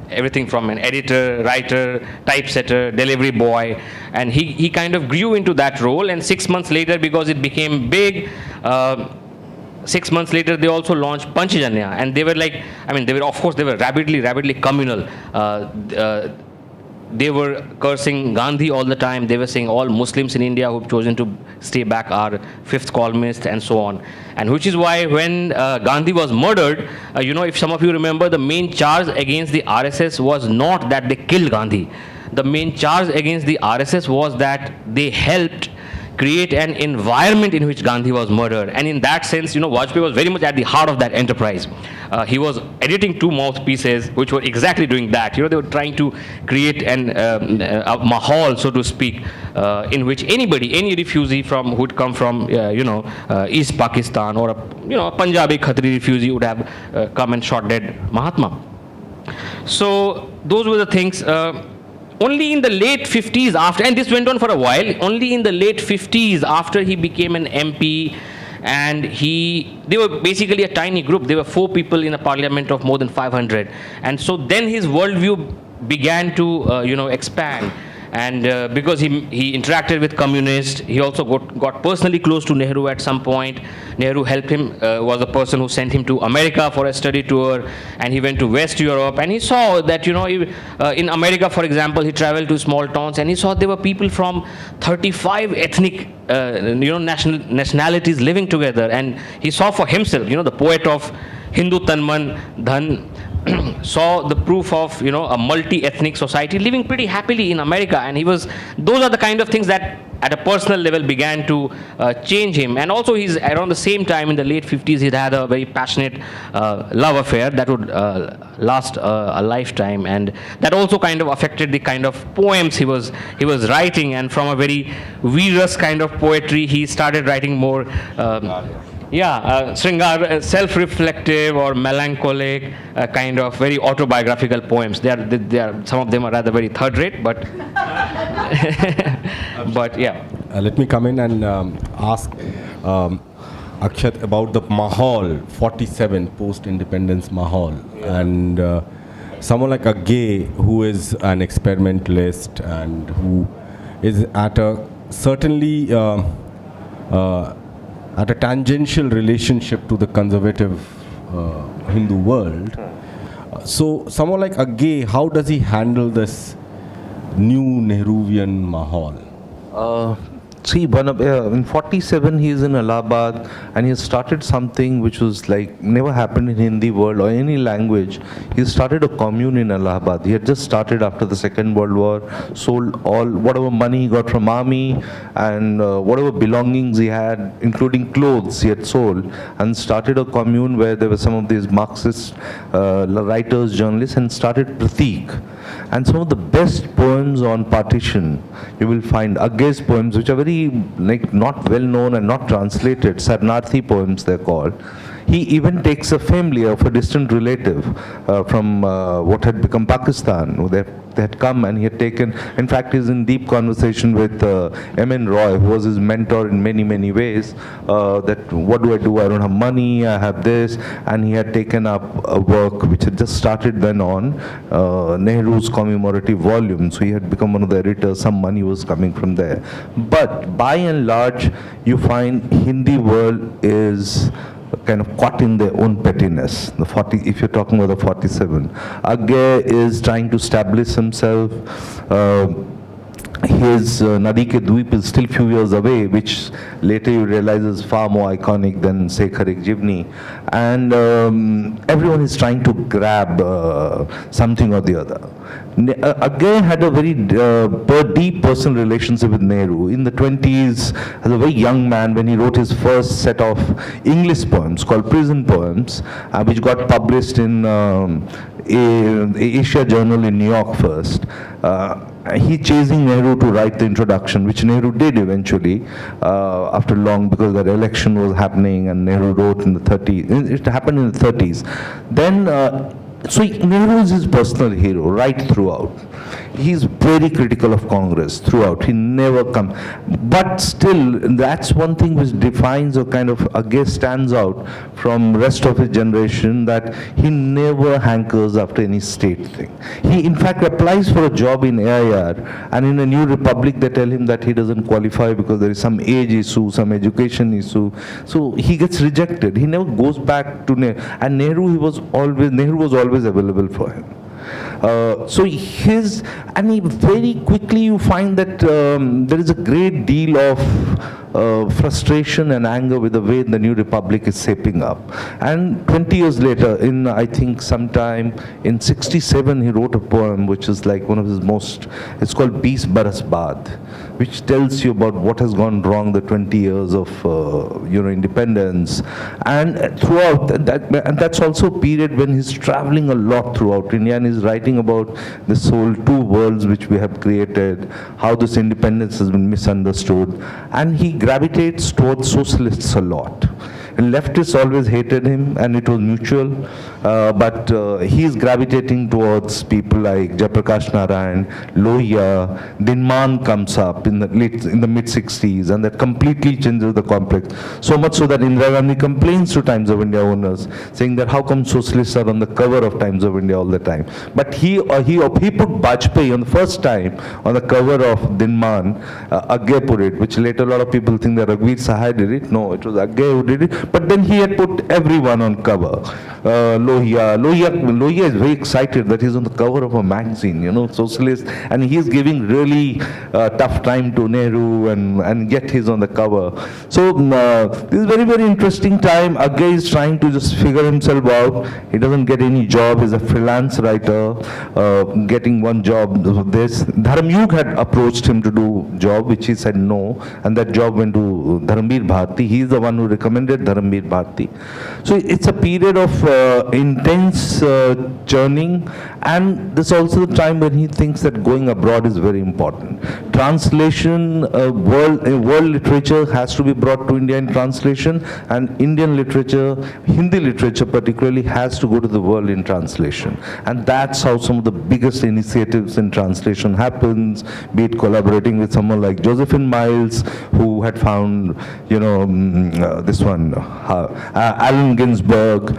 everything from an editor, writer, typesetter, delivery boy, and he kind of grew into that role. And 6 months later, because it became big, 6 months later they also launched Panchajanya, and they were like, they were rabidly communal. They were cursing Gandhi all the time. They were saying all Muslims in India who've chosen to stay back are fifth columnists and so on. And which is why when Gandhi was murdered, if some of you remember, the main charge against the RSS was not that they killed Gandhi. The main charge against the RSS was that they helped create an environment in which Gandhi was murdered. And in that sense, Vajpayee was very much at the heart of that enterprise. He was editing two mouthpieces which were exactly doing that. They were trying to create a mahal, so to speak, in which any refugee who'd come from, East Pakistan, or a Punjabi Khatri refugee would have come and shot dead Mahatma. So those were the things. Only in the late 50s after, and this went on for a while, only in the late 50s after he became an MP, and they were basically a tiny group. There were 4 people in a parliament of more than 500. And so then his worldview began to, expand. And because he interacted with communists, he also got personally close to Nehru at some point. Nehru helped him, was the person who sent him to America for a study tour, and he went to West Europe, and he saw that, in America, for example, he traveled to small towns, and he saw there were people from 35 ethnic, nationalities living together, and he saw for himself, the poet of Hindu Tanman Dhan, saw the proof of a multi-ethnic society living pretty happily in America. And those are the kind of things that at a personal level began to change him. And also he's around the same time in the late 50s he had a very passionate love affair that would last a lifetime, and that also kind of affected the kind of poems he was writing. And from a very virus kind of poetry he started writing more Sringar, self-reflective or melancholic, kind of very autobiographical poems. They are some of them are rather very third-rate, but but yeah. Let me come in and ask Akshat about the Mahal 47 post-independence Mahal, and someone like a Gay who is an experimentalist and who is at a certainly at a tangential relationship to the conservative Hindu world. So someone like a Gay, how does he handle this new Nehruvian Mahal? See, in 47 he is in Allahabad and he has started something which was like never happened in Hindi world or any language. He started a commune in Allahabad. He had just started after the Second World War, sold all whatever money he got from army and whatever belongings he had, including clothes he had sold, and started a commune where there were some of these Marxist writers, journalists, and started Pratik. And some of the best poems on partition you will find Agge's poems, which are very not well known and not translated, Sarnarthi poems they're called. He even takes a family of a distant relative from what had become Pakistan. They had come and he had taken, in fact he's in deep conversation with M.N. Roy, who was his mentor in many, many ways, that what do? I don't have money, I have this, and he had taken up a work which had just started then on Nehru's commemorative volume. So he had become one of the editors, some money was coming from there. But by and large, you find Hindi world is kind of caught in their own pettiness. The 40, if you're talking about the 47, Agge is trying to establish himself. His Nadi Ke Dweep is still few years away, which later you realize is far more iconic than Shekhar Ek Jivni. And everyone is trying to grab something or the other. Agge had a very deep personal relationship with Nehru. In the 20s, as a very young man, when he wrote his first set of English poems called Prison Poems, which got published in Asia Journal in New York first. He chasing Nehru to write the introduction, which Nehru did eventually after long, because that election was happening and Nehru wrote in the 30s. It happened in the 30s. Then, so Nehru is his personal hero right throughout. He's very critical of Congress throughout. He never comes. But still, that's one thing which defines or kind of Agge stands out from rest of his generation, that he never hankers after any state thing. He in fact applies for a job in AIR, and in a New Republic they tell him that he doesn't qualify because there is some age issue, some education issue. So he gets rejected. He never goes back to Nehru. And Nehru was always available for him. And he very quickly you find that there is a great deal of frustration and anger with the way the New Republic is shaping up. And 20 years later, in I think sometime in 67, he wrote a poem which is like one of his most, it's called 20 Baras Baad, which tells you about what has gone wrong the 20 years of independence. And throughout that, and that's also a period when he's traveling a lot throughout India and he's writing about this whole two worlds which we have created, how this independence has been misunderstood, and he gravitates towards socialists a lot. And leftists always hated him, and it was mutual. But he's gravitating towards people like Jayaprakash Narayan, Lohia, Dinman comes up in the mid 60s, and that completely changes the complex. So much so that Indira Gandhi complains to Times of India owners, saying that how come socialists are on the cover of Times of India all the time. But he put Bajpayee on the first time on the cover of Dinman, Agge put it, which later a lot of people think that Raghuveer Sahai did it. No, it was Agge who did it. But then he had put everyone on cover. Lohia is very excited that he's on the cover of a magazine, socialist, and he's giving really tough time to Nehru and yet he's on the cover. So this is very, very interesting time. Agge is trying to just figure himself out. He doesn't get any job. He's a freelance writer, getting one job of this. Dharamyug had approached him to do job, which he said no, and that job went to Dharambir Bharti. He's the one who recommended Dharambir Bharti. So it's a period of intense churning, And this is also the time when he thinks that going abroad is very important. Translation, world literature has to be brought to India in translation, and Indian literature, Hindi literature particularly, has to go to the world in translation. And that's how some of the biggest initiatives in translation happens, be it collaborating with someone like Josephine Miles, who had found, this one, Allen Ginsberg.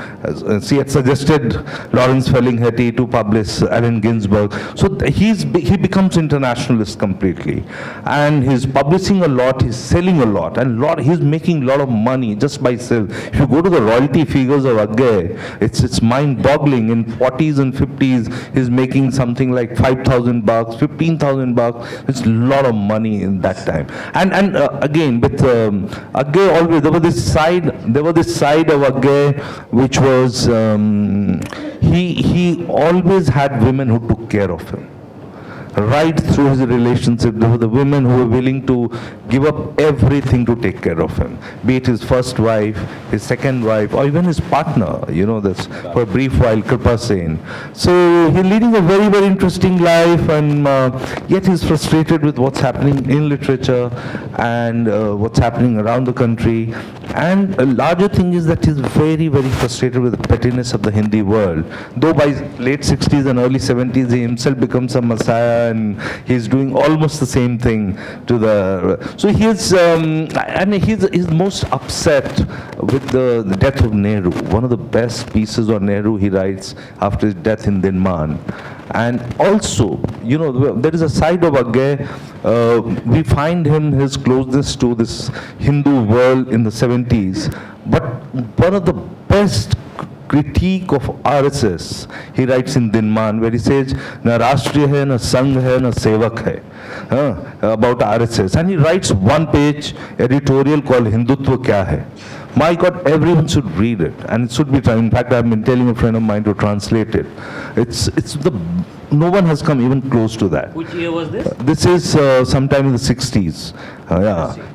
She had suggested Lawrence Ferlinghetti to publish Allen Ginsberg. So he becomes internationalist completely. And he's publishing a lot, he's selling a lot, and he's making a lot of money just by sale. If you go to the royalty figures of Akshaya, it's mind-boggling. In 40s and 50s, he's making something like $5,000, $15,000. It's a lot of money in that time. And again, with Akshaya always, there was this side of Akshaya which was, he always had women who took care of him. Right through his relationship, there were the women who were willing to give up everything to take care of him, be it his first wife, his second wife, or even his partner, this for a brief while, Kripa Sen. So he's leading a very, very interesting life, and yet he's frustrated with what's happening in literature and what's happening around the country. And a larger thing is that he's very, very frustrated with the pettiness of the Hindi world. Though by late 60s and early 70s, he himself becomes a messiah, and he's doing almost the same thing to the. So he's most upset with the death of Nehru. One of the best pieces on Nehru he writes after his death in Dinman. And also, there is a side of Akshaya. We find his closeness to this Hindu world in the 70s. But one of the best critique of RSS, he writes in Dinman, where he says, na Rashtriya hai, na Sangh hai, na Sevak hai, about RSS. And he writes one-page editorial called Hindutva Kya Hai. My God, everyone should read it, and it should be tried. In fact, I've been telling a friend of mine to translate it. No one has come even close to that. Which year was this? This is sometime in the 60s.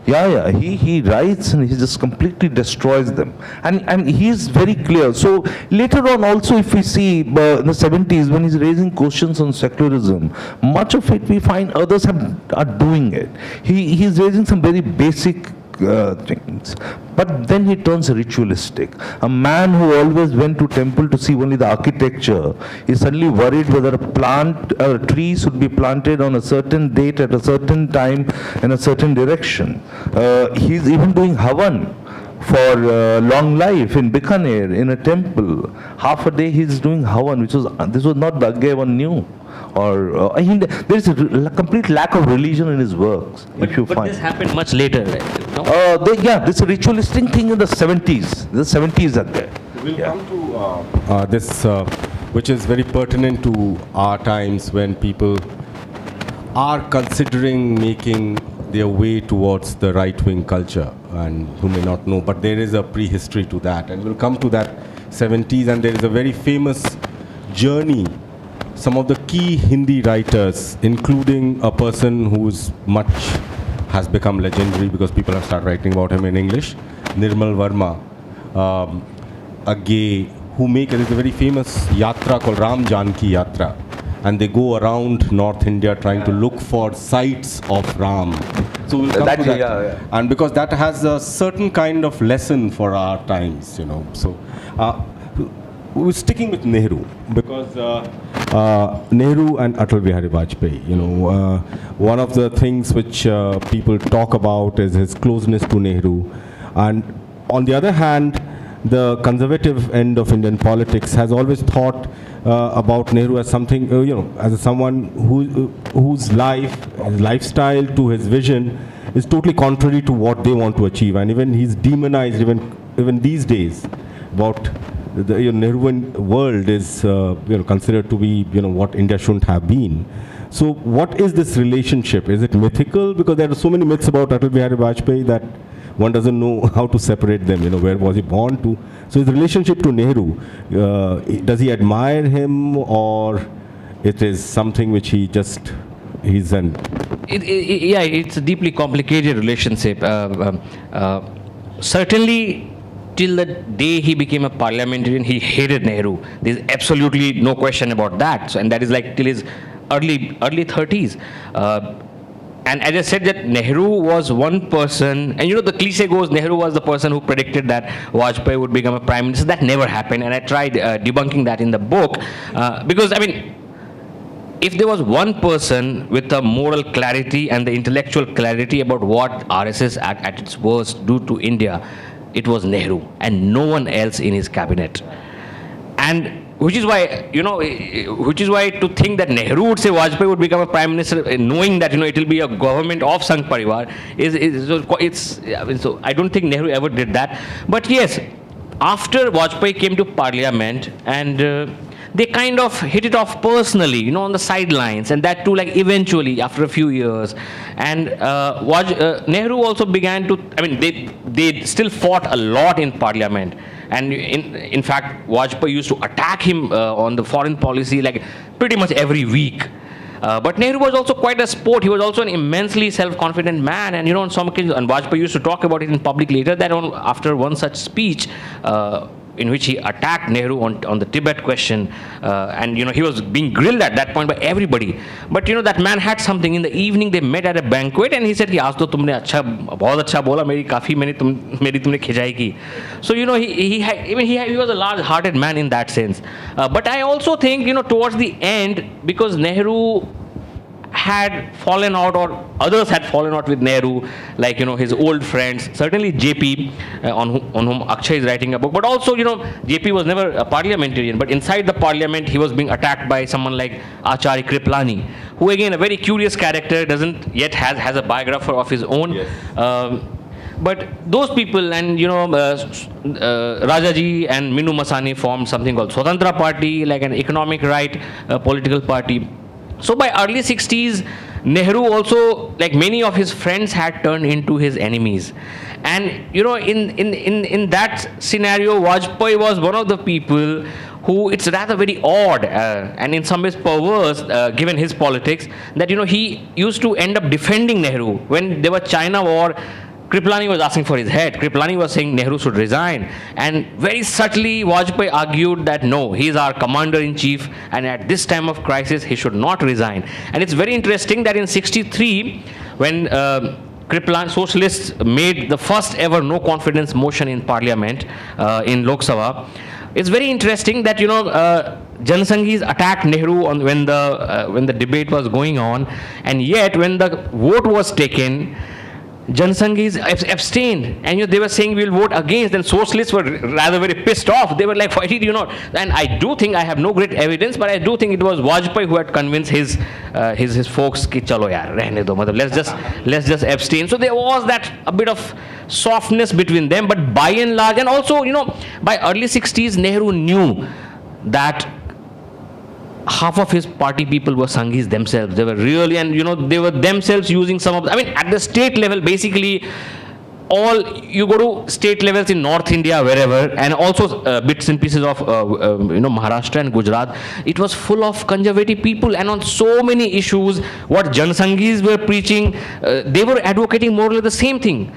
He writes and he just completely destroys them. And he's very clear. So later on also, if we see in the 70s, when he's raising questions on secularism, much of it we find others are doing it. He's raising some very basic things. But then he turns ritualistic. A man who always went to temple to see only the architecture is suddenly worried whether a tree should be planted on a certain date at a certain time in a certain direction. He's even doing havan for long life in Bikaner, in a temple. Half a day he's doing havan, this was not the Akshaya one knew. There is a complete lack of religion in his works, if you find. But this happened much later, right? No? This is a ritualistic thing in the 70s. The 70s are there. We'll come to this, which is very pertinent to our times when people are considering making their way towards the right-wing culture, and who may not know, but there is a prehistory to that. And we'll come to that 70s, and there is a very famous journey. Some of the key Hindi writers, including a person who's has become legendary because people have started writing about him in English, Nirmal Verma, Akshaya, there's a very famous yatra called Ram Janki Yatra, and they go around North India trying to look for sites of Ram. So we'll come to that. And because that has a certain kind of lesson for our times, So we're sticking with Nehru because Nehru and Atal Bihari Vajpayee, one of the things which people talk about is his closeness to Nehru. And on the other hand, the conservative end of Indian politics has always thought about Nehru as something, as someone whose lifestyle to his vision is totally contrary to what they want to achieve. And even he's demonized even these days about the Nehruvian world is considered to be what India shouldn't have been. So what is this relationship? Is it mythical? Because there are so many myths about Atal Bihari Vajpayee that one doesn't know how to separate them. Where was he born to? So his relationship to Nehru, does he admire him, or it is something which he's an? It's a deeply complicated relationship. Certainly, until the day he became a parliamentarian, he hated Nehru. There's absolutely no question about that. So, and that is like till his early 30s. And as I said, that Nehru was one person, and you know the cliche goes, Nehru was the person who predicted that Vajpayee would become a prime minister. That never happened, and I tried debunking that in the book, because I mean, if there was one person with the moral clarity and the intellectual clarity about what RSS at its worst do to India, it was Nehru, and no one else in his cabinet. And which is why, you know, to think that Nehru would say Vajpayee would become a prime minister, knowing that, you know, it will be a government of Sangh Parivar, so I don't think Nehru ever did that. But yes, after Vajpayee came to parliament, and they kind of hit it off personally, you know, on the sidelines, and that too, like eventually after a few years. And Nehru also began to, I mean, they still fought a lot in parliament. And in fact, Vajpayee used to attack him on the foreign policy like pretty much every week. But Nehru was also quite a sport. He was also an immensely self-confident man. And you know, on some occasions, and Vajpayee used to talk about it in public later, that after one such speech, in which he attacked Nehru on the Tibet question, and you know, he was being grilled at that point by everybody. But you know, that man had something. In the evening, they met at a banquet, and he said, "Aaj to tumne bahut acha bola, meri tumne khijai ki." So you know, he was a large-hearted man in that sense. But I also think, you know, towards the end, because Nehru had fallen out, or others had fallen out with Nehru, like, you know, his old friends, certainly JP, on whom Akshaya is writing a book, but also, you know, JP was never a parliamentarian, but inside the parliament he was being attacked by someone like Acharya Kriplani, who again, a very curious character, doesn't yet has a biographer of his own. Yes. But those people, and you know, Rajaji and Minu Masani formed something called Sowvendra party, like an economic right political party. So by early 60s, Nehru also, like many of his friends, had turned into his enemies. And you know, in that scenario, Vajpayee was one of the people who, it's rather very odd and in some ways perverse, given his politics, that you know, he used to end up defending Nehru. When there was China war, Kriplani was asking for his head. Kriplani was saying Nehru should resign. And very subtly, Vajpayee argued that no, he is our commander-in-chief, and at this time of crisis, he should not resign. And it's very interesting that in 63, when Kriplani, socialists made the first ever no confidence motion in parliament, in Lok Sabha, it's very interesting that, you know, Jansanghis attacked Nehru when the debate was going on, and yet when the vote was taken, Jansanghis abstained, and you know, they were saying we'll vote against. Then socialists were rather very pissed off. They were like, why did you not? And I do think, I have no great evidence, but I do think it was Vajpayee who had convinced his folks ki chalo yaar, rehne do, let's just abstain. So there was that a bit of softness between them, but by and large, and also, you know, by early 60s, Nehru knew that half of his party people were Sanghis themselves. They were really, and you know, they were themselves using some of, I mean, at the state level, basically, you go to state levels in North India, wherever, and also bits and pieces of, you know, Maharashtra and Gujarat, it was full of conservative people, and on so many issues, what Jansanghis were preaching, they were advocating more or less the same thing.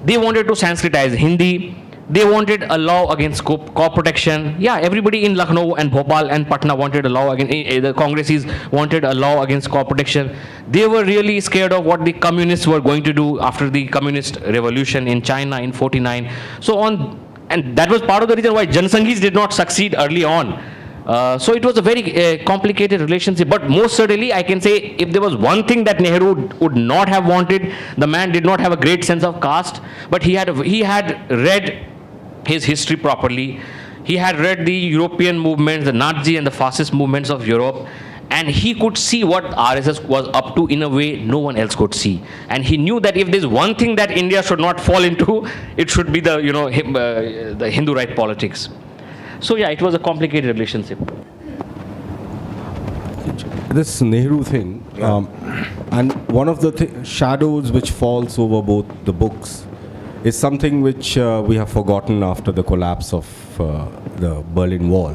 They wanted to Sanskritize Hindi. They wanted a law against crop protection. Yeah, everybody in Lucknow and Bhopal and Patna wanted a law against, the Congresses wanted a law against crop protection. They were really scared of what the communists were going to do after the communist revolution in China in 49. And that was part of the reason why Jansanghis did not succeed early on. So it was a very complicated relationship, but most certainly I can say, if there was one thing that Nehru would not have wanted, the man did not have a great sense of caste, but he had read his history properly. He had read the European movements, the Nazi and the fascist movements of Europe, and he could see what RSS was up to in a way no one else could see. And he knew that if there's one thing that India should not fall into, it should be the, you know, the Hindu right politics. So yeah, it was a complicated relationship. This Nehru thing, and one of the shadows which falls over both the books is something which we have forgotten after the collapse of the Berlin Wall.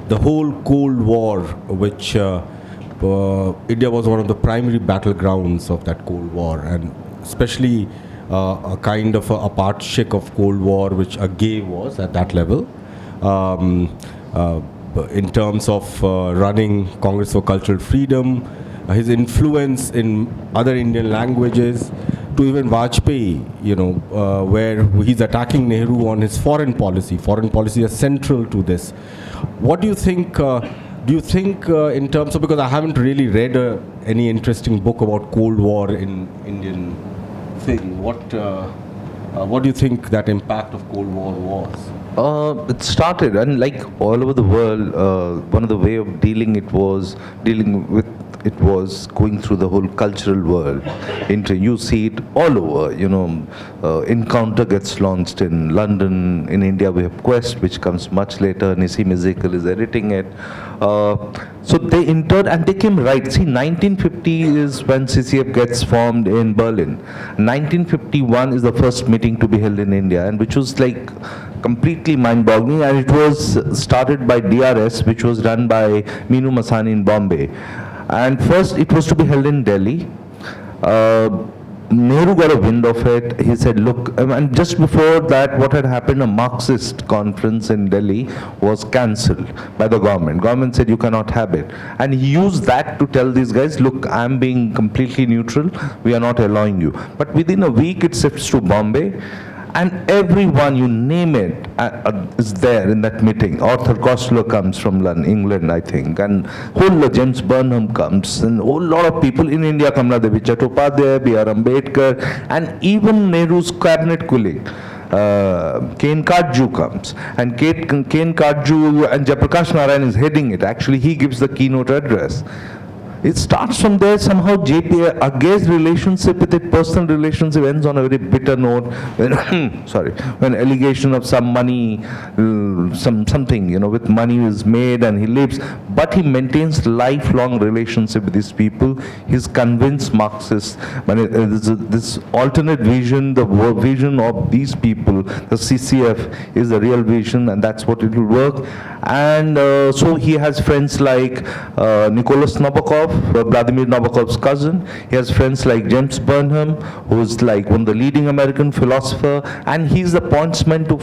The whole Cold War, which India was one of the primary battlegrounds of that Cold War, and especially a kind of a partship of Cold War, which a gay was at that level. In terms of running Congress for Cultural Freedom, his influence in other Indian languages, to even Vajpayee, where he's attacking Nehru on his foreign policy. Foreign policy is central to this. What do you think? Do you think in terms of, because I haven't really read any interesting book about Cold War in Indian thing, what do you think that impact of Cold War was? It started, and like all over the world, one of the way of dealing with it was going through the whole cultural world. You see it all over. Encounter gets launched in London. In India, we have Quest, which comes much later. Nissim Ezekiel is editing it. So they entered and they came right. See, 1950 is when CCF gets formed in Berlin. 1951 is the first meeting to be held in India, and which was like completely mind-boggling, and it was started by DRS, which was run by Meenu Masani in Bombay. And first it was to be held in Delhi. Nehru got a wind of it. He said, look, and just before that, what had happened, a Marxist conference in Delhi was cancelled by the government. Government said, you cannot have it. And he used that to tell these guys, look, I'm being completely neutral. We are not allowing you. But within a week, it shifts to Bombay. And everyone, you name it, is there in that meeting. Arthur Koestler comes from London, England, I think, and whole James Burnham comes, and a whole lot of people in India, Kamala Devi Chattopadhyay, B.R. Ambedkar, and even Nehru's cabinet colleague. Kane Kardju comes, and Kane Kardju and Jayaprakash Narayan is heading it. Actually, he gives the keynote address. It starts from there. Somehow JP Agay's relationship with it, personal relationship, ends on a very bitter note. When allegation of some money, something with money is made and he leaves, but he maintains lifelong relationship with these people. He's convinced Marxist. This alternate vision, the vision of these people, the CCF is the real vision, and that's what it will work. And so he has friends like Nicholas Nabokov, Vladimir Nabokov's cousin. He has friends like James Burnham, who is like one of the leading American philosopher, and he's the pointsman to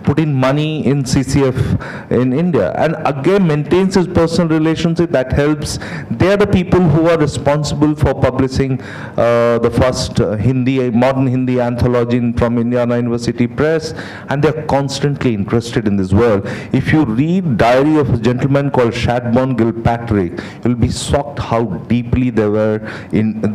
put in money in CCF in India. And again maintains his personal relationship that helps. They are the people who are responsible for publishing the first modern Hindi anthology from Indiana University Press, and they're constantly interested in this world. If you read Diary of a Gentleman called Shadbourne Gilpatrick, you'll be shocked how deeply they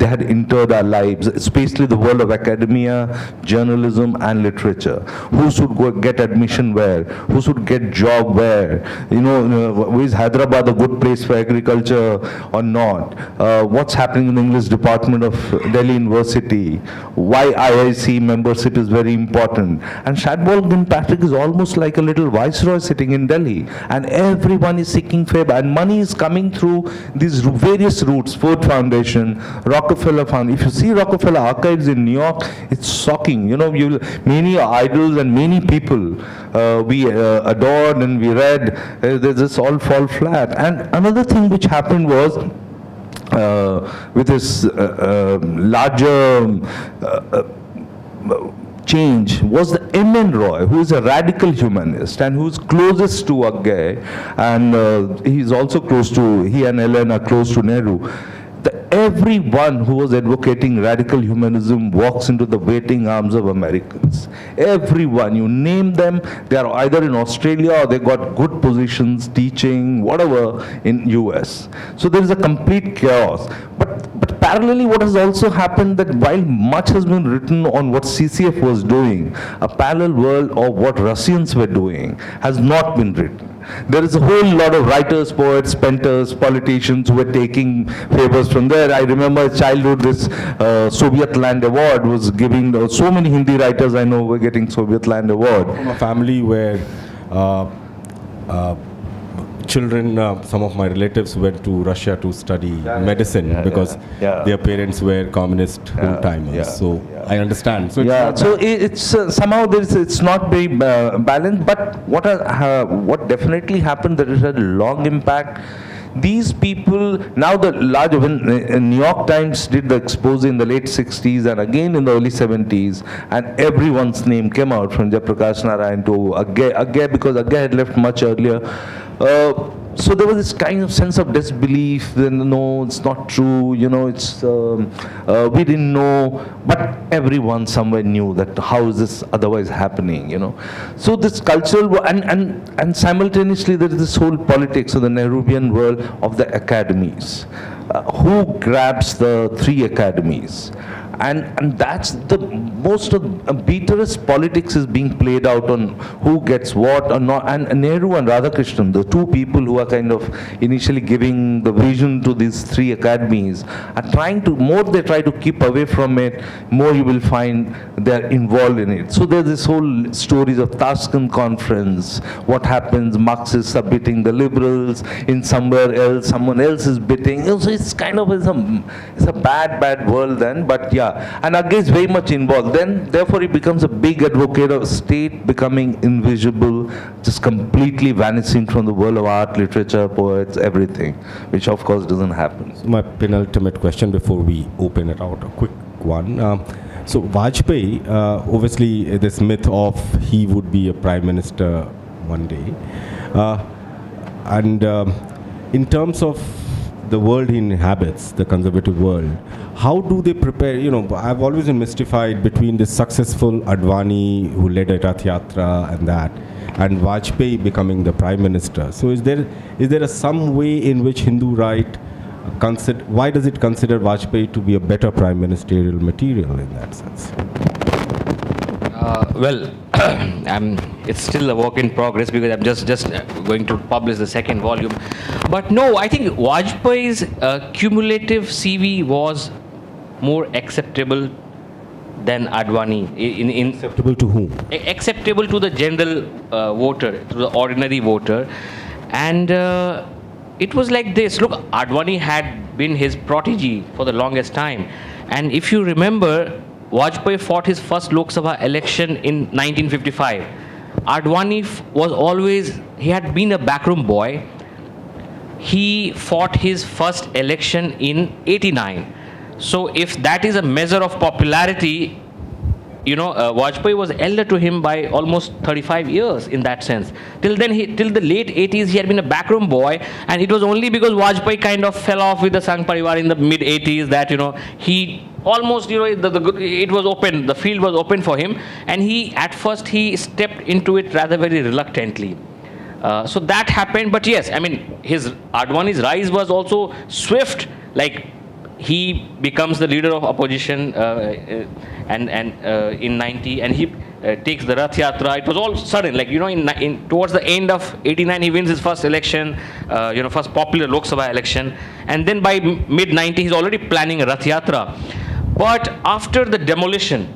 had entered our lives, especially the world of academia, journalism and literature. Who should go get admission where? Who should get job where? Is Hyderabad a good place for agriculture or not? What's happening in the English department of Delhi University? Why IIC membership is very important. And Shadbourne Gilpatrick is almost like a little viceroy sitting in Delhi, and everyone is seeking favor, and money is coming through these various routes. Ford Foundation, Rockefeller Foundation. If you see Rockefeller Archives in New York, it's shocking. Many idols and many people we adored and we read, they just all fall flat. And another thing which happened was, with this larger change, was the M.N. Roy, who is a radical humanist and who is closest to Agay, and he's also he and Ellen are close to Nehru. Everyone who was advocating radical humanism walks into the waiting arms of Americans. Everyone, you name them, they are either in Australia or they got good positions, teaching, whatever, in US. So there is a complete chaos. But parallelly, what has also happened, that while much has been written on what CCF was doing, a parallel world of what Russians were doing has not been written. There is a whole lot of writers, poets, painters, politicians who were taking favors from there. I remember in childhood, this Soviet Land Award was giving, so many Hindi writers I know were getting Soviet Land Award. From a family where children, some of my relatives went to Russia to study medicine because their parents were communist old-timers. So I understand. So it's somehow it's not very balanced. But what definitely happened, that it had a long impact. these people, now the large, when New York Times did the expose in the late 60s and again in the early 70s, and everyone's name came out from Jayaprakash Narayan to Agay, because Agay had left much earlier. So there was this kind of sense of disbelief, no, it's not true, it's, we didn't know, but everyone somewhere knew that how is this otherwise happening, So this cultural, and simultaneously there is this whole politics of the Nehruvian world of the academies. Who grabs the 3 academies? And that's the most of bitterest politics is being played out on who gets what or not. And Nehru and Radhakrishnan, the 2 people who are kind of initially giving the vision to these 3 academies, are trying to, more they try to keep away from it, more you will find they're involved in it. So there's this whole stories of Tashkent conference, what happens, Marxists are beating the liberals, in somewhere else, someone else is beating. So it's kind of, it's a bad world then, but yeah. And again, is very much involved. Then, therefore, he becomes a big advocate of state becoming invisible, just completely vanishing from the world of art, literature, poets, everything, which of course doesn't happen. My penultimate question before we open it out, a quick one. So Vajpayee, obviously this myth of he would be a prime minister one day. In terms of the world he inhabits, the conservative world, how do they prepare? I've always been mystified between this successful Advani who led a Rath Yatra and Vajpayee becoming the prime minister. So is there some way in which Hindu right why does it consider Vajpayee to be a better prime ministerial material in that sense? Well, it's still a work in progress because I'm just going to publish the 2nd volume. But no, I think Vajpayee's cumulative CV was more acceptable than Advani. Acceptable to whom? Acceptable to the general voter, to the ordinary voter. And it was like this. Look, Advani had been his protege for the longest time. And if you remember, Vajpayee fought his first Lok Sabha election in 1955. Advani he had been a backroom boy. He fought his first election in 89. So if that is a measure of popularity, Vajpayee was elder to him by almost 35 years in that sense. Till then, till the late 80s, he had been a backroom boy, and it was only because Vajpayee kind of fell off with the Sangh Parivar in the mid 80s that he almost it was open, the field was open for him, and at first he stepped into it rather very reluctantly. So that happened, but yes, I mean Advani's rise was also swift. Like he becomes the leader of opposition in 90, and he takes the Rath Yatra. It was all sudden, like towards the end of 89 he wins his first election, first popular Lok Sabha election, and then by mid 90 he's already planning a Rath Yatra. But after the demolition,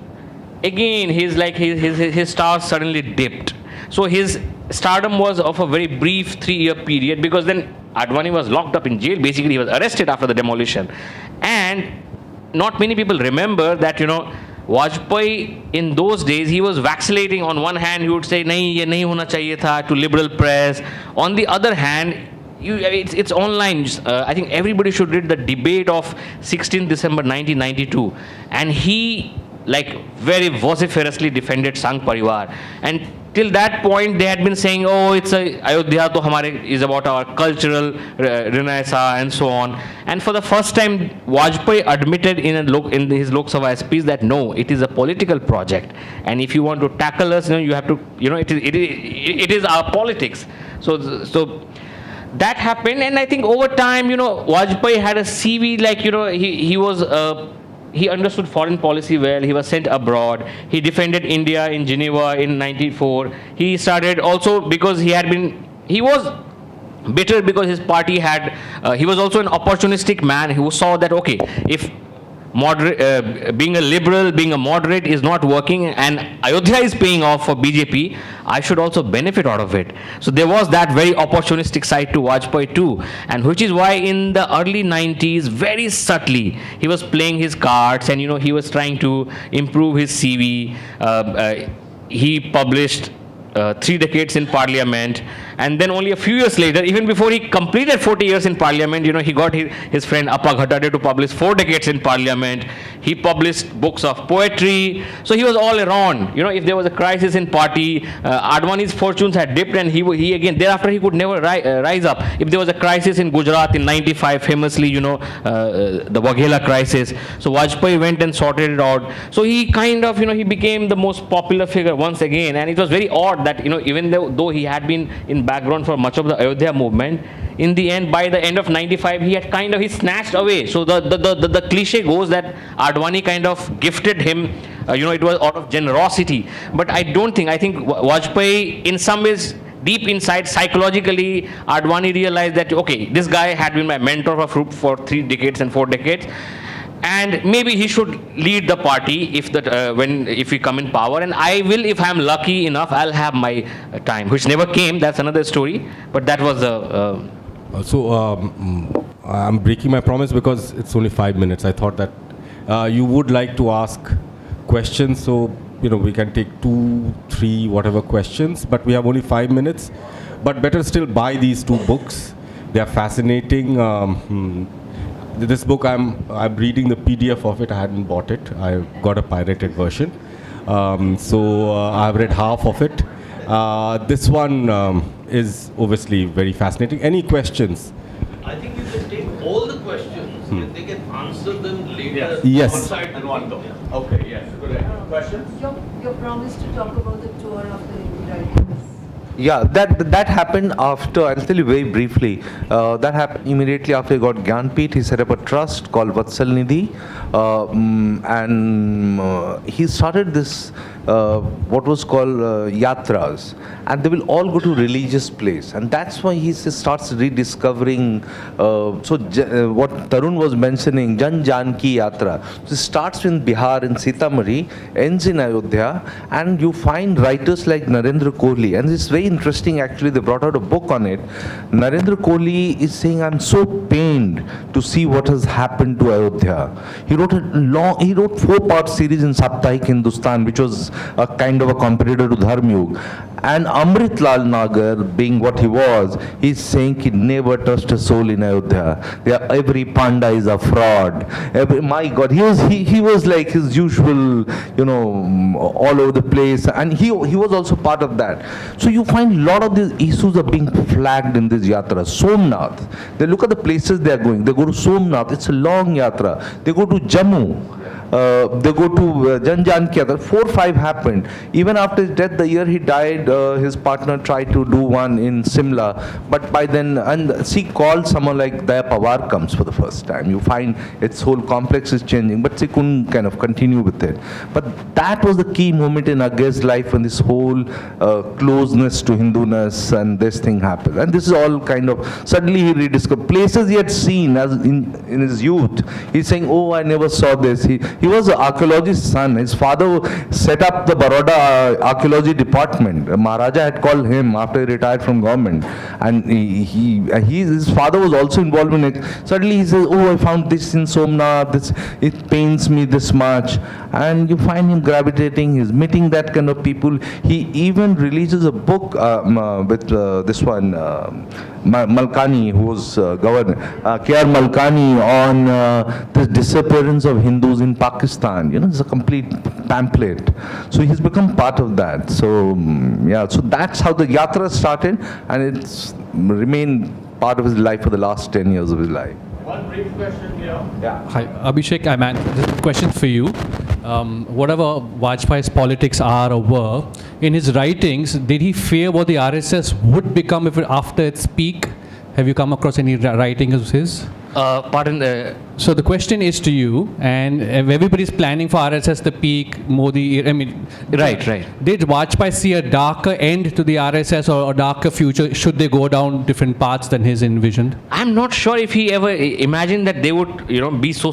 again his stars suddenly dipped. So his stardom was of a very brief 3-year period, because then Advani was locked up in jail. Basically, he was arrested after the demolition. And not many people remember that, Vajpayee in those days, he was vacillating. On one hand, he would say, nahi, ye nahi hona chahiye tha, to liberal press. On the other hand, it's online. I think everybody should read the debate of 16 December 1992. And he, very vociferously defended Sangh Parivar. And till that point, they had been saying, it's Ayodhya is about our cultural renaissance and so on. And for the first time, Vajpayee admitted in his Lok Sabha speech that no, it is a political project. And if you want to tackle us, you have to, it is our politics. So that happened. And I think over time, Vajpayee had a CV he understood foreign policy well. He was sent abroad. He defended India in Geneva in 94. He started also because he was bitter because his party he was also an opportunistic man who saw that, okay, if being a liberal, being a moderate is not working and Ayodhya is paying off for BJP, I should also benefit out of it. So there was that very opportunistic side to Vajpayee too, and which is why in the early 90s, very subtly, he was playing his cards and he was trying to improve his CV. He published 3 Decades in Parliament, And then only a few years later, even before he completed 40 years in parliament, he got his friend Appa Ghatade to publish 4 decades in parliament. He published books of poetry. So he was all around. If there was a crisis in party, Advani's fortunes had dipped, and he again, thereafter he could never rise up. If there was a crisis in Gujarat in 95, famously, the Waghela crisis. So Vajpayee went and sorted it out. So he kind of, he became the most popular figure once again. And it was very odd that, even though he had been in background for much of the Ayodhya movement, in the end, by the end of 95, he snatched away. So the cliche goes that Advani kind of gifted him, it was out of generosity. But I think Vajpayee, in some ways, deep inside, psychologically, Advani realized that, okay, this guy had been my mentor for 3 decades and 4 decades. And maybe he should lead the party if we come in power. And I will, if I'm lucky enough, I'll have my time, which never came. That's another story. But that was the... I'm breaking my promise because it's only 5 minutes. I thought that you would like to ask questions, so we can take 2, 3, whatever questions. But we have only 5 minutes. But better still, buy these 2 books. They are fascinating. This book, I'm reading the PDF of it. I hadn't bought it. I got a pirated version. I've read half of it. This one is obviously very fascinating. Any questions? I think you can take all the questions and they can answer them later. Yes. One side and one top. Okay, yes. Questions? Your promise to talk about the tour of the writers. Yeah, that happened after, I'll tell you very briefly, that happened immediately after he got Gyanpith. He set up a trust called Vatsal Nidhi, and he started this, what was called yatras, and they will all go to religious place, and that's why he starts rediscovering, what Tarun was mentioning, Jan Janki Yatra. So it starts in Bihar, in Sitamarhi, ends in Ayodhya, and you find writers like Narendra Kohli, and it's very interesting actually, they brought out a book on it. Narendra Kohli is saying, I'm so pained to see what has happened to Ayodhya. He wrote 4-part series in Saptahik Hindustan, which was a kind of a competitor to Dharmyug. And Amrit Lal Nagar, being what he was, he's saying he never touched a soul in Ayodhya. Every panda is a fraud. My God, he was like his usual, all over the place, and he was also part of that. So you find a lot of these issues are being flagged in this yatra. Somnath, they look at the places they are going. They go to Somnath, it's a long yatra. They go to Jammu. They go to Jan Janki Yatra. 4, 5 happened. Even after his death, the year he died, his partner tried to do one in Simla. But by then, and she called someone like Daya Pawar comes for the first time. You find its whole complex is changing, but she couldn't kind of continue with it. But that was the key moment in Agay's life when this whole closeness to Hinduness and this thing happened. And this is all kind of, suddenly he rediscovered places he had seen as in his youth. He's saying, oh, I never saw this. He was an archaeologist's son. His father set up the Baroda archaeology department. Maharaja had called him after he retired from government. And his father was also involved in it. Suddenly he says, oh, I found this in Somnath. It pains me this much. And you find him gravitating. He's meeting that kind of people. He even releases a book with this one, Malkani, who was governor, K.R. Malkani, on the disappearance of Hindus in Pakistan. It's a complete pamphlet. So he's become part of that. So so that's how the yatra started, and it's remained part of his life for the last 10 years of his life. One brief question here. Yeah. Hi, Abhishek. This is a question for you. Whatever Vajpayee's politics are or were, in his writings, did he fear what the RSS would become after its peak? Have you come across any writings of his? Pardon? So the question is to you, and everybody's planning for RSS, the peak, Modi, Right. Did Vajpayee see a darker end to the RSS or a darker future? Should they go down different paths than his envisioned? I'm not sure if he ever imagined that they would, be so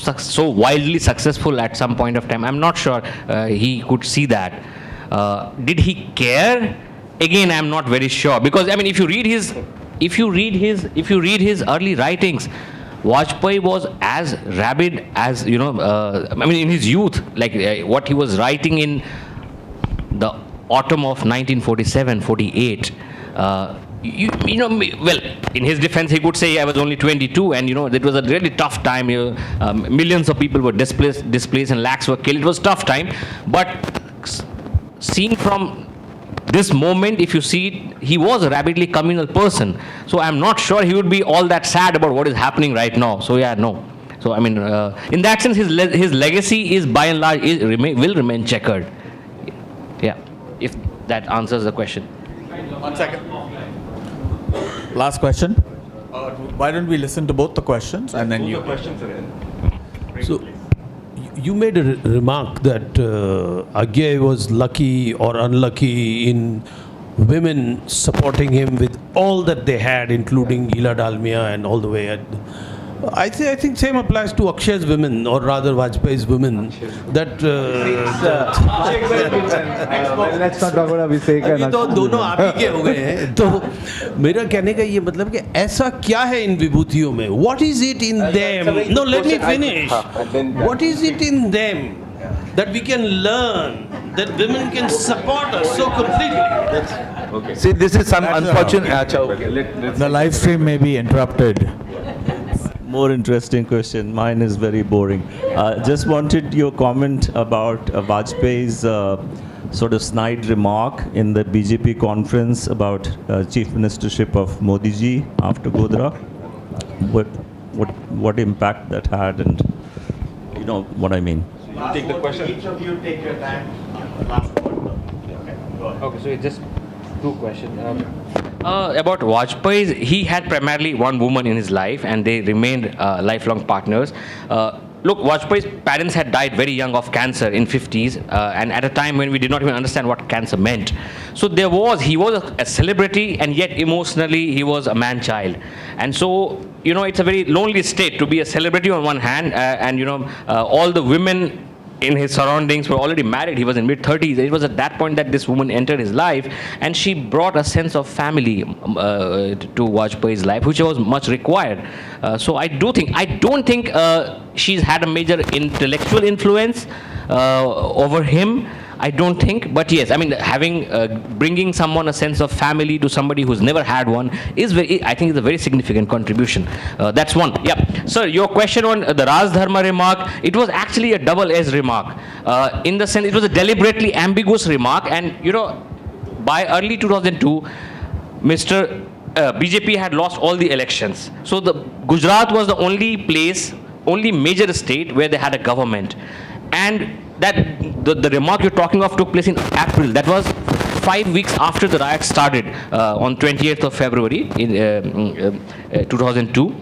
wildly successful at some point of time. I'm not sure he could see that. Did he care? Again, I'm not very sure, because if you read his early writings, Vajpayee was as rabid as, in his youth, like what he was writing in the autumn of 1947-48. well, in his defense, he could say I was only 22, and it was a really tough time. Millions of people were displaced, and lakhs were killed. It was a tough time, but seen from this moment, if you see it, he was a rabidly communal person. So I'm not sure he would be all that sad about what is happening right now. So yeah, no. So I mean, in that sense, his legacy is by and large will remain checkered. Yeah, if that answers the question. 1 second. Last question. Why don't we listen to both the questions and then you. The questions again. So, you made a remark that Akshaya was lucky or unlucky in women supporting him with all that they had, including Ila Dalmia and all the way. I think same applies to Akshaya's women, or rather Vajpayee's women. That let's not talk about Abhishek. अभी तो दोनों आप ही के हो गए हैं. तो मेरा कहने का ये मतलब कि ऐसा क्या है इन विभूतियों में? What is it in them? No, let me finish. What is it in them that we can learn, that women can support us so completely? Okay. See, this is some unfortunate. The live stream may be interrupted. More interesting question. Mine is very boring. Just wanted your comment about Vajpayee's sort of snide remark in the BJP conference about chief ministership of Modi ji after Godhra. What impact that had, and you know what I mean. Take the question. Each of you take your time. Last word. Okay, so it's just two questions. About Vajpayee, he had primarily one woman in his life, and they remained lifelong partners. Look, Vajpayee's parents had died very young of cancer in 50s, and at a time when we did not even understand what cancer meant. So he was a celebrity, and yet emotionally he was a man-child. And so, it's a very lonely state to be a celebrity on one hand, and all the women in his surroundings were already married. He was in mid-30s. It was at that point that this woman entered his life, and she brought a sense of family to Vajpayee's life, which was much required. So I don't think she's had a major intellectual influence over him. I don't think, but yes, I mean, bringing someone a sense of family to somebody who's never had one I think is a very significant contribution. That's one. Yeah. Sir, your question on the Raj Dharma remark, it was actually a double-edged remark. In the sense, it was a deliberately ambiguous remark, and, by early 2002, BJP had lost all the elections. So Gujarat was the only major state where they had a government. And the remark you're talking of took place in April. That was 5 weeks after the riots started, on 28th of February in 2002.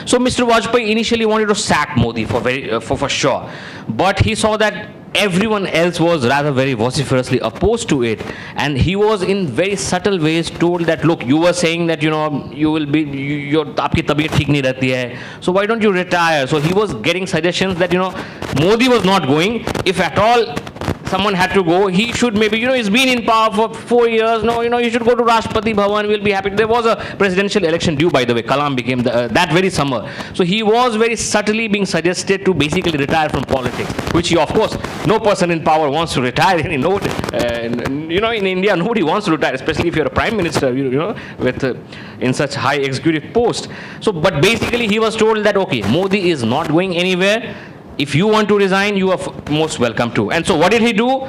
So Mr. Vajpayee initially wanted to sack Modi for sure, but he saw that everyone else was rather very vociferously opposed to it, and he was in very subtle ways told that, look, you were saying that you will be आपकी तबीयत ठीक नहीं रहती है, so why don't you retire? So he was getting suggestions that Modi was not going. If at all someone had to go, he should maybe, he's been in power for 4 years. No, you should go to Rashtrapati Bhavan. We'll be happy. There was a presidential election due, by the way. Kalam became that very summer. So he was very subtly being suggested to basically retire from politics, which of course, no person in power wants to retire. In India, nobody wants to retire, especially if you're a prime minister, with in such high executive post. So, but basically he was told that, okay, Modi is not going anywhere. If you want to resign, you are most welcome to. And so what did he do?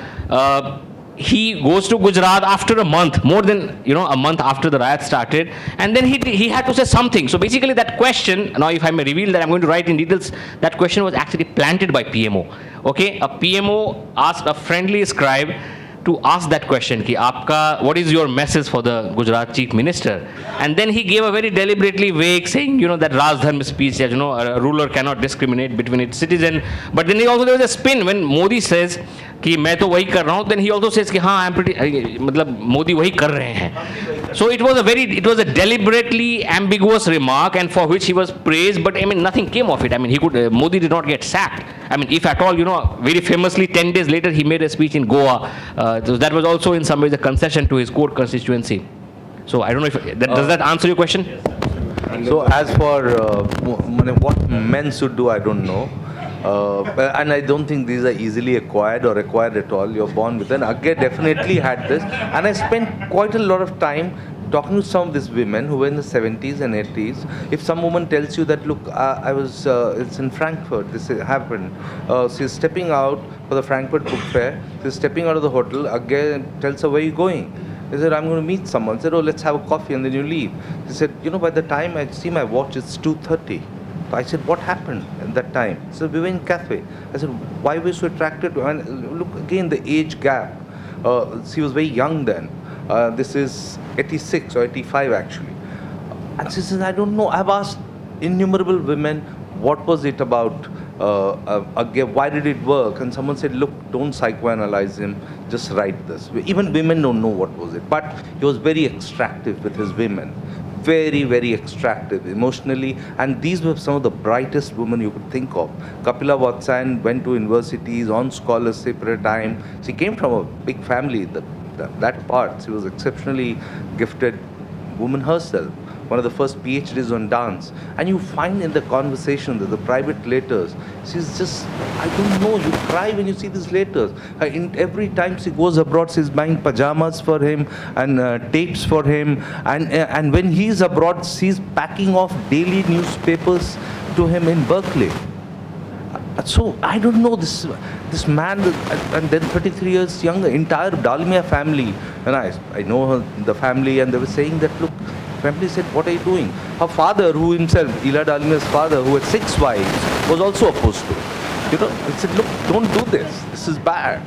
He goes to Gujarat after a month, more than a month after the riot started, and then he had to say something. So basically that question, now if I may reveal that I'm going to write in details, that question was actually planted by PMO. Okay, a PMO asked a friendly scribe to ask that question, what is your message for the Gujarat chief minister? And then he gave a very deliberately vague saying, that Raj Dharma speech, a ruler cannot discriminate between its citizen. But then there was a spin when Modi says, कि मैं तो वही कर रहा हूँ, then he also says कि हाँ, I'm pretty, मतलब मोदी वही कर रहे हैं. So it was a deliberately ambiguous remark, and for which he was praised, but I mean nothing came of it. I mean Modi did not get sacked. I mean, if at all, very famously 10 days later he made a speech in Goa. So that was also in some ways a concession to his core constituency. So I don't know if does that answer your question? So as for what men should do, I don't know. And I don't think these are easily acquired or acquired at all. You're born with an. Akshaya definitely had this. And I spent quite a lot of time talking to some of these women who were in the 70s and 80s, if some woman tells you that, look, it's in Frankfurt, this happened. She's stepping out for the Frankfurt Book Fair. She's stepping out of the hotel. Again, tells her, where are you going? He said, I'm going to meet someone. He said, oh, let's have a coffee and then you leave. He said, by the time I see my watch, it's 2:30. So I said, what happened at that time? He said, we were in cafe. I said, why were you so attracted to her? And look, again, the age gap. She was very young then. This is 86 or 85 actually. And she says, I don't know. I've asked innumerable women, what was it about? Why did it work? And someone said, look, don't psychoanalyze him, just write this. Even women don't know what was it. But he was very extractive with his women. Very, very extractive emotionally. And these were some of the brightest women you could think of. Kapila Vatsyayan went to universities on scholarship at a time. She came from a big family. That part, she was exceptionally gifted woman herself. One of the first PhDs on dance. And you find in the conversation, the private letters, she's just, I don't know, you cry when you see these letters. Every time she goes abroad, she's buying pajamas for him and tapes for him. And when he's abroad, she's packing off daily newspapers to him in Berkeley. So I don't know, this man, and then 33 years younger, entire Dalmia family. And I know her, the family, and they were saying that, look, family said, what are you doing? Her father, who himself, Ila Dalmia's father, who had 6 wives, was also opposed to it. He said, look, don't do this. This is bad.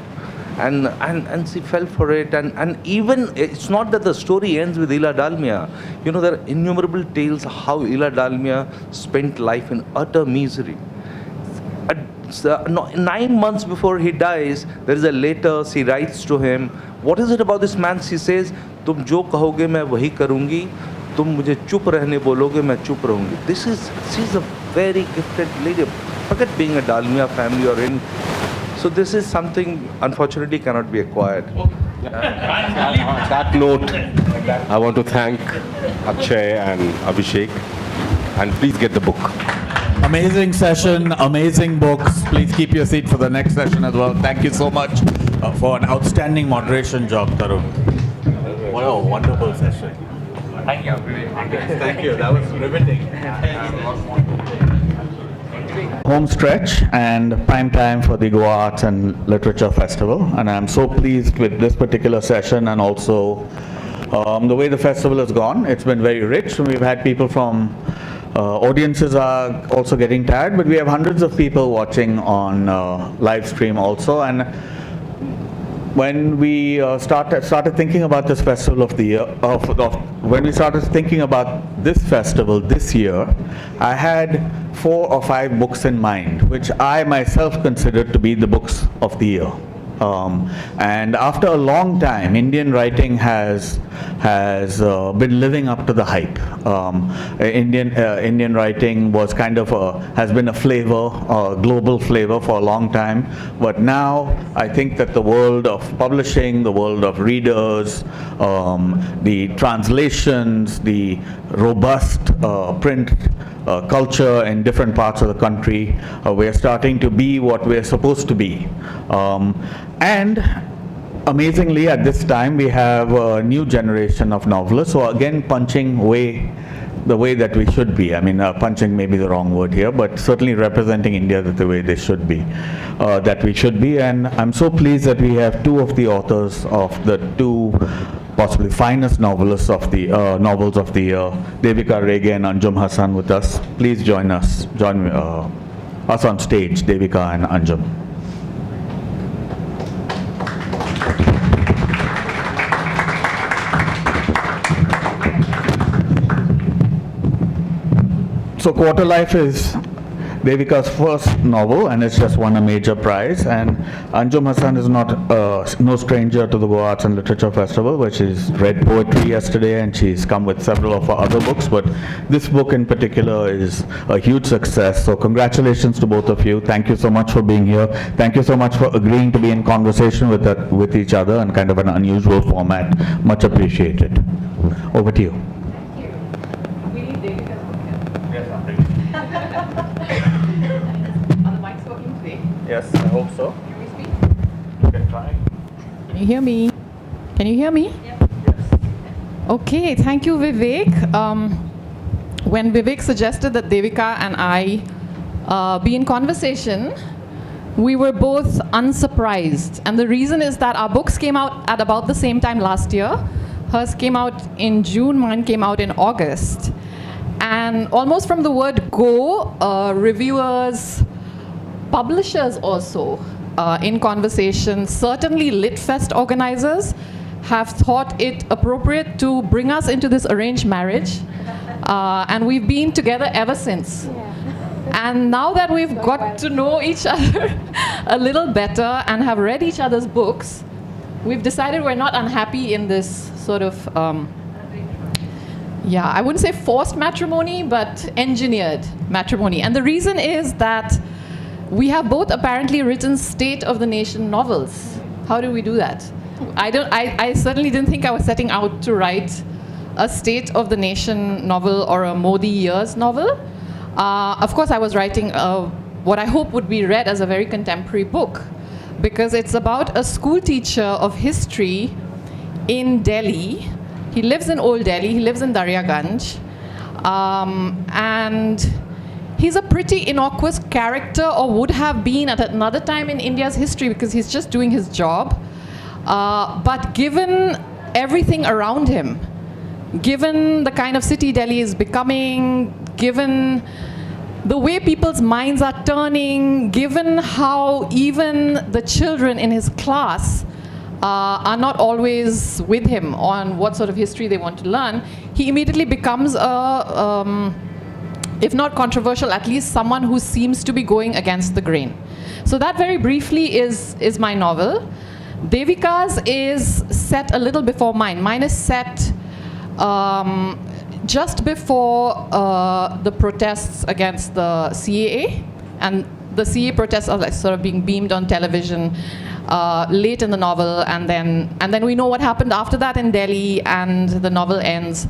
And she fell for it. And even, it's not that the story ends with Ila Dalmia. There are innumerable tales of how Ila Dalmia spent life in utter misery. 9 months before he dies, there is a letter she writes to him. What is it about this man? She says, तुम जो कहोगे मैं वही करूँगी, तुम मुझे चुप रहने बोलोगे मैं चुप रहूँगी. She's a very gifted lady. Forget being a Dalmia family or in. So this is something unfortunately cannot be acquired. On that note, I want to thank Akshaya and Abhishek, and please get the book. Amazing session, amazing books. Please keep your seat for the next session as well. Thank you so much for an outstanding moderation job, Tarun. What a wonderful session. Thank you. Thank you. That was riveting. Home stretch and prime time for the Goa Arts and Literature Festival, and I'm so pleased with this particular session and also the way the festival has gone. It's been very rich. We've had people from audiences are also getting tired, but we have hundreds of people watching on live stream also. And when we started thinking about this festival of the year, when we started thinking about this festival this year, I had 4 or 5 books in mind, which I myself considered to be the books of the year. And after a long time, Indian writing has been living up to the hype. Indian writing was kind of has been a flavor, a global flavor for a long time. But now I think that the world of publishing, the world of readers, the translations, the robust print culture in different parts of the country, we're starting to be what we're supposed to be. And amazingly, at this time, we have a new generation of novelists who are again punching the way that we should be. I mean, punching may be the wrong word here, but certainly representing India the way they should be, that we should be. And I'm so pleased that we have 2 of the authors of the 2 possibly finest novelists of the novels of the year, Devika Rege and Anjum Hassan, with us. Please join us on stage, Devika and Anjum. So Quarter Life is Devika's first novel, and it's just won a major prize. And Anjum Hassan is no stranger to the Goa Arts and Literature Festival, where she's read poetry yesterday, and she's come with several of her other books. But this book in particular is a huge success. So congratulations to both of you. Thank you so much for being here. Thank you so much for agreeing to be in conversation with each other in kind of an unusual format. Much appreciated. Over to you. Yes, I hope so. Can we speak? You can try. Can you hear me? Can you hear me? Yes. Okay, thank you, Vivek. When Vivek suggested that Devika and I be in conversation, we were both unsurprised. And the reason is that our books came out at about the same time last year. Hers came out in June, mine came out in August. And almost from the word go, reviewers, publishers also in conversation, certainly LitFest organizers have thought it appropriate to bring us into this arranged marriage. And we've been together ever since. And now that we've got to know each other a little better and have read each other's books, we've decided we're not unhappy in this sort of, I wouldn't say forced matrimony, but engineered matrimony. And the reason is that we have both apparently written State of the Nation novels. How do we do that? I certainly didn't think I was setting out to write a State of the Nation novel or a Modi years novel. Of course, I was writing what I hope would be read as a very contemporary book, because it's about a school teacher of history in Delhi. He lives in Old Delhi, he lives in Daryaganj, and he's a pretty innocuous character, or would have been at another time in India's history, because he's just doing his job. But given everything around him, given the kind of city Delhi is becoming, given the way people's minds are turning, given how even the children in his class are not always with him on what sort of history they want to learn, he immediately becomes a, if not controversial, at least someone who seems to be going against the grain. So that very briefly is my novel. Devika's is set a little before mine. Mine is set just before the protests against the CAA, and the CAA protests are like sort of being beamed on television late in the novel, and then we know what happened after that in Delhi, and the novel ends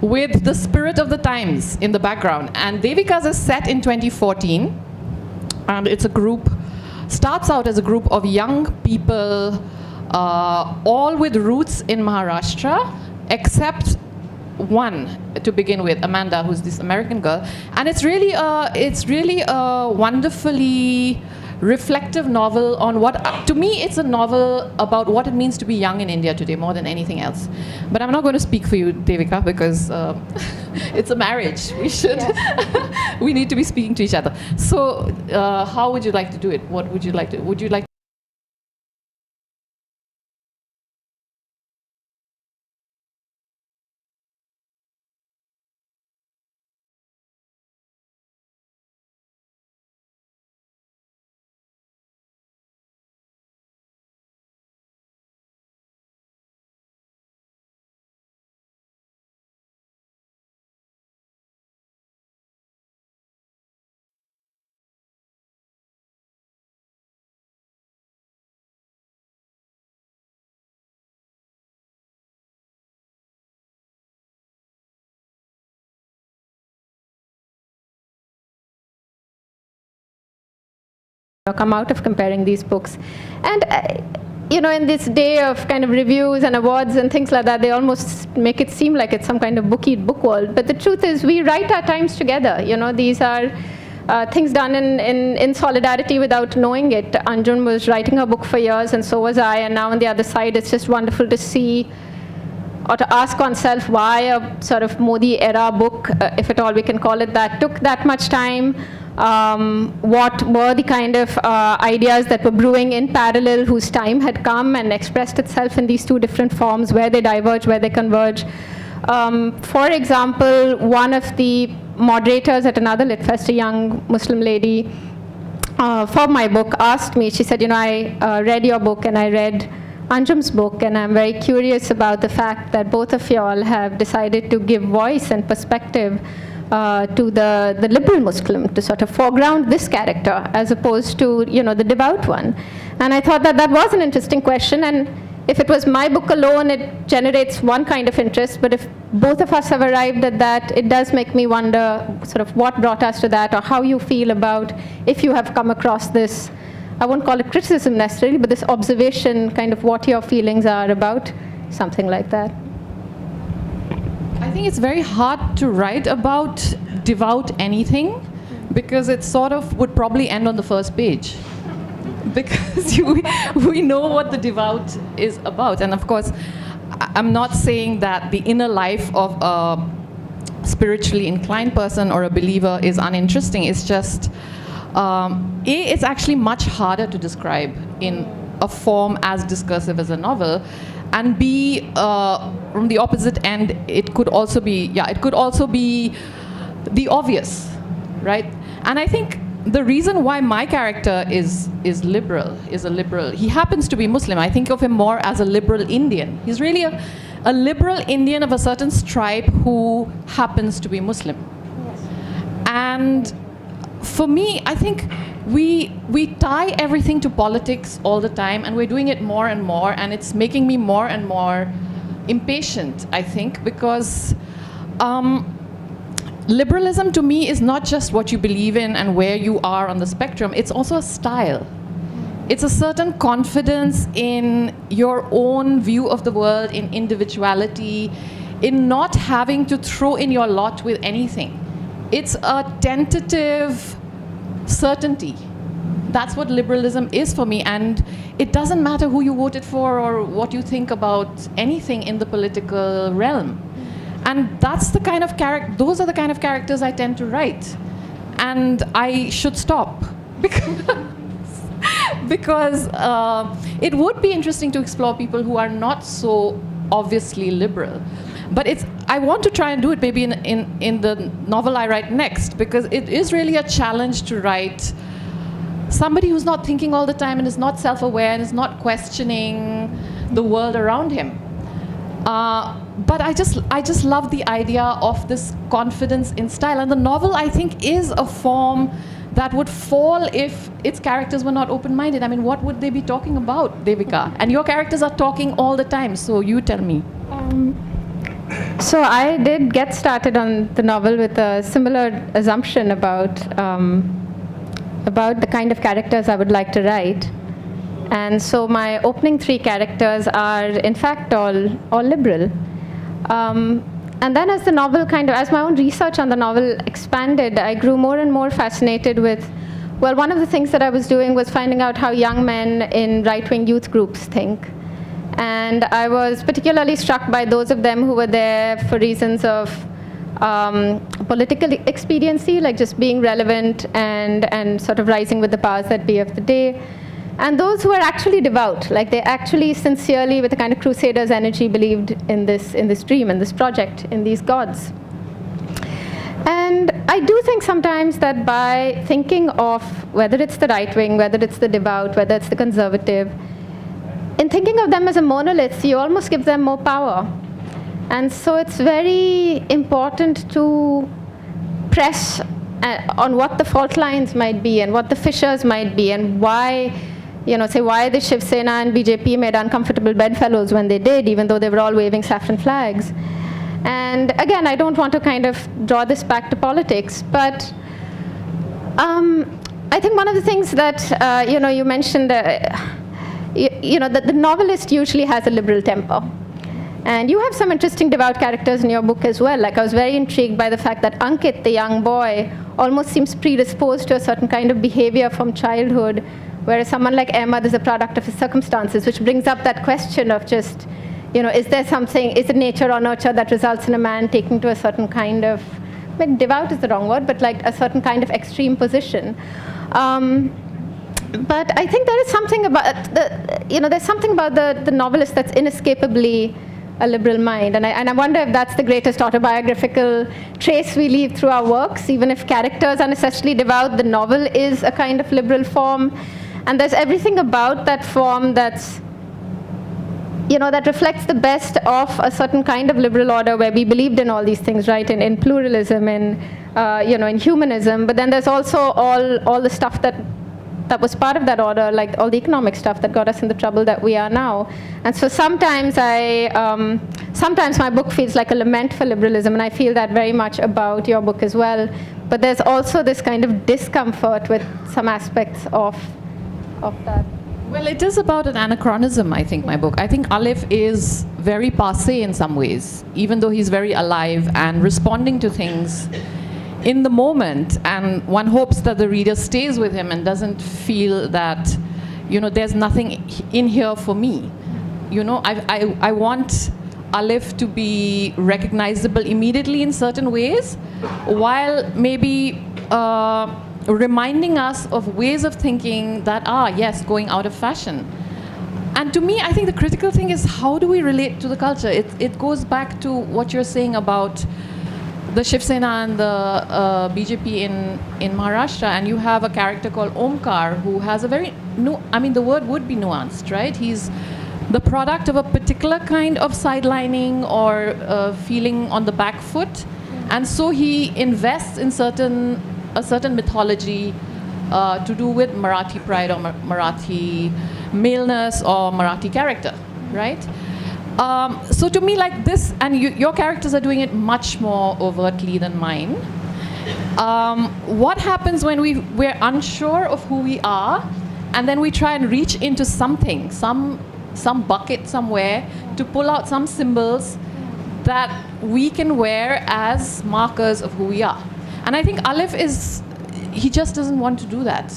with the spirit of the times in the background. And Devika's is set in 2014, and it's a group, starts out as a group of young people, all with roots in Maharashtra, except one to begin with, Amanda, who's this American girl. And it's really a wonderfully reflective novel on what, to me, it's a novel about what it means to be young in India today more than anything else. But I'm not going to speak for you, Devika, because it's a marriage. We should, we need to be speaking to each other. So how would you like to do it? What would you like to, would you like come out of comparing these books. And you know, in this day of kind of reviews and awards and things like that, they almost make it seem like it's some kind of book world. But the truth is, we write our times together. You know, these are things done in solidarity without knowing it. Anjum was writing her book for years, and so was I. And now on the other side, it's just wonderful to see, or to ask oneself why a sort of Modi era book, if at all we can call it that, took that much time. What were the kind of ideas that were brewing in parallel, whose time had come and expressed itself in these two different forms, where they diverge, where they converge. For example, one of the moderators at another LitFest, a young Muslim lady, for my book asked me, she said, you know, I read your book and I read Anjum's book, and I'm very curious about the fact that both of you all have decided to give voice and perspective to the liberal Muslim, to sort of foreground this character as opposed to, you know, the devout one. And I thought that that was an interesting question, and if it was my book alone, it generates one kind of interest, but if both of us have arrived at that, it does make me wonder sort of what brought us to that, or how you feel about, if you have come across this, I won't call it criticism necessarily, but this observation, kind of what your feelings are about something like that. I think it's very hard to write about devout anything because it sort of would probably end on the first page. Because we know what the devout is about. And of course, I'm not saying that the inner life of a spiritually inclined person or a believer is uninteresting. It's just, it's actually much harder to describe in a form as discursive as a novel. And B, from the opposite end, it could also be, the obvious, right? And I think the reason why my character is a liberal, he happens to be Muslim. I think of him more as a liberal Indian. He's really a liberal Indian of a certain stripe who happens to be Muslim. Yes. And for me, I think we tie everything to politics all the time, and we're doing it more and more, and it's making me more and more impatient, I think, because liberalism to me is not just what you believe in and where you are on the spectrum, it's also a style. It's a certain confidence in your own view of the world, in individuality, in not having to throw in your lot with anything. It's a tentative certainty. That's what liberalism is for me, and it doesn't matter who you voted for or what you think about anything in the political realm. And that's the kind of those are the kind of characters I tend to write. And I should stop because it would be interesting to explore people who are not so obviously liberal. But I want to try and do it maybe in the novel I write next, because it is really a challenge to write somebody who's not thinking all the time and is not self-aware and is not questioning the world around him. But I just love the idea of this confidence in style. And the novel, I think, is a form that would fall if its characters were not open-minded. I mean, what would they be talking about, Devika? And your characters are talking all the time, so you tell me. So I did get started on the novel with a similar assumption about the kind of characters I would like to write. And so my opening 3 characters are, in fact, all liberal. And then as the novel as my own research on the novel expanded, I grew more and more fascinated with, well, one of the things that I was doing was finding out how young men in right-wing youth groups think. And I was particularly struck by those of them who were there for reasons of political expediency, like just being relevant and sort of rising with the powers that be of the day. And those who are actually devout, like they actually sincerely, with a kind of crusader's energy, believed in this dream, in this project, in these gods. And I do think sometimes that by thinking of whether it's the right wing, whether it's the devout, whether it's the conservative, in thinking of them as a monolith, you almost give them more power. And so it's very important to press on what the fault lines might be and what the fissures might be and why, why the Shiv Sena and BJP made uncomfortable bedfellows when they did, even though they were all waving saffron flags. And again, I don't want to kind of draw this back to politics, but I think one of the things that, you mentioned, that the novelist usually has a liberal temper. And you have some interesting devout characters in your book as well. Like I was very intrigued by the fact that Ankit, the young boy, almost seems predisposed to a certain kind of behavior from childhood, whereas someone like Ahmad is a product of his circumstances, which brings up that question of just, is there something, is it nature or nurture that results in a man taking to a certain kind of, devout is the wrong word, but like a certain kind of extreme position. But I think there is something about there's something about the novelist that's inescapably a liberal mind, and I wonder if that's the greatest autobiographical trace we leave through our works. Even if characters are necessarily devout, the novel is a kind of liberal form, and there's everything about that form that's that reflects the best of a certain kind of liberal order where we believed in all these things, right? In pluralism, in humanism, but then there's also all the stuff that was part of that order, like all the economic stuff that got us in the trouble that we are now. And so sometimes sometimes my book feels like a lament for liberalism, and I feel that very much about your book as well. But there's also this kind of discomfort with some aspects of that. Well, it is about an anachronism, I think, my book. I think Aleph is very passé in some ways, even though he's very alive and responding to things in the moment. And one hopes that the reader stays with him and doesn't feel that, there's nothing in here for me. I want Aleph to be recognizable immediately in certain ways, while maybe reminding us of ways of thinking that are, yes, going out of fashion. And to me, I think the critical thing is, how do we relate to the culture? It goes back to what you're saying about the Shiv Sena and the BJP in Maharashtra, and you have a character called Omkar who has a very, the word would be nuanced, right? He's the product of a particular kind of sidelining or feeling on the back foot, and so he invests in a certain mythology to do with Marathi pride or Marathi maleness or Marathi character, right? So to me, like this, and your characters are doing it much more overtly than mine. What happens when we're unsure of who we are, and then we try and reach into something, some bucket somewhere, to pull out some symbols that we can wear as markers of who we are. And I think Aleph he just doesn't want to do that.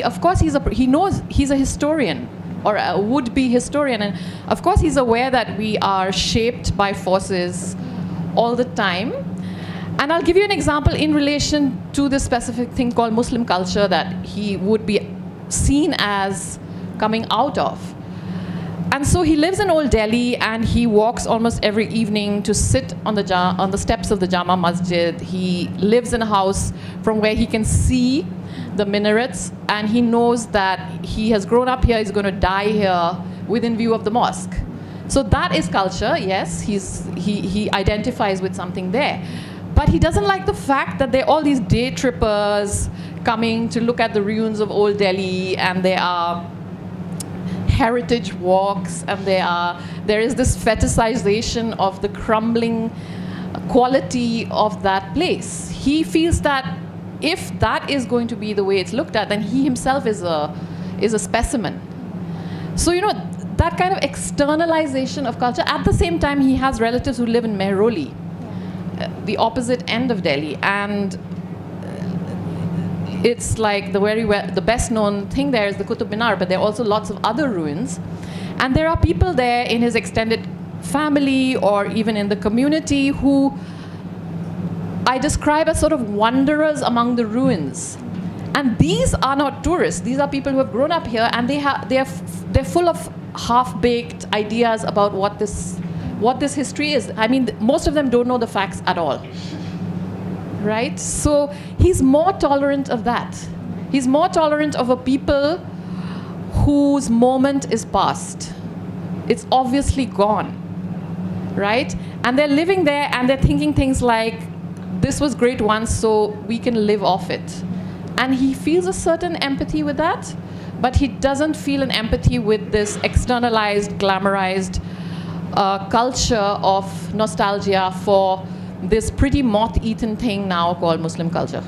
Of course he knows he's a historian, or a would-be historian, and of course he's aware that we are shaped by forces all the time. And I'll give you an example in relation to this specific thing called Muslim culture that he would be seen as coming out of. And so he lives in Old Delhi, and he walks almost every evening to sit on the steps of the Jama Masjid. He lives in a house from where he can see the minarets, and he knows that he has grown up here, he's going to die here within view of the mosque. So that is culture, yes, he identifies with something there. But he doesn't like the fact that there are all these day trippers coming to look at the ruins of Old Delhi, and there are heritage walks, and there is this fetishization of the crumbling quality of that place. He feels that if that is going to be the way it's looked at, then he himself is a specimen. So that kind of externalization of culture. At the same time, he has relatives who live in Mehroli, the opposite end of Delhi, and it's like the best known thing there is the Qutub Minar, but there are also lots of other ruins. And there are people there in his extended family or even in the community who I describe as sort of wanderers among the ruins. And these are not tourists. These are people who have grown up here, and they're full of half-baked ideas about what this history is. Most of them don't know the facts at all. Right? So he's more tolerant of that. He's more tolerant of a people whose moment is past. It's obviously gone. Right? And they're living there, and they're thinking things like, this was great once, so we can live off it. And he feels a certain empathy with that, but he doesn't feel an empathy with this externalized, glamorized culture of nostalgia for this pretty moth-eaten thing now called Muslim culture.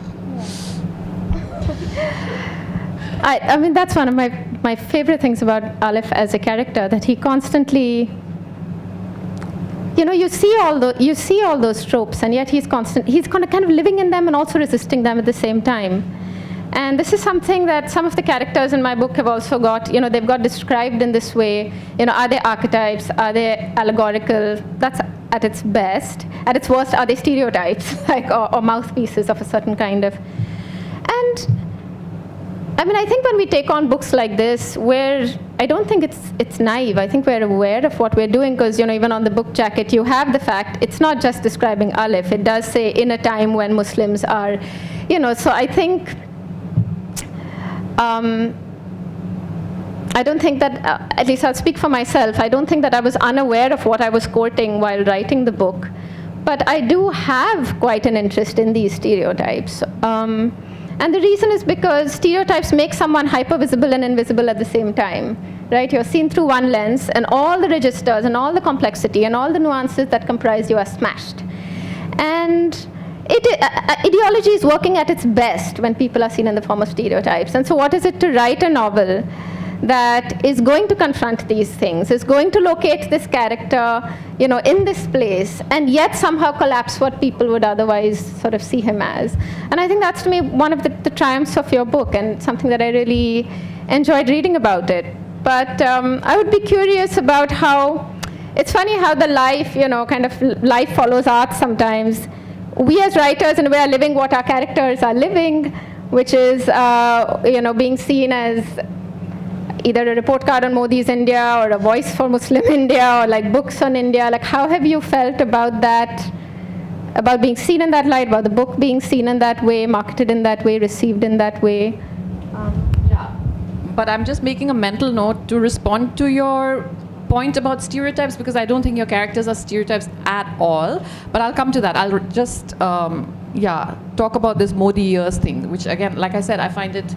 That's one of my favorite things about Aleph as a character, that he constantly, you see all those tropes, and yet he's kind of living in them and also resisting them at the same time. And this is something that some of the characters in my book have also got, they've got described in this way. Are they archetypes? Are they allegorical? That's at its best. At its worst, are they stereotypes, or mouthpieces of a certain kind of? And I think when we take on books like this, I don't think it's naive. I think we're aware of what we're doing, because even on the book jacket, you have the fact it's not just describing Aleph. It does say in a time when Muslims are, So I think. I don't think that, at least I'll speak for myself, I don't think that I was unaware of what I was quoting while writing the book. But I do have quite an interest in these stereotypes. And the reason is because stereotypes make someone hyper-visible and invisible at the same time. Right? You're seen through one lens, and all the registers and all the complexity and all the nuances that comprise you are smashed. And ideology is working at its best when people are seen in the form of stereotypes. And so what is it to write a novel that is going to confront these things, is going to locate this character, in this place, and yet somehow collapse what people would otherwise sort of see him as. And I think that's, to me, one of the triumphs of your book, and something that I really enjoyed reading about it. But I would be curious about how, it's funny how the life, kind of life follows art sometimes. We as writers, in a way, are living what our characters are living, which is, being seen as either a report card on Modi's India or a voice for Muslim India or like books on India. Like, how have you felt about that, about being seen in that light, about the book being seen in that way, marketed in that way, received in that way? But I'm just making a mental note to respond to your point about stereotypes, because I don't think your characters are stereotypes at all. But I'll come to that. I'll just, talk about this Modi years thing, which again, like I said, I find it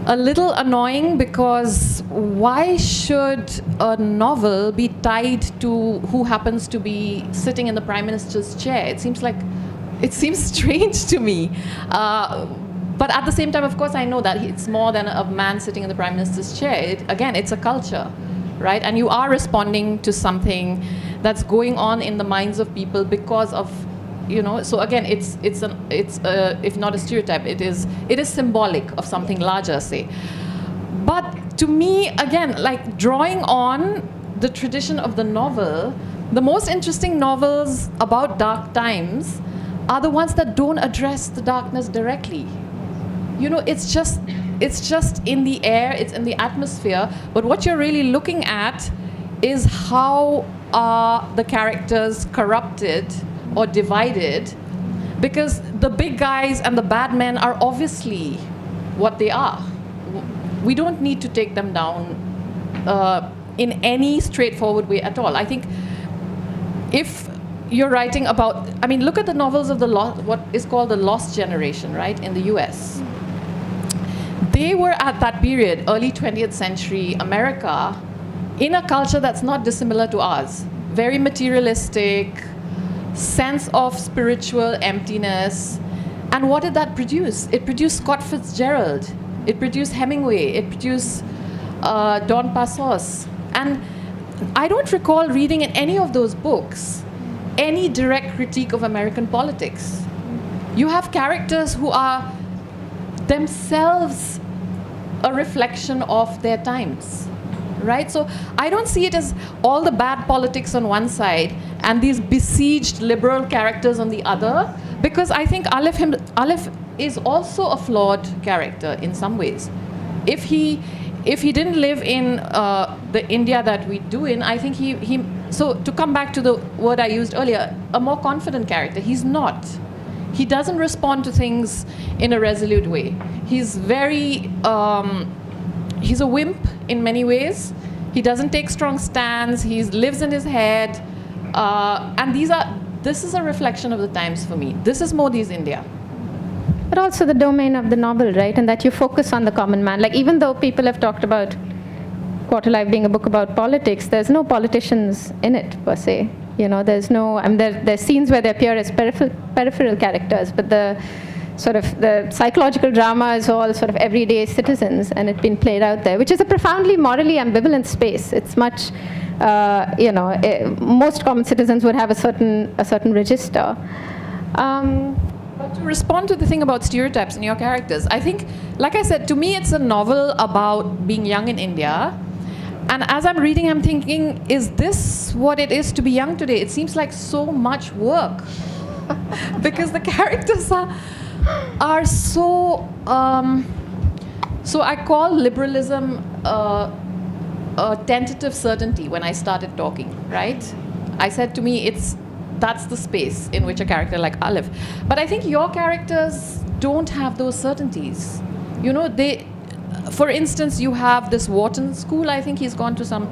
a little annoying, because why should a novel be tied to who happens to be sitting in the Prime Minister's chair? It seems strange to me. But at the same time, of course, I know that it's more than a man sitting in the Prime Minister's chair. Again, it's a culture, right? And you are responding to something that's going on in the minds of people because of, so again, it's if not a stereotype, it is symbolic of something larger, say. But to me, again, like drawing on the tradition of the novel, the most interesting novels about dark times are the ones that don't address the darkness directly. It's just in the air, it's in the atmosphere, but what you're really looking at is how are the characters corrupted or divided, because the big guys and the bad men are obviously what they are. We don't need to take them down in any straightforward way at all. I think if you're writing about, look at the novels of what is called the Lost Generation, right, in the US. They were at that period, early 20th century America, in a culture that's not dissimilar to ours. Very materialistic, sense of spiritual emptiness. And what did that produce? It produced Scott Fitzgerald. It produced Hemingway. It produced Don Passos. And I don't recall reading in any of those books any direct critique of American politics. You have characters who are themselves a reflection of their times, right? So I don't see it as all the bad politics on one side and these besieged liberal characters on the other, because I think Aleph is also a flawed character in some ways. If he didn't live in the India that we do in, I think he so to come back to the word I used earlier, a more confident character. He's not. He doesn't respond to things in a resolute way. He's very, he's a wimp in many ways. He doesn't take strong stands. He lives in his head. And this is a reflection of the times for me. This is Modi's India. But also the domain of the novel, right? And that you focus on the common man. Like, even though people have talked about Quarter Life being a book about politics, there's no politicians in it, per se. There's no, there's scenes where they appear as peripheral characters, but the sort of the psychological drama is all sort of everyday citizens, and it's been played out there, which is a profoundly morally ambivalent space. It's much, most common citizens would have a certain register. But to respond to the thing about stereotypes in your characters, I think, like I said, to me it's a novel about being young in India. And as I'm reading, I'm thinking, is this what it is to be young today? It seems like so much work. Because the characters are so... so I call liberalism a tentative certainty when I started talking, right? I said, to me, that's the space in which a character like Aleph. But I think your characters don't have those certainties. For instance, you have this Wharton school. I think he's gone to some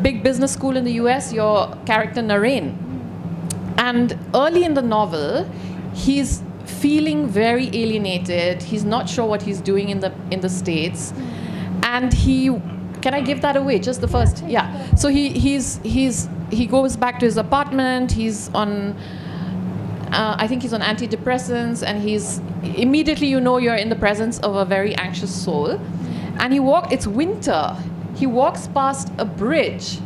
big business school in the US, your character Naren. And early in the novel, he's feeling very alienated. He's not sure what he's doing in the States. And can I give that away? Just the first? Yeah. So he goes back to his apartment. He's on, I think he's on antidepressants, and he's immediately, you're in the presence of a very anxious soul. And it's winter. He walks past a bridge,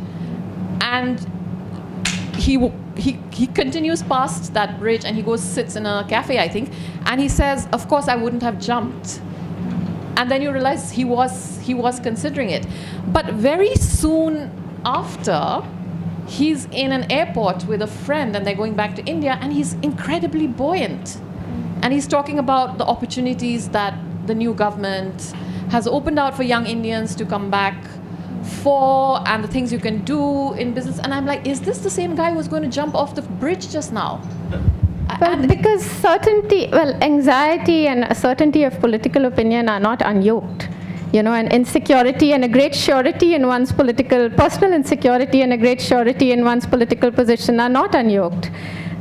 and he continues past that bridge, and he goes, sits in a cafe, I think, and he says, of course I wouldn't have jumped. And then you realize he was considering it. But very soon after, he's in an airport with a friend, and they're going back to India, and he's incredibly buoyant. And he's talking about the opportunities that the new government has opened out for young Indians to come back for, and the things you can do in business. And I'm like, is this the same guy who was going to jump off the bridge just now? Well, because anxiety and a certainty of political opinion are not unyoked. And insecurity and a great surety in one's personal insecurity and a great surety in one's political position are not unyoked.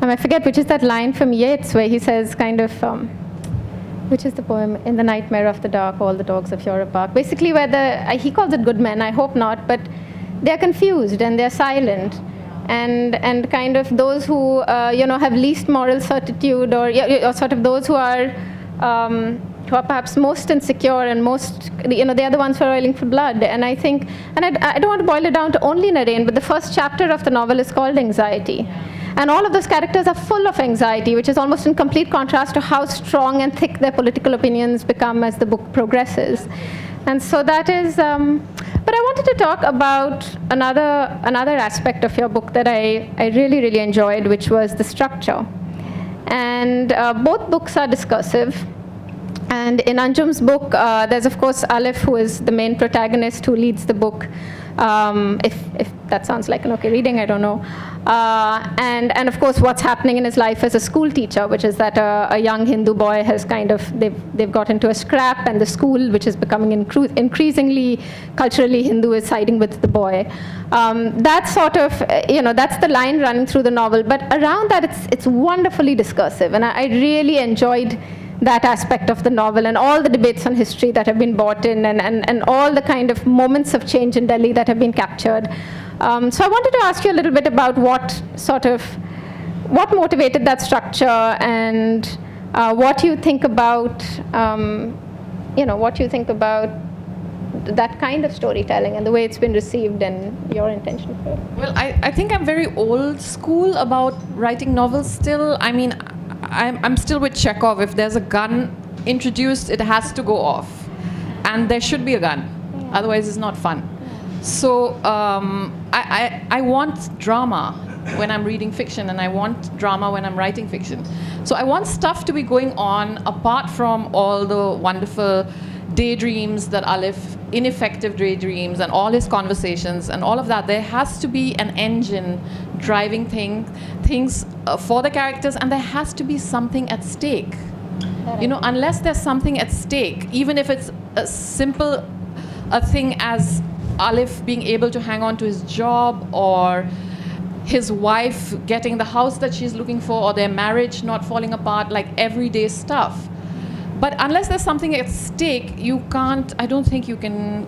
I forget which is that line from Yeats where he says which is the poem, in the nightmare of the dark, all the dogs of Europe bark. Basically he calls it good men, I hope not, but they're confused and they're silent. And kind of those who, have least moral certitude or sort of those who are perhaps most insecure and most, they are the ones who are roiling for blood. And I think, and I don't want to boil it down to only Naren, but the first chapter of the novel is called Anxiety. And all of those characters are full of anxiety, which is almost in complete contrast to how strong and thick their political opinions become as the book progresses. And so that is, but I wanted to talk about another aspect of your book that I really, really enjoyed, which was the structure. And both books are discursive. And in Anjum's book, there's of course Alif, who is the main protagonist, who leads the book. If that sounds like an okay reading, I don't know. And of course what's happening in his life as a school teacher, which is that a young Hindu boy has they've got into a scrap, and the school, which is becoming increasingly culturally Hindu, is siding with the boy. That's sort of, that's the line running through the novel. But around that, it's wonderfully discursive, and I really enjoyed that aspect of the novel, and all the debates on history that have been brought in, and all the kind of moments of change in Delhi that have been captured. So I wanted to ask you a little bit about what motivated that structure, and what you think about, what you think about that kind of storytelling and the way it's been received and your intention for it. Well, I think I'm very old school about writing novels still. I mean, I'm still with Chekhov. If there's a gun introduced, it has to go off. And there should be a gun. Yeah. Otherwise, it's not fun. So I want drama when I'm reading fiction, and I want drama when I'm writing fiction. So I want stuff to be going on apart from all the wonderful daydreams that Alif, ineffective daydreams, and all his conversations and all of that. There has to be an engine driving things for the characters, and there has to be something at stake. Unless there's something at stake, even if it's a simple thing as Alif being able to hang on to his job, or his wife getting the house that she's looking for, or their marriage not falling apart, like everyday stuff. But unless there's something at stake, I don't think you can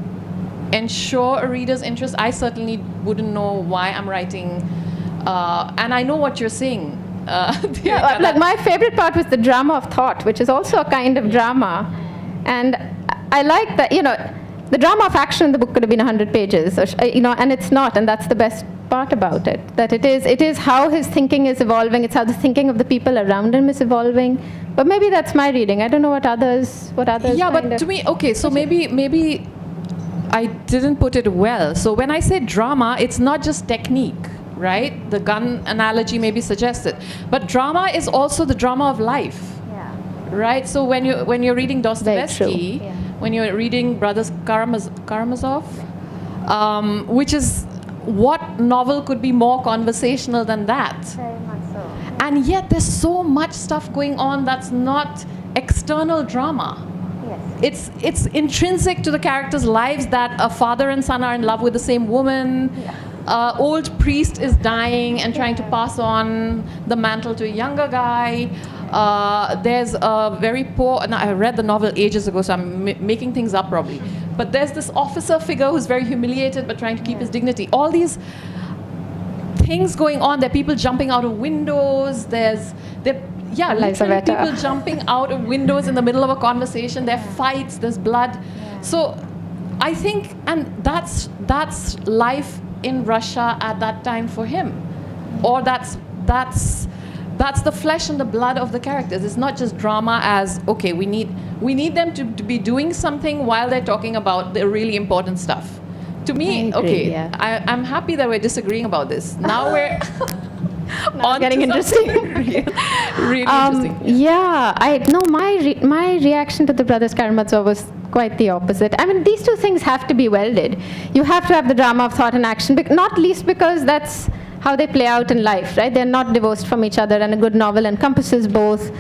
ensure a reader's interest. I certainly wouldn't know why I'm writing, and I know what you're saying. Like my favorite part was the drama of thought, which is also a kind of drama. And I like that, the drama of action in the book could have been 100 pages, and it's not, and that's the best part about it, that it is how his thinking is evolving, it's how the thinking of the people around him is evolving. But maybe that's my reading. I don't know what others. Yeah, but to me, okay, so maybe I didn't put it well. So when I say drama, it's not just technique, right? The gun analogy maybe suggested, but drama is also the drama of life, right? So when you're reading Dostoevsky, when you're reading Brothers Karamazov, which is, what novel could be more conversational than that? Very much so. And yet there's so much stuff going on that's not external drama. Yes. It's intrinsic to the characters' lives, that a father and son are in love with the same woman. Yeah. Old priest is dying and trying to pass on the mantle to a younger guy. There's a very poor, and I read the novel ages ago, so I'm making things up probably. But there's this officer figure who's very humiliated but trying to keep his dignity. All these things going on. There are people jumping out of windows. Literally people jumping out of windows in the middle of a conversation. There are fights. There's blood. So I think, and that's life in Russia at that time for him, or that's the flesh and the blood of the characters. It's not just drama as, okay, we need them to be doing something while they're talking about the really important stuff. To me, I agree, okay, yeah. I'm happy that we're disagreeing about this. Now we're Now getting interesting. really interesting. Yeah, my reaction to the Brothers Karamazov was quite the opposite. I mean, these two things have to be welded. You have to have the drama of thought and action, not least because that's how they play out in life, right? They're not divorced from each other, and a good novel encompasses both.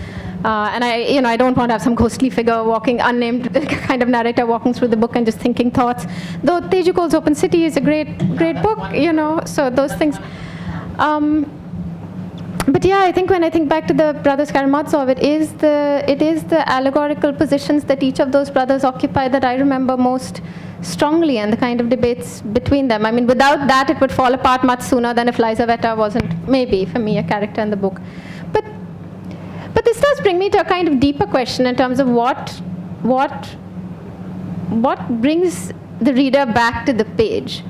And I don't want to have some ghostly figure walking, unnamed kind of narrator walking through the book and just thinking thoughts. Though Teju Cole's Open City is a great book, so those things. But yeah, I think when I think back to the Brothers Karamazov, it is the allegorical positions that each of those brothers occupy that I remember most strongly, and the kind of debates between them. I mean, without that, it would fall apart much sooner than if Lizaveta wasn't, maybe, for me, a character in the book. But this does bring me to a kind of deeper question in terms of what brings the reader back to the page.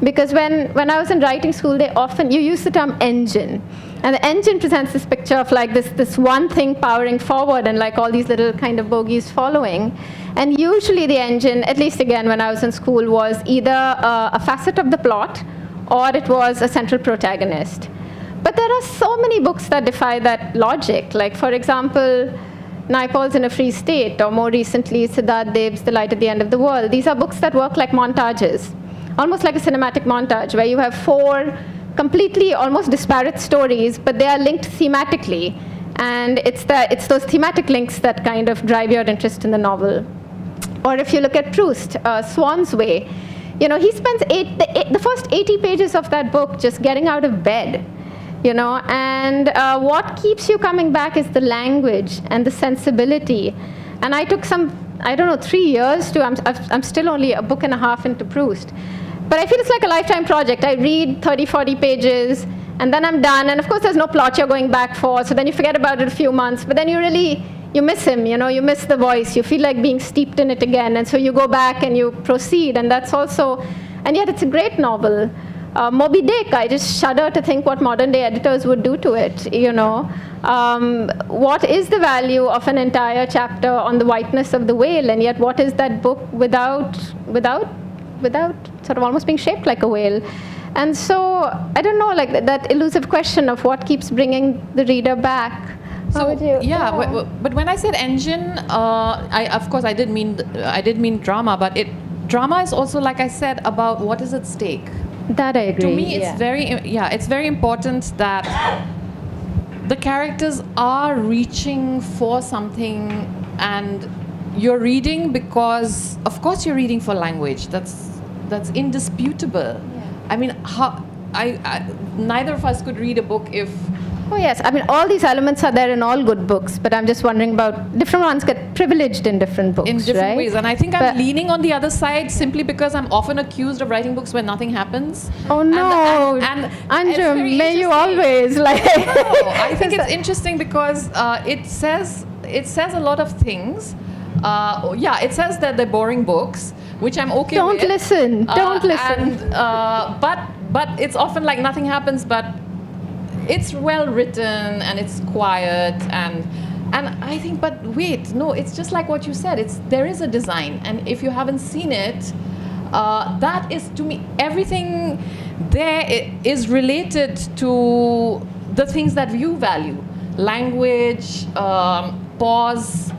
Because when I was in writing school, you use the term engine. And the engine presents this picture of like this one thing powering forward and like all these little kind of bogies following. And usually the engine, at least again when I was in school, was either a facet of the plot or it was a central protagonist. But there are so many books that defy that logic. Like, for example, Naipaul's In a Free State, or more recently, Siddharth Dev's The Light at the End of the World. These are books that work like montages, almost like a cinematic montage, where you have 4 completely almost disparate stories, but they are linked thematically. And it's those thematic links that kind of drive your interest in the novel. Or if you look at Proust, Swan's Way, he spends the first 80 pages of that book just getting out of bed. And what keeps you coming back is the language and the sensibility. And I took 3 years I'm still only a book and a half into Proust. But I feel it's like a lifetime project. I read 30, 40 pages, and then I'm done. And of course, there's no plot you're going back for, so then you forget about it a few months. But then you miss him, you miss the voice. You feel like being steeped in it again. And so you go back and you proceed. And that's also, and yet it's a great novel. Moby Dick, I just shudder to think what modern day editors would do to it, What is the value of an entire chapter on the whiteness of the whale, and yet what is that book without sort of almost being shaped like a whale? And so, I don't know, like that elusive question of what keeps bringing the reader back. So but when I said engine, I did mean drama, but drama is also, like I said, about what is at stake. That I agree. To me, it's very important that the characters are reaching for something, and you're reading because, of course, you're reading for language. That's indisputable. Yeah. I mean, neither of us could read a book if. Oh yes, I mean all these elements are there in all good books, but I'm just wondering about different ones get privileged in different books, in different right? ways, and I think I'm leaning on the other side simply because I'm often accused of writing books where nothing happens. Oh no, and Anjum, may you always like. No, I think it's interesting because it says a lot of things. It says that they're boring books, which I'm okay with. Don't listen. But it's often like nothing happens, but it's well written and it's quiet and I think, but wait, no, it's just like what you said. There is a design, and if you haven't seen it, that is, to me, everything there is related to the things that you value: language, pause,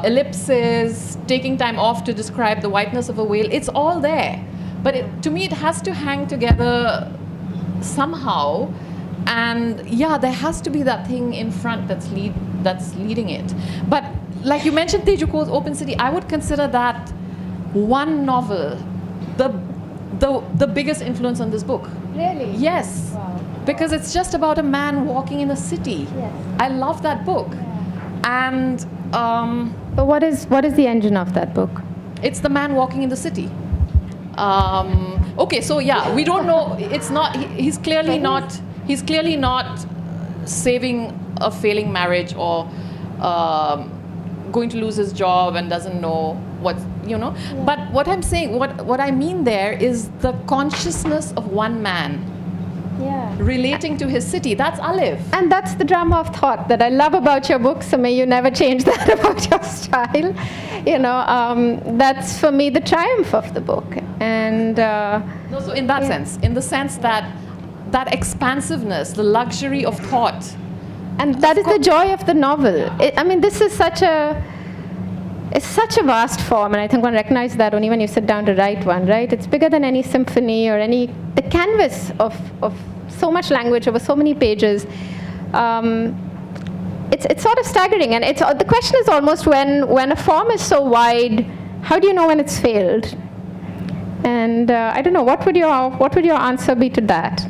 ellipses, taking time off to describe the whiteness of a whale. It's all there, but to me, it has to hang together somehow. And there has to be that thing in front that's leading it. But like you mentioned, Teju Cole's Open City, I would consider that one novel the biggest influence on this book. Really? Yes. Wow. Because it's just about a man walking in a city. Yes. I love that book. Yeah. And but what is the engine of that book? It's the man walking in the city. Okay, so we don't know. It's not. He's clearly not. He's clearly not saving a failing marriage or going to lose his job and doesn't know you know. But what I'm saying, what I mean there is the consciousness of one man relating to his city. That's Alif. And that's the drama of thought that I love about your book, so may you never change that about your style. You know, that's for me the triumph of the book. And no, so in that sense, in the sense that that expansiveness, the luxury of thought. And that is the joy of the novel. I mean, this is it's such a vast form, and I think one recognizes that only when you sit down to write one, right? It's bigger than any symphony or the canvas of so much language over so many pages. It's sort of staggering, and the question is almost when a form is so wide, how do you know when it's failed? And I don't know, what would your answer be to that?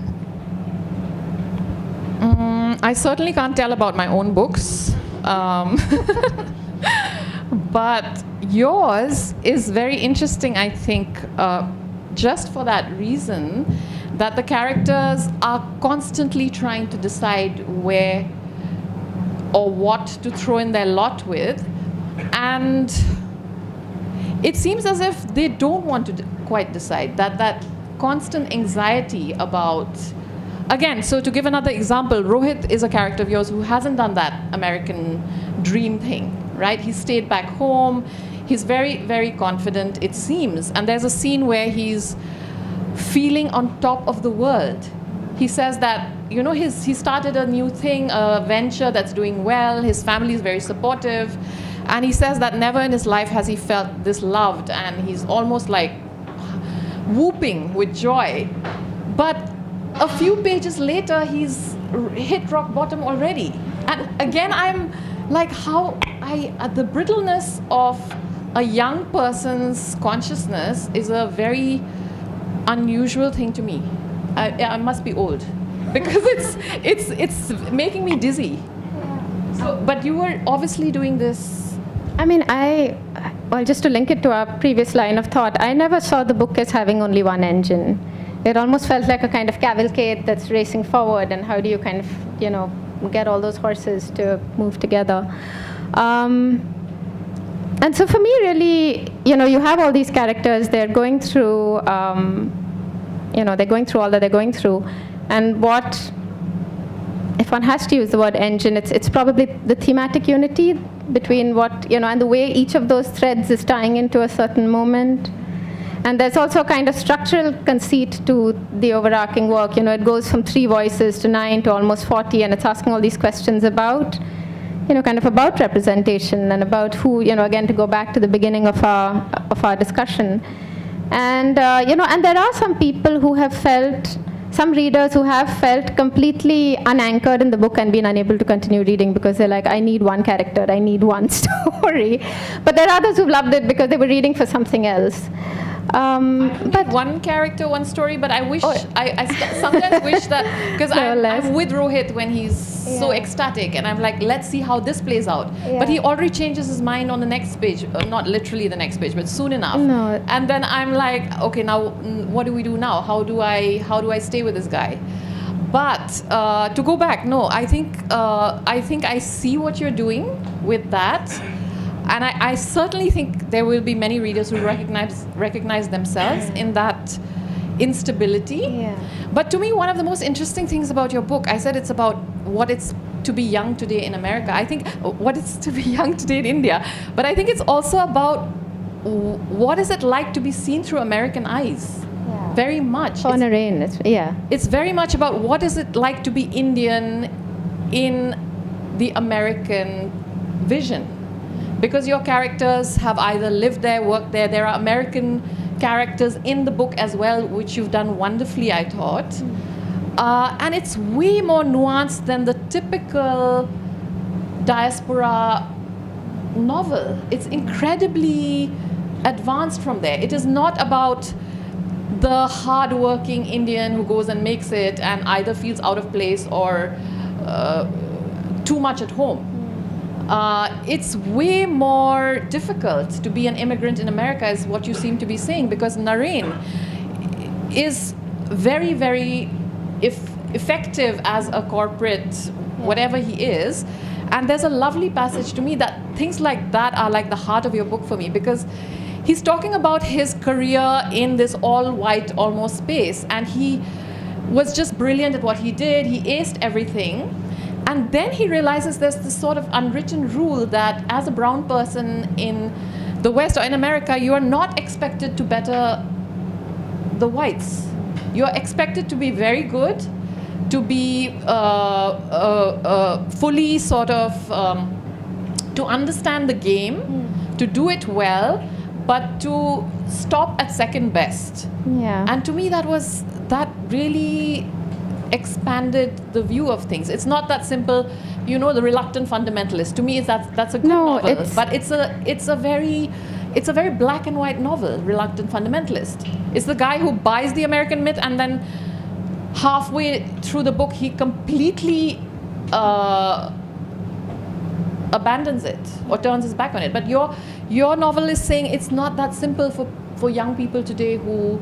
I certainly can't tell about my own books. But yours is very interesting, I think, just for that reason that the characters are constantly trying to decide where or what to throw in their lot with. And it seems as if they don't want to quite decide, that constant anxiety about... Again, so to give another example, Rohit is a character of yours who hasn't done that American dream thing, right? He stayed back home. He's very, very confident, it seems. And there's a scene where he's feeling on top of the world. He says that, you know, he started a new thing, a venture that's doing well. His family is very supportive. And he says that never in his life has he felt this loved. And he's almost like whooping with joy. But a few pages later, he's hit rock bottom already. And again, I'm like, the brittleness of a young person's consciousness is a very unusual thing to me. I must be old, because it's making me dizzy. So, but you were obviously doing this. I mean, well, just to link it to our previous line of thought, I never saw the book as having only one engine. It almost felt like a kind of cavalcade that's racing forward, and how do you kind of, you know, get all those horses to move together. And so for me, really, you know, you have all these characters, they're going through, they're going through all that they're going through. And what, if one has to use the word engine, it's probably the thematic unity between what, you know, and the way each of those threads is tying into a certain moment. And there's also a kind of structural conceit to the overarching work. You know, it goes from 3 voices to 9 to almost 40, and it's asking all these questions about, you know, kind of about representation and about who, you know, again, to go back to the beginning of our discussion. And, you know, and there are some people who have felt, some readers who have felt completely unanchored in the book and been unable to continue reading because they're like, I need one character, I need one story. But there are others who've loved it because they were reading for something else. But one character, one story, but I wish, I sometimes wish that, because I'm with Rohit when he's so ecstatic, and I'm like, let's see how this plays out. Yeah. But he already changes his mind on the next page, not literally the next page, but soon enough. No. And then I'm like, okay, now what do we do now? How do I stay with this guy? But to go back, no, I think I see what you're doing with that. And I certainly think there will be many readers who recognize themselves in that instability. Yeah. But to me, one of the most interesting things about your book, I said it's about what it's to be young today in America. I think what it's to be young today in India. But I think it's also about what is it like to be seen through American eyes. Yeah. Very much. It's very much about what is it like to be Indian in the American vision. Because your characters have either lived there, worked there. There are American characters in the book as well, which you've done wonderfully, I thought. And it's way more nuanced than the typical diaspora novel. It's incredibly advanced from there. It is not about the hard-working Indian who goes and makes it and either feels out of place or too much at home. It's way more difficult to be an immigrant in America, is what you seem to be saying, because Naren is very, very effective as a corporate, whatever he is. And there's a lovely passage to me that things like that are like the heart of your book for me, because he's talking about his career in this all-white almost space, and he was just brilliant at what he did. He aced everything. And then he realizes there's this sort of unwritten rule that as a brown person in the West or in America, you are not expected to better the whites. You're expected to be very good, to be fully sort of, to understand the game, to do it well, but to stop at second best. Yeah. And to me, that really expanded the view of things. It's not that simple, you know, the reluctant fundamentalist. To me, that's a good novel, but it's a very black and white novel. Reluctant fundamentalist. It's the guy who buys the American myth and then halfway through the book he completely abandons it or turns his back on it. But your novel is saying it's not that simple for young people today who.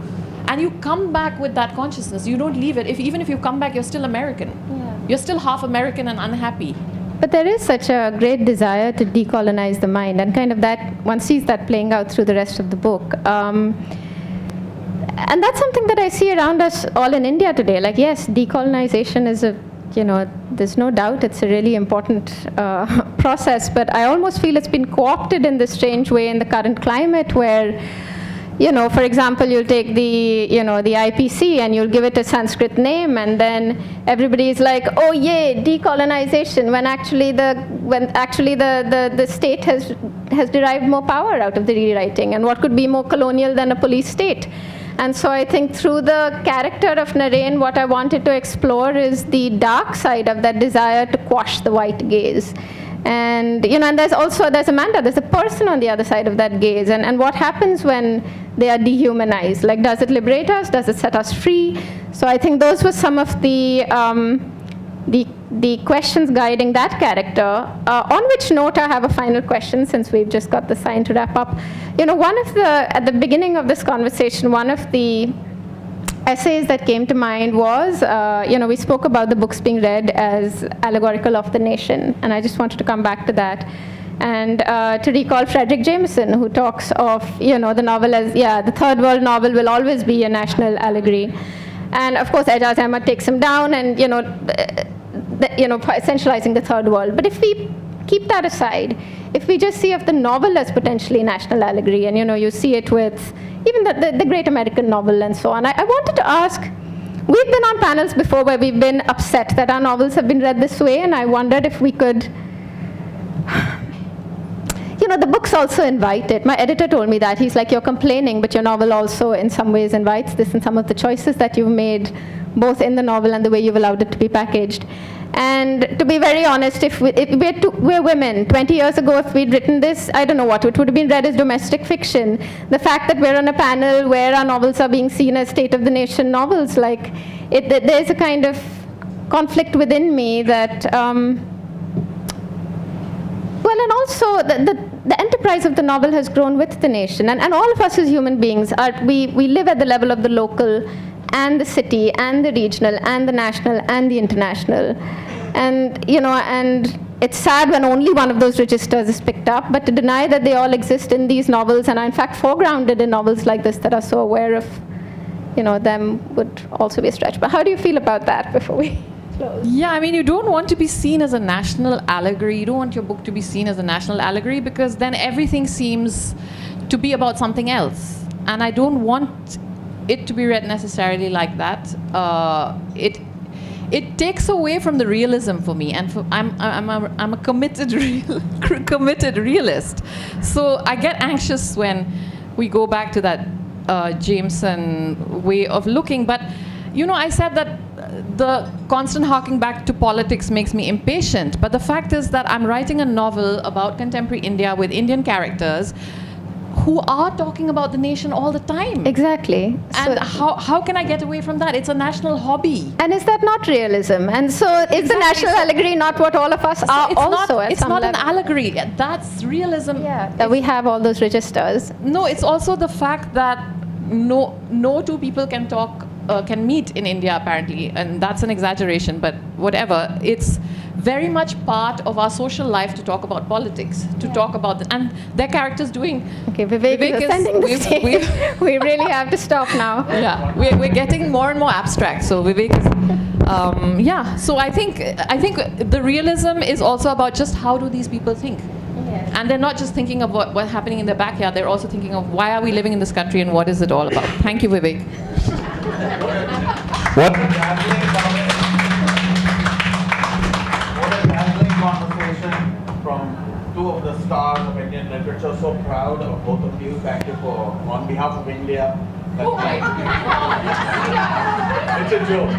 And you come back with that consciousness. You don't leave it. Even if you come back, you're still American. Yeah. You're still half American and unhappy. But there is such a great desire to decolonize the mind, and kind of that, one sees that playing out through the rest of the book. And that's something that I see around us all in India today. Like, yes, decolonization is there's no doubt it's a really important process, but I almost feel it's been co-opted in this strange way in the current climate where, for example, you'll take the IPC and you'll give it a Sanskrit name, and then everybody is like, oh yay, decolonization, when actually the state has derived more power out of the rewriting, and what could be more colonial than a police state? And so I think through the character of Naren, what I wanted to explore is the dark side of that desire to quash the white gaze. And and there's Amanda, there's a person on the other side of that gaze, and what happens when they are dehumanized? Like, does it liberate us? Does it set us free? So I think those were some of the questions guiding that character. On which note, I have a final question, since we've just got the sign to wrap up. At the beginning of this conversation, one of the essays that came to mind was, we spoke about the books being read as allegorical of the nation, and I just wanted to come back to that. And to recall Frederick Jameson, who talks of, the novel as, the third world novel will always be a national allegory. And of course, Ejaz Ahmed takes him down and, essentializing the third world. But if we keep that aside, if we just see of the novel as potentially national allegory, and, you see it with even the great American novel and so on, I wanted to ask, we've been on panels before where we've been upset that our novels have been read this way, and I wondered if we could, the books also invite it. My editor told me that. He's like, you're complaining, but your novel also in some ways invites this, and some of the choices that you've made, both in the novel and the way you've allowed it to be packaged. And to be very honest, if we're women, 20 years ago, if we'd written this, I don't know what, it would have been read as domestic fiction. The fact that we're on a panel where our novels are being seen as state of the nation novels, there's a kind of conflict within me that, and also the enterprise of the novel has grown with the nation, and all of us as human beings, we live at the level of the local and the city and the regional and the national and the international. And, and it's sad when only one of those registers is picked up, but to deny that they all exist in these novels and are in fact foregrounded in novels like this that are so aware of, them would also be a stretch. But how do you feel about that before we close? Yeah, you don't want to be seen as a national allegory. You don't want your book to be seen as a national allegory, because then everything seems to be about something else. And I don't want it to be read necessarily like that. It takes away from the realism for me, and I'm a committed realist. So I get anxious when we go back to that Jameson way of looking. But I said that the constant harking back to politics makes me impatient. But the fact is that I'm writing a novel about contemporary India with Indian characters who are talking about the nation all the time. Exactly. And how can I get away from that? It's a national hobby. And is that not realism? And so it's a national allegory, not what all of us are also at some level. It's not an allegory. That's realism. Yeah, that we have all those registers. No, it's also the fact that no two people can talk, can meet in India apparently, and that's an exaggeration, but whatever. It's very much part of our social life to talk about politics, to talk about, and their characters doing. Okay, Vivek is ascending the stage. We really have to stop now. Yeah, we're getting more and more abstract. So Vivek is, yeah. So I think the realism is also about just how do these people think. And they're not just thinking of what's happening in their backyard, they're also thinking of why are we living in this country and what is it all about. Thank you, Vivek. What? Conversation from two of the stars of Indian literature. So proud of both of you. Thank you for, on behalf of India. Oh my It's a joke.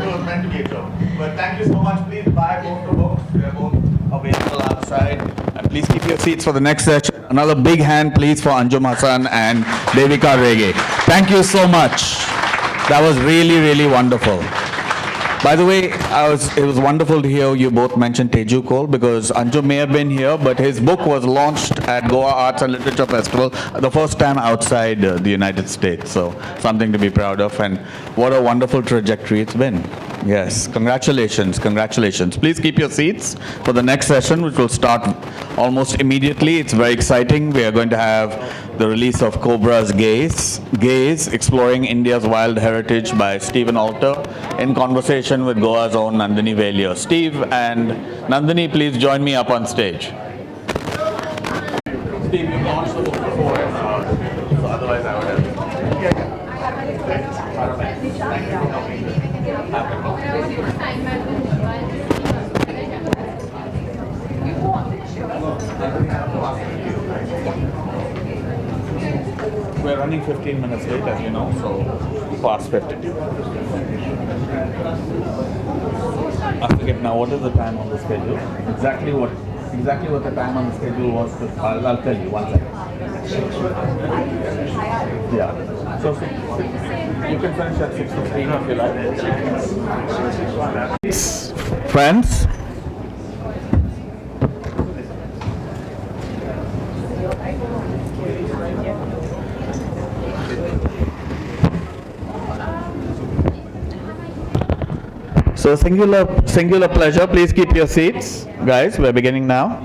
It was meant to be a joke. But thank you so much. Please buy both the books. They're both available outside. And please keep your seats for the next session. Another big hand, please, for Anjum Hassan and Devika Rege. Thank you so much. That was really, really wonderful. By the way, it was wonderful to hear you both mention Teju Cole, because Anjum may have been here, but his book was launched at Goa Arts and Literature Festival, the first time outside the United States. So something to be proud of, and what a wonderful trajectory it's been. Yes, congratulations, congratulations. Please keep your seats for the next session, which will start almost immediately. It's very exciting. We are going to have the release of Cobra's Gaze, Exploring India's Wild Heritage by Stephen Alter, in conversation with Goa's own Nandini Velia. Steve and Nandini, please join me up on stage. Steve, you launched the book before, so otherwise I would have. Thank you for coming. We're running 15 minutes late, as you know, so past 50. I forget now, what is the time on the schedule? Exactly what the time on the schedule was. I'll tell you, 1 second. Yeah. So you can finish at 6:15 if you like. Friends. So singular pleasure. Please keep your seats, guys. We're beginning now.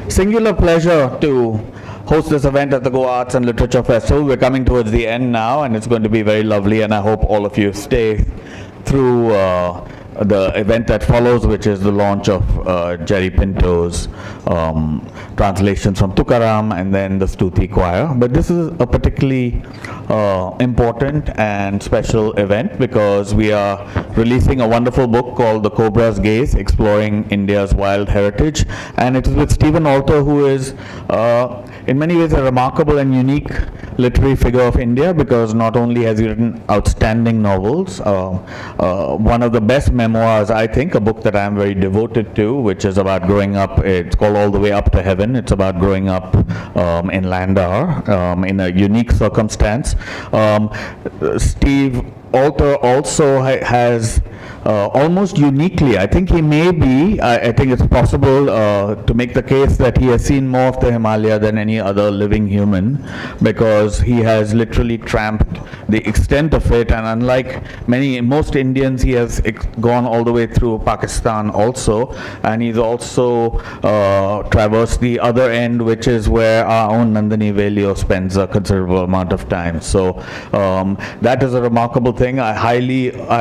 Singular pleasure to host this event at the Goa Arts and Literature Festival. We're coming towards the end now, and it's going to be very lovely, and I hope all of you stay through the event that follows, which is the launch of Jerry Pinto's translations from Tukaram and then the Stuti Choir. But this is a particularly important and special event because we are releasing a wonderful book called The Cobra's Gaze, Exploring India's Wild Heritage. And it is with Stephen Alter, who is in many ways a remarkable and unique literary figure of India, because not only has he written outstanding novels, one of the best memoirs, I think, a book that I am very devoted to, which is about growing up. It's called All the Way Up to Heaven. It's about growing up in Landar in a unique circumstance. Steve Alter also has almost uniquely, I think he may be, I think it's possible to make the case that he has seen more of the Himalaya than any other living human, because he has literally tramped the extent of it, and unlike most Indians, he has gone all the way through Pakistan also, and he's also traversed the other end, which is where our own Nandini Velia spends a considerable amount of time. So that is a remarkable thing. I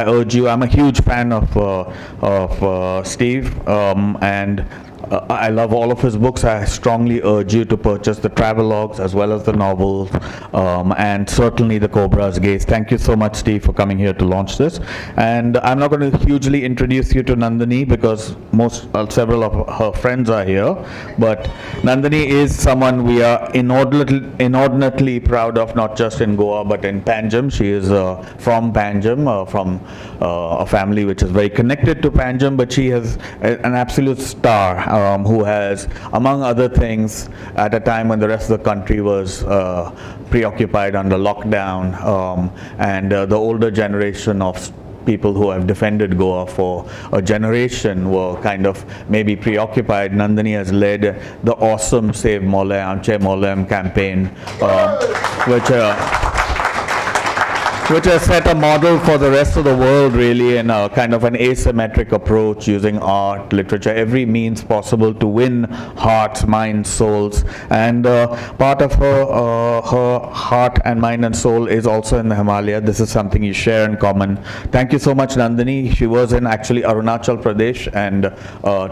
urge you, I'm a huge fan of Steve, and I love all of his books. I strongly urge you to purchase the travelogues as well as the novels, and certainly the Cobra's Gaze. Thank you so much, Steve, for coming here to launch this. And I'm not going to hugely introduce you to Nandini because several of her friends are here, but Nandini is someone we are inordinately proud of, not just in Goa but in Panjim. She is from Panjim, from a family which is very connected to Panjim, but she is an absolute star. Who has, among other things, at a time when the rest of the country was preoccupied under lockdown, and the older generation of people who have defended Goa for a generation were kind of maybe preoccupied. Nandini has led the awesome Save Molem, Amche Molem campaign, which which has set a model for the rest of the world, really, in a kind of an asymmetric approach using art, literature, every means possible to win hearts, minds, souls. And part of her heart and mind and soul is also in the Himalaya. This is something you share in common. Thank you so much, Nandini. She was in actually Arunachal Pradesh and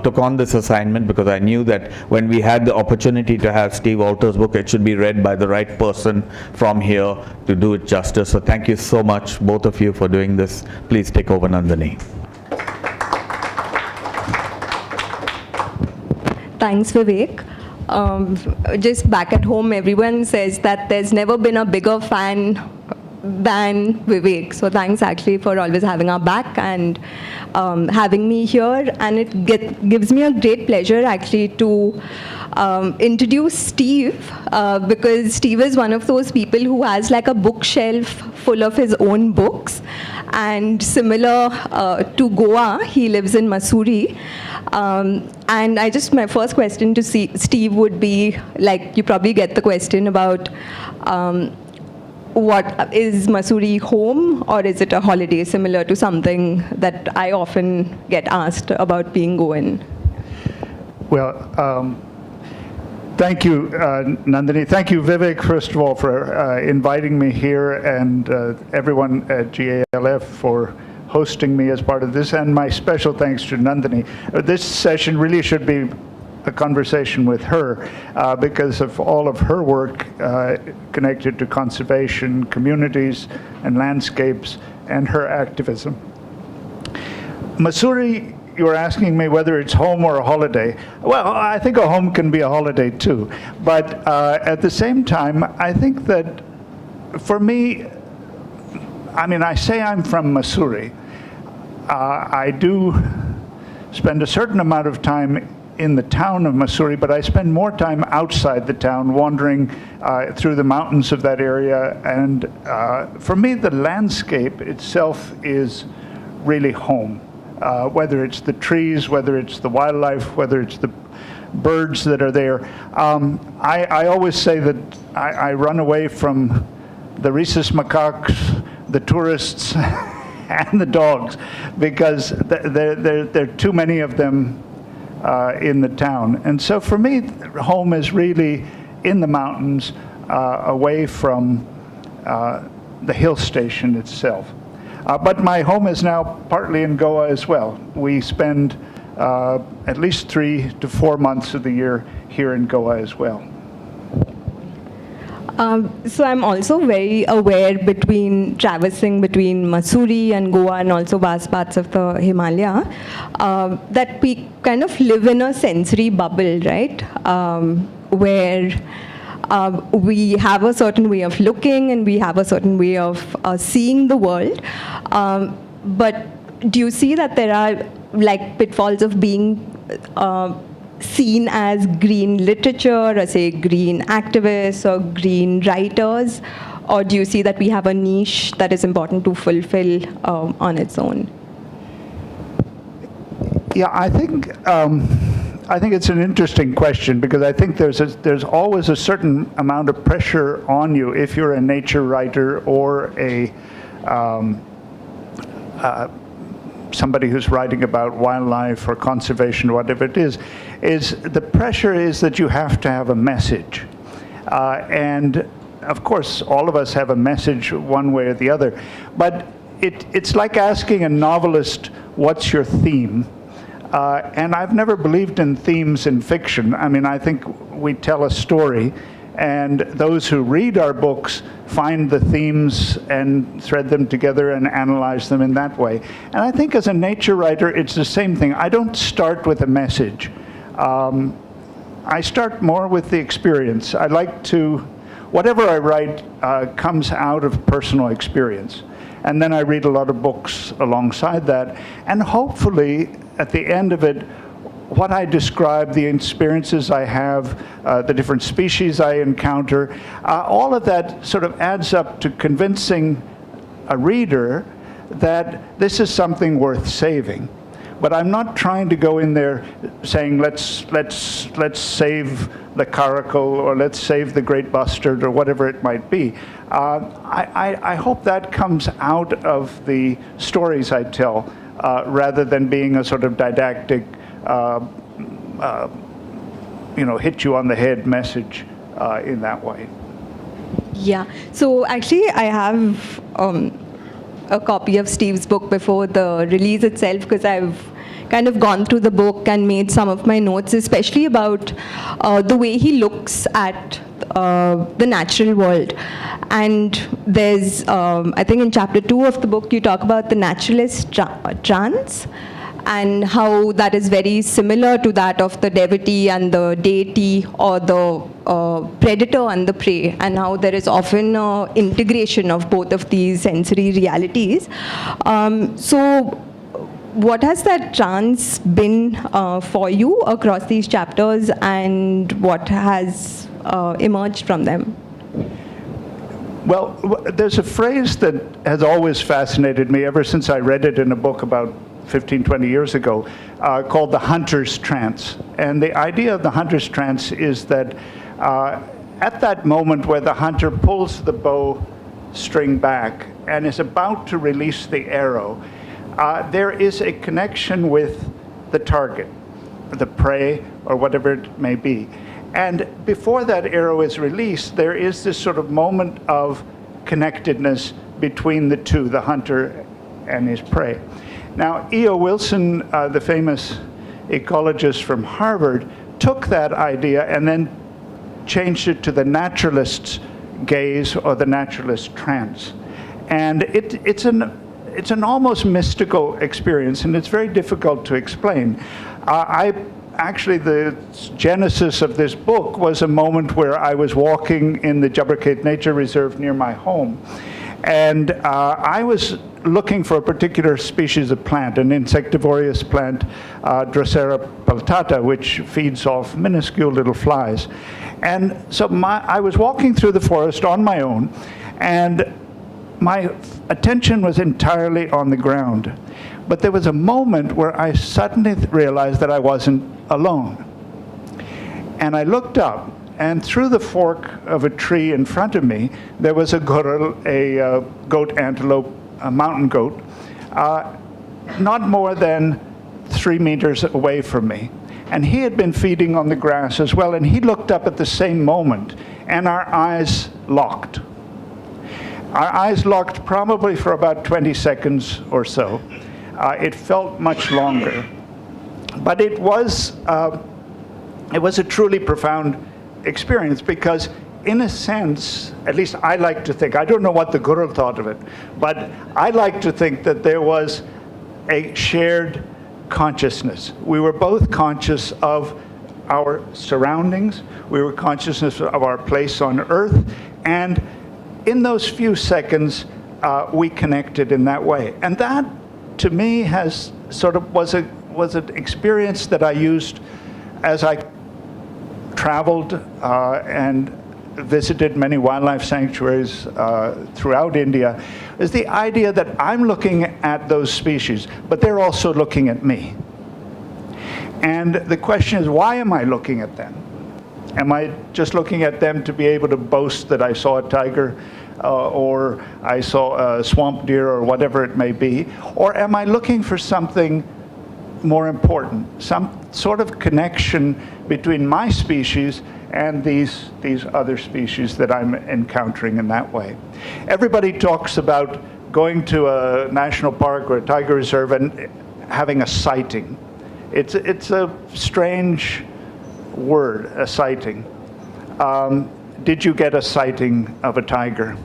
took on this assignment because I knew that when we had the opportunity to have Steve Walter's book, it should be read by the right person from here to do it justice. So thank you so much, both of you, for doing this. Please take over, Nandini. Thanks, Vivek. Just back at home, everyone says that there's never been a bigger fan than Vivek. So thanks actually for always having our back and having me here. And it gives me a great pleasure actually to introduce Steve because Steve is one of those people who has like a bookshelf full of his own books. And similar to Goa, he lives in Mussoorie. And my first question to Steve would be, like, you probably get the question about what is Mussoorie home, or is it a holiday, similar to something that I often get asked about being Goan? Well, thank you, Nandini. Thank you, Vivek, first of all, for inviting me here, and everyone at GALF for hosting me as part of this, and my special thanks to Nandini. This session really should be a conversation with her because of all of her work connected to conservation, communities, and landscapes, and her activism. Mussoorie, you were asking me whether it's home or a holiday. Well, I think a home can be a holiday too. But at the same time, I think that for me, I mean, I say I'm from Mussoorie. I do spend a certain amount of time in the town of Mussoorie, but I spend more time outside the town, wandering through the mountains of that area. And for me, the landscape itself is really home. Whether it's the trees, whether it's the wildlife, whether it's the birds that are there. I always say that I run away from the rhesus macaques, the tourists, and the dogs, because there are too many of them in the town. And so for me, home is really in the mountains, away from the hill station itself. But my home is now partly in Goa as well. We spend at least 3 to 4 months of the year here in Goa as well. So I'm also very aware traversing between Mussoorie and Goa and also vast parts of the Himalaya, that we kind of live in a sensory bubble, right? Where we have a certain way of looking and we have a certain way of seeing the world. But do you see that there are like pitfalls of being seen as green literature, or say green activists or green writers? Or do you see that we have a niche that is important to fulfill on its own? Yeah, I think it's an interesting question, because I think there's always a certain amount of pressure on you if you're a nature writer or a somebody who's writing about wildlife or conservation, whatever it is the pressure is that you have to have a message. And of course, all of us have a message one way or the other. But it's like asking a novelist, what's your theme? And I've never believed in themes in fiction. I mean, I think we tell a story, and those who read our books find the themes and thread them together and analyze them in that way. And I think as a nature writer, it's the same thing. I don't start with a message. I start more with the experience. I like to, whatever I write comes out of personal experience. And then I read a lot of books alongside that. And hopefully, at the end of it, what I describe, the experiences I have, the different species I encounter, all of that sort of adds up to convincing a reader that this is something worth saving. But I'm not trying to go in there saying, let's save the caracal, or let's save the great bustard, or whatever it might be. I hope that comes out of the stories I tell, rather than being a sort of didactic, hit you on the head message in that way. Yeah. So actually, I have a copy of Steve's book before the release itself, because I've kind of gone through the book and made some of my notes, especially about the way he looks at the natural world. And there's, I think in chapter 2 of the book, you talk about the naturalist trance, and how that is very similar to that of the devotee and the deity, or the predator and the prey, and how there is often integration of both of these sensory realities. So what has that trance been for you across these chapters, and what has emerged from them? Well, there's a phrase that has always fascinated me ever since I read it in a book about 15, 20 years ago, called the hunter's trance. And the idea of the hunter's trance is that at that moment where the hunter pulls the bow string back and is about to release the arrow, there is a connection with the target, the prey, or whatever it may be. And before that arrow is released, there is this sort of moment of connectedness between the two, the hunter and his prey. Now, E.O. Wilson, the famous ecologist from Harvard, took that idea and then changed it to the naturalist's gaze, or the naturalist trance. And it's an almost mystical experience, and it's very difficult to explain. Actually, the genesis of this book was a moment where I was walking in the Jabbercate Nature Reserve near my home. And I was looking for a particular species of plant, an insectivorous plant, Drosera peltata, which feeds off minuscule little flies. And so I was walking through the forest on my own, and my attention was entirely on the ground. But there was a moment where I suddenly realized that I wasn't alone. And I looked up, and through the fork of a tree in front of me, there was a goat antelope, a mountain goat, not more than 3 meters away from me. And he had been feeding on the grass as well, and he looked up at the same moment, and our eyes locked. Our eyes locked probably for about 20 seconds or so. It felt much longer. But it was a truly profound experience, because in a sense, at least I like to think, I don't know what the guru thought of it, but I like to think that there was a shared consciousness. We were both conscious of our surroundings, we were conscious of our place on earth, and in those few seconds, we connected in that way. And that, to me, has sort of was an experience that I used as I traveled and visited many wildlife sanctuaries throughout India, is the idea that I'm looking at those species, but they're also looking at me. And the question is, why am I looking at them? Am I just looking at them to be able to boast that I saw a tiger, or I saw a swamp deer, or whatever it may be? Or am I looking for something more important, some sort of connection between my species and these other species that I'm encountering in that way? Everybody talks about going to a national park or a tiger reserve and having a sighting. It's a strange word, a sighting. Did you get a sighting of a tiger?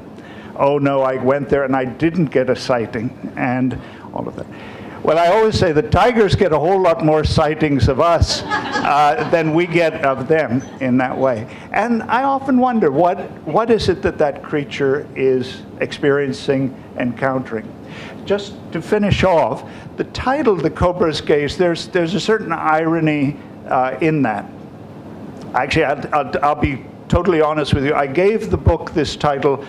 Oh no, I went there and I didn't get a sighting, and all of that. Well, I always say the tigers get a whole lot more sightings of us than we get of them in that way. And I often wonder, what is it that creature is experiencing, encountering? Just to finish off, the title, The Cobra's Gaze, there's a certain irony in that. Actually, I'll be totally honest with you. I gave the book this title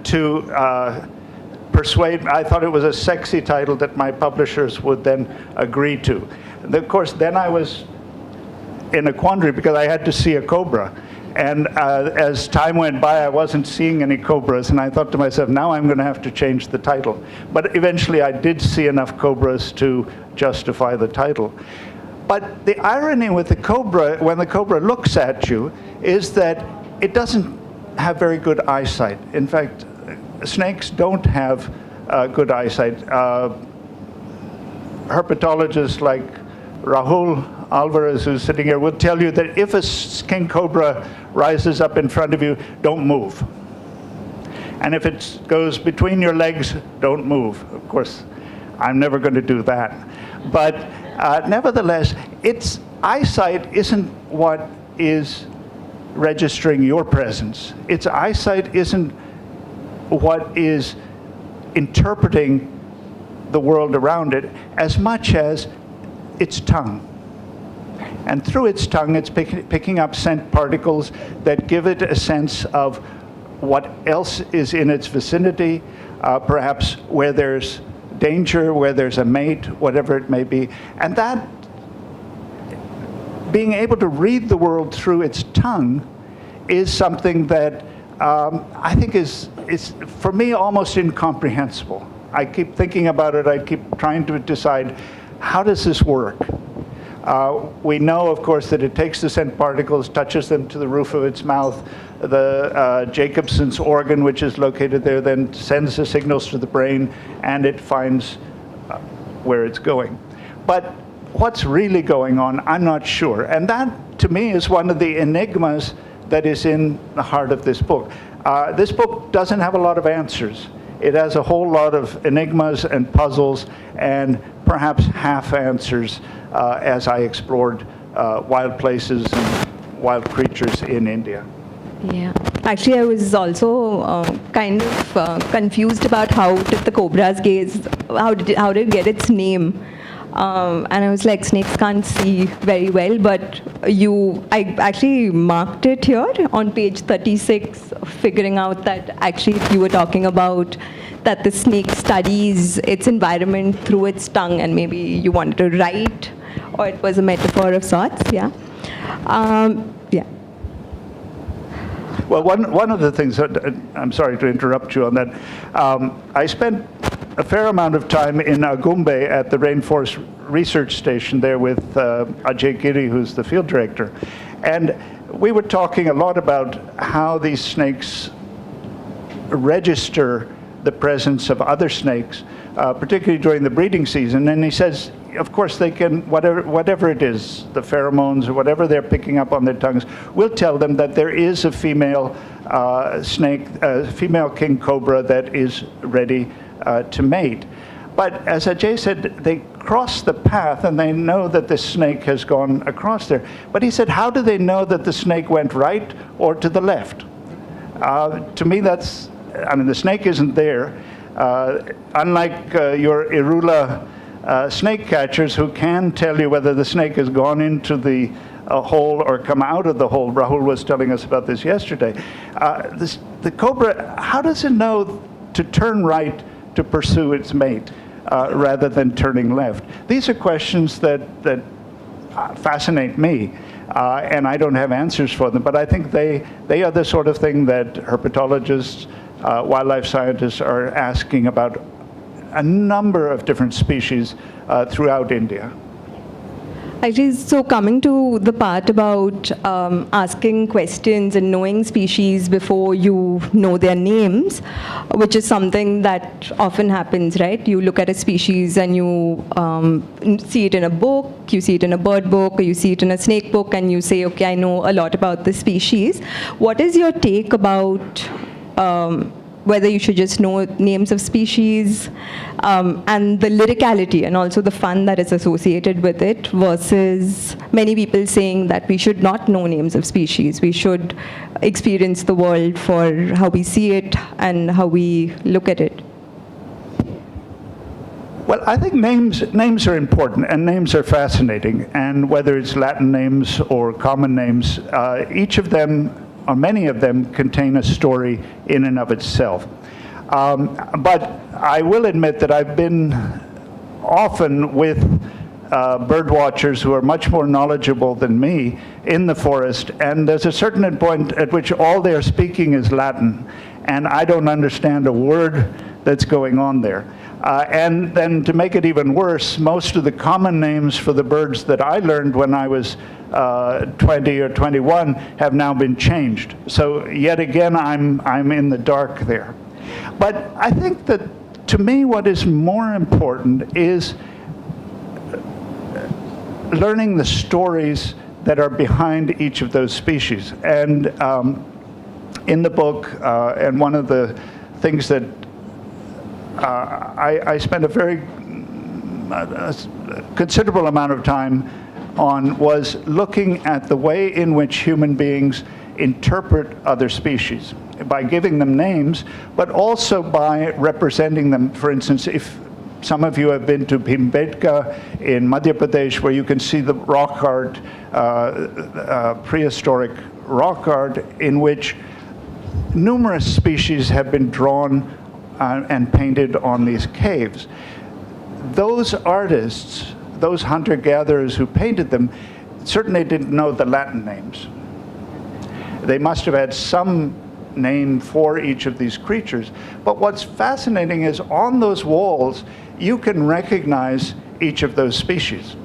to persuade me. I thought it was a sexy title that my publishers would then agree to. And of course, then I was in a quandary because I had to see a cobra. And as time went by, I wasn't seeing any cobras, and I thought to myself, now I'm going to have to change the title. But eventually I did see enough cobras to justify the title. But the irony with the cobra, when the cobra looks at you, is that it doesn't have very good eyesight. In fact, snakes don't have good eyesight. Herpetologists like Rahul Alvarez, who's sitting here, will tell you that if a king cobra rises up in front of you, don't move. And if it goes between your legs, don't move. Of course, I'm never going to do that. But nevertheless, its eyesight isn't what is registering your presence. Its eyesight isn't what is interpreting the world around it as much as its tongue. And through its tongue, it's picking up scent particles that give it a sense of what else is in its vicinity, perhaps where there's danger, where there's a mate, whatever it may be. And that, being able to read the world through its tongue, is something that I think is for me almost incomprehensible. I keep thinking about it. I keep trying to decide, how does this work? We know, of course, that it takes the scent particles, touches them to the roof of its mouth. The Jacobson's organ, which is located there, then sends the signals to the brain, and it finds where it's going. But what's really going on, I'm not sure. And that, to me, is one of the enigmas that is in the heart of this book. This book doesn't have a lot of answers. It has a whole lot of enigmas and puzzles and perhaps half answers as I explored wild places and wild creatures in India. Yeah. Actually, I was also kind of confused about how did the cobra's gaze, how did it get its name? And I was like, snakes can't see very well, but I actually marked it here on page 36, figuring out that actually you were talking about that the snake studies its environment through its tongue, and maybe you wanted to write, or it was a metaphor of sorts, yeah. Yeah. Well, one of the things, I'm sorry to interrupt you on that, I spent a fair amount of time in Agumbe at the Rainforest Research Station there with Ajay Giri, who's the field director. And we were talking a lot about how these snakes register the presence of other snakes, particularly during the breeding season. And he says, of course, they can, whatever it is, the pheromones or whatever they're picking up on their tongues, will tell them that there is a female snake, female king cobra that is ready to mate. But as Ajay said, they cross the path and they know that this snake has gone across there. But he said, how do they know that the snake went right or to the left? To me, that's, I mean, the snake isn't there. Unlike your Irula snake catchers who can tell you whether the snake has gone into the hole or come out of the hole. Rahul was telling us about this yesterday. The cobra, how does it know to turn right to pursue its mate rather than turning left? These are questions that fascinate me, and I don't have answers for them, but I think they are the sort of thing that herpetologists, wildlife scientists are asking about a number of different species throughout India. Actually, so coming to the part about asking questions and knowing species before you know their names, which is something that often happens, right? You look at a species and you see it in a book, you see it in a bird book, or you see it in a snake book, and you say, okay, I know a lot about this species. What is your take about whether you should just know names of species and the lyricality and also the fun that is associated with it, versus many people saying that we should not know names of species. We should experience the world for how we see it and how we look at it. Well, I think names are important and names are fascinating. And whether it's Latin names or common names, each of them or many of them contain a story in and of itself. But I will admit that I've been often with bird watchers who are much more knowledgeable than me in the forest, and there's a certain point at which all they're speaking is Latin, and I don't understand a word that's going on there. And then to make it even worse, most of the common names for the birds that I learned when I was 20 or 21 have now been changed. So yet again, I'm in the dark there. But I think that to me what is more important is learning the stories that are behind each of those species. And in the book, and one of the things that I spent a very considerable amount of time on was looking at the way in which human beings interpret other species by giving them names, but also by representing them. For instance, if some of you have been to Bhimbetka in Madhya Pradesh, where you can see the rock art, prehistoric rock art, in which numerous species have been drawn and painted on these caves. Those artists, those hunter-gatherers who painted them, certainly didn't know the Latin names. They must have had some name for each of these creatures. But what's fascinating is on those walls, you can recognize each of those species.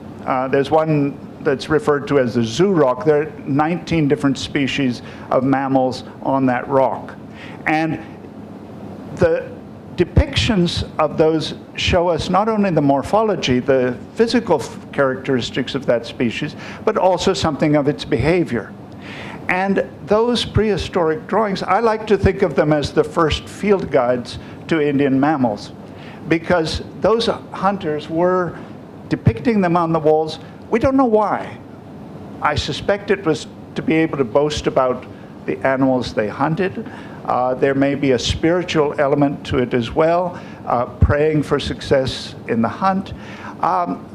There's one that's referred to as the zoo rock. There are 19 different species of mammals on that rock. And the depictions of those show us not only the morphology, the physical characteristics of that species, but also something of its behavior. And those prehistoric drawings, I like to think of them as the first field guides to Indian mammals, because those hunters were depicting them on the walls. We don't know why. I suspect it was to be able to boast about the animals they hunted. There may be a spiritual element to it as well, praying for success in the hunt,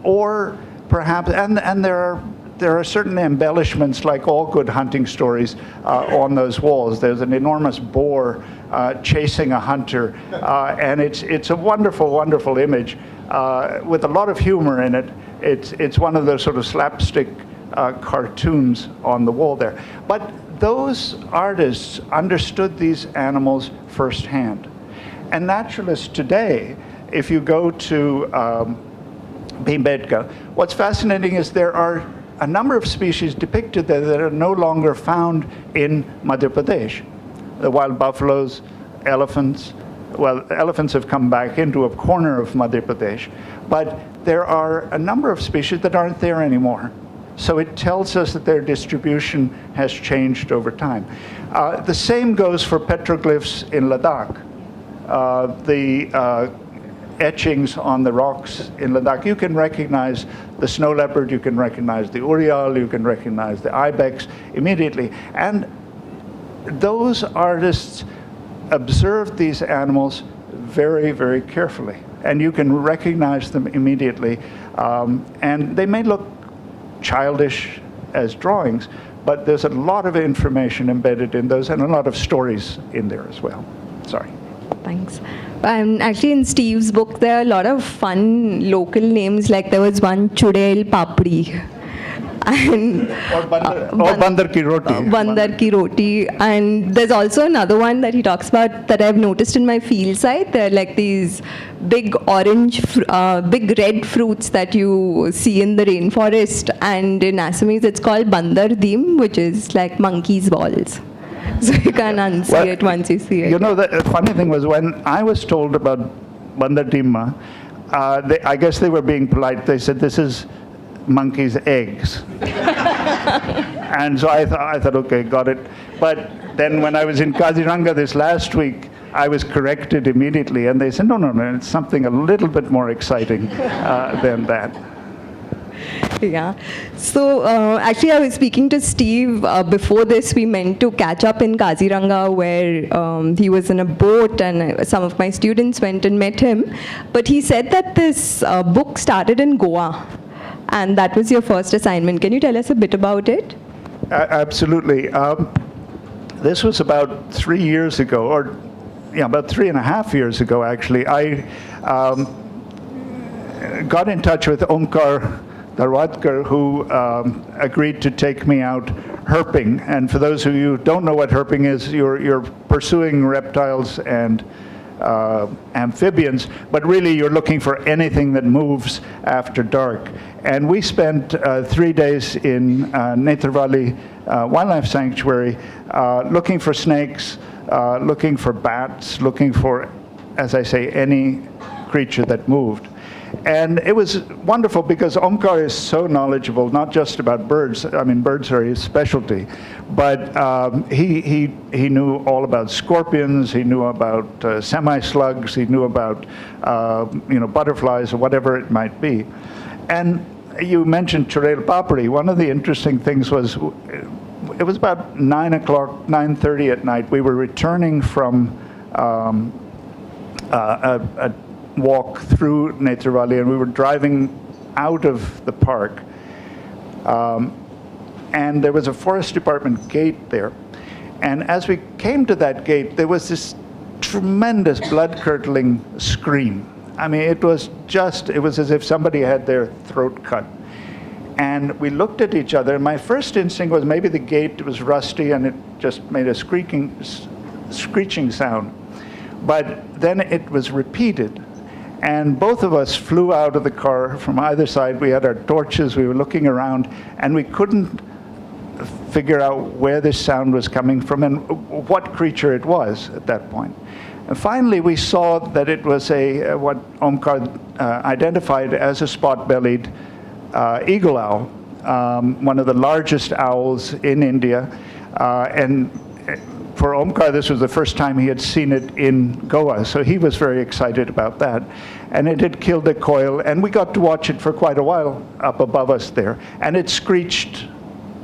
or perhaps, and there are certain embellishments, like all good hunting stories, on those walls. There's an enormous boar chasing a hunter, and it's a wonderful, wonderful image with a lot of humor in it. It's one of those sort of slapstick cartoons on the wall there. But those artists understood these animals firsthand. And naturalists today, if you go to Bhimbetka, what's fascinating is there are a number of species depicted there that are no longer found in Madhya Pradesh. The wild buffaloes, elephants. Well, elephants have come back into a corner of Madhya Pradesh, but there are a number of species that aren't there anymore. So it tells us that their distribution has changed over time. The same goes for petroglyphs in Ladakh. The etchings on the rocks in Ladakh, you can recognize the snow leopard, you can recognize the urial, you can recognize the ibex immediately. And those artists observed these animals very, very carefully. And you can recognize them immediately. And they may look childish as drawings, but there's a lot of information embedded in those and a lot of stories in there as well. Sorry. Thanks. Actually, in Steve's book, there are a lot of fun local names. Like there was one Chudail Papdi, and Bandar Ki Roti. Bandar Ki Roti. And there's also another one that he talks about that I've noticed in my field site. There are like these big orange, big red fruits that you see in the rainforest. And in Assamese, it's called Bandar Dim, which is like monkey's balls. So you can unsee it once you see it. You know, the funny thing was when I was told about Bandar Dimma, I guess they were being polite. They said, this is monkey's eggs. And so I thought, okay, got it. But then when I was in Kaziranga this last week, I was corrected immediately. And they said, no, it's something a little bit more exciting than that. Yeah. So actually, I was speaking to Steve before this. We meant to catch up in Kaziranga, where he was in a boat, and some of my students went and met him. But he said that this book started in Goa, and that was your first assignment. Can you tell us a bit about it? Absolutely. This was about 3 years ago, or about 3.5 years ago, actually, I got in touch with Omkar Darwadkar, who agreed to take me out herping. And for those of you who don't know what herping is, you're pursuing reptiles and amphibians, but really you're looking for anything that moves after dark. And we spent 3 days in Netravali Wildlife Sanctuary looking for snakes, looking for bats, looking for, as I say, any creature that moved. And it was wonderful because Omkar is so knowledgeable, not just about birds. I mean, birds are his specialty, but he knew all about scorpions. He knew about semi-slugs. He knew about butterflies or whatever it might be. And you mentioned Churel Papri. One of the interesting things was it was about 9 o'clock, 9:30 at night. We were returning from a walk through Netravali, and we were driving out of the park. And there was a forest department gate there. And as we came to that gate, there was this tremendous blood-curdling scream. I mean, it was as if somebody had their throat cut. And we looked at each other, and my first instinct was maybe the gate was rusty and it just made a screeching sound. But then it was repeated. And both of us flew out of the car from either side. We had our torches, we were looking around, and we couldn't figure out where this sound was coming from and what creature it was at that point. And finally, we saw that it was what Omkar identified as a spot-bellied eagle owl, one of the largest owls in India. And for Omkar, this was the first time he had seen it in Goa, so he was very excited about that. And it had killed a quail, and we got to watch it for quite a while up above us there. And it screeched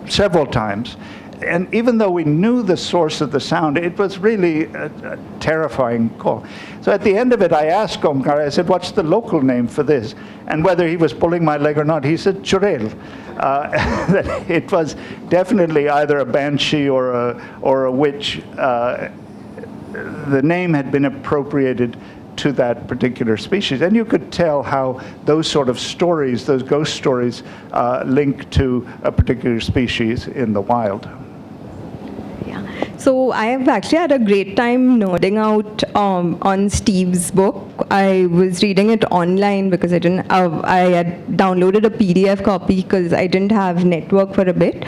several times. And even though we knew the source of the sound, it was really a terrifying call. So at the end of it, I asked Omkar, I said, what's the local name for this? And whether he was pulling my leg or not, he said, Churel. That it was definitely either a banshee or a witch. The name had been appropriated to that particular species. And you could tell how those sort of stories, those ghost stories, link to a particular species in the wild. So I have actually had a great time nerding out on Steve's book. I was reading it online because I had downloaded a PDF copy because I didn't have network for a bit.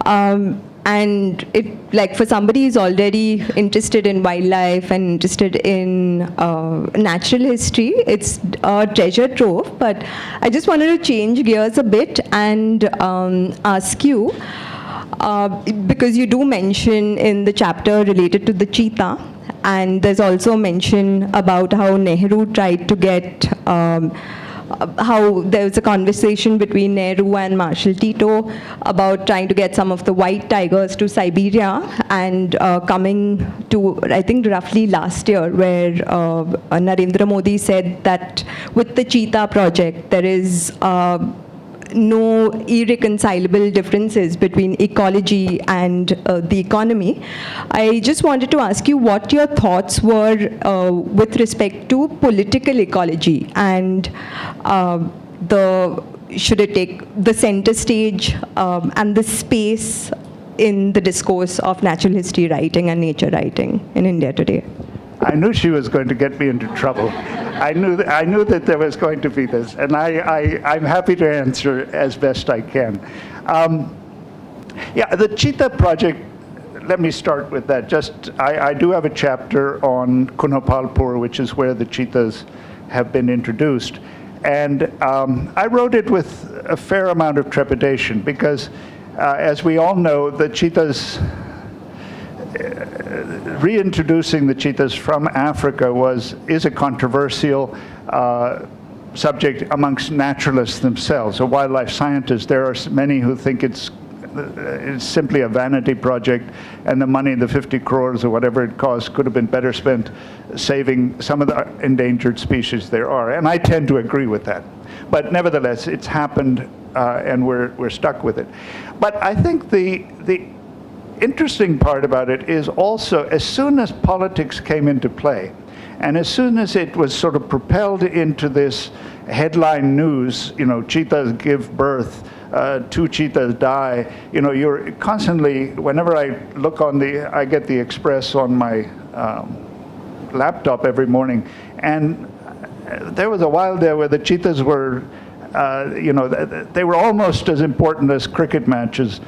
And it, like, for somebody who's already interested in wildlife and interested in natural history, it's a treasure trove. But I just wanted to change gears a bit and ask you, because you do mention in the chapter related to the cheetah, and there's also mention about how Nehru tried to get, how there was a conversation between Nehru and Marshal Tito about trying to get some of the white tigers to Siberia, and coming to, I think, roughly last year, where Narendra Modi said that with the cheetah project, there is no irreconcilable differences between ecology and the economy. I just wanted to ask you what your thoughts were with respect to political ecology and should it take the center stage and the space in the discourse of natural history writing and nature writing in India today? I knew she was going to get me into trouble. I knew that there was going to be this, and I'm happy to answer as best I can. Yeah, the Cheetah Project, let me start with that. I do have a chapter on Kunapalpur, which is where the cheetahs have been introduced. And I wrote it with a fair amount of trepidation because, as we all know, the cheetahs, reintroducing the cheetahs from Africa is a controversial subject amongst naturalists themselves or wildlife scientists. There are many who think it's simply a vanity project, and the money, the 50 crores or whatever it costs, could have been better spent saving some of the endangered species there are. And I tend to agree with that. But nevertheless, it's happened, and we're stuck with it. But I think the interesting part about it is also, as soon as politics came into play, and as soon as it was sort of propelled into this headline news, you know, cheetahs give birth, 2 cheetahs die, you know, you're constantly, whenever I look on I get the Express on my laptop every morning, and there was a while there where the cheetahs were, you know, they were almost as important as cricket matches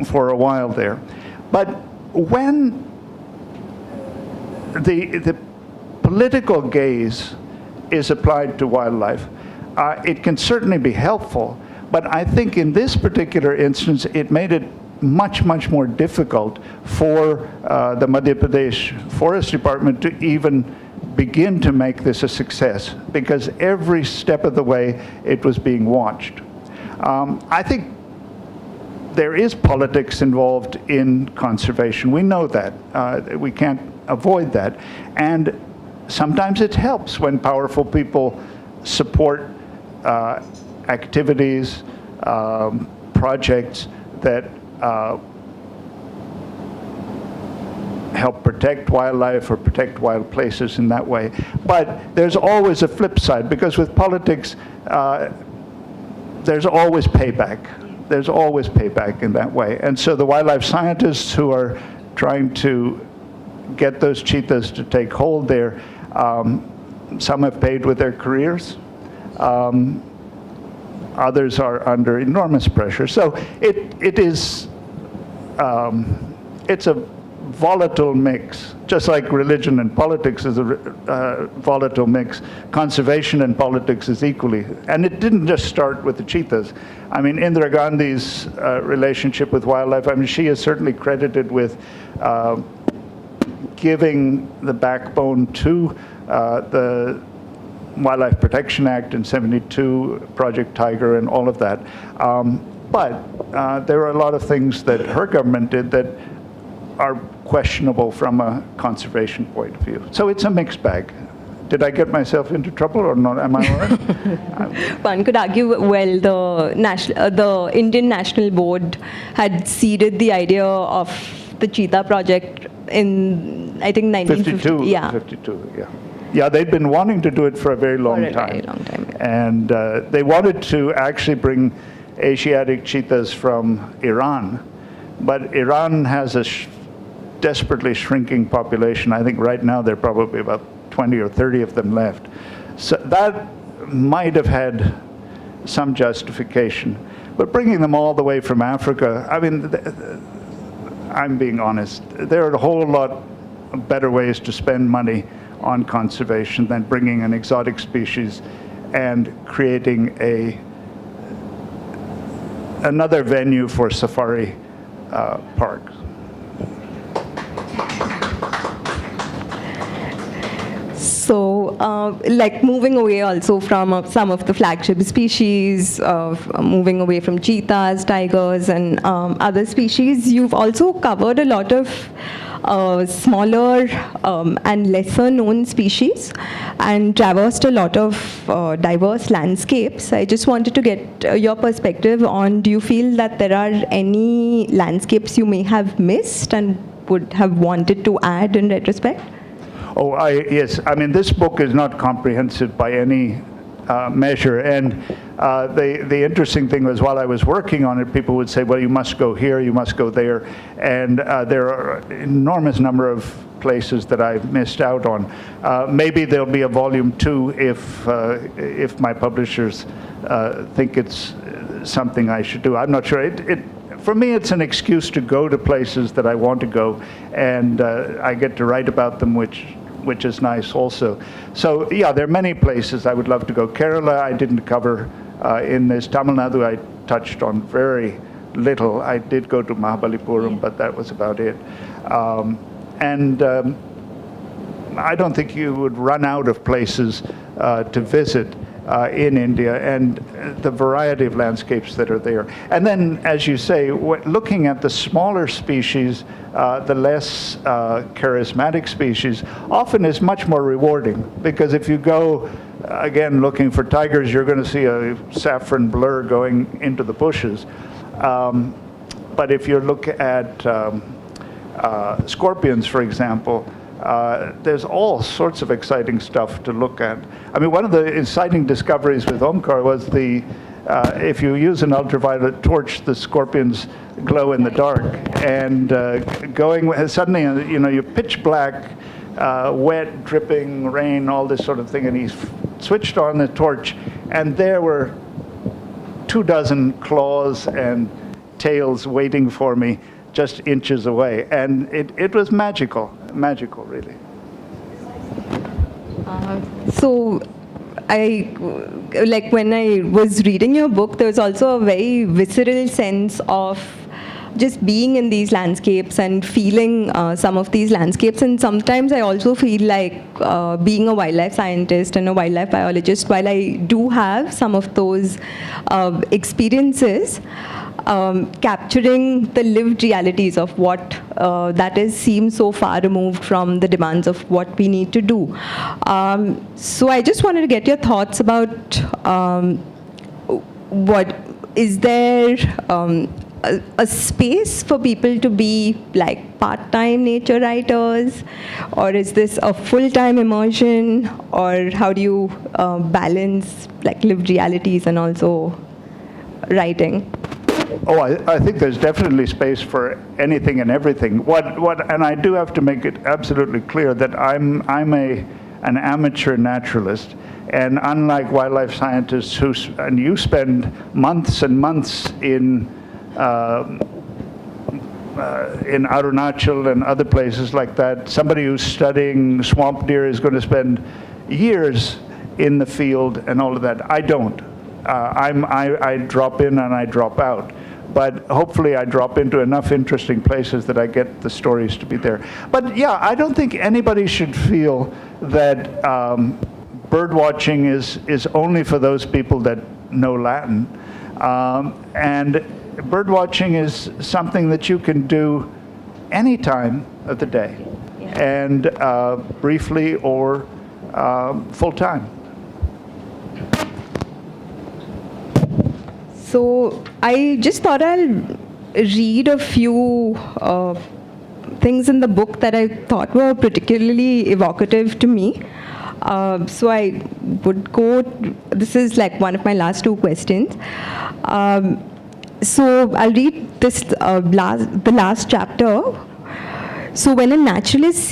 for a while there. But when the political gaze is applied to wildlife, it can certainly be helpful, but I think in this particular instance, it made it much, much more difficult for the Madhya Pradesh Forest Department to even begin to make this a success, because every step of the way it was being watched. I think there is politics involved in conservation. We know that. We can't avoid that. And sometimes it helps when powerful people support activities, projects that help protect wildlife or protect wild places in that way. But there's always a flip side, because with politics, there's always payback. There's always payback in that way. And so the wildlife scientists who are trying to get those cheetahs to take hold there, some have paid with their careers. Others are under enormous pressure. So it is, it's a volatile mix, just like religion and politics is a volatile mix. Conservation and politics is equally. And it didn't just start with the cheetahs. I mean, Indira Gandhi's relationship with wildlife, I mean, she is certainly credited with giving the backbone to the Wildlife Protection Act in '72, Project Tiger, and all of that. But there are a lot of things that her government did that are questionable from a conservation point of view. So it's a mixed bag. Did I get myself into trouble or not? Am I all right? One could argue, well, the Indian National Board had seeded the idea of the cheetah project in, I think, 1952. Yeah. 52, yeah. Yeah, they'd been wanting to do it for a very long time. Very long time. Yeah. And they wanted to actually bring Asiatic cheetahs from Iran. But Iran has a desperately shrinking population. I think right now there are probably about 20 or 30 of them left. So that might have had some justification. But bringing them all the way from Africa, I mean, I'm being honest, there are a whole lot of better ways to spend money on conservation than bringing an exotic species and creating another venue for safari parks. So, like moving away also from some of the flagship species, moving away from cheetahs, tigers, and other species, you've also covered a lot of smaller and lesser known species and traversed a lot of diverse landscapes. I just wanted to get your perspective on, do you feel that there are any landscapes you may have missed and would have wanted to add in retrospect? Oh, yes. I mean, this book is not comprehensive by any measure. And the interesting thing was, while I was working on it, people would say, well, you must go here, you must go there. And there are an enormous number of places that I've missed out on. Maybe there'll be a volume 2 if my publishers think it's something I should do. I'm not sure. For me, it's an excuse to go to places that I want to go, and I get to write about them, which is nice also. So yeah, there are many places I would love to go. Kerala I didn't cover in this. Tamil Nadu I touched on very little. I did go to Mahabalipuram, but that was about it. I don't think you would run out of places to visit in India, and the variety of landscapes that are there. And then, as you say, looking at the smaller species, the less charismatic species, often is much more rewarding, because if you go, again, looking for tigers, you're going to see a saffron blur going into the bushes. but if you look at scorpions, for example, there's all sorts of exciting stuff to look at. I mean, one of the exciting discoveries with Omkar was if you use an ultraviolet torch, the scorpions glow in the dark. And suddenly, you're pitch black, wet, dripping, rain, all this sort of thing, and he switched on the torch, and there were 24 claws and tails waiting for me just inches away. And it was magical, really. So when I was reading your book, there was also a very visceral sense of just being in these landscapes and feeling some of these landscapes. And sometimes I also feel like being a wildlife scientist and a wildlife biologist, while I do have some of those experiences, capturing the lived realities of what seems so far removed from the demands of what we need to do. So I just wanted to get your thoughts about what is there a space for people to be like part-time nature writers, or is this a full-time immersion, or how do you balance like lived realities and also writing? Oh, I think there's definitely space for anything and everything. And I do have to make it absolutely clear that I'm an amateur naturalist, and unlike wildlife scientists and you spend months and months in Arunachal and other places like that, somebody who's studying swamp deer is going to spend years in the field and all of that. I don't. I drop in and I drop out. But hopefully I drop into enough interesting places that I get the stories to be there. But yeah, I don't think anybody should feel that bird watching is only for those people that know Latin. And bird watching is something that you can do any time of the day, and briefly or full time. So I just thought I'll read a few things in the book that I thought were particularly evocative to me. So I would go, this is like one of my last two questions. So I'll read this, the last chapter. So when naturalists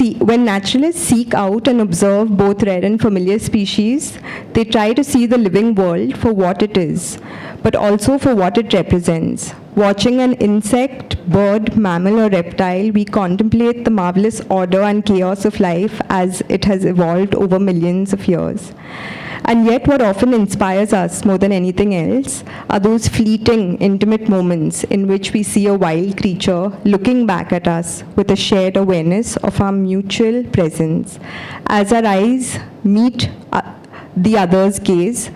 seek out and observe both rare and familiar species, they try to see the living world for what it is, but also for what it represents. Watching an insect, bird, mammal, or reptile, we contemplate the marvelous order and chaos of life as it has evolved over millions of years. And yet what often inspires us more than anything else are those fleeting, intimate moments in which we see a wild creature looking back at us with a shared awareness of our mutual presence. As our eyes meet the other's gaze,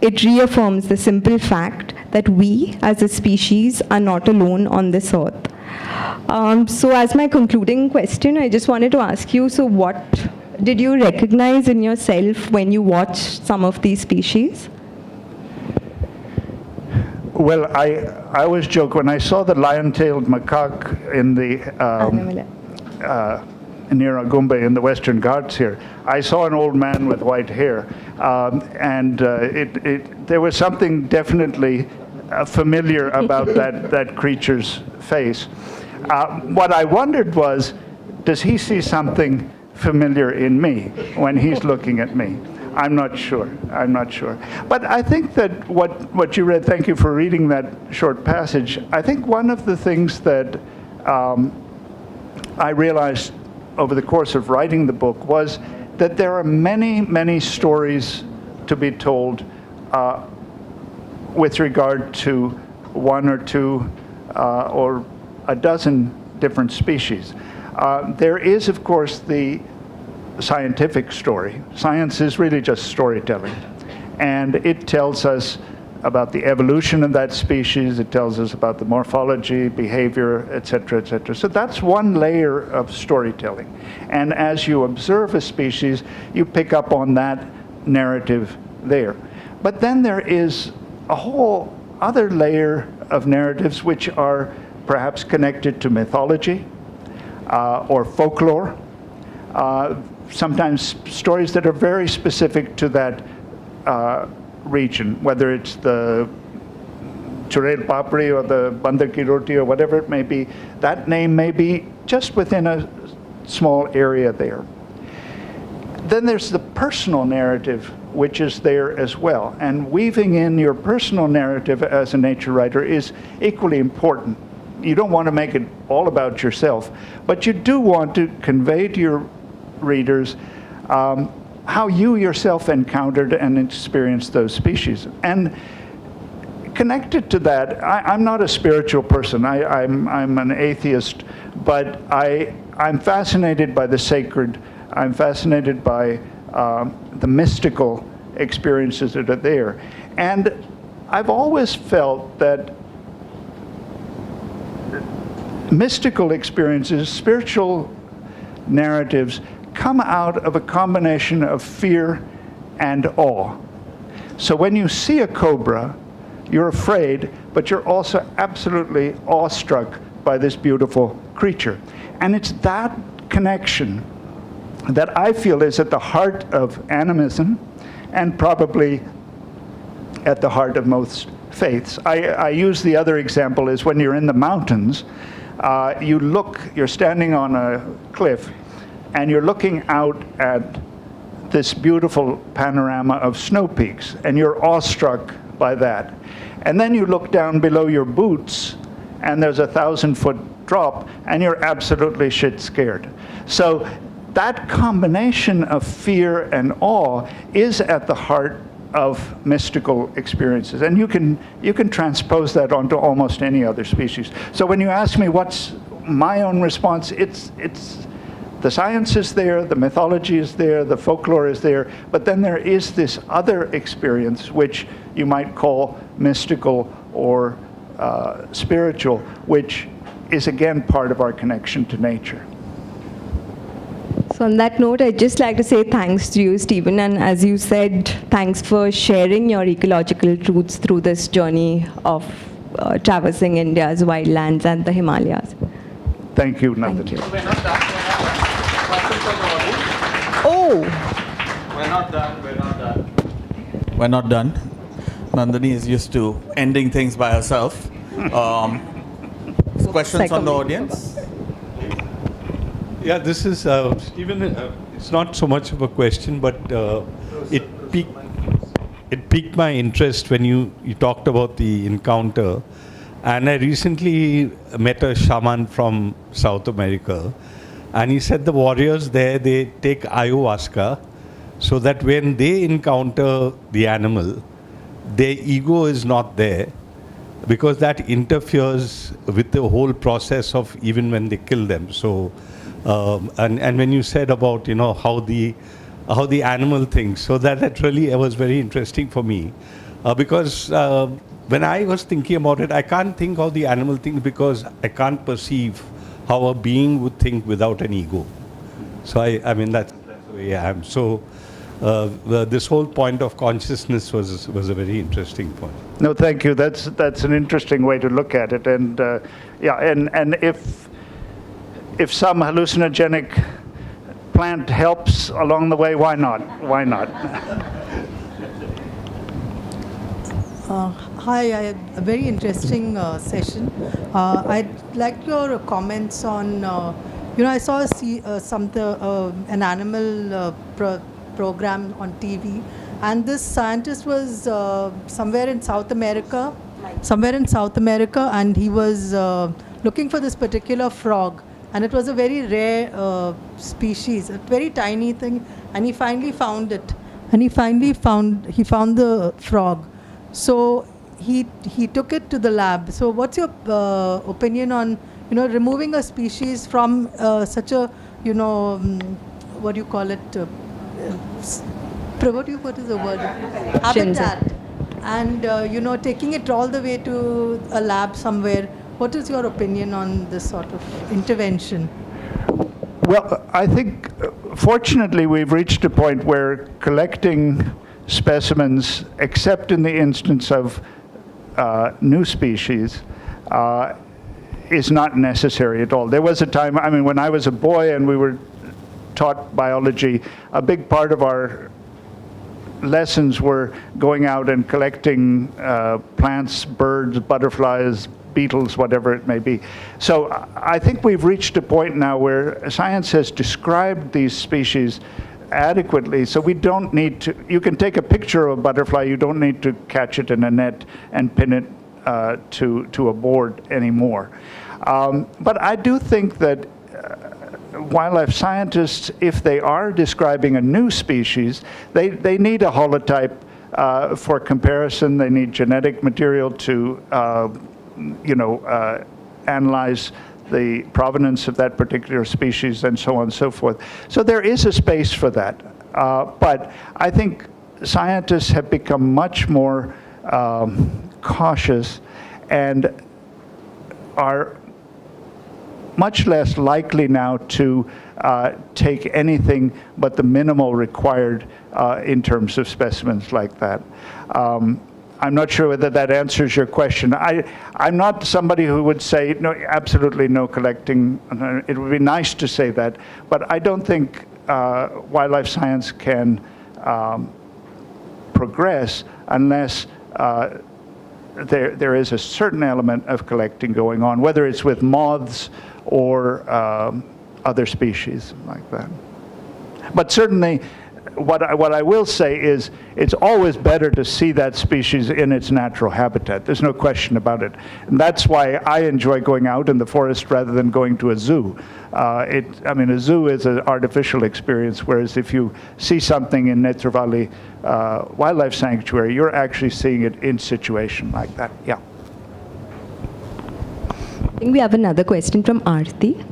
it reaffirms the simple fact that we as a species are not alone on this earth. So as my concluding question, I just wanted to ask you, so what did you recognize in yourself when you watched some of these species? Well, I always joke, when I saw the lion-tailed macaque in the near Agumbe in the Western Ghats here, I saw an old man with white hair, and there was something definitely familiar about that creature's face. What I wondered was, does he see something familiar in me when he's looking at me? I'm not sure. But I think that what you read, thank you for reading that short passage, I think one of the things that I realized over the course of writing the book was that there are many, many stories to be told with regard to one or two or a dozen different species. There is, of course, the scientific story. Science is really just storytelling. And it tells us about the evolution of that species, it tells us about the morphology, behavior, et cetera, et cetera. So that's one layer of storytelling. And as you observe a species, you pick up on that narrative there. But then there is a whole other layer of narratives which are perhaps connected to mythology or folklore. Sometimes stories that are very specific to that region, whether it's the Churel Papri or the Bandar Ki Roti or whatever it may be. That name may be just within a small area there. Then there's the personal narrative, which is there as well. And weaving in your personal narrative as a nature writer is equally important. You don't want to make it all about yourself, but you do want to convey to your readers how you yourself encountered and experienced those species. And connected to that, I'm not a spiritual person. I'm an atheist, but I'm fascinated by the sacred. I'm fascinated by the mystical experiences that are there. And I've always felt that mystical experiences, spiritual narratives, come out of a combination of fear and awe. So when you see a cobra, you're afraid, but you're also absolutely awestruck by this beautiful creature. And it's that connection that I feel is at the heart of animism and probably at the heart of most faiths. I use the other example is when you're in the mountains, you're standing on a cliff and you're looking out at this beautiful panorama of snow peaks and you're awestruck by that. And then you look down below your boots and there's a 1,000-foot drop and you're absolutely shit scared. So that combination of fear and awe is at the heart of mystical experiences. And you can transpose that onto almost any other species. So when you ask me what's my own response, it's the science is there, the mythology is there, the folklore is there, but then there is this other experience which you might call mystical or spiritual, which is again part of our connection to nature. So on that note, I'd just like to say thanks to you, Stephen, and as you said, thanks for sharing your ecological truths through this journey of traversing India's wildlands and the Himalayas. Thank you, Nandini. We're not done. Questions from the audience? Oh! We're not done. We're not done. We're not done. Nandini is used to ending things by herself. Questions from the audience? Yeah, this is, Stephen, it's not so much of a question, but it piqued my interest when you talked about the encounter. And I recently met a shaman from South America, and he said the warriors there, they take ayahuasca so that when they encounter the animal, their ego is not there, because that interferes with the whole process of even when they kill them. So, and when you said about how the animal thinks, so that really was very interesting for me, because when I was thinking about it, I can't think how the animal thinks because I can't perceive how a being would think without an ego. So I mean that's the way I am. So this whole point of consciousness was a very interesting point. No, thank you. That's an interesting way to look at it. And yeah, and if some hallucinogenic plant helps along the way, why not? Why not? Hi, I had a very interesting session. I'd like your comments on, I saw an animal program on TV, and this scientist was somewhere in South America, and he was looking for this particular frog, and it was a very rare species, a very tiny thing, and he finally found it, and he found the frog. So he took it to the lab. So what's your opinion on removing a species from such a what do you call it? What is the word? Habitat. And taking it all the way to a lab somewhere. What is your opinion on this sort of intervention? Well, I think fortunately we've reached a point where collecting specimens, except in the instance of new species, is not necessary at all. There was a time, I mean, when I was a boy and we were taught biology, a big part of our lessons were going out and collecting plants, birds, butterflies, beetles, whatever it may be. So I think we've reached a point now where science has described these species adequately, so we don't need to, you can take a picture of a butterfly, you don't need to catch it in a net and pin it to a board anymore. But I do think that wildlife scientists, if they are describing a new species, they need a holotype for comparison. They need genetic material to, analyze the provenance of that particular species and so on and so forth. So there is a space for that. But I think scientists have become much more cautious and are much less likely now to take anything but the minimal required in terms of specimens like that. I'm not sure whether that answers your question. I'm not somebody who would say, no, absolutely no collecting. It would be nice to say that, but I don't think wildlife science can progress unless there is a certain element of collecting going on, whether it's with moths or other species like that. But certainly, what I will say is it's always better to see that species in its natural habitat. There's no question about it. And that's why I enjoy going out in the forest rather than going to a zoo. A zoo is an artificial experience, whereas if you see something in Netravali Wildlife Sanctuary, you're actually seeing it in situation like that. Yeah. I think we have another question from Aarti.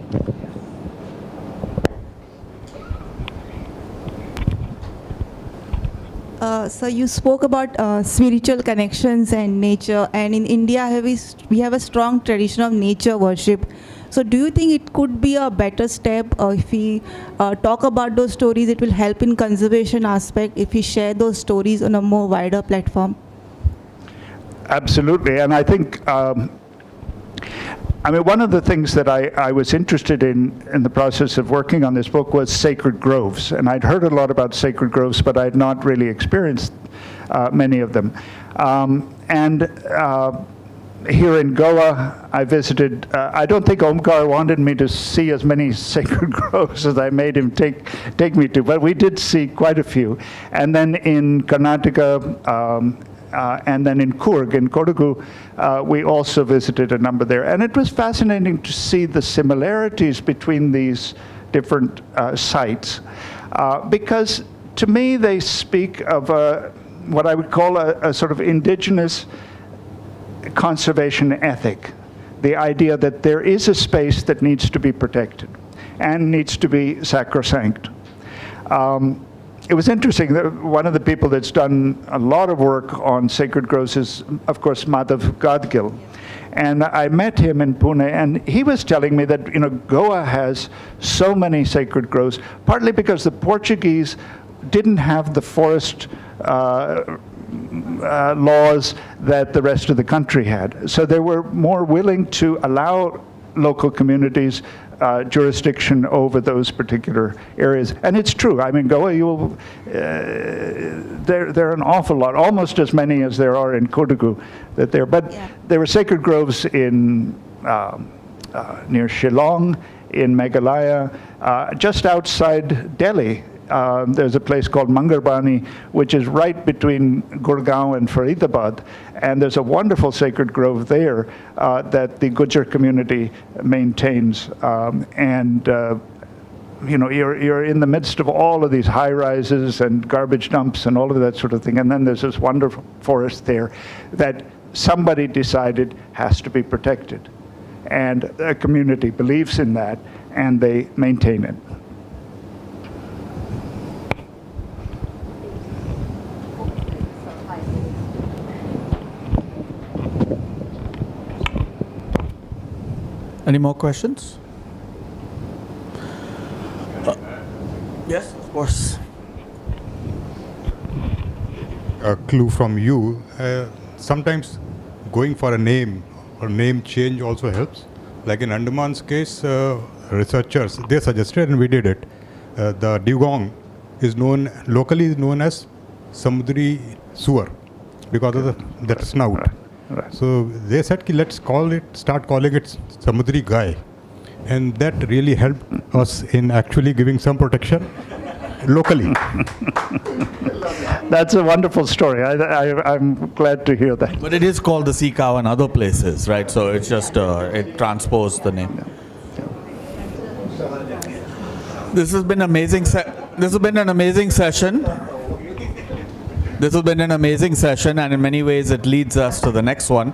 So you spoke about spiritual connections and nature, and in India we have a strong tradition of nature worship. So do you think it could be a better step if we talk about those stories? It will help in conservation aspect if we share those stories on a more wider platform. Absolutely, and I think one of the things that I was interested in the process of working on this book was sacred groves. And I'd heard a lot about sacred groves, but I'd not really experienced many of them. Here in Goa, I visited, I don't think Omkar wanted me to see as many sacred groves as I made him take me to, but we did see quite a few. And then in Karnataka, and then in Coorg, in Kodagu, we also visited a number there. And it was fascinating to see the similarities between these different sites. Because to me, they speak of what I would call a sort of indigenous conservation ethic. The idea that there is a space that needs to be protected and needs to be sacrosanct. It was interesting that one of the people that's done a lot of work on sacred groves is, of course, Madhav Gadgil. And I met him in Pune, and he was telling me that, Goa has so many sacred groves, partly because the Portuguese didn't have the forest laws that the rest of the country had. So they were more willing to allow local communities jurisdiction over those particular areas. And it's true. Goa, there are an awful lot, almost as many as there are in Kodagu that there. But yeah. There were sacred groves in near Shillong, in Meghalaya, just outside Delhi. There's a place called Mangarbani, which is right between Gurgaon and Faridabad, and there's a wonderful sacred grove there that the Gujar community maintains. You're in the midst of all of these high-rises and garbage dumps and all of that sort of thing, and then there's this wonderful forest there that somebody decided has to be protected. And the community believes in that, and they maintain it. Any more questions? Yes, of course. A clue from you. Sometimes going for a name or name change also helps. Like in Andaman's case, researchers, they suggested and we did it. The dugong is locally known as Samudri sewer because of that snout. Right. So they said, let's start calling it Samudri Gai. And that really helped us in actually giving some protection locally. That's a wonderful story. I'm glad to hear that. But it is called the sea cow in other places, right? So it's just, it transposed the name. This has been amazing. This has been an amazing session. This has been an amazing session, and in many ways it leads us to the next one.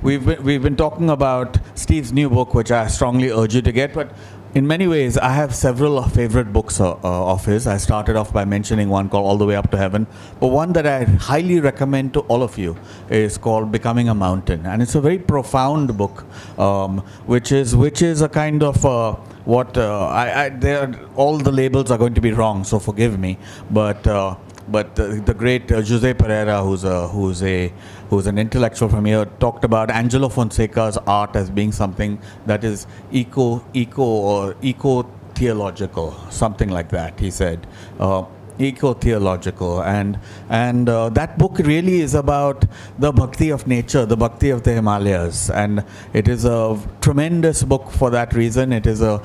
We've been talking about Steve's new book, which I strongly urge you to get, but in many ways I have several favorite books of his. I started off by mentioning one called All the Way Up to Heaven, but one that I highly recommend to all of you is called Becoming a Mountain, and it's a very profound book, which is a kind of all the labels are going to be wrong, so forgive me, but the great Jose Pereira, who's an intellectual from here, talked about Angelo Fonseca's art as being something that is eco-theological, something like that, he said. Eco-theological, and that book really is about the bhakti of nature, the bhakti of the Himalayas, and it is a tremendous book for that reason. It is a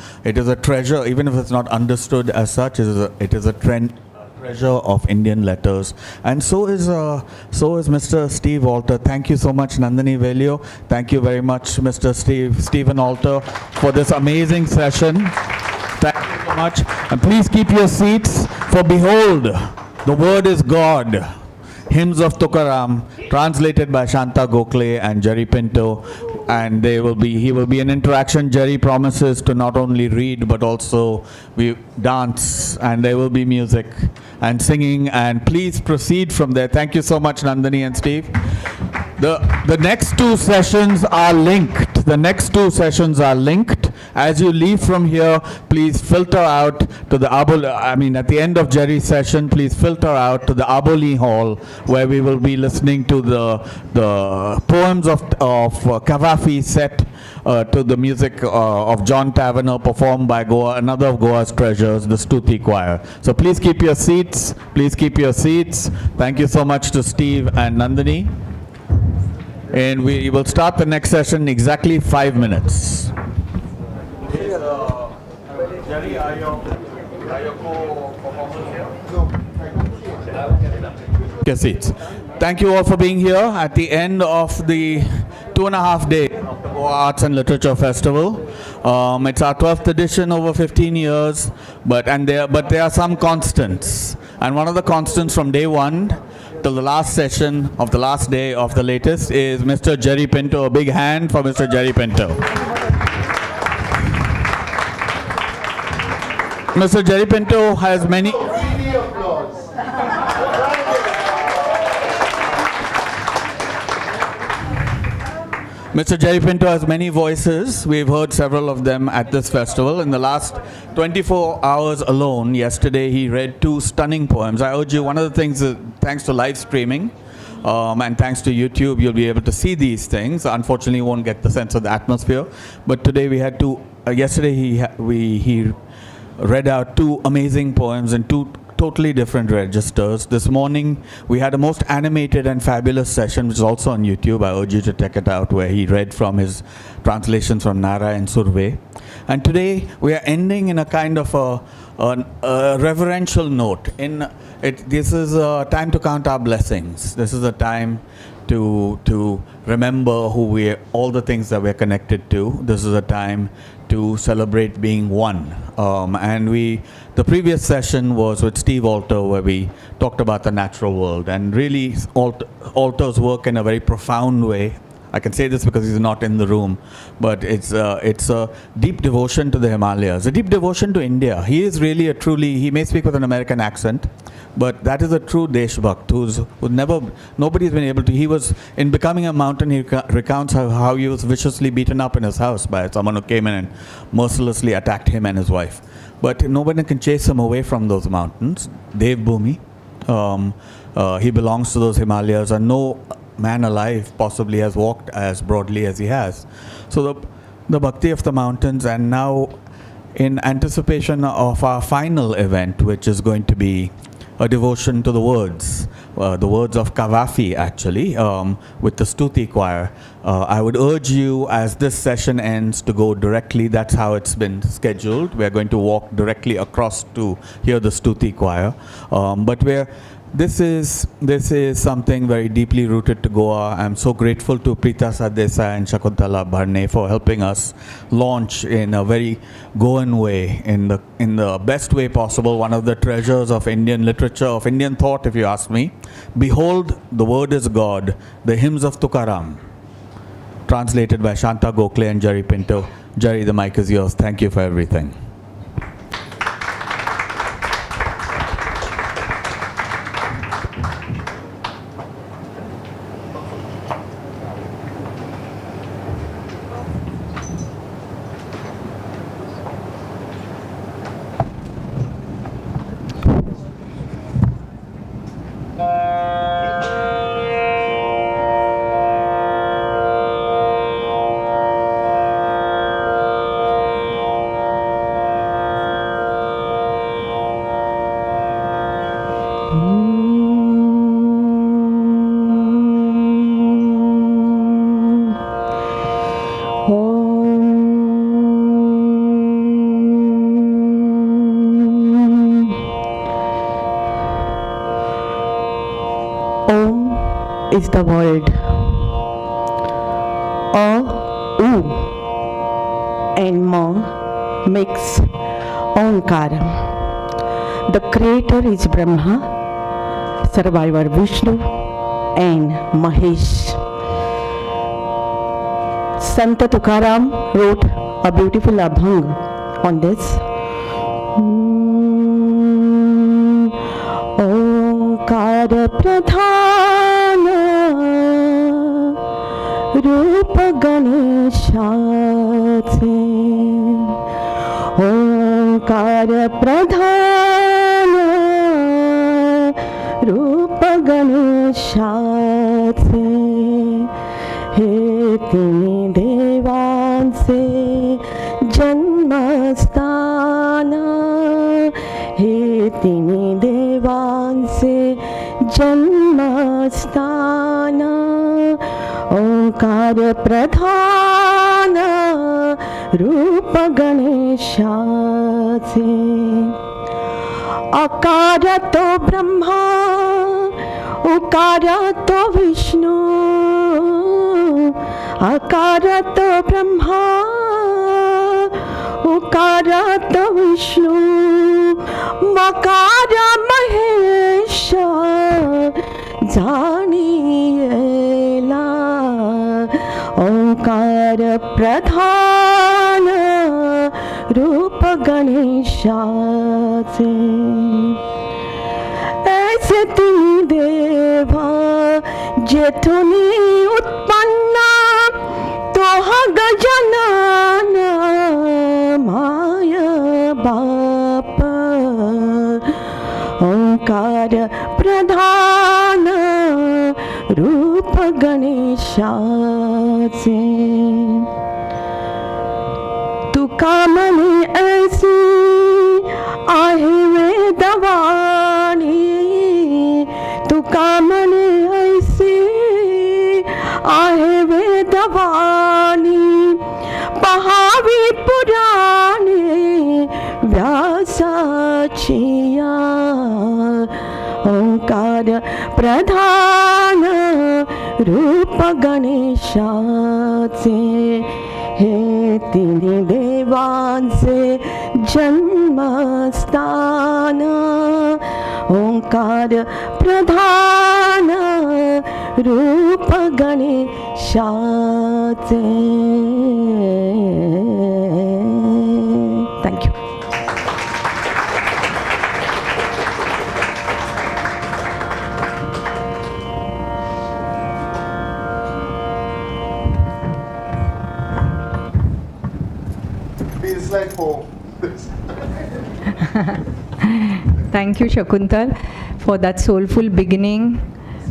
treasure, even if it's not understood as such. It is a treasure of Indian letters, and so is Mr. Steve Alter. Thank you so much, Nandini Velio. Thank you very much, Mr. Stephen Alter, for this amazing session. Thank you so much, and please keep your seats. For behold, the word is God. Hymns of Tukaram, translated by Shanta Gokhale and Jerry Pinto, and he will be an interaction. Jerry promises to not only read but also dance, and there will be music and singing, and please proceed from there. Thank you so much, Nandini and Steve. The next two sessions are linked. As you leave from here, please filter out to the at the end of Jerry's session, please filter out to the Aboli Hall, where we will be listening to the poems of Kavafi set to the music of John Taverner, performed by another of Goa's treasures, the Stuti Choir. So please keep your seats. Thank you so much to Steve and Nandini. And we will start the next session in exactly 5 minutes. Jerry, are your co-performers here? Your seats. Thank you all for being here at the end of the 2.5 days of the Goa Arts and Literature Festival. It's our 12th edition, over 15 years, but there are some constants. And one of the constants from day one till the last session of the last day of the latest is Mr. Jerry Pinto. A big hand for Mr. Jerry Pinto. Mr. Jerry Pinto has many... Mr. Jerry Pinto has many voices. We've heard several of them at this festival. In the last 24 hours alone, yesterday he read 2 stunning poems. I urge you, one of the things, thanks to live streaming and thanks to YouTube, you'll be able to see these things. Unfortunately, you won't get the sense of the atmosphere. But today we had yesterday he read out 2 amazing poems in 2 totally different registers. This morning we had a most animated and fabulous session, which is also on YouTube. I urge you to check it out, where he read from his translations from Nara and Survey. And today we are ending in a kind of a reverential note. This is a time to count our blessings. This is a time to remember all the things that we're connected to. This is a time to celebrate being one. The previous session was with Steve Alter, where we talked about the natural world, and really Alter's work in a very profound way. I can say this because he's not in the room, but it's a deep devotion to the Himalayas, a deep devotion to India. He is really he may speak with an American accent, but that is a true Deshbhakt nobody's been able to. He was, in Becoming a Mountain, he recounts how he was viciously beaten up in his house by someone who came in and mercilessly attacked him and his wife. But nobody can chase him away from those mountains. Dev Bhumi. He belongs to those Himalayas, and no man alive possibly has walked as broadly as he has. So the Bhakti of the Mountains, and now in anticipation of our final event, which is going to be a devotion to the words of Kavafi actually, with the Stuti choir. I would urge you, as this session ends, to go directly, that's how it's been scheduled. We're going to walk directly across to hear the Stuti choir. This is something very deeply rooted to Goa. I'm so grateful to Preeta Sadesai and Shakuntala Bharne for helping us launch in a very Goan way, in the best way possible, one of the treasures of Indian literature, of Indian thought, if you ask me. Behold, the Word is God, the hymns of Tukaram, translated by Shanta Gokhale and Jerry Pinto. Jerry, the mic is yours. Thank you for everything. Is the world. U and Ma makes Omkara. The creator is Brahma, survivor Vishnu and Mahesh. Sant Tukaram wrote a beautiful abhang on this. Omkara Pradhana रूप गणेशाचे ओंकार प्रधान रूप गणेशाचे हे तिन्ही देवांचे जन्मस्थान हे तिन्ही देवांचे जन्मस्थान ओंकार प्रधान रूप गणेशाचे अकार तो ब्रह्मा उकार तो विष्णु अकार तो ब्रह्मा उकार तो विष्णु मकार महेश जानिएला ओंकार प्रधान रूप गणेशाचे ऐसे तुम्ही देवा जेथुनी उत्पन्न तो हा गजानन माय बाप ओंकार प्रधान रूप गणेशाचे तुका म्हणे ऐसी आहे वेदवाणी तुका म्हणे ऐसी आहे वेदवाणी पहावी पुराणे व्यासाची ओंकार प्रधान रूप गणेशाचे हे तिन्ही देवांचे जन्मस्थान ओंकार प्रधान रूप गणेशाचे. Thank you. Feels like home. Thank you, Shakuntal, for that soulful beginning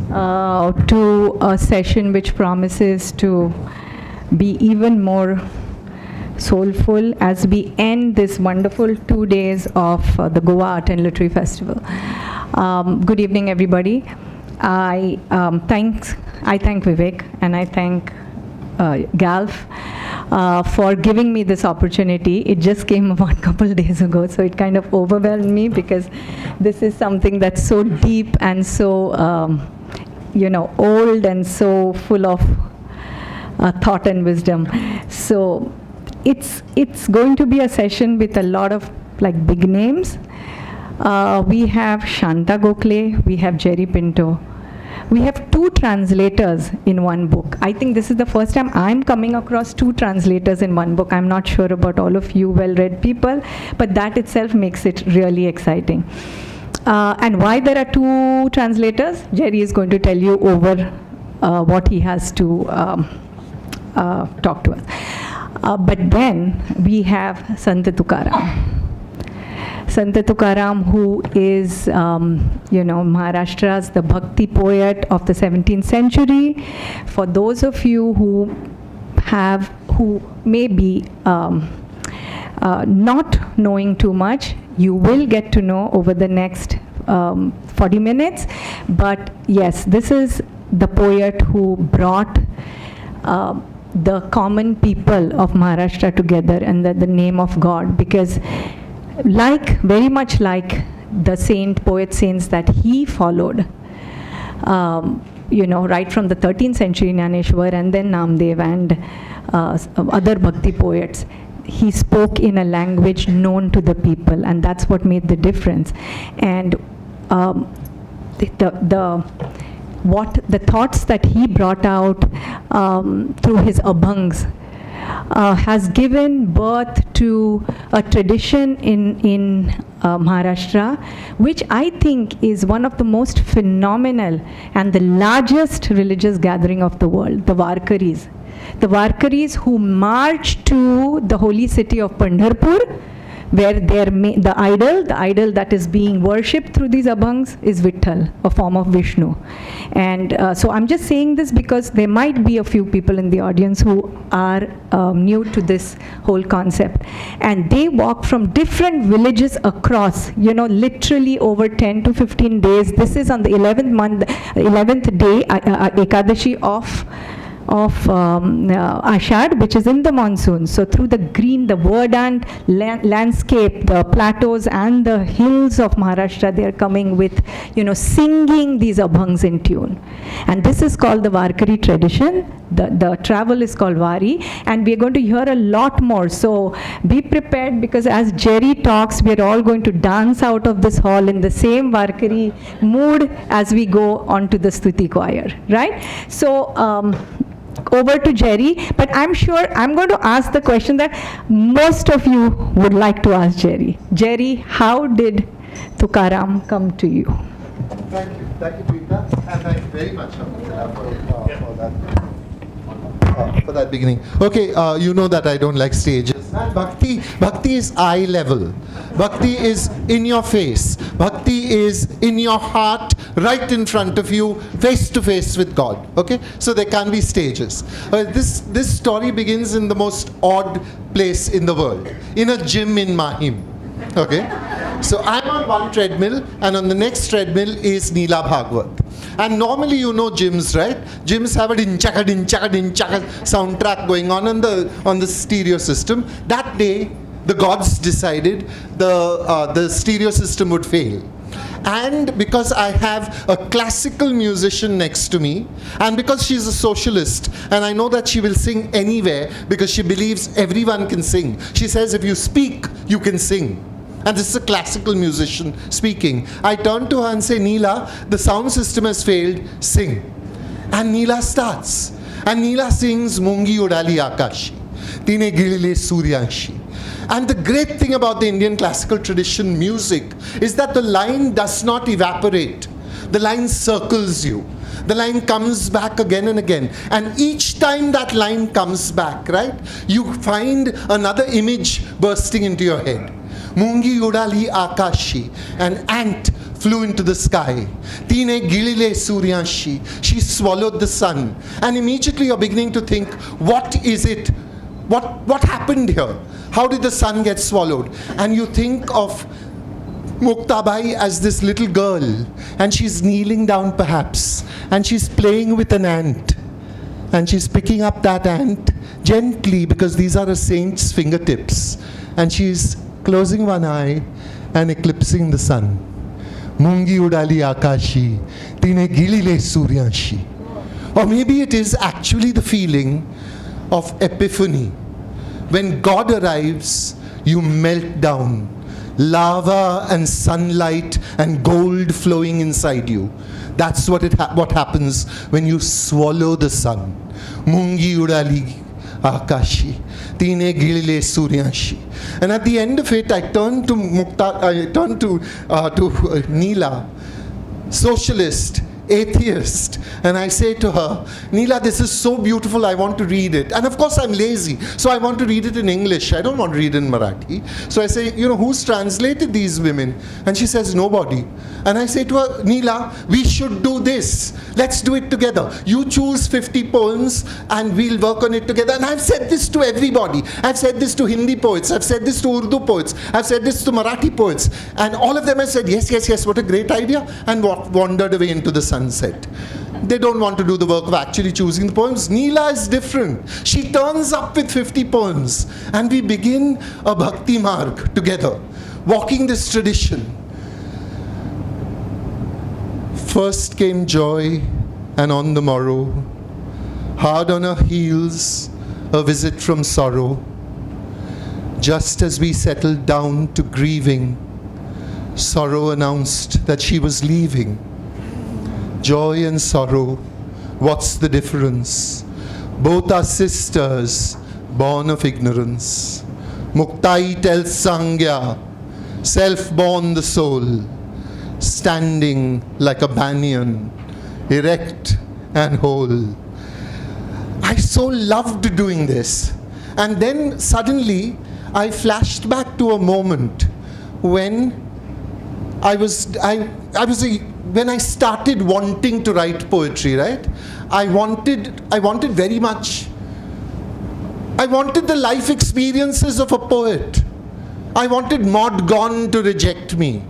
to a session which promises to be even more soulful as we end this wonderful 2 days of the Goa Art and Literary Festival. Good evening, everybody. I thank Vivek and I thank Galf for giving me this opportunity. It just came about a couple days ago, so it kind of overwhelmed me because this is something that's so deep and so old and so full of thought and wisdom. So it's going to be a session with a lot of big names. We have Shanta Gokhale, we have Jerry Pinto. We have 2 translators in one book. I think this is the first time I'm coming across 2 translators in one book. I'm not sure about all of you well-read people, but that itself makes it really exciting. And why there are 2 translators, Jerry is going to tell you over what he has to talk to us. But then we have Sant Tukaram. Sant Tukaram, who is, Maharashtra's the Bhakti poet of the 17th century. For those of you who may be not knowing too much, you will get to know over the next 40 minutes. But yes, this is the poet who brought the common people of Maharashtra together under the name of God, because very much like the saints that he followed, right from the 13th century, Jnaneshwar and then Namdev and other Bhakti poets, he spoke in a language known to the people, and that's what made the difference. And the thoughts that he brought out through his abhangs has given birth to a tradition in Maharashtra, which I think is one of the most phenomenal and the largest religious gathering of the world, the Varkaris. The Varkaris who march to the holy city of Pandharpur, where the idol that is being worshipped through these abhangs is Vitthal, a form of Vishnu. And so I'm just saying this because there might be a few people in the audience who are new to this whole concept. And they walk from different villages across, literally over 10 to 15 days. This is on the 11th day, Ekadashi of Ashad, which is in the monsoon. So through the green, the verdant landscape, the plateaus and the hills of Maharashtra, they are coming with, singing these abhangs in tune. And this is called the Varkari tradition. The travel is called Vari, and we are going to hear a lot more. So be prepared, because as Jerry talks, we are all going to dance out of this hall in the same Varkari mood as we go on to the Stuti choir, right? So over to Jerry, but I'm sure I'm going to ask the question that most of you would like to ask Jerry. Jerry, how did Tukaram come to you? Thank you, Deepa, and thank you very much Amita, for that beginning. Okay, you know that I don't like stages. Bhakti is eye level. Bhakti is in your face. Bhakti is in your heart, right in front of you, face to face with God. Okay, so there can be stages. This story begins in the most odd place in the world, in a gym in Mahim. Okay, so I'm on one treadmill, and on the next treadmill is Neela Bhagwat. And normally, gyms, right? Gyms have a din-chaka, din-chaka, din-chaka soundtrack going on the stereo system. That day, the gods decided the stereo system would fail. And because I have a classical musician next to me, and because she's a socialist, and I know that she will sing anywhere because she believes everyone can sing. She says, if you speak, you can sing. And this is a classical musician speaking. I turn to her and say, Neela, the sound system has failed, sing. And Neela starts. And Neela sings, Mungi Udali Akashi, Tine Gilile Suryanshi. And the great thing about the Indian classical tradition music is that the line does not evaporate. The line circles you. The line comes back again and again. And each time that line comes back, right, you find another image bursting into your head. Mungi Udali Akashi, an ant flew into the sky. Tine Gilile Suryanshi, she swallowed the sun. And immediately you're beginning to think, what is it What happened here? How did the sun get swallowed? And you think of Muktabai as this little girl, and she's kneeling down perhaps, and she's playing with an ant, and she's picking up that ant gently, because these are a saint's fingertips, and she's closing one eye and eclipsing the sun. Mungi udali akashi, tine gilile suryanshi. Or maybe it is actually the feeling of epiphany. When God arrives, you melt down. Lava and sunlight and gold flowing inside you. That's what happens when you swallow the sun. Mungi udali akashi, tine gilile suryanshi. And at the end of it, I turned to Neela, socialist, atheist, and I say to her, Neela, this is so beautiful, I want to read it. And of course I'm lazy, so I want to read it in English. I don't want to read it in Marathi. So I say, who's translated these women? And she says, nobody. And I say to her, Neela, we should do this. Let's do it together. You choose 50 poems and we'll work on it together. And I've said this to everybody. I've said this to Hindi poets. I've said this to Urdu poets. I've said this to Marathi poets. And all of them have said, yes, yes, yes, what a great idea. And wandered away into the sunset. They don't want to do the work of actually choosing the poems. Neela is different. She turns up with 50 poems. And we begin a bhakti marg together, walking this tradition. First came joy, and on the morrow, hard on her heels, a visit from sorrow. Just as we settled down to grieving, sorrow announced that she was leaving. Joy and sorrow, what's the difference? Both are sisters, born of ignorance. Muktai tells Sangya, self-born the soul, standing like a banyan, erect and whole. I so loved doing this. And then suddenly I flashed back to a moment when when I started wanting to write poetry, right? I wanted very much. I wanted the life experiences of a poet. I wanted Maud Gonne to reject me.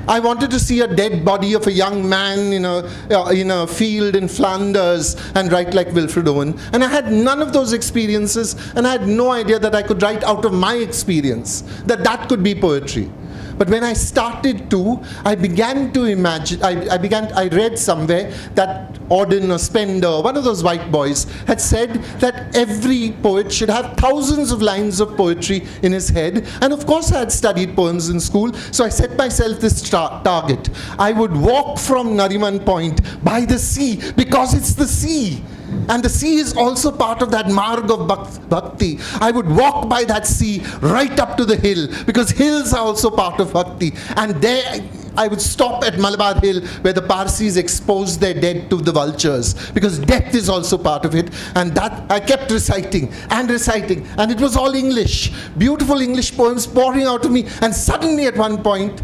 I wanted to see a dead body of a young man in a field in Flanders and write like Wilfred Owen. And I had none of those experiences, and I had no idea that I could write out of my experience, that could be poetry. But when I started to, I began to imagine, I read somewhere that Auden or Spender, one of those white boys, had said that every poet should have thousands of lines of poetry in his head. And of course I had studied poems in school, so I set myself this target. I would walk from Nariman Point by the sea, because it's the sea. And the sea is also part of that marg of bhakti. I would walk by that sea right up to the hill, because hills are also part of bhakti. And there I would stop at Malabar Hill, where the Parsis expose their dead to the vultures, because death is also part of it. And that I kept reciting, and it was all English. Beautiful English poems pouring out of me. And suddenly at one point,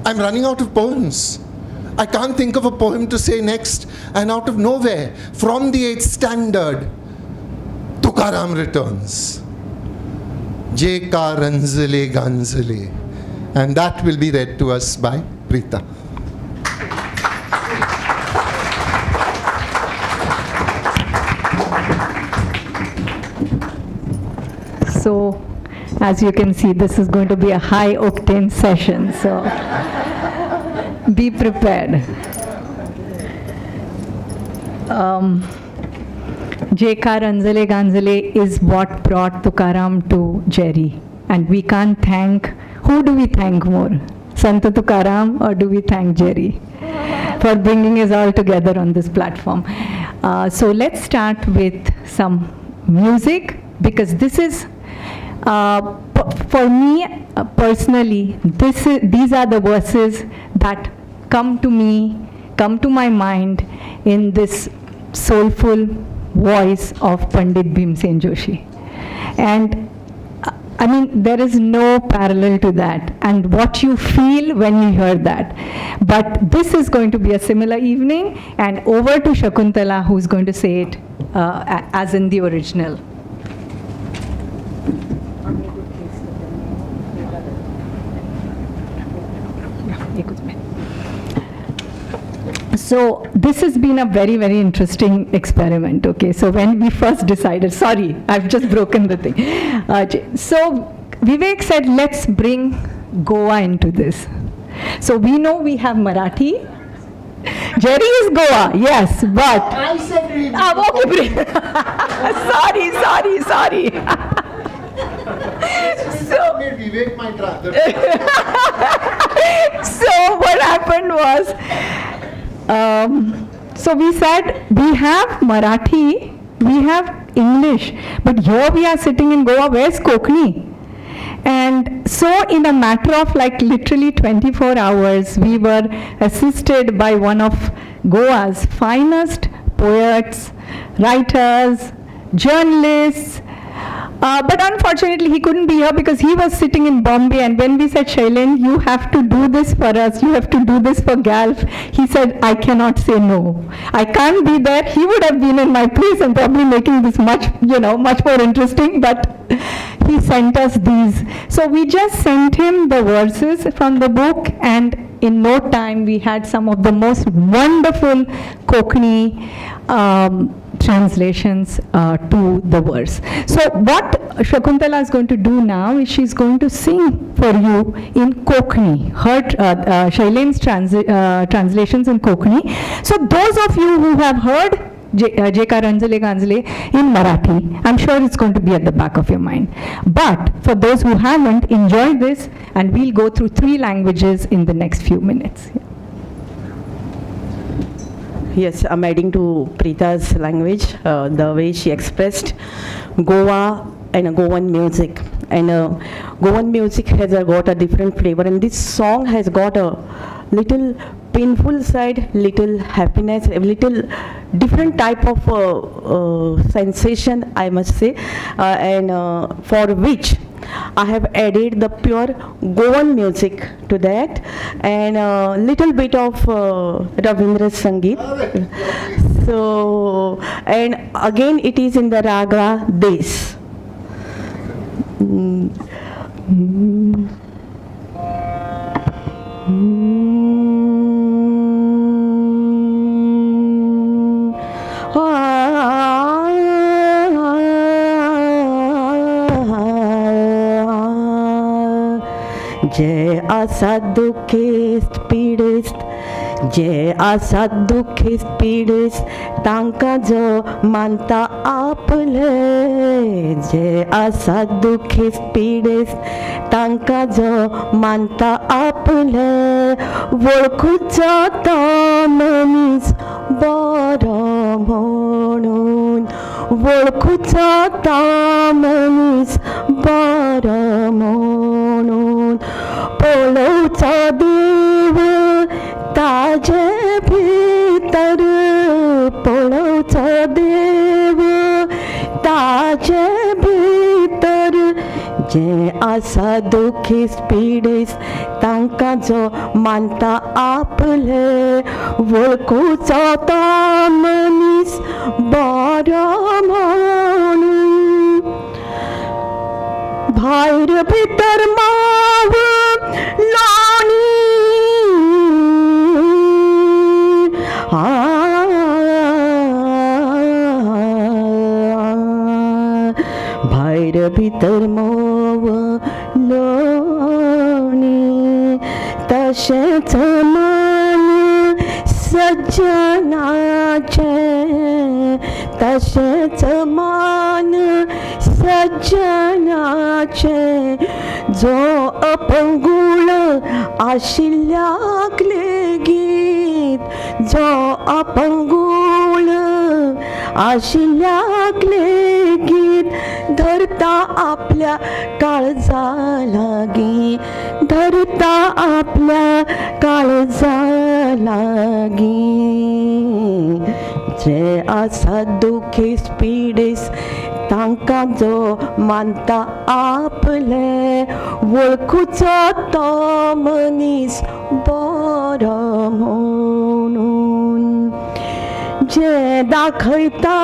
I'm running out of poems. I can't think of a poem to say next, and out of nowhere, from the 8th standard, Tukaram returns. Jeka Ranzale Ganzale. And that will be read to us by Preeta. So, as you can see, this is going to be a high octane session. So. Be prepared. Jeka Ranzale Ganzale is what brought Tukaram to Jerry. And we can't thank, who do we thank more? Sant Tukaram, or do we thank Jerry for bringing us all together on this platform? So let's start with some music, because this is, for me personally, these are the verses that come to my mind in this soulful voice of Pandit Bhimsen Joshi. And I mean, there is no parallel to that, and what you feel when you hear that. But this is going to be a similar evening, and over to Shakuntala, who's going to say it as in the original. So this has been a very, very interesting experiment, okay? So when we first decided, sorry, I've just broken the thing. So Vivek said, let's bring Goa into this. So we know we have Marathi. Jerry is Goa, yes, but... I said we... okay, sorry. So, so what happened was, so we said we have Marathi, we have English, but here we are sitting in Goa, where's Konkani? And so in a matter of like literally 24 hours, we were assisted by one of Goa's finest poets, writers, journalists. But unfortunately, he couldn't be here because he was sitting in Bombay. And when we said, Shailen, you have to do this for us, you have to do this for Galf, he said, I cannot say no. I can't be there. He would have been in my place and probably making this much more interesting. But he sent us these. So we just sent him the verses from the book, and in no time we had some of the most wonderful Konkani translations to the verse. So what Shakuntala is going to do now is she's going to sing for you in Konkani, her Shailen's translations in Konkani. So those of you who have heard Jekar Anjale Ganjale in Marathi, I'm sure it's going to be at the back of your mind. But for those who haven't, enjoy this, and we'll go through 3 languages in the next few minutes. Yes, I'm adding to Preeta's language, the way she expressed Goa and Goan music. And Goan music has got a different flavor, and this song has got a little painful side, little happiness, a little different type of sensation, I must say, and for which I have added the pure Goan music to that, and a little bit of Ravindra Sangeet. So, and again it is in the raga Des. जय आसा दुखेस्त पीडेस्त जे आसा दुखेस्त पीडेस्त तांकां जो मानता आपले जे आसा दुखेस्त पीडेस्त तांकां जो मानता आपले वळखुचो तो मनीस बरो म्हणून वळखुचो तो मनीस बरो म्हणून पळोवचो देव ताजे भितर पळोवचो देव ताजे भितर जे आसा दुखीस पिडेस तांकां जो मानता आपले वळखुचो तो मनीस बरो म्हणून भायर भितर माव लोणी भायर भितर मोव लोणी तशेंच मन सज्जनाचे तशेंच मन सज्जनाचे जो अपंगूळ आशिल्ल्याक लेगीत जो अपंगूळ आशिल्ल्याक लेगीत धरता आपल्या काळजा लागीं धरता आपल्या काळजा लागीं जे आसा दुखीस पिडेस तांकां जो मानता आपले वळखुचो तो मनीस बरो म्हणून जे दाखयता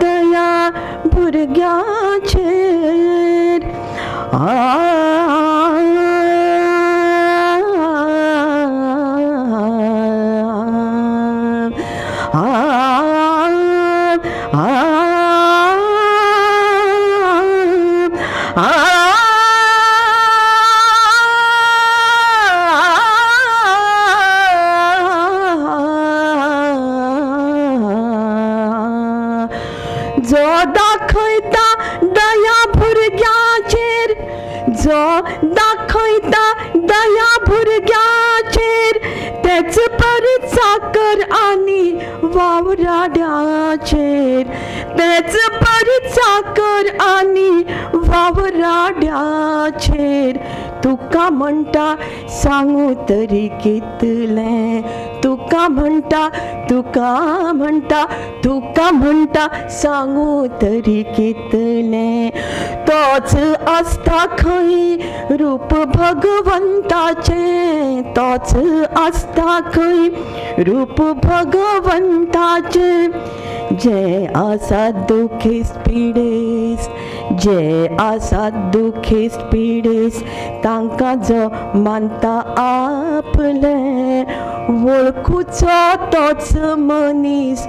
दया भुरग्याचेर जो दाखयता दया भुरग्याचेर, जो दाखयता दया भुरग्याचेर, तेच परीत साकर आनी वावराड्याचेर, तेच परीत साकर आनी वावराड्याचेर. तुका म्हणटा सांगू तरी कितलें, तुका म्हणटा, तुका म्हणटा, तुका म्हणटा सांगू तरी कितलें. तोच आसता खंय रूप भगवंताचें, तोच आसता खंय रूप भगवंताचें. जे आसात दुखेस्त पिडेस्त, जे आसात दुखेस्त पिडेस्त, तांकां जो मानता आपलें, वळखुचो तोच मनीस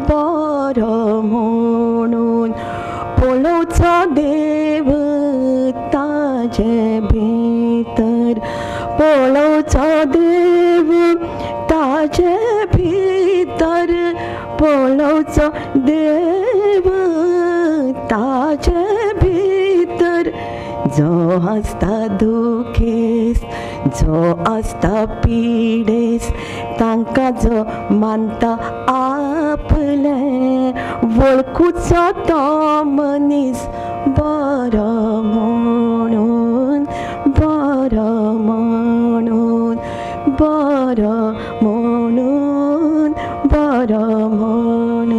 बरो म्हणून. पळोवचो देव ताजे भितर, पळोवचो देव ताजे भितर, पळोवचो देव ताजे भितर. जो आसता दुखेस्त, जो आसता पिडेस्त, तांकां जो मानता आपलें, वळखुचो तो मनीस बरो म्हणून, बरो म्हणून, बरो म्हणून, बरो म्हणून.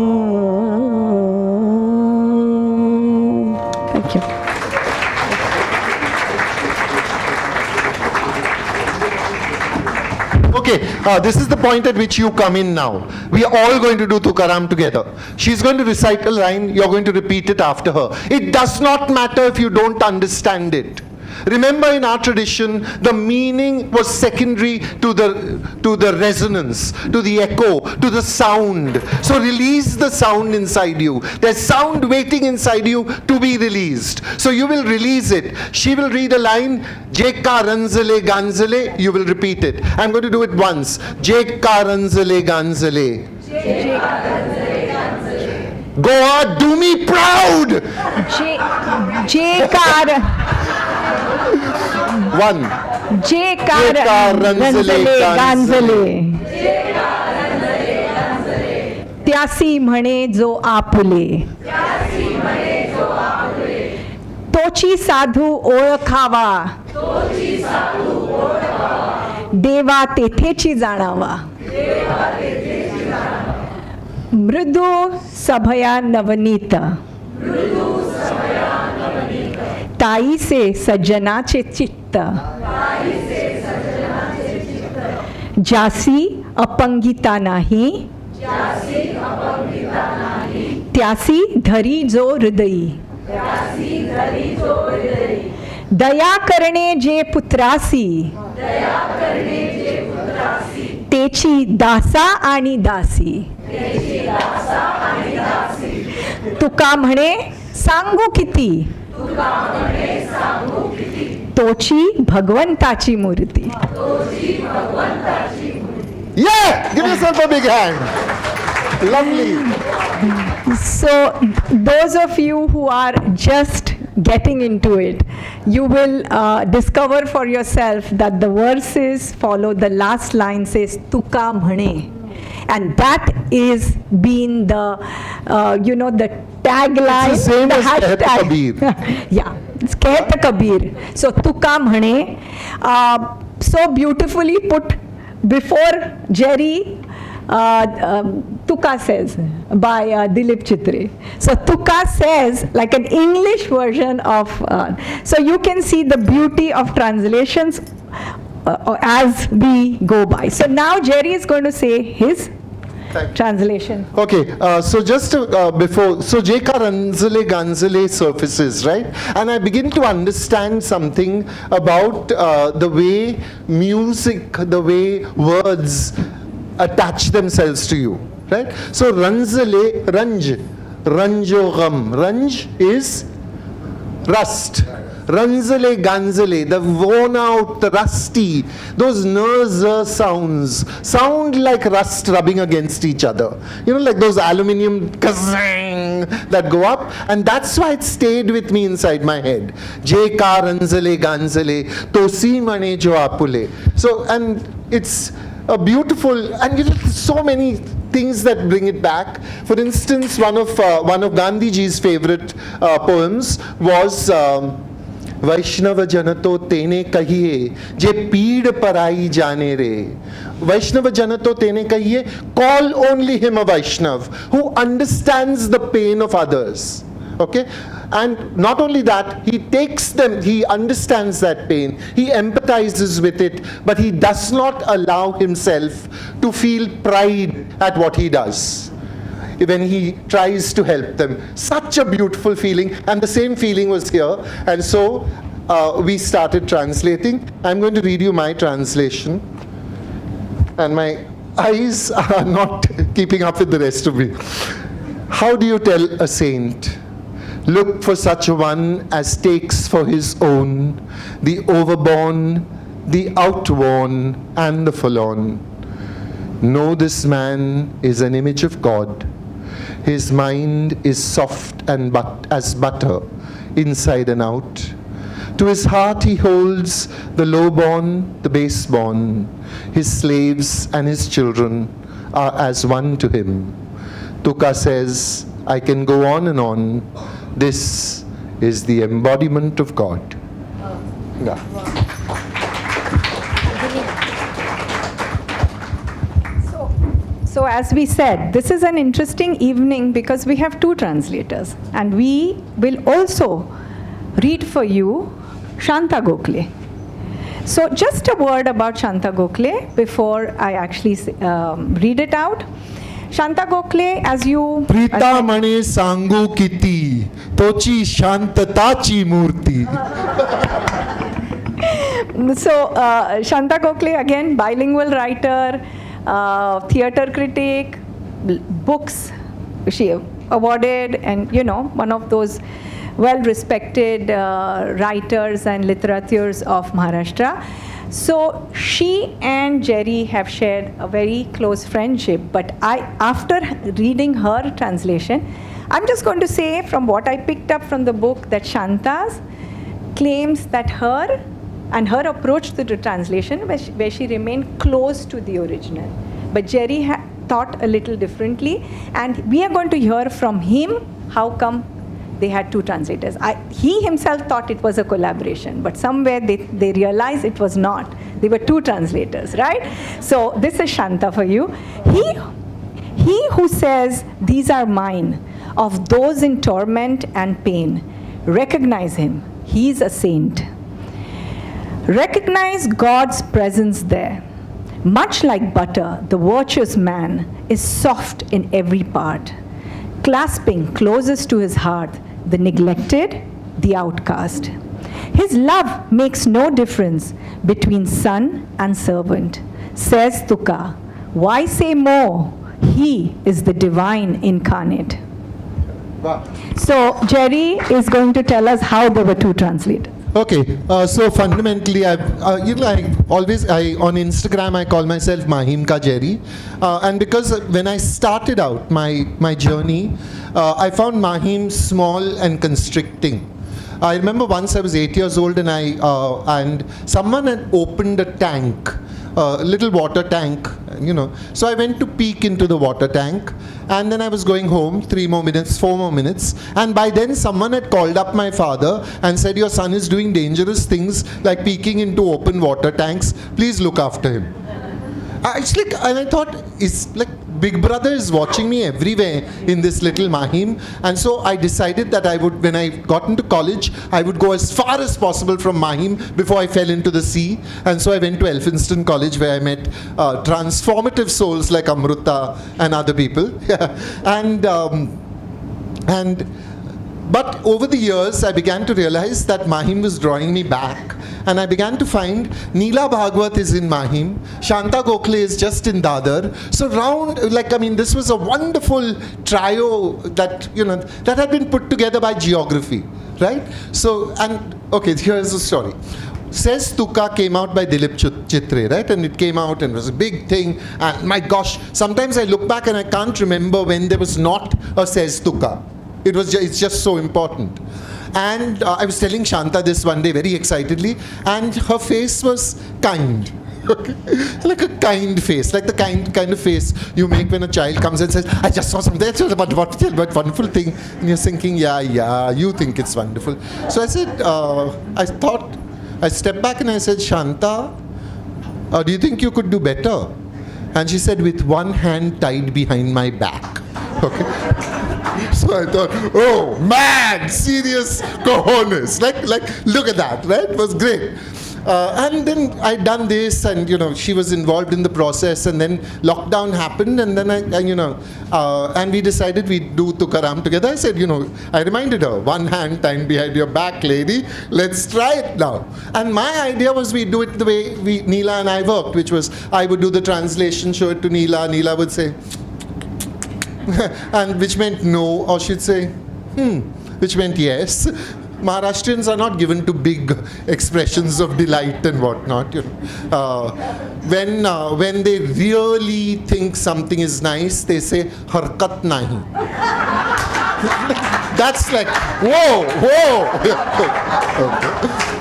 Thank you. Okay, this is the point at which you come in now. We are all going to do Tukaram together. She's going to recite a line, you're going to repeat it after her. It does not matter if you don't understand it. Remember, in our tradition, the meaning was secondary to the resonance, to the echo, to the sound. So release the sound inside you. There's sound waiting inside you to be released. So you will release it. She will read a line, Jeka ranzale ganzale, you will repeat it. I'm going to do it once. Jeka ranzale ganzale. Goa, do me proud! Jekar. One. Jekar ranzale ganzale. त्यासी म्हणे जो आपुले, तोची साधू ओळखावा, देवा तेथेची जाणावा. मृदू सभया नवनीत, ताईसे सज्जनाचे चित्त, जासी अपंगिता नाही, त्यासी धरी जो हृदयी. दया करणे जे पुत्रासी, तेची दासा आणि दासी. तुका म्हणे सांगू किती, तोची भगवंताची मूर्ती. Yeah! Give yourself a big hand. Lovely. So, those of you who are just getting into it, you will discover for yourself that the verses follow the last line says, Tuka mhane. And that is been the, the tagline, it's the same the as hashtag. Kabir. Yeah, it's Kehta Kabir. So, Tuka mhane, so beautifully put before Jerry, Tuka says by Dilip Chitre. So Tuka says like an English version of, so you can see the beauty of translations as we go by. So now Jerry is going to say his translation. Okay, so just before, so Jeka Ranzale Ganzale surfaces, right? And I begin to understand something about the way music, the way words attach themselves to you. right? So ranzale, ranj, ranjogam. Ranj is rust. Ranzale ganzale, the worn out, the rusty, those sounds sound like rust rubbing against each other. You know, like those aluminium kazang that go up, and that's why it stayed with me inside my head. J ka ranzale ganzale, tosi mane jo apule. So, and it's a beautiful, and you know, so many things that bring it back. For instance, one of Gandhiji's favorite poems was वैष्णव जन तो तेने कहिए जे पीड़ पराई जाने रे. Vaishnava jana to tene kahiye, call only him a Vaishnav who understands the pain of others. Okay? And not only that, he takes them, he understands that pain, he empathizes with it, but he does not allow himself to feel pride at what he does when he tries to help them. Such a beautiful feeling, and the same feeling was here. And so we started translating. I'm going to read you my translation. And my eyes are not keeping up with the rest of me. How do you tell a saint? Look for such a one as takes for his own the overborne, the outworn, and the forlorn. Know this man is an image of God. His mind is soft and as butter, inside and out. To his heart he holds the lowborn, the baseborn. His slaves and his children are as one to him. Tuka says, I can go on and on. This is the embodiment of God. Yeah. So as we said, this is an interesting evening because we have two translators, and we will also read for you Shanta Gokhale. So just a word about Shanta Gokhale before I actually read it out. Shanta Gokhale, as you... Prita mane sangu kiti, tochi shantatachi murti. So Shanta Gokhale, again, bilingual writer, theatre critic, books she awarded, and you know, one of those well-respected writers and literateurs of Maharashtra. So she and Jerry have shared a very close friendship, but after reading her translation, I'm just going to say from what I picked up from the book that Shanta's claims that her approach to the translation where she remained close to the original. But Jerry thought a little differently, and we are going to hear from him how come they had two translators. He himself thought it was a collaboration, but somewhere they realized it was not. They were two translators, right? So this is Shanta for you. He who says, these are mine, of those in torment and pain, recognize him. He is a saint. Recognize God's presence there. Much like butter, the virtuous man is soft in every part, clasping closest to his heart the neglected, the outcast. His love makes no difference between son and servant. Says Tuka, why say more? He is the divine incarnate. Wow. So Jerry is going to tell us how there were two translators. Okay, so fundamentally, on Instagram I call myself Mahim Ka Jerry, and because when I started out my journey, I found Mahim small and constricting. I remember once I was 8 years old and someone had opened a tank, a little water tank, you know. So I went to peek into the water tank, and then I was going home, 3 more minutes, 4 more minutes, and by then someone had called up my father and said, your son is doing dangerous things like peeking into open water tanks, please look after him. And I thought, it's like Big Brother is watching me everywhere in this little Mahim, and so I decided that I would, when I got into college, I would go as far as possible from Mahim before I fell into the sea. And so I went to Elphinstone College, where I met transformative souls like Amruta and other people. And But over the years, I began to realize that Mahim was drawing me back. And I began to find Neela Bhagwat is in Mahim, Shanta Gokhale is just in Dadar. So this was a wonderful trio that, that had been put together by geography, right? So, here's the story. Says Tuka came out by Dilip Chitre, right? And it came out and it was a big thing. And my gosh, sometimes I look back and I can't remember when there was not a Says Tuka. It's just so important. And I was telling Shanta this one day very excitedly, and her face was kind. Like a kind face, like the kind of face you make when a child comes and says, I just saw something, but wonderful thing. And you're thinking, yeah, you think it's wonderful. So I said, I stepped back and I said, Shanta, do you think you could do better? And she said, with one hand tied behind my back. Okay. So I thought, oh man, serious cojones. Like, look at that, right? It was great. And then I'd done this, and she was involved in the process, and then lockdown happened, and then and we decided we'd do Tukaram together. I said, I reminded her, one hand tied behind your back, lady, let's try it now. And my idea was we'd do it the way Neela and I worked, which was I would do the translation, show it to Neela, Neela would say, and which meant no, or she'd say, which meant yes. Maharashtrians are not given to big expressions of delight and whatnot. When they really think something is nice, they say harkat nahi. That's like whoa. Okay.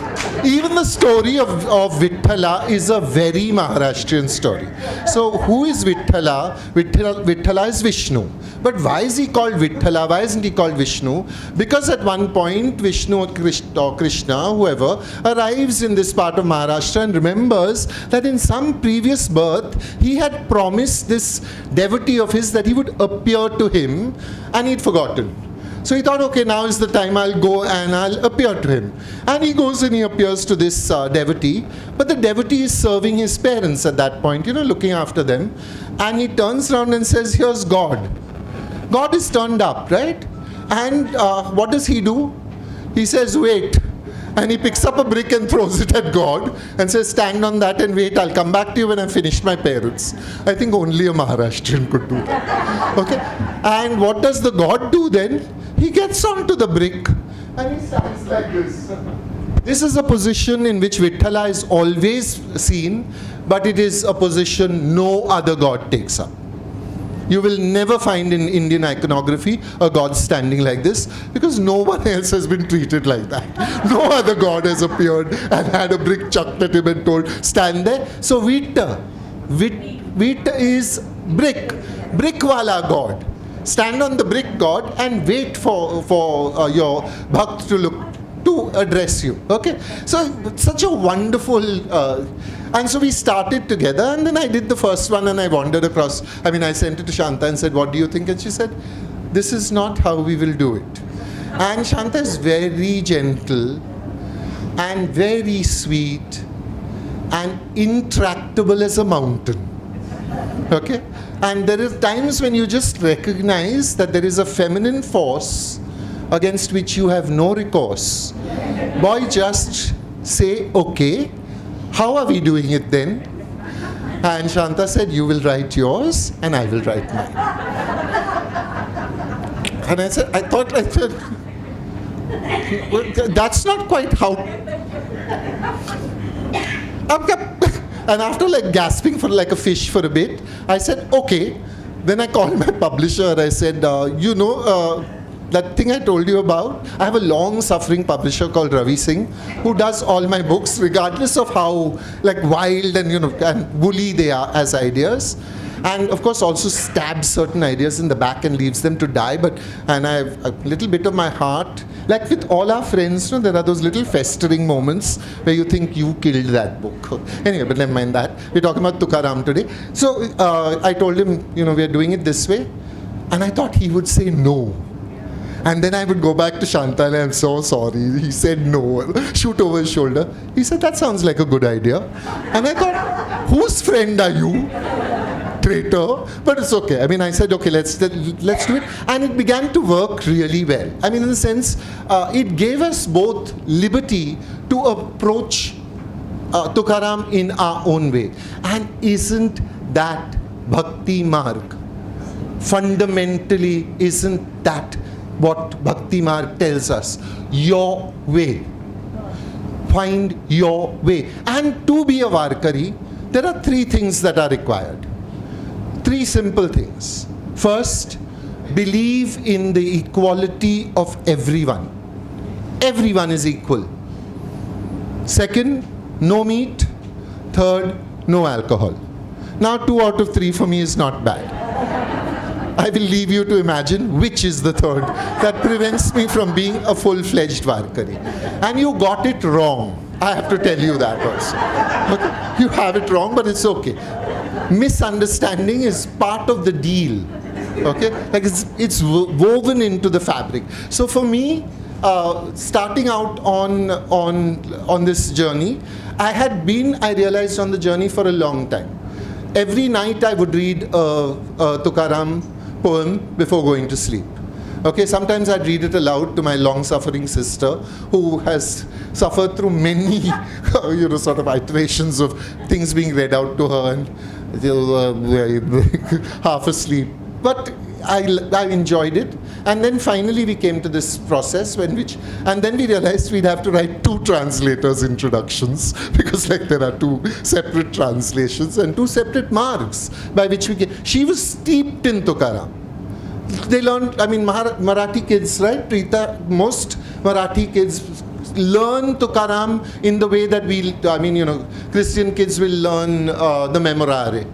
Even the story of Vithala is a very Maharashtrian story. So who is Vithala? Vithala is Vishnu. But why is he called Vithala? Why isn't he called Vishnu? Because at one point Vishnu or Krishna, whoever, arrives in this part of Maharashtra and remembers that in some previous birth he had promised this devotee of his that he would appear to him, and he'd forgotten. So he thought, okay, now is the time, I'll go and I'll appear to him. And he goes and he appears to this devotee. But the devotee is serving his parents at that point, looking after them. And he turns around and says, here's God. God is turned up, right? And what does he do? He says, wait. And he picks up a brick and throws it at God and says, stand on that and wait, I'll come back to you when I've finished my parents. I think only a Maharashtrian could do that. Okay? And what does the God do then? He gets onto the brick and he stands like this. This is a position in which Vithala is always seen, but it is a position no other god takes up. You will never find in Indian iconography a god standing like this, because no one else has been treated like that. No other god has appeared and had a brick chucked at him and told, stand there. So Vita is brick wala god. Stand on the brick god and wait for your bhakt to address you. Okay? So such a wonderful, and so we started together, and then I did the first one and I wandered across. I sent it to Shanta and said, what do you think? And she said, this is not how we will do it. And Shanta is very gentle and very sweet and intractable as a mountain. Okay? And there are times when you just recognize that there is a feminine force against which you have no recourse. Boy, just say, okay, how are we doing it then? And Shanta said, you will write yours and I will write mine. And I said, that's not quite how. And after gasping for like a fish for a bit, I said, okay. Then I called my publisher. I said, that thing I told you about, I have a long-suffering publisher called Ravi Singh who does all my books regardless of how wild and woolly they are as ideas. And of course also stabs certain ideas in the back and leaves them to die. And I have a little bit of my heart. Like with all our friends, there are those little festering moments where you think you killed that book. Anyway, but never mind that. We're talking about Tukaram today. So I told him, we are doing it this way. And I thought he would say no. And then I would go back to Shanta and I'm so sorry. He said no. Shoot over his shoulder. He said, that sounds like a good idea. And I thought, whose friend are you? traitor, but it's okay. I mean, I said, okay, let's do it. And it began to work really well. I mean, in the sense, it gave us both liberty to approach Tukaram in our own way. And isn't that Bhakti Marg? Fundamentally, isn't that what Bhakti Marg tells us? Your way. Find your way. And to be a Varkari, there are 3 things that are required. 3 simple things. First, believe in the equality of everyone. Everyone is equal. Second, no meat. Third, no alcohol. Now 2 out of 3 for me is not bad. I will leave you to imagine which is the third that prevents me from being a full-fledged Varkari. And you got it wrong. I have to tell you that also. Okay? You have it wrong, but it's okay. Misunderstanding is part of the deal. Okay? Like it's woven into the fabric. So for me, starting out on this journey, I realized on the journey for a long time. Every night I would read a Tukaram poem before going to sleep. Okay, sometimes I'd read it aloud to my long-suffering sister, who has suffered through many, sort of iterations of things being read out to her and half asleep. But I enjoyed it. And then finally we came to this process and then we realized we'd have to write 2 translators' introductions, because there are 2 separate translations and 2 separate marks by which she was steeped in Tukaram. They learned, I mean, Marathi kids, right, Preeta, most Marathi kids learn Tukaram in the way that Christian kids will learn the Memorare.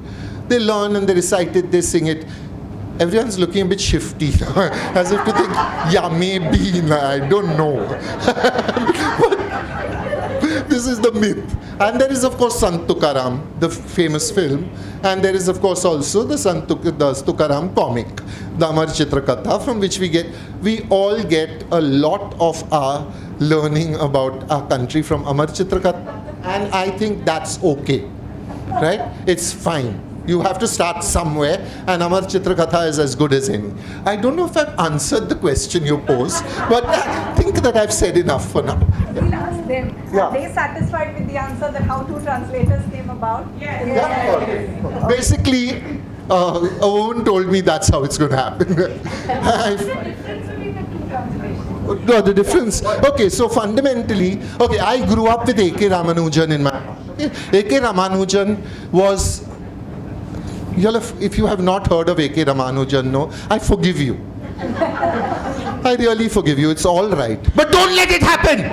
They learn and they recite it, they sing it. Everyone's looking a bit shifty, as if to think, yeah, maybe, I don't know. This is the myth. And there is, of course, Sant Tukaram, the famous film. And there is, of course, also the Tukaram comic, the Amar Chitra Katha, from which we all get a lot of our learning about our country from Amar Chitra Katha. And I think that's okay, right? It's fine. You have to start somewhere, and Amar Chitra Katha is as good as any. I don't know if I've answered the question you posed, but I think that I've said enough for now. We'll ask them. Yeah. Are they satisfied with the answer that how 2 translators came about? Yes. Yeah. Basically, a woman told me that's how it's going to happen. No, the difference. Okay, so fundamentally, I grew up with A.K. Ramanujan in my house. A.K. Ramanujan was... If you have not heard of A.K. Ramanujan, no, I forgive you. I really forgive you. It's all right. But don't let it happen.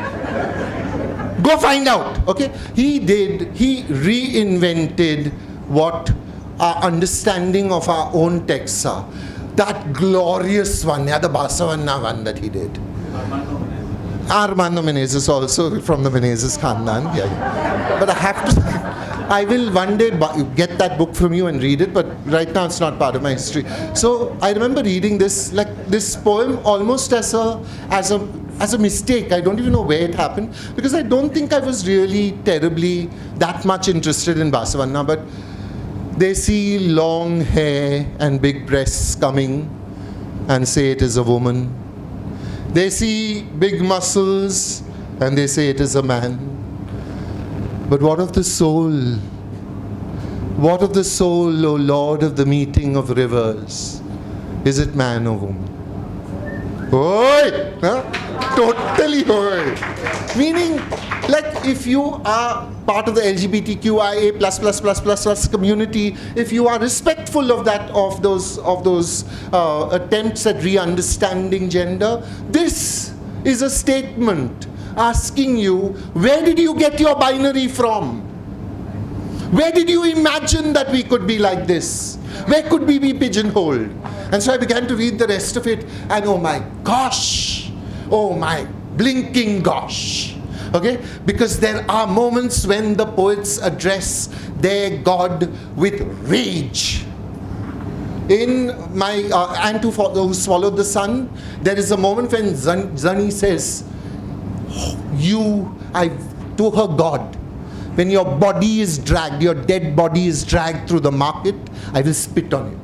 Go find out. Okay? He reinvented what our understanding of our own texts are. That glorious one, the Basavanna one that he did. Armando Menezes also from the Menezes Khandan. Yeah. But I will one day get that book from you and read it, but right now it's not part of my history. So I remember reading this poem almost as a mistake. I don't even know where it happened, because I don't think I was really terribly that much interested in Basavanna, but they see long hair and big breasts coming and say it is a woman. They see big muscles and they say it is a man. But what of the soul? What of the soul, O Lord of the meeting of rivers? Is it man or woman? Oi! Huh? Totally oi! Meaning, if you are part of the LGBTQIA++++ community, if you are respectful of those attempts at re-understanding gender, this is a statement asking you, where did you get your binary from? Where did you imagine that we could be like this? Where could we be pigeonholed? And so I began to read the rest of it, and oh my gosh, oh my blinking gosh. Okay? Because there are moments when the poets address their God with rage. In my And Who Swallowed the Sun, there is a moment when Zani says, to her God, when your body is dragged, your dead body is dragged through the market, I will spit on it.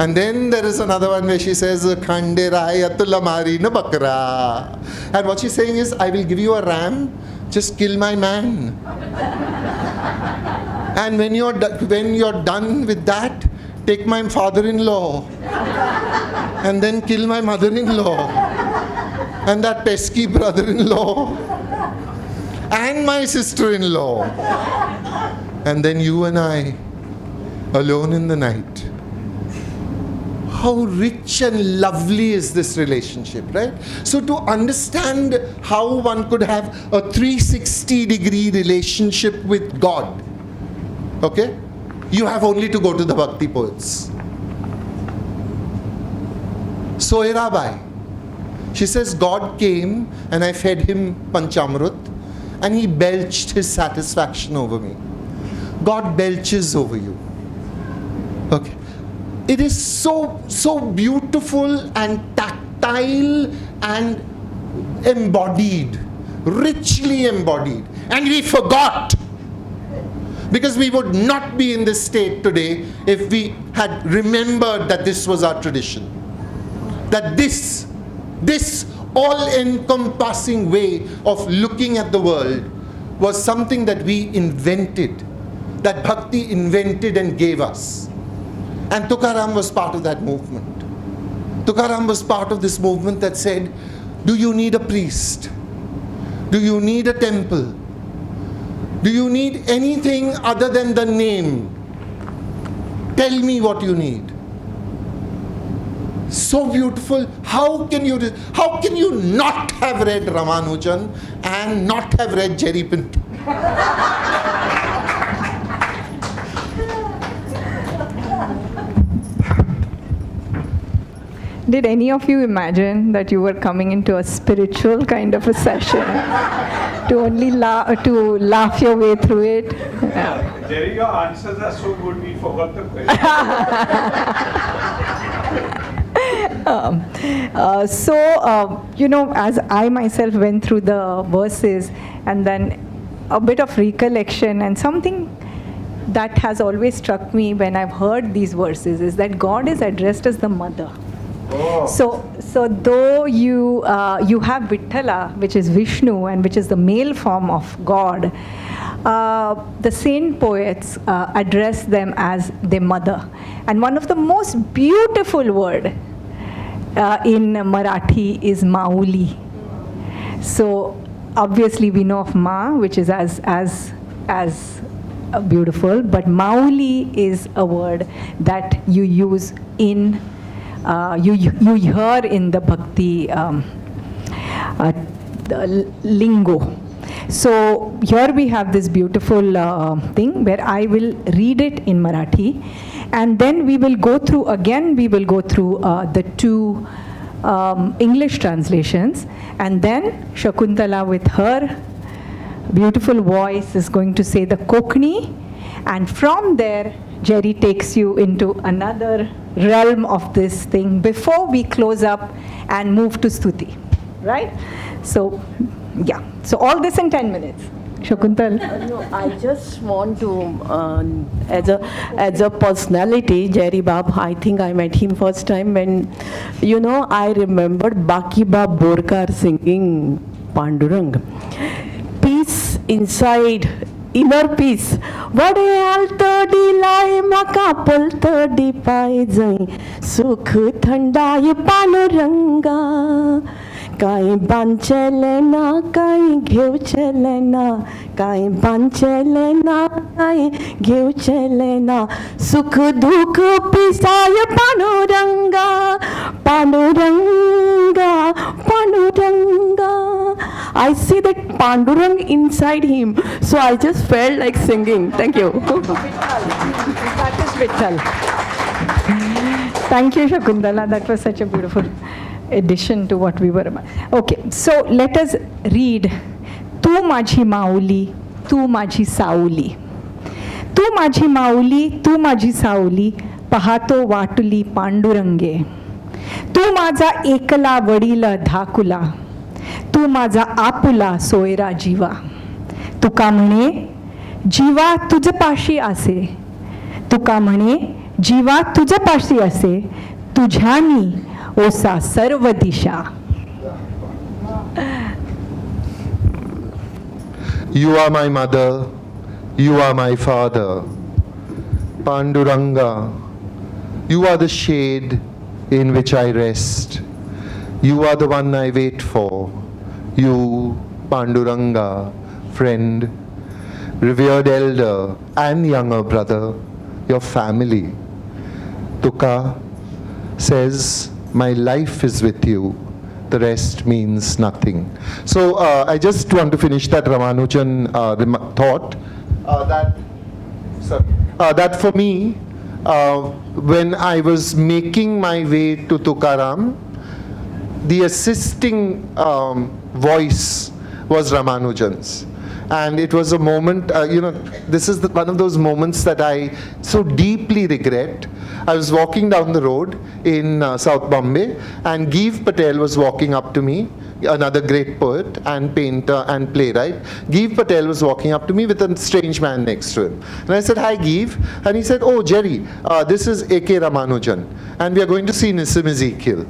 And then there is another one where she says, Khande rai atula mari na bakra. And what she's saying is, I will give you a ram, just kill my man. And when you're done with that, take my father-in-law. And then kill my mother-in-law. And that pesky brother-in-law. And my sister-in-law. And then you and I, alone in the night. How rich and lovely is this relationship, right? So to understand how one could have a 360-degree relationship with God, okay, you have only to go to the Bhakti poets. Sohirabai, she says, God came and I fed him Panchamrut and he belched his satisfaction over me. God belches over you. Okay. It is so beautiful and tactile and embodied, richly embodied. And we forgot, because we would not be in this state today if we had remembered that this was our tradition. That this all-encompassing way of looking at the world was something that we invented, that Bhakti invented and gave us. And Tukaram was part of that movement. Tukaram was part of this movement that said, do you need a priest? Do you need a temple? Do you need anything other than the name? Tell me what you need. So beautiful. How can you not have read Ramanujan and not have read Jerry Pinto? Did any of you imagine that you were coming into a spiritual kind of a session to only laugh your way through it? Yeah. Jerry, your answers are so good, we forgot the question. As I myself went through the verses and then a bit of recollection, and something that has always struck me when I've heard these verses is that God is addressed as the mother. Oh. So though you have Vithala, which is Vishnu and which is the male form of God, the saint poets address them as their mother. And one of the most beautiful word in Marathi is Mauli. So obviously we know of Ma, which is as beautiful, but Mauli is a word that you use in you hear in the Bhakti the lingo. So here we have this beautiful thing where I will read it in Marathi, and then we will go through the two English translations, and then Shakuntala with her beautiful voice is going to say the Kokni, and from there Jerry takes you into another realm of this thing before we close up and move to Stuti, right? So, yeah. So all this in 10 minutes. Shakuntal. No, I just want to, as a personality, Jerry Bab, I think I met him first time when, I remembered Bakiba Borkar singing Pandurang. Peace inside, inner peace. Vadeyal tadi lai maka pul tadi pai jai sukh thandai Panduranga. Kai banchelena, kai gheu chelena, kai banchelena, kai gheu chelena, sukh dukh pisay Panduranga, Panduranga, Panduranga. I see that Pandurang inside him, so I just felt like singing. Thank you. That is Vittal. Thank you, Shakuntala. That was such a beautiful addition to what we were about. Okay, so let us read Tu Majhi Mauli, Tu Majhi Sauli. Tu Majhi Mauli, Tu Majhi Sauli, Pahato Vatuli Pandurange. Tu Maza Ekala Vadila Dhakula, Tu Maza Apula Soera Jiva. तुका म्हणे जीवा तुझपाशी असे, तुका म्हणे जीवा तुझपाशी असे, तुझ्यानी ओसा सर्व दिशा. You are my mother, you are my father. Panduranga, you are the shade in which I rest. You are the one I wait for. You, Panduranga, friend, revered elder and younger brother, your family. Tuka says, my life is with you. The rest means nothing. So I just want to finish that Ramanujan thought that for me, when I was making my way to Tukaram, the assisting voice was Ramanujan's. And it was a moment, this is one of those moments that I so deeply regret. I was walking down the road in South Bombay, and Gieve Patel was walking up to me, another great poet and painter and playwright. Gieve Patel was walking up to me with a strange man next to him. And I said, hi Gieve. And he said, oh Jerry, this is A.K. Ramanujan, and we are going to see Nissim Ezekiel.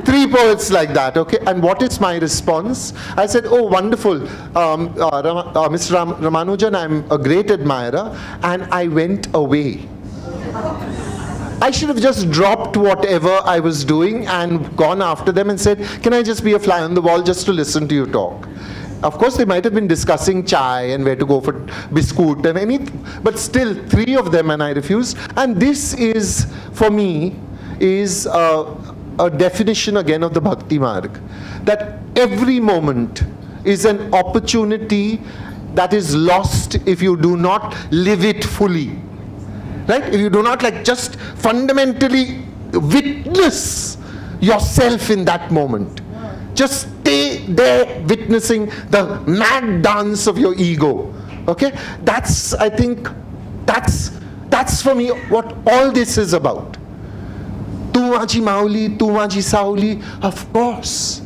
Three poets like that, okay? And what is my response? I said, oh, wonderful. Mr. Ramanujan, I'm a great admirer. And I went away. I should have just dropped whatever I was doing and gone after them and said, can I just be a fly on the wall just to listen to you talk? Of course, they might have been discussing chai and where to go for biscuit and anything. But still, three of them, and I refused. And this is, for me, is a definition again of the Bhakti Marg, that every moment is an opportunity that is lost if you do not live it fully, right? If you do not just fundamentally witness yourself in that moment, just stay there witnessing the mad dance of your ego, okay? That's, I think, that's for me what all this is about. Tu maji mauli, tu maji sauli, of course.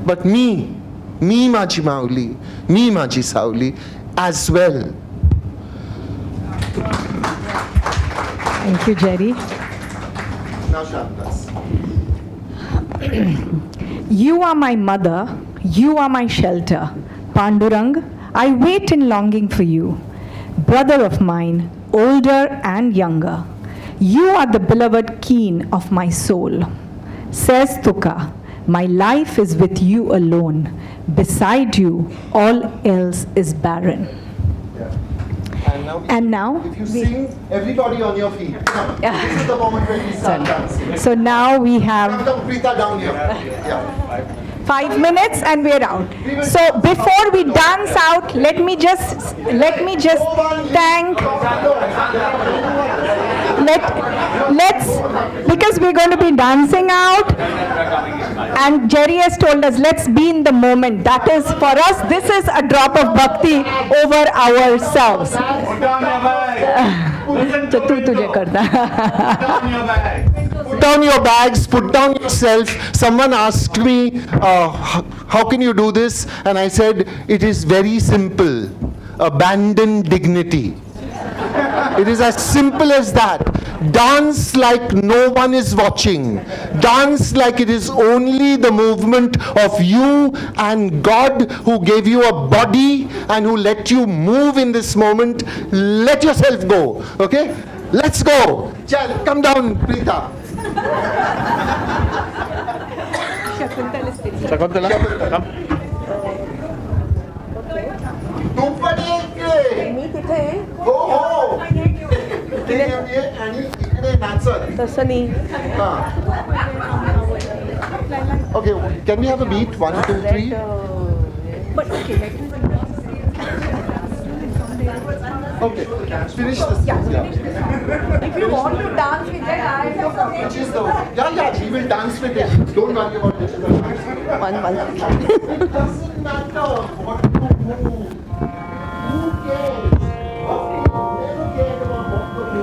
But me maji mauli, me maji sauli as well. Thank you, Jerry. Now Shantas. You are my mother, you are my shelter. Pandurang, I wait in longing for you. Brother of mine, older and younger. You are the beloved keen of my soul. Says Tuka, my life is with you alone. Beside you, all else is barren. Yeah. And now if you sing, everybody on your feet. Come. This is the moment when we start dancing. So now we have Come, Preeta, down here. Yeah. 5 minutes and we're out. So before we dance out, let me just thank. Because we're going to be dancing out, and Jerry has told us, let's be in the moment. That is, for us, this is a drop of bhakti over ourselves. Put down your bags, put down yourself. Someone asked me, how can you do this? And I said, it is very simple. Abandon dignity. It is as simple as that. Dance like no one is watching. Dance like it is only the movement of you and God, who gave you a body and who let you move in this moment. Let yourself go. Okay? Let's go. Come down, Preeta. Shakuntala, come. मी तिथे हो हो इकडे ये आणि इकडे नाचत तसं नाही Okay, can we have a beat? 1, 2, 3. But okay, Okay, finish this. Yeah. if you want to dance with that, I have some. Which is the yeah, we will dance with it. Don't worry about this. It doesn't matter what you move. Who cares? Never cared about what the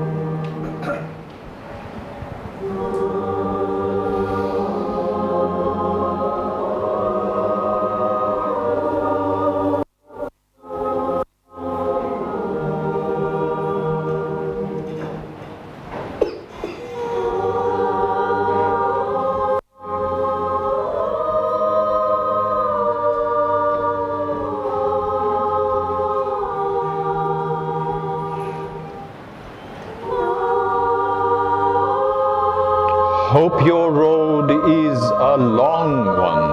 Hope your road is a long one.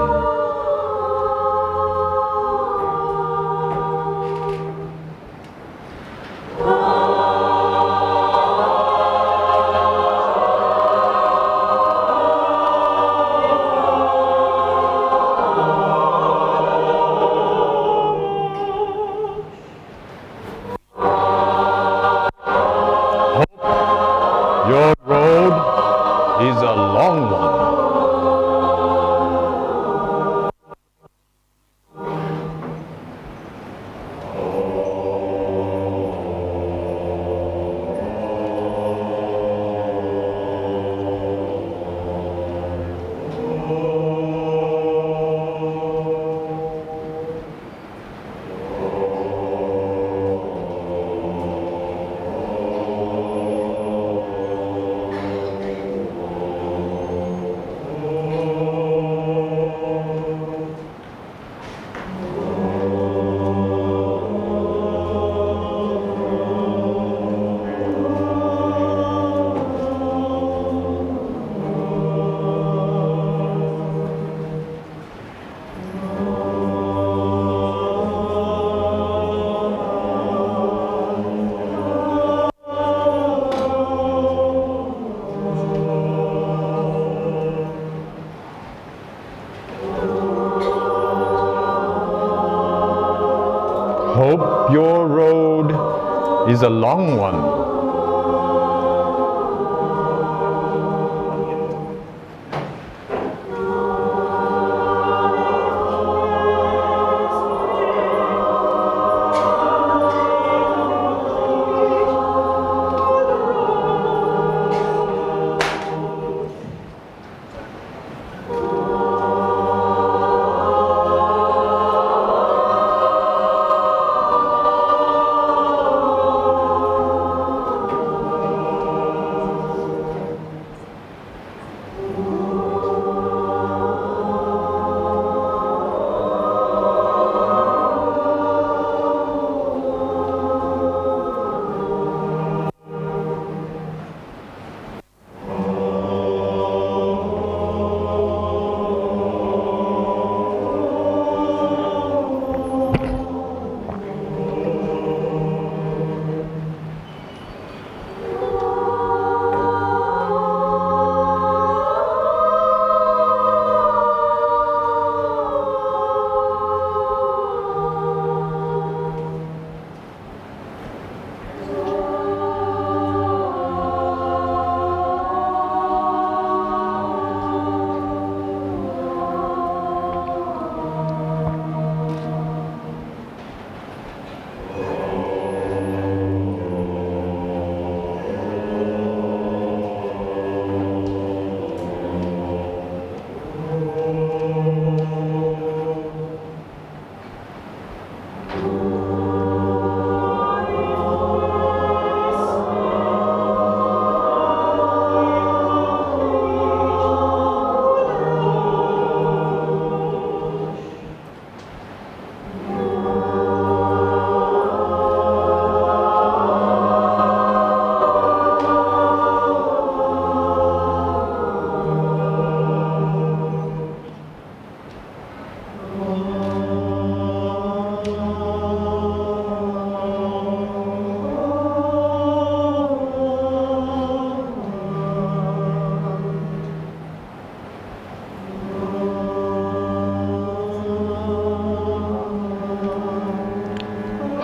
Your road is a long one. Hope your road is a long one.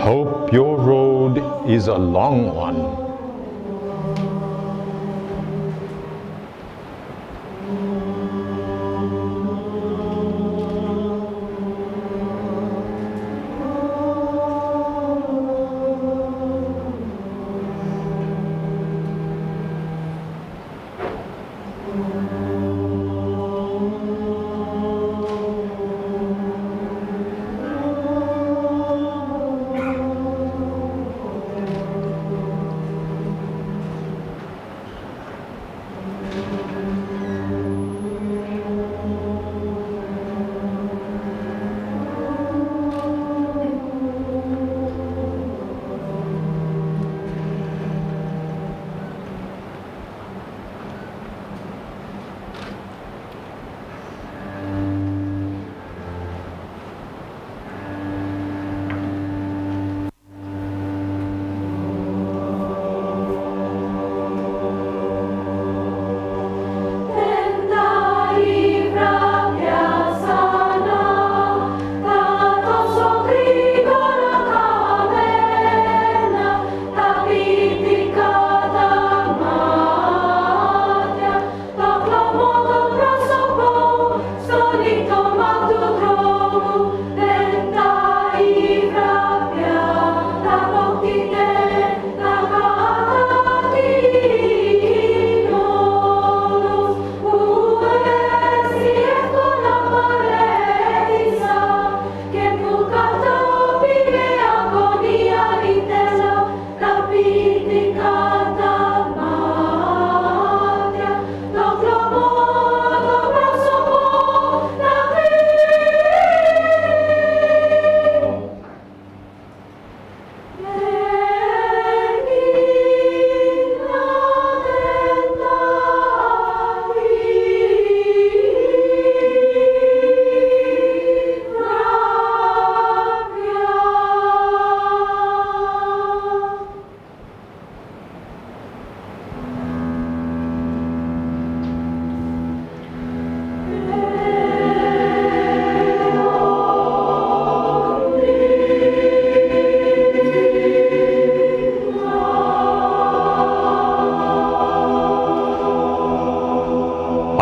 Hope your road is a long one.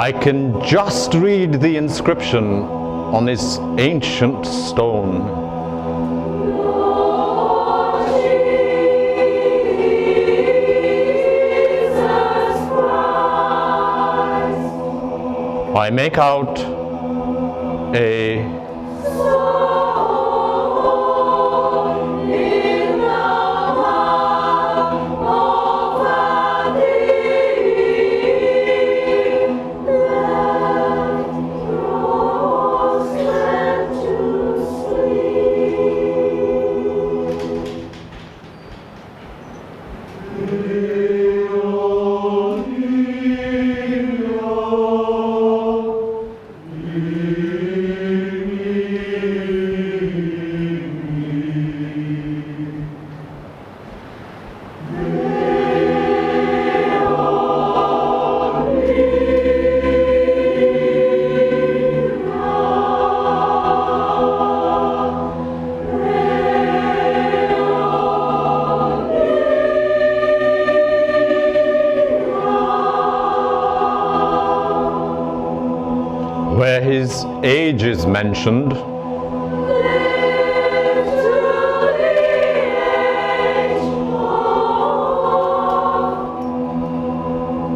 I can just read the inscription on this ancient stone. I make out a where his age is mentioned.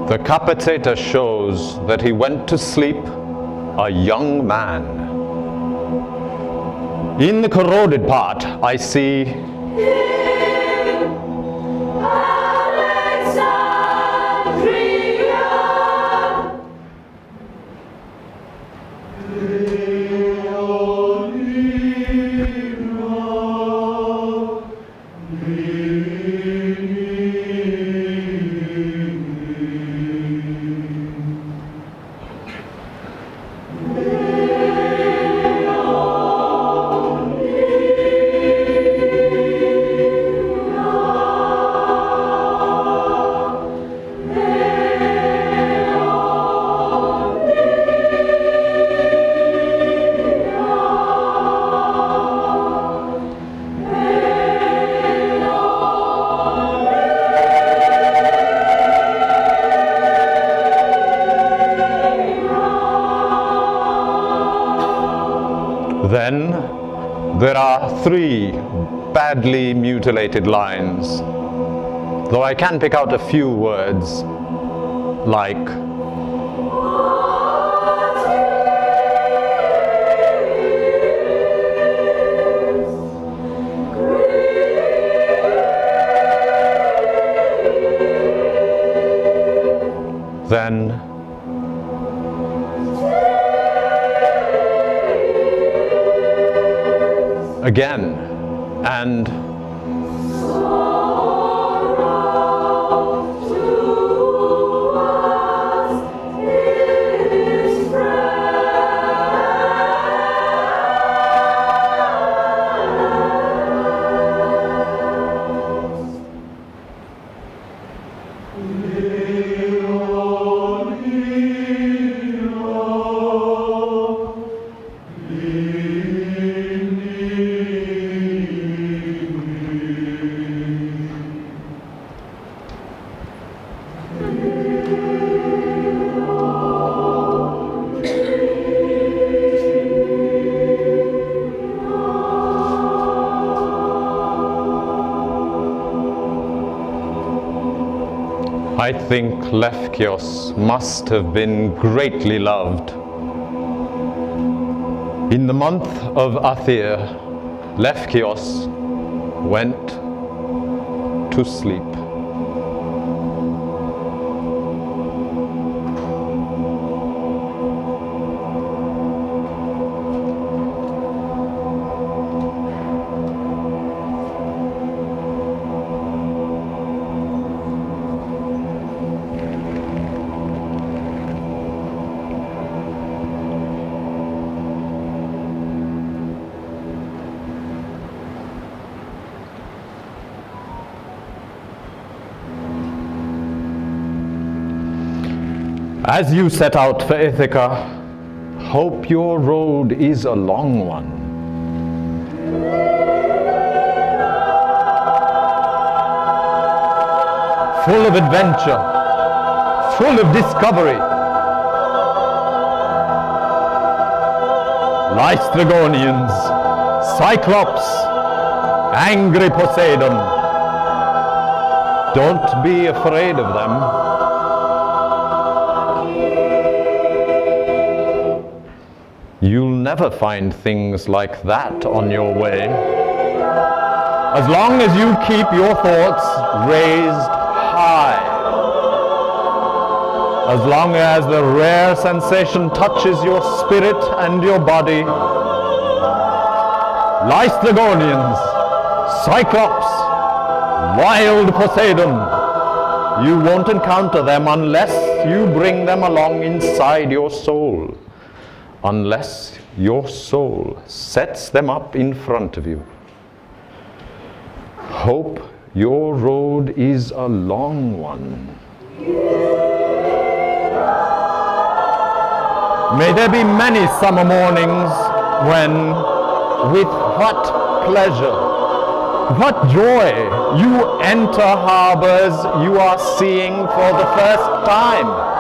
The capitator shows that he went to sleep a young man. In the corroded part, I see Then there are 3 badly mutilated lines, though I can pick out a few words like then again, and I think Lefkios must have been greatly loved. In the month of Athir, Lefkios went to sleep. As you set out for Ithaca, hope your road is a long one. Full of adventure, full of discovery. Lystragonians, Cyclops, angry Poseidon. Don't be afraid of them. You'll never find things like that on your way. As long as you keep your thoughts raised high. As long as the rare sensation touches your spirit and your body. Lystragonians, Cyclops, wild Poseidon, you won't encounter them unless you bring them along inside your soul. Unless your soul sets them up in front of you. Hope your road is a long one. May there be many summer mornings when, with what pleasure, what joy, you enter harbors you are seeing for the first time.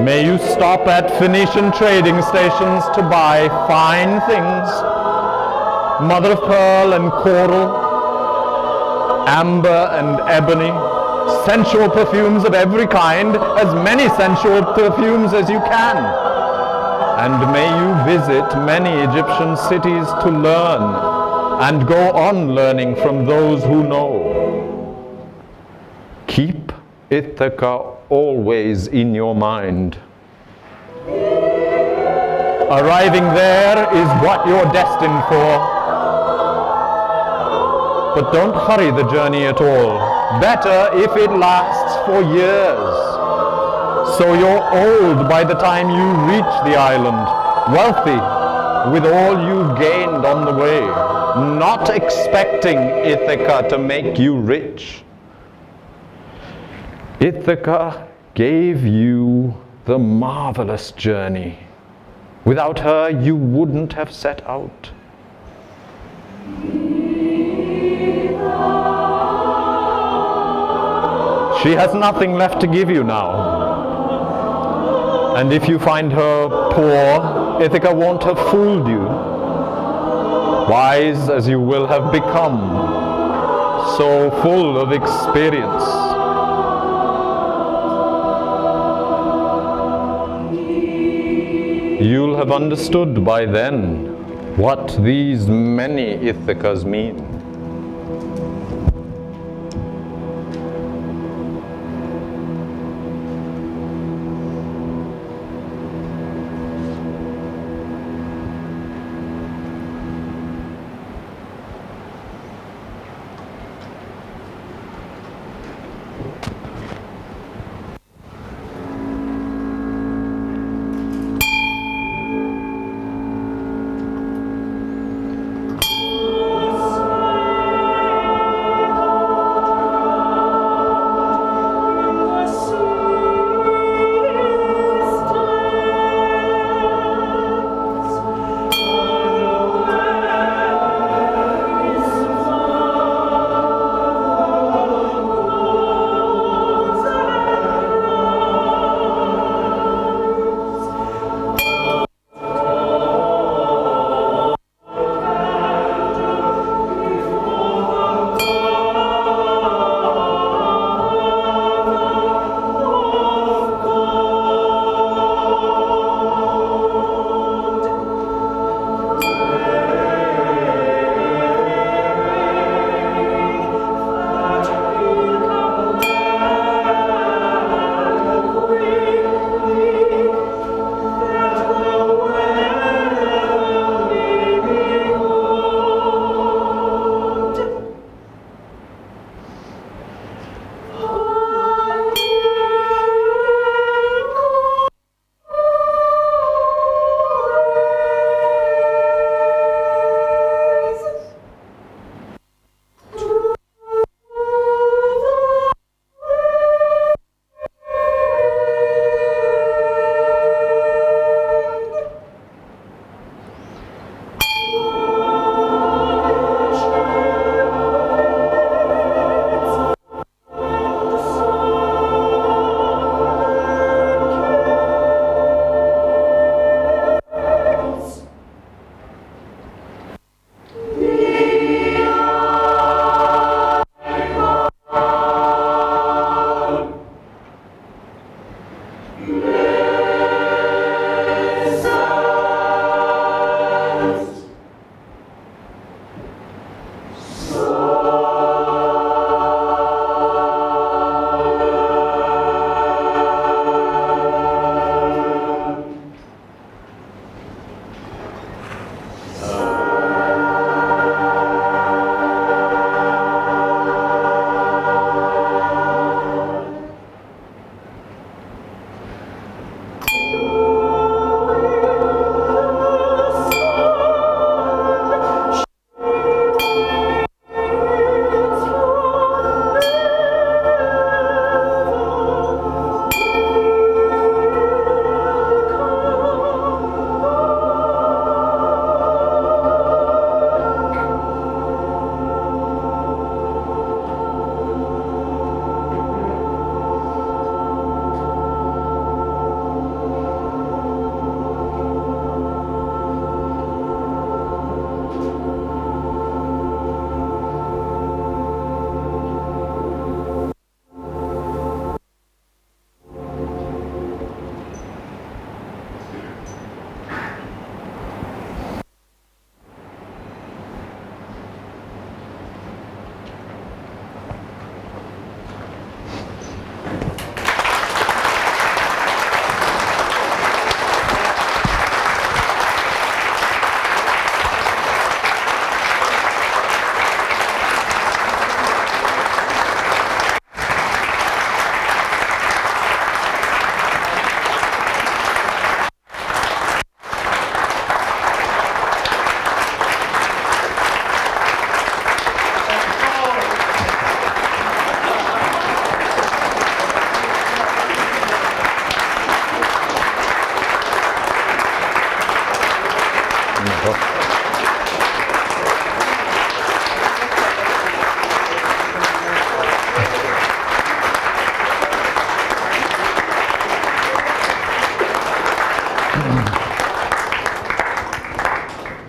May you stop at Phoenician trading stations to buy fine things, mother of pearl and coral, amber and ebony, sensual perfumes of every kind, as many sensual perfumes as you can. And may you visit many Egyptian cities to learn and go on learning from those who know. Keep Ithaca always in your mind. Arriving there is what you're destined for. But don't hurry the journey at all. Better if it lasts for years. So you're old by the time you reach the island, wealthy with all you've gained on the way, not expecting Ithaca to make you rich. Ithaca gave you the marvelous journey. Without her, you wouldn't have set out. She has nothing left to give you now. And if you find her poor, Ithaca won't have fooled you. Wise as you will have become, so full of experience. You'll have understood by then what these many Ithacas mean.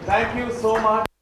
Thank you so much.